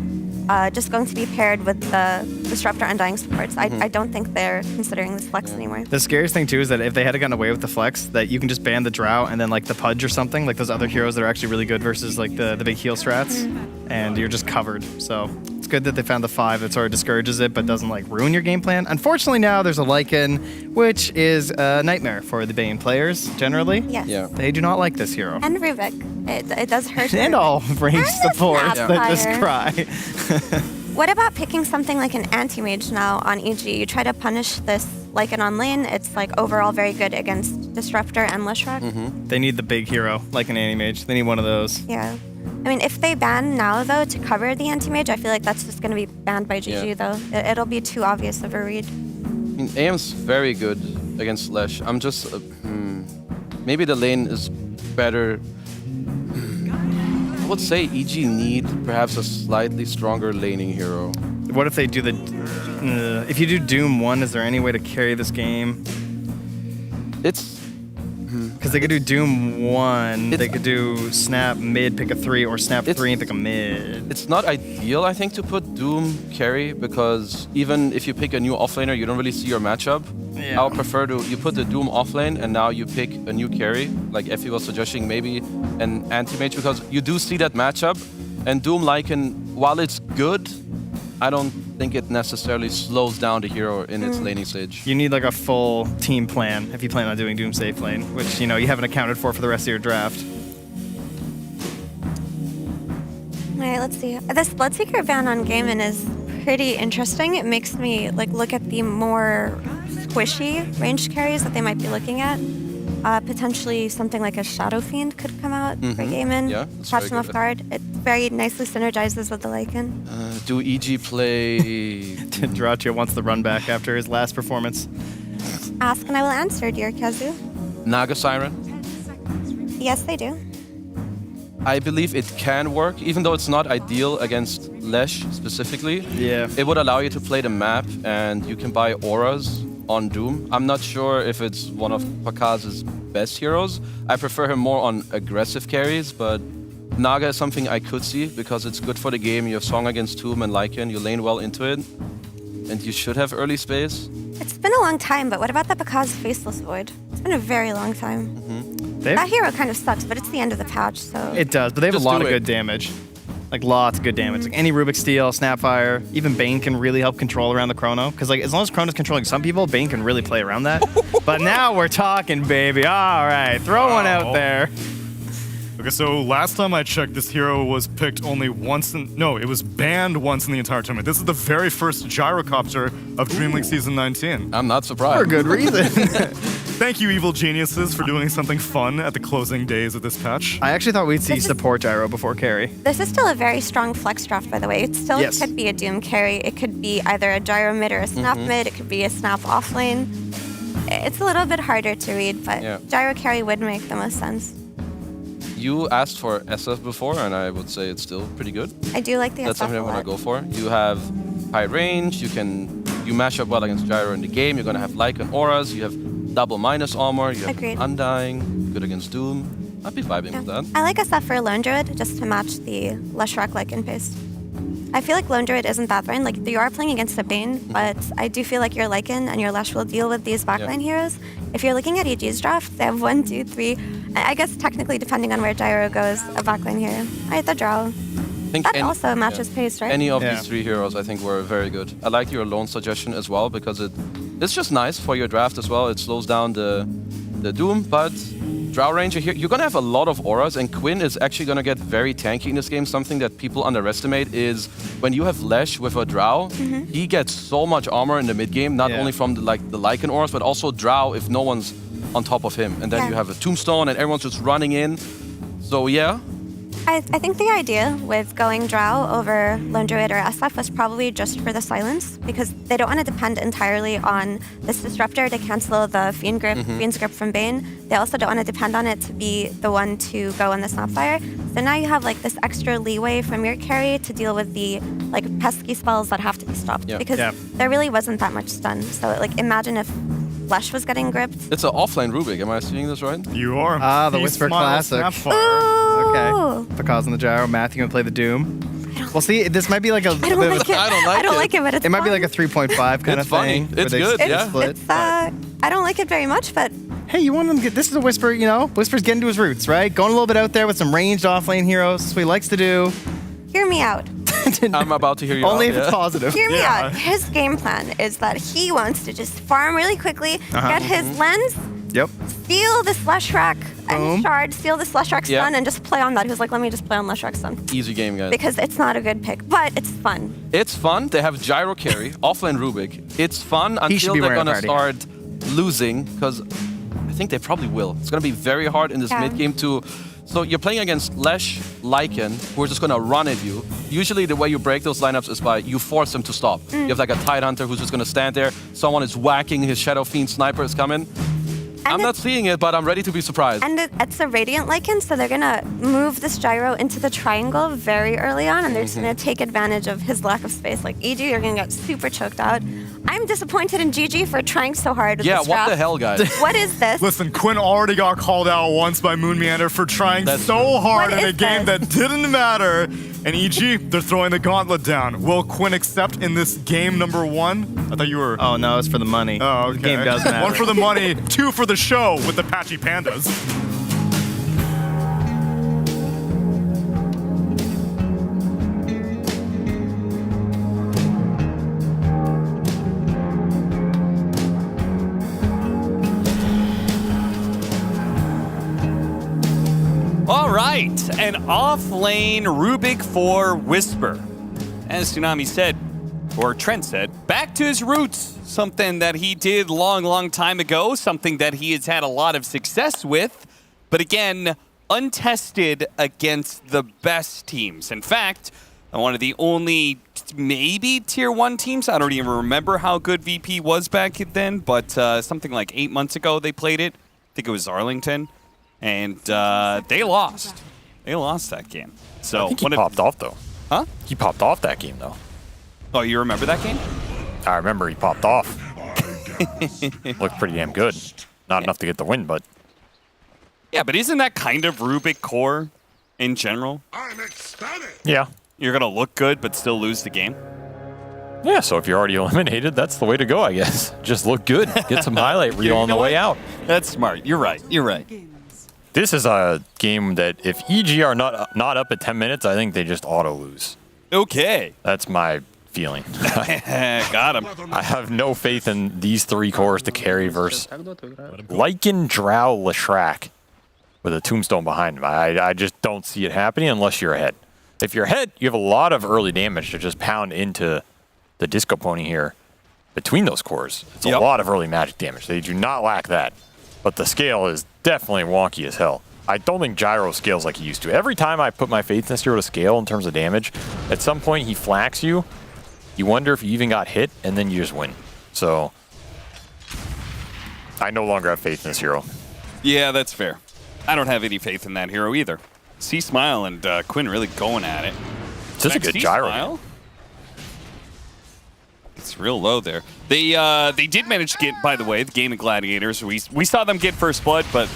just going to be paired with the Disruptor Undying supports. I don't think they're considering this flex anymore. The scariest thing too is that if they had gotten away with the flex, that you can just ban the Drow and then like the Pudge or something, like those other heroes that are actually really good versus like the big heal strats, and you're just covered. So it's good that they found the 5 that sort of discourages it but doesn't like ruin your game plan. Unfortunately now there's a Lycan, which is a nightmare for the Bane players generally. Yes. Yeah. They do not like this hero. And Rubik. It does hurt. And all range supports Snapfire. that just cry. What about picking something like an anti-mage now on EG? You try to punish this Lycan on lane. It's like overall very good against Disruptor and Leshrac. They need the big hero, like an anti-mage. They need one of those. Yeah. I mean, if they ban now, though, to cover the anti-mage, I feel like that's just going to be banned by GG, though. It'll be too obvious of a read. I mean, AM's very good against Lash. I'm just... maybe the lane is better. I would say EG need perhaps a slightly stronger laning hero. What if they do the... if you do Doom 1, is there any way to carry this game? It's... Because they could do Doom 1, they could do Snap mid, pick a 3, or Snap 3 and pick a mid. It's not ideal, I think, to put Doom carry, because even if you pick a new offlaner, you don't really see your matchup. Yeah. I would prefer you put the Doom offlane, and now you pick a new carry, like Effie was suggesting, maybe an anti-mage, because you do see that matchup, and Doom Lycan, while it's good, I don't think it necessarily slows down the hero in its laning stage. You need like a full team plan if you plan on doing Doom safe lane, which you haven't accounted for the rest of your draft. All right, let's see. This Bloodseeker ban on Gaimin is pretty interesting. It makes me look at the more squishy ranged carries that they might be looking at. Potentially something like a Shadow Fiend could come out for Gaimin. Yeah, catch them off guard. It very nicely synergizes with the Lycan. Do EG play... Dratio wants the run back after his last performance. Ask and I will answer, dear Kazu. Naga Siren? Yes, they do. I believe it can work, even though it's not ideal against Lesh specifically. Yeah. It would allow you to play the map, and you can buy auras on Doom. I'm not sure if it's one of Pakaz's best heroes. I prefer him more on aggressive carries, but Naga is something I could see because it's good for the game. You have Song against Tomb and Lycan, you lane well into it, and you should have early space. It's been a long time, but what about the Pakaz Faceless Void? It's been a very long time. That hero kind of sucks, but it's the end of the patch, so... It does, but they have Just a lot do of it. good damage. Like lots of good damage. Like any Rubik Steel, Snapfire, even Bane can really help control around the Chrono. Because like as long as Chrono's controlling some people, Bane can really play around that. But now we're talking, baby. All right, throw one out there. Okay, so last time I checked, this hero was picked only once it was banned once in the entire tournament. This is the very first gyrocopter of DreamLeague Season 19. I'm not surprised. For good reason. Thank you, evil geniuses, for doing something fun at the closing days of this patch. I actually thought we'd see support gyro before carry. This is still a very strong flex draft, by the way. It still Yes. could be a Doom carry. It could be either a gyro mid or a snap mid. It could be a snap off lane. It's a little bit harder to read, but gyro carry would make the most sense. You asked for SF before, and I would say it's still pretty good. I do like the That's SF something a I want to lot. go for. You have high range, you mash up well against Gyro in the game, you're going to have Lycan auras, you have double minus armor, you have Agreed. Undying, good against Doom. I'd be vibing with that. I like SF for Lone Druid just to match the Leshrac Lycan pace. I feel like Lone Druid isn't that bad. Like, you are playing against a Bane, but I do feel like your Lycan and your Lesh will deal with these backline heroes. If you're looking at EG's draft, they have 1, 2, 3. I guess technically, depending on where Gyro goes, a backline hero. I had the Drow. That also matches pace, right? Any of these three heroes, I think, were very good. I like your lone suggestion as well because it's just nice for your draft as well. It slows down the Doom, but Drow Ranger here, you're going to have a lot of auras, and Quinn is actually going to get very tanky in this game. Something that people underestimate is when you have Lesh with a Drow, he gets so much armor in the mid game, not only from the Lycan auras, but also Drow if no one's on top of him. And then you have a Tombstone, and everyone's just running in. So yeah. I think the idea with going Drow over Lone Druid or SF was probably just for the silence, because they don't want to depend entirely on this Disruptor to cancel the Fiend's Grip from Bane. They also don't want to depend on it to be the one to go on the Snapfire. So now you have like this extra leeway from your carry to deal with the like pesky spells that have to be stopped, because there really wasn't that much stun. So like imagine if Lesh was getting gripped. It's an offlane Rubik. Am I seeing this right? You are. Ah, the Whisper Classic. Okay. Because in the gyro, Matthew can play the Doom. Well, see, this might be like a. I don't like it. I don't like it, but it's It might be fun. like a 3.5 kind of thing. It's good. Split. I don't like it very much, but hey, you want him to get. This is a Whisper, you know? Whisper's getting to his roots, right? Going a little bit out there with some ranged offlane heroes. That's what he likes to do. hear me out. I'm about to hear you Only out, if it's positive. Hear me out. His game plan is that he wants to just farm really quickly, get his lens, steal the Slush Rack and shard, steal the Slush Rack stun, and just play on that. He was like, let me just play on Slush Rack stun. Easy game, guys. Because it's not a good pick, but it's fun. It's fun. They have Gyro Carry, offlane Rubik. It's fun until they're going to start losing, because I think they probably will. It's going to be very hard in this mid game to... So you're playing against Lesh, Lycan, who are just going to run at you. Usually the way you break those lineups is by you force them to stop. You have like a Tidehunter who's just going to stand there. Someone is whacking, his Shadow Fiend sniper is coming. I'm not seeing it, but I'm ready to be surprised. And it's a Radiant Lycan, so they're going to move this Gyro into the triangle very early on, and they're just going to take advantage of his lack of space. Like, EG, you're going to get super choked out. I'm disappointed in GG for trying so hard with this draft. What the hell, guys? What is this? Listen, Quinn already got called out once by Moon Meander for trying so hard in a game that didn't matter. And EG, they're throwing the gauntlet down. Will Quinn accept in this game number 1? I thought you were... Oh, no, it's for the money. Oh, okay. The game does matter. 1 for the money, 2 for the show with the Patchy Pandas. All right, an off-lane Rubik for Whisper. As Tsunami said, or Trent said, back to his roots. Something that he did long time ago, something that he has had a lot of success with, but again, untested against the best teams. In fact, one of the only maybe tier 1 teams, I don't even remember how good VP was back then, but something like 8 months ago they played it. I think it was Arlington. And they lost. They lost that game. So I think he popped off, though. Huh? He popped off that game, though. Oh, you remember that game? I remember he popped off. Looked pretty damn good. Not enough to get the win, but... Yeah, but isn't that kind of Rubik core in general? I'm ecstatic. Yeah. You're going to look good, but still lose the game? Yeah, so if you're already eliminated, that's the way to go, I guess. Just look good. Get some highlight reel on the way out. That's smart. You're right. You're right. This is a game that if EG are not up at 10 minutes, I think they just auto-lose. Okay. That's my feeling. Got him. I have no faith in these 3 cores to carry versus Lycan, Drow, Leshrac with a Tombstone behind him. I just don't see it happening unless you're ahead. If you're ahead, you have a lot of early damage to just pound into the Disco Pony here between those cores. It's a lot of early magic damage. They do not lack that. But the scale is definitely wonky as hell. I don't think Gyro scales like he used to. Every time I put my faith in this hero to scale in terms of damage, at some point he flaks you. You wonder if you even got hit, and then you just win. So I no longer have faith in this hero. Yeah, that's fair. I don't have any faith in that hero either. C-Smile and Quinn really going at it. This is a good Gyro. It's real low there. They did manage to get, by the way, the Gaming Gladiators. We saw them get first blood, but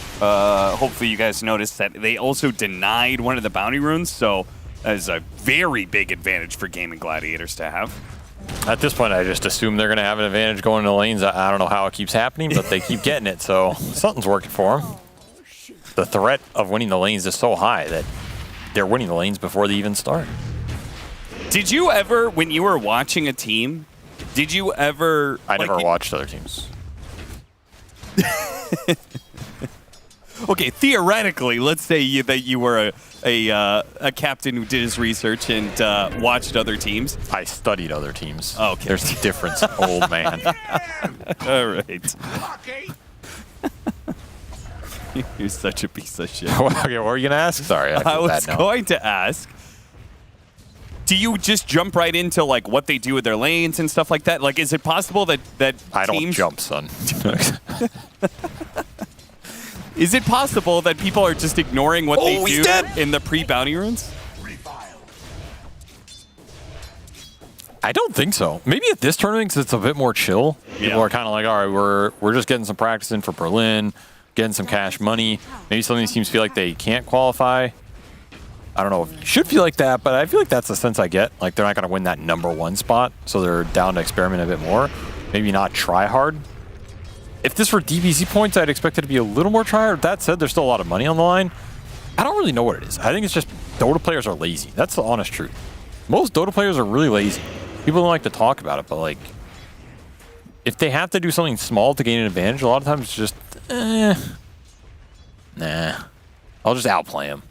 hopefully you guys noticed that they also denied one of the bounty runes, so that is a very big advantage for Gaming Gladiators to have. At this point, I just assume they're going to have an advantage going into lanes. I don't know how it keeps happening, but they keep getting it, so something's working for them. The threat of winning the lanes is so high that they're winning the lanes before they even start. Did you ever, when you were watching a team, did you ever... I never watched other teams. Okay, theoretically, let's say that you were a captain who did his research and watched other teams. I studied other teams. Okay. There's a difference, old man. All right. You're such a piece of shit. Okay, what were you going to ask? Sorry, I was going to ask, do you just jump right into like what they do with their lanes and stuff like that? Like, is it possible that I don't teams... jump, son. Is it possible that people are just ignoring what they do in the pre-bounty runes? I don't think so. Maybe at this tournament, because it's a bit more chill. People are kind of like, all right, we're just getting some practice in for Berlin, getting some cash money. Maybe some of these teams feel like they can't qualify. I don't know if you should feel like that, but I feel like that's the sense I get. Like, they're not going to win that #1 spot, so they're down to experiment a bit more. Maybe not try hard. If this were DPC points, I'd expect it to be a little more try hard. That said, there's still a lot of money on the line. I don't really know what it is. I think it's just Dota players are lazy. That's the honest truth. Most Dota players are really lazy. People don't like to talk about it, but like, if they have to do something small to gain an advantage, a lot of times it's just, nah, I'll just outplay him.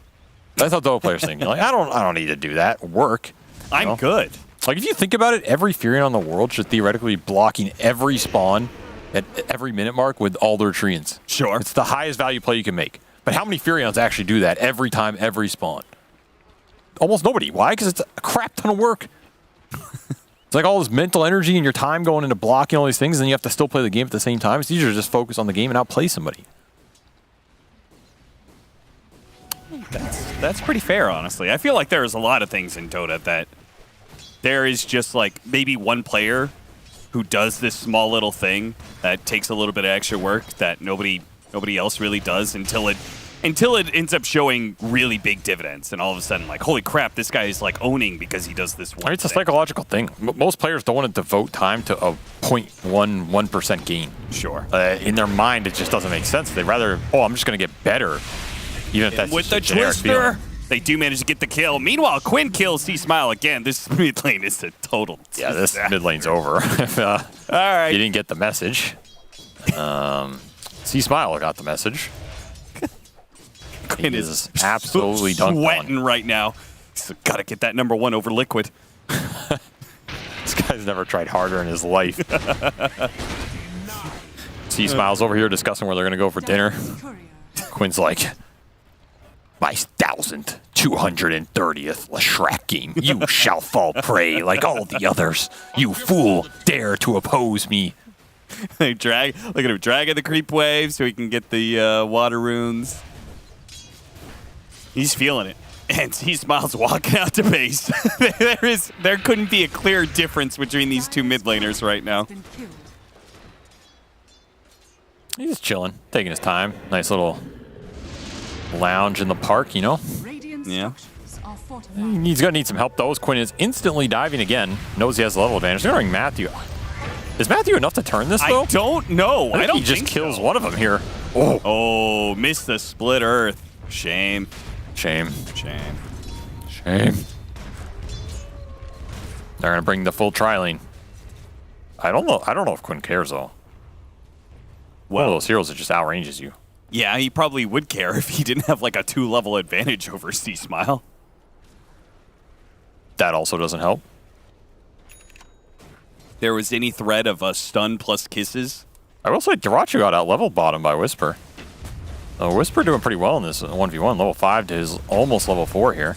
That's how Dota players think. Like, I don't need to do that work. I'm good. Like, if you think about it, every Furion on the world should theoretically be blocking every spawn at every minute mark with all their treants. Sure. It's the highest value play you can make. But how many Furions actually do that every time, every spawn? Almost nobody. Why? Because it's a crap ton of work. It's like all this mental energy and your time going into blocking all these things, and then you have to still play the game at the same time. It's easier to just focus on the game and outplay somebody. That's pretty fair, honestly. I feel like there's a lot of things in Dota that there is just like maybe one player who does this small little thing that takes a little bit of extra work that nobody else really does until it ends up showing really big dividends, and all of a sudden, like, holy crap, this guy is like owning because he does this one. It's a psychological thing. Most players don't want to devote time to a 0.11% gain. Sure. In their mind, it just doesn't make sense. They'd rather, I'm just going to get better, even if that's with just the a generic feeling. Twister. They do manage to get the kill. Meanwhile, Quinn kills C-Smile again. This mid lane is a total Yeah, this mid lane's over. All right. You didn't get the message. C-Smile got the message. Quinn is absolutely dunked sweating right now. He's got to get that #1 over Liquid. This guy's never tried harder in his life. C-Smile's over here discussing where they're going to go for dinner. Quinn's like, my 1,230th Leshrac game, you shall fall prey like all the others. You fool, dare to oppose me. Look at him dragging the creep wave so he can get the water runes. He's feeling it. And C-Smile's walking out to base. There couldn't be a clear difference between these two mid laners right now. He's just chilling, taking his time. Nice little lounge in the park, you know? Yeah. He's going to need some help, though, as Quinn is instantly diving again. Knows he has the level advantage. They're going to bring Matthew. Is Matthew enough to turn this, though? I don't know. I don't think he just kills one of them here. Oh, missed the split earth. Shame. Shame. Shame. Shame. They're going to bring the full tri-lane. I don't know if Quinn cares, though. One of those heroes that just outranges you. Yeah, he probably would care if he didn't have like a 2-level advantage over C-Smile. That also doesn't help. There was any threat of a stun plus kisses. I will say Dyrachyo got out-leveled bottom by Whisper. Whisper doing pretty well in this 1v1. Level 5 to his almost level 4 here.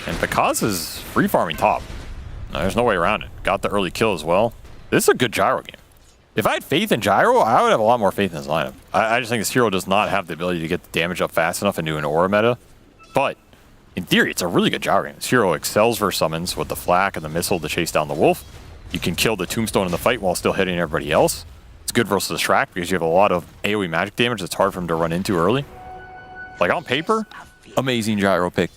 And Pekaz is free farming top. There's no way around it. Got the early kill as well. This is a good Gyro game. If I had faith in Gyro, I would have a lot more faith in his lineup. I just think this hero does not have the ability to get the damage up fast enough into an aura meta. But in theory, it's a really good Gyro game. This hero excels versus summons with the flak and the missile to chase down the wolf. You can kill the tombstone in the fight while still hitting everybody else. It's good versus the Shrek because you have a lot of AoE magic damage that's hard for him to run into early. Like on paper, amazing Gyro pick.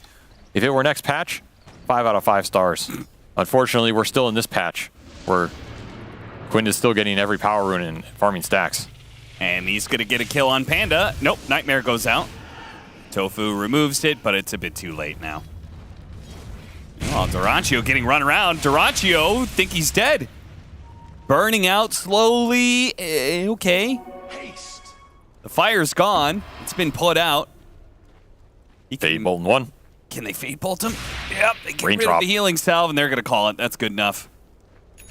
If it were next patch, 5 out of 5 stars. Unfortunately, we're still in this patch where Quinn is still getting every power rune and farming stacks. And he's going to get a kill on Panda. Nope, Nightmare goes out. Tofu removes it, but it's a bit too late now. Oh, Dyrachyo getting run around. Dyrachyo think he's dead. Burning out slowly. Okay. The fire's gone. It's been put out. Fade bolt one. Can they fade bolt him? Yep, they get rid Raindrop. of the healing salve, and they're going to call it. That's good enough.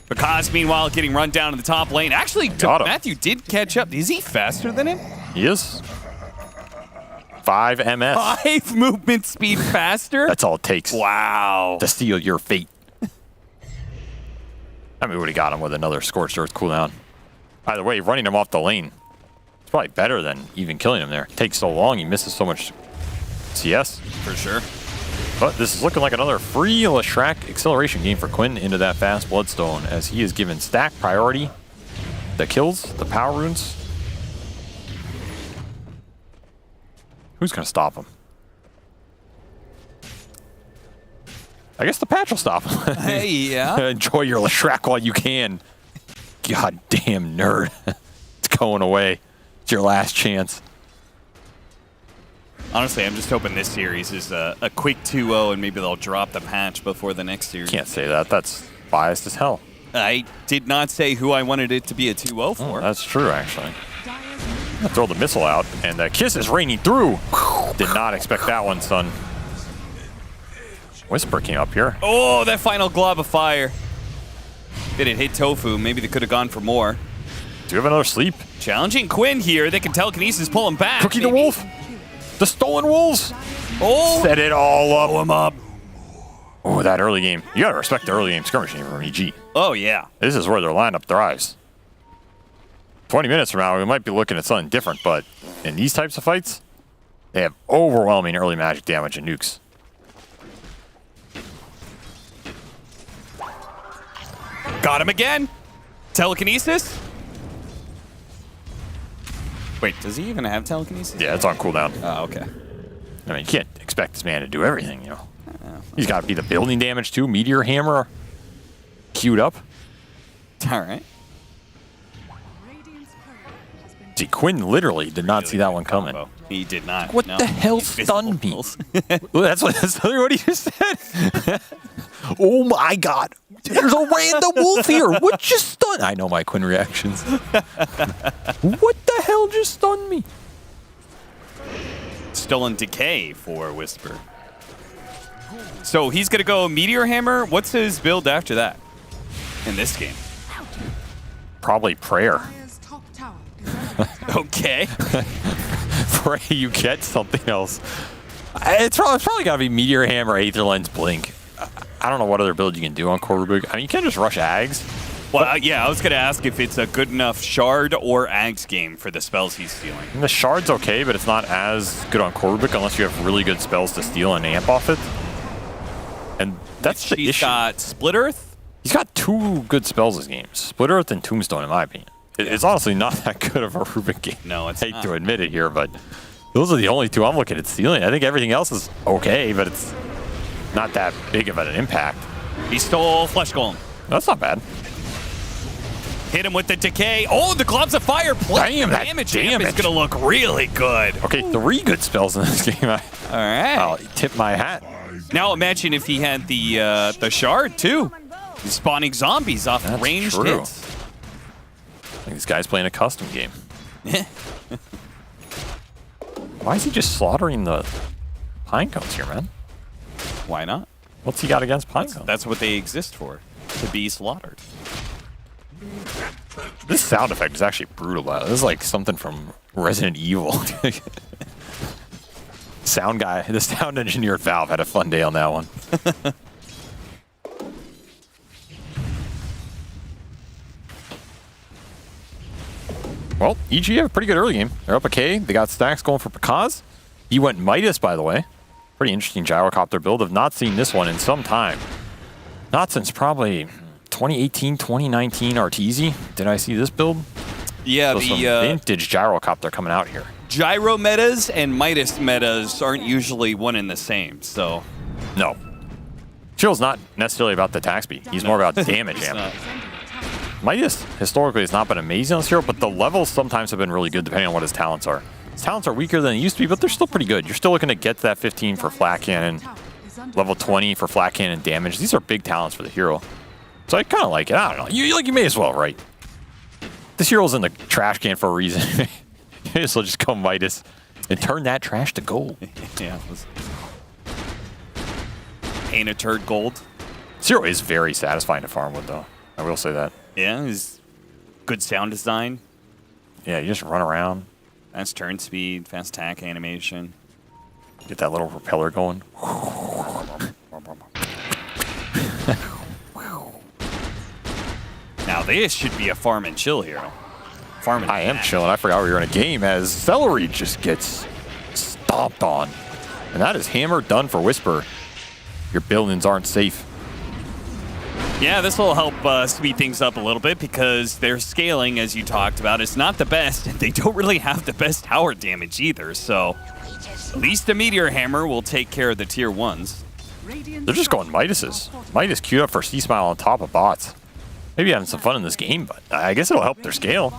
Because, meanwhile, getting run down in the top lane. Actually, Got him. Matthew did catch up. Is he faster than him? He is. 5 MS. 5 movement speed faster? That's all it takes. Wow. To seal your fate. I mean, we would have got him with another Scorched Earth cooldown. Either way, running him off the lane, it's probably better than even killing him there. It takes so long, he misses so much CS. For sure. But this is looking like another free Leshrac acceleration game for Quinn into that fast Bloodstone, as he is given stack priority. The kills, the power runes. Who's going to stop him? I guess the patch will stop him. Hey, yeah. Enjoy your Leshrac while you can. God damn nerd. It's going away. It's your last chance. Honestly, I'm just hoping this series is a quick 2-0 and maybe they'll drop the patch before the next series. Can't say that. That's biased as hell. I did not say who I wanted it to be a 2-0 for. Oh, that's true, actually. Throw the missile out, and the kiss is raining through. Did not expect that one, son. Whisper came up here. Oh, that final glob of fire. Did it hit Tofu? Maybe they could have gone for more. Do you have another sleep? Challenging Quinn here. They can telekinesis pull him back. Cookie the Wolf. The Stolen Wolves. Oh. Set it all up. Blow him up. Oh, that early game. You gotta respect the early game skirmishing from EG. Oh, yeah. This is where their lineup thrives. 20 minutes from now, we might be looking at something different, but in these types of fights, they have overwhelming early magic damage and nukes. Got him again. Telekinesis. Wait, does he even have telekinesis? Yeah, it's on cooldown. Oh, okay. I mean, you can't expect this man to do everything, you know. He's got to be the building damage too. Meteor Hammer queued up. All right. See, Quinn literally did not see that one coming. He did not. What the hell stunned me? That's what he just said. Oh my god. There's a random wolf here. What just stunned? I know my Quinn reactions. What the hell just stunned me? Stolen Decay for Whisper. So he's going to go Meteor Hammer. What's his build after that in this game? Probably Prayer. Okay. Pray you get something else. It's probably got to be Meteor Hammer, Aether Lens, Blink. I don't know what other build you can do on Core Rubik. I mean, you can't just rush Ags. Well, yeah, I was going to ask if it's a good enough Shard or Ags game for the spells he's stealing. And the Shard's okay, but it's not as good on Core Rubik unless you have really good spells to steal and amp off it. And that's the issue. He's got Split Earth? He's got 2 good spells this game. Split Earth and Tombstone, in my opinion. It's honestly not that good of a Rubik game. No, it's I hate not. to admit it here, but those are the only 2 I'm looking at stealing. I think everything else is okay, but it's not that big of an impact. He stole Flesh Golem. That's not bad. Hit him with the Decay. Oh, the Globs of Fire plus Damn, that damage. damage. It's going to look really good. Okay, 3 good spells in this game. All right. I'll tip my hat. Now imagine if he had the Shard, too. He's spawning zombies off That's ranged true. hits. I think this guy's playing a custom game. Why is he just slaughtering the pine cones here, man? Why not? What's he got against pine cones? That's what they exist for, to be slaughtered. This sound effect is actually brutal. This is like something from Resident Evil. The sound engineer at Valve had a fun day on that one. Well, EG have a pretty good early game. They're up a K. They got stacks going for Pakaz. He went Midas, by the way. Pretty interesting gyrocopter build. I've not seen this one in some time. Not since probably 2018, 2019 Arteezy. Did I see this build? Yeah, so some vintage gyrocopter coming out here. Gyro metas and Midas metas aren't usually one and the same, so... No. Chill's not necessarily about the attack speed. He's more about damage amp. Midas historically has not been amazing on this hero, but the levels sometimes have been really good depending on what his talents are. His talents are weaker than they used to be, but they're still pretty good. You're still looking to get to that 15 for flat cannon, level 20 for flat cannon damage. These are big talents for the hero. So I kind of like it. I don't know. You may as well, right? This hero's in the trash can for a reason. You may as well just go Midas and turn that trash to gold. Yeah. Paint a turd gold. Zero is very satisfying to farm with, though. I will say that. Yeah, he's good sound design. Yeah, you just run around. Fast turn speed, fast attack animation. Get that little propeller going. Now this should be a farm and chill hero. I am chilling. I forgot we were in a game as Celery just gets stomped on. And that is hammer done for Whisper. Your buildings aren't safe. Yeah, this will help speed things up a little bit because their scaling, as you talked about, is not the best. And they don't really have the best tower damage either. So at least the Meteor Hammer will take care of the tier 1s. They're just going Midases. Midas queued up for C-Smile on top of bots. Maybe having some fun in this game, but I guess it'll help their scale.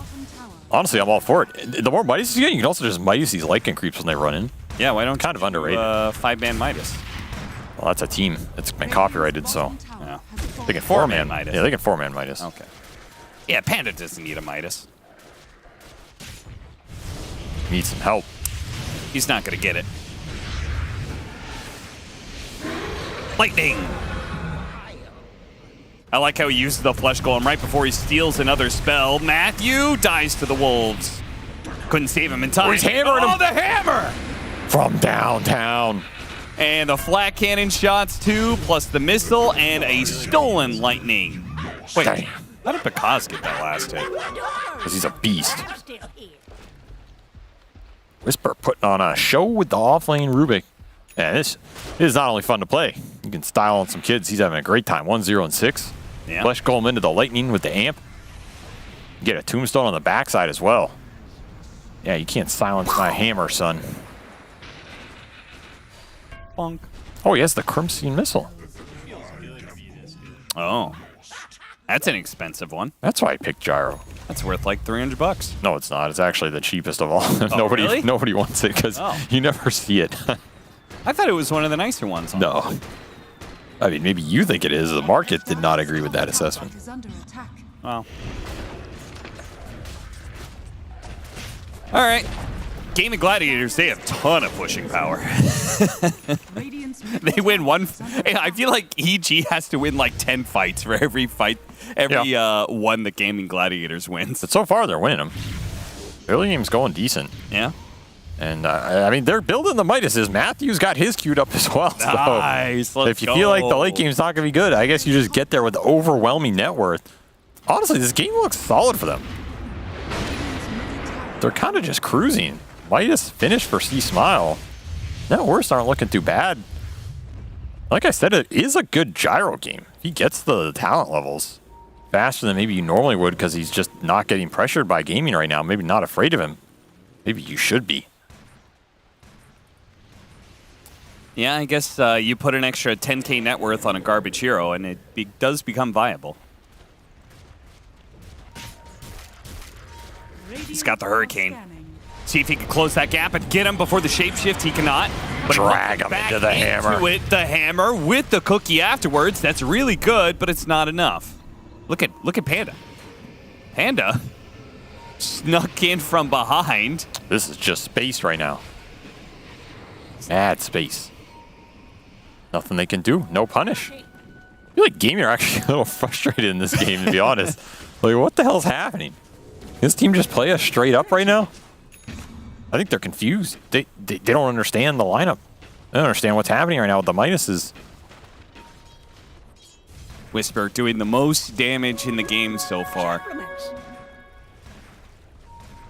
Honestly, I'm all for it. The more Midas you get, you can also just Midas these Lycan creeps when they run in. Yeah, why don't kind of underrated. 5-man Midas. Well, that's a team. It's been copyrighted, so. Yeah. They can 4-man Midas. Yeah, they can 4-man Midas. Okay. Yeah, Panda doesn't need a Midas. Needs some help. He's not going to get it. Lightning! I like how he uses the Flesh Golem right before he steals another spell. Matthew dies to the Wolves. Couldn't save him in time. Oh, he's hammering him. The hammer! From downtown. And the flat cannon shots too, plus the missile and a stolen lightning. Wait, Damn. how did Bakaz get that last hit? Because he's a beast. Whisper putting on a show with the offlane Rubik. Yeah, this is not only fun to play. You can style on some kids. He's having a great time. 1-0 and 6. Yeah. Flesh Golem into the lightning with the amp. Get a tombstone on the backside as well. Yeah, you can't silence my hammer, son. Bonk. Oh, he has the Crimson Missile. Oh. That's an expensive one. That's why I picked Gyro. That's worth like $300. No, it's not. It's actually the cheapest of all. Oh, really? Nobody wants it because you never see it. I thought it was one of the nicer ones. No. I mean, maybe you think it is. The market did not agree with that assessment. Well. All right. Game of Gladiators, they have a ton of pushing power. They win one. I feel like EG has to win like 10 fights for every fight, every one that Gaming Gladiators wins. But so far, they're winning them. Early game's going decent. Yeah. And, I mean, they're building the Midases. Matthew's got his queued up as well. So nice. if you feel like the late game's not going to be good, I guess you just get there with overwhelming net worth. Honestly, this game looks solid for them. They're kind of just cruising. Midas finished for C-Smile. Net worths aren't looking too bad. Like I said, it is a good Gyro game. He gets the talent levels faster than maybe you normally would because he's just not getting pressured by gaming right now. Maybe not afraid of him. Maybe you should be. Yeah, I guess you put an extra 10k net worth on a garbage hero, and it does become viable. He's got the Hurricane. See if he can close that gap and get him before the shapeshift. He cannot. But drag him into the hammer. The hammer with the cookie afterwards. That's really good, but it's not enough. Look at Panda. Panda snuck in from behind. This is just space right now. Mad space. Nothing they can do. No punish. I feel like Gaming are actually a little frustrated in this game, to be honest. Like, what the hell's happening? This team just play us straight up right now? I think they're confused. They don't understand the lineup. They don't understand what's happening right now with the Midases. Whisper doing the most damage in the game so far.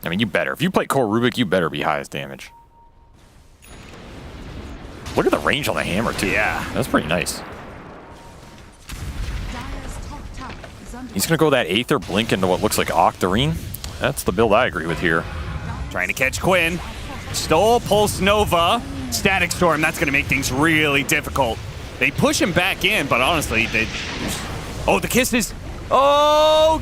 I mean, you better. If you play Core Rubik, you better be highest damage. Look at the range on the hammer, too. Yeah. That's pretty nice. He's going to go that Aether Blink into what looks like Octarine. That's the build I agree with here. Trying to catch Quinn. Stole Pulse Nova. Static Storm, that's going to make things really difficult. They push him back in, but honestly, oh, the kisses. Oh,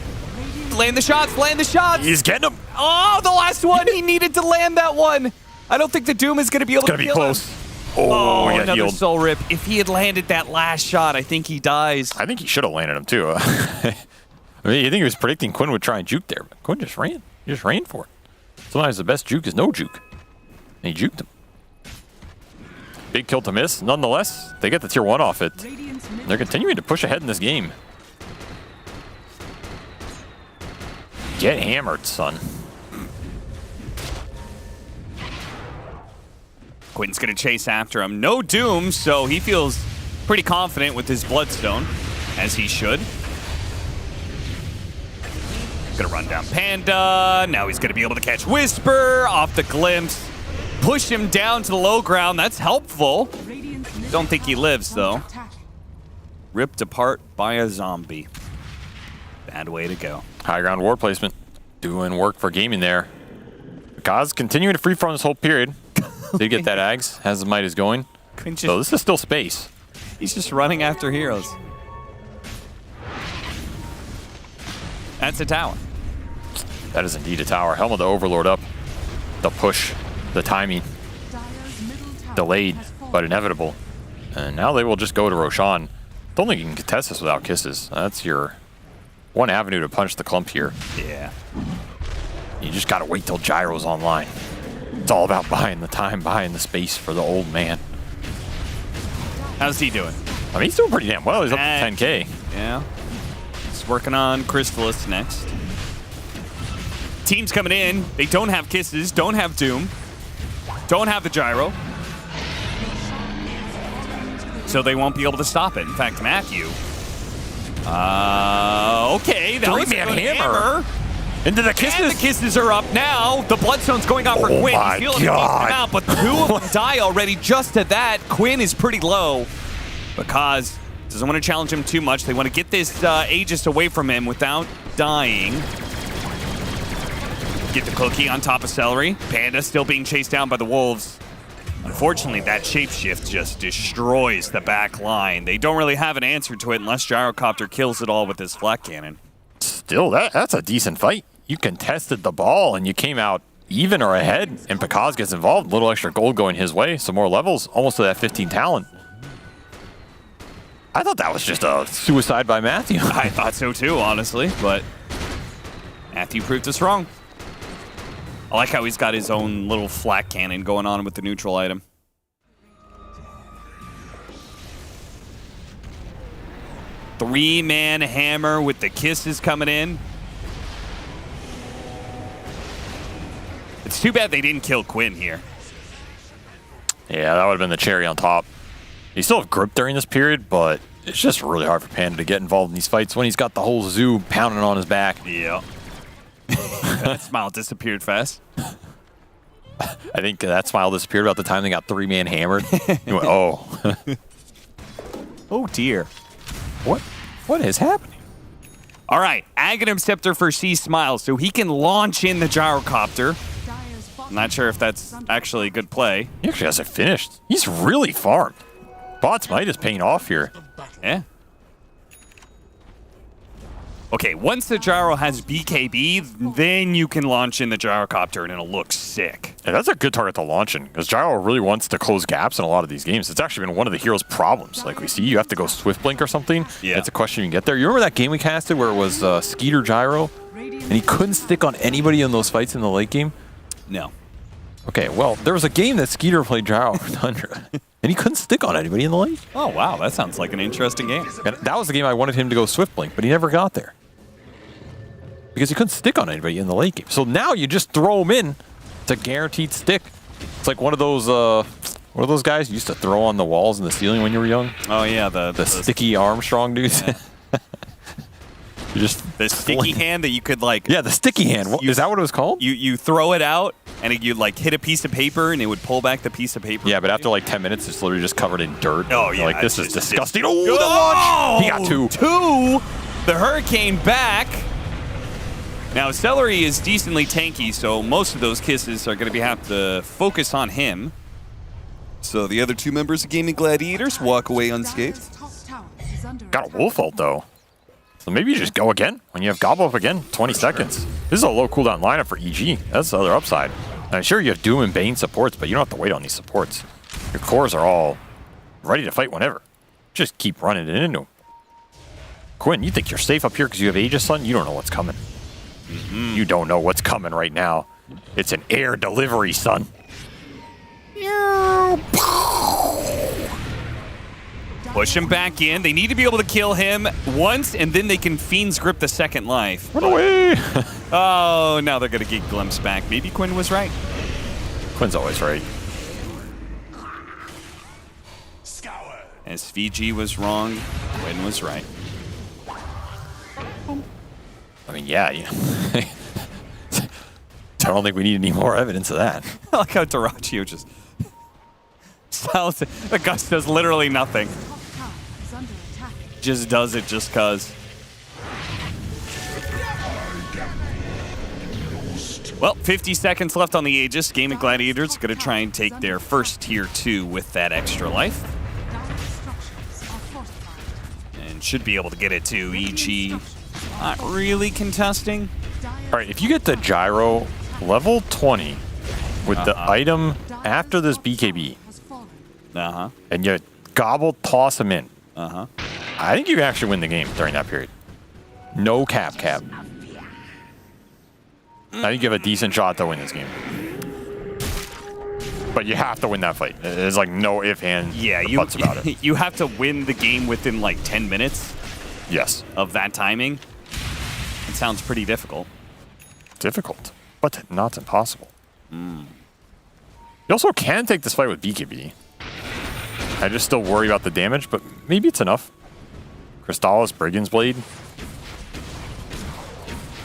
land the shots, land the shots. He's getting them. Oh, the last one. He needed to land that one. I don't think the Doom is going to be able to kill him. It's going to be close. Oh, he got another healed. soul rip. If he had landed that last shot, I think he dies. I think he should have landed him too. I mean, you think he was predicting Quinn would try and juke there, but Quinn just ran. He just ran for it. Sometimes the best juke is no juke. And he juked him. Big kill to miss. Nonetheless, they get the tier 1 off it. They're continuing to push ahead in this game. Get hammered, son. Quinn's going to chase after him. No Doom, so he feels pretty confident with his Bloodstone, as he should. Gonna run down Panda. Now he's gonna be able to catch Whisper off the glimpse. Push him down to the low ground. That's helpful. Don't think he lives, though. Ripped apart by a zombie. Bad way to go. High ground ward placement. Doing work for gaming there. Kaz continuing to free farm this whole period. Did get that Ags as the might is going. So this is still space. He's just running after heroes. That's a tower. That is indeed a tower. Helm of the Overlord up. The push, the timing. Delayed, but inevitable. And now they will just go to Roshan. Don't think you can contest this without kisses. That's your one avenue to punch the clump here. Yeah. You just gotta wait till Gyro's online. It's all about buying the time, buying the space for the old man. How's he doing? I mean, he's doing pretty damn well. He's up to 10K. Yeah. He's working on Crystallis next. Team's coming in. They don't have kisses, don't have Doom, don't have the gyro. So they won't be able to stop it. In fact, Matthew. Okay, that was a good hammer. Into the kisses. And the kisses are up now. The Bloodstone's going out for Quinn. My He's feeling God. it out, but 2 of them die already just at that. Quinn is pretty low because doesn't want to challenge him too much. They want to get this Aegis away from him without dying. Get the cookie on top of Celery. Panda still being chased down by the wolves. Unfortunately, that shapeshift just destroys the back line. They don't really have an answer to it unless Gyrocopter kills it all with his flak cannon. Still, that's a decent fight. You contested the ball and you came out even or ahead, and Pakaz gets involved. A little extra gold going his way, some more levels, almost to that 15 talent. I thought that was just a suicide by Matthew. I thought so too, honestly, but Matthew proved us wrong. I like how he's got his own little flak cannon going on with the neutral item. Three-man hammer with the kisses coming in. It's too bad they didn't kill Quinn here. Yeah, that would have been the cherry on top. He still have grip during this period, but it's just really hard for Panda to get involved in these fights when he's got the whole zoo pounding on his back. Yeah. That smile disappeared fast. I think that smile disappeared about the time they got three-man hammered. He went, oh. Oh, dear. What is happening? All right, Aghanim Scepter for C Smile, so he can launch in the Gyrocopter. I'm not sure if that's actually a good play. He actually hasn't finished. He's really farmed. Bot's might is paying off here. Yeah. Okay, once the gyro has BKB, then you can launch in the Gyrocopter and it'll look sick. Yeah, that's a good target to launch in, because Gyro really wants to close gaps in a lot of these games. It's actually been one of the hero's problems. Like we see, you have to go Swift Blink or something. Yeah. It's a question you can get there. You remember that game we casted where it was Skeeter Gyro? And he couldn't stick on anybody in those fights in the late game? No. Okay, well, there was a game that Skeeter played Gyro for Tundra, and he couldn't stick on anybody in the late. Oh, wow, that sounds like an interesting game. And that was the game I wanted him to go Swift Blink, but he never got there. Because he couldn't stick on anybody in the late game. So now you just throw him in. It's a guaranteed stick. It's like one of those guys you used to throw on the walls in the ceiling when you were young. Oh yeah, the sticky Armstrong dudes. Yeah. You just the sticky hand that you could like. Yeah, the sticky hand. Is that what it was called? You throw it out and you like hit a piece of paper and it would pull back the piece of paper. Yeah, but after like 10 minutes, it's literally just covered in dirt. Oh yeah, like this is disgusting. Oh, the launch! He got two. The Hurricane back. Now, Celery is decently tanky, so most of those kisses are going to have to focus on him. So the other two members of Gaming Gladiators walk away unscathed. Got a Wolf ult, though. So maybe you just go again. When you have Gobble up again, 20 seconds. This is a low cooldown lineup for EG. That's the other upside. I'm sure you have Doom and Bane supports, but you don't have to wait on these supports. Your cores are all ready to fight whenever. Just keep running it into them. Quinn, you think you're safe up here because you have Aegis, son? You don't know what's coming. You don't know what's coming right now. It's an air delivery, son. Push him back in. They need to be able to kill him once, and then they can Fiend's Grip the second life. Run away! Oh, now they're going to get glimpsed back. Maybe Quinn was right. Quinn's always right. SVG was wrong. Quinn was right. I mean, yeah. I don't think we need any more evidence of that. I like how Dyrachyo just... The Gus does literally nothing. Just does it just cause. Well, 50 seconds left on the Aegis. Game of Gladiators going to try and take their first tier 2 with that extra life. And should be able to get it to EG. Not really contesting. All right, if you get the gyro level 20 with the item after this BKB, and you gobble toss him in, I think you can actually win the game during that period. No cap. I think you have a decent shot to win this game. But you have to win that fight. There's like no ifs, ands, or buts about it. You have to win the game within like 10 minutes. Yes. Of that timing. It sounds pretty difficult. Difficult, but not impossible. You also can take this fight with BKB. I just still worry about the damage, but maybe it's enough. Crystallis, Brigand's Blade.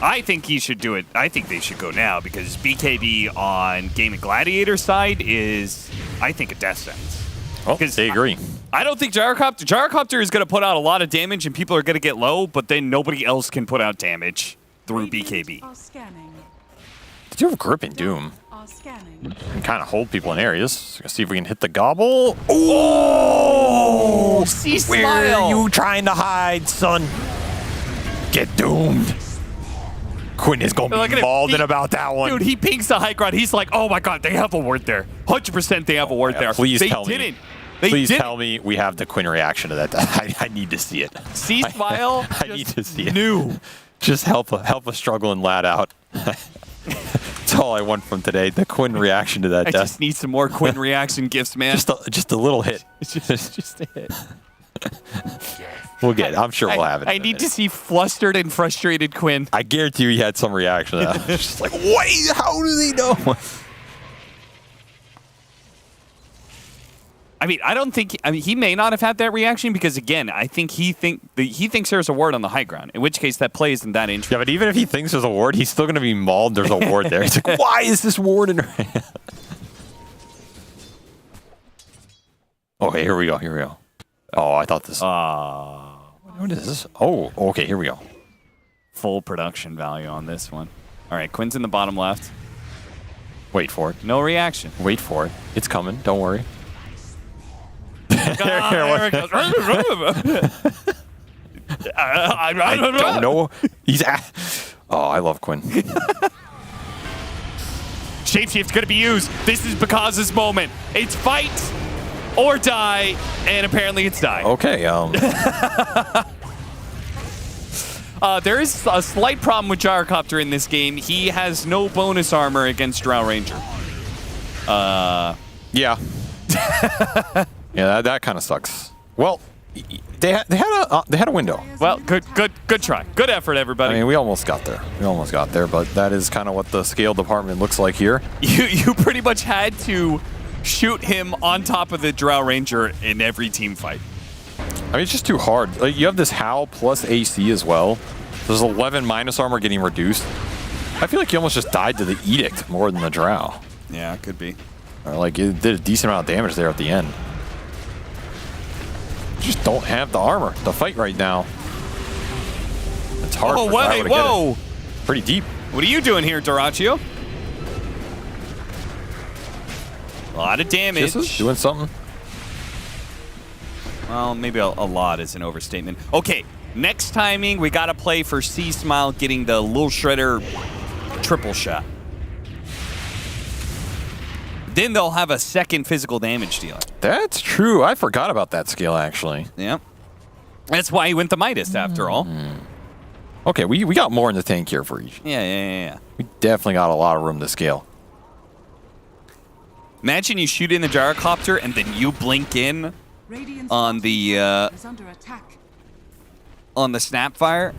I think he should do it. I think they should go now because BKB on Game of Gladiator side is, I think, a death sentence. Oh, they agree. I don't think Gyrocopter is going to put out a lot of damage and people are going to get low, but then nobody else can put out damage through BKB. Did you have grip in Doom? And kind of hold people in areas. So let's see if we can hit the gobble. Oh! Where are you trying to hide, son? Get doomed. Quinn is going to be mauled in about that one. Dude, he pings the high ground. He's like, oh my god, they have a ward there. 100% they have a ward there. Please they tell didn't. me. They Please didn't. tell me we have the Quinn reaction to that. I need to see it. C-Smile. I need to see it. New. Just help a struggling lad out. That's all I want from today. The Quinn reaction to that I death. just need some more Quinn reaction gifts, man. Just a little hit. just a hit. We'll get it. I'm sure we'll have it. I need to see flustered and frustrated Quinn. I guarantee you he had some reaction to that. Just like, wait, how do they know? I mean, I don't think. I mean, he may not have had that reaction because, again, I think he thinks there's a ward on the high ground. In which case, that play isn't that interesting. Yeah, but even if he thinks there's a ward, he's still going to be mauled. There's a ward there. He's like, why is this ward in her hand? Okay, here we go. Oh, I thought this. What is this? Oh, okay, here we go. Full production value on this one. All right, Quinn's in the bottom left. Wait for it. No reaction. Wait for it. It's coming. Don't worry. There it goes. I don't know. Oh, I love Quinn. Shapeshift's going to be used. This is Bakaza's moment. It's fight or die, and apparently it's die. Okay. There is a slight problem with Gyrocopter in this game. He has no bonus armor against Drow Ranger. Yeah. Yeah, that kind of sucks. Well, they had a window. Well, good try. Good effort, everybody. I mean, we almost got there. But that is kind of what the scale department looks like here. You pretty much had to shoot him on top of the Drow Ranger in every team fight. I mean, it's just too hard. Like, you have this Howl plus AC as well. There's 11 minus armor getting reduced. I feel like you almost just died to the Edict more than the Drow. Yeah, it could be. Or like, it did a decent amount of damage there at the end. You just don't have the armor to fight right now. It's hard for Drow to get it. Pretty deep. What are you doing here, Dyrachyo? A lot of damage. Kisses? Doing something? Well, maybe a lot is an overstatement. Okay, next timing, we got to play for C-Smile getting the Lil Shredder triple shot. then they'll have a second physical damage dealer. That's true. I forgot about that skill, actually. Yeah. That's why he went the Midas, after all. Okay, we got more in the tank here for each. Yeah. We definitely got a lot of room to scale. Imagine you shoot in the gyrocopter and then you blink in on the snapfire,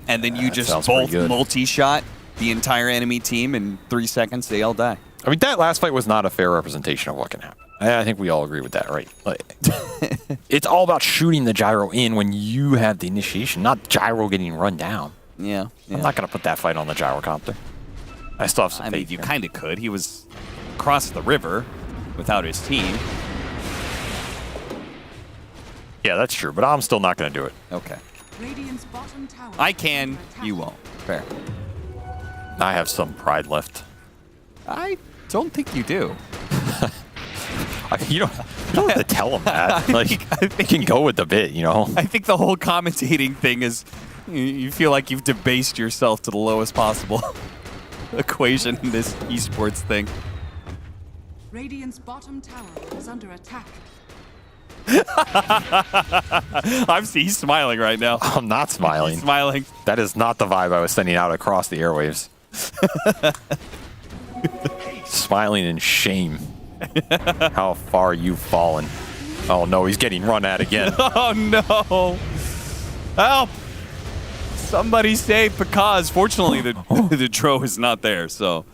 and then you just both multi-shot the entire enemy team in 3 seconds. They all die. I mean, that last fight was not a fair representation of what can happen. I think we all agree with that, right? Like, it's all about shooting the gyro in when you have the initiation, not gyro getting run down. Yeah. I'm not going to put that fight on the gyrocopter. I still have some faith. You kind of could. He was across the river without his team. Yeah, that's true, but I'm still not going to do it. Okay. I can. You won't. Fair. I have some pride left. I don't think you do. You don't have to tell them that. Like, they can go with the bit, you know? I think the whole commentating thing is you feel like you've debased yourself to the lowest possible equation in this esports thing. Radiant's bottom tower is under attack. He's smiling right now. I'm not smiling. He's smiling. That is not the vibe I was sending out across the airwaves. Smiling in shame. How far you've fallen. Oh no, he's getting run at again. Oh no. Help! Somebody save Pekaz. Fortunately, the Dro is not there, so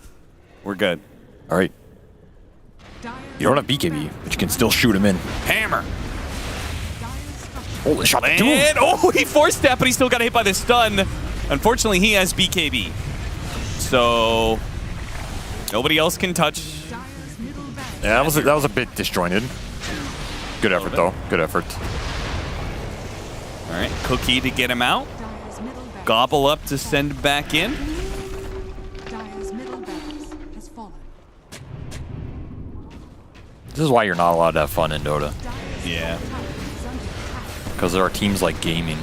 we're good. All right. You don't have BKB, but you can still shoot him in. Hammer. Holy shot. And, oh, he forced that, but he still got hit by the stun. Unfortunately, he has BKB. So nobody else can touch. Yeah, that was a bit disjointed. Good effort, though. Good effort. All right, Cookie to get him out. Gobble up to send back in. This is why you're not allowed to have fun in Dota. Yeah. Because there are teams like gaming.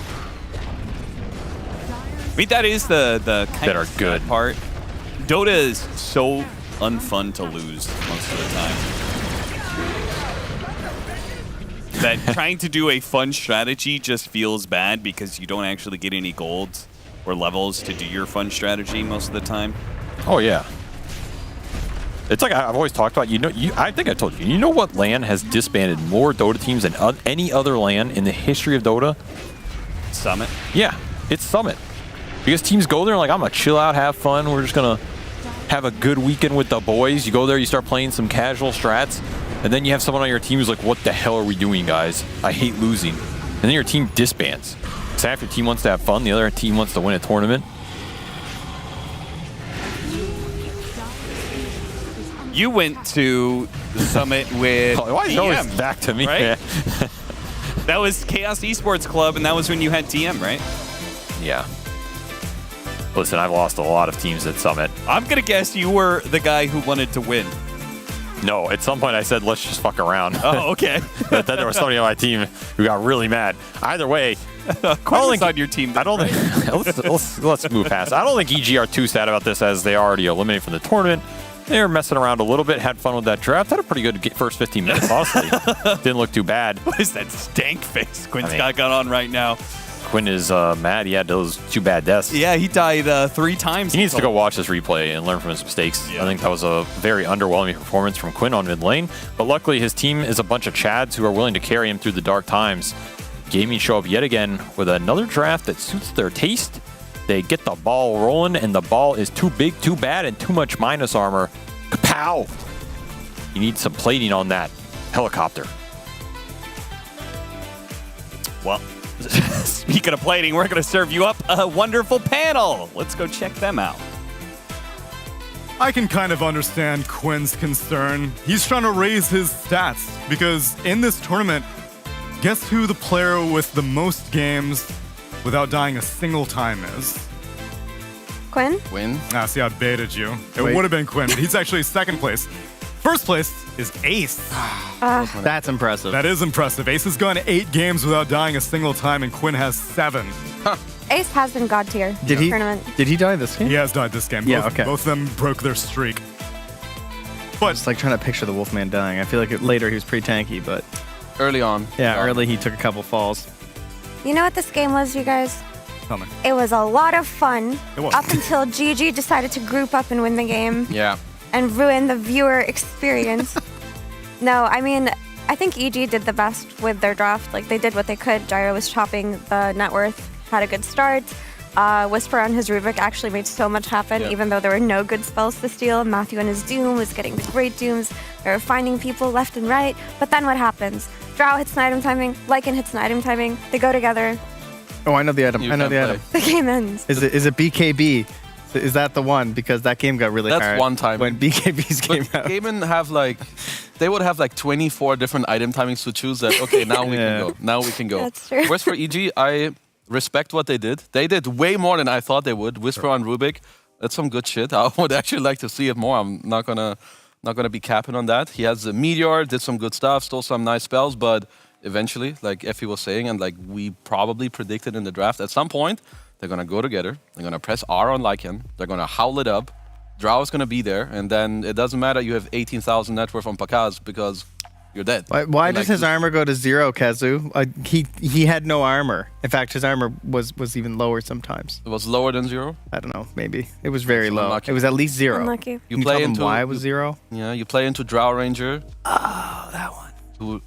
I mean, that is the kind of good part. Dota is so unfun to lose most of the time. That trying to do a fun strategy just feels bad because you don't actually get any golds or levels to do your fun strategy most of the time. Oh, yeah. It's like I've always talked about, I think I told you, you know what LAN has disbanded more Dota teams than any other LAN in the history of Dota? Summit? Yeah, it's Summit. Because teams go there and like, I'm going to chill out, have fun, we're just going to have a good weekend with the boys. You go there, you start playing some casual strats, and then you have someone on your team who's like, what the hell are we doing, guys? I hate losing. And then your team disbands. So half your team wants to have fun, the other team wants to win a tournament. You went to the Summit with why is it always back to me? Right? That was Chaos Esports Club, and that was when you had TM, right? Yeah. Listen, I've lost a lot of teams at Summit. I'm going to guess you were the guy who wanted to win. No, at some point I said, let's just fuck around. Oh, okay. But then there was somebody on my team who got really mad. Either way, Quinn on your team. I don't think. let's move past. I don't think EG are too sad about this as they already eliminated from the tournament. They were messing around a little bit, had fun with that draft. Had a pretty good first 15 minutes, honestly. Didn't look too bad. What is that stank face Quinn's got on right now? Quinn is mad. He had those 2 bad deaths. Yeah, he died 3 times. He needs to go watch this replay and learn from his mistakes. Yeah. I think that was a very underwhelming performance from Quinn on mid lane. But luckily, his team is a bunch of Chads who are willing to carry him through the dark times. Gaming show up yet again with another draft that suits their taste. They get the ball rolling, and the ball is too big, too bad, and too much minus armor. Kapow! You need some plating on that helicopter. Well, speaking of plating, we're going to serve you up a wonderful panel. Let's go check them out. I can kind of understand Quinn's concern. He's trying to raise his stats because in this tournament, guess who the player with the most games without dying a single time is? Quinn? Quinn? Ah, see, I baited you. It would have been Quinn, but he's actually second place. First place is Ace. That's impressive. That is impressive. Ace has gone 8 games without dying a single time, and Quinn has 7. Ace has been God tier. Did tournament. he die this game? He has died this game. Yeah, Both of them broke their streak. But it's like trying to picture the Wolfman dying. I feel like later he was pretty tanky, but early on. Yeah, early he took a couple falls. You know what this game was, you guys? Tell me. It was a lot of fun. It was. Up until GG decided to group up and win the game. Yeah. And ruin the viewer experience. No, I mean, I think EG did the best with their draft. Like, they did what they could. Gyro was chopping the net worth, had a good start. Whisper on his Rubik actually made so much happen, even though there were no good spells to steal. Matthew on his Doom was getting the great Dooms. They were finding people left and right. But then what happens? Drow hits an item timing. Lycan hits an item timing. They go together. Oh, I know the item. I know the item. The game ends. Is it BKB? Is that the one? Because that game got really hard. That's one time. When BKB's came out. Gaimin have they would have 24 different item timings to choose that, okay, now we can go. Now we can go. That's true. Whereas for EG, I respect what they did. They did way more than I thought they would. Whisper on Rubik, that's some good shit. I would actually like to see it more. I'm not gonna be capping on that. He has the Meteor, did some good stuff, stole some nice spells, but eventually, like Effie was saying, and like we probably predicted in the draft, at some point, they're gonna go together. They're gonna press R on Lycan. They're gonna howl it up. Drow is gonna be there, and then it doesn't matter you have 18,000 net worth on Pakaz because you're dead. Why does his armor go to 0, Kazu? He had no armor. In fact, his armor was even lower sometimes. It was lower than 0? I don't know. Maybe it was very low. Unlucky. It was at least 0. Unlucky. You play into why it was 0? Yeah, you play into Drow Ranger. Oh, that one. Who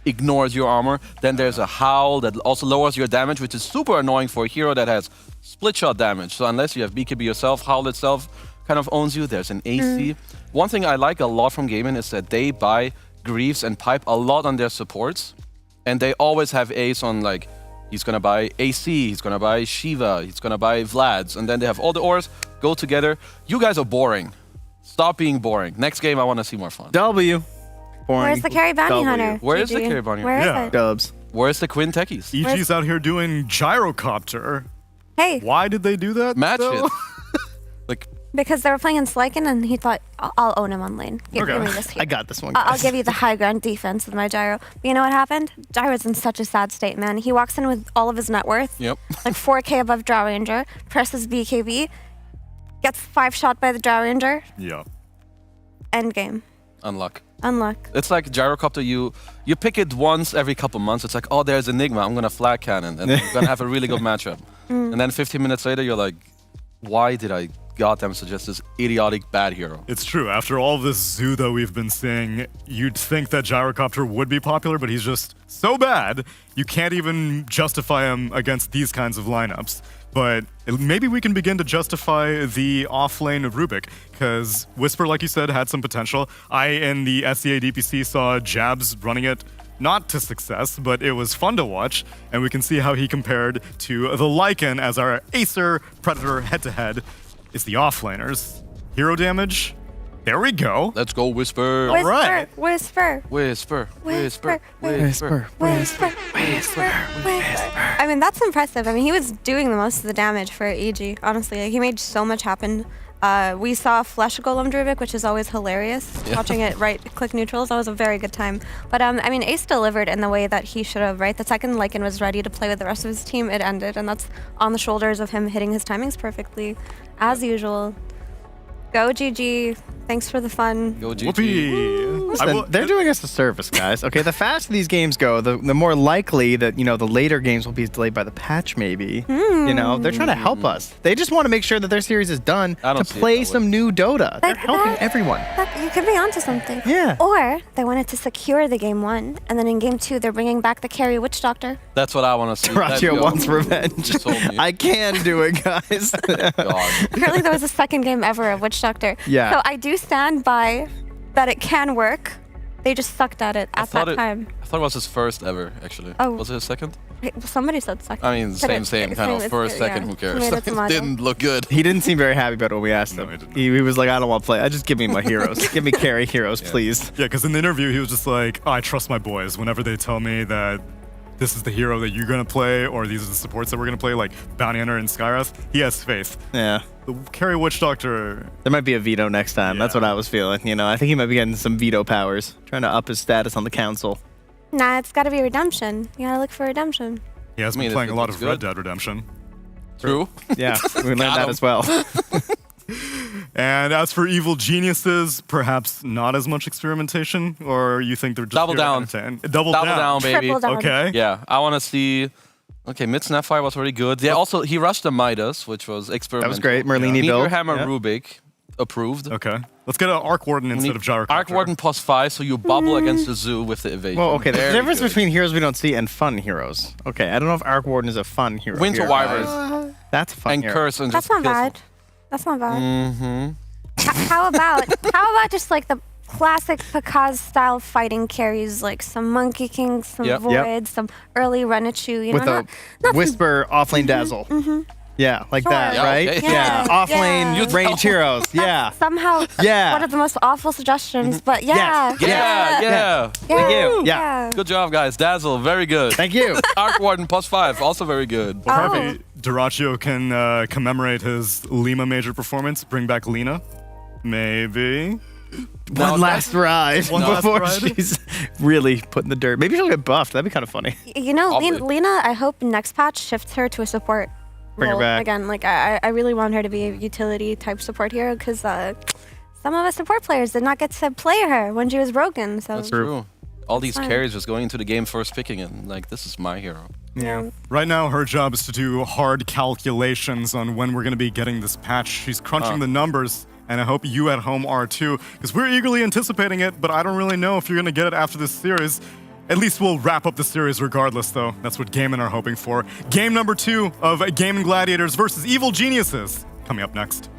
ignores your armor. Then there's a howl that also lowers your damage, which is super annoying for a hero that has split shot damage. So unless you have BKB yourself, howl itself kind of owns you. There's an AC. One thing I like a lot from Gaimin is that they buy Greaves and Pipe a lot on their supports, and they always have Ace on, like, he's gonna buy AC, he's gonna buy Shiva, he's gonna buy Vlad's, and then they have all the ores go together. You guys are boring. Stop being boring. Next game, I want to see more fun. W. Boring. Where's the carry bounty hunter? Where is the GG? carry bounty Where hunter? is it? Dubs. Where's the Quinn Techies? EG's out here doing gyrocopter. Hey. Why did they do that? Match though? it. Like, Because they were playing in Slykin and he thought, I'll own him on lane. Give me this here. I got this one. I'll guys. give you the high ground defense with my Gyro. But you know what happened? Gyro's in such a sad state, man. He walks in with all of his net worth, Yep. like 4K above Drow Ranger, presses BKB, gets 5-shot by the Drow Ranger, Yeah. end game. Unluck. Unluck. It's like Gyrocopter, you pick it once every couple months. It's like, oh, there's Enigma. I'm going to flag cannon. And I'm going to have a really good matchup. And then 15 minutes later, you're like, why did I goddamn suggest this idiotic bad hero? It's true. After all this zoo that we've been seeing, you'd think that Gyrocopter would be popular, but he's just so bad, you can't even justify him against these kinds of lineups. But maybe we can begin to justify the off-lane of Rubik, because Whisper, like you said, had some potential. I, in the SEA DPC, saw Jabs running it not to success, but it was fun to watch, and we can see how he compared to the Lycan as our Acer Predator head-to-head. It's the off-laners. Hero damage. There we go. Let's go, Whisper. All right. Whisper. Whisper. Whisper. Whisper. Whisper. Whisper. I mean, that's impressive. I mean, he was doing the most of the damage for EG, honestly. Like, he made so much happen. We saw Flesh Golem Druvik, which is always hilarious. Yeah. Watching it right-click neutrals, that was a very good time. But, I mean, Ace delivered in the way that he should have, right? The second Lycan was ready to play with the rest of his team, it ended. And that's on the shoulders of him hitting his timings perfectly, as usual. Go GG. Thanks for the fun. Go GG. Whoopee. Listen, they're doing us a service, guys. Okay, the faster these games go, the more likely that, the later games will be delayed by the patch, maybe. They're trying to help us. They just want to make sure that their series is done to play some new Dota. They're helping everyone. You could be onto something. Yeah. Or they wanted to secure the game 1, and then in game 2, they're bringing back the carry Witch Doctor. That's what I want to see. Taratio wants revenge. I can do it, guys. Apparently there was a second game ever of Witch Doctor. Yeah. So I do stand by that it can work. They just sucked at it at that time. I thought it was his first ever, actually. Oh. Was it his second? Somebody said second. I mean, same kind of. First, second, who cares? It didn't look good. He didn't seem very happy about it when we asked him. He was like, I don't want to play. Just give me my heroes. Give me carry heroes, please. Yeah, because in the interview, he was just like, I trust my boys. Whenever they tell me that this is the hero that you're going to play, or these are the supports that we're going to play, like Bounty Hunter and Skyrath, he has faith. Yeah. The carry Witch Doctor. There might be a veto next time. That's what I was feeling. I think he might be getting some veto powers, trying to up his status on the council. Nah, it's got to be redemption. You got to look for redemption. He has been playing a lot of Red Dead Redemption. True. Yeah, we learned that as well. And as for evil geniuses, perhaps not as much experimentation, or you think they're just Double down. Double down, baby. Triple down. Okay. Yeah, I want to see. Okay, mid Snapfire was really good. Yeah, also he rushed the Midas, which was experimental. That was great. Merlini Meteor build. Hammer Yeah. Rubik, approved. Okay. Let's get an Arc Warden instead of Gyrocopter. Arc Warden +5, so you bubble against the zoo with the evasion. Well, okay, there's a Very difference good. between heroes we don't see and fun heroes. Okay, I don't know if Arc Warden is a fun hero. Winter here, Wyvern. guys. That's a fun And hero. Curse and That's just not kills bad. That's not bad. Mm-hmm. How about just like the classic Pakaz style fighting carries, like some Monkey King, some Yep. Void, Yep. some early Renichu, you With know, a not Whisper offlane dazzle. Yeah, like that, Sure. right? Yeah, Yeah, okay. offlane Yeah. ranged heroes. Yeah. somehow Yeah. one of the most awful suggestions, but yeah. Yeah. Thank you. Yeah. Good job, guys. Dazzle, very good. Thank you. Arc Warden +5, also very good. Well, perfect. Duraccio can commemorate his Lima major performance, bring back Lina. Maybe. One last ride One last before ride? she's really put in the dirt. Maybe she'll get buffed. That'd be kind of funny. You know, Probably. Lena, I hope next patch shifts her to a support Bring her role back. again. Like I really want her to be a utility type support hero because some of us support players did not get to play her when she was broken. So That's true. All these Fine. carries just going into the game first picking it. Like, this is my hero. Yeah. Right now, her job is to do hard calculations on when we're going to be getting this patch. She's crunching the numbers, and I hope you at home are too, because we're eagerly anticipating it, but I don't really know if you're going to get it after this series. At least we'll wrap up the series regardless, though. That's what Gaiman are hoping for. Game number 2 of Gaiman Gladiators versus Evil Geniuses, coming up next.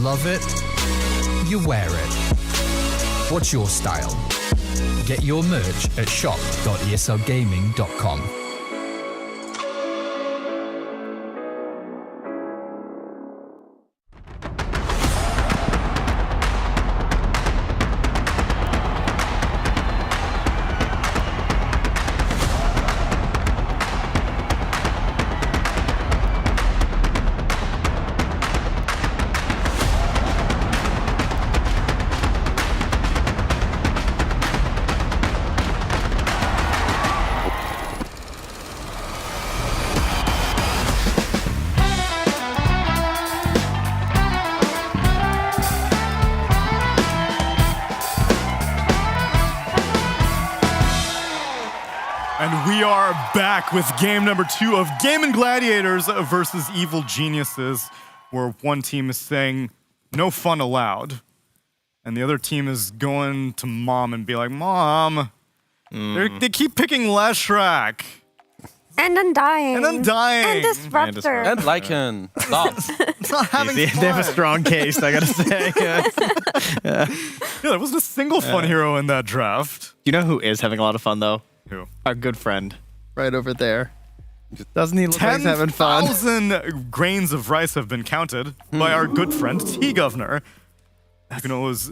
love it, you wear it. What's your style? Get your merch at shop.eslgaming.com. We are back with game number 2 of Game & Gladiators versus Evil Geniuses, where one team is saying, no fun allowed. And the other team is going to mom and be like, Mom, they keep picking Leshrac. And Undying. And Undying. And Disruptor. And Lycan. Stop. It's not having fun. They have a strong case, I gotta say. Yeah, there wasn't a single fun hero in that draft. You know who is having a lot of fun, though? Who? Our good friend. Right over there. Doesn't he look like he's having fun? 10,000 grains of rice have been counted by our good friend T-Governor. You can always,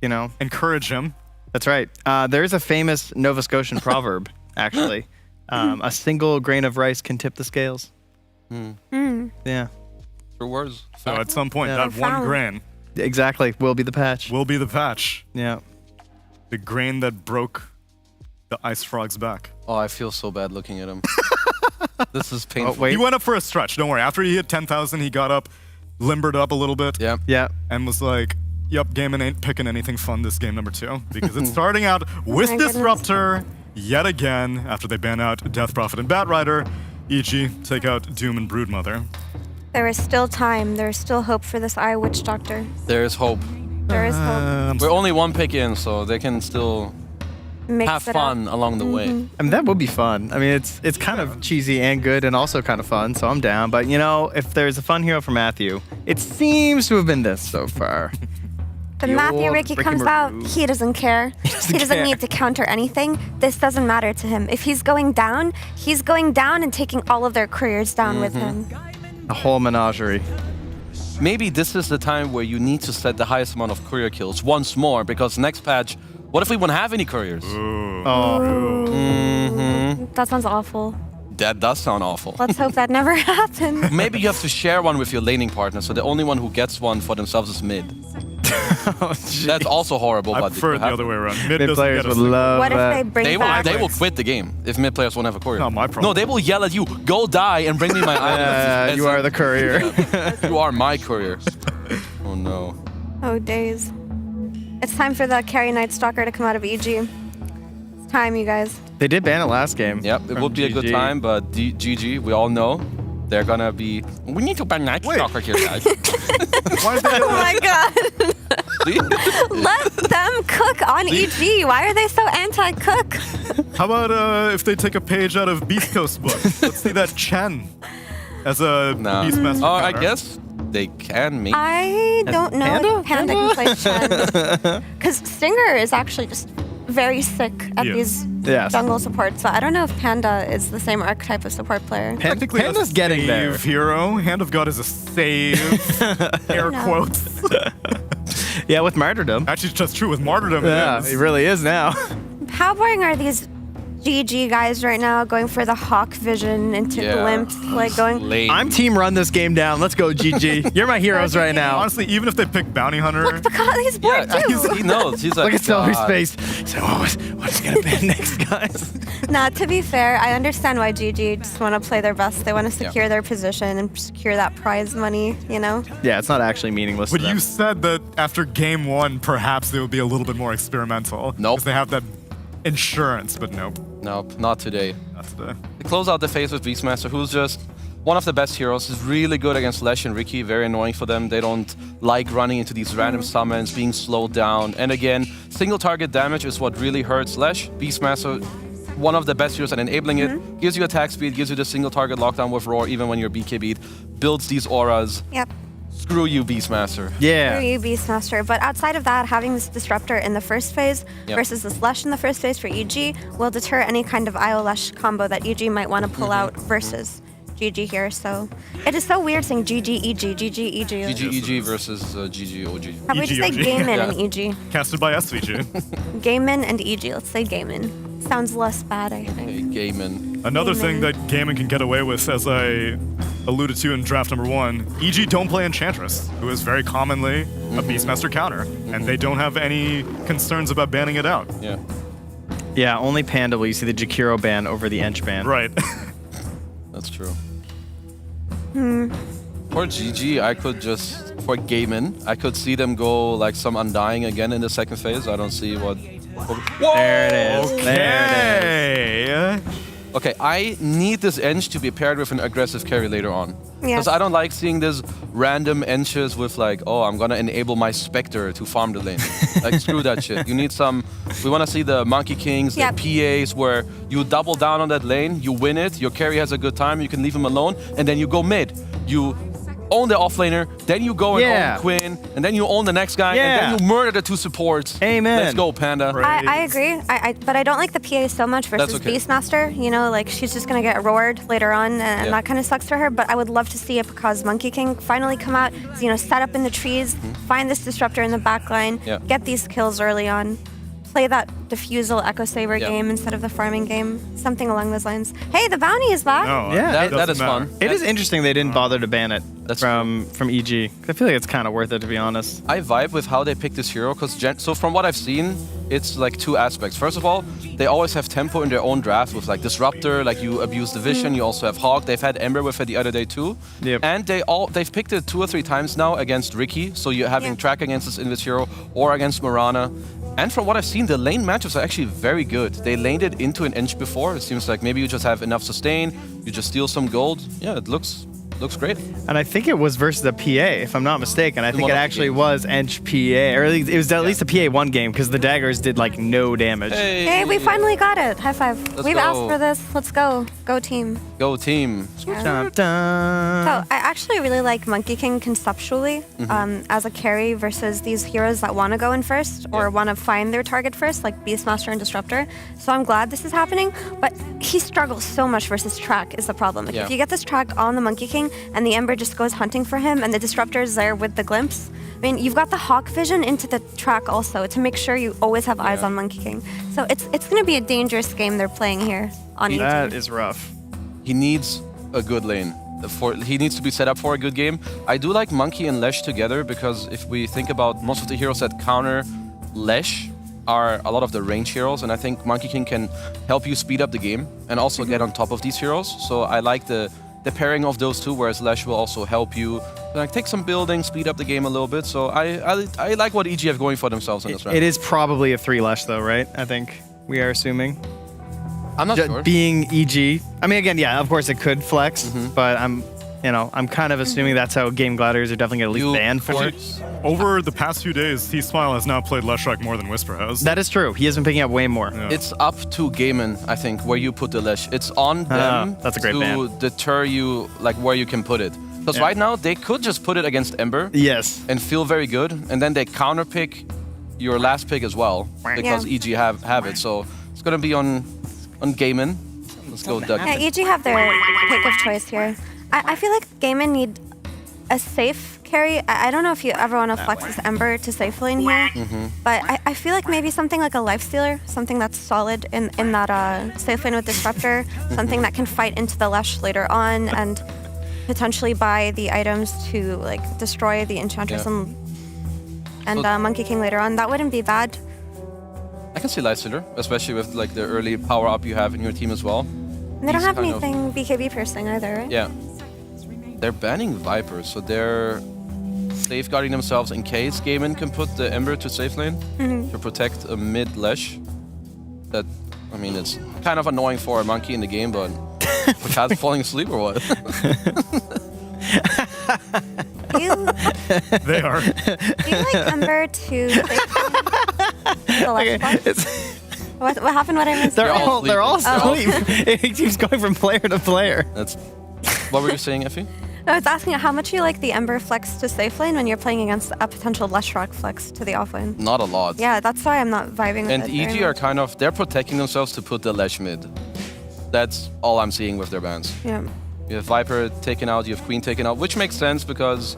encourage him. That's right. There's a famous Nova Scotian proverb, actually. A single grain of rice can tip the scales. Yeah. True words. So at some point, that one grain. Exactly. Will be the patch. Will be the patch. Yeah. The grain that broke the ice frog's back. Oh, I feel so bad looking at him. This is painful. Oh, wait. He went up for a stretch. Don't worry. After he hit 10,000, he got up, limbered up a little bit. Yeah. Yeah. And was like, yep, Gaming ain't picking anything fun this game number 2. Because it's starting out with Disruptor yet again after they ban out Death Prophet and Batrider. E.g., take out Doom and Broodmother. There is still time. There is still hope for this Eye Witch Doctor. There is hope. There is hope. We're only one pick in, so they can still Mix have it fun up. along the way. I mean, that would be fun. I mean, it's kind of cheesy and good and also kind of fun, so I'm down. But, if there's a fun hero for Matthew, it seems to have been this so far. When Matthew Ricky comes out, he doesn't care. He doesn't need to counter anything. This doesn't matter to him. If he's going down and taking all of their careers down with him. A whole menagerie. Maybe this is the time where you need to set the highest amount of courier kills once more, because next patch, what if we won't have any couriers? That sounds awful. That does sound awful. Let's hope that never happens. Maybe you have to share one with your laning partner, so the only one who gets one for themselves is mid. That's also horrible. I but prefer it the other way around. Mid players would love What if they bring back... They will quit the game if mid players won't have a courier. Not my problem. No, they will yell at you, go die and bring me my items. You are the courier. You are my courier. Oh no. Oh, days. It's time for the Carry Night Stalker to come out of EG. It's time, you guys. They did ban it last game. Yep, it would be a good time, but GG, we all know they're gonna be... We need to ban Night Stalker here, guys. Oh my god. Let them cook on EG. Why are they so anti-cook? How about if they take a page out of Beastcoast book? Let's see that Chen as a Beastmaster. Oh, I guess they can maybe. I don't know if Panda can play Chen. Because Stinger is actually just very sick at these jungle supports. So I don't know if Panda is the same archetype of support player. Technically, Panda's getting there. Hero. Hand of God is a save. Air quotes. Yeah, with Martyrdom. Actually, it's just true with Martyrdom. Yeah, it really is now. How boring are these GG guys right now going for the hawk vision into glimpse? Like going... I'm team run this game down. Let's go, GG. You're my heroes right now. Honestly, even if they pick Bounty Hunter... Look, Bacali's bored too. He knows. He's like, look at Celery's face. So what's going to ban next, guys? Nah, to be fair, I understand why GG just want to play their best. They want to secure their position and secure that prize money, Yeah, it's not actually meaningless But to them. you said that after game 1, perhaps they would be a little bit more experimental. Nope. Because they have that insurance, but nope. Nope, not today. Not today. They close out the phase with Beastmaster, who's just one of the best heroes. He's really good against Lesh and Ricky, very annoying for them. They don't like running into these random summons, being slowed down. And again, single target damage is what really hurts Lesh. Beastmaster, one of the best heroes at enabling it, gives you attack speed, gives you the single target lockdown with Roar even when you're BKB'd, builds these auras. Yep. Screw you, Beastmaster. Screw you, Beastmaster. But outside of that, having this Disruptor in the first phase versus this Lush in the first phase for EG will deter any kind of IO Lush combo that EG might want to pull out versus GG here. So it is so weird saying GG, EG, GG, EG. GG EG versus GG OG. How about we just say Gaimin and EG? Casted by SVG. Gaimin and EG. Let's say Gaimin. Sounds less bad, I think. Okay, Gaimin. Another thing that Gaimin can get away with, as I alluded to in draft number 1, EG don't play Enchantress, who is very commonly a Beastmaster counter, and they don't have any concerns about banning it out. Yeah. Yeah, only Panda will you see the Jakiro ban over the Ench ban. Right. That's true. For GG, I could just, for Gaimin, I could see them go like some Undying again in the second phase. I don't see what... Whoa! There it is. Okay. There it is. Okay, I need this Ench to be paired with an aggressive carry later on. Yeah. Because I don't like seeing this random Enches with like, oh, I'm gonna enable my Spectre to farm the lane. Like, screw that shit. You need some... We want to see the Monkey Kings, the PAs, where you double down on that lane, you win it, your carry has a good time, you can leave him alone, and then you go mid. You own the offlaner, then you go and own Quinn, and then you own the next guy, and then you murder the 2 supports. Amen. Let's go, Panda. I agree, but I don't like the PA so much versus Beastmaster. You know, like she's just gonna get roared later on, and that kind of sucks for her. But I would love to see a Pakaz Monkey King finally come out, you know, set up in the trees, find this Disruptor in the back line, get these kills early on. Play that Diffusal Echo Saber game instead of the farming game. Something along those lines. Hey, the bounty is back. No, yeah, that is fun. It is interesting they didn't bother to ban it from EG. I feel like it's kind of worth it, to be honest. I vibe with how they pick this hero, because so from what I've seen, it's like 2 aspects. First of all, they always have tempo in their own draft with like Disruptor, like you abuse the Vision, you also have Hawk. They've had Ember with it the other day too. And they've picked it 2 or 3 times now against Ricky, so you're having track against this Invis hero or against Mirana. And from what I've seen, the lane matchups are actually very good. They laned it into an Ench before. It seems like maybe you just have enough sustain, you just steal some gold. Yeah, it looks great. And I think it was versus a PA, if I'm not mistaken. I think it actually was Ench PA, or it was at least a PA1 game, because the daggers did like no damage. Hey, we finally got it. High five. We've asked for this. Let's go. Go team. Go team. Yeah. So I actually really like Monkey King conceptually as a carry versus these heroes that want to go in first or want to find their target first, like Beastmaster and Disruptor. So I'm glad this is happening, but he struggles so much versus track is the problem. Like if you get this track on the Monkey King and the Ember just goes hunting for him and the Disruptor is there with the glimpse, I mean, you've got the Hawk vision into the track also to make sure you always have eyes on Monkey King. So it's going to be a dangerous game they're playing here on EG. That is rough. He needs a good lane. He needs to be set up for a good game. I do like Monkey and Lesh together, because if we think about most of the heroes that counter Lesh are a lot of the range heroes, and I think Monkey King can help you speed up the game and also get on top of these heroes. So I like the pairing of those 2, whereas Lesh will also help you like take some building, speed up the game a little bit. So I like what EG have going for themselves in this round. It is probably a 3 Lesh though, right? I think we are assuming. I'm not sure. Being EG, I mean, again, yeah, of course it could flex, but I'm kind of assuming that's how Game Gladiators are definitely going to at least ban for it. Over the past few days, T-Smile has now played Leshrac more than Whisper has. That is true. He has been picking up way more. Yeah. It's up to Gaimin, I think, where you put the Lesh. It's on them that's a great to ban. deter you, like where you can put it. Because right now, they could just put it against Ember. Yes. And feel very good. And then they counter pick your last pick as well, because EG have it. So it's going to be on Gaimin. Let's go, Doug. Yeah, EG have their pick of choice here. I feel like Gaimin need a safe carry. I don't know if you ever want to flex this Ember to safe lane here, but I feel like maybe something like a Lifestealer, something that's solid in that safe lane with Disruptor, something that can fight into the Lesh later on and potentially buy the items to like destroy the Enchantress and Monkey King later on. That wouldn't be bad. I can see Lifestealer, especially with like the early power up you have in your team as well. And they don't have anything BKB piercing either, right? Yeah. They're banning Viper, so they're safeguarding themselves in case Gaimin can put the Ember to safe lane to protect a mid Lesh. That, I mean, it's kind of annoying for a Monkey in the game, but Pakaz falling asleep or what? They are. Do you like Ember to What happened? What I missed? They're all asleep. It keeps going from player to player. What were you saying, Effie? I was asking how much you like the Ember flex to safe lane when you're playing against a potential Leshrac flex to the offlane. Not a lot. Yeah, that's why I'm not vibing with And it. EG are kind of, they're protecting themselves to put the Lesh mid. That's all I'm seeing with their bans. Yeah. You have Viper taken out, you have Queen taken out, which makes sense because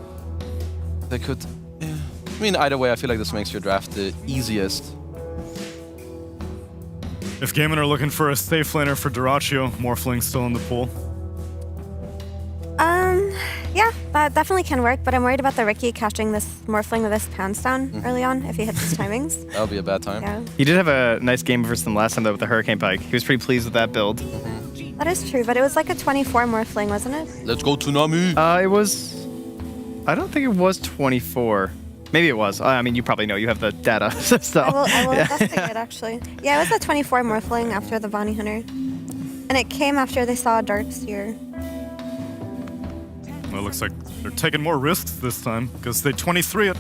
they could... Yeah. I mean, either way, I feel like this makes your draft the easiest. If Gaiman are looking for a safe laner for Dyrachyo, Morphling still in the pool. Yeah, that definitely can work, but I'm worried about the Ricky catching this Morphling with his pants down early on if he hits his timings. That'll be a bad time. Yeah. He did have a nice game versus them last time, though, with the Hurricane Pike. He was pretty pleased with that build. That is true, but it was like a 24 Morphling, wasn't it? Let's go Tsunami! It was... I don't think it was 24. Maybe it was. I mean, you probably know. You have the data. So, I will investigate, actually. Yeah, it was a 24 Morphling after the Bounty Hunter. And it came after they saw Darkseer. Well, it looks like they're taking more risks this time because they 23 it.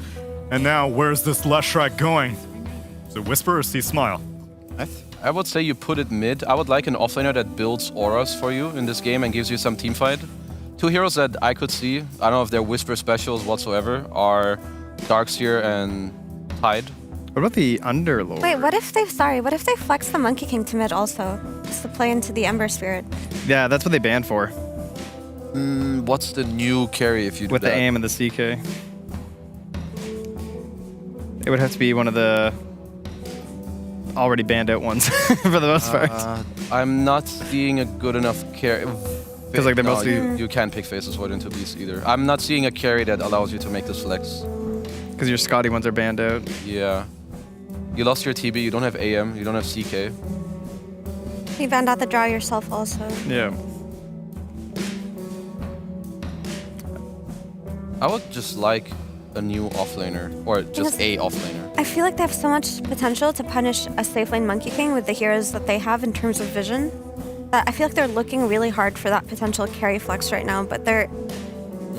And now, where's this Leshrac going? Is it Whisper or See Smile? I would say you put it mid. I would like an offlaner that builds auras for you in this game and gives you some teamfight. Two heroes that I could see, I don't know if they're Whisper specials whatsoever, are Darkseer and Tide. What about the Underlord? Wait, what if they flex the Monkey King to mid also? Just to play into the Ember Spirit. Yeah, that's what they banned for. What's the new carry if you do With that? the AIM and the CK. It would have to be one of the already banned out ones for the most part. I'm not seeing a good enough carry. Because like they're mostly... You can't pick Faceless Void into Beast either. I'm not seeing a carry that allows you to make this flex. Because your Scotty ones are banned out. Yeah. You lost your TB, you don't have AM, you don't have CK. You banned out the draw yourself also. Yeah. I would just like a new offlaner, or just a offlaner. I feel like they have so much potential to punish a safe lane Monkey King with the heroes that they have in terms of vision. I feel like they're looking really hard for that potential carry flex right now, but they're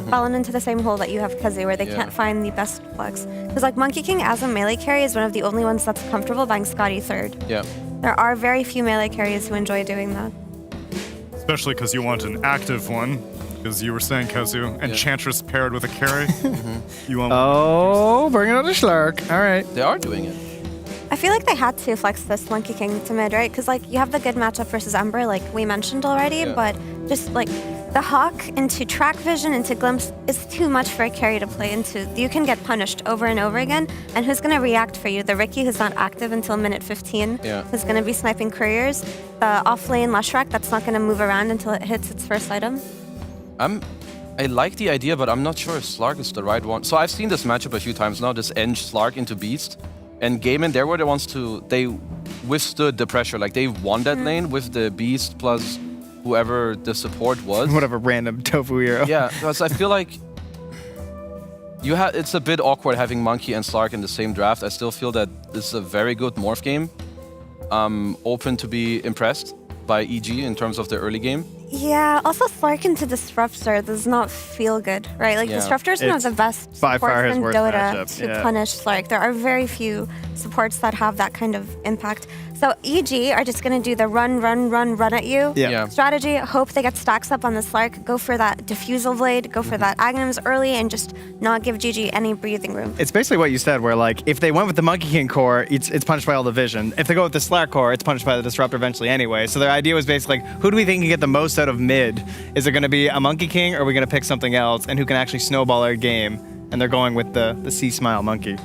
falling into the same hole that you have, Kazu, where they can't find the best flex. Because like Monkey King as a melee carry is one of the only ones that's comfortable buying Scotty third. Yeah. There are very few melee carries who enjoy doing that. Especially because you want an active one. Because you were saying, Kazu, Enchantress paired with a carry. You want bring out a Schlark. All right. They are doing it. I feel like they had to flex this Monkey King to mid, right? Because like you have the good matchup versus Ember, like we mentioned already, but just like the Hawk into track vision into glimpse is too much for a carry to play into. You can get punished over and over again, and who's gonna react for you? The Ricky who's not active until minute 15, who's gonna be sniping couriers. The off-lane Leshrac that's not gonna move around until it hits its first item. I like the idea, but I'm not sure if Slark is the right one. So I've seen this matchup a few times now, this Eng Slark into Beast. And Gaiman, they were the ones they withstood the pressure. Like, they won that lane with the Beast plus whoever the support was. Whatever random tofu hero. Yeah, because I feel like it's a bit awkward having Monkey and Slark in the same draft. I still feel that this is a very good Morph game. Open to be impressed by EG in terms of the early game. Yeah, also Slark into Disruptor does not feel good, right? Like Disruptor is one of the best supports in Dota to punish Slark. There are very few supports that have that kind of impact. So EG are just going to do the run at you strategy. Hope they get stacks up on the Slark. Go for that Diffusal Blade. Go for that Aghanim's early and just not give GG any breathing room. It's basically what you said, where like if they went with the Monkey King core, it's punished by all the vision. If they go with the Slark core, it's punished by the Disruptor eventually anyway. So their idea was basically like, who do we think can get the most out of mid? Is it going to be a Monkey King, or are we going to pick something else? And who can actually snowball our game? And they're going with the C Smile Monkey.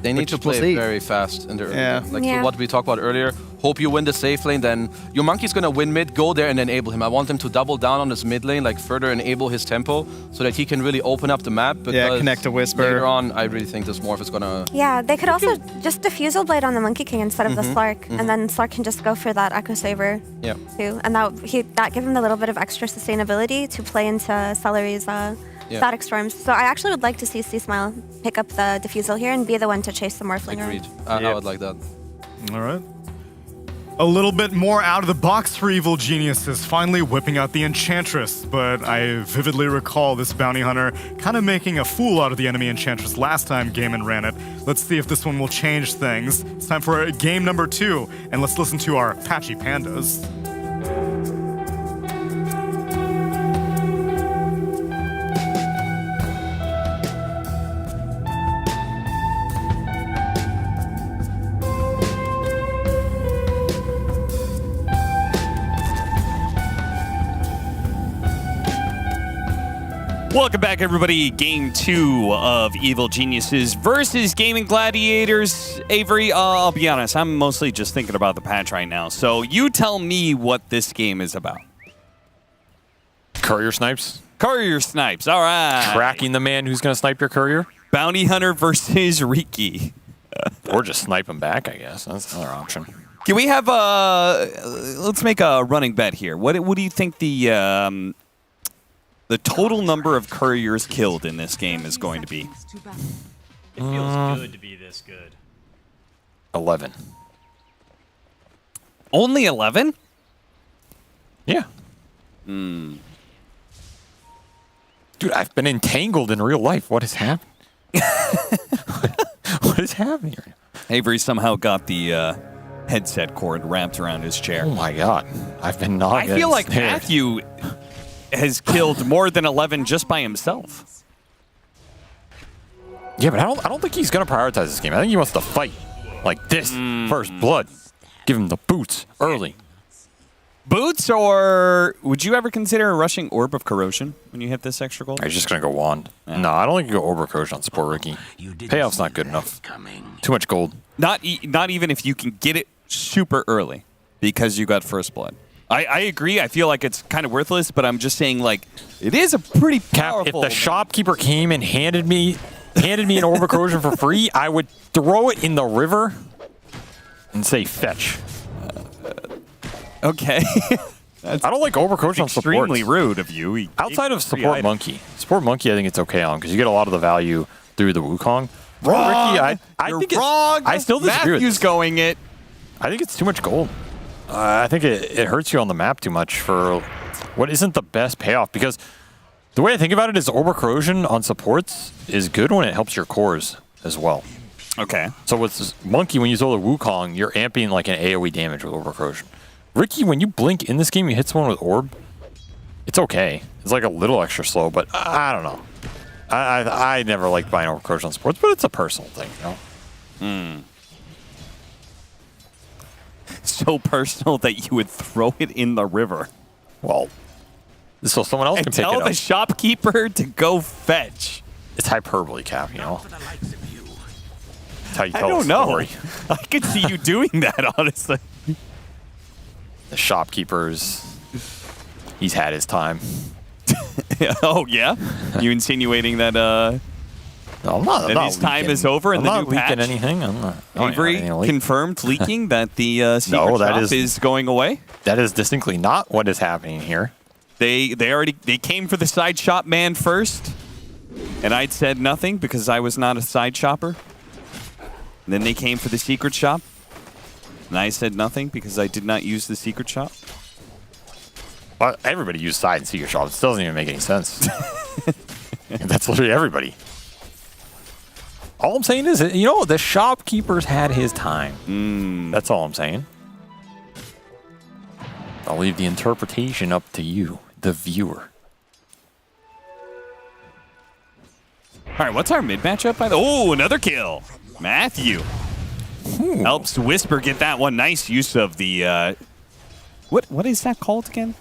They need to play very fast in the early game. Like Yeah. what we talked about earlier. Hope you win the safe lane, then your Monkey's gonna win mid, go there and enable him. I want him to double down on this mid lane, like further enable his tempo so that he can really open up the map. Because connect to Whisper. Later on, I really think this Morph is gonna... Yeah, they could also just Diffusal Blade on the Monkey King instead of the Slark, and then Slark can just go for that Echo Saber too. And that give him the little bit of extra sustainability to play into Celery's Static Storms. So I actually would like to see C-Smile pick up the Diffusal here and be the one to chase the Morphling around. Agreed. I would like that. All right. A little bit more out of the box for Evil Geniuses, finally whipping out the Enchantress. But I vividly recall this Bounty Hunter kind of making a fool out of the enemy Enchantress last time Gaiman ran it. Let's see if this one will change things. It's time for game number 2, and let's listen to our Patchy Pandas. Welcome back, everybody. Game 2 of Evil Geniuses versus Gaming Gladiators. Avery, I'll be honest, I'm mostly just thinking about the patch right now. So you tell me what this game is about. Courier snipes. Courier snipes, all right. Tracking the man who's going to snipe your courier. Bounty Hunter versus Riki. Or just snipe him back, I guess. That's another option. Can we have let's make a running bet here. What do you think the total number of couriers killed in this game is going to be? It feels good to be this good. 11. Only 11? Yeah. Hmm. Dude, I've been entangled in real life. What has happened? What is happening here? Avery somehow got the headset cord wrapped around his chair. Oh my god. I've been not. I feel like Matthew has killed more than 11 just by himself. Yeah, but I don't think he's gonna prioritize this game. I think he wants to fight like this. First blood. Give him the boots early. Boots, or would you ever consider rushing Orb of Corrosion when you hit this extra gold? Are you just gonna go wand? Yeah. No, I don't think you go Orb of Corrosion on support Riki. Payoff's not good enough. Too much gold. Not even if you can get it super early because you got first blood. I agree. I feel like it's kind of worthless, but I'm just saying, like, it is a pretty powerful. If the shopkeeper came and handed me an Orb of Corrosion for free, I would throw it in the river and say fetch. Okay. I don't like Orb of Corrosion on support. Extremely rude of you. Outside of support monkey. Support monkey, I think it's okay on because you get a lot of the value through the Wukong. Wrong. Riki, I You're think wrong. I still disagree with Matthew's this. going it. I think it's too much gold. I think it hurts you on the map too much for what isn't the best payoff, because the way I think about it is Orb of Corrosion on supports is good when it helps your cores as well. Okay. So with Monkey, when you throw the Wukong, you're amping like an AoE damage with Orb of Corrosion. Riki, when you blink in this game, you hit someone with Orb, it's okay. It's like a little extra slow, but I don't know. I never liked buying Orb of Corrosion on supports, but it's a personal thing, you know? So personal that you would throw it in the river. Well, so someone else can pick it up. Tell the shopkeeper to go fetch. It's hyperbole, Cap, you know? That's how you I tell don't a know. story. I could see you doing that, honestly. The shopkeepers, he's had his time. Oh, yeah? You insinuating that no, I'm not his time is over in the new patch? I'm not leaking anything. I'm not. Avery confirmed leaking that the secret shop is going away? That is distinctly not what is happening here. They came for the side shop man first, and I'd said nothing because I was not a side shopper. And then they came for the secret shop, and I said nothing because I did not use the secret shop. Well, everybody used side and secret shops. It doesn't even make any sense. That's literally everybody. All I'm saying is, you know, the shopkeepers had his time. That's all I'm saying. I'll leave the interpretation up to you, the viewer. All right, what's our mid matchup? Oh, another kill. Matthew helps Whisper get that one. Nice use of the what is that called again?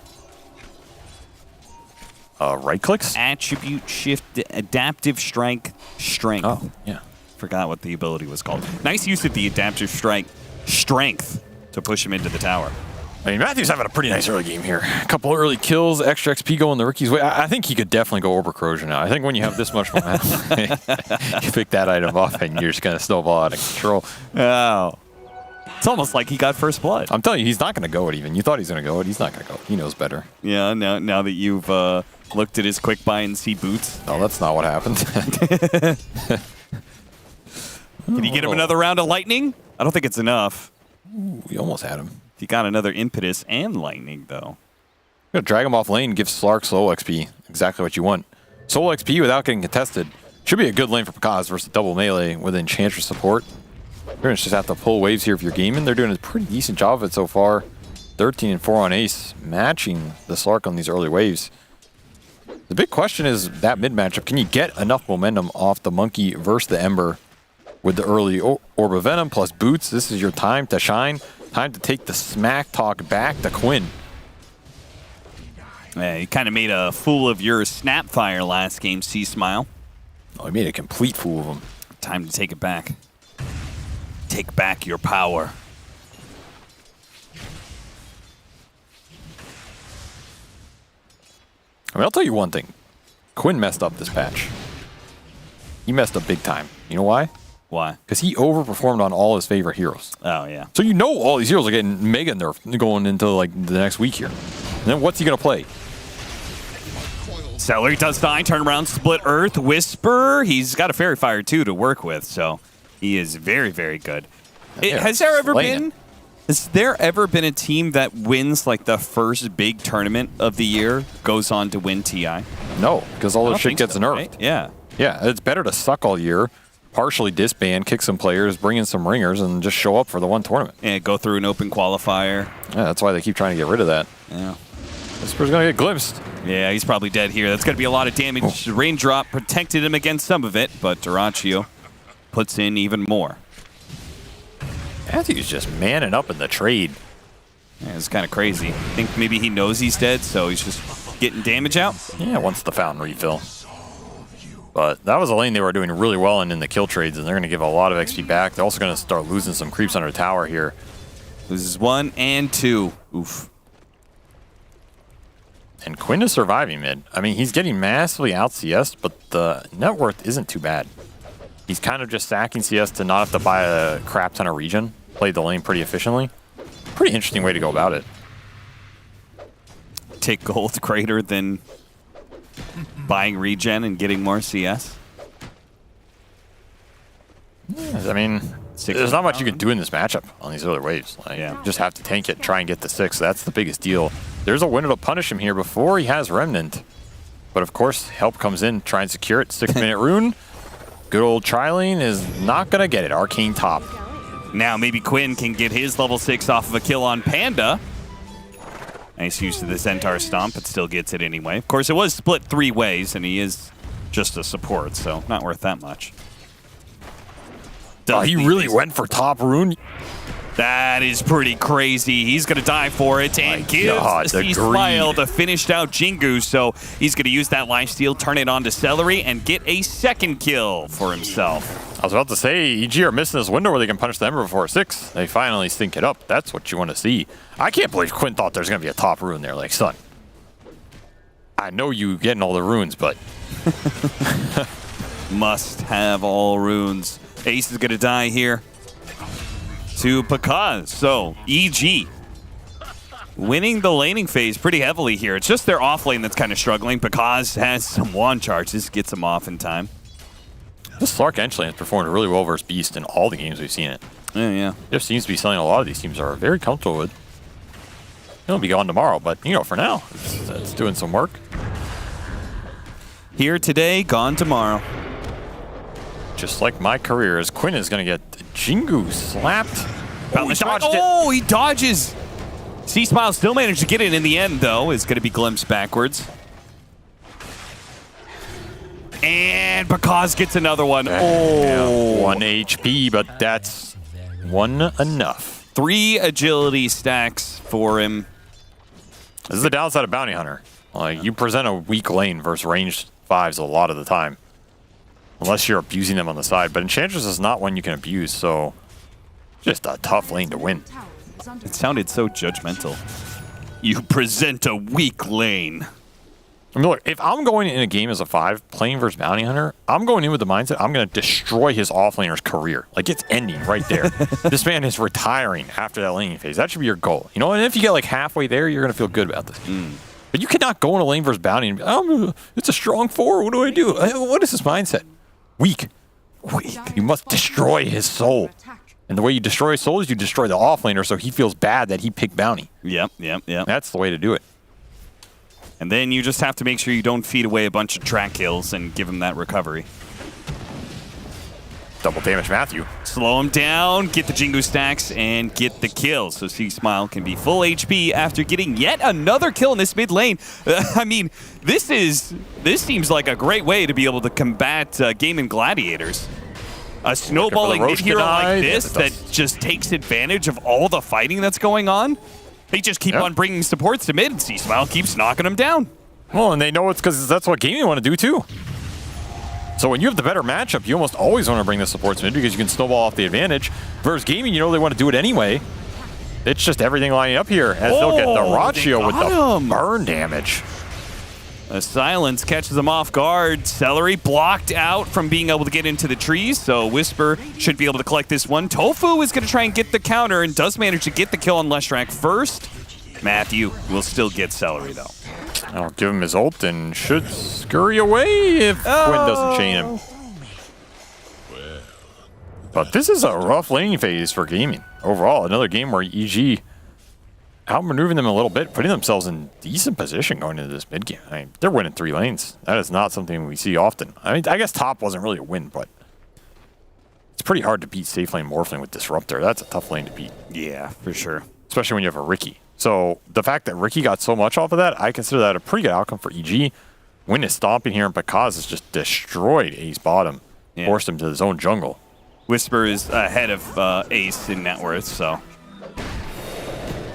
Right clicks? Attribute shift adaptive strike strength. Oh, yeah. Forgot what the ability was called. Nice use of the adaptive strike strength to push him into the tower. I mean, Matthew's having a pretty nice early game here. A couple of early kills, extra XP going the Riki's way. I think he could definitely go Orb of Corrosion now. I think when you have this much momentum, you pick that item up and you're just going to snowball out of control. Oh. It's almost like he got first blood. I'm telling you, he's not going to go it even. You thought he's going to go it. He's not going to go it. He knows better. Yeah, now that you've looked at his quick buy and see boots. No, that's not what happened. Can you get him another round of lightning? I don't think it's enough. Ooh, we almost had him. He got another impetus and lightning, though. You're gonna drag him off lane, give Slark solo XP. Exactly what you want. Solo XP without getting contested. Should be a good lane for Pakaz versus double melee with Enchantress support. You're gonna just have to pull waves here if you're gaming. They're doing a pretty decent job of it so far. 13 and 4 on Ace, matching the Slark on these early waves. The big question is that mid matchup. Can you get enough momentum off the Monkey versus the Ember with the early Orb of Venom plus boots? This is your time to shine. Time to take the smack talk back to Quinn. Yeah, you kind of made a fool of your Snapfire last game, C-Smile. Oh, he made a complete fool of him. Time to take it back. Take back your power. I mean, I'll tell you one thing. Quinn messed up this patch. He messed up big time. You know why? Why? Because he overperformed on all his favorite heroes. Oh, yeah. So you know all these heroes are getting mega nerfed going into like the next week here. And then what's he going to play? Celery does die, turn around, split earth, whisper. He's got a fairy fire too to work with, so he is very, very good. Has there ever been a team that wins like the first big tournament of the year, goes on to win TI? No, because all this shit gets nerfed. Right? Yeah. Yeah, it's better to suck all year, partially disband, kick some players, bring in some ringers, and just show up for the one tournament. And go through an open qualifier. Yeah, that's why they keep trying to get rid of that. Yeah. Whisper's going to get glimpsed. Yeah, he's probably dead here. That's going to be a lot of damage. Raindrop protected him against some of it, but Duraccio puts in even more. Matthew's just manning up in the trade. Yeah, it's kind of crazy. I think maybe he knows he's dead, so he's just getting damage out. Yeah, once the fountain refill. But that was a lane they were doing really well in the kill trades, and they're going to give a lot of XP back. They're also going to start losing some creeps under tower here. Loses 1 and 2. Oof. And Quinn is surviving mid. I mean, he's getting massively out CS, but the net worth isn't too bad. He's kind of just sacking CS to not have to buy a crap ton of regen. Played the lane pretty efficiently. Pretty interesting way to go about it. Take gold greater than buying regen and getting more CS. Yeah, I mean, there's not much you can do in this matchup on these other waves. Like, you just have to tank it, try and get the 6. That's the biggest deal. There's a window to punish him here before he has Remnant. But of course, help comes in, try and secure it. 6-minute rune. Good old Trilane is not going to get it. Arcane top. Now maybe Quinn can get his level 6 off of a kill on Panda. Nice use of the Centaur Stomp, but still gets it anyway. Of course, it was split 3 ways, and he is just a support, so not worth that much. Oh, he really went for top rune. That is pretty crazy. He's going to die for it and gives C-Smile the finished out Jingu. So he's going to use that lifesteal, turn it on to Celery, and get a second kill for himself. I was about to say, EG are missing this window where they can punish the Ember before 6. They finally sync it up. That's what you want to see. I can't believe Quinn thought there's going to be a top rune there. Like, son, I know you getting all the runes, but... Must have all runes. Ace is going to die here to Pakaz. So, EG winning the laning phase pretty heavily here. It's just their off lane that's kind of struggling. Pakaz has some wand charges, gets him off in time. This Slark Ench lane has performed really well versus Beast in all the games we've seen it. Yeah. Just seems to be something a lot of these teams are very comfortable with. He'll be gone tomorrow, but, you know, for now, it's doing some work. Here today, gone tomorrow. Just like my career, as Quinn is going to get Jingu slapped. He dodges. C-Smile still managed to get it in the end, though. Is going to be glimpsed backwards. And Pakaz gets another one. Yeah, 1 HP, but that's one enough. 3 agility stacks for him. This is the downside of Bounty Hunter. Like, you present a weak lane versus ranged 5s a lot of the time. Unless you're abusing them on the side. But Enchantress is not one you can abuse, so just a tough lane to win. It sounded so judgmental. You present a weak lane. I mean, look, if I'm going in a game as a 5, playing versus Bounty Hunter, I'm going in with the mindset I'm going to destroy his offlaner's career. Like, it's ending right there. This man is retiring after that laning phase. That should be your goal. You know, and if you get like halfway there, you're going to feel good about this. But you cannot go in a lane versus Bounty and be, oh, it's a strong 4. What do I do? What is this mindset? Weak. You must destroy his soul. And the way you destroy his soul is you destroy the offlaner so he feels bad that he picked Bounty. Yep. That's the way to do it. And then you just have to make sure you don't feed away a bunch of track kills and give him that recovery. Double damage Matthew. Slow him down, get the Jingu stacks, and get the kill. So C-Smile can be full HP after getting yet another kill in this mid lane. I mean, this seems like a great way to be able to combat Gaming Gladiators. A snowballing mid hero like this that just takes advantage of all the fighting that's going on. They just keep on bringing supports to mid, and C-Smile keeps knocking them down. Well, and they know it's because that's what gaming want to do too. So when you have the better matchup, you almost always want to bring the supports mid because you can snowball off the advantage. Versus gaming, you know they want to do it anyway. It's just everything lining up here as they'll get the Ratio with the burn damage. A silence catches them off guard. Celery blocked out from being able to get into the trees, so Whisper should be able to collect this one. Tofu is going to try and get the counter and does manage to get the kill on Leshrac first. Matthew will still get Celery, though. I'll give him his ult and should scurry away if Quinn doesn't chain him. But this is a rough laning phase for gaming. Overall, another game where EG outmaneuvering them a little bit, putting themselves in decent position going into this mid game. I mean, they're winning 3 lanes. That is not something we see often. I mean, I guess top wasn't really a win, but it's pretty hard to beat safe lane Morphling with Disruptor. That's a tough lane to beat. Yeah, for sure. Especially when you have a Riki. So the fact that Riki got so much off of that, I consider that a pretty good outcome for EG. Win is stomping here, and Pakaz has just destroyed Ace bottom, forced him to his own jungle. Whisper is ahead of Ace in net worth, so.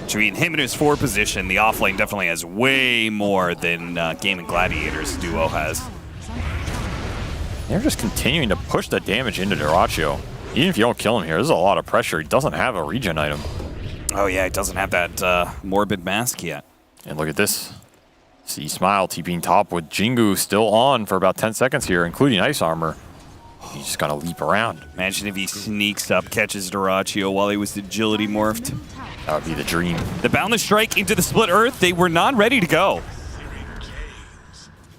Between him and his 4 position, the offlane definitely has way more than Game and Gladiators duo has. They're just continuing to push the damage into Dyrachyo. Even if you don't kill him here, there's a lot of pressure. He doesn't have a regen item. Oh yeah, he doesn't have that Morbid Mask yet. And look at this. See Smile TPing top with Jingu still on for about 10 seconds here, including Ice Armor. He's just gonna leap around. Imagine if he sneaks up, catches Dyrachyo while he was agility morphed. That would be the dream. The Boundless Strike into the split earth. They were not ready to go.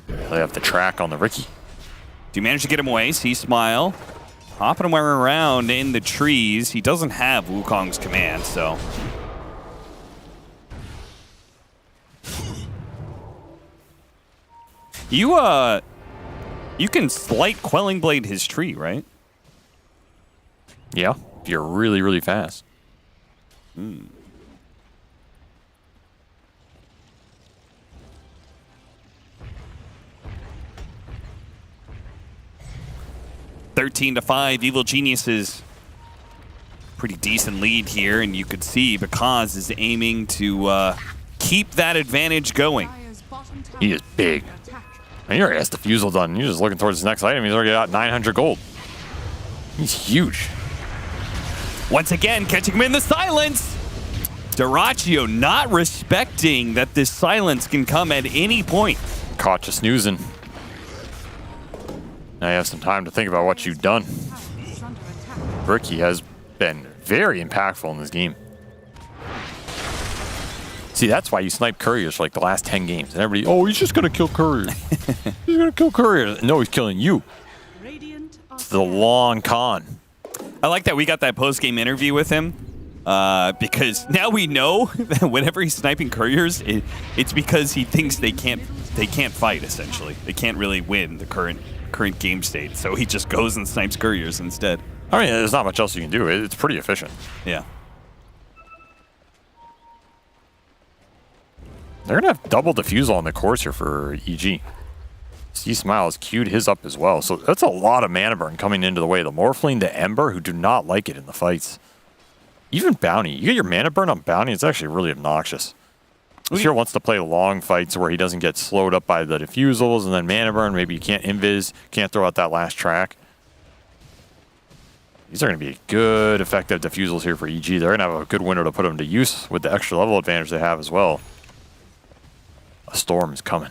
They have the track on the Riki. Do you manage to get him away? See Smile. Hopping him around in the trees. He doesn't have Wukong's command, so. You can slight Quelling Blade his tree, right? Yeah, if you're really, really fast. 13-5, Evil Geniuses. Pretty decent lead here, and you could see Pakaz is aiming to keep that advantage going. He is big. And he already has the Fusel done. He's just looking towards his next item. He's already got 900 gold. He's huge. Once again, catching him in the silence. Dyrachyo not respecting that this silence can come at any point. Caught you snoozing. Now you have some time to think about what you've done. Riki has been very impactful in this game. See, that's why you snipe couriers for like the last 10 games. And everybody, oh, he's just going to kill couriers. He's going to kill couriers. No, he's killing you. It's the long con. I like that we got that post-game interview with him because now we know that whenever he's sniping couriers, it's because he thinks they can't fight, essentially. They can't really win the current game state. So he just goes and snipes couriers instead. I mean, there's not much else you can do. It's pretty efficient. Yeah. They're going to have double defusal on the course here for EG. C-Smile has queued his up as well. So that's a lot of mana burn coming into the way. The Morphling, the Ember, who do not like it in the fights. Even Bounty. You get your mana burn on Bounty, it's actually really obnoxious. Sure wants to play long fights where he doesn't get slowed up by the defusals and then mana burn. Maybe you can't invis, can't throw out that last track. These are going to be good, effective defusals here for EG. They're going to have a good window to put them to use with the extra level advantage they have as well. A storm is coming.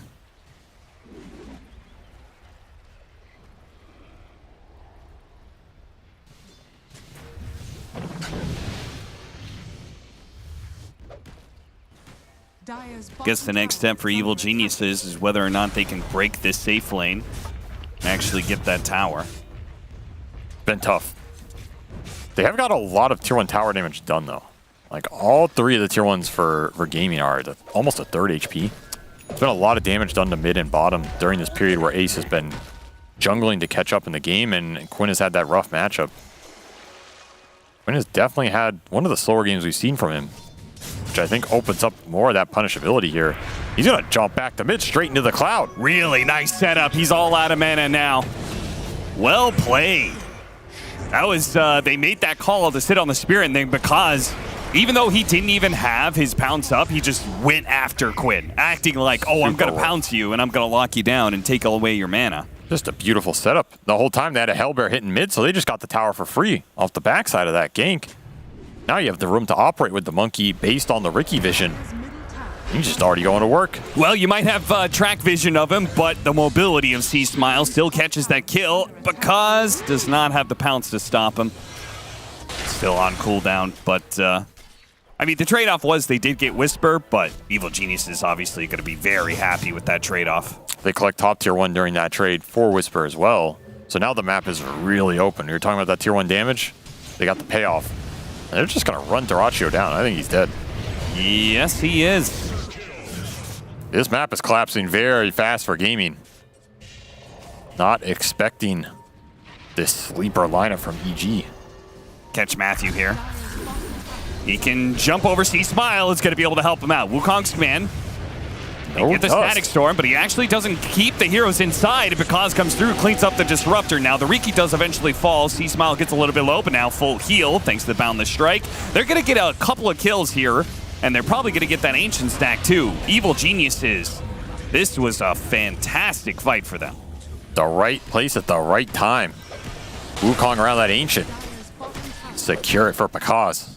Guess the next step for Evil Geniuses is whether or not they can break this safe lane and actually get that tower. Been tough. They have got a lot of tier 1 tower damage done though. Like all 3 of the tier 1s for gaming are almost a third HP. There's been a lot of damage done to mid and bottom during this period where Ace has been jungling to catch up in the game, and Quinn has had that rough matchup. Quinn has definitely had one of the slower games we've seen from him, which I think opens up more of that punishability here. He's going to jump back to mid straight into the cloud. Really nice setup. He's all out of mana now. Well played. That was, they made that call to sit on the Spirit, and then because Even though he didn't even have his pounce up, he just went after Quinn, acting like, oh, I'm going to pounce you and I'm going to lock you down and take away your mana. Just a beautiful setup. The whole time they had a Hellbear hitting mid, so they just got the tower for free off the backside of that gank. Now you have the room to operate with the monkey based on the Riki vision. He's just already going to work. Well, you might have track vision of him, but the mobility of C Smile still catches that kill because does not have the pounce to stop him. Still on cooldown, but I mean, the trade-off was they did get Whisper, but Evil Genius is obviously going to be very happy with that trade-off. They collect top tier 1 during that trade for Whisper as well. So now the map is really open. You're talking about that tier 1 damage? They got the payoff. And they're just going to run Dyrachyo down. I think he's dead. Yes, he is. This map is collapsing very fast for gaming. Not expecting this sleeper lineup from EG. Catch Matthew here. He can jump over C Smile. Is going to be able to help him out. Wukong's command. They get the Static Storm, but he actually doesn't keep the heroes inside. Because comes through, cleans up the Disruptor. Now the Riki does eventually fall. C Smile gets a little bit low, but now full heal thanks to the Boundless Strike. They're going to get a couple of kills here, and they're probably going to get that Ancient stack too. Evil Geniuses. This was a fantastic fight for them. The right place at the right time. Wukong around that Ancient. Secure it for Pakaz.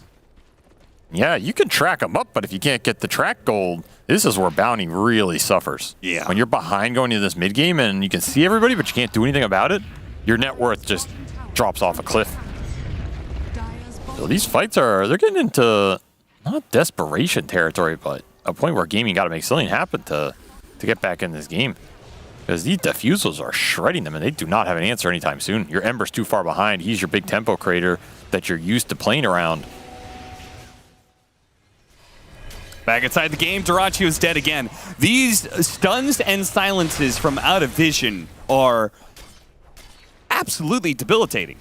Yeah, you can track them up, but if you can't get the track gold, this is where Bounty really suffers. Yeah. When you're behind going into this mid game and you can see everybody, but you can't do anything about it, your net worth just drops off a cliff. So these fights they're getting into not desperation territory, but a point where gaming got to make something happen to get back in this game. Because these defusals are shredding them, and they do not have an answer anytime soon. Your Ember's too far behind. He's your big tempo creator that you're used to playing around. Back inside the game, Dyrachyo is dead again. These stuns and silences from out of vision are absolutely debilitating.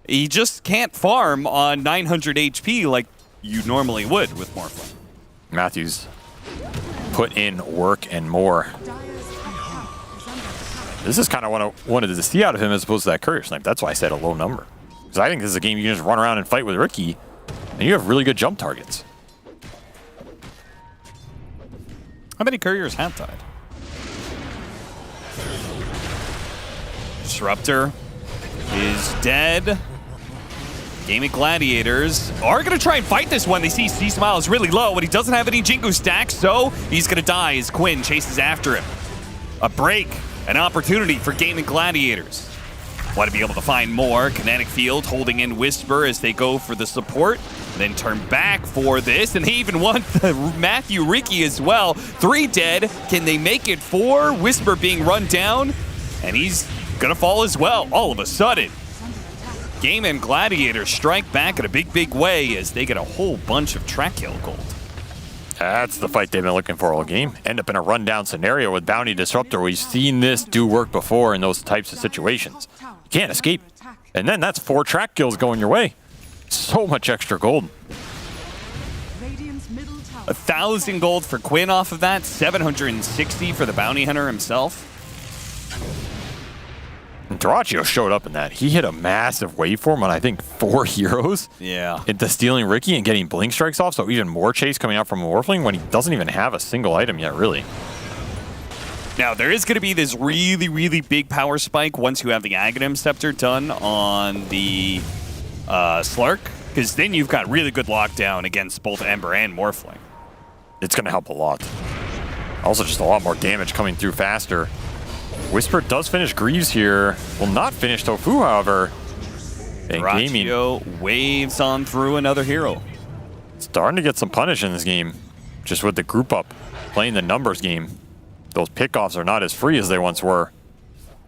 He just can't farm on 900 HP like you normally would with Morphling. Matthews put in work and more. This is kind of what I wanted to see out of him as opposed to that Courier Snipe. That's why I said a low number. Because I think this is a game you can just run around and fight with Riki, and you have really good jump targets. How many couriers have died? Disruptor is dead. Gaming Gladiators are going to try and fight this one. They see C-Smile is really low, but he doesn't have any Jingu stacks, so he's going to die as Quinn chases after him. A break, an opportunity for Gaming Gladiators. Want to be able to find more. Kinetic Field holding in Whisper as they go for the support. Then turn back for this, and they even want the Matthew Riki as well. 3 dead. Can they make it 4? Whisper being run down, and he's gonna fall as well. All of a sudden, Game and Gladiators strike back in a big way as they get a whole bunch of track kill gold. That's the fight they've been looking for all game. End up in a rundown scenario with Bounty Disruptor. We've seen this do work before in those types of situations. You can't escape. And then that's 4 track kills going your way. So much extra gold. 1,000 gold for Quinn off of that. 760 for the Bounty Hunter himself. Dyrachyo showed up in that. He hit a massive waveform on, I think, 4 heroes. Yeah. Into stealing Riki and getting Blink Strikes off, so even more chase coming out from Morphling when he doesn't even have a single item yet, really. Now, there is going to be this really big power spike once you have the Aghanim Scepter done on the Slark, because then you've got really good lockdown against both Ember and Morphling. It's going to help a lot. Also, just a lot more damage coming through faster. Whisper does finish Greaves here. Will not finish Tofu, however. And Dyrachyo waves on through another hero. Starting to get some punish in this game, just with the group up, playing the numbers game. Those pickoffs are not as free as they once were.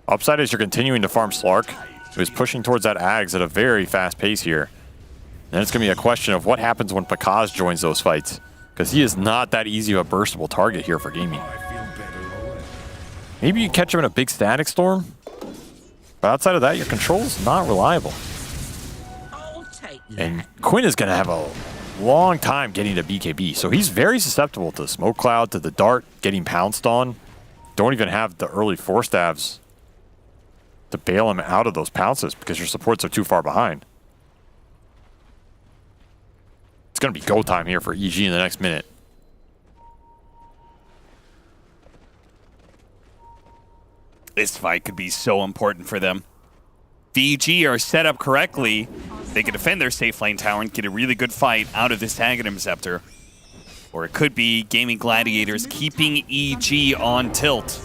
Upside is you're continuing to farm Slark, who is pushing towards that Ags at a very fast pace here. And it's going to be a question of what happens when Pakaz joins those fights, because he is not that easy of a burstable target here for gaming. Maybe you catch him in a big Static Storm, but outside of that, your control is not reliable. And Quinn is going to have a long time getting to BKB, so he's very susceptible to the Smoke Cloud, to the Dart, getting pounced on. Don't even have the early Force Stabs to bail him out of those pounces because your supports are too far behind. It's going to be go time here for EG in the next minute. This fight could be so important for them. If EG are set up correctly, they can defend their safe lane tower and get a really good fight out of this Aghanim Scepter. Or it could be Gaming Gladiators keeping EG on tilt.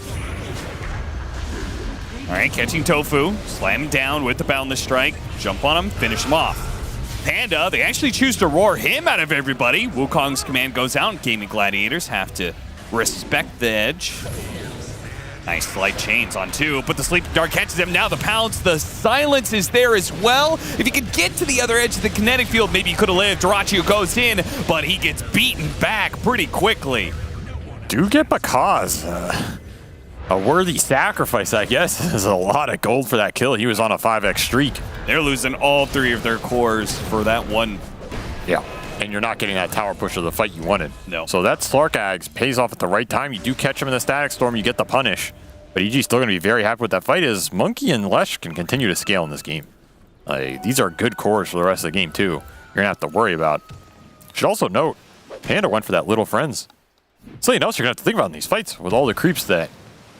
All right, catching Tofu, slam him down with the Boundless Strike, jump on him, finish him off. Panda, they actually choose to roar him out of everybody. Wukong's command goes out, and Gaming Gladiators have to respect the edge. Nice light chains on 2, but the Sleeping Dart catches him. Now the pounce, the silence is there as well. If he could get to the other edge of the kinetic field, maybe he could have lived. Dyrachyo goes in, but he gets beaten back pretty quickly. Do get Bakaz. A worthy sacrifice, I guess. There's a lot of gold for that kill. He was on a 5x streak. They're losing all 3 of their cores for that one. Yeah, and you're not getting that tower push of the fight you wanted. No. So that Slark Ags pays off at the right time. You do catch him in the Static Storm, you get the punish. But EG's still going to be very happy with that fight as Monkey and Lesh can continue to scale in this game. These are good cores for the rest of the game, too. You're going to have to worry about. Should also note, Panda went for that Little Friends. Something else you're going to have to think about in these fights with all the creeps that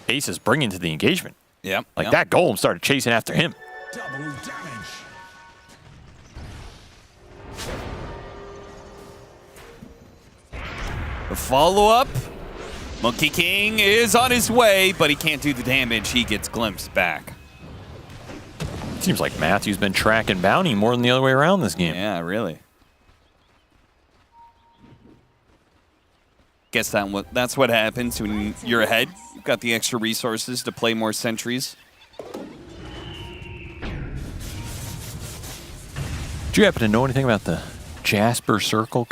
Ace is bringing to the engagement. Yeah. Like that Golem started chasing after him. The follow-up. Monkey King is on his way, but he can't do the damage. He gets glimpsed back. Seems like Matthew's been tracking Bounty more than the other way around this game. Yeah, really. Guess that's what happens when you're ahead. You've got the extra resources to play more sentries. Do you happen to know anything about the Jasper Circle?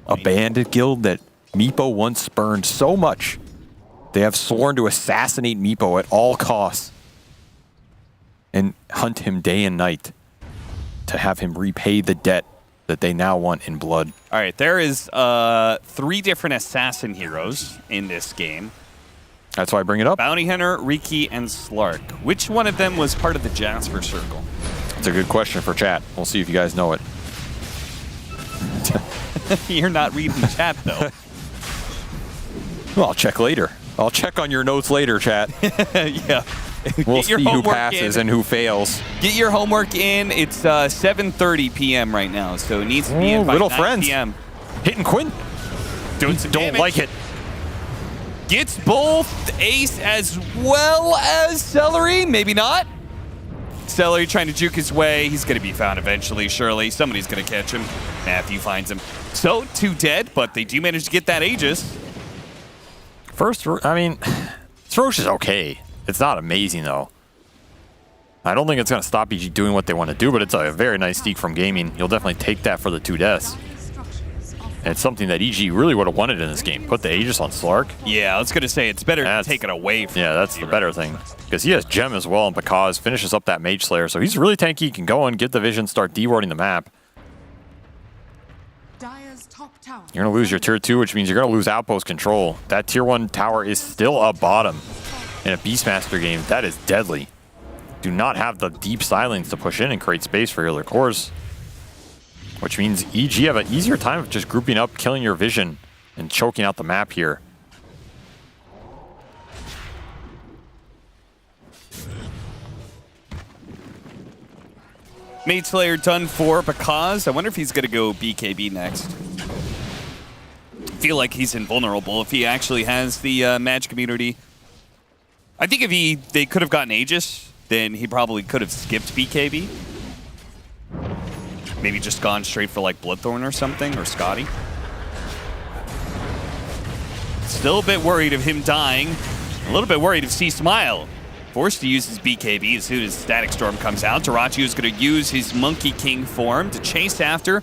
A bandit guild that Meepo once spurned so much, they have sworn to assassinate Meepo at all costs and hunt him day and night to have him repay the debt that they now want in blood. All right, there is 3 different assassin heroes in this game. That's why I bring it up. Bounty Hunter, Riki, and Slark. Which one of them was part of the Jasper Circle? That's a good question for chat. We'll see if you guys know it. You're not reading the chat, though. Well, I'll check later. I'll check on your notes later, chat. Yeah. We'll see who passes and who fails. Get your homework in. It's 7:30 p.m. right now, so it needs to be in by Little 9 Friends. p.m. Hitting Quinn. Doing some Don't damage. like it. Gets both Ace as well as Celery. Maybe not. Celery trying to juke his way. He's going to be found eventually, surely. Somebody's going to catch him. Matthew finds him. So, 2 dead, but they do manage to get that Aegis. First, I mean, Throsh is okay. It's not amazing, though. I don't think it's going to stop EG doing what they want to do, but it's a very nice sneak from Gaming. You'll definitely take that for the 2 deaths. And it's something that EG really would have wanted in this game. Put the Aegis on Slark. Yeah, I was going to say, it's better to take it away from Yeah, that's the better thing. Because he has Gem as well, and Bakaz finishes up that Mage Slayer. So he's really tanky. He can go and get the vision, start dewarding the map. You're going to lose your tier 2, which means you're going to lose outpost control. That tier 1 tower is still a bottom in a Beastmaster game. That is deadly. Do not have the deep silence to push in and create space for your other cores. Which means EG have an easier time of just grouping up, killing your vision, and choking out the map here. Mage Slayer done for Bakaz. I wonder if he's going to go BKB next. I feel like he's invulnerable if he actually has the magic immunity. I think if they could have gotten Aegis, then he probably could have skipped BKB. Maybe just gone straight for like Bloodthorn or something, or Scotty. Still a bit worried of him dying. A little bit worried of C-Smile. Forced to use his BKB as soon as Static Storm comes out. Dyrachyo is going to use his Monkey King form to chase after.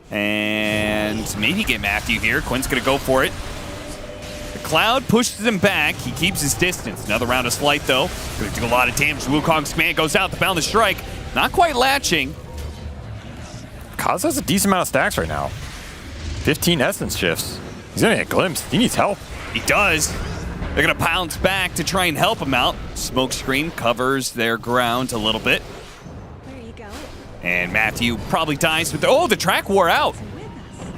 And maybe get Matthew here. Quinn's going to go for it. The Cloud pushes him back. He keeps his distance. Another round of Slight, though. Going to do a lot of damage. Wukong's command goes out. The Boundless Strike. Not quite latching. Kaz has a decent amount of stacks right now. 15 Essence shifts. He's going to get glimpsed. He needs help. He does. They're going to pounce back to try and help him out. Smokescreen covers their ground a little bit. There you go. And Matthew probably dies with the track wore out.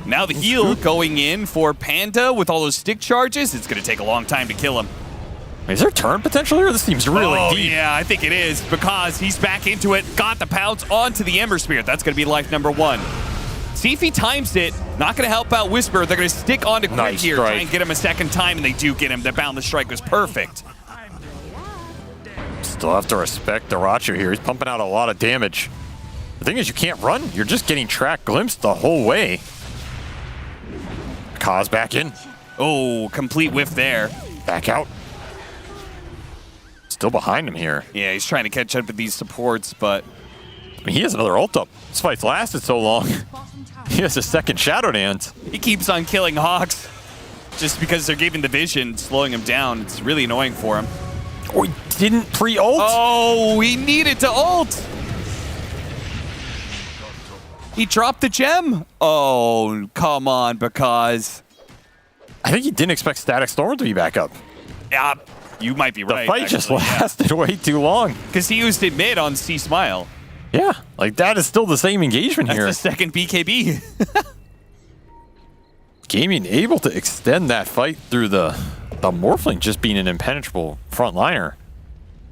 Now the heal going in for Panda with all those stick charges. It's going to take a long time to kill him. Is there turn potential here? This seems really deep. Yeah, I think it is because he's back into it. Got the pounce onto the Ember Spear. That's going to be life number 1. See if he times it. Not going to help out Whisper. They're going to stick onto Quick Nice here. strike. Try and get him a second time, and they do get him. The boundless strike was perfect. Still have to respect Daracho here. He's pumping out a lot of damage. The thing is, you can't run. You're just getting track glimpsed the whole way. Kaz back in. Oh, complete whiff there. Back out. Still behind him here. Yeah, he's trying to catch up with these supports, but... I mean, he has another ult up. This fight's lasted so long. He has a second Shadow Dance. He keeps on killing Hawks just because they're giving the vision, slowing him down. It's really annoying for him. Oh, he didn't pre-ult? Oh, he needed to ult. He dropped the gem. Oh, come on, because... I think he didn't expect Static Storm to be back up. Yeah, you might be right. The fight just lasted way too long. Because he used it mid on C Smile. Yeah, like that is still the same engagement here. That's the second BKB. Gaming able to extend that fight through the Morphling just being an impenetrable frontliner.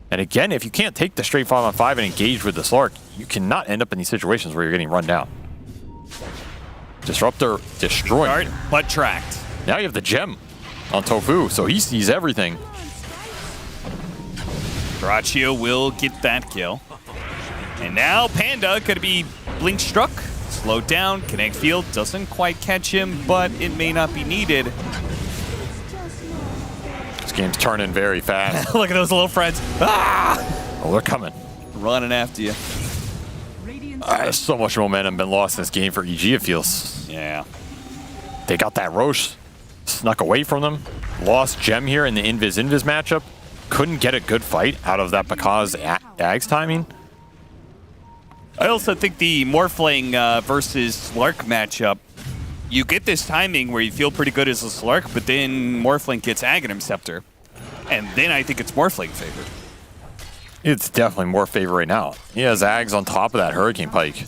And again, if you can't take the straight 5-on-5 and engage with the Slark, you cannot end up in these situations where you're getting run down. Disruptor destroyed. But tracked. Now you have the gem on Tofu, so he sees everything. Daracho will get that kill. And now Panda could be blink struck. Slowed down. Connect Field doesn't quite catch him, but it may not be needed. This game's turning very fast. Look at those little friends. Ah! Oh, they're coming. Running after you. So much momentum been lost in this game for EG, it feels. Yeah. They got that Roche. Snuck away from them. Lost gem here in the Invis matchup. Couldn't get a good fight out of that because Ag's timing. I also think the Morphling versus Slark matchup, you get this timing where you feel pretty good as a Slark, but then Morphling gets Aghanim Scepter. And then I think it's Morphling favored. It's definitely more favor right now. He has Ags on top of that Hurricane Pike.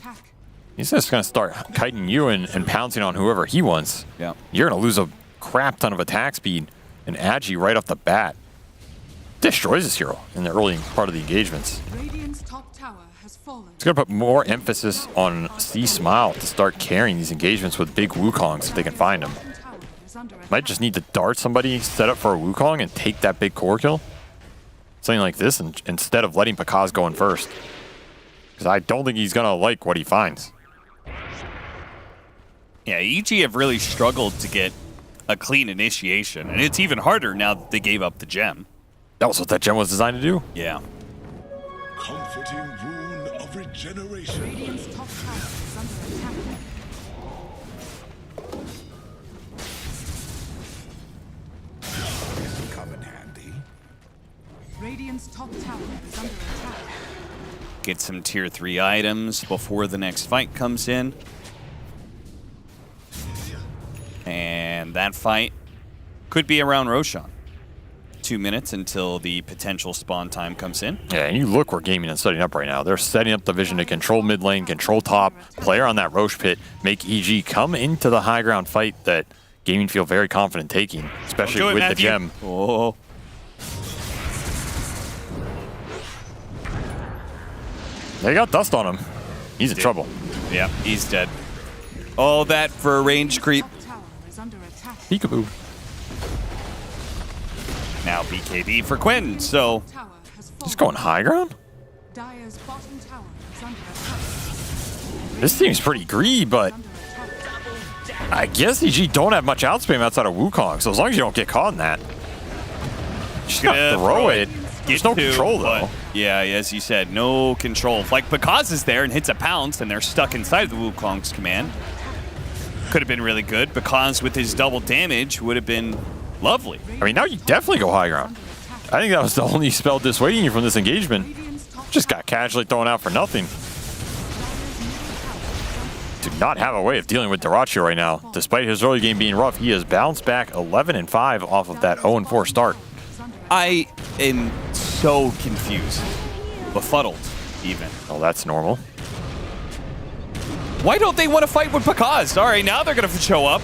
He's just going to start kiting you and pouncing on whoever he wants. Yeah. You're going to lose a crap ton of attack speed and Agi right off the bat. Destroys this hero in the early part of the engagements. Radiant's top tower has fallen. He's going to put more emphasis on C Smile to start carrying these engagements with big Wukongs if they can find him. Might just need to dart somebody, set up for a Wukong, and take that big core kill. Something like this, and instead of letting Pakaz go in first. Because I don't think he's going to like what he finds. Yeah, EG have really struggled to get a clean initiation, and it's even harder now that they gave up the gem. That was what that gem was designed to do? Yeah. Comforting rune of regeneration. Radiant's top tower is under attack. Come in handy. Radiant's top tower is under attack. Get some tier 3 items before the next fight comes in. And that fight could be around Roshan. 2 minutes until the potential spawn time comes in. Yeah, and you look where Gaming is setting up right now. They're setting up the vision to control mid lane, control top, player on that Roche pit, make EG come into the high ground fight that Gaming feel very confident taking, especially with the gem. Oh. They got dust on him. He's in trouble. Yeah, he's dead. All that for a range creep. Peekaboo. Now BKB for Quinn, so... Just going high ground? Dire's bottom tower is under attack. This seems pretty greedy, but I guess EG don't have much outspam outside of Wukong, so as long as you don't get caught in that. Just gotta throw it. There's no control, though. Yeah, as you said, no control. Like, Pakaz is there and hits a pounce, and they're stuck inside of the Wukong's command. Could have been really good. Pakaz with his double damage would have been lovely. I mean, now you definitely go high ground. I think that was the only spell dissuading you from this engagement. Just got casually thrown out for nothing. Do not have a way of dealing with Daracho right now. Despite his early game being rough, he has bounced back 11-5 off of that 0-4 start. I am so confused. Befuddled, even. Oh, that's normal. Why don't they want to fight with Pakaz? All right, now they're going to show up.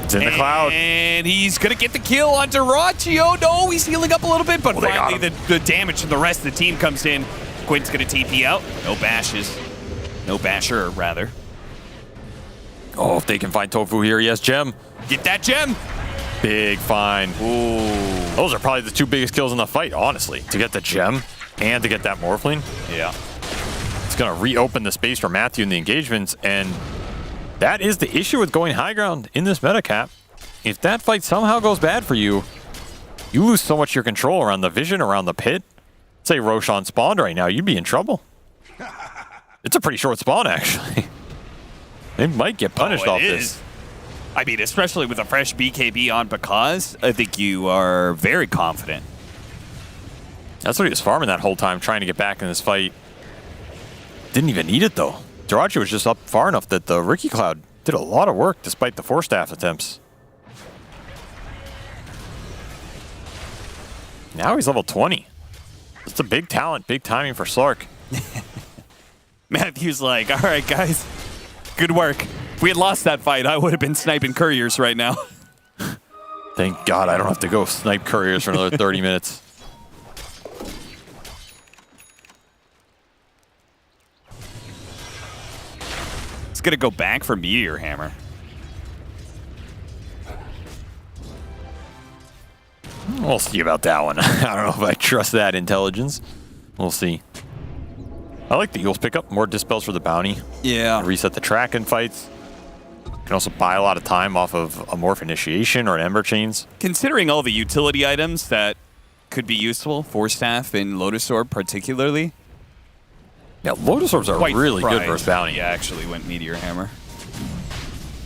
It's in the cloud. And he's going to get the kill on Dyrachyo. No, he's healing up a little bit, but finally the damage from the rest of the team comes in. Quinn's going to TP out. No bashes. No basher, rather. Oh, if they can find Tofu here, yes, gem. Get that gem. Big find. Ooh. Those are probably the 2 biggest kills in the fight, honestly. To get the gem and to get that Morphling. Yeah. It's going to reopen the space for Matthew in the engagements, and that is the issue with going high ground in this meta cap. If that fight somehow goes bad for you, you lose so much of your control around the vision, around the pit. Say Roshan spawned right now, you'd be in trouble. It's a pretty short spawn, actually. They might get punished off this. I mean, especially with a fresh BKB on Pakaz, I think you are very confident. That's what he was farming that whole time, trying to get back in this fight. Didn't even need it, though. Dyrachyo was just up far enough that the Ricky Cloud did a lot of work despite the 4-staff attempts. Now he's level 20. It's a big talent, big timing for Slark. Matthew's like, all right, guys, good work. If we had lost that fight, I would have been sniping couriers right now. Thank God I don't have to go snipe couriers for another 30 minutes. It's going to go back for Meteor Hammer. We'll see about that one. I don't know if I trust that intelligence. We'll see. I like the Eagles pickup. More dispels for the bounty. Yeah. Reset the track in fights. You can also buy a lot of time off of a Morph Initiation or an Ember Chains. Considering all the utility items that could be useful, 4-staff and Lotus Orb particularly. Yeah, Lotus Orbs are really good versus bounty. Yeah, actually went Meteor Hammer.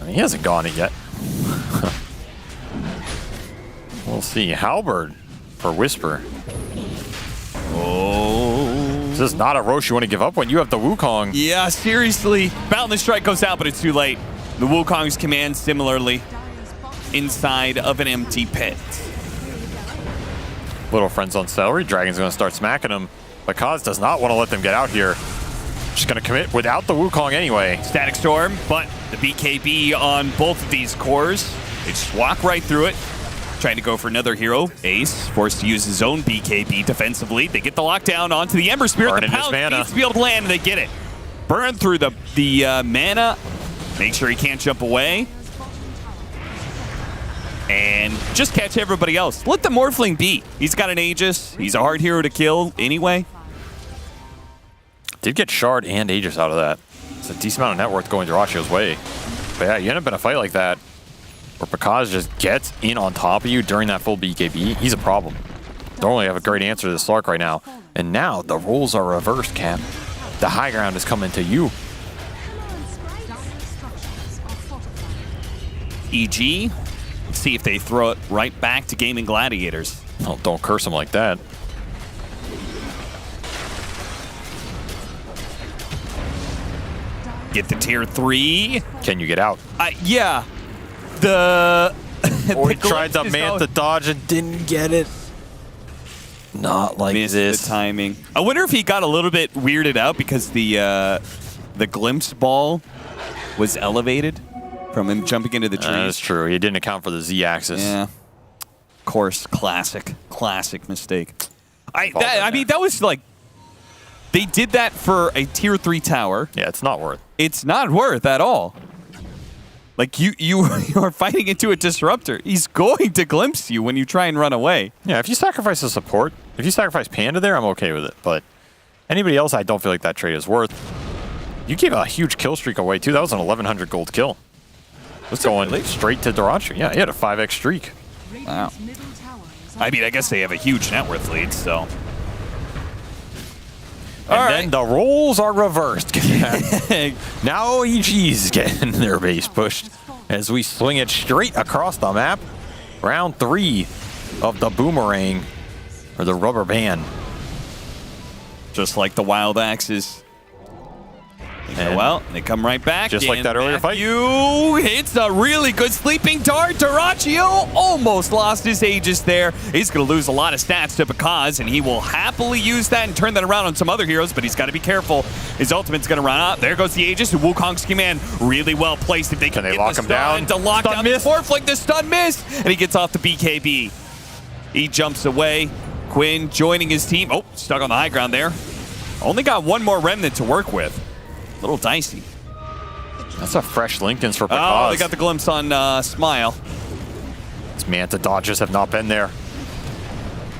I mean, he hasn't gone it yet. We'll see. Halberd for Whisper. Oh. This is not a Roche you want to give up when you have the Wukong. Yeah, seriously. Boundless Strike goes out, but it's too late. The Wukong's command similarly inside of an empty pit. Little friends on celery. Dragon's going to start smacking him. But Kaz does not want to let them get out here. Just going to commit without the Wukong anyway. Static Storm, but the BKB on both of these cores. They just walk right through it. Trying to go for another hero. Ace forced to use his own BKB defensively. They get the lockdown onto the Ember Spirit. The Pounce needs to be able to land, and they get it. Burn through the mana. Make sure he can't jump away. And just catch everybody else. Let the Morphling be. He's got an Aegis. He's a hard hero to kill anyway. Did get Shard and Aegis out of that. It's a decent amount of net worth going Dyrachyo's way. But yeah, you end up in a fight like that where Pakaz just gets in on top of you during that full BKB. He's a problem. Don't really have a great answer to the Slark right now. And now the roles are reversed, Cap. The high ground is coming to you. EG. Let's see if they throw it right back to Gaming Gladiators. Oh, don't curse him like that. Get the tier 3. Can you get out? Yeah. The he tried to Manta dodge and didn't get it. Not like missed this. The timing. I wonder if he got a little bit weirded out because the glimpse ball was elevated from him jumping into the trees. That's true. He didn't account for the Z-axis. Yeah. Of course, classic mistake. I mean, that was like, they did that for a tier 3 tower. Yeah, it's not worth. It's not worth at all. Like, you are fighting into a disruptor. He's going to glimpse you when you try and run away. Yeah, if you sacrifice a support, if you sacrifice Panda there, I'm okay with it. But anybody else, I don't feel like that trade is worth. You gave a huge kill streak away, too. That was an 1,100 gold kill. It's going straight to Dyrachyo. Yeah, he had a 5x streak. Wow. I mean, I guess they have a huge net worth lead, so. And then the roles are reversed. Now EG's getting their base pushed as we swing it straight across the map. Round 3 of the boomerang, or the rubber band. Just like the wild axes. They well, they come right back. Just like that earlier fight. You hits a really good sleeping dart. Dyrachio almost lost his Aegis there. He's going to lose a lot of stats to Bakaz, and he will happily use that and turn that around on some other heroes, but he's got to be careful. His ultimate's going to run out. There goes the Aegis. Wukong's command really well placed. If they can get lock the him down? stun to lock Stun down miss. the Forflick, the stun miss, and he gets off the BKB. He jumps away. Quinn joining his team. Oh, stuck on the high ground there. Only got one more remnant to work with. A little dicey. That's a fresh Linken's for Bakaz. Oh, they got the glimpse on Smile. His Manta dodges have not been there.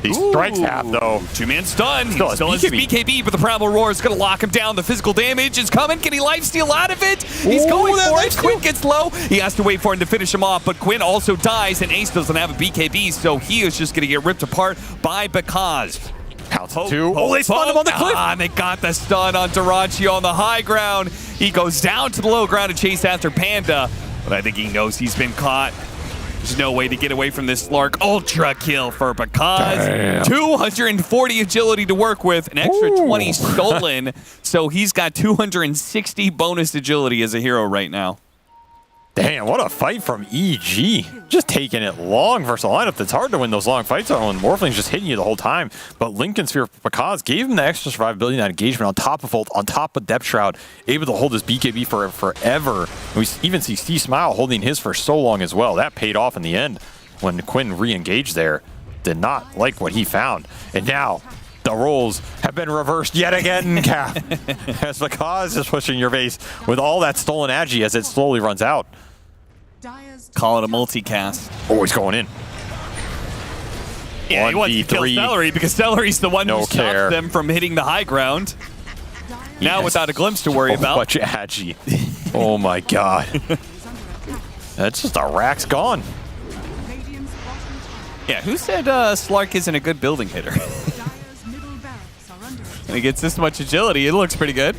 He strikes half, though. Two-man stun. Still He still has his BKB, but the Primal Roar is going to lock him down. The physical damage is coming. Can he lifesteal out of it? He's going for it. Quinn gets low. He has to wait for him to finish him off, but Quinn also dies, and Ace doesn't have a BKB, so he is just going to get ripped apart by Bakaz. Counts two. Oh, they stunned him on the cliff. And they got the stun on Dyrachio on the high ground. He goes down to the low ground to chase after Panda, but I think he knows he's been caught. There's no way to get away from this Slark. Ultra kill for Bakaz. 240 agility to work with, an extra 20 stolen, so he's got 260 bonus agility as a hero right now. Damn, what a fight from EG. Just taking it long versus a lineup that's hard to win those long fights on when Morphling's just hitting you the whole time. But Linken's Sphere for Bakaz gave him the extra survivability and that engagement on top of ult, on top of Depth Shroud, able to hold his BKB for forever. And we even see Steve Smile holding his for so long as well. That paid off in the end when Quinn re-engaged there. Did not like what he found. And now the roles have been reversed yet again, Cap. As Bakaz is pushing your base with all that stolen agi as it slowly runs out. Call it a multicast. Oh, he's going in. Yeah, he wants to kill Celery because Celery's the one who stops them from hitting the high ground. Now without a glimpse to worry about. Much agi. Oh my god. That's just a rack's gone. Yeah, who said Slark isn't a good building hitter? When he gets this much agility, it looks pretty good.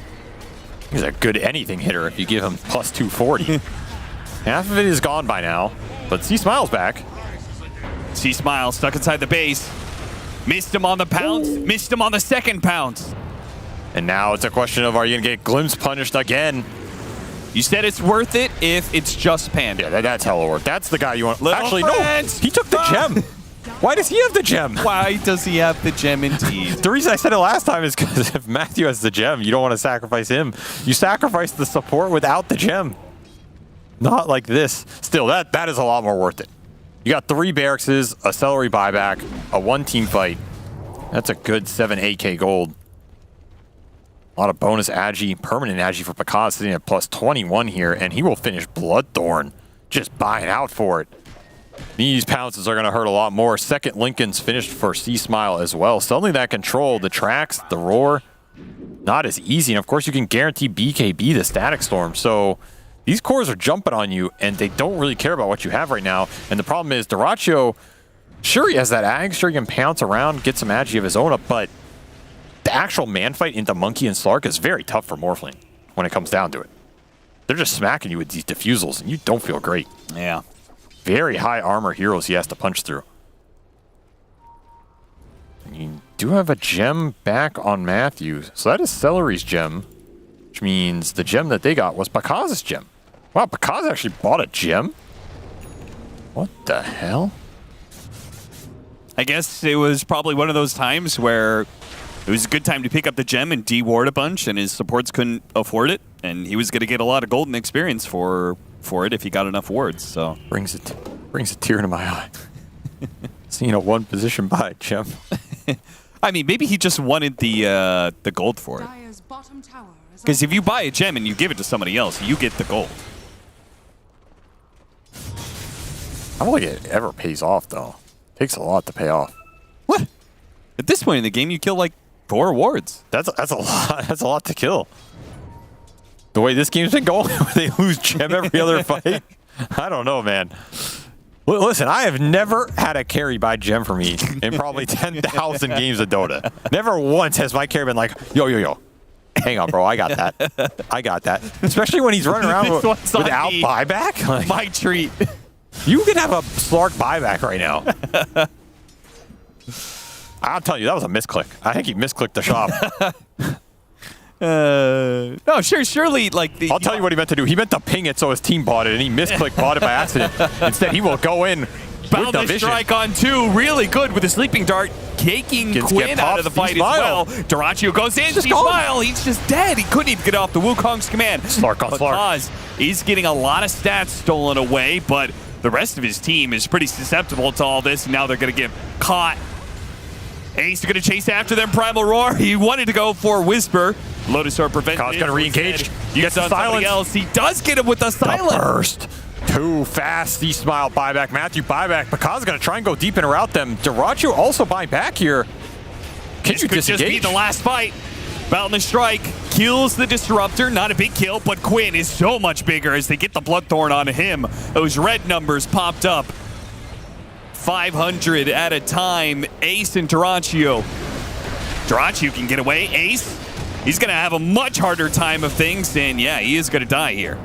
He's a good anything hitter if you give him plus 240. Half of it is gone by now, but C-Smile's back. C-Smile stuck inside the base. Missed him on the pounce, missed him on the second pounce. And now it's a question of, are you going to get glimpse punished again? You said it's worth it if it's just Panda. Yeah, that's hella worth. That's the guy you want. Little Actually, friends. No, he took the gem. Why does he have the gem? Why does he have the gem indeed? The reason I said it last time is because if Matthew has the gem, you don't want to sacrifice him. You sacrifice the support without the gem. Not like this. Still, that is a lot more worth it. You got 3 barracks, a Celery buyback, a 1-team fight. That's a good 7 AK gold. A lot of bonus agi, permanent agi for Bakaz sitting at plus 21 here, and he will finish Bloodthorn. Just buying out for it. These pounces are going to hurt a lot more. Second Linken's finished for C-Smile as well. Suddenly that control, the tracks, the roar, not as easy. And of course you can guarantee BKB the Static Storm. So these cores are jumping on you, and they don't really care about what you have right now. And the problem is, Dyrachio, sure he has that ag, sure he can pounce around, get some agi of his own up, but the actual man fight into Monkey and Slark is very tough for Morphling when it comes down to it. They're just smacking you with these diffusals, and you don't feel great. Yeah. Very high armor heroes he has to punch through. And you do have a gem back on Matthew, so that is Celery's gem, which means the gem that they got was Bakaz's gem. Wow, Bakaz actually bought a gem? What the hell? I guess it was probably one of those times where it was a good time to pick up the gem and de-ward a bunch, and his supports couldn't afford it, and he was going to get a lot of golden experience for it if he got enough wards. So brings a tear to my eye. Seeing a 1 position buy gem. I mean, maybe he just wanted the gold for it. Because if you buy a gem and you give it to somebody else, you get the gold. I don't think it ever pays off, though. It takes a lot to pay off. What? At this point in the game, you kill like 4 wards. That's a lot. That's a lot to kill. The way this game's been going, where they lose gem every other fight, I don't know, man. Listen, I have never had a carry buy gem for me in probably 10,000 games of Dota. Never once has my carry been like, yo. Hang on, bro. I got that. I got that. Especially when he's running around without buyback. Like, my treat. You can have a Slark buyback right now. I'll tell you, that was a misclick. I think he misclicked the shop. No, surely, like the. I'll tell you what he meant to do. He meant to ping it so his team bought it, and he misclicked bought it by accident. Instead, he will go in with the Boundless vision. strike on 2, really good with the sleeping dart, taking Quinn out of the fight as well. Duraccio goes in, Smile, he's just dead. He couldn't even get off the Wukong's command. Slark on Slark. Because he's getting a lot of stats stolen away, but the rest of his team is pretty susceptible to all this, and now they're going to get caught. Ace is going to chase after them, Primal Roar. He wanted to go for Whisper. Lotus Orb prevented Kaw's it. going to re-engage. He gets the silence. Else. He does get him with the silence. The burst. Too fast. Smile buyback. Matthew buyback. Paka's going to try and go deep and route them. Duraccio also buying back here. Can this you could disengage? just be the last fight. Boundless Strike kills the Disruptor. Not a big kill, but Quinn is so much bigger as they get the Bloodthorn on him. Those red numbers popped up. 500 at a time. Ace and Duraccio. Duraccio can get away. Ace, he's going to have a much harder time of things, and yeah, he is going to die here.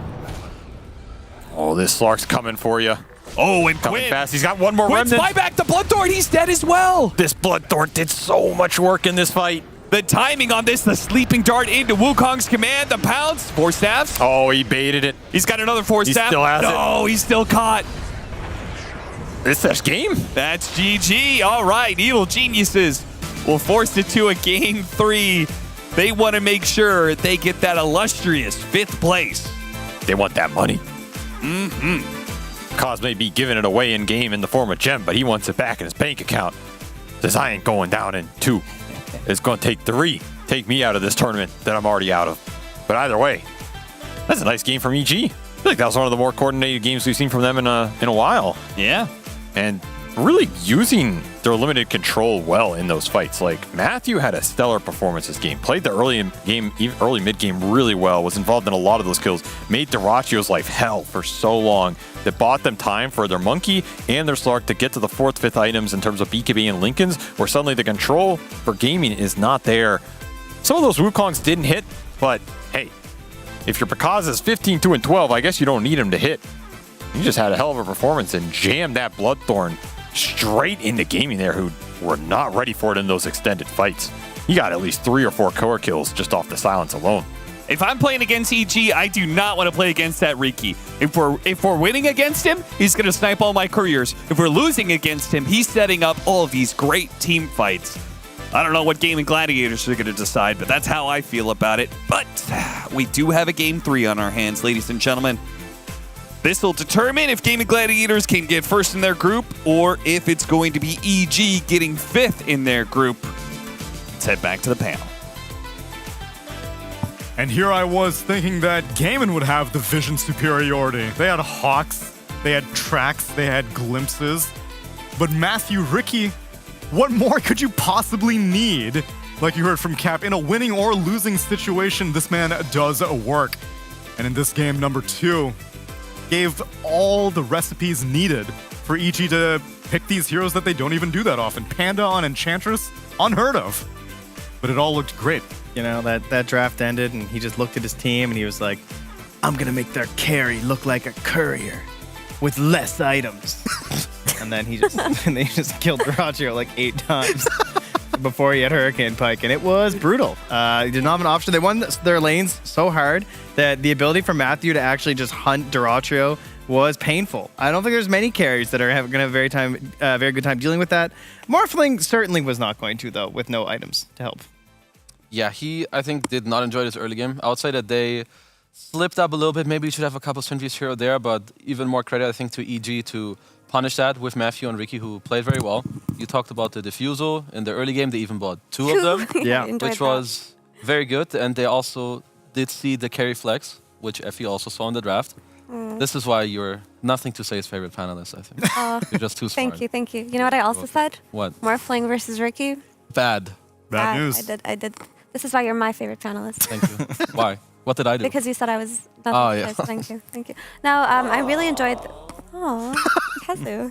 Oh, this Slark's coming for you. Oh, and coming Quinn. fast. He's got one more Quinn's remnant. buy back the Bloodthorn. He's dead as well. This Bloodthorn did so much work in this fight. The timing on this, the sleeping dart into Wukong's command, the pounce, 4 staffs. Oh, he baited it. He's got another 4 staff. Still has it. No, he's still caught. This game? That's GG. All right, Evil Geniuses will force it to a game 3. They want to make sure they get that illustrious 5th place. They want that money. Mm-hmm. Cause may be giving it away in game in the form of gem, but he wants it back in his bank account. Says I ain't going down in 2. It's going to take 3. Take me out of this tournament that I'm already out of. But either way, that's a nice game from EG. I think that was one of the more coordinated games we've seen from them in a while. Yeah. And really using their limited control well in those fights. Like Matthew had a stellar performance this game. Played the early mid game really well. Was involved in a lot of those kills. Made Duraccio's life hell for so long. That bought them time for their Monkey and their Slark to get to the 4th, 5th items in terms of BKB and Lincolns, where suddenly the control for gaming is not there. Some of those Wukongs didn't hit, but hey, if your Pakaz is 15, 2, and 12, I guess you don't need him to hit. You just had a hell of a performance and jammed that Bloodthorn straight into gaming there, who were not ready for it in those extended fights. He got at least 3 or 4 core kills just off the silence alone. If I'm playing against EG, I do not want to play against that Riki. If we're winning against him, he's going to snipe all my couriers. If we're losing against him, he's setting up all of these great team fights. I don't know what Gaming Gladiators are going to decide, but that's how I feel about it. But we do have a game 3 on our hands, ladies and gentlemen. This will determine if Gaming Gladiators can get first in their group or if it's going to be EG getting 5th in their group. Let's head back to the panel. And here I was thinking that Gaiman would have the vision superiority. They had hawks, they had tracks, they had glimpses. But Matthew Ricky, what more could you possibly need? Like you heard from Cap, in a winning or losing situation, this man does work. And in this game, number 2, gave all the recipes needed for EG to pick these heroes that they don't even do that often. Panda on Enchantress, unheard of. But it all looked great. You know, that draft ended and he just looked at his team and he was like, I'm going to make their carry look like a courier with less items. And then he just killed Duraccio like 8 times before he had Hurricane Pike. And it was brutal. He did not have an option. They won their lanes so hard that the ability for Matthew to actually just hunt Duraccio was painful. I don't think there's many carries that are going to have a very good time dealing with that. Morphling certainly was not going to, though, with no items to help. Yeah, he, I think, did not enjoy this early game. I would say that they slipped up a little bit. Maybe you should have a couple synergies here or there, but even more credit, I think, to EG to punish that with Matthew and Ricky, who played very well. You talked about the Diffusal. In the early game, they even bought 2 of them, Yeah. which was very good. And they also did see the carry flex, which Effie also saw in the draft. This is why you're nothing to say his favorite panelist, I think. You're just too smart. Thank you. You know what I also said? What? Morphling versus Ricky. Bad. Bad news. I did. This is why you're my favorite panelist. Thank you. Why? What did I do? Because you said I was. Oh, yeah. Thank you. No, I really enjoyed. Oh, Kazu.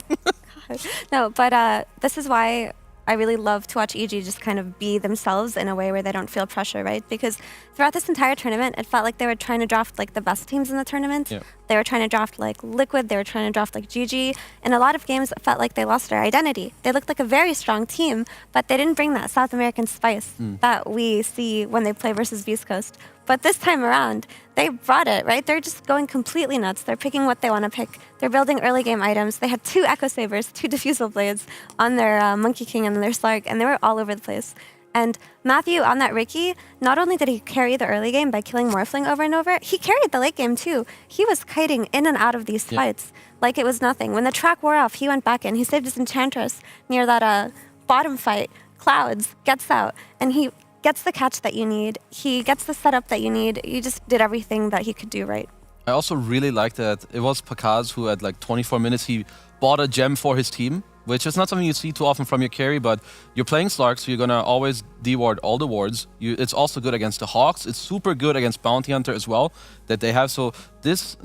God. No, but this is why I really love to watch EG just kind of be themselves in a way where they don't feel pressure, right? Because throughout this entire tournament, it felt like they were trying to draft like the best teams in the tournament. Yeah. They were trying to draft like Liquid, they were trying to draft like GG. In a lot of games, it felt like they lost their identity. They looked like a very strong team, but they didn't bring that South American spice that we see when they play versus Beastcoast. But this time around, they brought it, right? They're just going completely nuts. They're picking what they want to pick. They're building early game items. They had 2 Echo Sabers, 2 Diffusal Blades on their Monkey King and their Slark, and they were all over the place. And Matthew, on that Riki, not only did he carry the early game by killing Morphling over and over, he carried the late game too. He was kiting in and out of these fights like it was nothing. When the track wore off, he went back in. He saved his Enchantress near that bottom fight. Clouds gets out, and he gets the catch that you need. He gets the setup that you need. He just did everything that he could do right. I also really like that it was Pakaz who at like 24 minutes, he bought a gem for his team, which is not something you see too often from your carry, but you're playing Slark, so you're going to always deward all the wards. It's also good against the Hawks. It's super good against Bounty Hunter as well that they have. So this,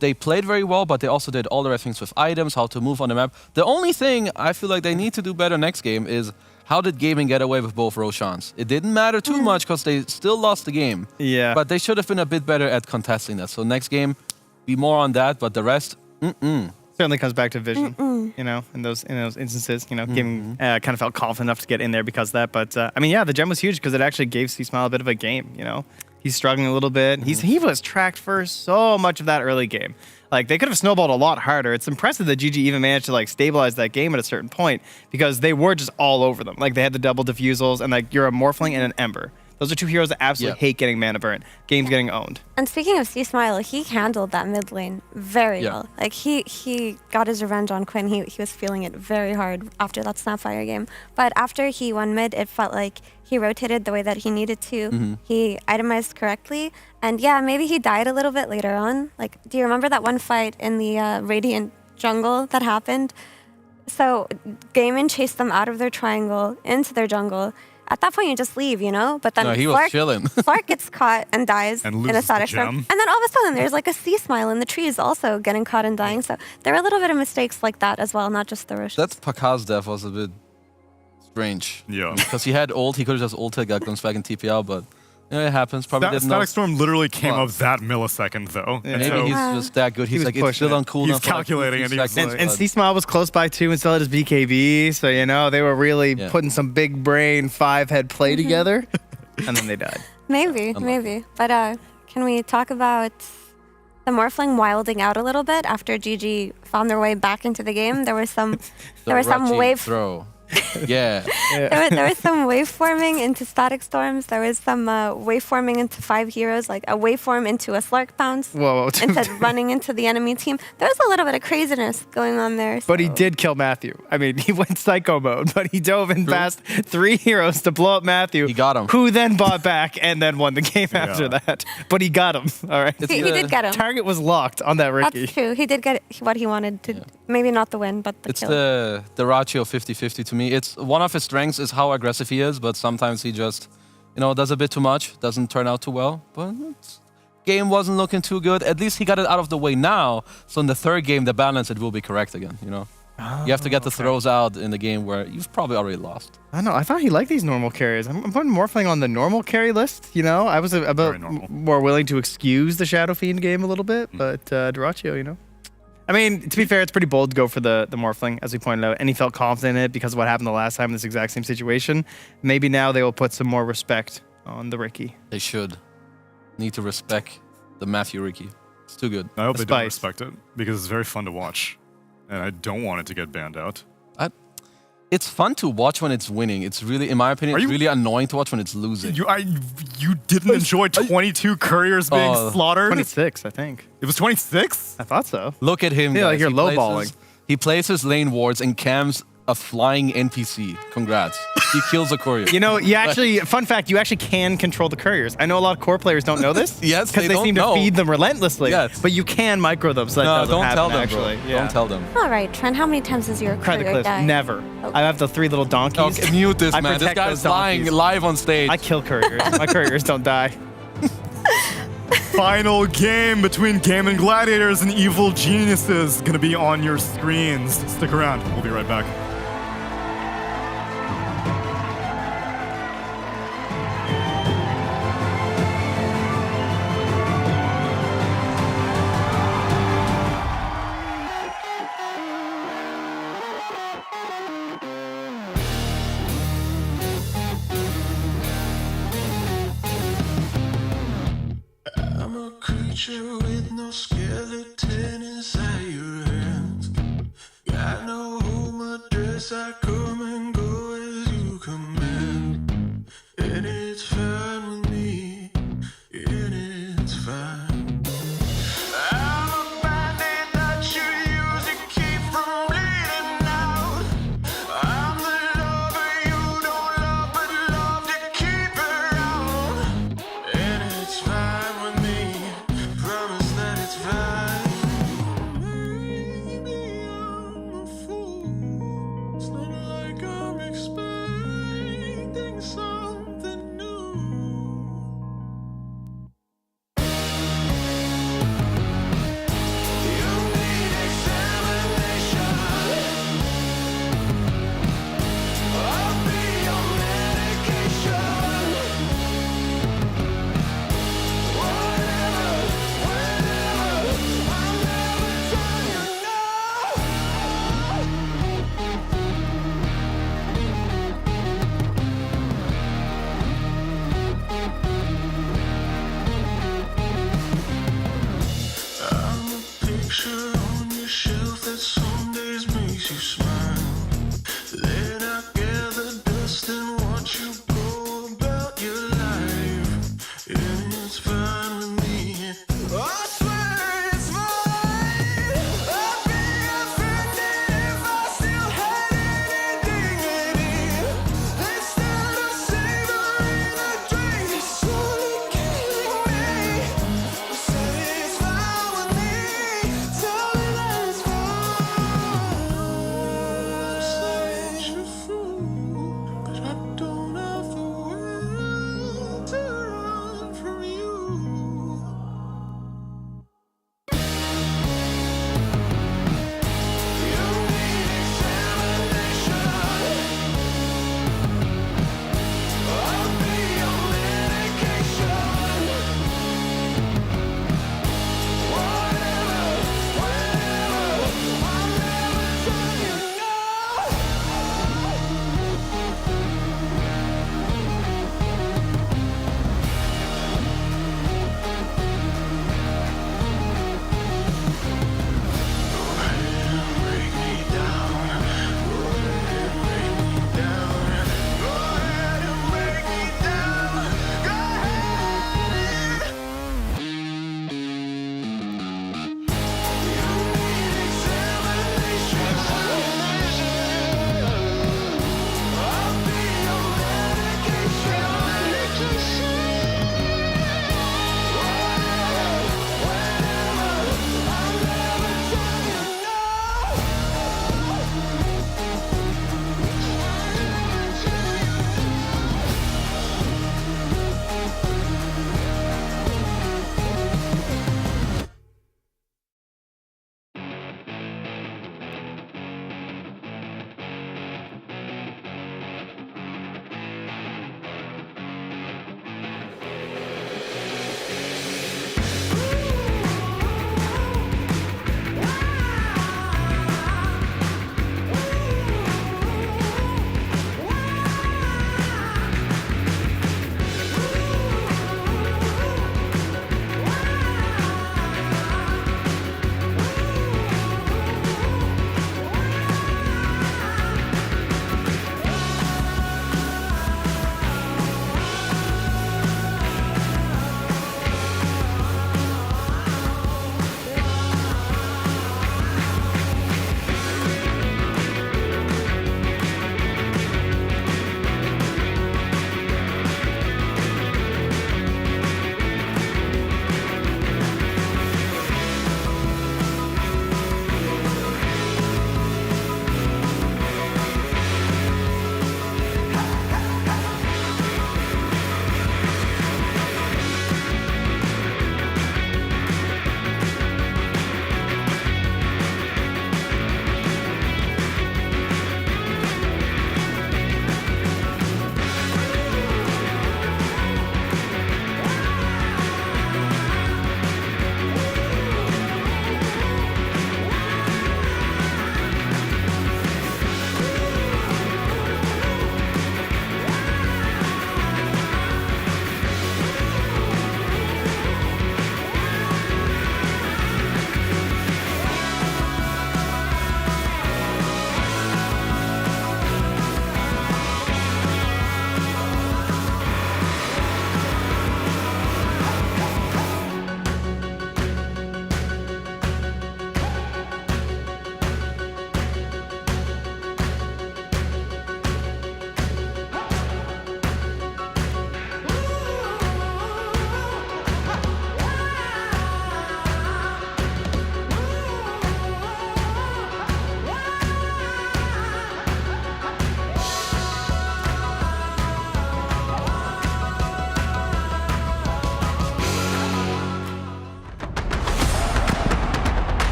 they played very well, but they also did all the right things with items, how to move on the map. The only thing I feel like they need to do better next game is how did Gaming get away with both Roshans? It didn't matter too much because they still lost the game. Yeah. But they should have been a bit better at contesting that. So next game, be more on that, but the rest, Certainly comes back to vision, you know, in those instances, you know, Gaming kind of felt confident enough to get in there because of that. But I mean, yeah, the gem was huge because it actually gave C-Smile a bit of a game, you know. He's struggling a little bit. He was tracked for so much of that early game. Like, they could have snowballed a lot harder. It's impressive that GG even managed to, like, stabilize that game at a certain point because they were just all over them. Like, they had the double diffusals and, like, you're a Morphling and an Ember. Those are 2 heroes that absolutely hate getting mana burnt. Game's getting owned. And speaking of C-Smile, he handled that mid lane very well. Like, he got his revenge on Quinn. He was feeling it very hard after that Snapfire game. But after he won mid, it felt like he rotated the way that he needed to. He itemized correctly. And yeah, maybe he died a little bit later on. Like, do you remember that one fight in the Radiant jungle that happened? So Gaimin chased them out of their triangle into their jungle. At that point, you just leave, you know? But then no, he was chilling. Slark gets caught and dies and in a static storm. And then all of a sudden, there's like a C-Smile in the trees also getting caught and dying. So there were a little bit of mistakes like that as well, not just the Rosh. That Pakaz death was a bit strange. Yeah. Because he had ult, he could have just ulted, got comes back in TPL, but yeah, it happens. Probably didn't know. Static Storm literally came up that millisecond, though. Yeah. Maybe he's just that good. He's like, it's still on cooldown. He's calculating it. And C-Smile was close by too and still had his BKB. So, you know, they were really putting some big brain 5-head play together. And then they died. Maybe. But can we talk about the Morphling wilding out a little bit after GG found their way back into the game? There was some wave throw. Yeah. There was some waveforming into static storms. There was some waveforming into 5 heroes, like a waveform into a Slark bounce. Whoa. Instead running into the enemy team. There was a little bit of craziness going on there. But he did kill Matthew. I mean, he went psycho mode, but he dove in past 3 heroes to blow up Matthew. He got him. Who then bought back and then won the game after that. But he got him. All right. He did get him. Target was locked on that Riki. That's true. He did get what he wanted to. Maybe not the win, but the kill. It's the ratio 50-50 to me. It's one of his strengths is how aggressive he is, but sometimes he just, you know, does a bit too much, doesn't turn out too well. But game wasn't looking too good. At least he got it out of the way now. So in the 3rd game, the balance, it will be correct again, you know. You have to get the throws out in the game where you've probably already lost. I know. I thought he liked these normal carries. I'm putting Morphling on the normal carry list, you know. I was a bit more willing to excuse the Shadow Fiend game a little bit, but Duraccio, you know. I mean, to be fair, it's pretty bold to go for the Morphling, as we pointed out, and he felt confident in it because of what happened the last time in this exact same situation. Maybe now they will put some more respect on the Riki. They should. Need to respect the Matthew Riki. It's too good. I hope they don't respect it because it's very fun to watch, and I don't want it to get banned out. It's fun to watch when it's winning. It's really, in my opinion, it's really annoying to watch when it's losing. You didn't enjoy 22 couriers being slaughtered? 26, I think. It was 26? I thought so. Look at him. Yeah, like guys. you're lowballing. He plays his lane wards and cams a flying NPC. Congrats. He kills a courier. You know, fun fact, you actually can control the couriers. I know a lot of core players don't know this. Yes, because they seem to feed them relentlessly. Yes. But you can micro them so that doesn't don't happen, tell them, actually. bro. Don't tell them. All right, Trent, how many times has your courier died? Never. I have the 3 little donkeys. Okay, mute this, man. This guy's lying live on stage. I kill couriers. My couriers don't die. Final game between Gaming Gladiators and Evil Geniuses. Gonna be on your screens. Stick around. We'll be right back. Yes, I come and go as you command, and it's fine with me, and it's fine. I'm a bandit that you use to keep from bleeding out. I'm the lover you don't love, but love to keep around, and it's fine with me. Promise that it's fine. Maybe I'm a fool. It's not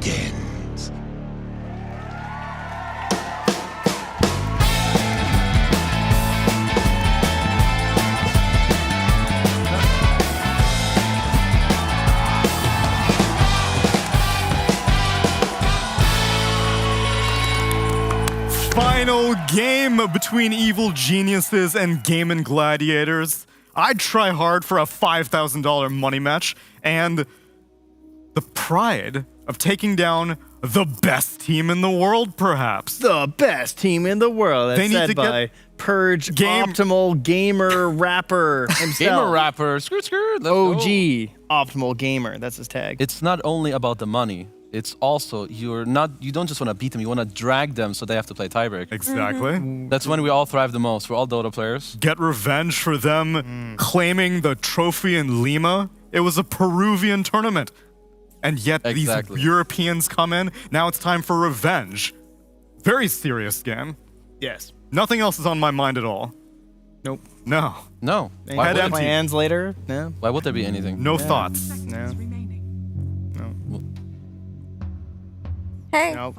begins. Final game between Evil Geniuses and Game & Gladiators. I'd try hard for a $5,000 money match and the pride of taking down the best team in the world, perhaps. The best team in the world. That's They need said to by get Purge Optimal Gamer Rapper himself. Gamer rapper, skirt. Let's OG go. Optimal Gamer. That's his tag. It's not only about the money. It's also you don't just want to beat them. You want to drag them so they have to play tiebreak. Exactly. That's when we all thrive the most. We're all Dota players. Get revenge for them claiming the trophy in Lima. It was a Peruvian tournament. And yet these Europeans come in. Now it's time for revenge. Very serious game. Yes. Nothing else is on my mind at all. Nope. No. Why would plans later? No. Why would there be anything? No thoughts. No. Hey. Nope.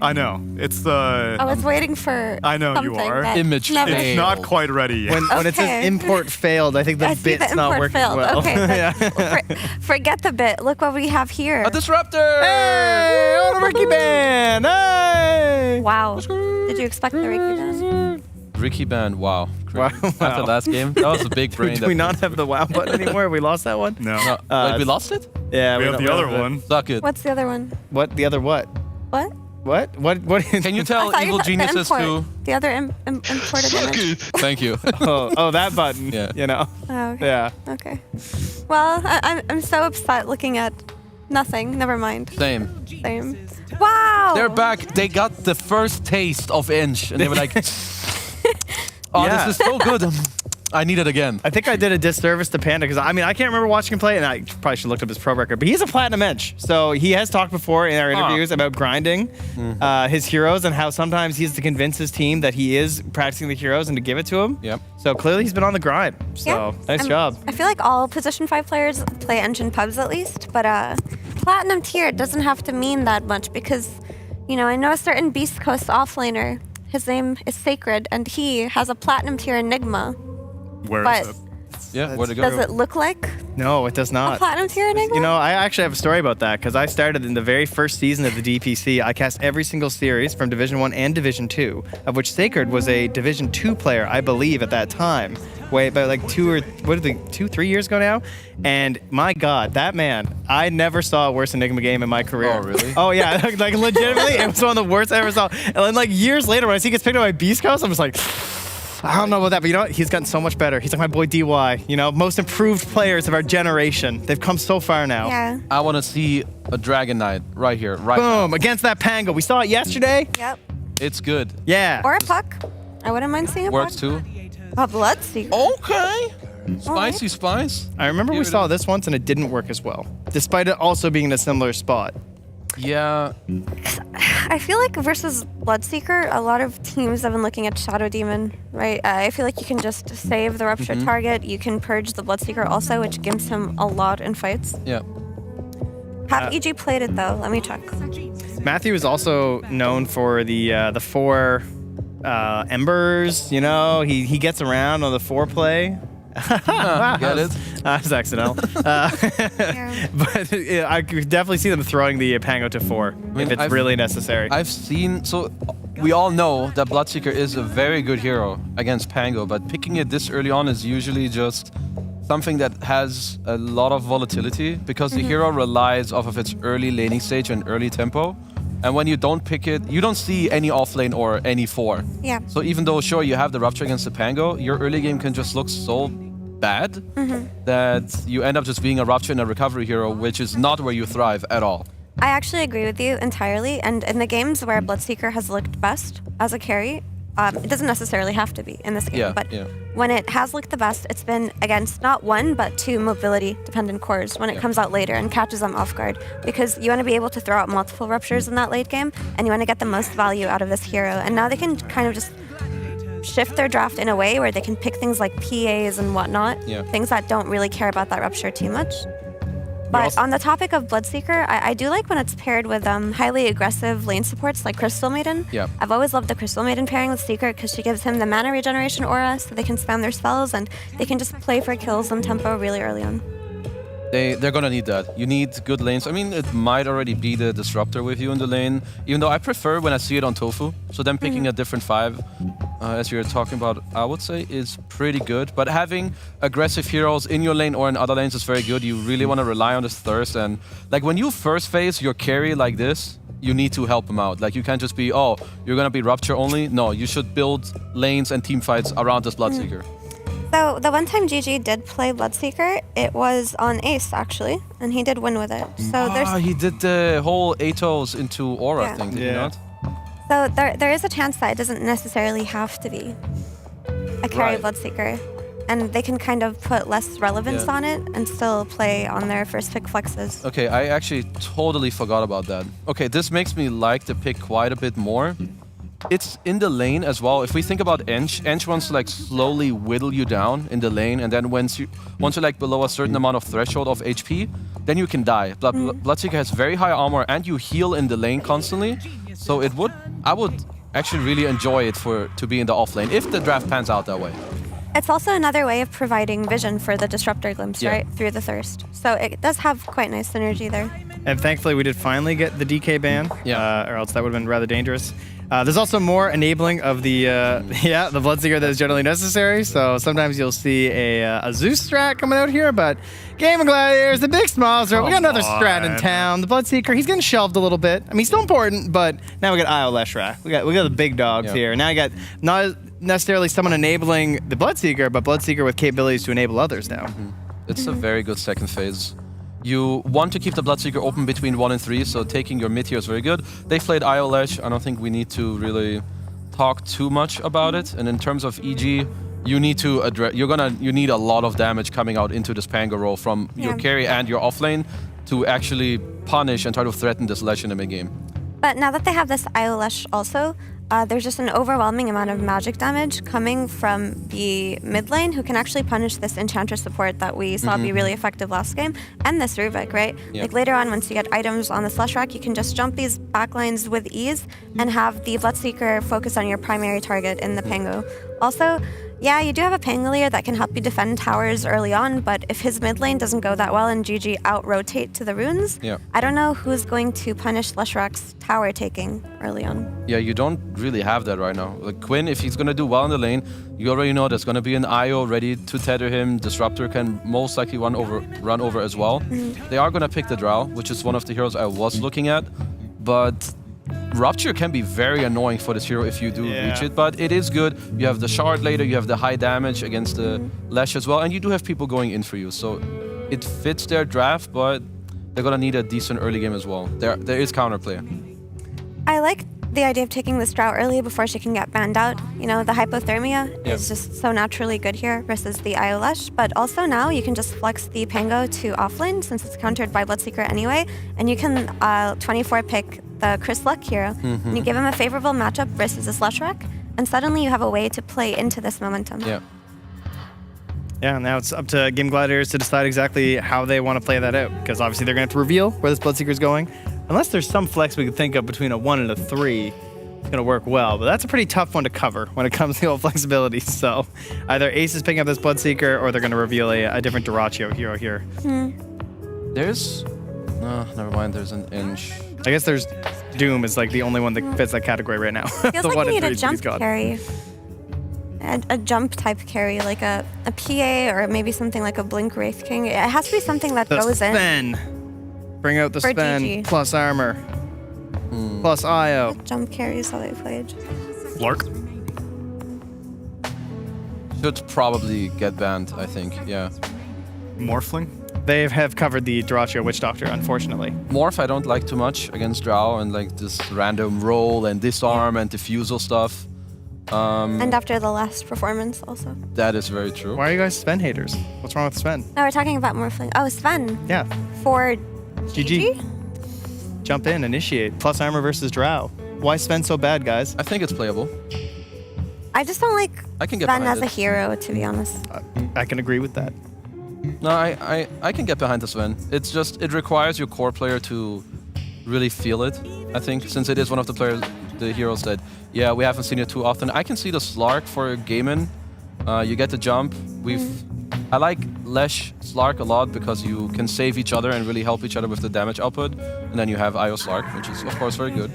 I know. It's I was waiting for I know something you are. that Image never- It's not quite ready yet. When it says import failed, I think the I see bit's the not import working failed. well. Okay, forget the bit. Look what we have here. A disruptor! Hey, on the Ricky Band! Hey! Wow. Did you expect the Ricky Band? Ricky Band, wow. Wow. After last game, that was a big brain. Do we not have the WoW button anymore? We lost that one? No. Wait, we lost it? Yeah, we have don't- the other don't- one. Suck it. What's the other one? What? The other what? What? What? Can you tell I thought Evil you had the Geniuses import. to... The other imported image. Thank you. oh, that button. Yeah. You know. Oh, okay. Yeah. Okay. Well, I'm so upset looking at nothing. Never mind. Same. Wow. They're back. They got the first taste of Inch, and they were like, "Oh, Yeah. this is so good. I need it again." I think I did a disservice to Panda because I can't remember watching him play, and I probably should look up his pro record. But he's a platinum edge, so he has talked before in our interviews about grinding his heroes and how sometimes he has to convince his team that he is practicing the heroes and to give it to him. Yep. So clearly he's been on the grind. So nice job. I feel like all Position 5 players play engine pubs at least, but platinum tier doesn't have to mean that much because, I know a certain Beastcoast offlaner. His name is Sacred, and he has a platinum tier Enigma. Where but is it? Yeah, where'd it go? Does it look like No, it does a not. platinum tier Enigma? I actually have a story about that because I started in the very first season of the DPC. I cast every single series from Division 1 and Division 2, of which Sacred was a Division 2 player, I believe, at that time. Way about like 3 years ago now. And my God, that man, I never saw a worse Enigma game in my career. Oh, really? Oh, yeah. like legitimately, it was one of the worst I ever saw. And then like years later, when I see he gets picked up by Beastcoast, I'm just like, I don't know about that, but you know what? He's gotten so much better. He's like my boy DY, most improved players of our generation. They've come so far now. Yeah. I want to see a Dragon Knight right here, right now. Boom, against that Pango. We saw it yesterday. Yep. It's good. Yeah. Or a puck. I wouldn't mind seeing a Works puck. too. A Bloodseeker. Okay. Spicy spice. I remember we Here it saw is. this once and it didn't work as well, despite it also being in a similar spot. Yeah. I feel like versus Bloodseeker, a lot of teams have been looking at Shadow Demon, right? I feel like you can just save the Rupture target. You can purge the Bloodseeker also, which gives him a lot in fights. Yeah. Have EG played it though? Let me check. Matthew is also known for the 4 embers. He gets around on the 4 play. Get it? That's accidental. But I could definitely see them throwing the Pango to 4 if it's really necessary. I've seen, so we all know that Bloodseeker is a very good hero against Pango, but picking it this early on is usually just something that has a lot of volatility because the hero relies off of its early laning stage and early tempo. And when you don't pick it, you don't see any offlane or any 4. Yeah. So even though, sure, you have the Rupture against the Pango, your early game can just look so bad that you end up just being a Rupture and a recovery hero, which is not where you thrive at all. I actually agree with you entirely. And in the games where Bloodseeker has looked best as a carry, it doesn't necessarily have to be in this game, but when it has looked the best, it's been against not 1, but 2 mobility-dependent cores when it comes out later and catches them off guard. Because you want to be able to throw out multiple Ruptures in that late game, and you want to get the most value out of this hero. And now they can kind of just shift their draft in a way where they can pick things like PAs and whatnot, things that don't really care about that Rupture too much. But on the topic of Bloodseeker, I do like when it's paired with highly aggressive lane supports like Crystal Maiden. Yeah. I've always loved the Crystal Maiden pairing with Seeker because she gives him the mana regeneration aura so they can spam their spells and they can just play for kills and tempo really early on. They're gonna need that. You need good lanes. I mean, it might already be the Disruptor with you in the lane, even though I prefer when I see it on Tofu. So then picking a different 5, as you were talking about, I would say is pretty good. But having aggressive heroes in your lane or in other lanes is very good. You really want to rely on this thirst. And like when you first phase your carry like this, you need to help him out. Like you can't just be, oh, you're gonna be Rupture only. No, you should build lanes and team fights around this Bloodseeker. So the one time GG did play Bloodseeker, it was on Ace actually, and he did win with it. So he did the whole Atos into Aura thing, did he not? So there is a chance that it doesn't necessarily have to be a carry Bloodseeker, and they can kind of put less relevance on it and still play on their first pick flexes. Okay, I actually totally forgot about that. Okay, this makes me like the pick quite a bit more. It's in the lane as well. If we think about Ench wants to like slowly whittle you down in the lane, and then once you're like below a certain amount of threshold of HP, then you can die. Bloodseeker has very high armor and you heal in the lane constantly. So I would actually really enjoy it to be in the off lane if the draft pans out that way. It's also another way of providing vision for the Disruptor Glimpse, right? Through the Thirst. So it does have quite nice synergy there. And thankfully we did finally get the DK ban, or else that would have been rather dangerous. There's also more enabling of the the Bloodseeker that is generally necessary. So sometimes you'll see a Zeus strat coming out here, but Game of Gladiators, the big smalls, we got another strat in town. The Bloodseeker, he's getting shelved a little bit. I mean, he's still important, but now we got Io Leshrac. We got the big dogs here. Now you got not necessarily someone enabling the Bloodseeker, but Bloodseeker with capabilities to enable others now. It's a very good second phase. You want to keep the Bloodseeker open between 1 and 3, so taking your mid here is very good. They played Io Lesh. I don't think we need to really talk too much about it. And in terms of EG, you need to address. You need a lot of damage coming out into this Pango roll from your carry and your offlane to actually punish and try to threaten this Lesh in the mid game. But now that they have this Io Lesh also, there's just an overwhelming amount of magic damage coming from the mid lane who can actually punish this Enchantress support that we saw be really effective last game, and this Rubik, right? Like later on, once you get items on the Slush Rack, you can just jump these backlines with ease and have the Bloodseeker focus on your primary target in the Pango. Also, yeah, you do have a Pangolier that can help you defend towers early on, but if his mid lane doesn't go that well and GG out-rotate to the runes, I don't know who's going to punish Leshrak's tower taking early on. Yeah, you don't really have that right now. Like Quinn, if he's going to do well in the lane, you already know there's going to be an IO ready to tether him. Disruptor can most likely run over as well. They are going to pick the Drow, which is one of the heroes I was looking at, but Rupture can be very annoying for this hero if you do reach it, but it is good. You have the shard later, you have the high damage against the Lash as well, and you do have people going in for you. So it fits their draft, but they're gonna need a decent early game as well. There is counterplay. I like the idea of taking this Drow early before she can get banned out. You know, the hypothermia is just so naturally good here versus the Io Lesh, but also now you can just flex the Pango to offlane since it's countered by Bloodseeker anyway, and you can 24 pick the Chris Luck hero, and you give him a favorable matchup versus a Slush Rack, and suddenly you have a way to play into this momentum. Yeah, now it's up to Game Gladiators to decide exactly how they want to play that out, because obviously they're going to have to reveal where this Bloodseeker is going. Unless there's some flex we could think of between a 1 and a 3, it's going to work well, but that's a pretty tough one to cover when it comes to the old flexibility. So either Ace is picking up this Bloodseeker, or they're going to reveal a different Duraccio hero here. There's... No, never mind, there's an Inch. I guess there's Doom is like the only one that fits that category right now. Feels like you need a jump carry. A jump type carry, like a PA or maybe something like a Blink Wraith King. It has to be something that goes in. Bring out the For Sven, GG. plus armor, plus IO. Jump carry is how they played. Lark? Should probably get banned, I think, Morphling? They have covered the Duraccio Witch Doctor, unfortunately. Morph I don't like too much against Drow and like this random roll and disarm and diffusal stuff. And after the last performance also. That is very true. Why are you guys Sven haters? What's wrong with Sven? No, we're talking about Morphling. Oh, Sven. Yeah. For GG. Jump in, initiate. Plus armor versus Drow. Why is Sven so bad, guys? I think it's playable. I just don't like I can get Sven behind as a it. hero, to be honest. I can agree with that. No, I can get behind this win. It's just, it requires your core player to really feel it, I think, since it is one of the heroes that, yeah, we haven't seen it too often. I can see the Slark for Gaimin. You get the jump. I like Lesh Slark a lot because you can save each other and really help each other with the damage output. And then you have Io Slark, which is, of course, very good.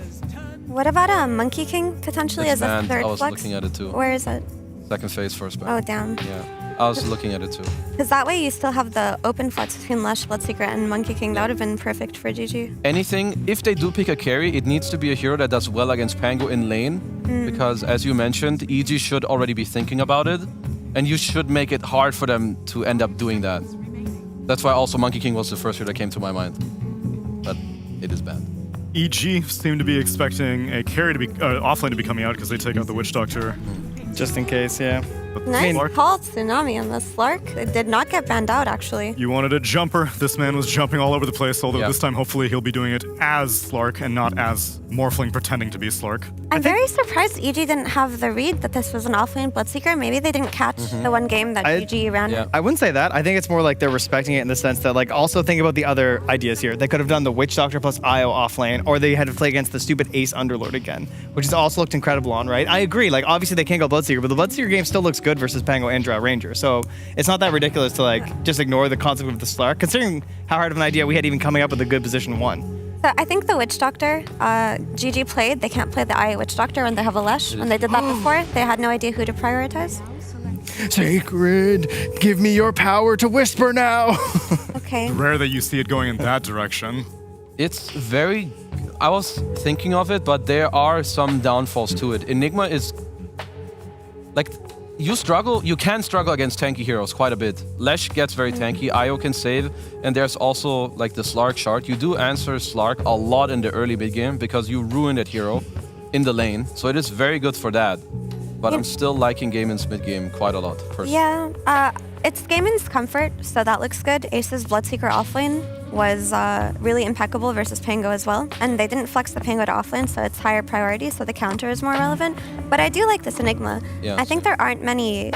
What about a Monkey King potentially It's as a banned. third I was flex? looking at it too. Where is it? Second phase, first ban. Oh, down. Yeah, I was looking at it too. Because that way you still have the open flex between Lush, Bloodseeker, and Monkey King. That would have been perfect for GG. Anything, if they do pick a carry, it needs to be a hero that does well against Pango in lane. Because as you mentioned, EG should already be thinking about it. And you should make it hard for them to end up doing that. That's why also Monkey King was the first hero that came to my mind. But it is bad. EG seem to be expecting a carry to be offlane to be coming out because they take out the Witch Doctor. Just in case, yeah. Nice call, Tsunami, on the Slark. It did not get banned out, actually. You wanted a jumper. This man was jumping all over the place, although Yeah. this time hopefully he'll be doing it as Slark and not as Morphling pretending to be Slark. I'm very surprised EG didn't have the read that this was an offlane Bloodseeker. Maybe they didn't catch the one game that GG ran. I wouldn't say that. I think it's more like they're respecting it in the sense that, like, also think about the other ideas here. They could have done the Witch Doctor plus Io offlane, or they had to play against the stupid Ace Underlord again, which has also looked incredible on, right? I agree. Like, obviously they can't go Bloodseeker, but the Bloodseeker game still looks good versus Pango and Drow Ranger. So it's not that ridiculous to, like, just ignore the concept of the Slark, considering how hard of an idea we had even coming up with a good position one. So I think the Witch Doctor, GG played. They can't play the Io Witch Doctor when they have a Lesh. When they did that before, they had no idea who to prioritize. Sacred, give me your power to whisper now. Okay. Rare that you see it going in that direction. It's very... I was thinking of it, but there are some downfalls to it. Enigma is... Like, you can struggle against tanky heroes quite a bit. Lesh gets very tanky, Io can save, and there's also, like, the Slark shard. You do answer Slark a lot in the early mid game because you ruin that hero in the lane, so it is very good for that. But I'm still liking Gaimin's mid game quite a lot, personally. Yeah, it's Gaimin's comfort, so that looks good. Ace's Bloodseeker offlane was really impeccable versus Pango as well. And they didn't flex the Pango to offlane, so it's higher priority, so the counter is more relevant. But I do like this Enigma. Yeah, I think there aren't many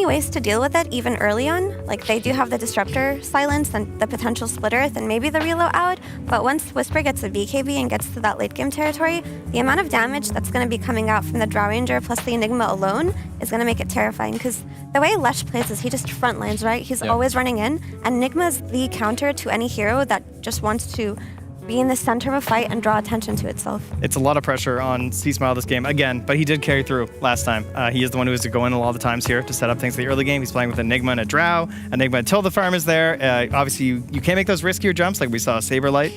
ways to deal with it even early on. Like, they do have the Disruptor silence and the potential Split Earth and maybe the reload out, but once Whisper gets a BKB and gets to that late game territory, the amount of damage that's going to be coming out from the Drow Ranger plus the Enigma alone is going to make it terrifying, because the way Lesh plays is he just front lines, right? He's always running in, and Enigma is the counter to any hero that just wants to be in the center of a fight and draw attention to itself. It's a lot of pressure on C-Smile this game, again, but he did carry through last time. He is the one who has to go in a lot of the times here to set up things in the early game. He's playing with Enigma and a Drow. Enigma until the farm is there. Obviously, you can't make those riskier jumps like we saw Saberlight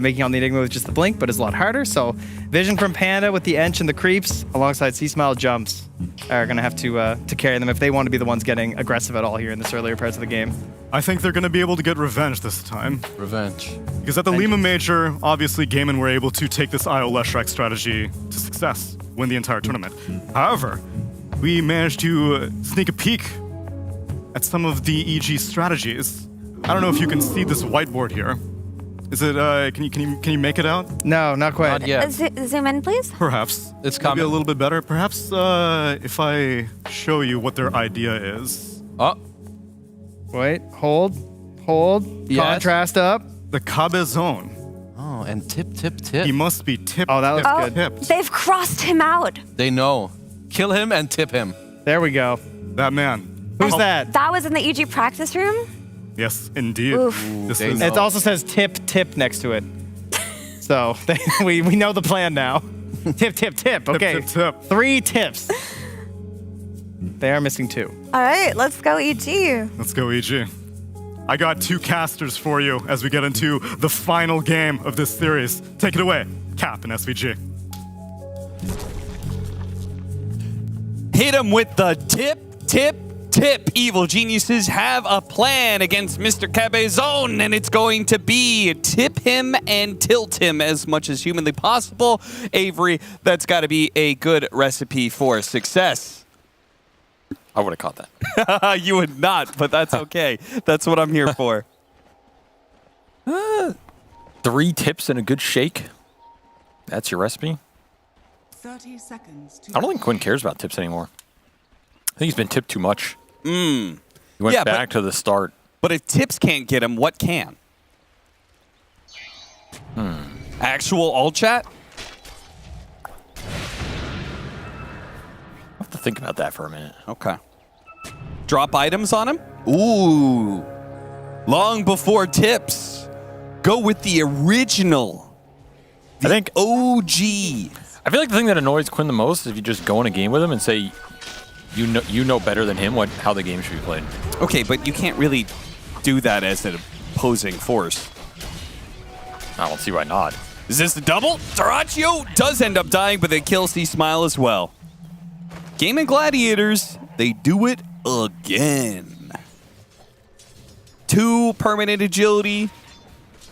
making on the Enigma with just the blink, but it's a lot harder. So Vision from Panda with the Ench and the creeps alongside C-Smile jumps are going to have to carry them if they want to be the ones getting aggressive at all here in this earlier parts of the game. I think they're going to be able to get revenge this time. Revenge. Because at the Lima Major, obviously Gaimin were able to take this Io Leshrac strategy to success, win the entire tournament. However, we managed to sneak a peek at some of the EG strategies. I don't know if you can see this whiteboard here. Is it, can you make it out? No, not quite. Not yet. Zoom in, please. Perhaps. It's Maybe coming. a little bit better. Perhaps if I show you what their idea is. Oh. Wait, hold. Yes. Contrast up. The Cabezon. Oh, and tip. He must be tipped. Oh, that looks good. Tipped. They've crossed him out. They know. Kill him and tip him. There we go. That man. Who's that? That was in the EG practice room? Yes, indeed. Oof. This They is know. It also says tip next to it. So we know the plan now. Tip. Okay. Tip. 3 tips. They are missing 2. All right, let's go EG. Let's go, EG. I got 2 casters for you as we get into the final game of this series. Take it away, Cap and SVG. Hit him with the tip. Evil geniuses have a plan against Mr. Cabezon, and it's going to be tip him and tilt him as much as humanly possible. Avery, that's got to be a good recipe for success. I would have caught that. You would not, but that's okay. That's what I'm here for. 3 tips and a good shake. That's your recipe. 30 seconds to I don't think Quinn cares about tips anymore. I think he's been tipped too much. He went back to the start. But if Tips can't get him, what can? Actual all chat? I have to think about that for a minute. Okay. Drop items on him? Ooh. Long before Tips. Go with the original. I think OG. I feel like the thing that annoys Quinn the most is if you just go in a game with him and say you know better than him how the game should be played. Okay, but you can't really do that as an opposing force. I don't see why not. Is this the double? Dyrachyo does end up dying, but they kill C-Smile as well. Game and Gladiators, they do it again. 2 permanent agility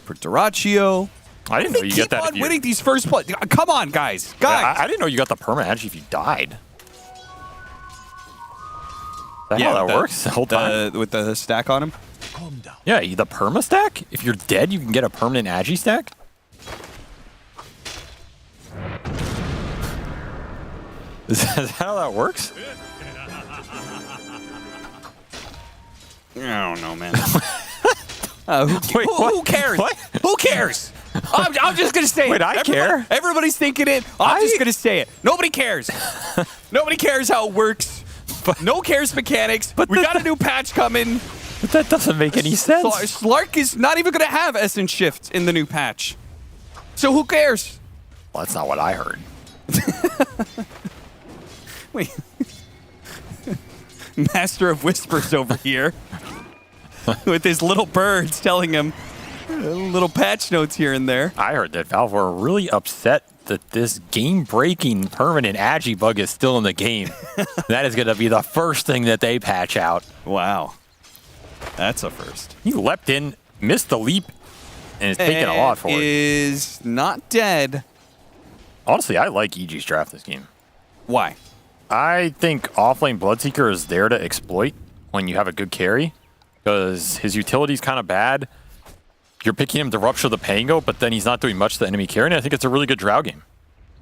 for Dyrachyo. I didn't know you get that. Keep on winning these first plays. Come on, guys. I didn't know you got the permanent actually if you died. Is that how that works the whole time? With the stack on him? Yeah, the perma stack? If you're dead, you can get a permanent agi stack? Is that how that works? I don't know, man. Who cares? What? Who cares? I'm just going to say Wait, it. I care. Everybody's thinking it. I'm just going to say it. Nobody cares. Nobody cares how it works. No cares mechanics. But we got a new patch coming. But that doesn't make any sense. Slark is not even going to have Essence Shift in the new patch. So who cares? Well, that's not what I heard. Wait. Master of Whispers over here. With his little birds telling him little patch notes here and there. I heard that Valve were really upset that this game-breaking permanent agi bug is still in the game. That is going to be the first thing that they patch out. Wow. That's a first. He leapt in, missed the leap, and is taking a lot for it. Is not dead. Honestly, I like EG's draft this game. Why? I think offlane Bloodseeker is there to exploit when you have a good carry, because his utility is kind of bad. You're picking him to rupture the Pango, but then he's not doing much to the enemy carry, and I think it's a really good drow game.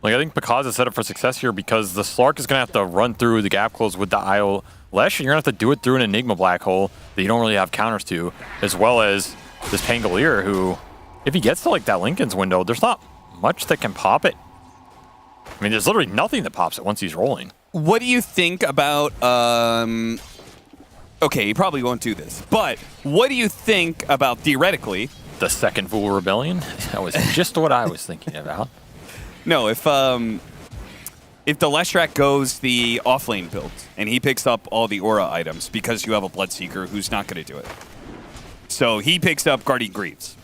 Like, I think Picaz is set up for success here because the Slark is going to have to run through the gap close with the IO Lesh, and you're going to have to do it through an Enigma Black Hole that you don't really have counters to, as well as this Pangolier, who, if he gets to like that Lincoln's window, there's not much that can pop it. I mean, there's literally nothing that pops it once he's rolling. What do you think about, okay, he probably won't do this, but what do you think about, theoretically, the second Fool Rebellion? That was just what I was thinking about. No, if the Leshrac goes the offlane build and he picks up all the aura items because you have a Bloodseeker who's not going to do it. So he picks up Guardian Greaves.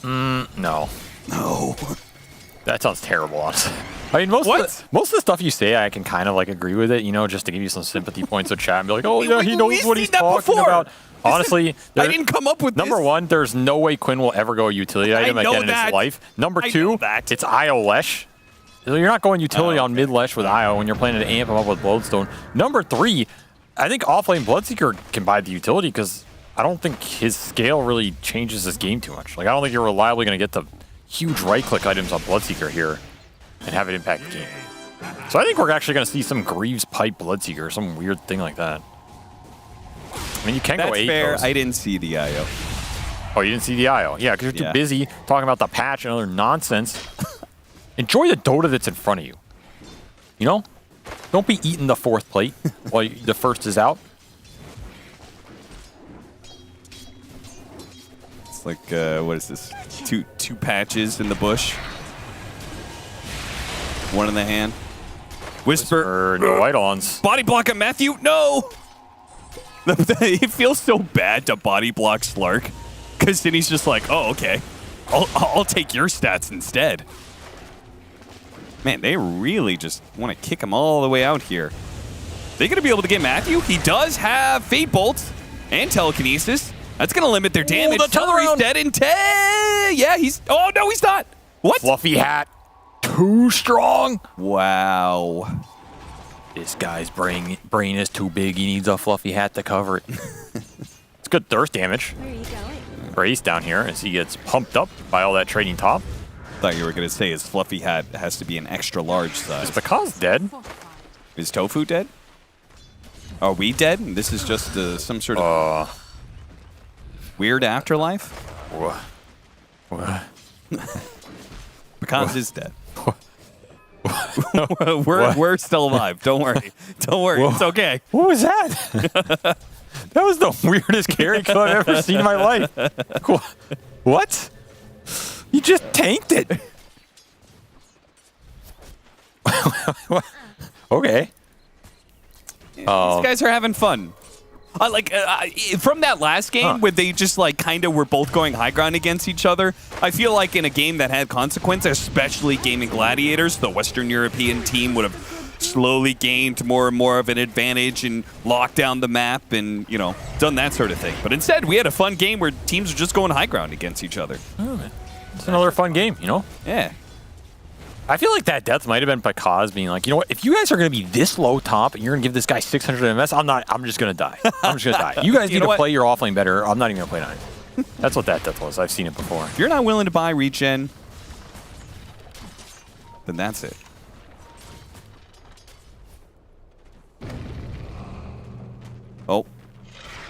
No. No. That sounds terrible, honestly. I mean, most of the stuff you say, I can kind of like agree with it, you know, just to give you some sympathy points of chat and be like, oh yeah, he knows what he's talking about. Honestly, I didn't come up with number one, there's no way Quinn will ever go utility item again in his life. Number two, it's IO Lesh. You're not going utility on mid Lesh with IO when you're planning to amp him up with Bloodstone. Number three, I think offlane Bloodseeker can buy the utility because I don't think his scale really changes his game too much. Like, I don't think you're reliably going to get the huge right-click items on Bloodseeker here and have it impact the game. So I think we're actually going to see some Greaves pipe Bloodseeker, some weird thing like that. I mean, you can go 8. Fair. I didn't see the IO. Oh, you didn't see the IO? Yeah, because you're too busy talking about the patch and other nonsense. Enjoy the Dota that's in front of you. You know? Don't be eating the fourth plate while the first is out. It's like, what is this? Two patches in the bush. One in the hand. Whisper. No white-ons. Body block at Matthew? No! It feels so bad to body block Slark. Because then he's just like, oh, okay. I'll take your stats instead. Man, they really just want to kick him all the way out here. They going to be able to get Matthew? He does have Fate Bolt and Telekinesis. That's going to limit their damage. The Tellery's dead in 10. Yeah, he's... Oh, no, he's not. What? Fluffy hat. Too strong. Wow. This guy's brain is too big. He needs a fluffy hat to cover it. It's good thirst damage. Where are you going? Brace down here as he gets pumped up by all that trading top. Thought you were going to say his fluffy hat has to be an extra large size. Is Picaz dead? Is Tofu dead? Are we dead? And this is just some sort of weird afterlife? What? Because is dead. we're still alive. Don't worry. Don't worry. It's okay. What was that? That was the weirdest carry kill I've ever seen in my life. What? You just tanked it. Okay. These guys are having fun. From that last game where they just like kind of were both going high ground against each other, I feel like in a game that had consequence, especially gaming Gladiators, the Western European team would have slowly gained more and more of an advantage and locked down the map and, you know, done that sort of thing. But instead, we had a fun game where teams were just going high ground against each other. It's another fun game, you know? Yeah. I feel like that death might have been Pakaz being like, you know what, if you guys are going to be this low top and you're going to give this guy 600 MS, I'm just going to die. I'm just going to die. You guys need to play your offlane better. I'm not even going to play 9. That's what that death was. I've seen it before. If you're not willing to buy regen, then that's it. Oh.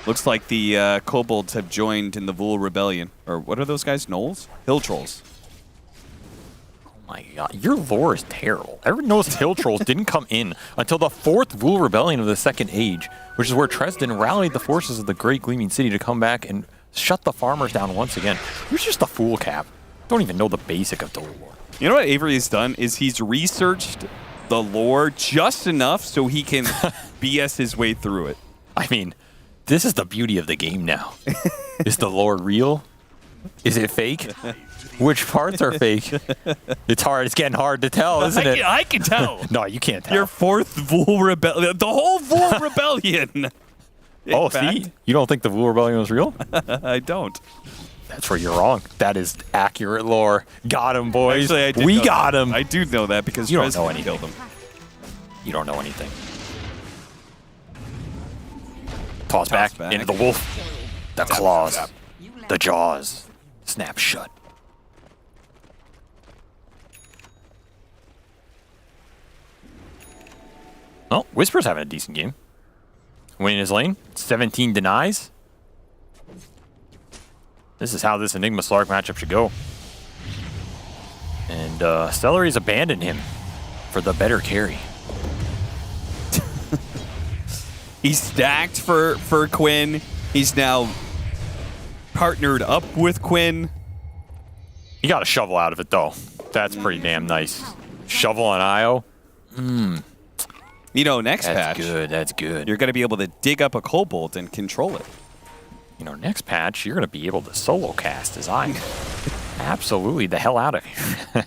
Looks like the kobolds have joined in the Vul Rebellion. Or what are those guys? Gnolls? Hill Trolls. My God, your lore is terrible. Everyone knows Hill Trolls didn't come in until the 4th Vul Rebellion of the Second Age, which is where Tresden rallied the forces of the Great Gleaming City to come back and shut the farmers down once again. You're just a fool, Cap. Don't even know the basic of Dota lore. You know what Avery has done is he's researched the lore just enough so he can BS his way through it. I mean, this is the beauty of the game now. Is the lore real? Is it fake? Which parts are fake? It's hard. It's getting hard to tell, isn't it? I can tell. No, you can't tell. Your 4th Vul Rebellion. The whole Vul Rebellion. Oh, see? You don't think the Vul Rebellion was real? I don't. That's where you're wrong. That is accurate lore. Got him, boys. Actually, we got him. I do know that because you don't know anything. Killed him. You don't know anything. Toss back into the wolf. The claws. The jaws. Snap shut. Well, Whisper's having a decent game. Winning his lane. 17 denies. This is how this Enigma Slark matchup should go. And Stellary's abandoned him for the better carry. He's stacked for Quinn. He's now partnered up with Quinn. He got a shovel out of it, though. That's pretty damn nice. Shovel on IO. You know, next patch. That's good. That's good. You're going to be able to dig up a kobold and control it. You know, next patch, you're going to be able to solo cast as I absolutely the hell out of here.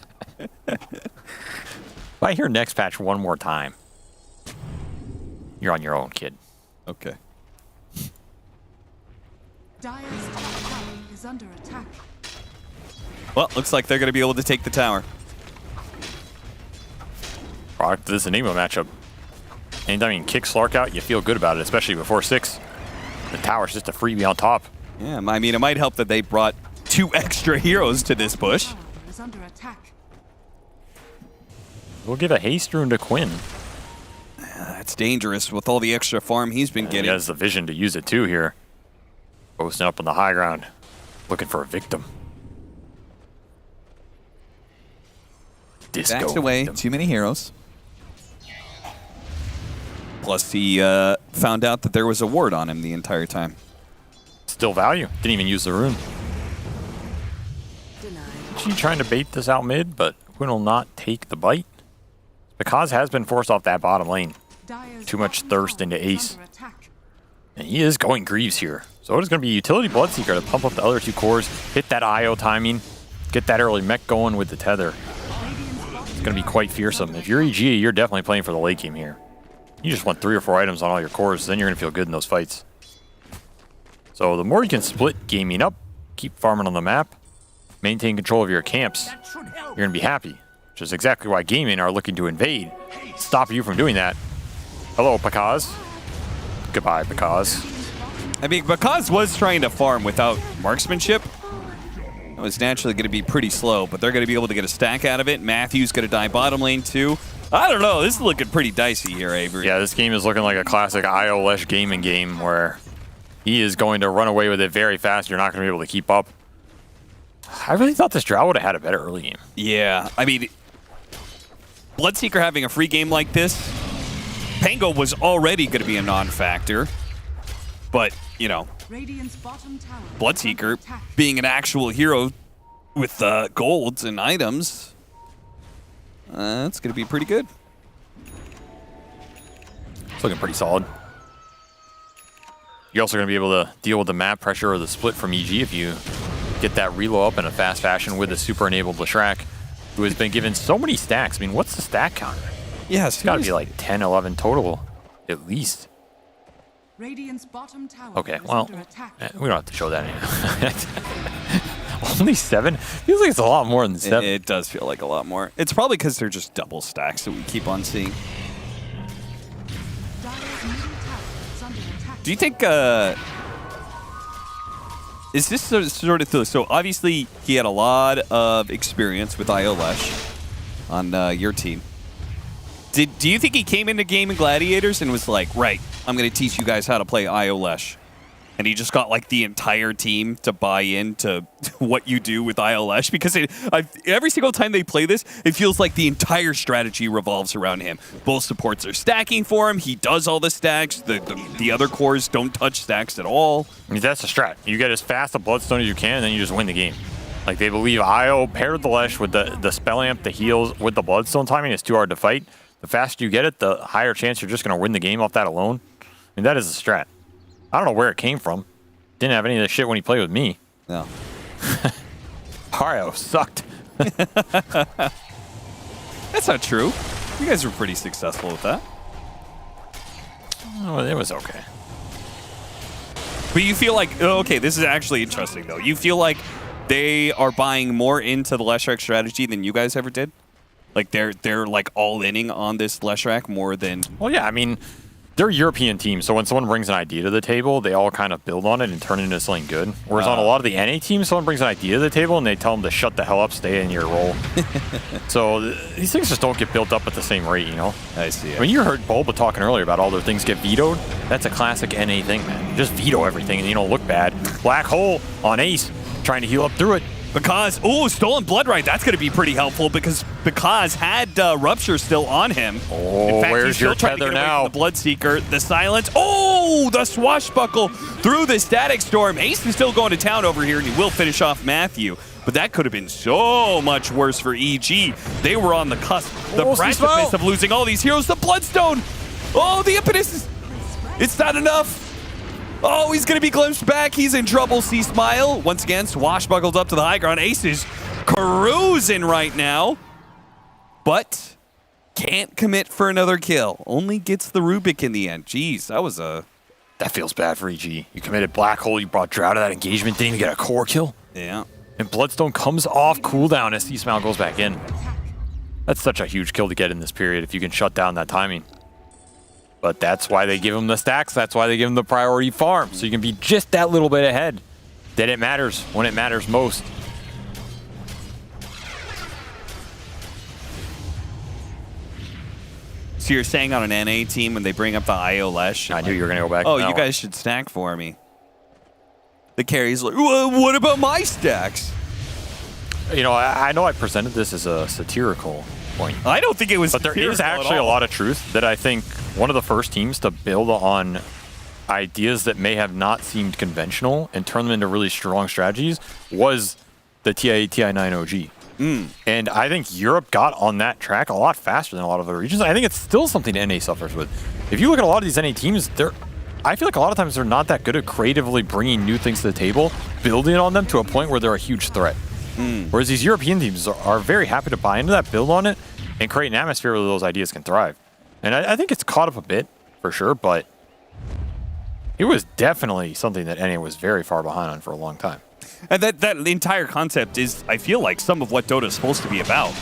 If I hear next patch one more time, you're on your own, kid. Okay. Dire's top tower is under attack. Well, looks like they're going to be able to take the tower. Product of this Enigma matchup. Anytime you can kick Slark out, you feel good about it, especially before 6. The tower's just a freebie on top. Yeah, I mean, it might help that they brought 2 extra heroes to this push. Is under attack. We'll give a haste rune to Quinn. That's dangerous with all the extra farm he's been getting. He has the vision to use it too here. Posting up on the high ground, looking for a victim. Disco Backs away, victim. too many heroes. Plus, he found out that there was a ward on him the entire time. Still value. Didn't even use the rune. She trying to bait this out mid, but Quinn will not take the bite. Because has been forced off that bottom lane. Too much thirst into Ace. And he is going Greaves here. So it is going to be utility Bloodseeker to pump up the other 2 cores, hit that IO timing, get that early mech going with the tether. It's going to be quite fearsome. If you're EG, you're definitely playing for the late game here. You just want 3 or 4 items on all your cores, then you're going to feel good in those fights. So the more you can split gaming up, keep farming on the map, maintain control of your camps, you're going to be happy. Which is exactly why gaming are looking to invade. Stop you from doing that. Hello, Pakaz. Goodbye, Pakaz. I mean, Bakaz was trying to farm without marksmanship. It was naturally going to be pretty slow, but they're going to be able to get a stack out of it. Matthew's going to die bottom lane too. I don't know. This is looking pretty dicey here, Avery. Yeah, this game is looking like a classic IO-Lesh gaming game where he is going to run away with it very fast. You're not going to be able to keep up. I really thought this Drow would have had a better early game. Yeah, I mean, Bloodseeker having a free game like this, Pango was already going to be a non-factor. But, you know, Bloodseeker being an actual hero with golds and items, that's going to be pretty good. It's looking pretty solid. You're also going to be able to deal with the map pressure or the split from EG if you get that reload up in a fast fashion with the super enabled Leshrac, who has been given so many stacks. I mean, what's the stack counter? Yeah, it's got to be like 10, 11 total, at least. Okay, well, we don't have to show that anymore. Only 7? Feels like it's a lot more than 7. It does feel like a lot more. It's probably because they're just double stacks that we keep on seeing. Do you think, is this sort of, so obviously he had a lot of experience with IO-Lesh on your team. Do you think he came into Game and Gladiators and was like, right, I'm going to teach you guys how to play IO-Lesh? And he just got like the entire team to buy into what you do with IO-Lesh? Because every single time they play this, it feels like the entire strategy revolves around him. Both supports are stacking for him. He does all the stacks. The other cores don't touch stacks at all. I mean, that's the strat. You get as fast a Bloodstone as you can, and then you just win the game. Like, they believe IO paired the Lesh with the spell amp, the heals, with the Bloodstone timing is too hard to fight. The faster you get it, the higher chance you're just going to win the game off that alone. I mean, that is a strat. I don't know where it came from. Didn't have any of the shit when he played with me. No. Hario sucked. That's not true. You guys were pretty successful with that. Oh, it was okay. But you feel like, okay, this is actually interesting, though. You feel like they are buying more into the Leshrac strategy than you guys ever did? Like, they're like all-inning on this Leshrac more than... Well, yeah, I mean, they're a European team, so when someone brings an idea to the table, they all kind of build on it and turn it into something good. Whereas on a lot of the NA teams, someone brings an idea to the table and they tell them to shut the hell up, stay in your role. So these things just don't get built up at the same rate, you know? I see. I mean, you heard Bulba talking earlier about all their things get vetoed. That's a classic NA thing, man. Just veto everything and you don't look bad. Black Hole on Ace, trying to heal up through it. Because, Stolen Blood Right, that's going to be pretty helpful because had Rupture still on him. Oh, in fact, where's he's still your trying tether to get away now? from the Bloodseeker, the silence. Oh, the swashbuckle through the Static Storm. Ace is still going to town over here, and he will finish off Matthew. But that could have been so much worse for EG. They were on the cusp, the precipice of losing all these heroes. The Bloodstone. Oh, the impetus. It's not enough. Oh, he's going to be glimpsed back. He's in trouble. C-Smile. Once again, swashbuckled up to the high ground. Ace is cruising right now. But can't commit for another kill. Only gets the Rubik in the end. Jeez, that feels bad for EG. You committed Black Hole. You brought Drow to that engagement. Didn't even get a core kill. Yeah. And Bloodstone comes off cooldown as C-Smile goes back in. That's such a huge kill to get in this period if you can shut down that timing. But that's why they give him the stacks. That's why they give him the priority farm. So you can be just that little bit ahead. Then it matters when it matters most. So you're saying on an NA team when they bring up the IO-Lesh? I knew you were going to go back. Oh, you guys should stack for me. The carry's like, what about my stacks? You know, I know I presented this as a satirical point. I don't think it was. But there is actually a lot of truth that I think one of the first teams to build on ideas that may have not seemed conventional and turn them into really strong strategies was the TI 9 OG. And I think Europe got on that track a lot faster than a lot of other regions. I think it's still something NA suffers with. If you look at a lot of these NA teams, I feel like a lot of times they're not that good at creatively bringing new things to the table, building on them to a point where they're a huge threat. Whereas these European teams are very happy to buy into that, build on it, and create an atmosphere where those ideas can thrive. And I think it's caught up a bit, for sure, but it was definitely something that NA was very far behind on for a long time. And that entire concept is, I feel like, some of what Dota is supposed to be about.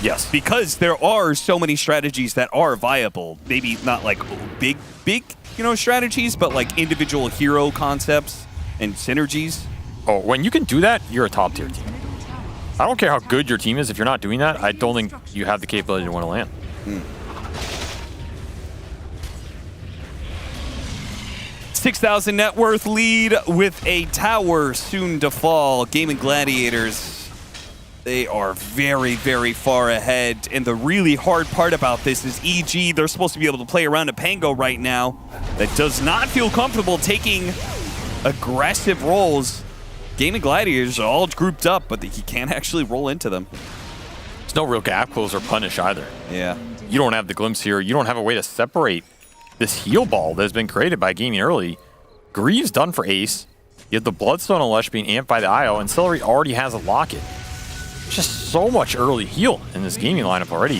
Yes. Because there are so many strategies that are viable. Maybe not like big, strategies, but like individual hero concepts and synergies. Oh, when you can do that, you're a top tier team. I don't care how good your team is. If you're not doing that, I don't think you have the capability to win a LAN. $6,000 net worth lead with a tower soon to fall. Gaming Gladiators, they are very, very far ahead. And the really hard part about this is EG, they're supposed to be able to play around a Pango right now that does not feel comfortable taking aggressive rolls. Gaming Gladiators are all grouped up, but he can't actually roll into them. There's no real gap close or punish either. Yeah. You don't have the glimpse here. You don't have a way to separate this heal ball that has been created by Gaming early. Greaves done for Ace. You have the Bloodstone and Lesh being amped by the IO, and Celery already has a Locket. Just so much early heal in this Gaming lineup already.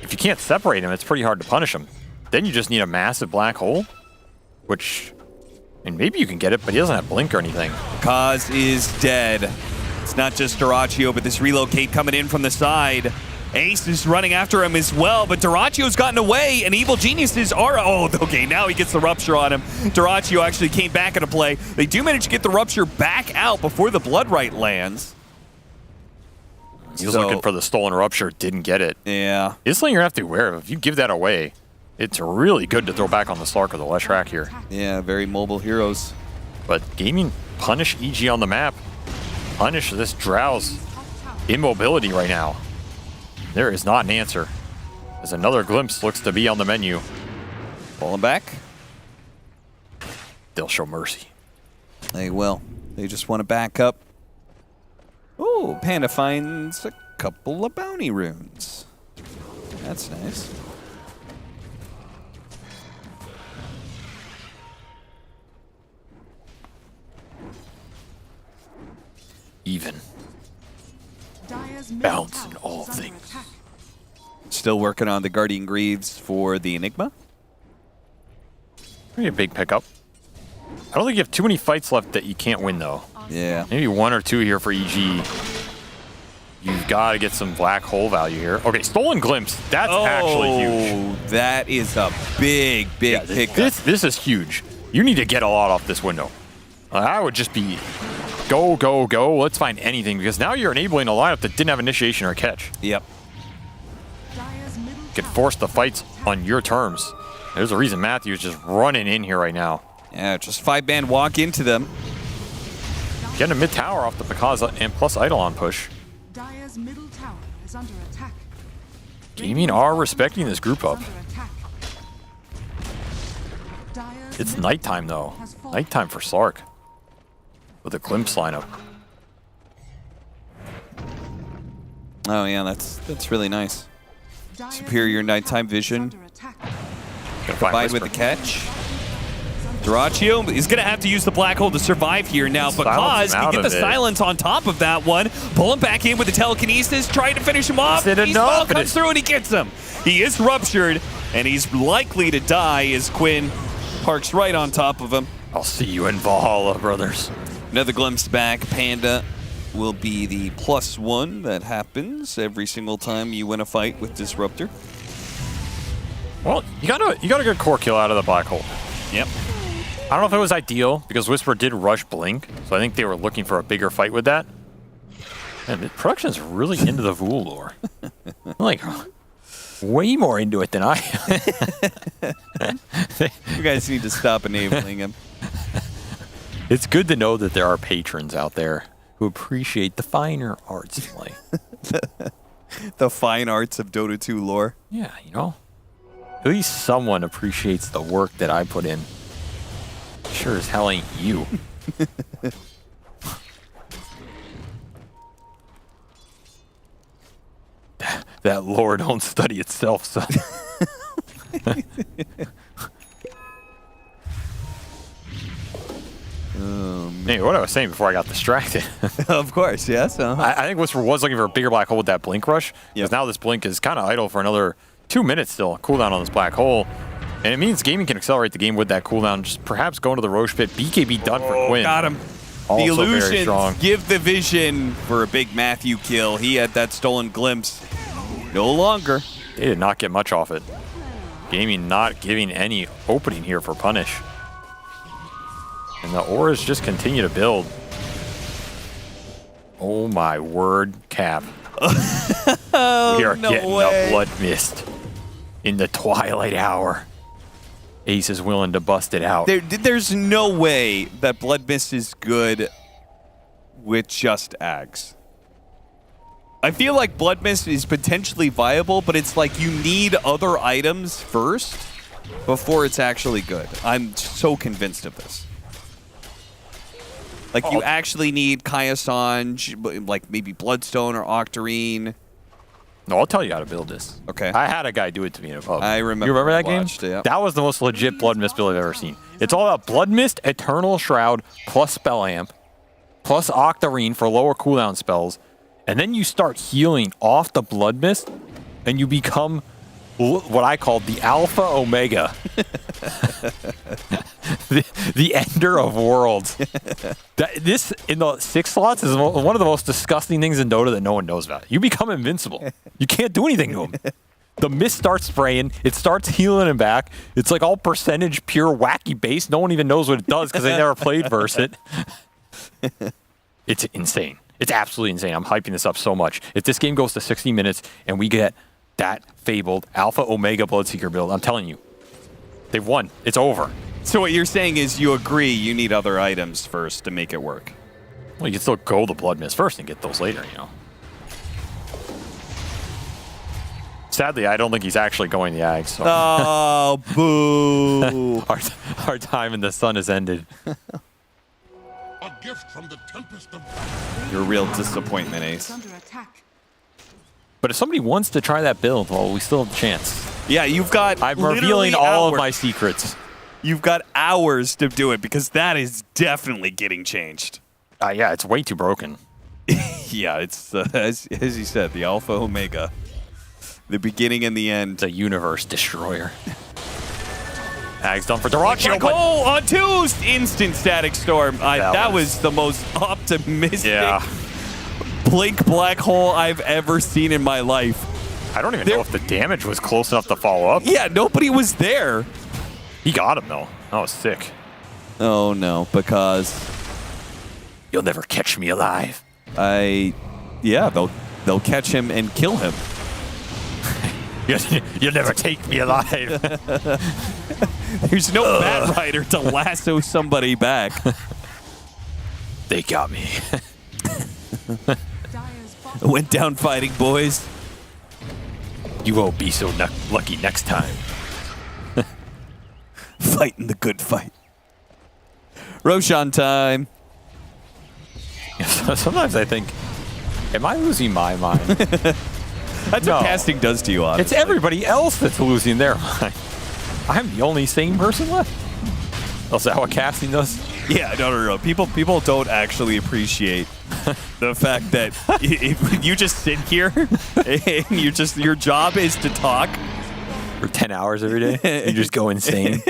If you can't separate him, it's pretty hard to punish him. Then you just need a massive black hole, which, and maybe you can get it, but he doesn't have Blink or anything. Kaz is dead. It's not just Dyrachyo, but this relocate coming in from the side. Ace is running after him as well, but Dyrachyo's gotten away, and Evil Geniuses are... Oh, okay, now he gets the Rupture on him. Dyrachyo actually came back into play. They do manage to get the Rupture back out before the Bloodright lands. He was looking for the stolen Rupture, didn't get it. Yeah. This thing you have to be aware of. If you give that away, it's really good to throw back on the Slark or the Leshrac here. Yeah, very mobile heroes. But Gaming punish EG on the map. Punish this Drow's immobility right now. There is not an answer, as another glimpse looks to be on the menu. Pulling back. They'll show mercy. They will. They just want to back up. Ooh, Panda finds a couple of bounty runes. That's nice. Even. Balance in all things. Still working on the Guardian Greaves for the Enigma. Maybe a big pickup. I don't think you have too many fights left that you can't win, though. Yeah. Maybe one or two here for EG. You've got to get some black hole value here. Okay, Stolen Glimpse. That's actually huge. That is a big pickup. This is huge. You need to get a lot off this window. I would just be go, go, go. Let's find anything, because now you're enabling a lineup that didn't have initiation or catch. Yep. You can force the fights on your terms. There's a reason Matthew's just running in here right now. Yeah, just 5-man walk into them. Getting a mid-tower off the Pikaza and plus Eidolon push. Dire's middle tower is under attack. Gaming are respecting this group up. It's nighttime, though. Nighttime for Slark. With a Glimpse lineup. Oh yeah, that's really nice. Superior nighttime vision. Combined with the catch. Dyrachyo is going to have to use the black hole to survive here now, because he get the silence on top of that one. Pull him back in with the telekinesis, trying to finish him off. Beastball comes through and he gets him. He is ruptured, and he's likely to die as Quinn parks right on top of him. I'll see you in Valhalla, brothers. Another glimpse back. Panda will be the +1 that happens every single time you win a fight with Disruptor. Well, you got a good core kill out of the black hole. Yep. I don't know if it was ideal, because Whisper did rush Blink, so I think they were looking for a bigger fight with that. And the production's really into the Vul lore. Like, way more into it than I am. You guys need to stop enabling him. It's good to know that there are patrons out there who appreciate the finer arts in life. The fine arts of Dota 2 lore. Yeah, you know. At least someone appreciates the work that I put in. Sure as hell ain't you. That lore don't study itself, son. Hey, what I was saying before I got distracted. Of course, yes. I think Whisper was looking for a bigger black hole with that Blink rush, because now this Blink is kind of idle for another 2 minutes still. Cooldown on this black hole. And it means Gaming can accelerate the game with that cooldown, just perhaps go into the Roche pit. BKB done for Quinn. Got him. Also the very illusions strong. give the vision for a big Matthew kill. He had that stolen glimpse. No longer. They did not get much off it. Gaming not giving any opening here for punish. And the auras just continue to build. Oh my word, Cap. Oh, we are no getting way. a blood mist in the twilight hour. Ace is willing to bust it out. There's no way that Blood Mist is good with just Ags. I feel like Blood Mist is potentially viable, but it's like you need other items first before it's actually good. I'm so convinced of this. Like, you actually need Kaya-Sanj, like maybe Bloodstone or Octarine. No, I'll tell you how to build this. Okay. I had a guy do it to me in a pub. I remember. You remember that game? Yeah. That was the most legit Blood Mist build I've ever seen. It's all about Blood Mist, Eternal Shroud, plus Spell Amp, plus Octarine for lower cooldown spells, and then you start healing off the Blood Mist, and you become what I call the Alpha Omega. the Ender of Worlds. This, in the 6 slots, is one of the most disgusting things in Dota that no one knows about. You become invincible. You can't do anything to him. The mist starts spraying. It starts healing him back. It's like all percentage, pure, wacky base. No one even knows what it does because they never played versus it. It's insane. It's absolutely insane. I'm hyping this up so much. If this game goes to 60 minutes and we get that fabled Alpha Omega Bloodseeker build, I'm telling you, they've won. It's over. So what you're saying is you agree you need other items first to make it work. Well, you can still go the Blood Mist first and get those later, you know. Sadly, I don't think he's actually going the Ags. So. Oh, boo. our time in the sun has ended. A gift from the tempest of You're a real disappointment, Ace. But if somebody wants to try that build, well, we still have a chance. Yeah, you've got I'm revealing all of my secrets. You've got hours to do it because that is definitely getting changed. Yeah, it's way too broken. Yeah, it's, as you said, the Alpha Omega. The beginning and the end. The universe destroyer. Ags done for Dyrachyo. Goal on 2! Instant Static Storm. That was the most optimistic blink black hole I've ever seen in my life. I don't even know if the damage was close enough to follow up. Yeah, nobody was there. He got him, though. That was sick. Oh, no, because... You'll never catch me alive. Yeah, they'll catch him and kill him. You'll never take me alive. There's no Bat Rider to lasso somebody back. They got me. Went down fighting, boys. You won't be so lucky next time. Fighting the good fight. Roshan time. Sometimes I think, am I losing my mind? That's what casting does to you, honestly. It's everybody else that's losing their mind. I'm the only sane person left. Is that what casting does? Yeah, no. People don't actually appreciate the fact that if you just sit here and your job is to talk for 10 hours every day. You just go insane.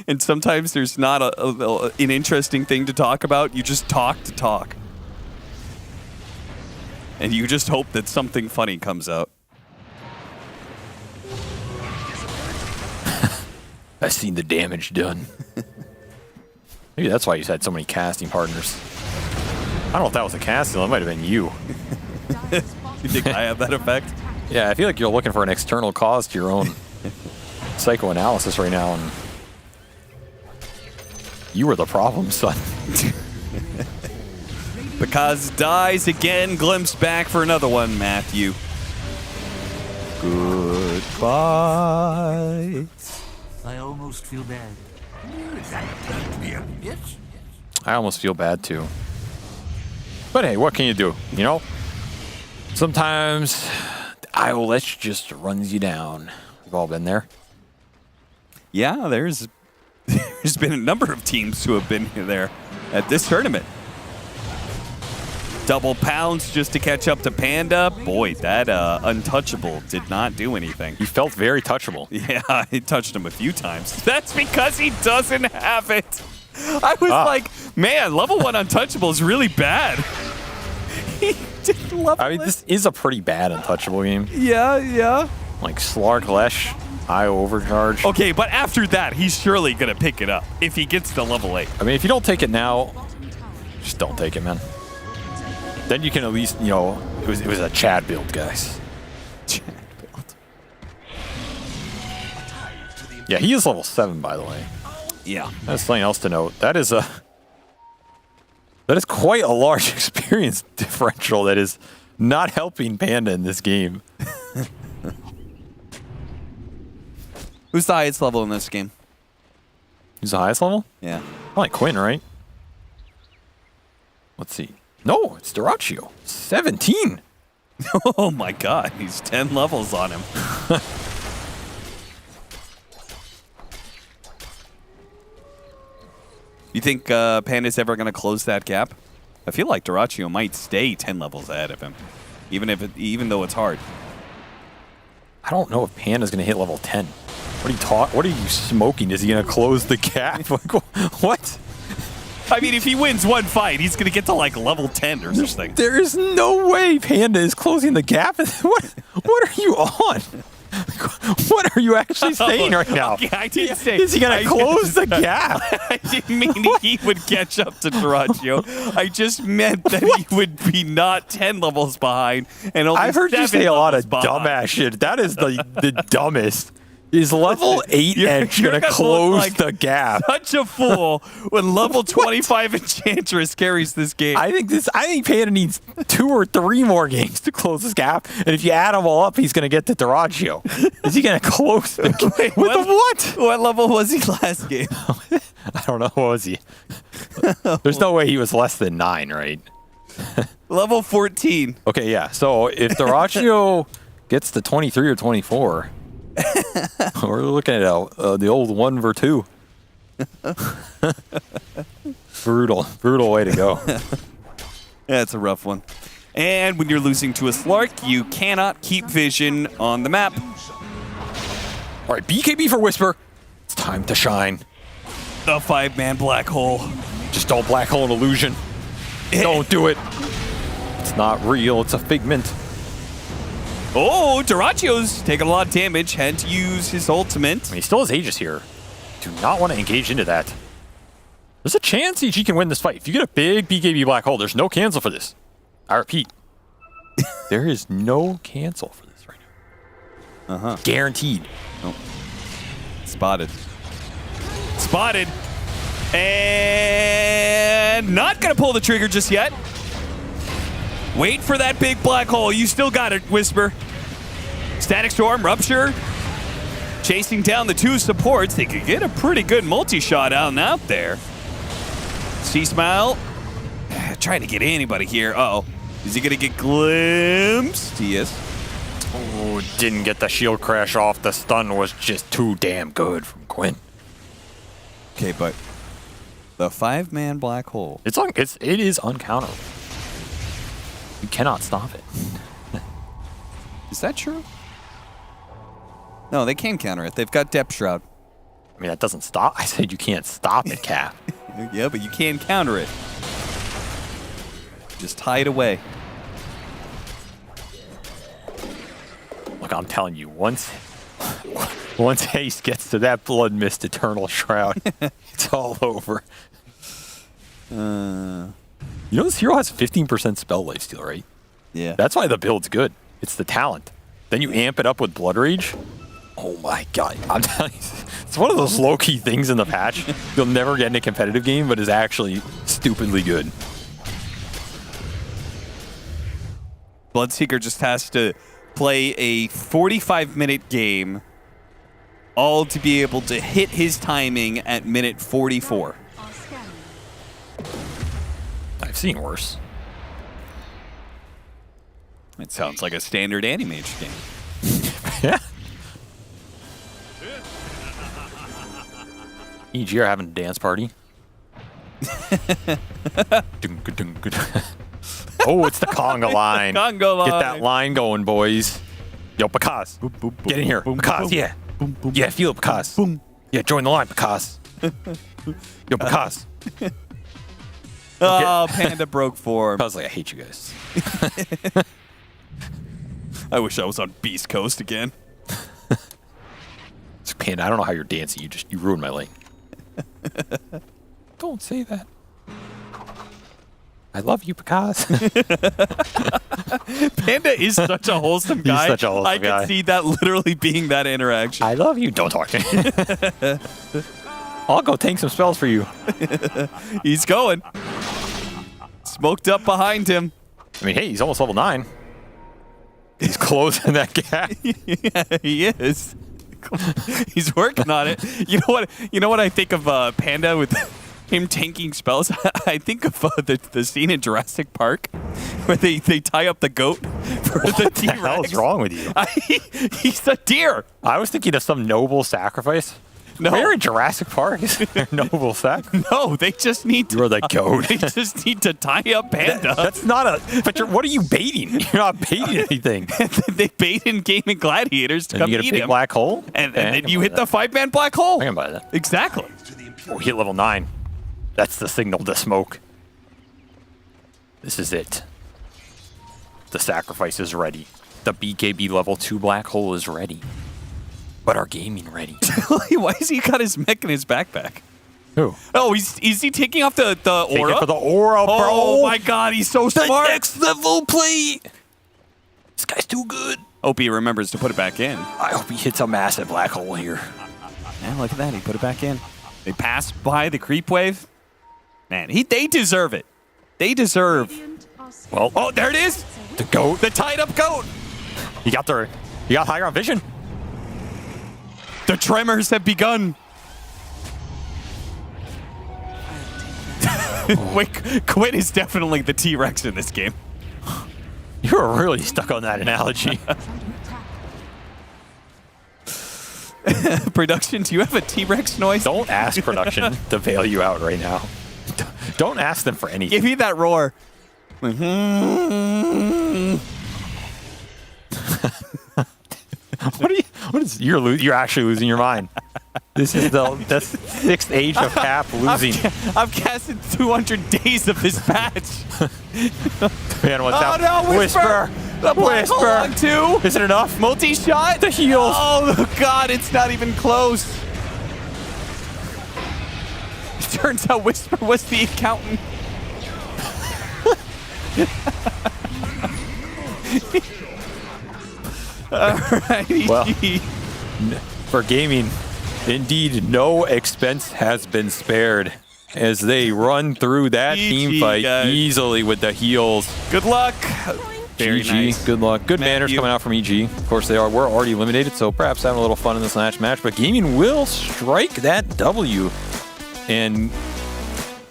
and sometimes there's not an interesting thing to talk about. You just talk to talk. And you just hope that something funny comes out. I've seen the damage done. Maybe that's why you had so many casting partners. I don't know if that was a casting. That might have been you. You think I have that effect? Yeah, I feel like you're looking for an external cause to your own psychoanalysis right now, and you were the problem, son. Because dies again, glimpse back for another one, Matthew. Goodbye. I almost feel bad. Yes. I almost feel bad too. But hey, what can you do? You know? Sometimes the IOLH just runs you down. We've all been there. Yeah, there's been a number of teams who have been there at this tournament. Double pounds just to catch up to Panda. Boy, that untouchable did not do anything. He felt very touchable. Yeah, I touched him a few times. That's because he doesn't have it. I was like, man, level 1 untouchable is really bad. He didn't level I mean, this is a pretty bad untouchable game. Yeah. Like Slark Lesh, IO Overcharge. Okay, but after that, he's surely going to pick it up if he gets to level 8. I mean, if you don't take it now, just don't take it, man. Then you can at least, you know, it was a Chad build, guys. Jack build. Yeah, he is level 7, by the way. Yeah. That's something else to note. That is quite a large experience differential that is not helping Panda in this game. Who's the highest level in this game? Who's the highest level? Yeah. Probably Quinn, right? Let's see. No, it's Duraccio. 17. Oh my god, he's 10 levels on him. You think Panda's ever going to close that gap? I feel like Duraccio might stay 10 levels ahead of him, even though it's hard. I don't know if Panda's going to hit level 10. What are you smoking? Is he going to close the gap? Like, what? I mean, if he wins one fight, he's going to get to like level 10 or something. There is no way Panda is closing the gap. What are you on? What are you actually saying right now? Okay, I didn't say. Is he going to close the gap? I didn't mean he would catch up to Duraccio. I just meant that he would be not 10 levels behind. And only I've heard you 7 say a lot of levels behind. dumbass shit. That is the dumbest. Is level 8 Edge going to close like the gap? Such a fool when level 25 Enchantress carries this game. I think Panda needs 2 or 3 more games to close this gap. And if you add them all up, he's going to get to Duraccio. Is he going to close the gap? Wait, what level was he last game? I don't know. What was he? There's no way he was less than 9, right? Level 14. Okay, yeah. So if Duraccio gets to 23 or 24... we're looking at the old 1 for 2. Brutal way to go. Yeah, it's a rough one. And when you're losing to a Slark, you cannot keep vision on the map. All right, BKB for Whisper. It's time to shine. The 5-man black hole. Just don't black hole an illusion. Don't do it. It's not real. It's a figment. Oh, Duraccio's taking a lot of damage. Had to use his ultimate. I mean, he still has Aegis here. Do not want to engage into that. There's a chance EG can win this fight. If you get a big BKB black hole, there's no cancel for this. I repeat. There is no cancel for this right now. Uh-huh. Guaranteed. Oh. Spotted. Spotted. And not going to pull the trigger just yet. Wait for that big black hole. You still got it, Whisper. Static Storm, Rupture. Chasing down the 2 supports. They could get a pretty good multi-shot out there. C-Smile. Trying to get anybody here. Uh-oh. Is he going to get glimpsed? He is. Oh, didn't get the shield crash off. The stun was just too damn good from Quinn. Okay, but the 5-man black hole. It is uncounterable. You cannot stop it. Is that true? No, they can counter it. They've got Depth Shroud. I mean, that doesn't stop. I said you can't stop it, Cap. Yeah, but you can counter it. Just tie it away. Look, I'm telling you, once Haste gets to that Blood Mist Eternal Shroud, it's all over. You know this hero has 15% spell lifesteal, right? Yeah. That's why the build's good. It's the talent. Then you amp it up with Blood Rage. Oh my god. I'm telling you, it's one of those low-key things in the patch you'll never get in a competitive game, but is actually stupidly good. Bloodseeker just has to play a 45-minute game, all to be able to hit his timing at minute 44. I've seen worse. It sounds like a standard Animage game. Yeah. EG are having a dance party. Oh, it's the conga line. Conga line. Get that line going, boys. Yo, Picasso. Get in here. Picasso, yeah. Yeah, feel it, Picasso. Yeah, join the line, Picasso. Yo, Picasso. Oh, Panda broke form. I was like, I hate you guys. I wish I was on Beastcoast again. Panda, I don't know how you're dancing. You ruined my lane. Don't say that. I love you, because Panda is such a wholesome guy. He's such a wholesome guy. I can see that literally being that interaction. I love you. Don't talk to me. I'll go tank some spells for you. He's going. Smoked up behind him. I mean, hey, he's almost level 9. He's closing that gap. Yeah, he is. He's working on it. You know what I think of Panda with him tanking spells? I think of the scene in Jurassic Park where they tie up the goat for the T-Rex. What the hell is wrong with you? He's a deer. I was thinking of some noble sacrifice. No. Where in Jurassic Park is there noble sacrifice? No, they just need to. You're the goat. They just need to tie up Panda. That's not a. But what are you baiting? You're not baiting anything. They bait in Gaming Gladiators to And come you get a eat big him. black hole? And Okay, then you hit the 5-man black hole. I can buy that. Exactly. Oh, he hit level 9. That's the signal to smoke. This is it. The sacrifice is ready. The BKB level 2 black hole is ready. But our gaming ready. Why has he got his mech in his backpack? Who? Oh, is he taking off the aura? Take it for the aura, bro. Oh my god, he's so smart. The next level play. This guy's too good. Hope he remembers to put it back in. I hope he hits a massive black hole here. Man, look at that. He put it back in. They passed by the creep wave. Man, they deserve it. They deserve. Well, oh, there it is. The goat. The tied up goat. You got high ground vision. The tremors have begun. Wait, Quinn is definitely the T-Rex in this game. You were really stuck on that analogy. Production, do you have a T-Rex noise? Don't ask production to bail you out right now. Don't ask them for anything. Give me that roar. You're actually losing your mind. This is the 6th age of Cap losing. I've casted 200 days of this patch. Man, what's oh out? No, Whisper! The black hole on 2. Is it enough? Multi-shot? The heals. Oh god, it's not even close. It turns out Whisper was the accountant. Alright, well, for gaming, indeed, no expense has been spared as they run through that team fight easily with the heals. Good luck. Very GG, nice. good luck. Good manners coming out from EG. Of course, we're already eliminated, so perhaps having a little fun in this last match. But gaming will strike that W, and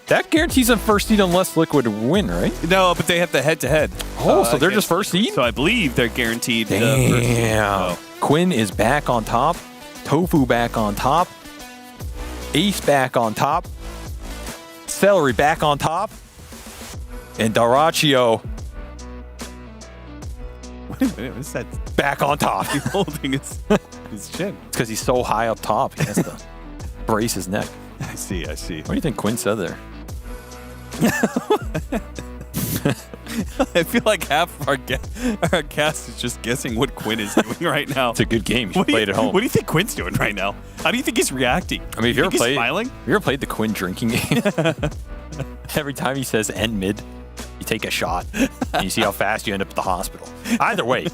that guarantees them first seed unless Liquid win, right? No, but they have the head-to-head. Oh, so they're just first seed? So I believe they're guaranteed. Damn. Quinn is back on top. Tofu back on top. Ace back on top. Celery back on top. And Daraccio. Wait a minute, what's that? Back on top. He's holding his chin. It's because he's so high up top. He has to brace his neck. I see. What do you think Quinn said there? I feel like half of our cast is just guessing what Quinn is doing right now. It's a good game. You should play it at home. What do you think Quinn's doing right now? How do you think he's reacting? I mean, if you ever smiling? played the Quinn drinking game, every time he says end mid, you take a shot, and you see how fast you end up at the hospital. Either way,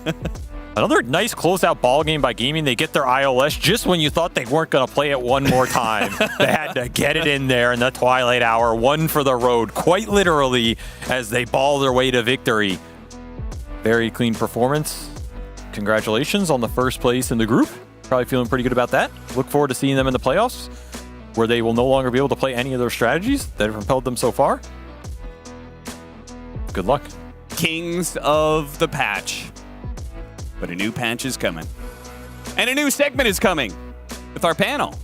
another nice closeout ball game by gaming. They get their ILS just when you thought they weren't going to play it one more time. They had to get it in there in the twilight hour, one for the road, quite literally, as they ball their way to victory. Very clean performance. Congratulations on the first place in the group. Probably feeling pretty good about that. Look forward to seeing them in the playoffs, where they will no longer be able to play any of their strategies that have propelled them so far. Good luck. Kings of the patch. But a new patch is coming. And a new segment is coming with our panel.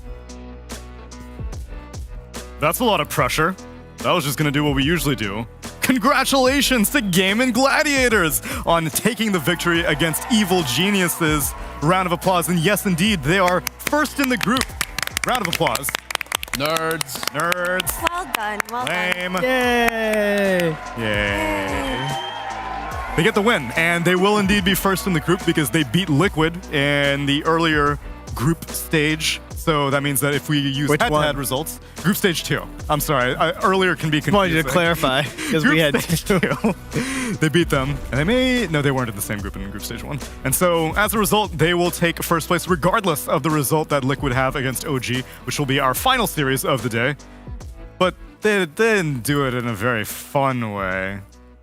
That's a lot of pressure. That was just going to do what we usually do. Congratulations to Gaming Gladiators on taking the victory against Evil Geniuses. Round of applause. And yes, indeed, they are first in the group. Round of applause. Nerds. Well done. Well Lame. done. Yay. They get the win, and they will indeed be first in the group because they beat Liquid in the earlier group stage. So that means that if we use Which head-to-head one? results, group stage 2. I'm sorry, earlier can be confusing. Wanted you to clarify because we had stage 2. They beat them, and they weren't in the same group in group stage 1. And so as a result, they will take first place regardless of the result that Liquid have against OG, which will be our final series of the day. But they didn't do it in a very fun way.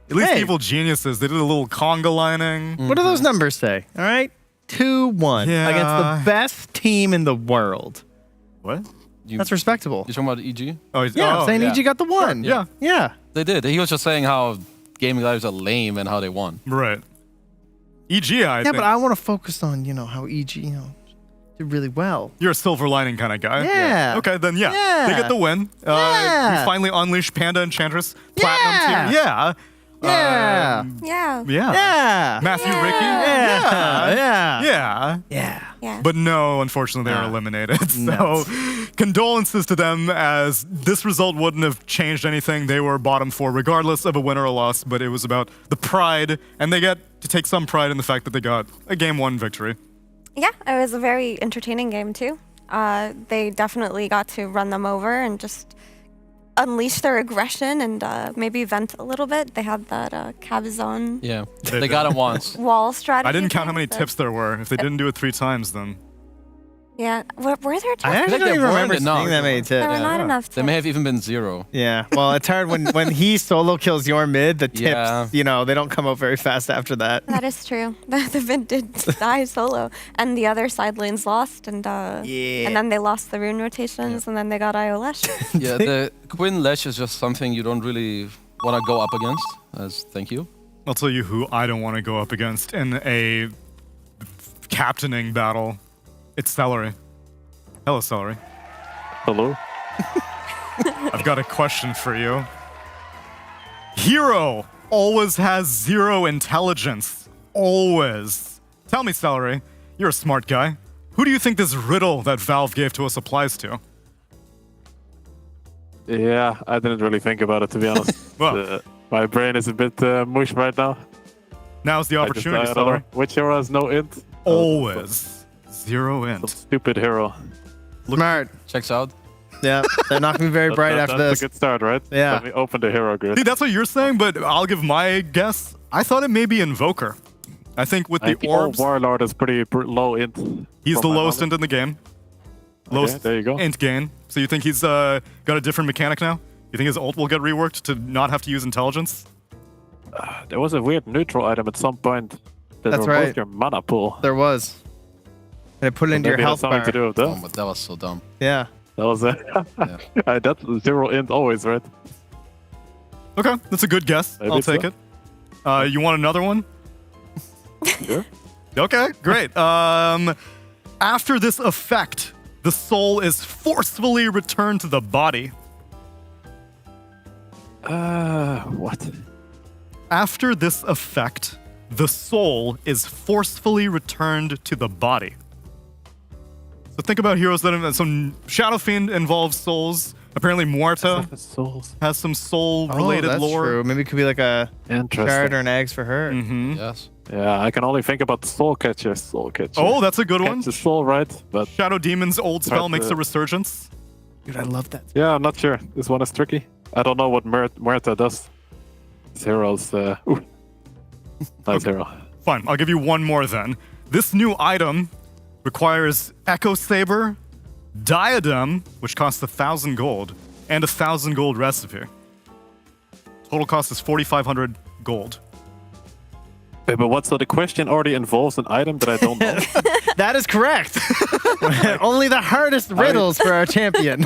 At least Evil Geniuses, they did a little conga lining. What do those numbers say? All right, 2-1 against the best team in the world. What? That's respectable. You're talking about EG? I'm saying EG got the one. Sure. Yeah. They did. He was just saying how gaming lives are lame and how they won. Right. EG, I think. But I want to focus on, how EG, did really well. You're a silver lining kind of guy. Yeah. Okay, then they get the win. We finally unleashed Panda Enchantress Platinum tier. Yeah. Yeah. Matthew Ricky. Yeah. But no, unfortunately, they are eliminated. So condolences to them, as this result wouldn't have changed anything. They were bottom 4 regardless of a win or a loss, but it was about the pride, and they get to take some pride in the fact that they got a game 1 victory. Yeah, it was a very entertaining game too. They definitely got to run them over and just unleash their aggression and maybe vent a little bit. They had that Cabazon Yeah, they got it once. wall strategy. I didn't count how many tips there were. If they didn't do it 3 times, then... Yeah, were there tips? I actually don't even remember seeing that many tips. There were not enough tips. They may have even been 0. Yeah, well, it's hard when he solo kills your mid, the tips, Yeah. they don't come out very fast after that. That is true. The Vin did die solo, and the other side lanes lost, and then they lost the rune rotations, and then they got IO Lesh. Yeah, the Quinn Lesh is just something you don't really want to go up against, as thank you. I'll tell you who I don't want to go up against in a captaining battle. It's Celery. Hello, Celery. Hello. I've got a question for you. Hero always has 0 intelligence. Always. Tell me, Celery, you're a smart guy. Who do you think this riddle that Valve gave to us applies to? Yeah, I didn't really think about it, to be honest. Well, my brain is a bit mush right now. Now's the opportunity, I don't Celery. know. Which hero has no int? Always 0 int. Stupid hero. Smart. Checks out. Yeah, they're not going to be very bright after this. That's a good start, right? Yeah. Let me open the hero grid. See, that's what you're saying, but I'll give my guess. I thought it may be Invoker. I think with the orbs... Warlord is pretty low int. He's the lowest int in the game. Lowest there you go. int gain. So you think he's got a different mechanic now? You think his ult will get reworked to not have to use intelligence? There was a weird neutral item at some point that That's removed right. your mana pool. There was. And it put it into your Maybe it has health something bar. to do with that. Oh, but that was so dumb. Yeah. That was that's 0 int always, right? Okay, that's a good guess. Maybe I'll take so. it. You want another one? Sure. Okay, great. After this effect, the soul is forcefully returned to the body. What? After this effect, the soul is forcefully returned to the body. So think about heroes that have some Shadow Fiend involves souls. Apparently Muerta has some soul-related that's lore. True. Maybe it could be like a Interesting. shard or an eggs for her. Mm-hmm. Yes. Yeah, I can only think about Soul Catcher. Soul Catcher. Oh, that's a good one. Catch the soul, right? But Shadow Demon's old spell Hard makes to- a resurgence. Dude, I love that. yeah, I'm not sure. This one is tricky. I don't know what Muerta does. This hero's nice hero. Fine, I'll give you one more then. This new item requires Echo Saber, Diadem, which costs 1,000 gold, and 1,000 gold recipe. Total cost is 4,500 gold. Wait, but what? So the question already involves an item that I don't know. That is correct. Only the hardest riddles for our champion.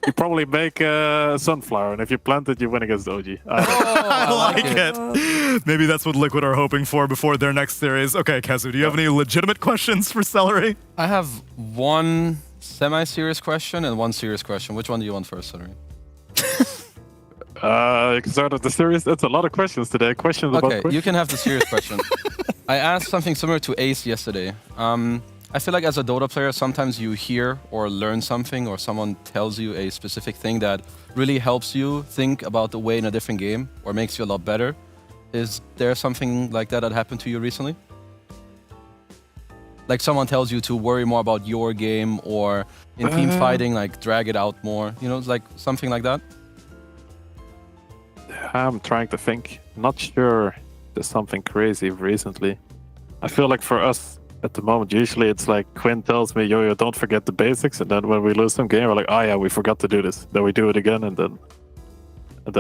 You probably make a sunflower, and if you plant it, you win against OG. I like it. Maybe that's what Liquid are hoping for before their next series. Okay, Kazu, do you have any legitimate questions for Celery? I have one semi-serious question and one serious question. Which one do you want first, Celery? You can start with the serious. That's a lot of questions today. Questions about Okay, questions. you can have the serious question. I asked something similar to Ace yesterday. I feel like as a Dota player, sometimes you hear or learn something, or someone tells you a specific thing that really helps you think about the way in a different game, or makes you a lot better. Is there something like that that happened to you recently? Like someone tells you to worry more about your game, or in team fighting, like drag it out more. You know, it's like something like that. I'm trying to think. Not sure there's something crazy recently. I feel like for us at the moment, usually it's like Quinn tells me, yo, don't forget the basics. And then when we lose some game, we're like, oh yeah, we forgot to do this. Then we do it again, and then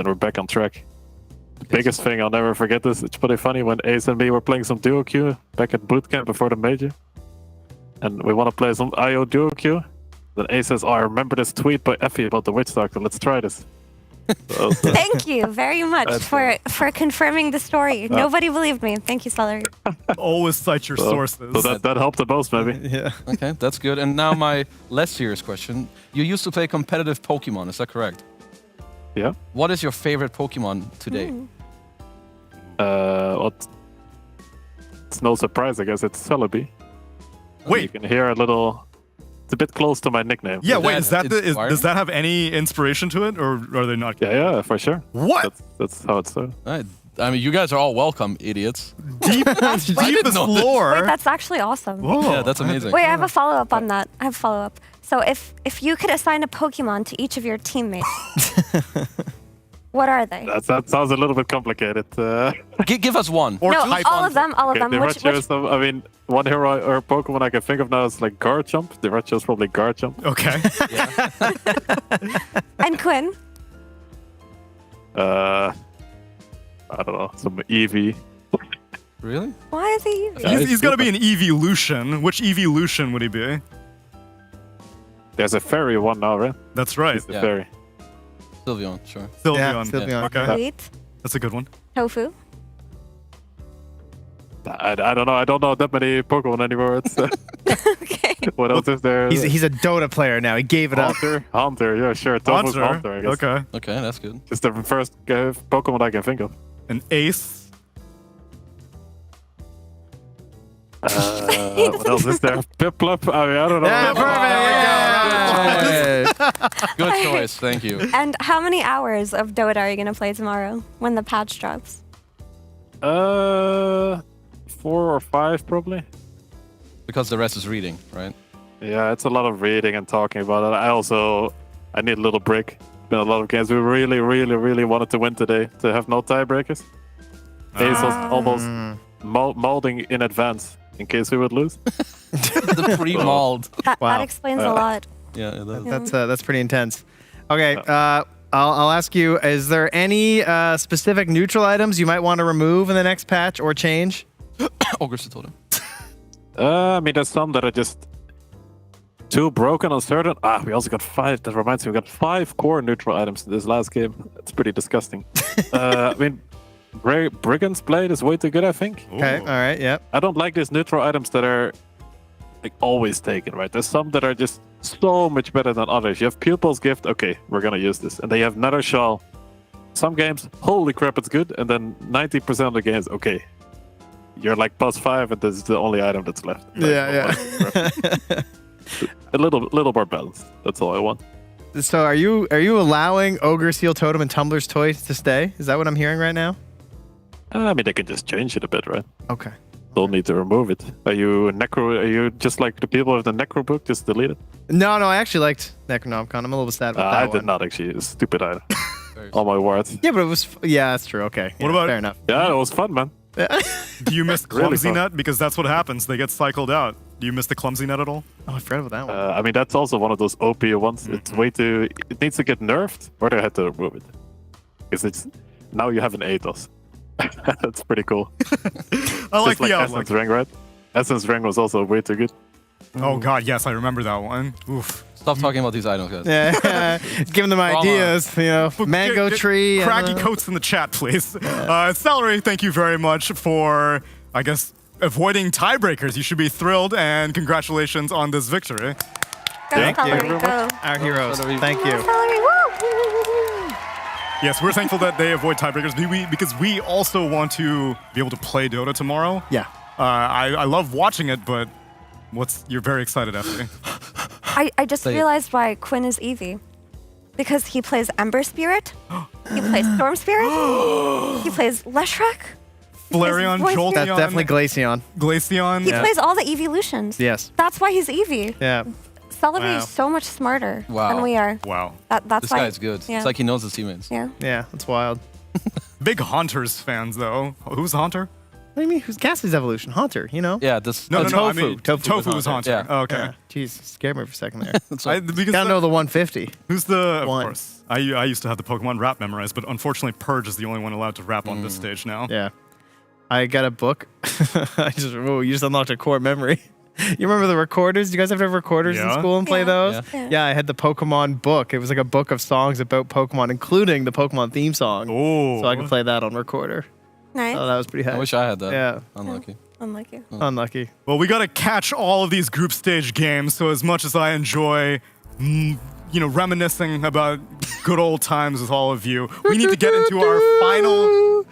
we're back on track. The biggest thing, I'll never forget this. It's pretty funny when Ace and me were playing some duo queue back at bootcamp before the major. And we want to play some IO duo queue. Then Ace says, oh, I remember this tweet by Effie about the Witch Doctor. Let's try this. Thank you very much for confirming the story. Nobody believed me. Thank you, Celery. Always cite your sources. So that helped the most, maybe. Yeah. Okay, that's good. And now my less serious question. You used to play competitive Pokemon, is that correct? Yeah. What is your favorite Pokemon today? It's no surprise, I guess. It's Celebi. Wait. You can hear a little... It's a bit close to my nickname. Yeah, wait, does that have any inspiration to it, or are they not? Yeah, for sure. What? That's how it started. I mean, you guys are all welcome, idiots. Deepest lore. Wait, that's actually awesome. Whoa. Yeah, that's amazing. Wait, I have a follow-up on that. I have a follow-up. So if you could assign a Pokemon to each of your teammates, what are they? That sounds a little bit complicated. Give us one. Or no, all of them. All of them. Which... I mean, one hero or Pokemon I can think of now is like Garchomp. The retro is probably Garchomp. Okay. And Quinn? I don't know. Some Eevee. Really? Why is he Eevee? He's got to be an Eeveelution. Which Eeveelution would he be? There's a fairy one now, right? That's right. He's the fairy. Sylveon, sure. Sylveon. Yeah, Sylveon. Okay. Sweet. That's a good one. Tofu? I don't know. I don't know that many Pokemon anymore. It's, okay. What else is there? He's a Dota player now. He gave it up. Hunter, yeah, sure. Tofu's Hunter, I guess. Okay. Okay, that's good. It's the first Pokemon I can think of. An Ace. What else is there? Piplup? I mean, I don't know. Yeah, perfect. Good choice. Thank you. And how many hours of Dota are you going to play tomorrow when the patch drops? 4 or 5 probably. Because the rest is reading, right? Yeah, it's a lot of reading and talking about it. I need a little break. It's been a lot of games. We really, really, really wanted to win today to have no tiebreakers. Ace was almost molding in advance in case we would lose. The pre-mauled. That explains a lot. Yeah, it does. That's pretty intense. Okay, I'll ask you: is there any specific neutral items you might want to remove in the next patch or change? Ogres told him. I mean, there's some that are just too broken on certain. We also got 5. That reminds me, we got 5 core neutral items in this last game. It's pretty disgusting. I mean, Brigand's Blade is way too good, I think. Okay, all right, yep. I don't like these neutral items that are like always taken, right? There's some that are just so much better than others. You have Pupil's Gift, okay, we're gonna use this. And then you have Nether Shell. Some games, holy crap, it's good. And then 90% of the games, okay, you're like +5 and this is the only item that's left. Yeah. A little more balanced. That's all I want. So are you allowing Ogre Seal Totem and Tumbler's Toy to stay? Is that what I'm hearing right now? I mean, they can just change it a bit, right? Okay. Don't need to remove it. Are you just like the people with the Necro book, just delete it? No, I actually liked Necronomicon. I'm a little bit sad about that I one. did not actually. It's a stupid item. All my words. Yeah, but it was... Yeah, that's true. Okay. What about... Fair enough. Yeah, it was fun, man. Do you miss Clumsy Nut? Because that's what happens. They get cycled out. Do you miss the Clumsy Nut at all? Oh, I forgot about that one. I mean, that's also one of those OP ones. It's way too... It needs to get nerfed, or they had to remove it. Because it's... Now you have an Athos. That's pretty cool. I like the Essence Ring, right? Essence Ring was also way too good. Oh god, yes, I remember that one. Oof. Stop talking about these items, guys. Yeah, giving them ideas. You know, mango tree. Craggy coats in the chat, please. Celery, thank you very much for, I guess, avoiding tiebreakers. You should be thrilled, and congratulations on this victory. Thank you. Our heroes. Thank you. Yes, we're thankful that they avoid tiebreakers because we also want to be able to play Dota tomorrow. Yeah. I love watching it, but you're very excited after. I just realized why Quinn is Eevee. Because he plays Ember Spirit, he plays Storm Spirit, he plays Leshrac, Flareon, voice Jolteon. That's definitely Glaceon. Glaceon. He plays all the evolutions. Yes. That's why he's Eevee. Yeah. Celebi Wow. is so much smarter Wow. than we are. Wow. That's This why. guy is good. Yeah. It's like he knows his teammates. Yeah. Yeah, that's wild. Big Haunters fans, though. Who's Haunter? What do you mean? Who's Ghastly's evolution? Haunter, you know? Yeah, this. No, Tofu. I mean, Tofu was Haunter. Yeah. Oh, okay. Yeah. Jeez, scared me for a second there. Because Gotta know the 150. Who's the? Of One. course. I used to have the Pokemon rap memorized, but unfortunately, Purge is the only one allowed to rap on this stage now. Yeah. I got a book. You just unlocked a core memory. You remember the recorders? Do you guys have to have recorders in Yeah. school and play Yeah. those? Yeah. Yeah, I had the Pokemon book. It was like a book of songs about Pokemon, including the Pokemon theme song. Oh. So I could play that on recorder. Nice. Oh, that was pretty high. I wish I had that. Yeah. Unlucky. Unlucky. Unlucky. Well, we got to catch all of these group stage games. So as much as I enjoy, reminiscing about good old times with all of you, we need to get into our final.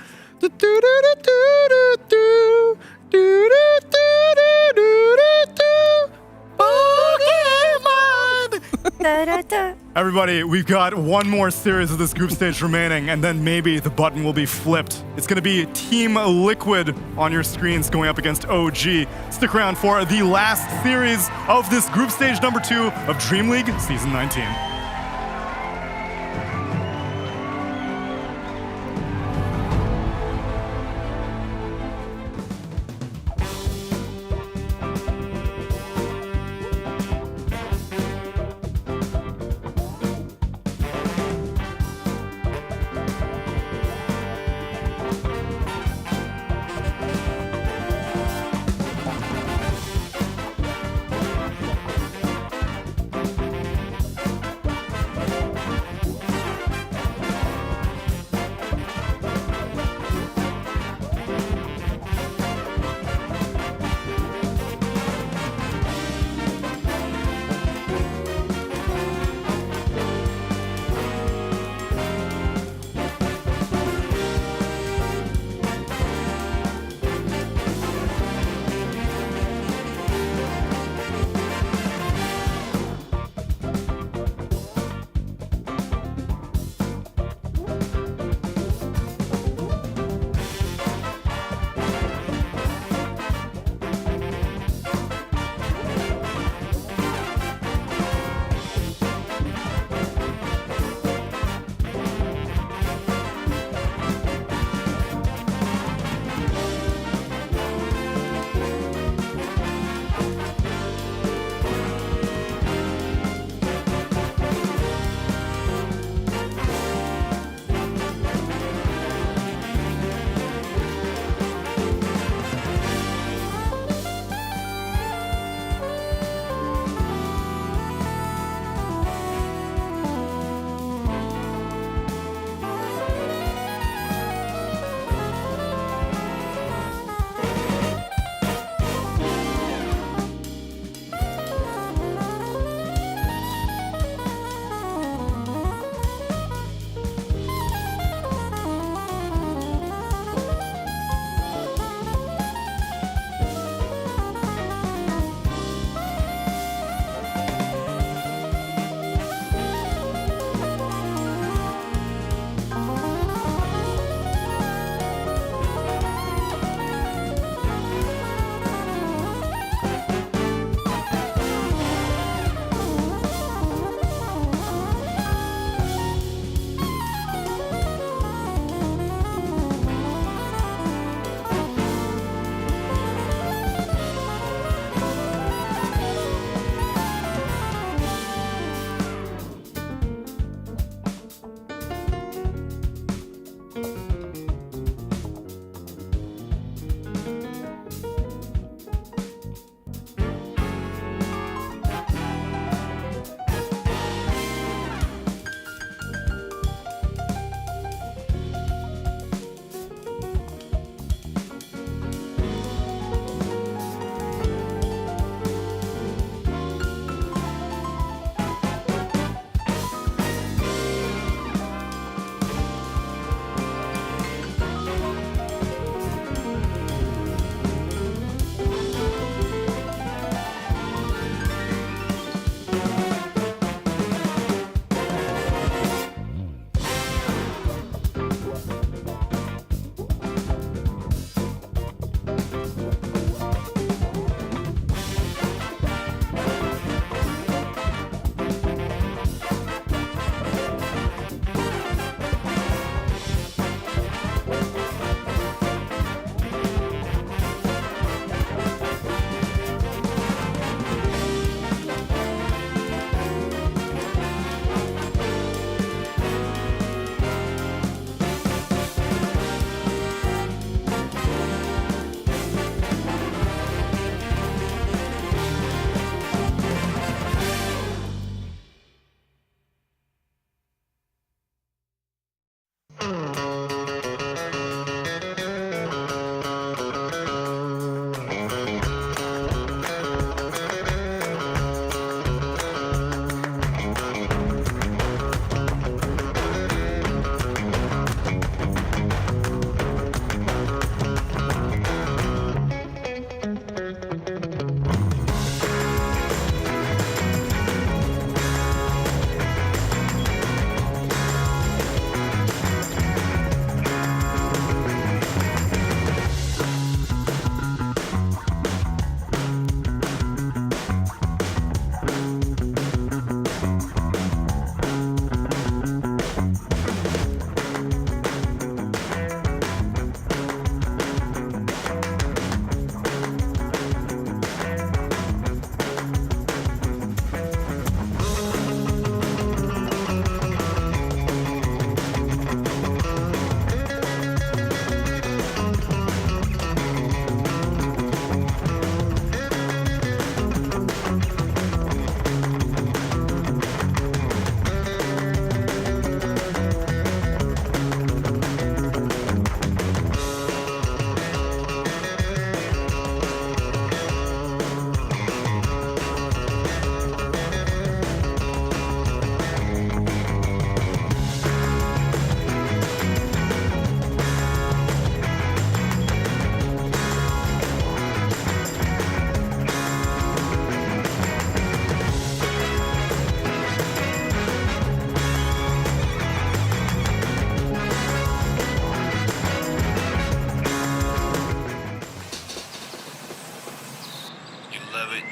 Everybody, we've got one more series of this group stage remaining, and then maybe the button will be flipped. It's going to be Team Liquid on your screens going up against OG. Stick around for the last series of this group stage number 2 of DreamLeague Season 19.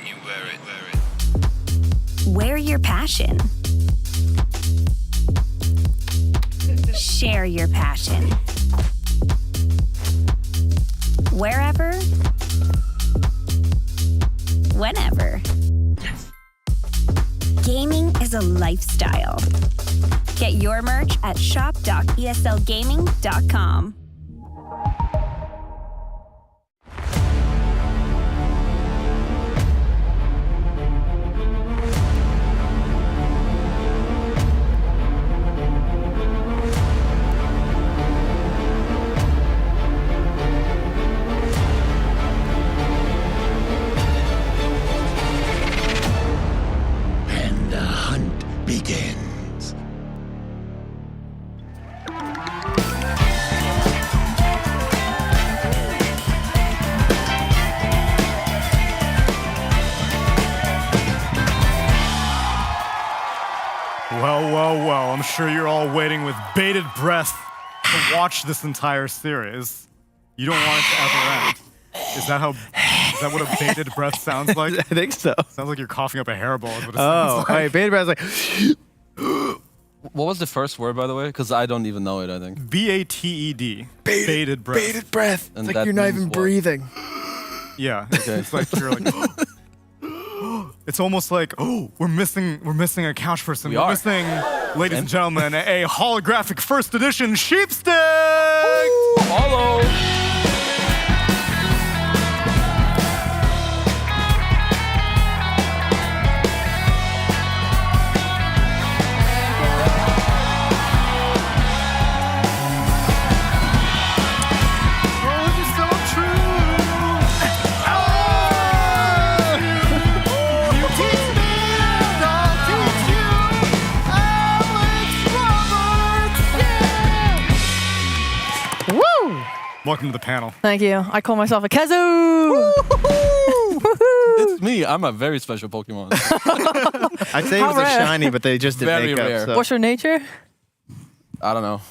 you wear it. Wear your passion. Share your passion. Wherever, whenever. Gaming is a lifestyle. Get your merch at shop.eslgaming.com. And the hunt begins. Well, I'm sure you're all waiting with bated breath to watch this entire series. You don't want it to ever end. Is that what a bated breath sounds like? I think so. Sounds like you're coughing up a hairball is what it sounds like. All right, bated breath is like... What was the first word, by the way? Because I don't even know it, I think. B-A-T-E-D. Bated breath. Bated breath. And It's that like you're not means even what? breathing. Yeah. Okay. It's like you're like... It's almost like, we're missing a couch person. We're missing, ladies and gentlemen, a holographic first edition sheepstick! Follow! Welcome to the panel. Thank you. I call myself a Kazoo. It's me. I'm a very special Pokemon. I'd say it was a shiny, but they just did Very makeup. rare. So. What's your nature? I don't know.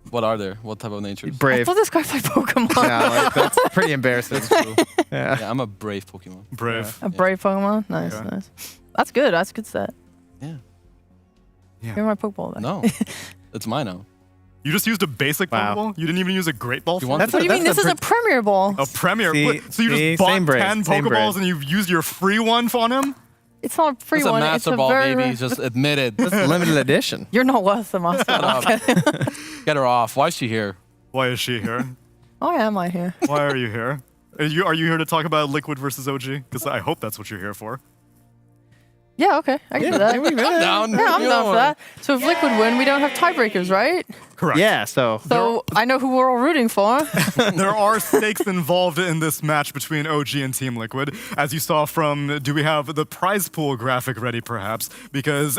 What are there? What type of natures? I Brave. thought this guy played Pokemon. Yeah, like, that's pretty embarrassing. That's true. Yeah. Yeah, I'm a brave Pokemon. Brave. A brave Pokemon? Nice, Yeah. nice. That's good. That's a good set. Yeah. You're my Pokeball then. No. It's mine now. You just used a basic Pokeball? You didn't even use a Great Ball for it? What do you mean? This is a Premier Ball. A Premier? See- What, so you see, just bought same bread, 10 same bread. Pokeballs and you've used your free one on him? It's not a free It's a one. Master it's a Ball, very baby. rare- Just admit it. That's limited edition. You're not worth the Master Ball. Get her off. Why is she here? Why is she here? Why am I here? Why are you here? Are you here to talk about Liquid versus OG? Because I hope that's what you're here for. Yeah, okay. I can do that. I'm down. Yeah, I'm down for that. So if Liquid win, we don't have tiebreakers, right? Correct. Yeah, so I know who we're all rooting for. There are stakes involved in this match between OG and Team Liquid. As you saw from, do we have the prize pool graphic ready perhaps? Because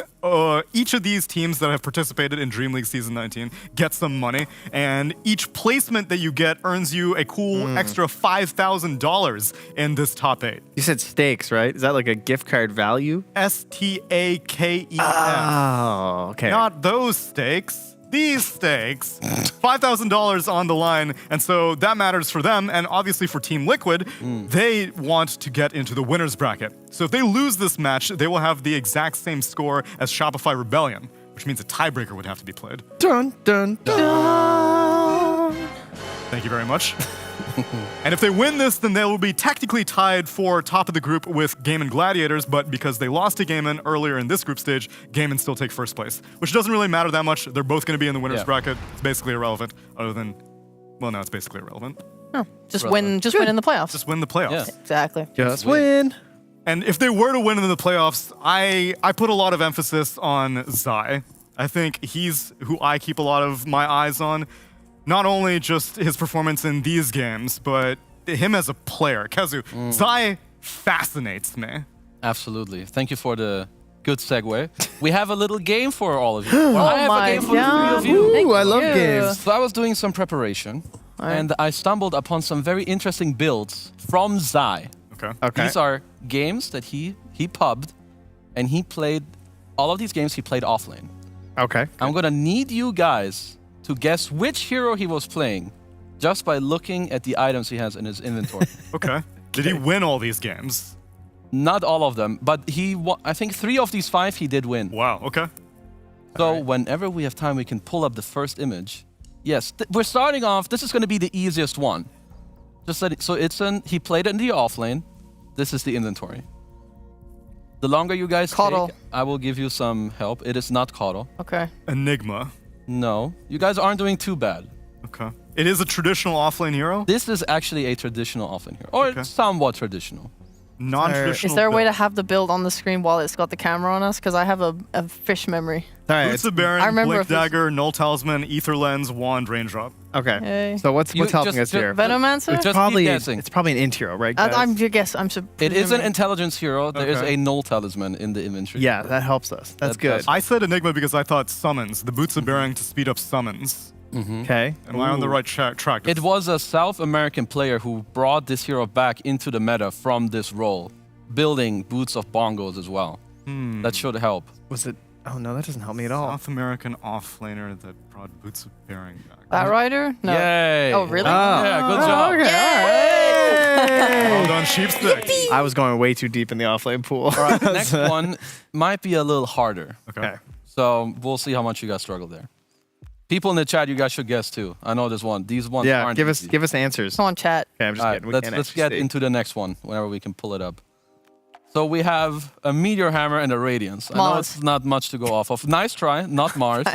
each of these teams that have participated in DreamLeague Season 19 gets some money, and each placement that you get earns you a cool extra $5,000 in this top 8. You said stakes, right? Is that like a gift card value? STAKES. Oh, okay. Not those stakes. These stakes. $5,000 on the line. And so that matters for them. And obviously for Team Liquid, they want to get into the winner's bracket. So if they lose this match, they will have the exact same score as Shopify Rebellion, which means a tiebreaker would have to be played. Dun, dun, dun. Thank you very much. And if they win this, then they will be technically tied for top of the group with Game and Gladiators, but because they lost to Game earlier in this group stage, Game still take first place, which doesn't really matter that much. They're both going to be in the winner's bracket. It's basically irrelevant, other than, well, no, it's basically irrelevant. Just win in the playoffs. Just win the playoffs. Yeah. Exactly. Just win. And if they were to win in the playoffs, I put a lot of emphasis on Zai. I think he's who I keep a lot of my eyes on. Not only just his performance in these games, but him as a player. Kazu, Zai fascinates me. Absolutely. Thank you for the good segue. We have a little game for all of you. Oh I have a game for the three of you. Ooh, I love games. So I was doing some preparation, and I stumbled upon some very interesting builds from Zai. Okay. These are games that he pubbed, and he played. All of these games he played offlane. Okay. I'm gonna need you guys to guess which hero he was playing, just by looking at the items he has in his inventory. Okay. Did he win all these games? Not all of them, but I think 3 of these 5 he did win. Wow, okay. So whenever we have time, we can pull up the first image. Yes, we're starting off. This is going to be the easiest one. He played it in the off lane. This is the inventory. The longer you guys Coddle. take, I will give you some help. It is not Coddle. Okay. Enigma. No, you guys aren't doing too bad. Okay. It is a traditional offlane hero? This is actually a traditional offlane hero, or somewhat traditional. Non-traditional. Is there a way to have the build on the screen while it's got the camera on us? Because I have a fish memory. Boots of Baron, Blink Dagger, Null Talisman, Ether Lens, Wand, Raindrop. Okay. Hey. So what's helping us here? Venomancer? It's probably an int hero, right, guys? It is an intelligence hero. There is a Null Talisman in the inventory. Yeah, that helps us. That's good. I said Enigma because I thought summons. The Boots of Baron to speed up summons. Okay. Am I on the right track? It was a South American player who brought this hero back into the meta from this role, building Boots of Bongos as well. That should help. Was it? Oh no, that doesn't help me at all. South American offlaner that brought Boots of Baron back. Batrider? No. Yay. Oh, really? Yeah, good job. Okay. Well done, Sheepstick. I was going way too deep in the offlane pool. All right, next one might be a little harder. Okay. So we'll see how much you guys struggle there. People in the chat, you guys should guess too. I know there's one. These ones aren't give easy. us answers. Come on, chat. Okay, I'm just kidding. Let's get into the next one whenever we can pull it up. So we have a Meteor Hammer and a Radiance. I know it's not much to go off of. Nice try, not Mars.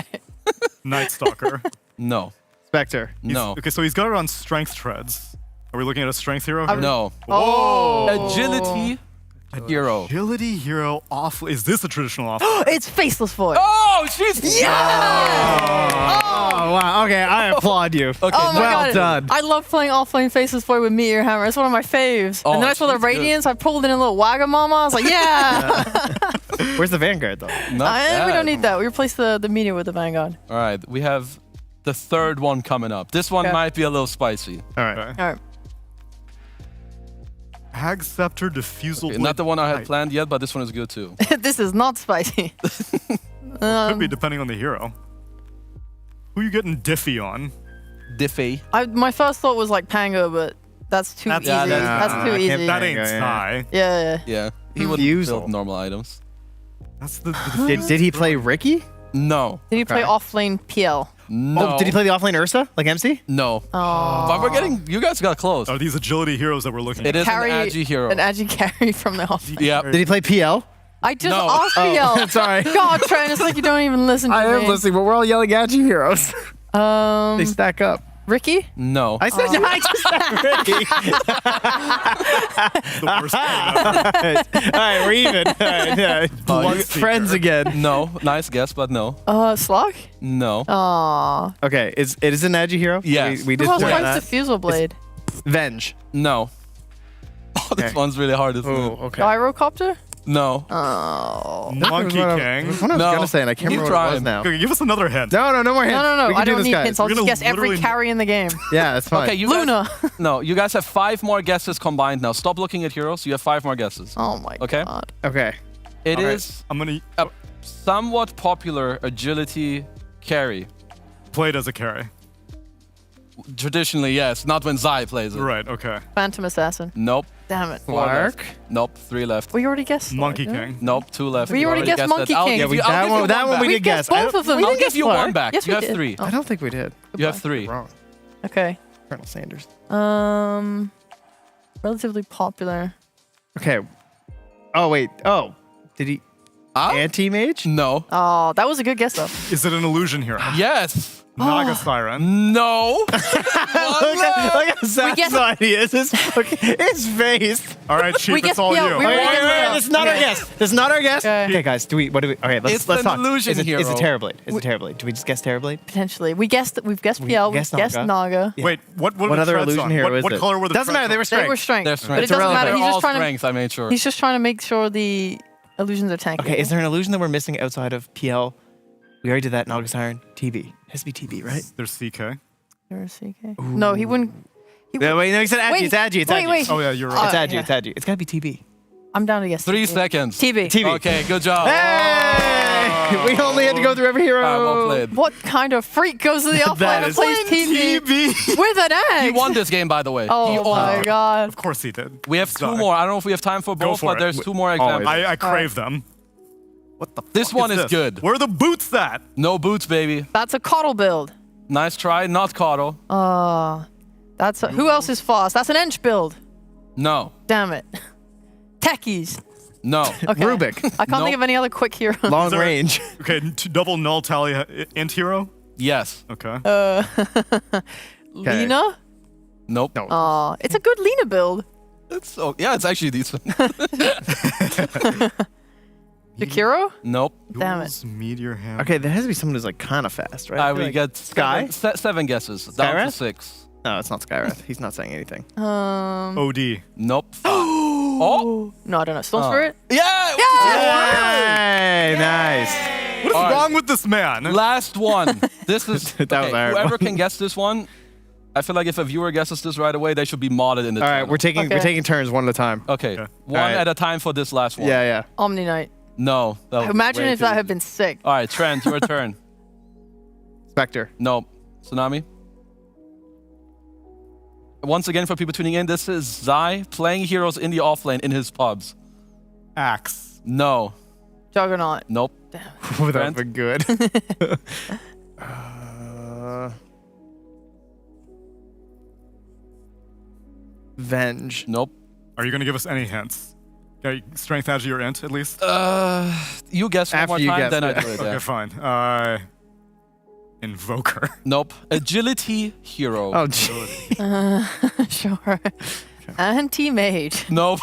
Night Stalker. No. Spectre. No. Okay, so he's got it on Strength Treads. Are we looking at a Strength hero here? No. Oh. Agility hero. Agility hero off. Is this a traditional off? It's Faceless Void. Oh, she's Oh wow. Okay, I applaud you. Okay, Oh my well God. done. I love playing offlane Faceless Void with Meteor Hammer. It's one of my faves. Oh, and then I saw the she's good. Radiance. I pulled in a little Wagamama. I was like, yeah. Where's the Vanguard though? Not We bad. don't need that. We replaced the Meteor with the Vanguard. All right, we have the third one coming up. This one might be a little spicy. All right. Okay. All right. Hag Scepter, Diffusal Okay, Blade. not the one I had planned yet, but this one is good too. This is not spicy. Could be depending on the hero. Who you getting Diffy on? Diffy. My first thought was like Pango, but that's too easy. That's too easy. That ain't Sky. Yeah. Yeah, he would build normal items. That's the Did he play Ricky? No. Did he play offlane PL? No. Oh, did he play the offlane Ursa like MC? No. Oh. But we're getting. You guys got close. Are these agility heroes that we're looking It at? is an agi hero. An agi carry from the offlane. Yeah. Did he play PL? I just No. asked PL. Sorry. God, Trent, it's like you don't even listen to me. I am listening, but we're all yelling at you heroes. They stack up. Ricky? No. I said I just said Ricky. The worst part ever. All right, we're even. All right, yeah. Bloodseeker. Friends again. No. Nice guess, but no. Slug? No. Aww. Okay, it is an edgy hero? Yes. We Who did else point plays that. Diffusal Blade? Venge. No. Oh, this Okay. one's really hard, isn't Oh, it? okay. Gyrocopter? No. Oh. Monkey King. What I was No. gonna say, and I can't Keep remember what it was trying. now. Okay, give us another hint. No more hints. No. We can I do don't this, need guys. hints. I'll We're just gonna guess every literally- carry in the game. Yeah, that's fine. Okay, you Luna. Guys, no, you guys have 5 more guesses combined now. Stop looking at heroes. You have 5 more guesses. Oh my Okay. God. Okay. It All right, is I'm gonna a somewhat popular agility carry. play it as a carry. Traditionally, yes. Not when Zai plays it. Right. Okay. Phantom Assassin. Nope. Damn it. 4 left. Clark? Nope. 3 left. We already guessed. Monkey Slug, King. Nope. 2 left. We You already guessed that. Monkey I'll King. give Yeah, you- I'll that give one- you that one we We did guess. guessed both of them. We I'll didn't give guess you Clark. 1 back. Yes, You we have did. 3. Oh, I don't think we did. You have 3. Wrong. okay. Colonel Sanders. Relatively popular. Okay. Oh wait. Oh, did he? Anti-mage? No. Oh, that was a good guess though. Is it an illusion hero? Yes. Naga Siren. No. Look how satisfied he is. His face. All right, Chief, We it's guessed all PL. you. We Wait, already guessed PL. this is not our guess. This is not our guess. Okay. Okay, guys. What do we? Okay, let's It's let's an talk. illusion Is it hero. Terrorblade? Is it Terrorblade? Do we just guess Terrorblade? Potentially. We've guessed PL. We've guessed guessed Naga. Naga. Wait, what What were the other treads illusion on? hero is What it? color were the Doesn't matter. treads They were They were strength. strength. They're strength. But it It's doesn't matter. irrelevant. He's They're just all trying strength, I made sure. He's just trying to make sure the illusions are tanky. Okay, is there an illusion that we're missing outside of PL? We already did that. Naga Siren. TB. It has to be TB, right? There's CK. There's CK. No, he wouldn't. Yeah, wait, no, he said Agi. Wait, It's Agi. It's wait, Agi. wait. Oh, yeah, you're right. It's Agi. yeah. It's Agi. It's gotta be TB. I'm down to guess. 3 TB. seconds. TB. TB. Okay, good job. Hey! We only had to go through every hero. well played. What kind of freak goes to the offline and plays TB with an egg? He won this game, by the way. Oh my god. Of course he did. We have two more. I don't know if we have time for both, but there's two more examples. I crave them. What the fuck This one is this? good. Where are the boots at? No boots, baby. That's a coddle build. Nice try, not coddle. That's who else is fast? That's an Ench build. No. Damn it. Techies. No. Okay. Rubik. I can't think of any other quick heroes. Long range. Okay, double null tally int hero? Yes. Okay. Lena? Nope. No. It's a good Lena build. It's it's actually decent. Jakiro? Nope. Damn it. Meteor hammer. Okay, there has to be someone who's like kind of fast, right? We get Sky. seven guesses. Down to Skywrath? 6. No, it's not Skywrath. He's not saying anything. OD. Nope. Oh. No, I don't know. Stone Spirit? Yeah. Hey, nice. What is wrong with this man? Last one. This is That was our whoever one. can guess this one. I feel like if a viewer guesses this right away, they should be modded in the All channel. right, we're taking turns one at a time. Okay. One right. at a time for this last one. Yeah. Omni Knight. No. that was Imagine way if too that easy. had been sick. All right, Trent, your turn. Spectre. No. Tsunami. Once again, for people tuning in, this is Zai playing heroes in the offlane in his pubs. Axe. No. Juggernaut. Nope. That would have been good. Venge. Nope. Are you going to give us any hints? Okay, strength agi or int at least? You guess one After more you time, guess then I it. do it. Okay, Yeah. fine. Invoker. Nope. Agility hero. Oh, gee. Sure. Anti-mage. Nope.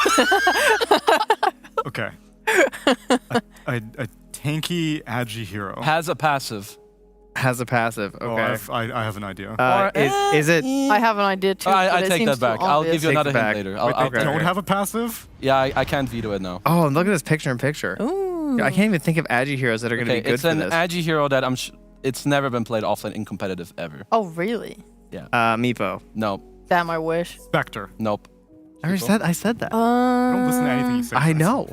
Okay. a tanky agi hero. Has a passive. Has a passive. Oh, Okay. I have an idea. Is it? I have an idea too. I but it take seems that back. too I'll give obvious. you another Take it hint back. later. Wait, I'll they don't have a passive? Yeah, I can't veto it now. Oh, look at this picture in picture. Ooh. I can't even think of agi heroes that are going to Okay, be good it's for an this. agi hero that it's never been played offline in competitive ever. Oh, really? Yeah. Meepo. Nope. Damn, I wish. Spectre. Nope. I said that. I don't listen to anything you say. I know.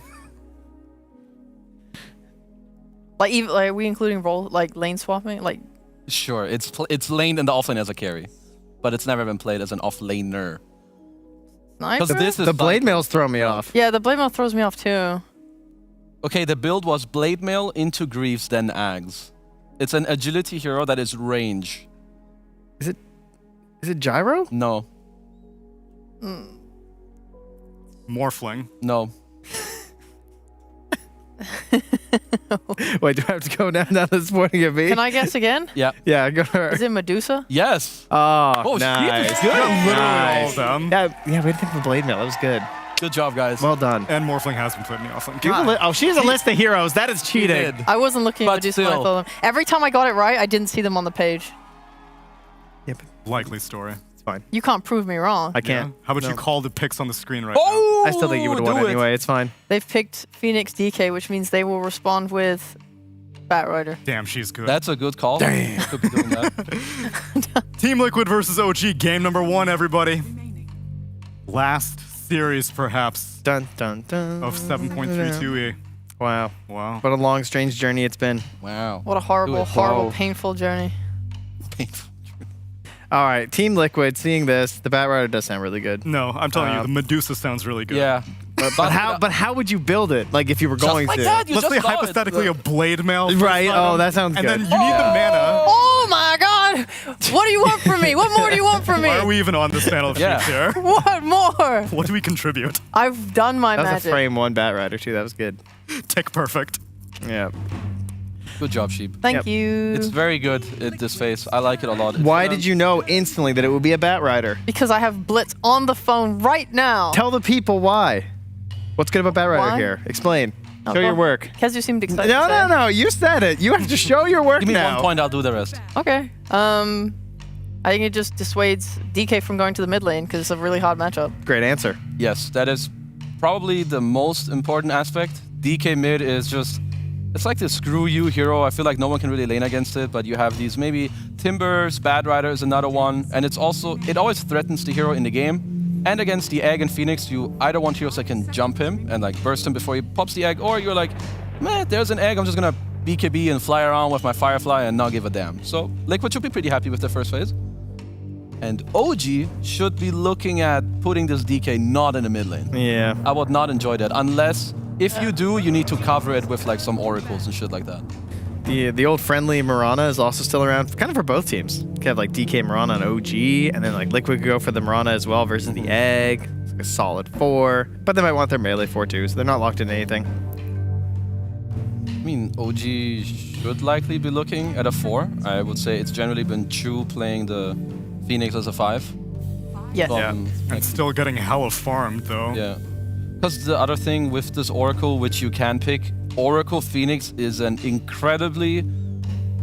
Like, even like, are we including lane swapping? Like, Sure, it's laned in the offlane as a carry, but it's never been played as an offlaner. sniper? This is The blade mails throw me off. Yeah, the blade mail throws me off too. Okay, the build was blade mail into Greaves, then Ags. It's an agility hero that is range. Is it Gyro? No. Morphling. No. Wait, do I have to go now? Now that's pointing at me. Can I guess again? Yeah. Yeah, go for Is it Medusa? Yes. Oh, shit, nice. that's good. Literally all of them. Yeah, we had to think of the blade mail. That was good. Good job, guys. Well done. And Morphling has been played in the offlane. She has a list of heroes. That is cheating. I wasn't looking at But Medusa when I still. thought them. Every time I got it right, I didn't see them on the page. Likely story. It's fine. You can't prove me wrong. I can't. How about No. you call the picks on the screen right Oh! I still think you would have won do it. anyway. It's fine. They've picked Phoenix DK, which means they will respond with Batrider. now? Damn, she's good. That's a good call. Damn. Could be doing that. Team Liquid versus OG, game number 1, everybody. Last series, perhaps, Dun dun dun. of 7.32E. Wow. Wow. What a long, strange journey it's been. Wow. What a horrible, it. horrible, Whoa. painful journey. Painful. All right, Team Liquid. Seeing this, the Batrider does sound really good. No, I'm telling you, the Medusa sounds really good. Yeah. But how would you build it? Like if you were going like to? that, you Let's just say saw it. hypothetically a blade mail. first Right. item, Oh, that sounds and good. then you need the mana. Oh my god! What do you want from me? What more do you want from me? Why are we even on this panel of Yeah. sheets here? What more? What do we contribute? I've done my That was magic. a frame 1 Batrider too. That was good. Tick perfect. Yeah. Good job, Sheep. Thank Yep. you. It's very good at this phase. I like it a lot. Why did you know instantly that it would be a Batrider? Because I have Blitz on the phone right now. Tell the people why. What's good about Batrider Why? here? Explain. Oh, Show your well, work. Kezu seemed excited. No, to say. no, no. You said it. You have to show your work Give me now. 1 point, I'll do the rest. Okay. I think it just dissuades DK from going to the mid lane because it's a really hard matchup. Great answer. Yes, that is probably the most important aspect. DK mid is just, it's like the screw you hero. I feel like no one can really lane against it, but you have these maybe Timbers, Batrider is another one, and it's also, it always threatens the hero in the game. And against the egg and Phoenix, you either want heroes that can jump him and like burst him before he pops the egg, or you're like, man, there's an egg, I'm just gonna BKB and fly around with my Firefly and not give a damn. So Liquid should be pretty happy with the first phase. And OG should be looking at putting this DK not in the mid lane. Yeah. I would not enjoy that unless, if you do, you need to cover it with like some oracles and shit like that. The old friendly Mirana is also still around, kind of for both teams. You could have like DK Mirana and OG, and then like Liquid could go for the Mirana as well versus the Egg. It's like a solid 4, but they might want their melee 4 too, so they're not locked into anything. I mean, OG should likely be looking at a 4. I would say it's generally been true playing the Phoenix as a 5. Yes. Yeah. And still getting hella farmed though. Yeah. Because the other thing with this Oracle, which you can pick, Oracle Phoenix is an incredibly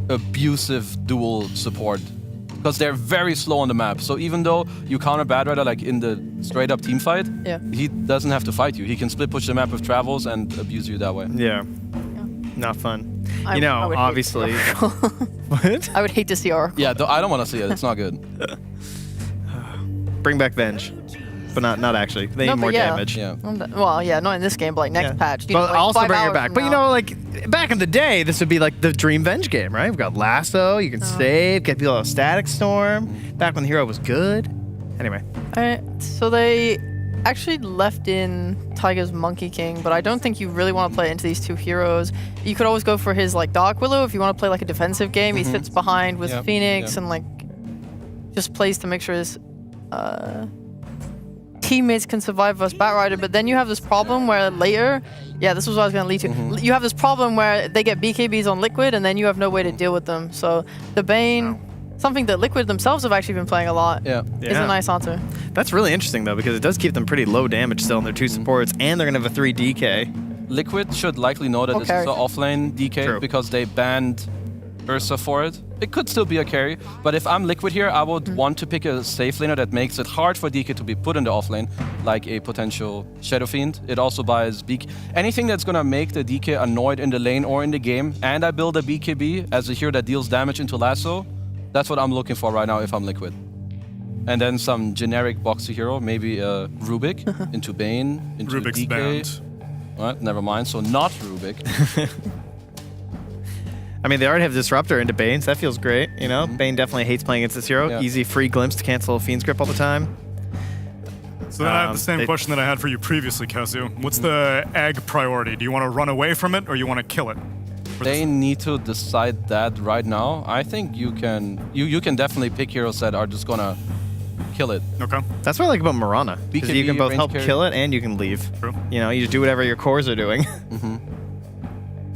abusive dual support. Because they're very slow on the map. So even though you counter Bad Rider like in the straight up team fight, he doesn't have to fight you. He can split push the map with travels and abuse you that way. Yeah. Not fun. I You know, would hate obviously. to see Oracle. What? I would hate to see Oracle. Yeah, I don't want to see it. It's not good. Bring back Venge. But not actually. They need more damage. Yeah. Well, yeah, not in this game, but like next patch. But like also 5 bring her hours back. from But you now. know, like back in the day, this would be like the Dream Venge game, right? We've got Lasso, you can save, get people out of Static Storm. Back when the hero was good. Anyway. Alright, so they actually left in Tiger's Monkey King, but I don't think you really want to play into these two heroes. You could always go for his like Dark Willow if you want to play like a defensive game. He sits behind with Phoenix and like just plays to make sure his teammates can survive versus Batrider. But then you have this problem where later, this was what I was going to lead to. You have this problem where they get BKBs on Liquid and then you have no way to deal with them. So the Bane, something that Liquid themselves have actually been playing a lot, is a nice answer. That's really interesting though, because it does keep them pretty low damage still in their 2 supports, and they're going to have a 3 DK. Liquid should likely know that this is an offlane DK because they banned Ursa for it. It could still be a carry, but if I'm Liquid here, I would want to pick a safe laner that makes it hard for DK to be put in the offlane, like a potential Shadow Fiend. It also buys anything that's gonna make the DK annoyed in the lane or in the game, and I build a BKB as a hero that deals damage into Lasso. That's what I'm looking for right now if I'm Liquid. And then some generic boxy hero, maybe Rubik into Bane, into Rubik's DK. banned. Alright, never mind. So not Rubik. I mean, they already have Disruptor into Bane, so that feels great. You know, Bane definitely hates playing against this hero. Easy free glimpse to cancel Fiend's Grip all the time. So then I have the same question that I had for you previously, Kazu. What's the egg priority? Do you want to run away from it or you want to kill it? They need to decide that right now. I think you can definitely pick heroes that are just gonna kill it. Okay. That's what I like about Mirana. Because you can both help kill it and you can leave. True. You know, you just do whatever your cores are doing.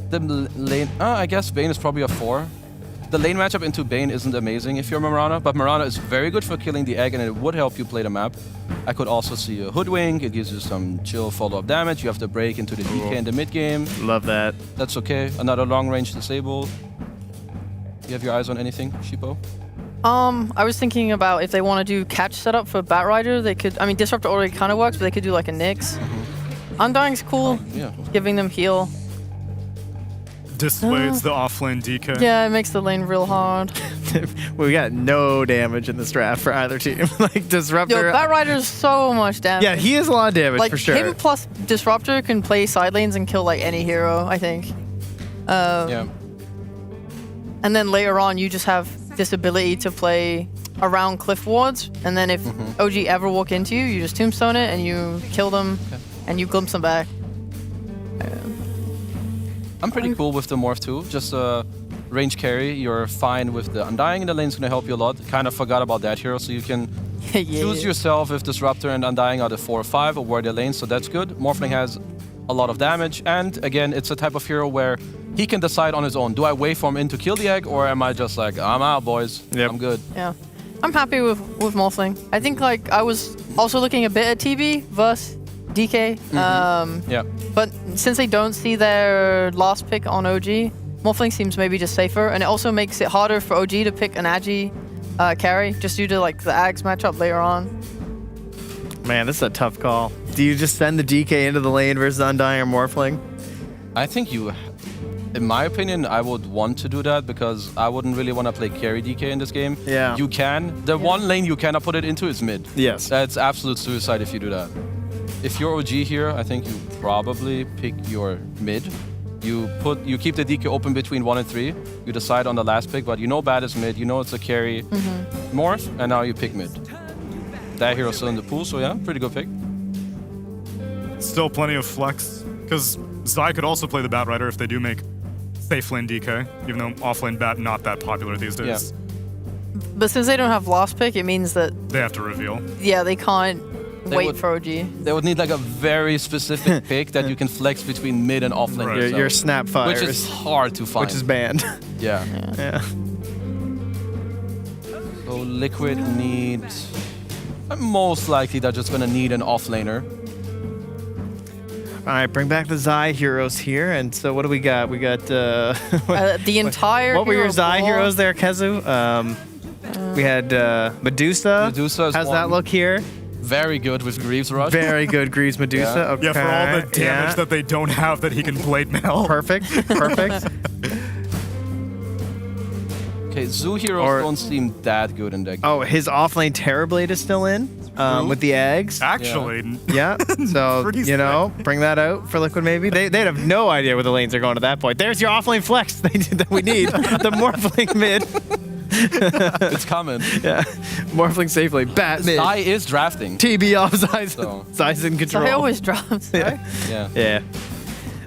The lane, I guess Bane is probably a 4. The lane matchup into Bane isn't amazing if you're Mirana, but Mirana is very good for killing the egg and it would help you play the map. I could also see a Hoodwink, it gives you some chill follow-up damage. You have to break into the DK in the mid-game. Love that. That's okay. Another long-range disable. You have your eyes on anything, Shippo? I was thinking about if they want to do catch setup for Batrider, they could, I mean, Disruptor already kind of works, but they could do like a Nyx. Undying's cool, giving them heal. Dissuades the offlane DK. Yeah, it makes the lane real hard. We got no damage in this draft for either team. Like Disruptor. Yo, Batrider's so much damage. Yeah, he is a lot of damage like, for sure. Him plus Disruptor can play side lanes and kill like any hero, I think. And then later on, you just have this ability to play around cliff wards, and then if OG ever walk into you, you just tombstone it and you kill them, and you glimpse them back. I'm pretty cool with the morph too. Just range carry, you're fine with the Undying in the lane's gonna help you a lot. Kind of forgot about that hero, so you can choose yourself if Disruptor and Undying are the 4 or 5 or where their lanes, so that's good. Morphling has a lot of damage, and again, it's a type of hero where he can decide on his own. Do I wait for him in to kill the egg, or am I just like, I'm out, boys, I'm good. Yeah, I'm happy with Morphling. I think like I was also looking a bit at TB versus DK. But since they don't see their last pick on OG, Morphling seems maybe just safer, and it also makes it harder for OG to pick an Agi carry, just due to like the Ags matchup later on. Man, this is a tough call. Do you just send the DK into the lane versus Undying or Morphling? I think you, in my opinion, I would want to do that because I wouldn't really want to play carry DK in this game. Yeah. You can. The one lane you cannot put it into is mid. Yes. That's absolute suicide if you do that. If you're OG here, I think you probably pick your mid. You keep the DK open between 1 and 3. You decide on the last pick, but you know bad is mid. You know it's a carry morph, and now you pick mid. That hero's still in the pool, so yeah, pretty good pick. Still plenty of flex, because Zai could also play the Bat Rider if they do make safe lane DK, even though offlane Bat not that popular these days. Yeah. But since they don't have last pick, it means that they have to reveal. Yeah, they can't wait for OG. They would need like a very specific pick that you can flex between mid and offlane. Right. Your snap fires, which is hard to find. Which is banned. Yeah. So Liquid needs. Most likely they're just gonna need an offlaner. All right, bring back the Zai heroes here. And so what do we got? We got the entire. What were your Zai heroes there, Kezu? We had Medusa. Medusa. How's that look here? Very good with Greaves Rush. Very good Greaves Medusa. Yeah. Okay. Yeah, for all the damage that they don't have that he can blade mail. Perfect. Okay, Zoo heroes don't seem that good in that game. Oh, his offlane Terrorblade is still in with the eggs. Actually. Yeah. So, you know, bring that out for Liquid maybe. They'd have no idea where the lanes are going at that point. There's your offlane flex that we need. The Morphling mid. It's coming. Yeah. Morphling safely. Bat mid. Zai is drafting. TB off Zai's in control. Zai always drops, right? Yeah.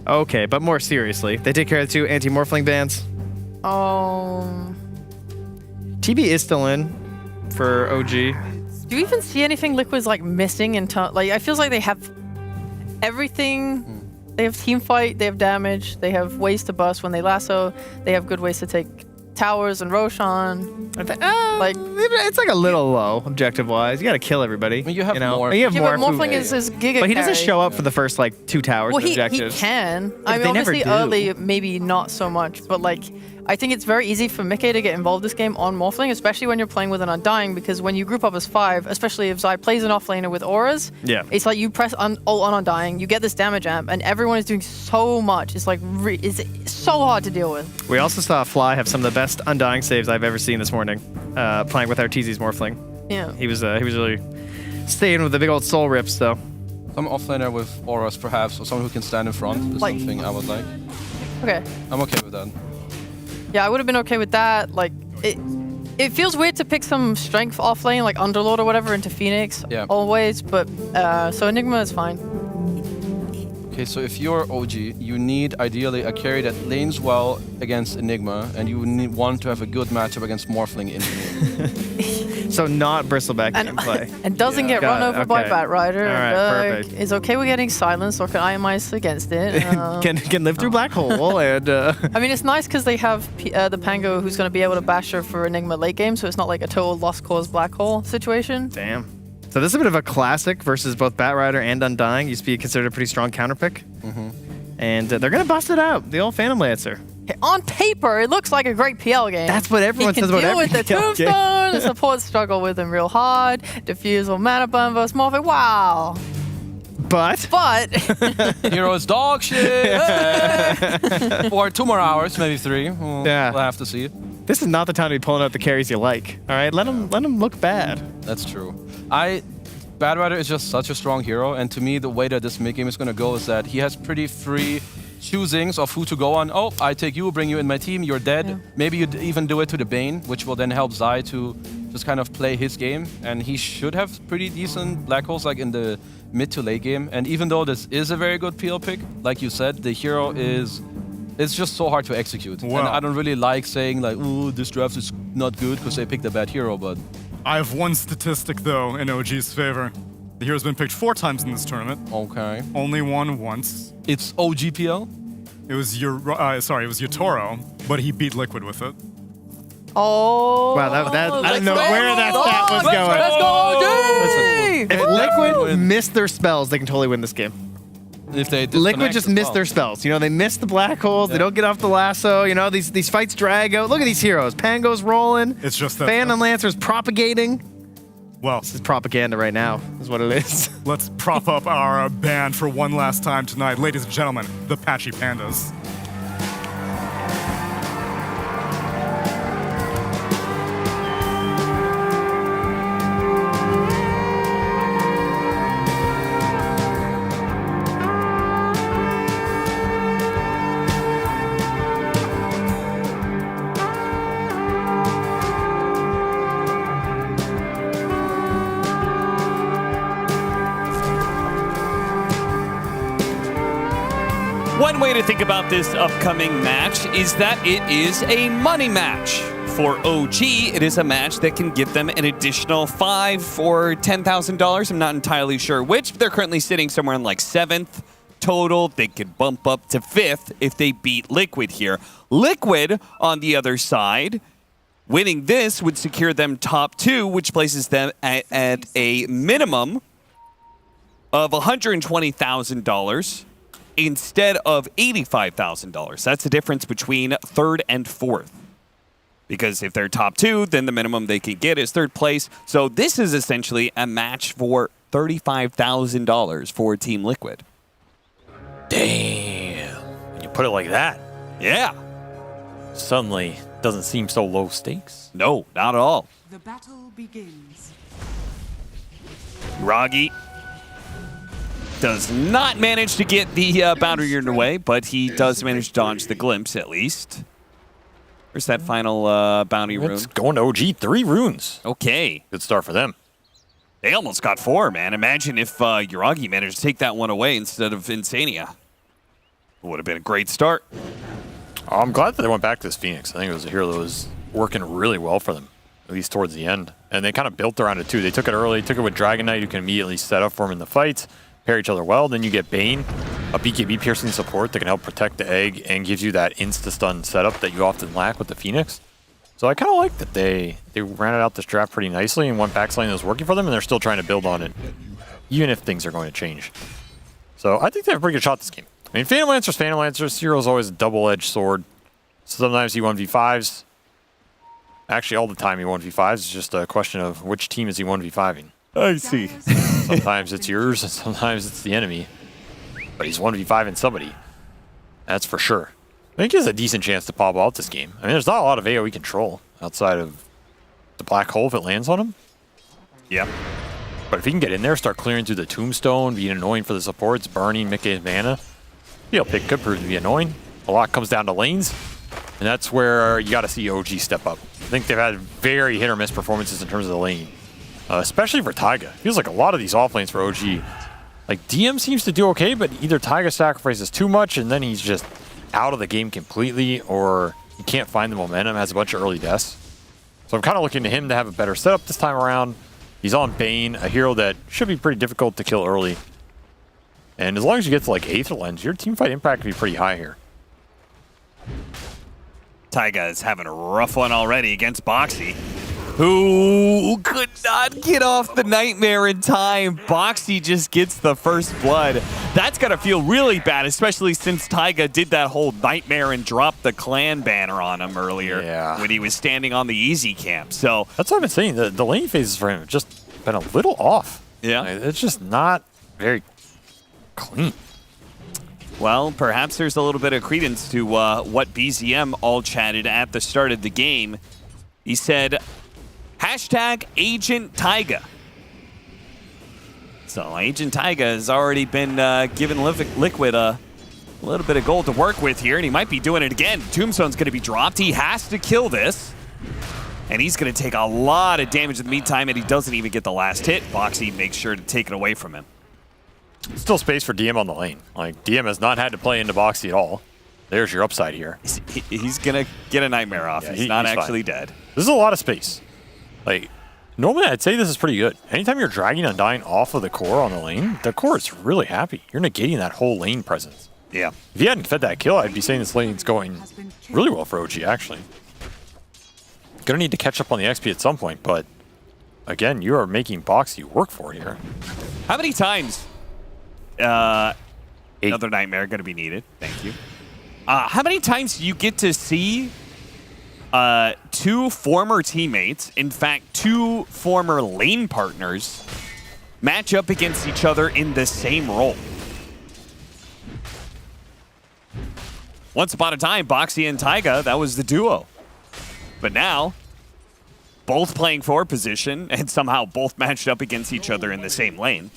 Okay, but more seriously, they take care of the 2 anti-Morphling bans. TB is still in for OG. Do you even see anything Liquid's like missing in like it feels like they have everything. They have team fight, they have damage, they have ways to bust when they lasso, they have good ways to take towers and Roshan. Like it's like a little low objective wise. You got to kill everybody. I mean, you have more. You have but Morphling is giga. But he doesn't carry. show up for the first like 2 towers Well, he objectives. can. Yeah, I mean, they never obviously do. early, maybe not so much, but like I think it's very easy for Mickey to get involved this game on Morphling, especially when you're playing with an Undying, because when you group up as 5, especially if Zai plays an offlaner with auras, it's like you press ult on Undying, you get this damage amp, and everyone is doing so much. It's like it's so hard to deal with. We also saw Fly have some of the best Undying saves I've ever seen this morning, playing with our TZ's Morphling. Yeah. He was really staying with the big old soul rips though. Some offlaner with auras perhaps, or someone who can stand in front is something I would like. Okay. I'm okay with that. Yeah, I would have been okay with that. Like, it feels weird to pick some strength off lane, like Underlord or whatever, into Phoenix. Always, but so Enigma is fine. Okay, so if you're OG, you need ideally a carry that lanes well against Enigma, and you want to have a good matchup against Morphling in the game. So not Bristleback gameplay. And doesn't get run over by Bat Rider. All right, perfect. Is okay with getting silenced or can Iamize against it. Can live through Black Hole and. I mean, it's nice because they have the Pango who's going to be able to bash her for Enigma late game, so it's not like a total lost cause Black Hole situation. Damn. So this is a bit of a classic versus both Bat Rider and Undying. Used to be considered a pretty strong counter pick. And they're going to bust it out. The old Phantom Lancer. On paper, it looks like a great PL game. That's what everyone says about every He can deal with the PL game. Tombstone, the support struggle with him real hard, Diffusal, Mana Burn versus Morphic, wow. But Hero is dog shit. For 2 more hours, maybe 3. We'll have to see. This is not the time to be pulling out the carries you like. All right, let them look bad. That's true. Bat Rider is just such a strong hero, and to me, the way that this mid game is going to go is that he has pretty free choosings of who to go on. Oh, I take you, bring you in my team, you're dead. Yeah. Maybe you'd even do it to the Bane, which will then help Zai to just kind of play his game. And he should have pretty decent black holes like in the mid to late game. And even though this is a very good PL pick, like you said, the hero it's just so hard to execute. Wow. And I don't really like saying like, ooh, this draft is not good because they picked a bad hero, but... I have one statistic though in OG's favor. The hero's been picked 4 times in this tournament. Okay. Only won once. It's OGPL? It was it was Yotoro, but he beat Liquid with it. Oh. Wow, I don't know where that stat was going. Let's go, If Liquid missed their spells, they can totally win this game. If they Liquid just missed their spells. You know, they miss the black holes. They don't get off the lasso. You know, these fights drag out. Look at these heroes. Pango's rolling. It's just that Phantom Lancer's propagating. Well, this is propaganda right now, is what it is. Let's prop up our band for one last time tonight. Ladies and gentlemen, the Patchy Pandas. One way to think about this upcoming match is that it is a money match. For OG, it is a match that can give them an additional $5,000 or $10,000. I'm not entirely sure which, but they're currently sitting somewhere in like 7th total. They could bump up to 5th if they beat Liquid here. Liquid, on the other side, winning this would secure them top 2, which places them at a minimum of $120,000 instead of $85,000. That's the difference between 3rd and 4th. Because if they're top 2, then the minimum they can get is 3rd place. So this is essentially a match for $35,000 for Team Liquid. Damn. When you put it like that. Yeah. Suddenly doesn't seem so low stakes. No, not at all. The battle begins. Ragi does not manage to get the boundary unit away, but he does manage to dodge the glimpse at least. Where's that final bounty rune? It's going to OG. 3 runes. Okay. Good start for them. They almost got 4, man. Imagine if Yuragi managed to take that one away instead of Insania. Would have been a great start. I'm glad that they went back to this Phoenix. I think it was a hero that was working really well for them, at least towards the end. And they kind of built around it too. They took it early, took it with Dragon Knight, who can immediately set up for them in the fight, pair each other well. Then you get Bane, a BKB piercing support that can help protect the egg and gives you that insta-stun setup that you often lack with the Phoenix. So I kind of like that they ran it out this draft pretty nicely and went back something that was working for them, and they're still trying to build on it, even if things are going to change. So I think they have a pretty good shot this game. I mean, Phantom Lancer's Phantom Lancer. Hero's always a double-edged sword. Sometimes he 1v5s. Actually, all the time he 1v5s. It's just a question of which team is he 1v5ing. I see. Sometimes it's yours, and sometimes it's the enemy. But he's 1v5ing somebody. That's for sure. I think he has a decent chance to pop out this game. I mean, there's not a lot of AoE control outside of the black hole if it lands on him. Yep. But if he can get in there, start clearing through the tombstone, being annoying for the supports, burning Mickey's mana, he'll pick could prove to be annoying. A lot comes down to lanes, and that's where you got to see OG step up. I think they've had very hit or miss performances in terms of the lane, especially for Taiga. Feels like a lot of these off lanes for OG. Like DM seems to do okay, but either Taiga sacrifices too much and then he's just out of the game completely, or he can't find the momentum, has a bunch of early deaths. So I'm kind of looking to him to have a better setup this time around. He's on Bane, a hero that should be pretty difficult to kill early. And as long as you get to like Aether Lens, your teamfight impact can be pretty high here. Taiga is having a rough one already against Boxy, who could not get off the Nightmare in time. Boxy just gets the first blood. That's got to feel really bad, especially since Taiga did that whole Nightmare and dropped the clan banner on him earlier when he was standing on the easy camp. So that's what I've been saying. The lane phases for him have just been a little off. Yeah. Like, it's just not very clean. Well, perhaps there's a little bit of credence to what BZM all chatted at the start of the game. He said, hashtag Agent Taiga. So Agent Taiga has already been giving Liquid a little bit of gold to work with here, and he might be doing it again. Tombstone's going to be dropped. He has to kill this, and he's going to take a lot of damage in the meantime, and he doesn't even get the last hit. Boxy makes sure to take it away from him. Still space for DM on the lane. Like, DM has not had to play into Boxy at all. There's your upside here. He's going to get a Nightmare off. Yeah, he's not actually dead. This is a lot of space. Like, normally I'd say this is pretty good. Anytime you're dragging Undying off of the core on the lane, the core is really happy. You're negating that whole lane presence. Yeah. If you hadn't fed that kill, I'd be saying this lane's going really well for OG, actually. Gonna need to catch up on the XP at some point, but again, you are making Boxy work for it here. How many times? Another Nightmare going to be needed. Thank you. How many times do you get to see two former teammates, in fact, two former lane partners, match up against each other in the same role? Once upon a time, Boxy and Taiga, that was the duo. But now, both playing forward position and somehow both matched up against each other in the same lane.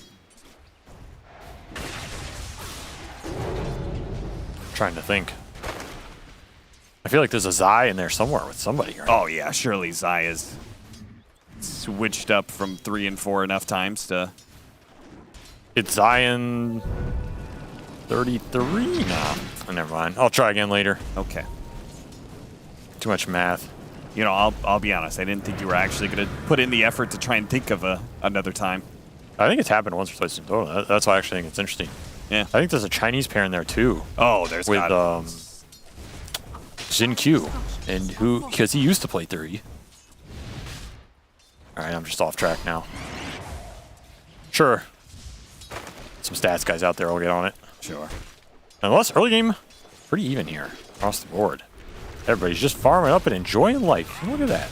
Trying to think. I feel like there's a Zai in there somewhere with somebody. Right? Oh yeah, surely Zai has switched up from 3 and 4 enough times to. It's Zion. 33? Nah, never mind. I'll try again later. Okay. Too much math. You know, I'll be honest. I didn't think you were actually going to put in the effort to try and think of another time. I think it's happened once or twice in Dota. That's why I actually think it's interesting. Yeah. I think there's a Chinese pair in there too. Oh, there's with Jin Q, and because he used to play 3. All right, I'm just off track now. Sure. Some stats guys out there will get on it. Sure. Unless early game, pretty even here across the board. Everybody's just farming up and enjoying life. Look at that.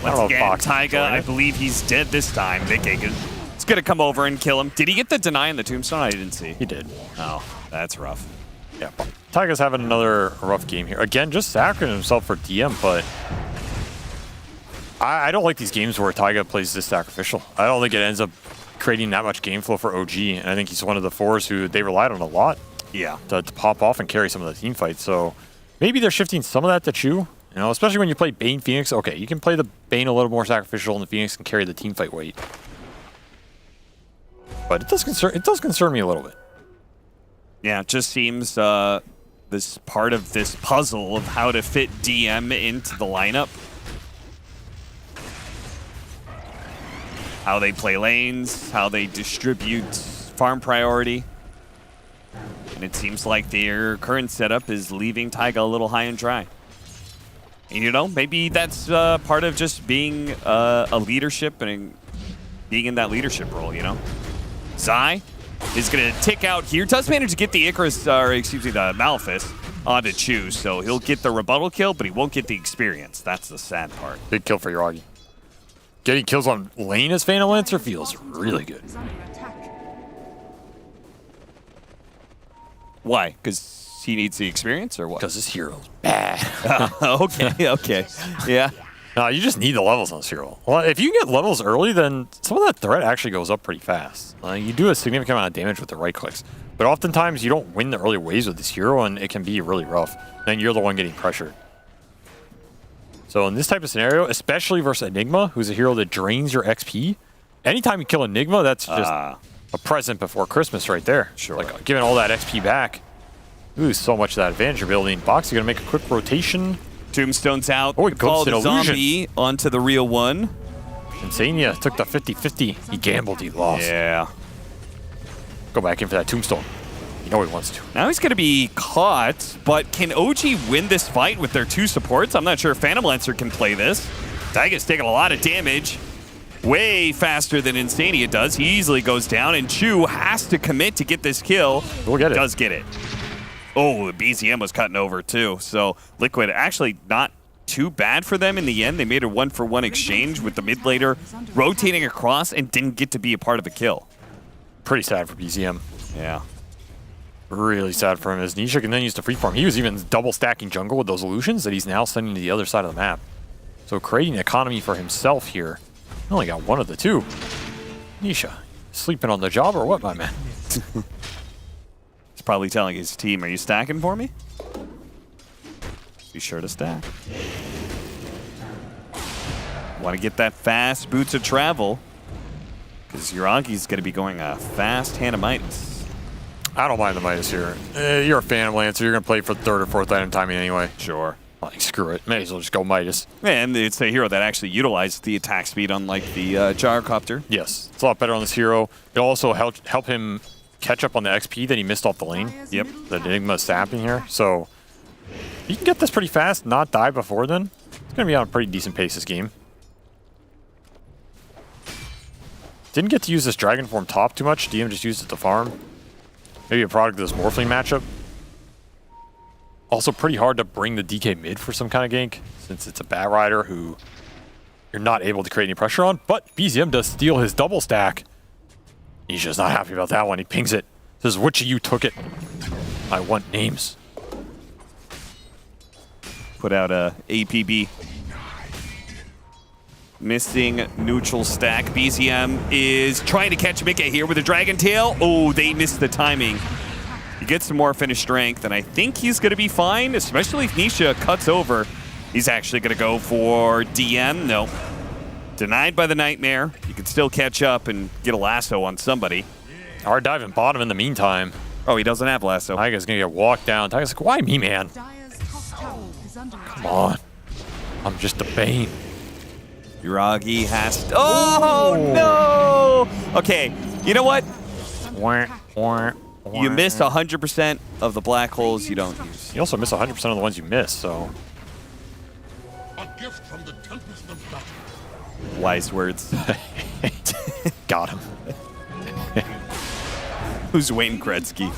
Once again, Taiga, I believe he's dead this time. Vic Aiken is going to come over and kill him. Did he get the deny in the tombstone? I didn't see. He did. Oh, that's rough. Yeah, Taiga's having another rough game here. Again, just sacrificing himself for DM, but I don't like these games where Taiga plays this sacrificial. I don't think it ends up creating that much game flow for OG, and I think he's one of the 4s who they relied on a lot. Yeah. To pop off and carry some of the team fights. So maybe they're shifting some of that to Chu. You know, especially when you play Bane Phoenix. Okay, you can play the Bane a little more sacrificial, and the Phoenix can carry the team fight weight. But it does concern me a little bit. Yeah, it just seems this part of this puzzle of how to fit DM into the lineup. How they play lanes, how they distribute farm priority. And it seems like their current setup is leaving Taiga a little high and dry. And you know, maybe that's part of just being a leadership and being in that leadership role, you know? Zai is going to tick out here. Does manage to get the Icarus, or excuse me, the Malefice onto Chu. So he'll get the rebuttal kill, but he won't get the experience. That's the sad part. Big kill for Yagi. Getting kills on lane as Phantom Lancer feels really good. Why? Because he needs the experience, or what? Because his hero's bad. Okay. Yeah. No, you just need the levels on this hero. Well, if you get levels early, then some of that threat actually goes up pretty fast. You do a significant amount of damage with the right clicks. But oftentimes, you don't win the early waves with this hero, and it can be really rough. Then you're the one getting pressured. So in this type of scenario, especially versus Enigma, who's a hero that drains your XP, anytime you kill Enigma, that's just a present before Christmas right there. Sure. Like, giving all that XP back. Lose so much of that advantage you're building. Boxy going to make a quick rotation. Tombstone's out. Oh, he called ghosted the Illusion. zombie onto the real one. Insania took the 50-50. He gambled, he lost. Yeah. Go back in for that tombstone. You know he wants to. Now he's going to be caught, but can OG win this fight with their 2 supports? I'm not sure if Phantom Lancer can play this. Taiga's taking a lot of damage. Way faster than Insania does. He easily goes down, and Chu has to commit to get this kill. We'll get it. Does get it. Oh, the BZM was cutting over too. So Liquid actually not too bad for them in the end. They made a 1-for-1 exchange with the mid laner rotating across and didn't get to be a part of a kill. Pretty sad for BZM. Yeah. Really sad for him as Nisha can then use the free farm. He was even double stacking jungle with those illusions that he's now sending to the other side of the map. So creating economy for himself here. He only got one of the 2. Nisha, sleeping on the job or what, my man? He's probably telling his team, are you stacking for me? Be sure to stack. Want to get that fast boots of travel. Because Yuragi's going to be going a fast Hannah Midas. I don't mind the Midas here. You're a Phantom Lancer. You're going to play for 3rd or 4th item timing anyway. Sure. Like, screw it. May as well just go Midas. And it's a hero that actually utilizes the attack speed, unlike the Gyrocopter. Yes. It's a lot better on this hero. It'll also help him catch up on the XP that he missed off the lane. Yep. The Enigma sapping here. So you can get this pretty fast, not die before then. It's going to be on a pretty decent pace this game. Didn't get to use this Dragon Form top too much. DM just used it to farm. Maybe a product of this Morphling matchup. Also pretty hard to bring the DK mid for some kind of gank, since it's a Bat Rider who you're not able to create any pressure on. But BZM does steal his double stack. He's just not happy about that one. He pings it. Says, which of you took it? I want names. Put out a APB. Missing neutral stack. BZM is trying to catch Mika here with a Dragon Tail. Oh, they missed the timing. He gets some more finished strength, and I think he's going to be fine, especially if Nisha cuts over. He's actually going to go for DM. No. Denied by the Nightmare. You can still catch up and get a lasso on somebody. Hard diving bottom in the meantime. Oh, he doesn't have lasso. Taiga's gonna get walked down. Taiga's like, why me, man? Come on. I'm just a Bane. Uragi has to... Oh, no! Okay, you know what? You miss 100% of the black holes you don't use. You also miss 100% of the ones you miss, so... A gift from the tempest of battle. Wise words. Got him. Who's Wayne Gretzky?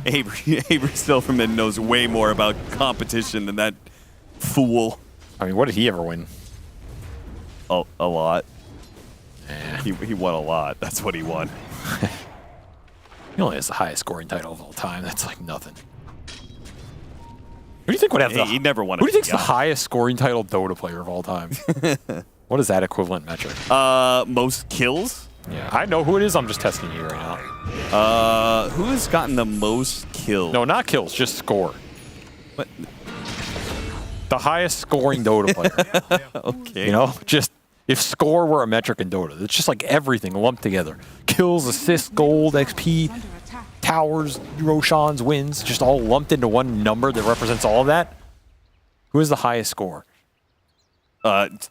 Avery Silverman knows way more about competition than that fool. I mean, what did he ever win? A lot. He won a lot. That's what he won. He only has the highest scoring title of all time. That's like nothing. Who do you think would have He never won. Who do you think's the highest scoring title Dota player of all time? What is that equivalent metric? Most kills? Yeah, I know who it is. I'm just testing you right now. Who has gotten the most kills? No, not kills, just score. What? The highest scoring Dota player. Okay. You know, just if score were a metric in Dota, it's just like everything lumped together. Kills, assists, gold, XP, towers, Roshans, wins, just all lumped into one number that represents all of that. Who is the highest score?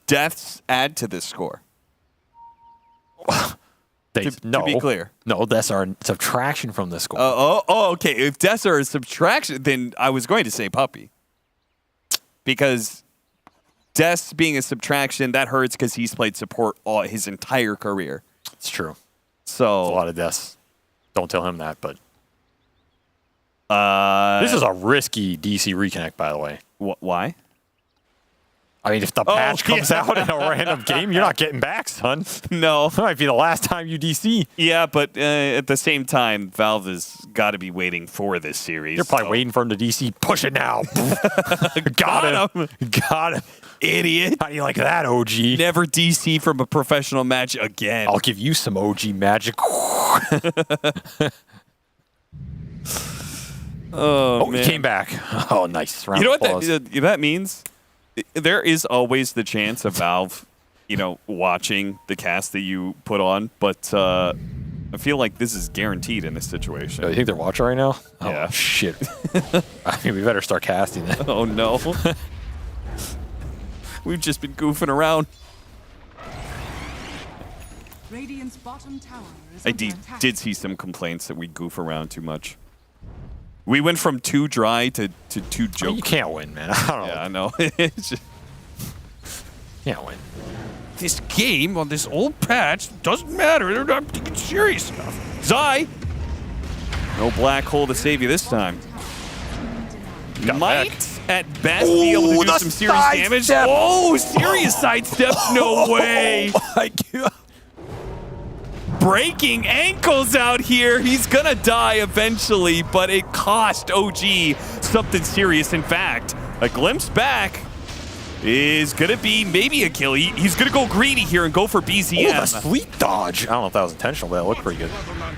Deaths add to this score. To be clear. No, deaths are subtraction from the score. Okay. If deaths are a subtraction, then I was going to say Puppy. Because deaths being a subtraction, that hurts because he's played support his entire career. It's true. So a lot of deaths. Don't tell him that, but this is a risky DC reconnect, by the way. Why? I mean, if the patch comes out in a random game, you're not getting back, son. No. That might be the last time you DC. Yeah, but at the same time, Valve has got to be waiting for this series. You're probably waiting for him to DC. Push it now. Got him. Got him. Idiot. How do you like that, OG? Never DC from a professional match again. I'll give you some OG magic. Man. He came back. Oh, nice. Round you know of what applause. that means? There is always the chance of Valve, watching the cast that you put on, but I feel like this is guaranteed in this situation. Oh, you think they're watching right now? Yeah. Oh, shit. I mean, we better start casting then. Oh, no. We've just been goofing around. Radiant's bottom tower is I under attack. did see some complaints that we goof around too much. We went from too dry to too joke. I mean, you can't win, man. I don't know. Yeah, I know. It's just... Can't win. This game on this old patch doesn't matter. They're not taking serious stuff. Zai! No black hole to save you this time. Might, at best, be able to do some serious damage. Oh, serious sidesteps? No way. Oh, my God. Breaking ankles out here. He's gonna die eventually, but it cost OG something serious. In fact, a glimpse back is gonna be maybe a kill. He's gonna go greedy here and go for BZM. Oh, that's fleet dodge. I don't know if that was intentional, but that looked pretty good.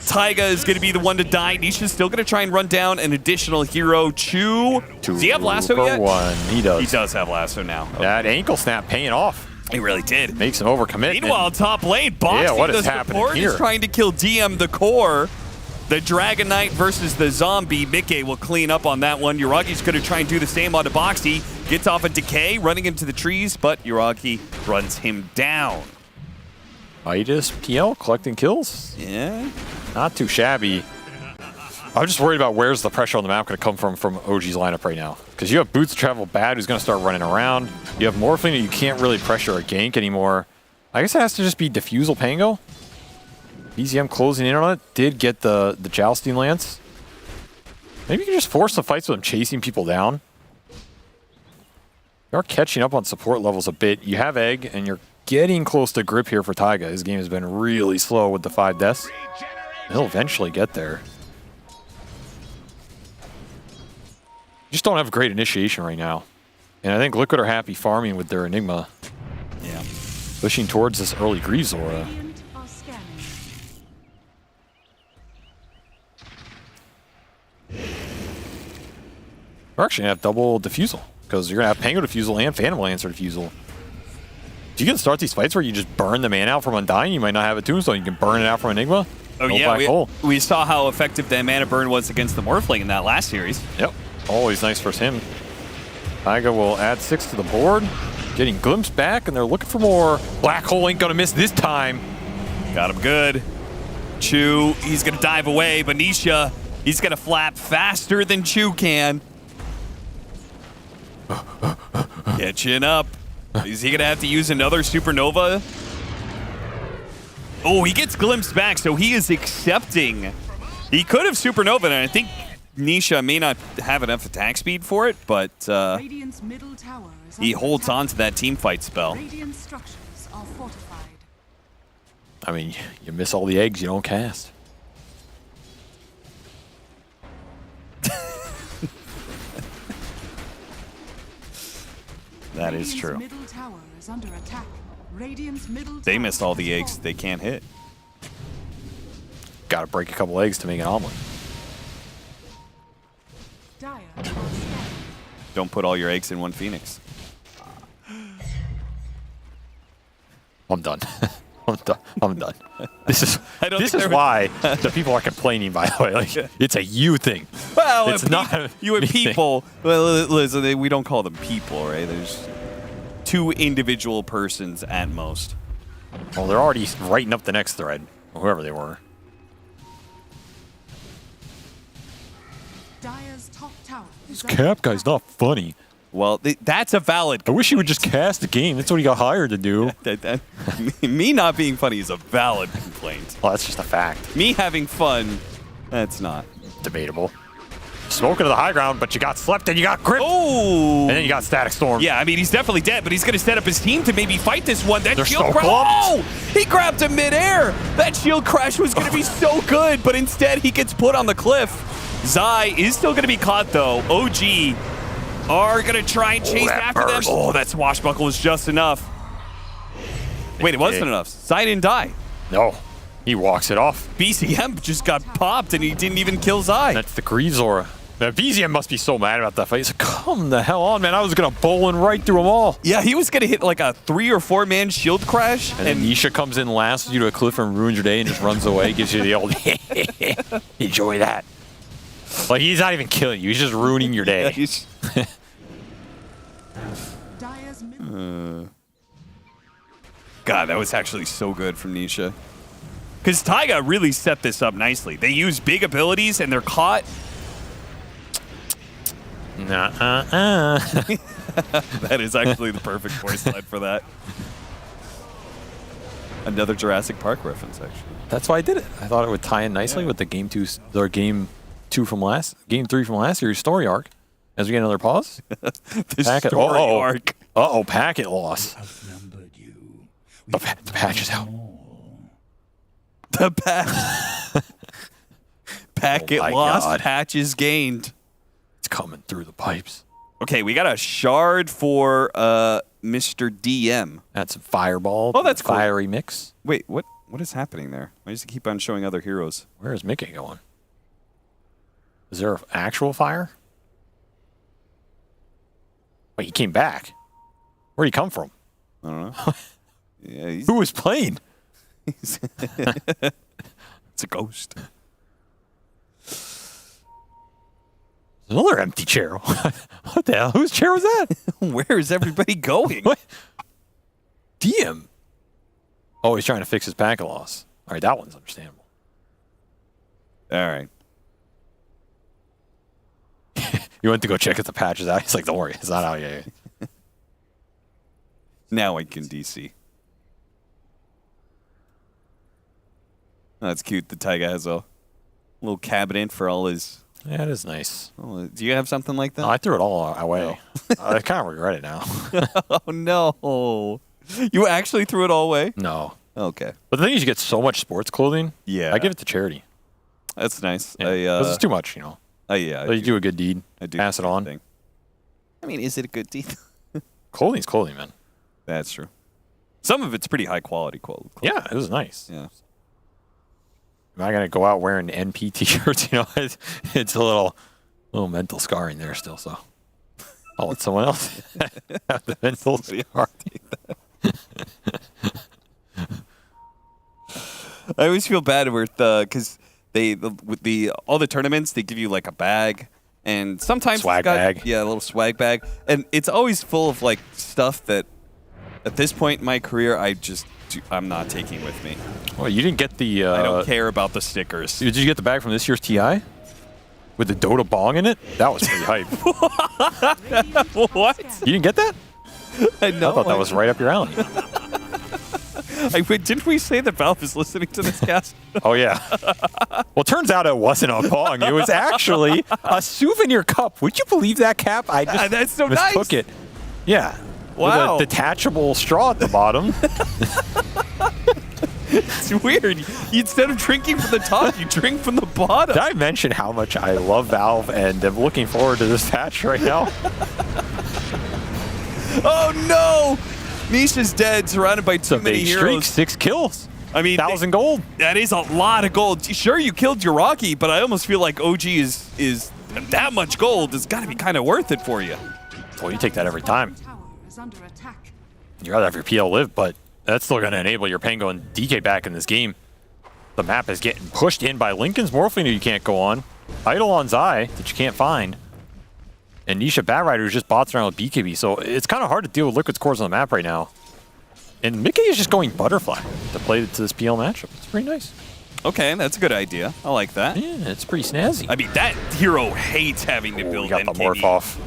Taiga is gonna be the one to die. Nisha's still gonna try and run down an additional hero. Does he have lasso yet? One. He does. He does have lasso now. That ankle snap paying off. He really did. Makes him overcommit. Meanwhile, top lane, Boxing what the is happening support here? is trying to kill DM the core. The Dragon Knight versus the zombie. Mickey will clean up on that one. Yuragi's going to try and do the same on the Boxy. Gets off a decay, running into the trees, but Yuragi runs him down. Midas PL collecting kills. Yeah. Not too shabby. I'm just worried about where's the pressure on the map going to come from OG's lineup right now. Because you have Boots Travel Bad, who's going to start running around. You have Morphling, you can't really pressure a gank anymore. I guess it has to just be Diffusal Pango. BZM closing in on it. Did get the Jousting Lance. Maybe you can just force the fights with him chasing people down. You are catching up on support levels a bit. You have Egg, and you're getting close to grip here for Taiga. His game has been really slow with the 5 deaths. He'll eventually get there. Just don't have great initiation right now. And I think Liquid are happy farming with their Enigma. Yeah. Pushing towards this early Greaves aura. We're actually going to have double Diffusal. Because you're going to have Pango Diffusal and Phantom Lancer Diffusal. If you can start these fights where you just burn the mana out from Undying, you might not have a Tombstone. You can burn it out from Enigma. Oh, No yeah, black hole. we saw how effective that mana burn was against the Morphling in that last series. Yep. Always nice for him. Taiga will add 6 to the board. Getting Glimpse back, and they're looking for more. Black hole ain't gonna miss this time. Got him good. Chu, he's going to dive away. But Nisha, he's going to flap faster than Chu can. Get chin up. Is he going to have to use another Supernova? Oh, he gets Glimpse back, so he is accepting. He could have Supernova, and I think Nisha may not have enough attack speed for it, but Radiant's middle tower is he under holds attack. on to that team fight spell. Radiant structures are fortified. I mean, you miss all the eggs you don't cast. That is true. Radiant's middle tower is under attack. Radiant's middle They tower missed all has the eggs fallen. they can't hit. Gotta break a couple eggs to make an omelet. Dire are scanning. Don't put all your eggs in one Phoenix. I'm done. I'm done. This is I don't this think is there- why the people are complaining. By the way, like it's a you thing. Well, it's not you and me thing. people. Well, listen, we don't call them people, right? There's 2 individual persons at most. Well, they're already writing up the next thread, whoever they were. Dire's top tower is This Cap guy's not funny. Well, that's a valid. I wish he would just cast the game. That's what he got hired to do. Me not being funny is a valid complaint. Well, that's just a fact. Me having fun, that's not. Debatable. Smoking to the high ground, but you got slept and you got grip. Oh! And then you got Static Storm. Yeah, I mean, he's definitely dead, but he's going to set up his team to maybe fight this one. That They're shield so crash. clumped. Oh! He grabbed him midair. That shield crash was going to be so good, but instead he gets put on the cliff. Zai is still going to be caught, though. OG are going to try and chase that after burst. them. Oh, that swashbuckle was just enough. Wait, it wasn't enough. Zai didn't die. No. He walks it off. BCM just got popped, and he didn't even kill Zai. That's the Greaves aura. Now, BZM must be so mad about that fight. He's like, come the hell on, man. I was going to bowling right through them all. Yeah, he was going to hit like a 3 or 4 man shield crash. And then Nisha comes in, lasts you to a cliff and ruins your day and just runs away, gives you the old, enjoy that. Like, he's not even killing you. He's just ruining your day. God, that was actually so good from Nisha. Because Taiga really set this up nicely. They use big abilities and they're caught. That is actually the perfect voice line for that. Another Jurassic Park reference, actually. That's why I did it. I thought it would tie in nicely with the game 3 from last year's story arc. As we get another pause. The story arc. Packet loss. The patch is out. The packet Oh my lost, God. patches gained. It's coming through the pipes. Okay, we got a shard for Mr. DM. That's a fireball. Oh, that's cool. Fiery mix. Wait, what is happening there? Why does it keep on showing other heroes? Where is Mickey going? Is there an actual fire? Wait, he came back. Where'd he come from? I don't know. Yeah, Who was playing? It's a ghost. Another empty chair. What the hell? Whose chair was that? Where is everybody going? What? DM. Oh, he's trying to fix his packet loss. All right, that one's understandable. All right. He went to go check if the patch is out. He's like, don't worry, it's not out yet. Now I can DC. That's cute. The Taiga has a little cabinet for all his... Yeah, it is nice. Oh, do you have something like that? No, I threw it all away. I kind of regret it now. Oh, no. You actually threw it all away? No. Okay. But the thing is, you get so much sports clothing. Yeah. I give it to charity. That's nice. Yeah, 'cause it's too much, you know. Yeah. But you do a good deed. I do. Pass it on. Thing. I mean, is it a good deed? Clothing's clothing, man. That's true. Some of it's pretty high quality clothing. Yeah, it was nice. Yeah. Am I gonna go out wearing NP t-shirts? You know, it's a little mental scarring there still. So I'll let someone else have the mental scar. I always feel bad with because all the tournaments they give you like a bag and sometimes swag bag. Yeah, a little swag bag, and it's always full of like stuff that at this point in my career I'm not taking with me. Well, you didn't get the. I don't care about the stickers. Did you get the bag from this year's TI with the Dota bong in it? That was pretty hype. What? You didn't get that? I thought that was right up your alley. Didn't we say that Valve is listening to this cast? Oh, yeah. Well, turns out it wasn't a bong. It was actually a souvenir cup. Would you believe that, Cap? I just that's so mistook nice. it. Yeah. Wow. With a detachable straw at the bottom. It's weird. Instead of drinking from the top, you drink from the bottom. Did I mention how much I love Valve and am looking forward to this patch right now? Oh, no. Nisha's dead, surrounded by too many big heroes. Streak, 6 kills. I mean, 1,000 gold. That is a lot of gold. Sure, you killed your Rocky, but I almost feel like OG is that much gold. It's got to be kind of worth it for you. Well, you take that every time. Is under attack. You'd rather have your PL live, but that's still going to enable your Pango and DK back in this game. The map is getting pushed in by Lincoln's Morphling, who you can't go on. Idle on Zai, that you can't find. And Nisha Batrider, who's just bots around with BKB. So it's kind of hard to deal with Liquid's cores on the map right now. And Mickey is just going Butterfly to play to this PL matchup. It's pretty nice. Okay, that's a good idea. I like that. Yeah, it's pretty snazzy. I mean, that hero hates having to build got NKB. the morph off.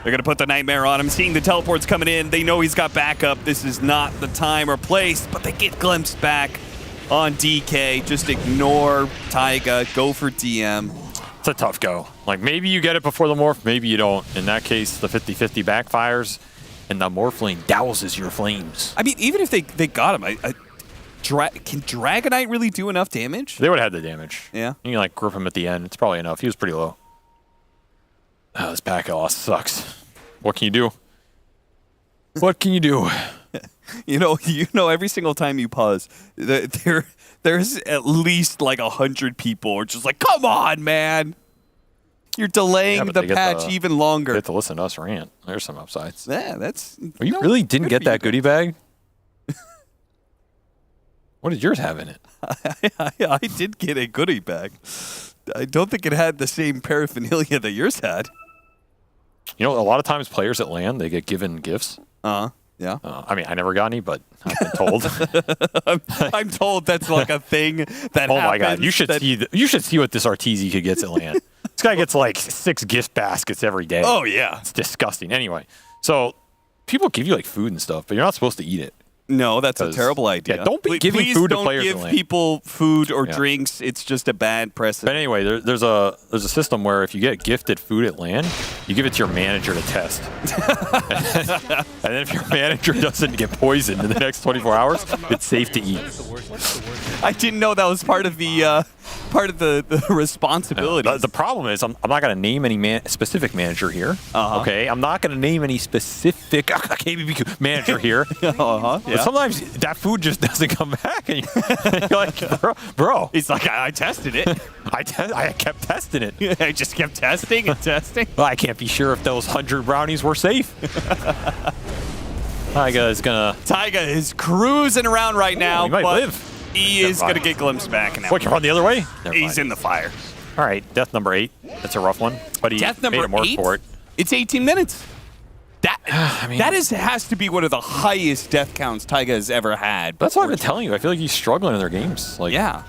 They're going to put the Nightmare on him. Seeing the teleports coming in, they know he's got backup. This is not the time or place, but they get glimpsed back on DK. Just ignore Taiga. Go for DM. It's a tough go. Like, maybe you get it before the morph, maybe you don't. In that case, the 50-50 backfires, and the Morphling douses your flames. I mean, even if they got him, can Dragonite really do enough damage? They would have had the damage. Yeah. You can, like, group him at the end. It's probably enough. He was pretty low. Oh, this pack loss sucks. What can you do? What can you do? You know, every single time you pause, there's at least like 100 people are just like, come on, man. You're delaying the patch even longer. They get to listen to us rant. There's some upsides. Yeah, that's... You really didn't get that goodie bag? What did yours have in it? I did get a goodie bag. I don't think it had the same paraphernalia that yours had. You know, a lot of times players that land, they get given gifts. Yeah. I mean, I never got any, but I've been told. I'm told that's like a thing that oh happens. my god, you should see what this Arteezy kid gets at land. This guy gets like 6 gift baskets every day. Oh yeah. It's disgusting. Anyway, so people give you like food and stuff, but you're not supposed to eat it. No, that's a terrible idea. Yeah, don't be giving food to players. Please don't give people food or drinks. It's just a bad precedent. But anyway, there's a system where if you get gifted food at land, you give it to your manager to test. And then if your manager doesn't get poisoned in the next 24 hours, it's safe to eat. I didn't know that was part of the responsibility. The problem is I'm not going to name any specific manager here. Okay, I'm not going to name any specific KBBQ manager here. But sometimes that food just doesn't come back, and you're like, bro. It's like I tested it. I kept testing it. I just kept testing and testing. Well, I can't be sure if those 100 brownies were safe. Taiga is cruising around right now. He might but live. He is going to get glimpsed back now. What, can run the other way? He's in the fire. All right, death number 8. That's a rough one. But he death made number him work 8? for it. It's 18 minutes. That has to be one of the highest death counts Taiga has ever had. That's what I've been telling you. I feel like he's struggling in their games. Like, yeah.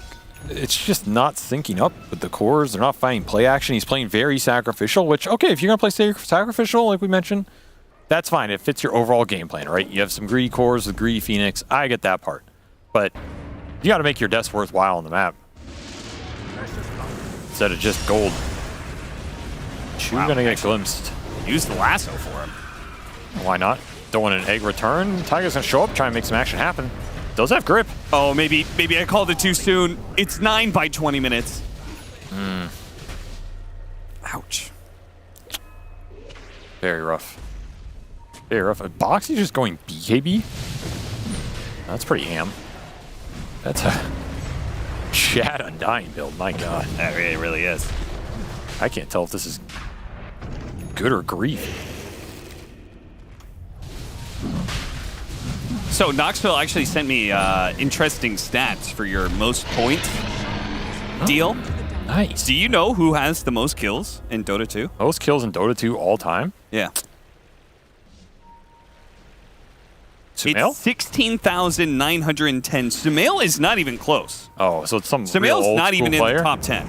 It's just not syncing up with the cores. They're not finding play action. He's playing very sacrificial, which, okay, if you're going to play sacrificial, like we mentioned, that's fine. It fits your overall game plan, right? You have some greedy cores with greedy Phoenix. I get that part. But you got to make your deaths worthwhile on the map. Instead of just gold. Chu going to get glimpsed. Use the lasso for him. Why not? Don't want an egg return. Tiger's going to show up, try and make some action happen. Does have grip. Oh, maybe I called it too soon. It's 9 by 20 minutes. Ouch. Very rough. Very rough. Boxy's just going BKB? That's pretty ham. That's a Chad Undying build. My god. That really is. I can't tell if this is good or grief. So Knoxville actually sent me interesting stats for your most points deal. Nice. Do you know who has the most kills in Dota 2? Most kills in Dota 2 all time? Yeah. Sumail? It's 16,910. Sumail is not even close. Oh, so it's some real Sumail's old not school even player? in the top 10.